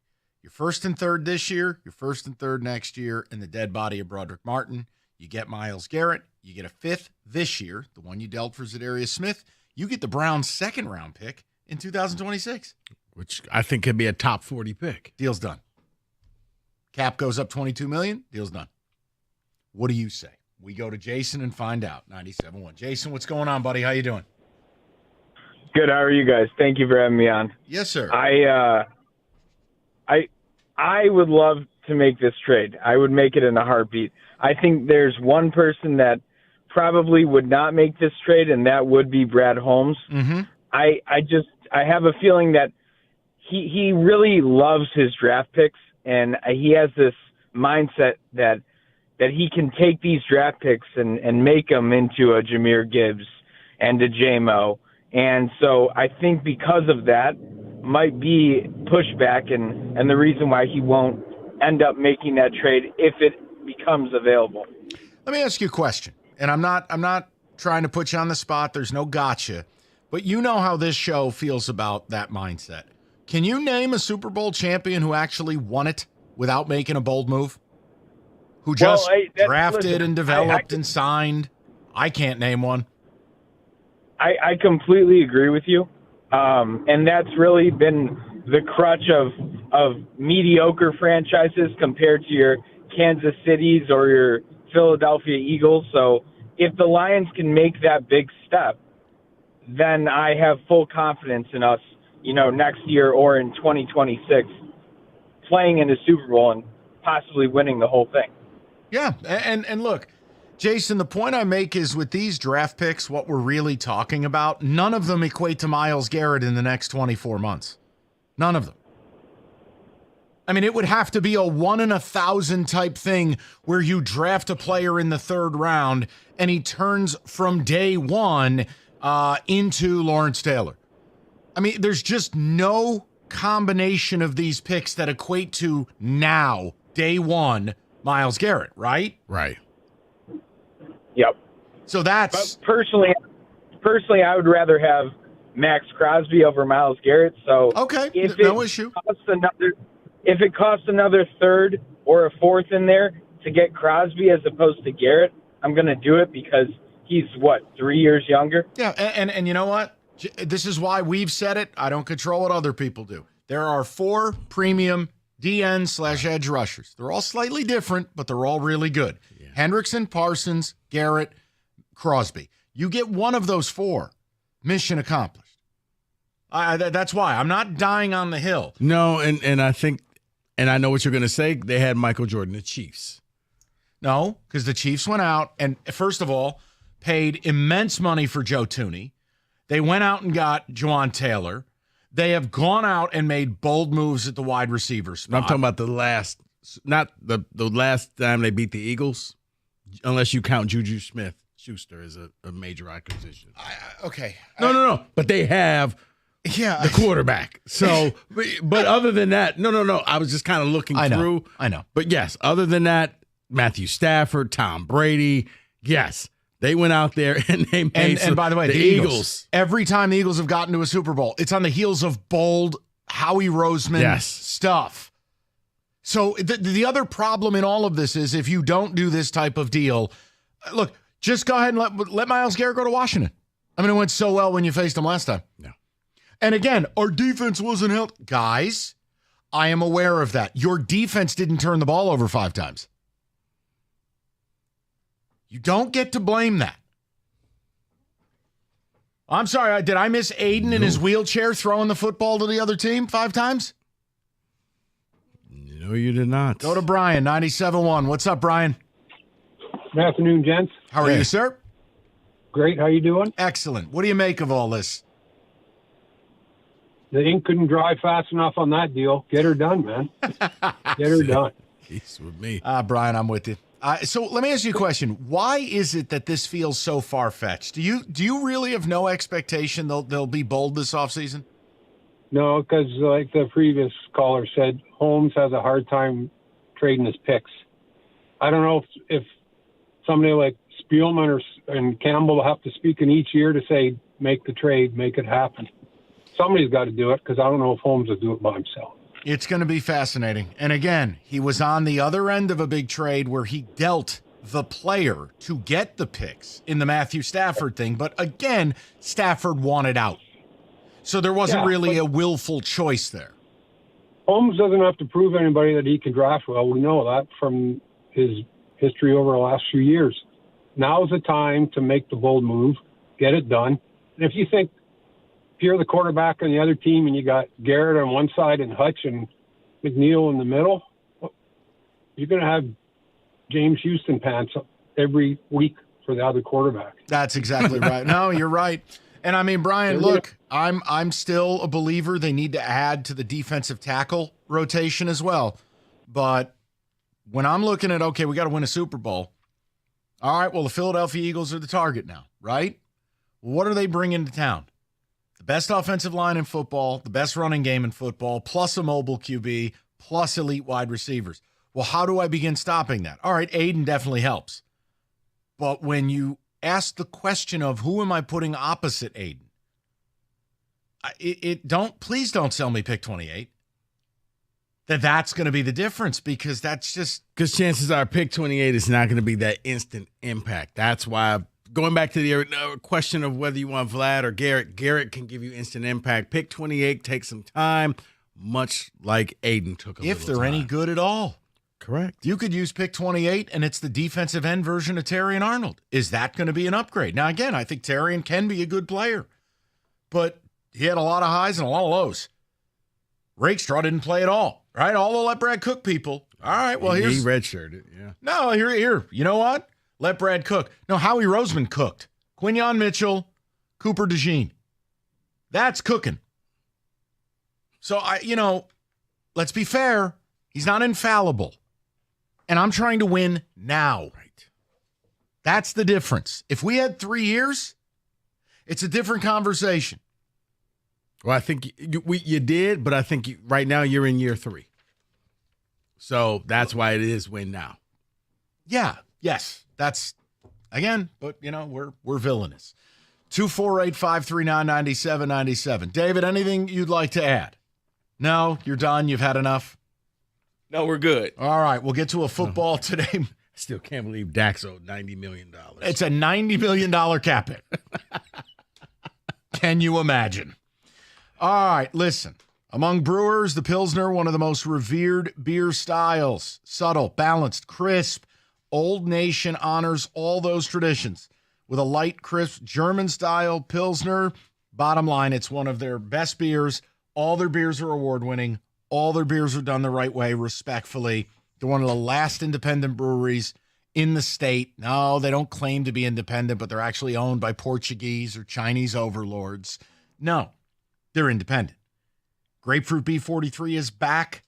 You're first and third this year, you're first and third next year, in the dead body of Broderick Martin. You get Myles Garrett, you get a fifth this year, the one you dealt for Zadarius Smith. You get the Browns' second-round pick in 2026. Which I think could be a top 40 pick. Deal's done. Cap goes up $22 million, deal's done. What do you say? We go to Jason and find out. 97.1. Jason, what's going on, buddy? How you doing? Good. How are you guys? Thank you for having me on. Yes, sir. I would love to make this trade. I would make it in a heartbeat. I think there's one person that probably would not make this trade, and that would be Brad Holmes. Mm-hmm. I have a feeling that he really loves his draft picks, and he has this mindset that he can take these draft picks and make them into a Jahmyr Gibbs and a J-Mo. And so I think because of that might be pushback and the reason why he won't end up making that trade if it becomes available. Let me ask you a question. And I'm not trying to put you on the spot. There's no gotcha. But you know how this show feels about that mindset. Can you name a Super Bowl champion who actually won it without making a bold move? Who just drafted and developed and signed? I can't name one. I completely agree with you. And that's really been the crutch of mediocre franchises compared to your Kansas Cities or your Philadelphia Eagles. So if the Lions can make that big step, then I have full confidence in us, next year or in 2026 playing in the Super Bowl and possibly winning the whole thing. Yeah, and look, Jason, the point I make is with these draft picks, what we're really talking about, none of them equate to Myles Garrett in the next 24 months. None of them. I mean, it would have to be a 1 in 1,000 type thing where you draft a player in the third round and he turns from day one into Lawrence Taylor. I mean, there's just no combination of these picks that equate to now, day one, Myles Garrett, right? Right. Yep. So that's... But personally, I would rather have Max Crosby over Myles Garrett. So okay, no issue. If it costs another third or a fourth in there to get Crosby as opposed to Garrett, I'm going to do it because he's, 3 years younger? Yeah, and you know what? This is why we've said it. I don't control what other people do. There are 4 premium DN/edge rushers. They're all slightly different, but they're all really good. Yeah. Hendrickson, Parsons, Garrett, Crosby. You get one of those 4, mission accomplished. That's why. I'm not dying on the hill. No, and I think, and I know what you're going to say, they had Michael Jordan, the Chiefs. No, because the Chiefs went out and, first of all, paid immense money for Joe Thuney. They went out and got Juwan Taylor. They have gone out and made bold moves at the wide receiver spot. I'm talking about the last time they beat the Eagles, unless you count Juju Smith-Schuster as a major acquisition. Okay. No. But they have the quarterback. So, but other than that, no. I was just kind of looking through. I know. But yes, other than that, Matthew Stafford, Tom Brady, yes. They went out there and they made and by the way, the Eagles. Every time the Eagles have gotten to a Super Bowl, it's on the heels of bold Howie Roseman stuff. So the other problem in all of this is if you don't do this type of deal, look, just go ahead and let Myles Garrett go to Washington. I mean, it went so well when you faced him last time. No. And again, our defense wasn't helped. Guys, I am aware of that. Your defense didn't turn the ball over 5 times. You don't get to blame that. I'm sorry, did I miss Aiden in his wheelchair throwing the football to the other team 5 times? No, you did not. Go to Brian, 97.1. What's up, Brian? Good afternoon, gents. How are you, sir? Great. How you doing? Excellent. What do you make of all this? The ink couldn't dry fast enough on that deal. Get her done, man. Get her done. He's with me. Brian, I'm with you. So let me ask you a question. Why is it that this feels so far-fetched? Do you really have no expectation they'll be bold this offseason? No, because like the previous caller said, Holmes has a hard time trading his picks. I don't know if somebody like Spielman and Campbell have to speak in each year to say, make the trade, make it happen. Somebody's got to do it, because I don't know if Holmes will do it by himself. It's going to be fascinating. And again, he was on the other end of a big trade where he dealt the player to get the picks in the Matthew Stafford thing. But again, Stafford wanted out. So there wasn't really a willful choice there. Holmes doesn't have to prove anybody that he can draft well. We know that from his history over the last few years. Now's the time to make the bold move, get it done. And if you think you're the quarterback on the other team and you got Garrett on one side and Hutch and McNeil in the middle, you're going to have James Houston pants every week for the other quarterback. That's exactly right. No, you're right. And I mean, Brian, look, I'm still a believer they need to add to the defensive tackle rotation as well. But when I'm looking at, okay, we got to win a Super Bowl. All right, well, the Philadelphia Eagles are the target now, right? What are they bringing to town? The best offensive line in football, the best running game in football, plus a mobile QB, plus elite wide receivers. Well, how do I begin stopping that? All right, Aiden definitely helps. But when you ask the question of who am I putting opposite Aiden, please don't sell me pick 28. That's going to be the difference, because that's just because chances are pick 28 is not going to be that instant impact. That's why, going back to the question of whether you want Vlad or Garrett can give you instant impact. Pick 28 takes some time, much like Aiden took a if little they're time. any good at all. Correct. You could use pick 28, and it's the defensive end version of Terrion Arnold. Is that going to be an upgrade? Now, again, I think Terrion can be a good player, but he had a lot of highs and a lot of lows. Rakestraw didn't play at all, right? All the let Brad cook people. All right, well, here's... He redshirted, yeah. No, here. You know what? Let Brad cook. No, Howie Roseman cooked. Quinyon Mitchell, Cooper DeJean. That's cooking. So, let's be fair. He's not infallible. And I'm trying to win now. Right. That's the difference. If we had 3 years, it's a different conversation. Well, I think you did, but I think right now you're in year 3. So that's why it is win now. Yeah, yes. That's, again, but, we're villainous. 248-539-9797. David, anything you'd like to add? No, you're done. You've had enough. No, we're good. All right, we'll get to a football today. I still can't believe Dax owed $90 million. It's a $90 million cap hit. Can you imagine? All right, listen. Among brewers, the Pilsner, one of the most revered beer styles. Subtle, balanced, crisp. Old Nation honors all those traditions. With a light, crisp, German-style Pilsner, bottom line, it's one of their best beers. All their beers are award-winning. All their beers are done the right way, respectfully. They're one of the last independent breweries in the state. No, they don't claim to be independent, but they're actually owned by Portuguese or Chinese overlords. No, they're independent. Grapefruit B43 is back.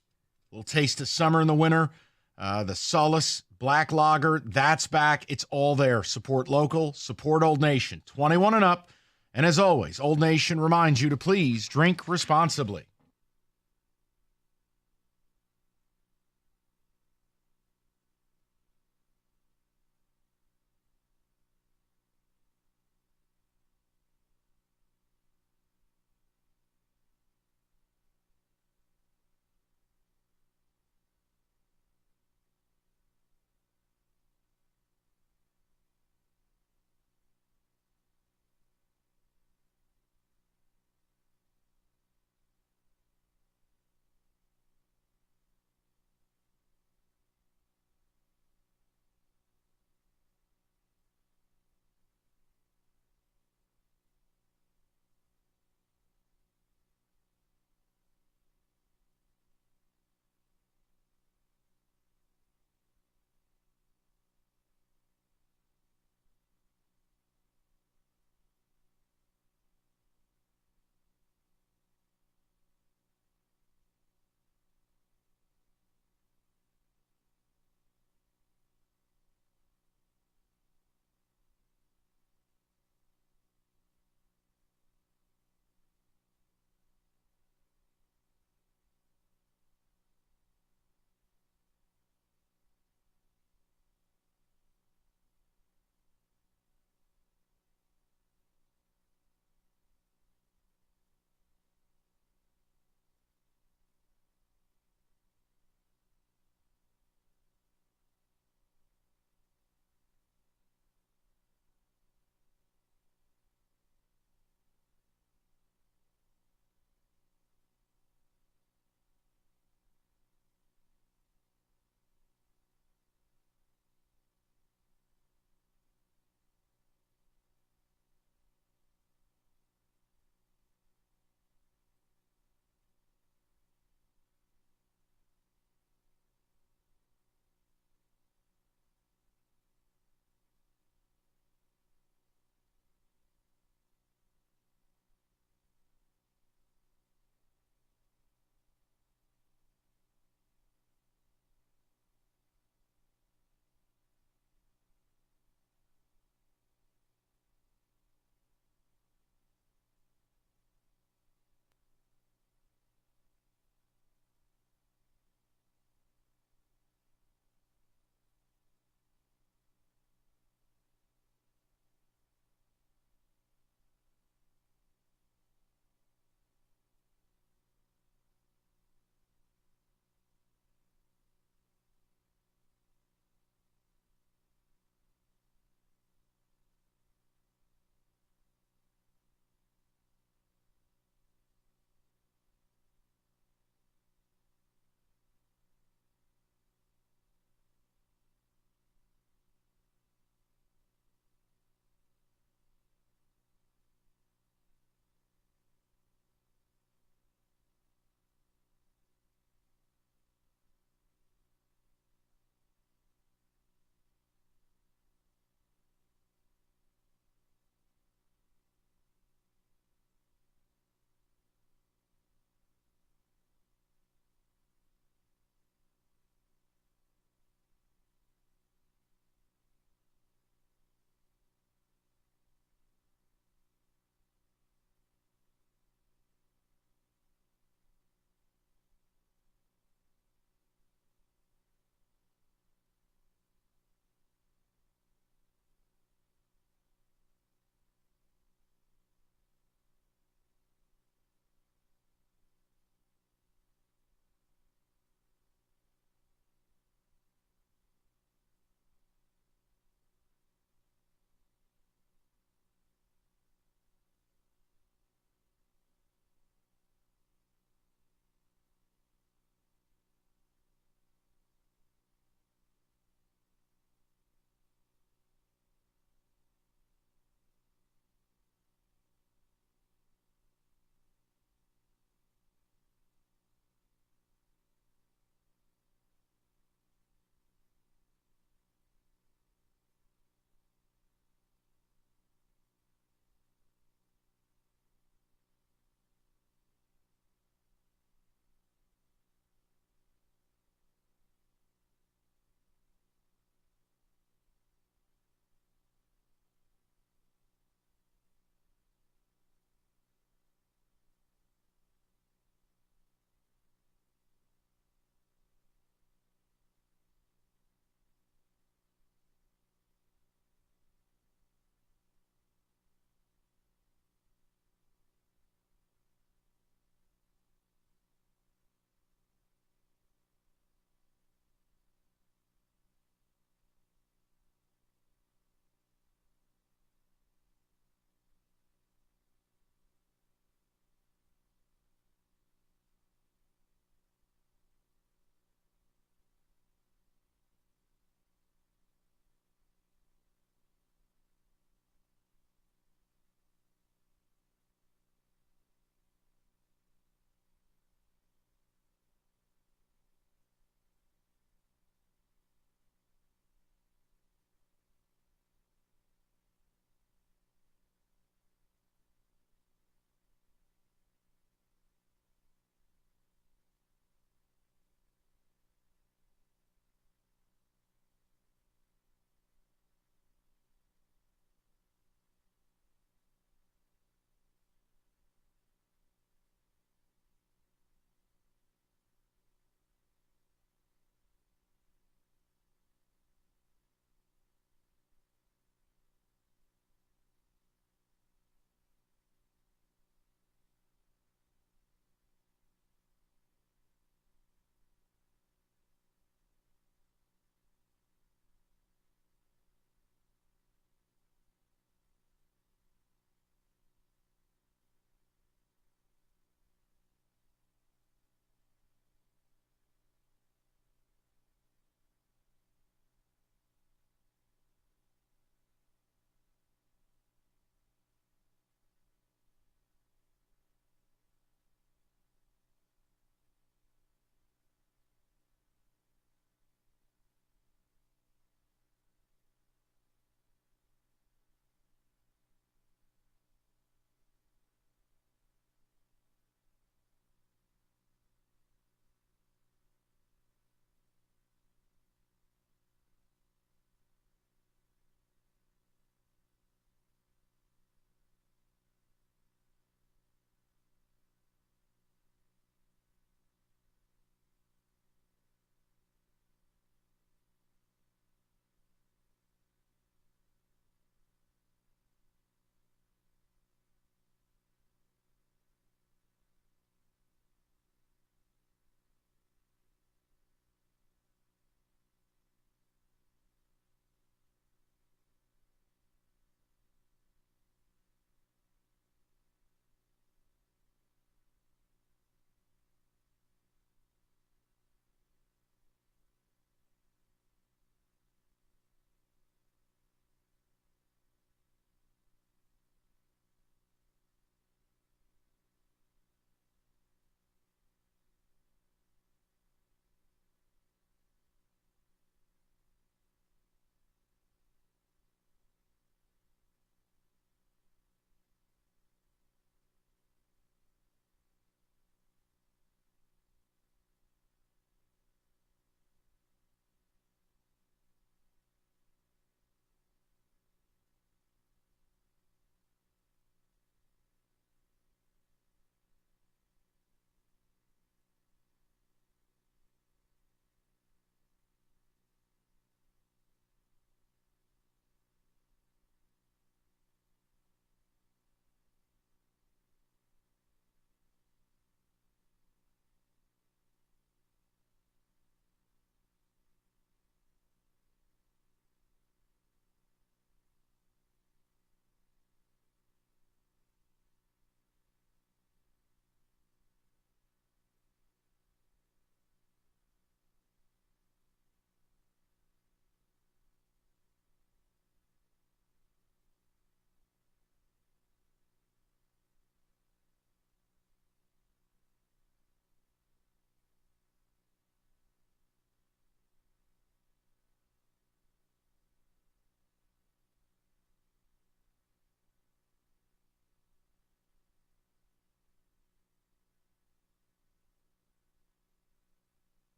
A little taste of summer in the winter. The Solace Black Lager, that's back. It's all there. Support local, support Old Nation. 21 and up. And as always, Old Nation reminds you to please drink responsibly.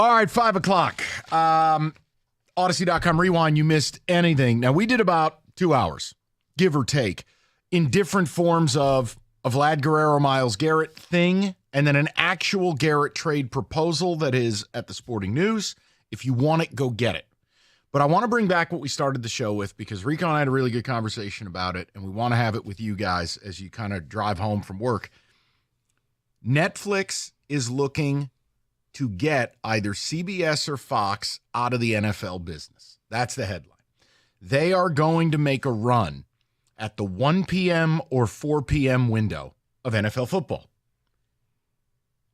All right, 5 o'clock. Odyssey.com rewind. You missed anything. Now, we did about 2 hours, give or take, in different forms of a Vlad Guerrero, Myles Garrett thing, and then an actual Garrett trade proposal that is at the Sporting News. If you want it, go get it. But I want to bring back what we started the show with because Rico and I had a really good conversation about it, and we want to have it with you guys as you kind of drive home from work. Netflix is looking to get either CBS or Fox out of the NFL business. That's the headline. They are going to make a run at the 1 p.m. or 4 p.m. window of NFL football.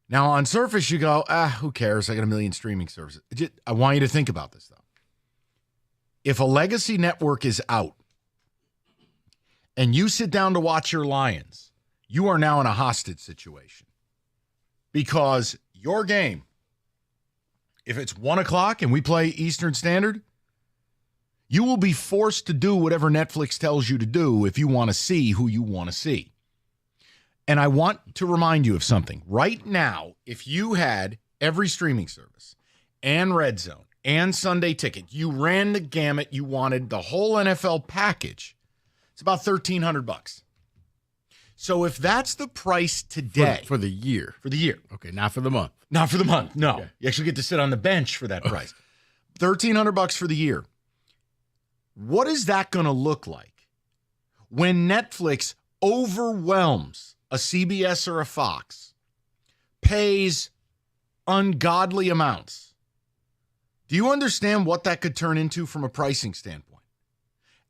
Now, on surface, you go, who cares? I got a million streaming services. I want you to think about this, though. If a legacy network is out and you sit down to watch your Lions, you are now in a hostage situation because your game, if it's 1 o'clock and we play Eastern Standard, you will be forced to do whatever Netflix tells you to do if you want to see who you want to see. And I want to remind you of something. Right now, if you had every streaming service and Red Zone and Sunday Ticket, you ran the gamut, you wanted the whole NFL package, it's about $1,300. So if that's the price today. For the year. For the year. Okay, not for the month. Not for the month, no. Okay. You actually get to sit on the bench for that price. $1,300 for the year. What is that going to look like when Netflix overwhelms a CBS or a Fox, pays ungodly amounts? Do you understand what that could turn into from a pricing standpoint?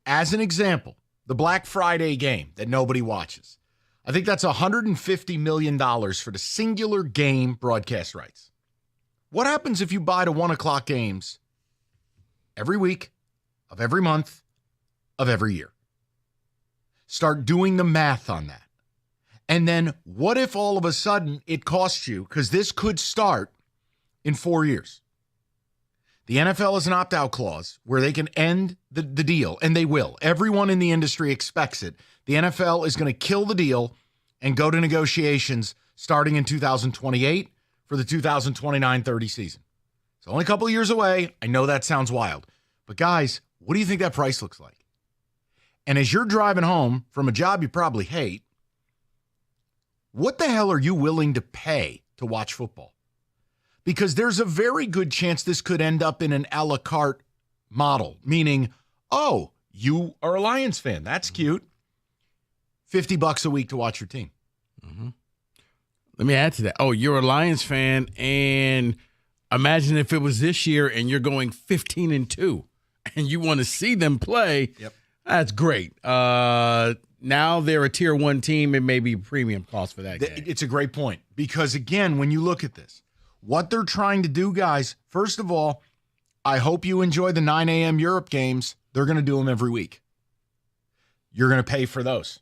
As an example, the Black Friday game that nobody watches. I think that's $150 million for the singular game broadcast rights. What happens if you buy the 1 o'clock games every week, of every month, of every year? Start doing the math on that. And then what if all of a sudden it costs you, because this could start in 4 years. The NFL has an opt-out clause where they can end the deal, and they will. Everyone in the industry expects it. The NFL is going to kill the deal and go to negotiations starting in 2028 for the 2029-30 season. It's only a couple of years away. I know that sounds wild. But guys, what do you think that price looks like? And as you're driving home from a job you probably hate, what the hell are you willing to pay to watch football? Because there's a very good chance this could end up in an a la carte model, meaning, oh, you are a Lions fan. That's cute. $50 a week to watch your team. Mm-hmm. Let me add to that. Oh, you're a Lions fan, and imagine if it was this year and you're going 15-2 and you want to see them play. Yep. That's great. Now they're a tier 1 team and maybe a premium cost for that game. It's a great point because, again, when you look at this, what they're trying to do, guys, first of all, I hope you enjoy the 9 a.m. Europe games. They're going to do them every week. You're going to pay for those.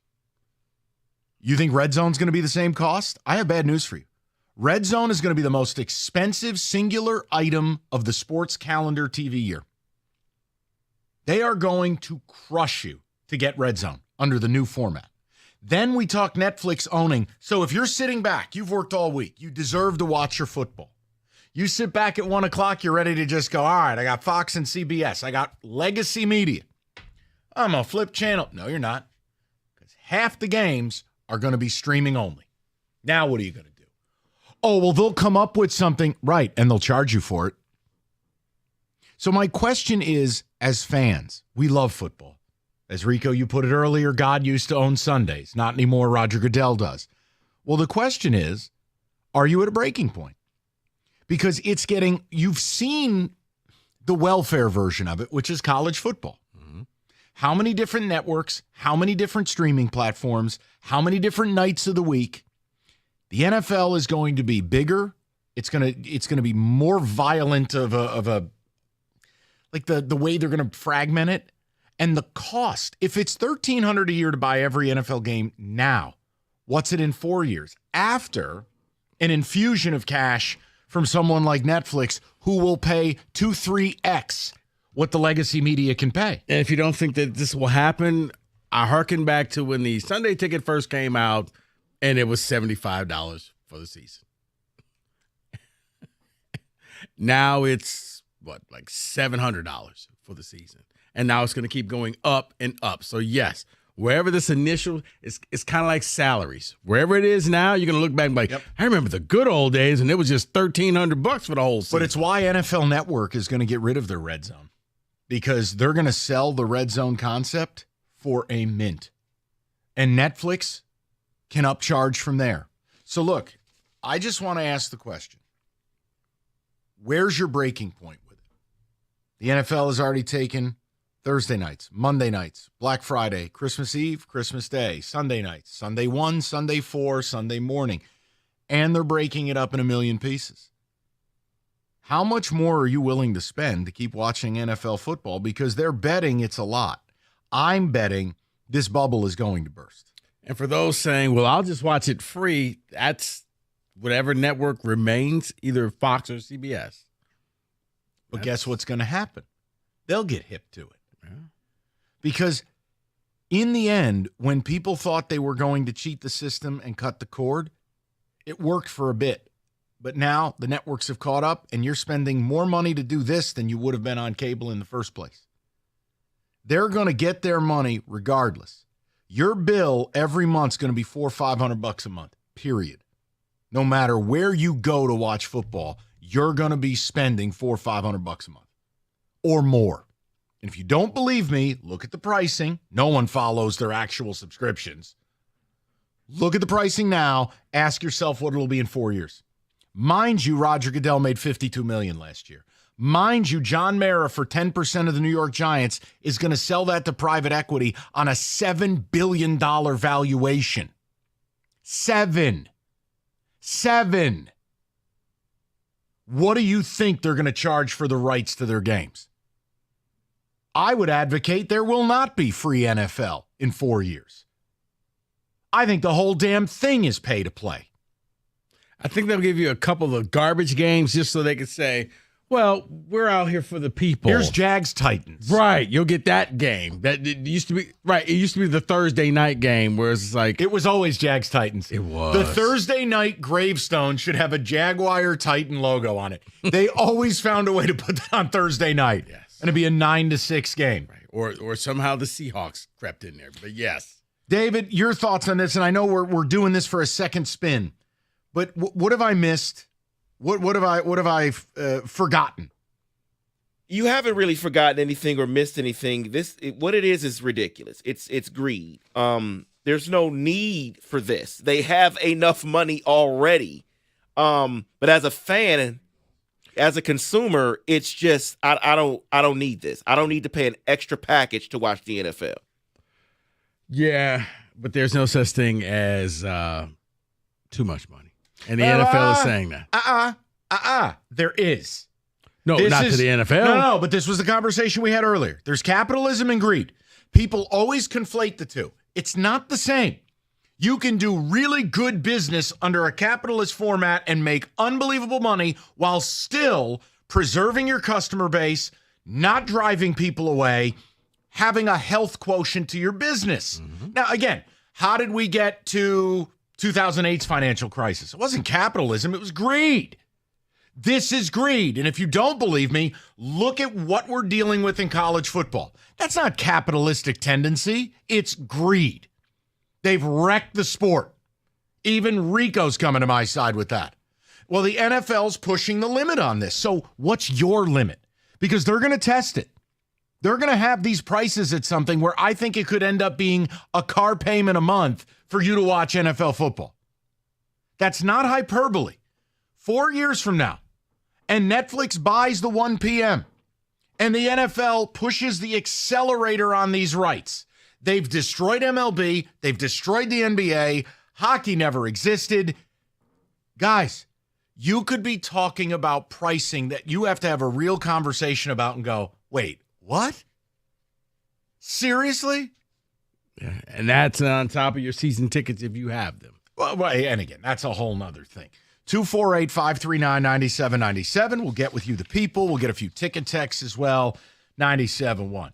You think Red Zone's going to be the same cost? I have bad news for you. Red Zone is going to be the most expensive singular item of the sports calendar TV year. They are going to crush you to get Red Zone under the new format. Then we talk Netflix owning. So if you're sitting back, you've worked all week, you deserve to watch your football. You sit back at 1 o'clock, you're ready to just go, all right, I got Fox and CBS. I got legacy media. I'm going to flip channel. No, you're not. Because half the games are going to be streaming only. Now what are you going to do? Oh, well, they'll come up with something. Right, and they'll charge you for it. So my question is, as fans, we love football. As Rico, you put it earlier, God used to own Sundays. Not anymore, Roger Goodell does. Well, the question is, are you at a breaking point? Because it's getting, you've seen the welfare version of it, which is college football. Mm-hmm. How many different networks, how many different streaming platforms, how many different nights of the week? The NFL is going to be bigger. It's going to be more violent of a like the way they're going to fragment it. And the cost, if it's $1,300 a year to buy every NFL game now, what's it in 4 years? After an infusion of cash from someone like Netflix who will pay 2-3x what the legacy media can pay. And if you don't think that this will happen, I hearken back to when the Sunday Ticket first came out and it was $75 for the season. Now it's like $700 for the season. And now it's going to keep going up and up. So yes, wherever this initial, it's kind of like salaries. Wherever it is now, you're going to look back and be like, I remember the good old days, and it was just $1,300 for the whole season. But it's why NFL Network is going to get rid of their red zone, because they're going to sell the red zone concept for a mint. And Netflix can upcharge from there. So look, I just want to ask the question. Where's your breaking point with it? The NFL has already taken Thursday nights, Monday nights, Black Friday, Christmas Eve, Christmas Day, Sunday nights, Sunday 1, Sunday 4, Sunday morning. And they're breaking it up in a million pieces. How much more are you willing to spend to keep watching NFL football? Because they're betting it's a lot. I'm betting this bubble is going to burst. And for those saying, well, I'll just watch it free, that's whatever network remains, either Fox or CBS. But guess what's going to happen? They'll get hip to it. Yeah. Because in the end, when people thought they were going to cheat the system and cut the cord, it worked for a bit. But now the networks have caught up, and you're spending more money to do this than you would have been on cable in the first place. They're going to get their money regardless. Your bill every month's going to be $400 or $500 a month, period. No matter where you go to watch football, you're going to be spending $400 or $500 a month or more. And if you don't believe me, look at the pricing. No one follows their actual subscriptions. Look at the pricing now. Ask yourself what it'll be in 4 years. Mind you, Roger Goodell made $52 million last year. Mind you, John Mara, for 10% of the New York Giants, is going to sell that to private equity on a $7 billion valuation. Seven. What do you think they're going to charge for the rights to their games? I would advocate there will not be free NFL in 4 years. I think the whole damn thing is pay to play. I think they'll give you a couple of garbage games just so they can say, well, we're out here for the people. Here's Jags Titans. Right. You'll get that game. That it used to be right. It used to be the Thursday night game where it's like it was always Jags Titans. It was. The Thursday night gravestone should have a Jaguar Titan logo on it. They always found a way to put that on Thursday night. Yes. And it'd be a 9-6 game. Right. Or somehow the Seahawks crept in there. But yes. David, your thoughts on this, and I know we're doing this for a second spin. But what have I missed? What have I forgotten? You haven't really forgotten anything or missed anything. What it is ridiculous. It's greed. There's no need for this. They have enough money already. But as a fan, as a consumer, it's just I don't need this. I don't need to pay an extra package to watch the NFL. Yeah, but there's no such thing as too much money. And the NFL is saying that. There is. No, not to the NFL. No, but this was the conversation we had earlier. There's capitalism and greed. People always conflate the two. It's not the same. You can do really good business under a capitalist format and make unbelievable money while still preserving your customer base, not driving people away, having a health quotient to your business. Mm-hmm. Now, again, how did we get to 2008's financial crisis? It wasn't capitalism, it was greed. This is greed. And if you don't believe me, look at what we're dealing with in college football. That's not capitalistic tendency, it's greed. They've wrecked the sport. Even Rico's coming to my side with that. Well, the NFL's pushing the limit on this. So what's your limit? Because they're going to test it. They're going to have these prices at something where I think it could end up being a car payment a month for you to watch NFL football. That's not hyperbole. 4 years from now, and Netflix buys the 1 p.m., and the NFL pushes the accelerator on these rights. They've destroyed MLB. They've destroyed the NBA. Hockey never existed. Guys, you could be talking about pricing that you have to have a real conversation about and go, wait, what? Seriously? Yeah, and that's on top of your season tickets if you have them. Well, and again, that's a whole nother thing. 248-539-9797. We'll get with you the people. We'll get a few ticket texts as well. 97.1.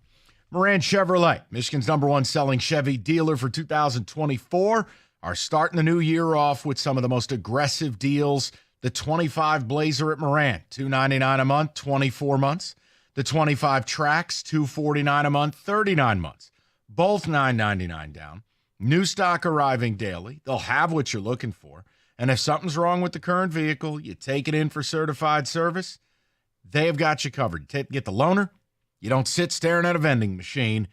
Moran Chevrolet, Michigan's #1 selling Chevy dealer for 2024, are starting the new year off with some of the most aggressive deals The 25 Blazer at Moran, $299 a month, 24 months. The 25 Tracks, $249 a month, 39 months. Both $999 down. New stock arriving daily. They'll have what you're looking for. And if something's wrong with the current vehicle, you take it in for certified service, they have got you covered. Get the loaner. You don't sit staring at a vending machine.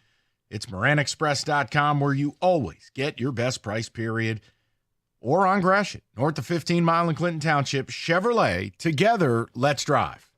It's MoranExpress.com where you always get your best price, period. Or on Gresham, north of 15 Mile in Clinton Township. Chevrolet, together, let's drive.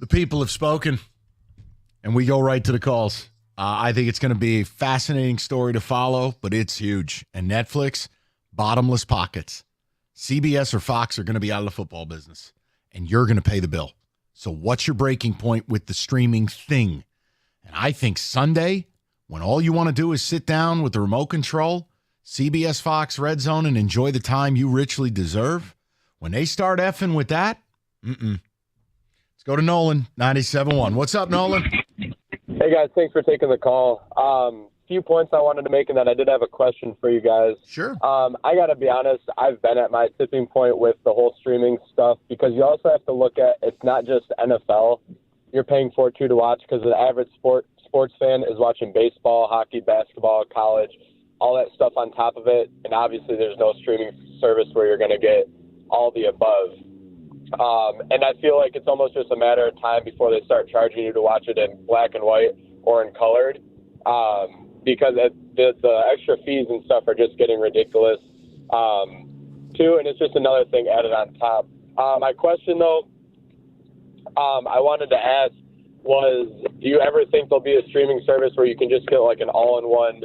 The people have spoken, and we go right to the calls. I think it's going to be a fascinating story to follow, but it's huge. And Netflix, bottomless pockets. CBS or Fox are going to be out of the football business, and you're going to pay the bill. So what's your breaking point with the streaming thing? And I think Sunday, when all you want to do is sit down with the remote control, CBS, Fox, Red Zone, and enjoy the time you richly deserve, when they start effing with that, Let's go to Nolan, 97.1. What's up, Nolan? Hey, guys. Thanks for taking the call. Few points I wanted to make, and then I did have a question for you guys. Sure. I got to be honest, I've been at my tipping point with the whole streaming stuff because you also have to look at it's not just NFL. you're paying for it too to watch, because the average sports fan is watching baseball, hockey, basketball, college, all that stuff on top of it. And obviously there's no streaming service where you're going to get all the above. And I feel like it's almost just a matter of time before they start charging you to watch it in black and white or in colored, because the extra fees and stuff are just getting ridiculous too. And it's just another thing added on top. My question, though, I wanted to ask was, do you ever think there'll be a streaming service where you can just get like an all-in-one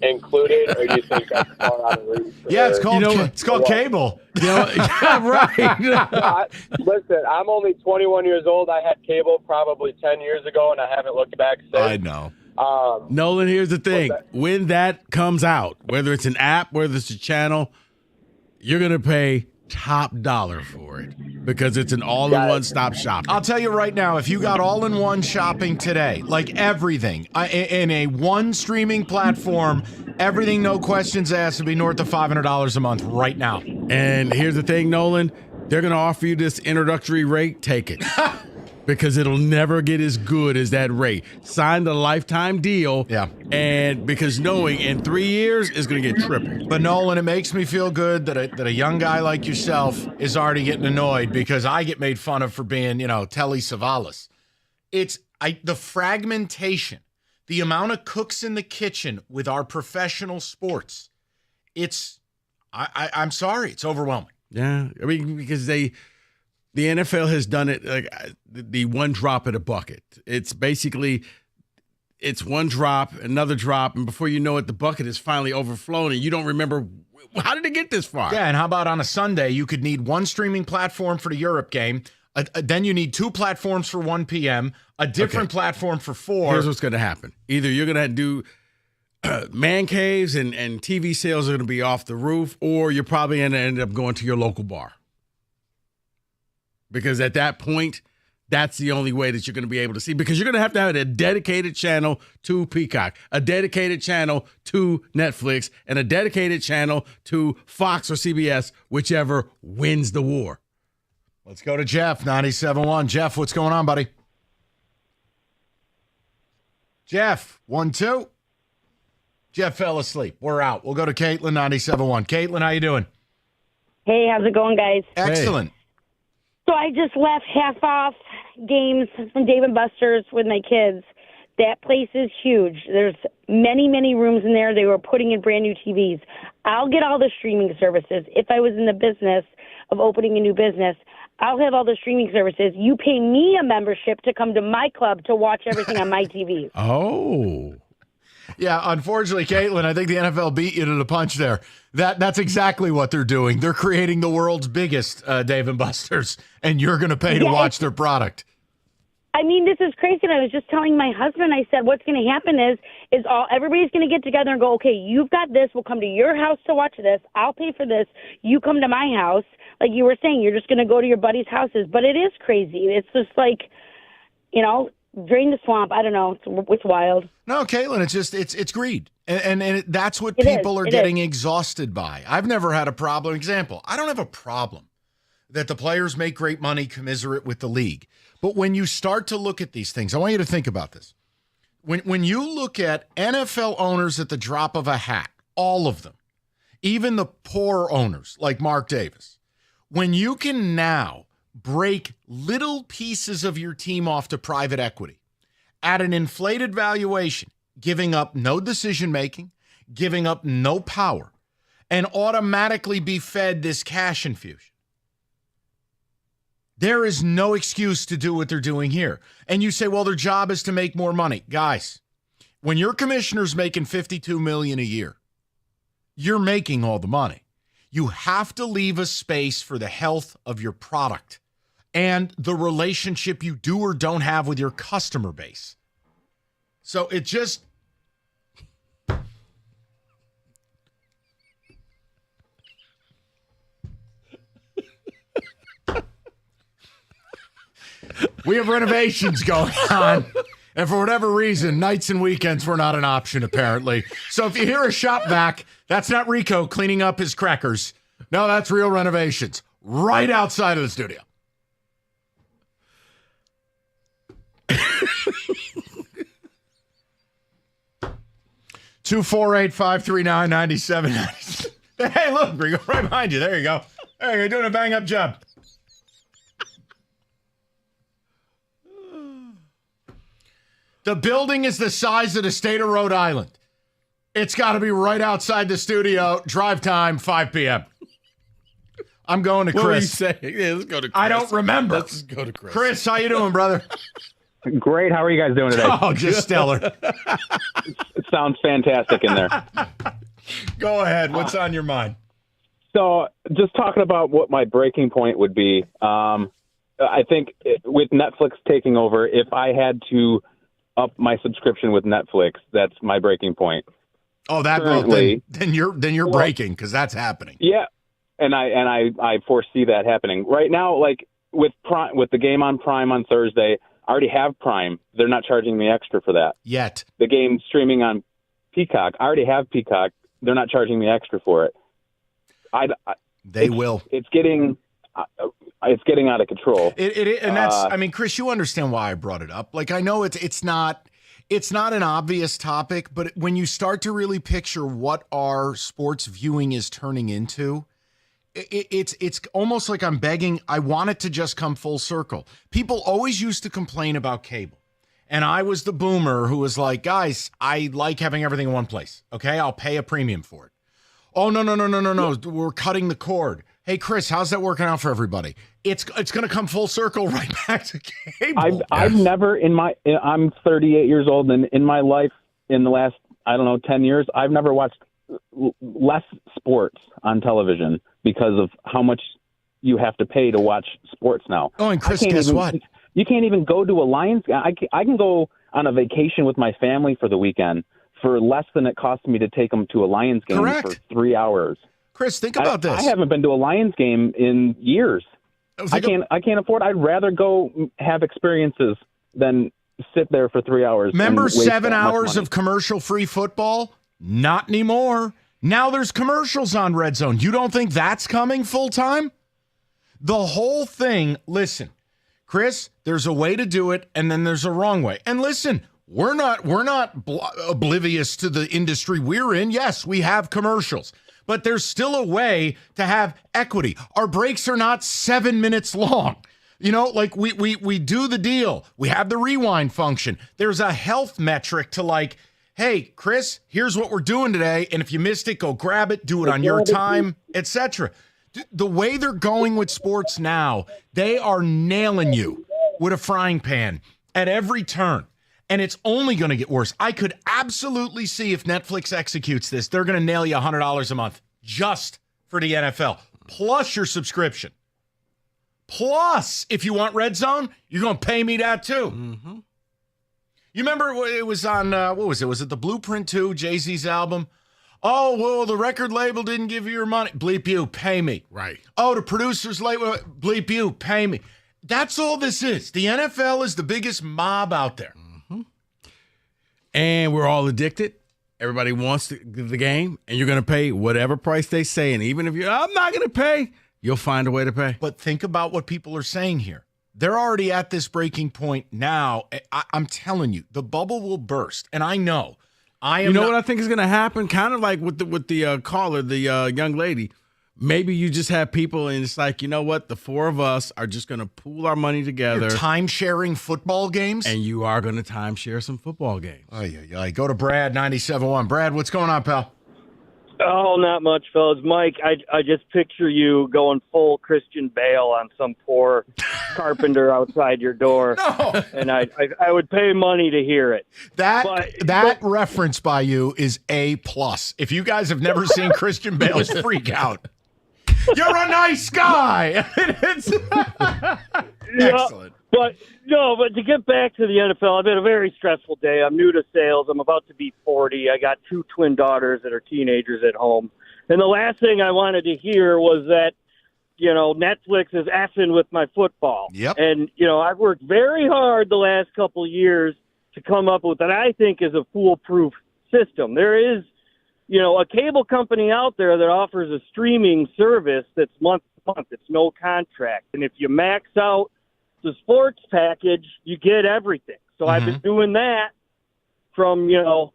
included, or do you think that's far out of reach? Yeah, it's called cable. Yeah, right. Listen, I'm only 21 years old. I had cable probably 10 years ago, and I haven't looked back since. I know. Nolan, here's the thing. When that comes out, whether it's an app, whether it's a channel, you're going to pay top dollar for it because it's an all-in-one stop shopping. I'll tell you right now, if you got all-in-one shopping today, like everything, in a one streaming platform, everything, no questions asked, would be north of $500 a month right now. And here's the thing, Nolan, they're going to offer you this introductory rate. Take it. Because it'll never get as good as that rate. Sign the lifetime deal. Yeah. And because knowing in 3 years it's going to get tripled. But Nolan, it makes me feel good that a young guy like yourself is already getting annoyed because I get made fun of for being, Telly Savalas. It's the fragmentation, the amount of cooks in the kitchen with our professional sports. I'm sorry, it's overwhelming. Yeah. I mean, because the NFL has done it like the one drop in a bucket. It's basically one drop, another drop, and before you know it, the bucket is finally overflowing, and you don't remember how did it get this far. Yeah, and how about on a Sunday, you could need one streaming platform for the Europe game, then you need two platforms for 1 p.m., a different platform for 4. Here's what's going to happen. Either you're going to do man caves and TV sales are going to be off the roof, or you're probably going to end up going to your local bar. Because at that point, that's the only way that you're going to be able to see. Because you're going to have a dedicated channel to Peacock, a dedicated channel to Netflix, and a dedicated channel to Fox or CBS, whichever wins the war. Let's go to Jeff, 97.1. Jeff, what's going on, buddy? Jeff, 1-2. Jeff fell asleep. We're out. We'll go to Caitlin, 97.1. Caitlin, how you doing? Hey, how's it going, guys? Excellent. So I just left half off games from Dave & Buster's with my kids. That place is huge. There's many, many rooms in there. They were putting in brand new TVs. I'll get all the streaming services. If I was in the business of opening a new business, I'll have all the streaming services. You pay me a membership to come to my club to watch everything on my TV. Oh. Yeah, unfortunately, Caitlin, I think the NFL beat you to the punch there. That's exactly what they're doing. They're creating the world's biggest Dave & Buster's, and you're going to pay to watch their product. I mean, this is crazy. And I was just telling my husband, I said, what's going to happen is everybody's going to get together and go, okay, you've got this. We'll come to your house to watch this. I'll pay for this. You come to my house. Like you were saying, you're just going to go to your buddies' houses. But it is crazy. It's just like, drain the swamp. I don't know. It's wild. No, Caitlin, it's greed. And that's what people are getting exhausted by. I've never had a problem. Example, I don't have a problem that the players make great money commensurate with the league. But when you start to look at these things, I want you to think about this. When you look at NFL owners at the drop of a hat, all of them, even the poor owners like Mark Davis, when you can now break little pieces of your team off to private equity at an inflated valuation, giving up no decision-making, giving up no power, and automatically be fed this cash infusion. There is no excuse to do what they're doing here. And you say, well, their job is to make more money. Guys, when your commissioner's making $52 million a year, you're making all the money. You have to leave a space for the health of your product and the relationship you do or don't have with your customer base. So it just... We have renovations going on. And for whatever reason, nights and weekends were not an option, apparently. So if you hear a shop vac, that's not Rico cleaning up his crackers. No, that's real renovations right outside of the studio. (248-539-9790). Hey, look, we go right behind you. There you go. Hey, you're doing a bang-up job. The building is the size of the state of Rhode Island. It's got to be right outside the studio. Drive time, 5 p.m. I'm going to Chris. What were you saying? Yeah, let's go to Chris. I don't remember. Let's go to Chris. Chris, how you doing, brother? Great. How are you guys doing today? Oh, just stellar. It sounds fantastic in there. Go ahead. What's on your mind? So, just talking about what my breaking point would be, I think with Netflix taking over, if I had to up my subscription with Netflix, that's my breaking point. Oh, then you're breaking because that's happening. Yeah, and I foresee that happening right now. Like with the game on Prime on Thursday, I already have Prime. They're not charging me extra for that yet. The game streaming on Peacock, I already have Peacock. They're not charging me extra for it. They will. It's getting out of control. And that's. I mean, Chris, you understand why I brought it up. Like, I know it's not an obvious topic, but when you start to really picture what our sports viewing is turning into, it's almost like I'm begging. I want it to just come full circle. People always used to complain about cable. And I was the boomer who was like, guys, I like having everything in one place. Okay, I'll pay a premium for it. Oh, no. We're cutting the cord. Hey, Chris, how's that working out for everybody? It's going to come full circle right back to cable. I've never I'm 38 years old, and in my life, in the last, 10 years, I've never watched less sports on television because of how much you have to pay to watch sports now. Oh, and Chris, guess what? You can't even go to a Lions game. I can go on a vacation with my family for the weekend for less than it costs me to take them to a Lions game for 3 hours. Chris, think about this. I haven't been to a Lions game in years. I can't afford. I'd rather go have experiences than sit there for 3 hours. Remember 7 hours of commercial-free football? Not anymore. Now there's commercials on Red Zone. You don't think that's coming full-time? The whole thing, listen, Chris, there's a way to do it, and then there's a wrong way. And listen, we're not oblivious to the industry we're in. Yes, we have commercials, but there's still a way to have equity. Our breaks are not 7 minutes long. You know, like we do the deal. We have the rewind function. There's a health metric to like, hey, Chris, here's what we're doing today, and if you missed it, go grab it, do it on your time, etc. The way they're going with sports now, they are nailing you with a frying pan at every turn. And it's only going to get worse. I could absolutely see if Netflix executes this, they're going to nail you $100 a month just for the NFL, plus your subscription. Plus, if you want Red Zone, you're going to pay me that too. Mm-hmm. You remember it was on, what was it? Was it the Blueprint 2, Jay-Z's album? Oh, well, the record label didn't give you your money. Bleep you, pay me. Right. Oh, the producer's label, bleep you, pay me. That's all this is. The NFL is the biggest mob out there. Mm-hmm. And we're all addicted. Everybody wants the game, and you're going to pay whatever price they say. And even if I'm not going to pay, you'll find a way to pay. But think about what people are saying here. They're already at this breaking point now. I'm telling you, the bubble will burst. And I know. What I think is going to happen? Kind of like with the caller, the young lady. Maybe you just have people, and it's like, you know what? The four of us are just going to pool our money together. You're time-sharing football games? And you are going to time-share some football games. Go to Brad, 97.1. Brad, what's going on, pal? Oh, not much, fellas. Mike, I just picture you going full Christian Bale on some poor carpenter outside your door. No. And I would pay money to hear it. That reference by you is A+. If you guys have never seen Christian Bale's freak out, you're a nice guy. Excellent. But to get back to the NFL, I've had a very stressful day. I'm new to sales. I'm about to be 40. I got 2 twin daughters that are teenagers at home. And the last thing I wanted to hear was that, Netflix is effing with my football. Yep. And, I've worked very hard the last couple of years to come up with what I think is a foolproof system. There is, a cable company out there that offers a streaming service that's month to month. It's no contract. And if you max out the sports package, you get everything. So I've been doing that from,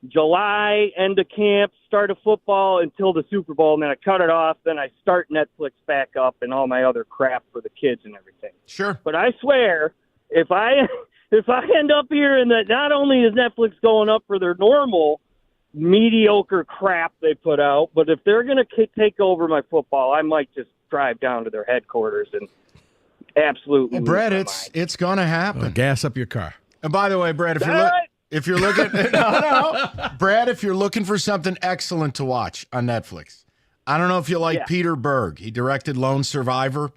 July, end of camp, start of football until the Super Bowl, and then I cut it off. Then I start Netflix back up and all my other crap for the kids and everything. Sure. But I swear, if I end up hearing that not only is Netflix going up for their normal mediocre crap they put out, but if they're going to take over my football, I might just drive down to their headquarters and absolutely. Well, Brad, it's going to happen. Gas up your car. And by the way, Brad, if you're looking, Brad, if you're looking for something excellent to watch on Netflix, I don't know if you like Peter Berg. He directed Lone Survivor.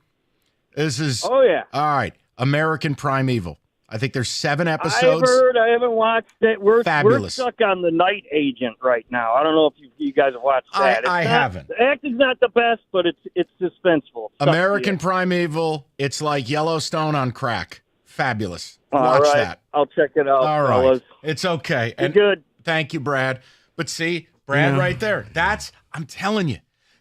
This is all right. American Primeval. I think there's 7 episodes. I've heard. I haven't watched it. We're Fabulous. stuck on The Night Agent right now. I don't know if you guys have watched that. I haven't. The acting's not the best, but it's suspenseful. American Primeval. It's like Yellowstone on crack. Fabulous. All Watch right. that. I'll check it out. All right. fellas. It's okay. You're good. Thank you, Brad. But see, Brad, right there. I'm telling you,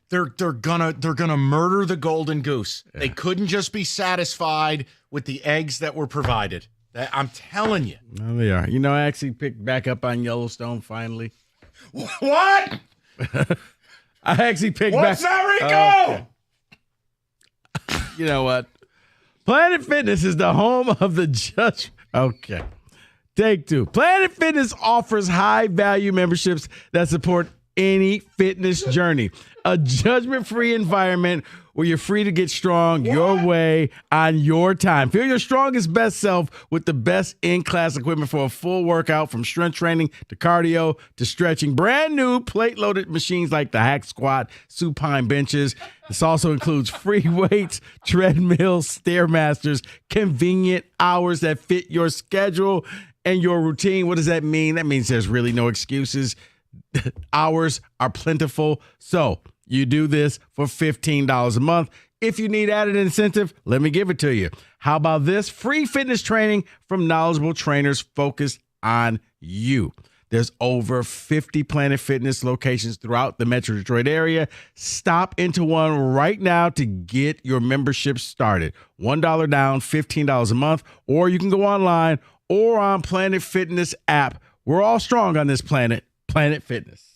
they're gonna murder the golden goose. Yeah. They couldn't just be satisfied with the eggs that were provided. I'm telling you. No, they are. I actually picked back up on Yellowstone finally. What? I actually picked What's back. that, Rico? Okay. You know what? Planet Fitness is the home of the judge. Okay. Take 2. Planet Fitness offers high-value memberships that support any fitness journey. A judgment-free environment where you're free to get strong your way on your time. Feel your strongest, best self with the best in-class equipment for a full workout, from strength training to cardio to stretching. Brand new plate-loaded machines like the Hack Squat, supine benches. This also includes free weights, treadmills, Stairmasters, convenient hours that fit your schedule and your routine. What does that mean? That means there's really no excuses. Hours are plentiful. So you do this for $15 a month. If you need added incentive, let me give it to you. How about this? Free fitness training from knowledgeable trainers focused on you. There's over 50 Planet Fitness locations throughout the Metro Detroit area. Stop into one right now to get your membership started. $1 down, $15 a month, or you can go online or on Planet Fitness app. We're all strong on this planet. Planet Fitness.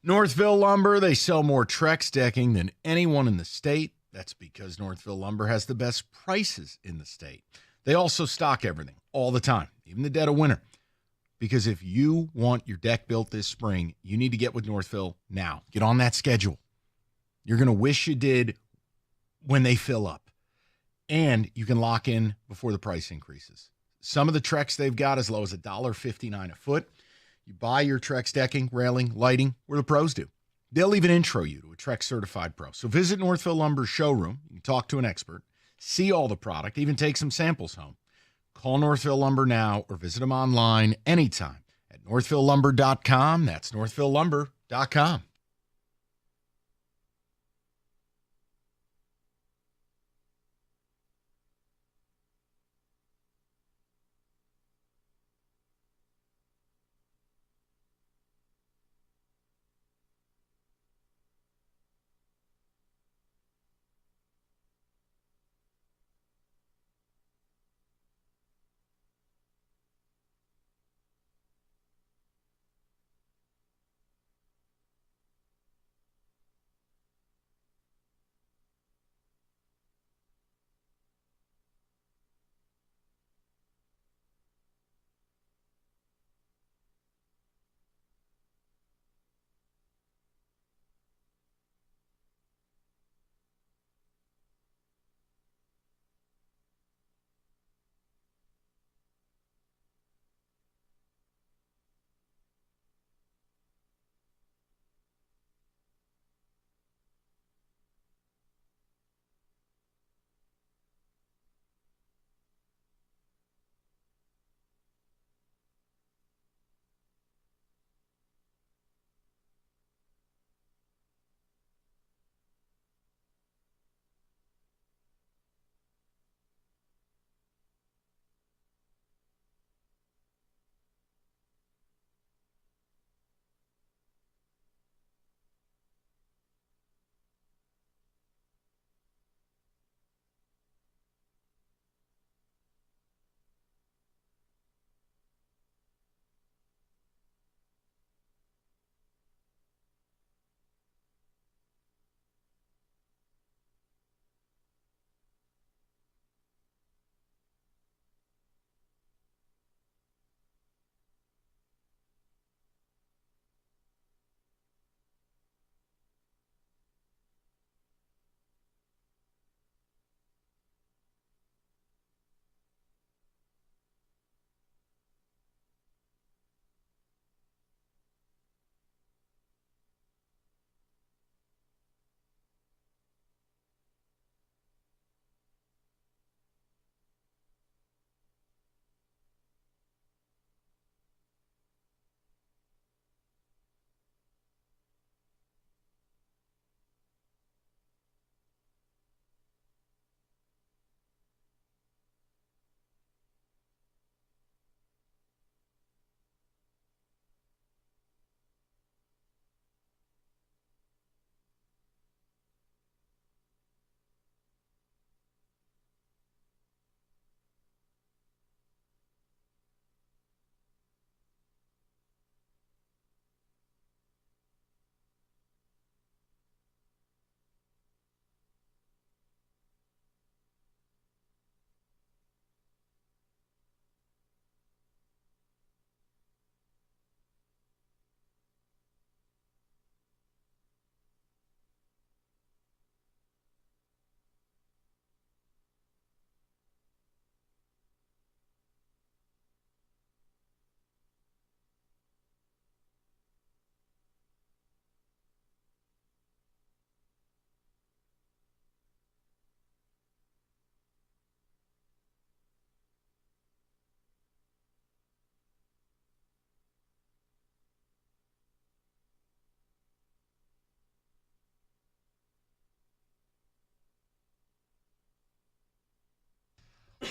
Northville Lumber, they sell more Trex decking than anyone in the state. That's because Northville Lumber has the best prices in the state. They also stock everything all the time, even the dead of winter. Because if you want your deck built this spring, you need to get with Northville now. Get on that schedule. You're going to wish you did when they fill up. And you can lock in before the price increases. Some of the Trex they've got as low as $1.59 a foot. You buy your Trex decking, railing, lighting, where the pros do. They'll even intro you to a Trex certified pro. So visit Northville Lumber's showroom. You can talk to an expert, see all the product, even take some samples home. Call Northville Lumber now or visit them online anytime at northvillelumber.com. That's northvillelumber.com.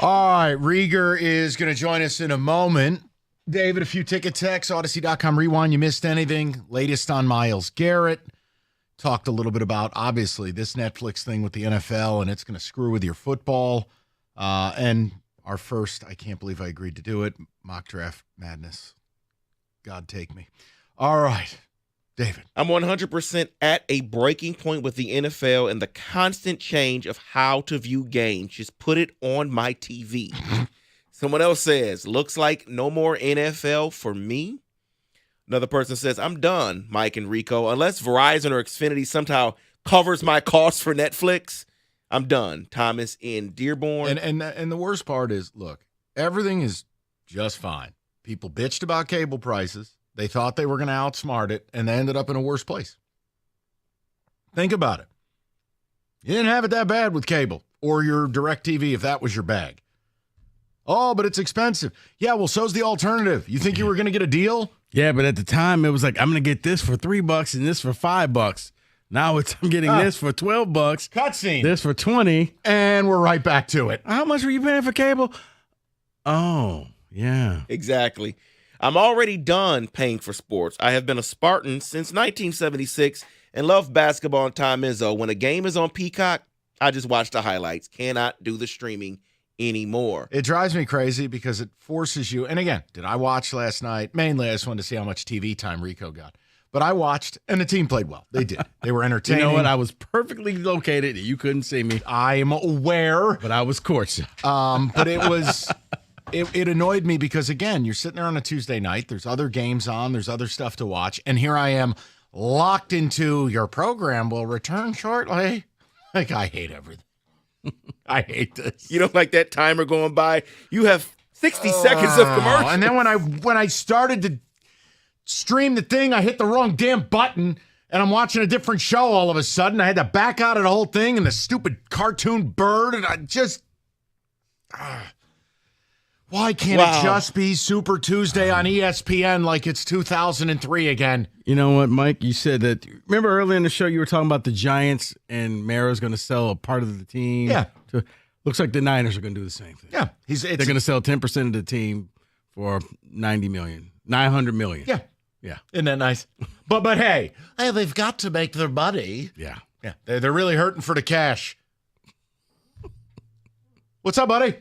All right, Rieger is going to join us in a moment. David, a few ticket texts, Odyssey.com rewind. You missed anything? Latest on Myles Garrett. Talked a little bit about, obviously, this Netflix thing with the NFL, and it's going to screw with your football. And our first, I can't believe I agreed to do it, mock draft madness. God take me. All right. David. I'm 100% at a breaking point with the NFL and the constant change of how to view games. Just put it on my TV. Someone else says, looks like no more NFL for me. Another person says, I'm done, Mike and Rico. Unless Verizon or Xfinity somehow covers my costs for Netflix, I'm done. Thomas in Dearborn. And the worst part is, look, everything is just fine. People bitched about cable prices. They thought they were going to outsmart it, and they ended up in a worse place. Think about it. You didn't have it that bad with cable or your DirecTV if that was your bag. Oh, but it's expensive. Yeah, well, so's the alternative. You think you were going to get a deal? Yeah, but at the time, it was like, I'm going to get this for $3 and this for $5. Now I'm getting this for $12. Cutscene. This for $20. And we're right back to it. How much were you paying for cable? Oh, yeah. Exactly. I'm already done paying for sports. I have been a Spartan since 1976 and love basketball and Tom Izzo. When a game is on Peacock, I just watch the highlights. Cannot do the streaming anymore. It drives me crazy because it forces you. And again, did I watch last night? Mainly, I just wanted to see how much TV time Rico got. But I watched, and the team played well. They did. They were entertaining. You know what? I was perfectly located. You couldn't see me. I am aware. But I was courtside. But it was... It annoyed me because, again, you're sitting there on a Tuesday night. There's other games on. There's other stuff to watch. And here I am locked into your program will return shortly. Like, I hate everything. I hate this. You don't like that timer going by? You have 60 seconds of commercial. And then when I started to stream the thing, I hit the wrong damn button. And I'm watching a different show all of a sudden. I had to back out of the whole thing and the stupid cartoon bird. And I just... Why can't it just be Super Tuesday on ESPN like it's 2003 again? You know what, Mike? You said that. Remember earlier in the show you were talking about the Giants and Mara's going to sell a part of the team? Yeah. Looks like the Niners are going to do the same thing. Yeah. They're going to sell 10% of the team for $900 million. Yeah. Yeah. Isn't that nice? But hey, they've got to make their money. Yeah. Yeah. They're really hurting for the cash. What's up, buddy?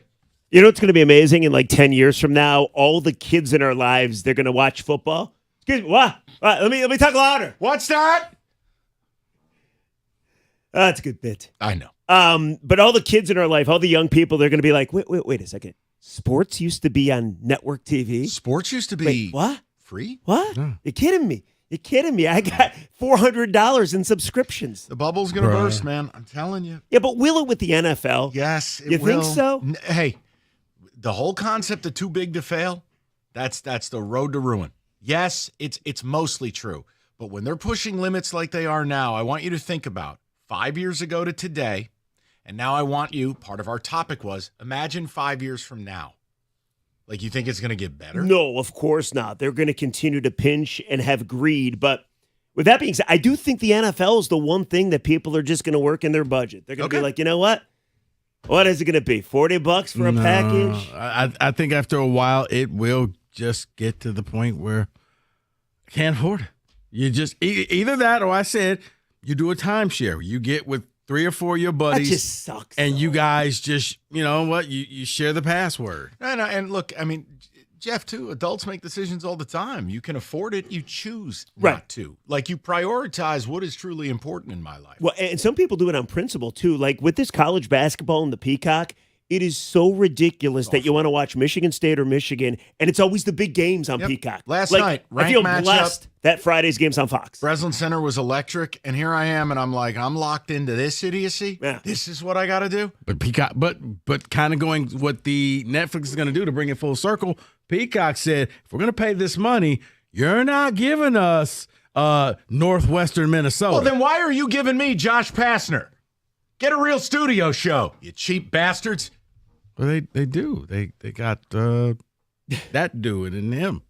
You know what's going to be amazing in like 10 years from now? All the kids in our lives, they're going to watch football. Excuse me, what? Let me talk louder. What's that? That's a good bit. I know. But all the kids in our life, all the young people, they're going to be like, wait a second. Sports used to be on network TV? Sports used to be Wait, what? Free? What? You're kidding me. You're kidding me. I got $400 in subscriptions. The bubble's going to burst, man. I'm telling you. Yeah, but will it with the NFL? Yes, it You will. think so? Hey, the whole concept of too big to fail, that's the road to ruin. Yes, it's mostly true. But when they're pushing limits like they are now, I want you to think about 5 years ago to today. And now I want you, part of our topic was, imagine 5 years from now. Like, you think it's going to get better? No, of course not. They're going to continue to pinch and have greed. But with that being said, I do think the NFL is the one thing that people are just going to work in their budget. They're going to be like, you know what? What is it going to be? $40 for a package? I think after a while, it will just get to the point where I can't afford it. You just either that or I said you do a timeshare. You get with 3 or 4 of your buddies. That just sucks. And you guys just, you know what? You share the password. And look, I mean, Jeff, too, adults make decisions all the time. You can afford it. You choose Right. not to. Like, you prioritize what is truly important in my life. Well, and some people do it on principle, too. Like with this college basketball and the Peacock, it is so ridiculous that you want to watch Michigan State or Michigan, and it's always the big games on Peacock. Last Like, night, I feel ranked blessed that Friday's game's on Fox. Breslin Center was electric, and here I am, and I'm like, I'm locked into this idiocy. Yeah. This is what I got to do. But Peacock, but kind of going what the Netflix is going to do to bring it full circle. Peacock said, if we're going to pay this money, you're not giving us Northwestern Minnesota. Well, then why are you giving me Josh Pastner? Get a real studio show, you cheap bastards. Well, they do. They got that dude and him.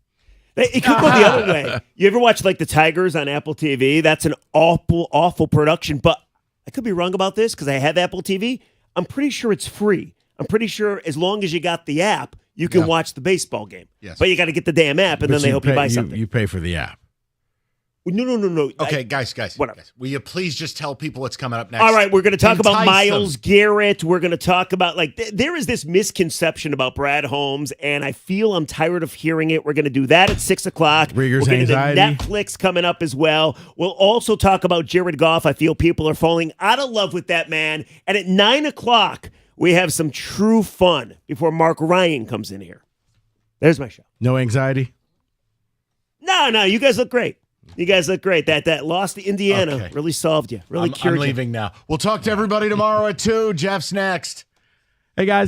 It could go the other way. You ever watch like the Tigers on Apple TV? That's an awful production. But I could be wrong about this because I have Apple TV. I'm pretty sure it's free. I'm pretty sure as long as you got the app, you can watch the baseball game. Yes. But you got to get the damn app, and then they hope you buy something. You pay for the app. No. Okay, guys. Whatever. Guys, will you please just tell people what's coming up next? All right, we're going to talk about Entice Myles Garrett. We're going to talk about, there is this misconception about Brad Holmes, and I feel I'm tired of hearing it. We're going to do that at 6 o'clock. Rieger's We're going to anxiety. Netflix coming up as well. We'll also talk about Jared Goff. I feel people are falling out of love with that man. And at 9 o'clock, we have some true fun before Mark Ryan comes in here. There's my show. No anxiety? No, you guys look great. That loss to Indiana really solved you. Really cured you. I'm leaving now. We'll talk to everybody tomorrow at 2. Jeff's next. Hey, guys.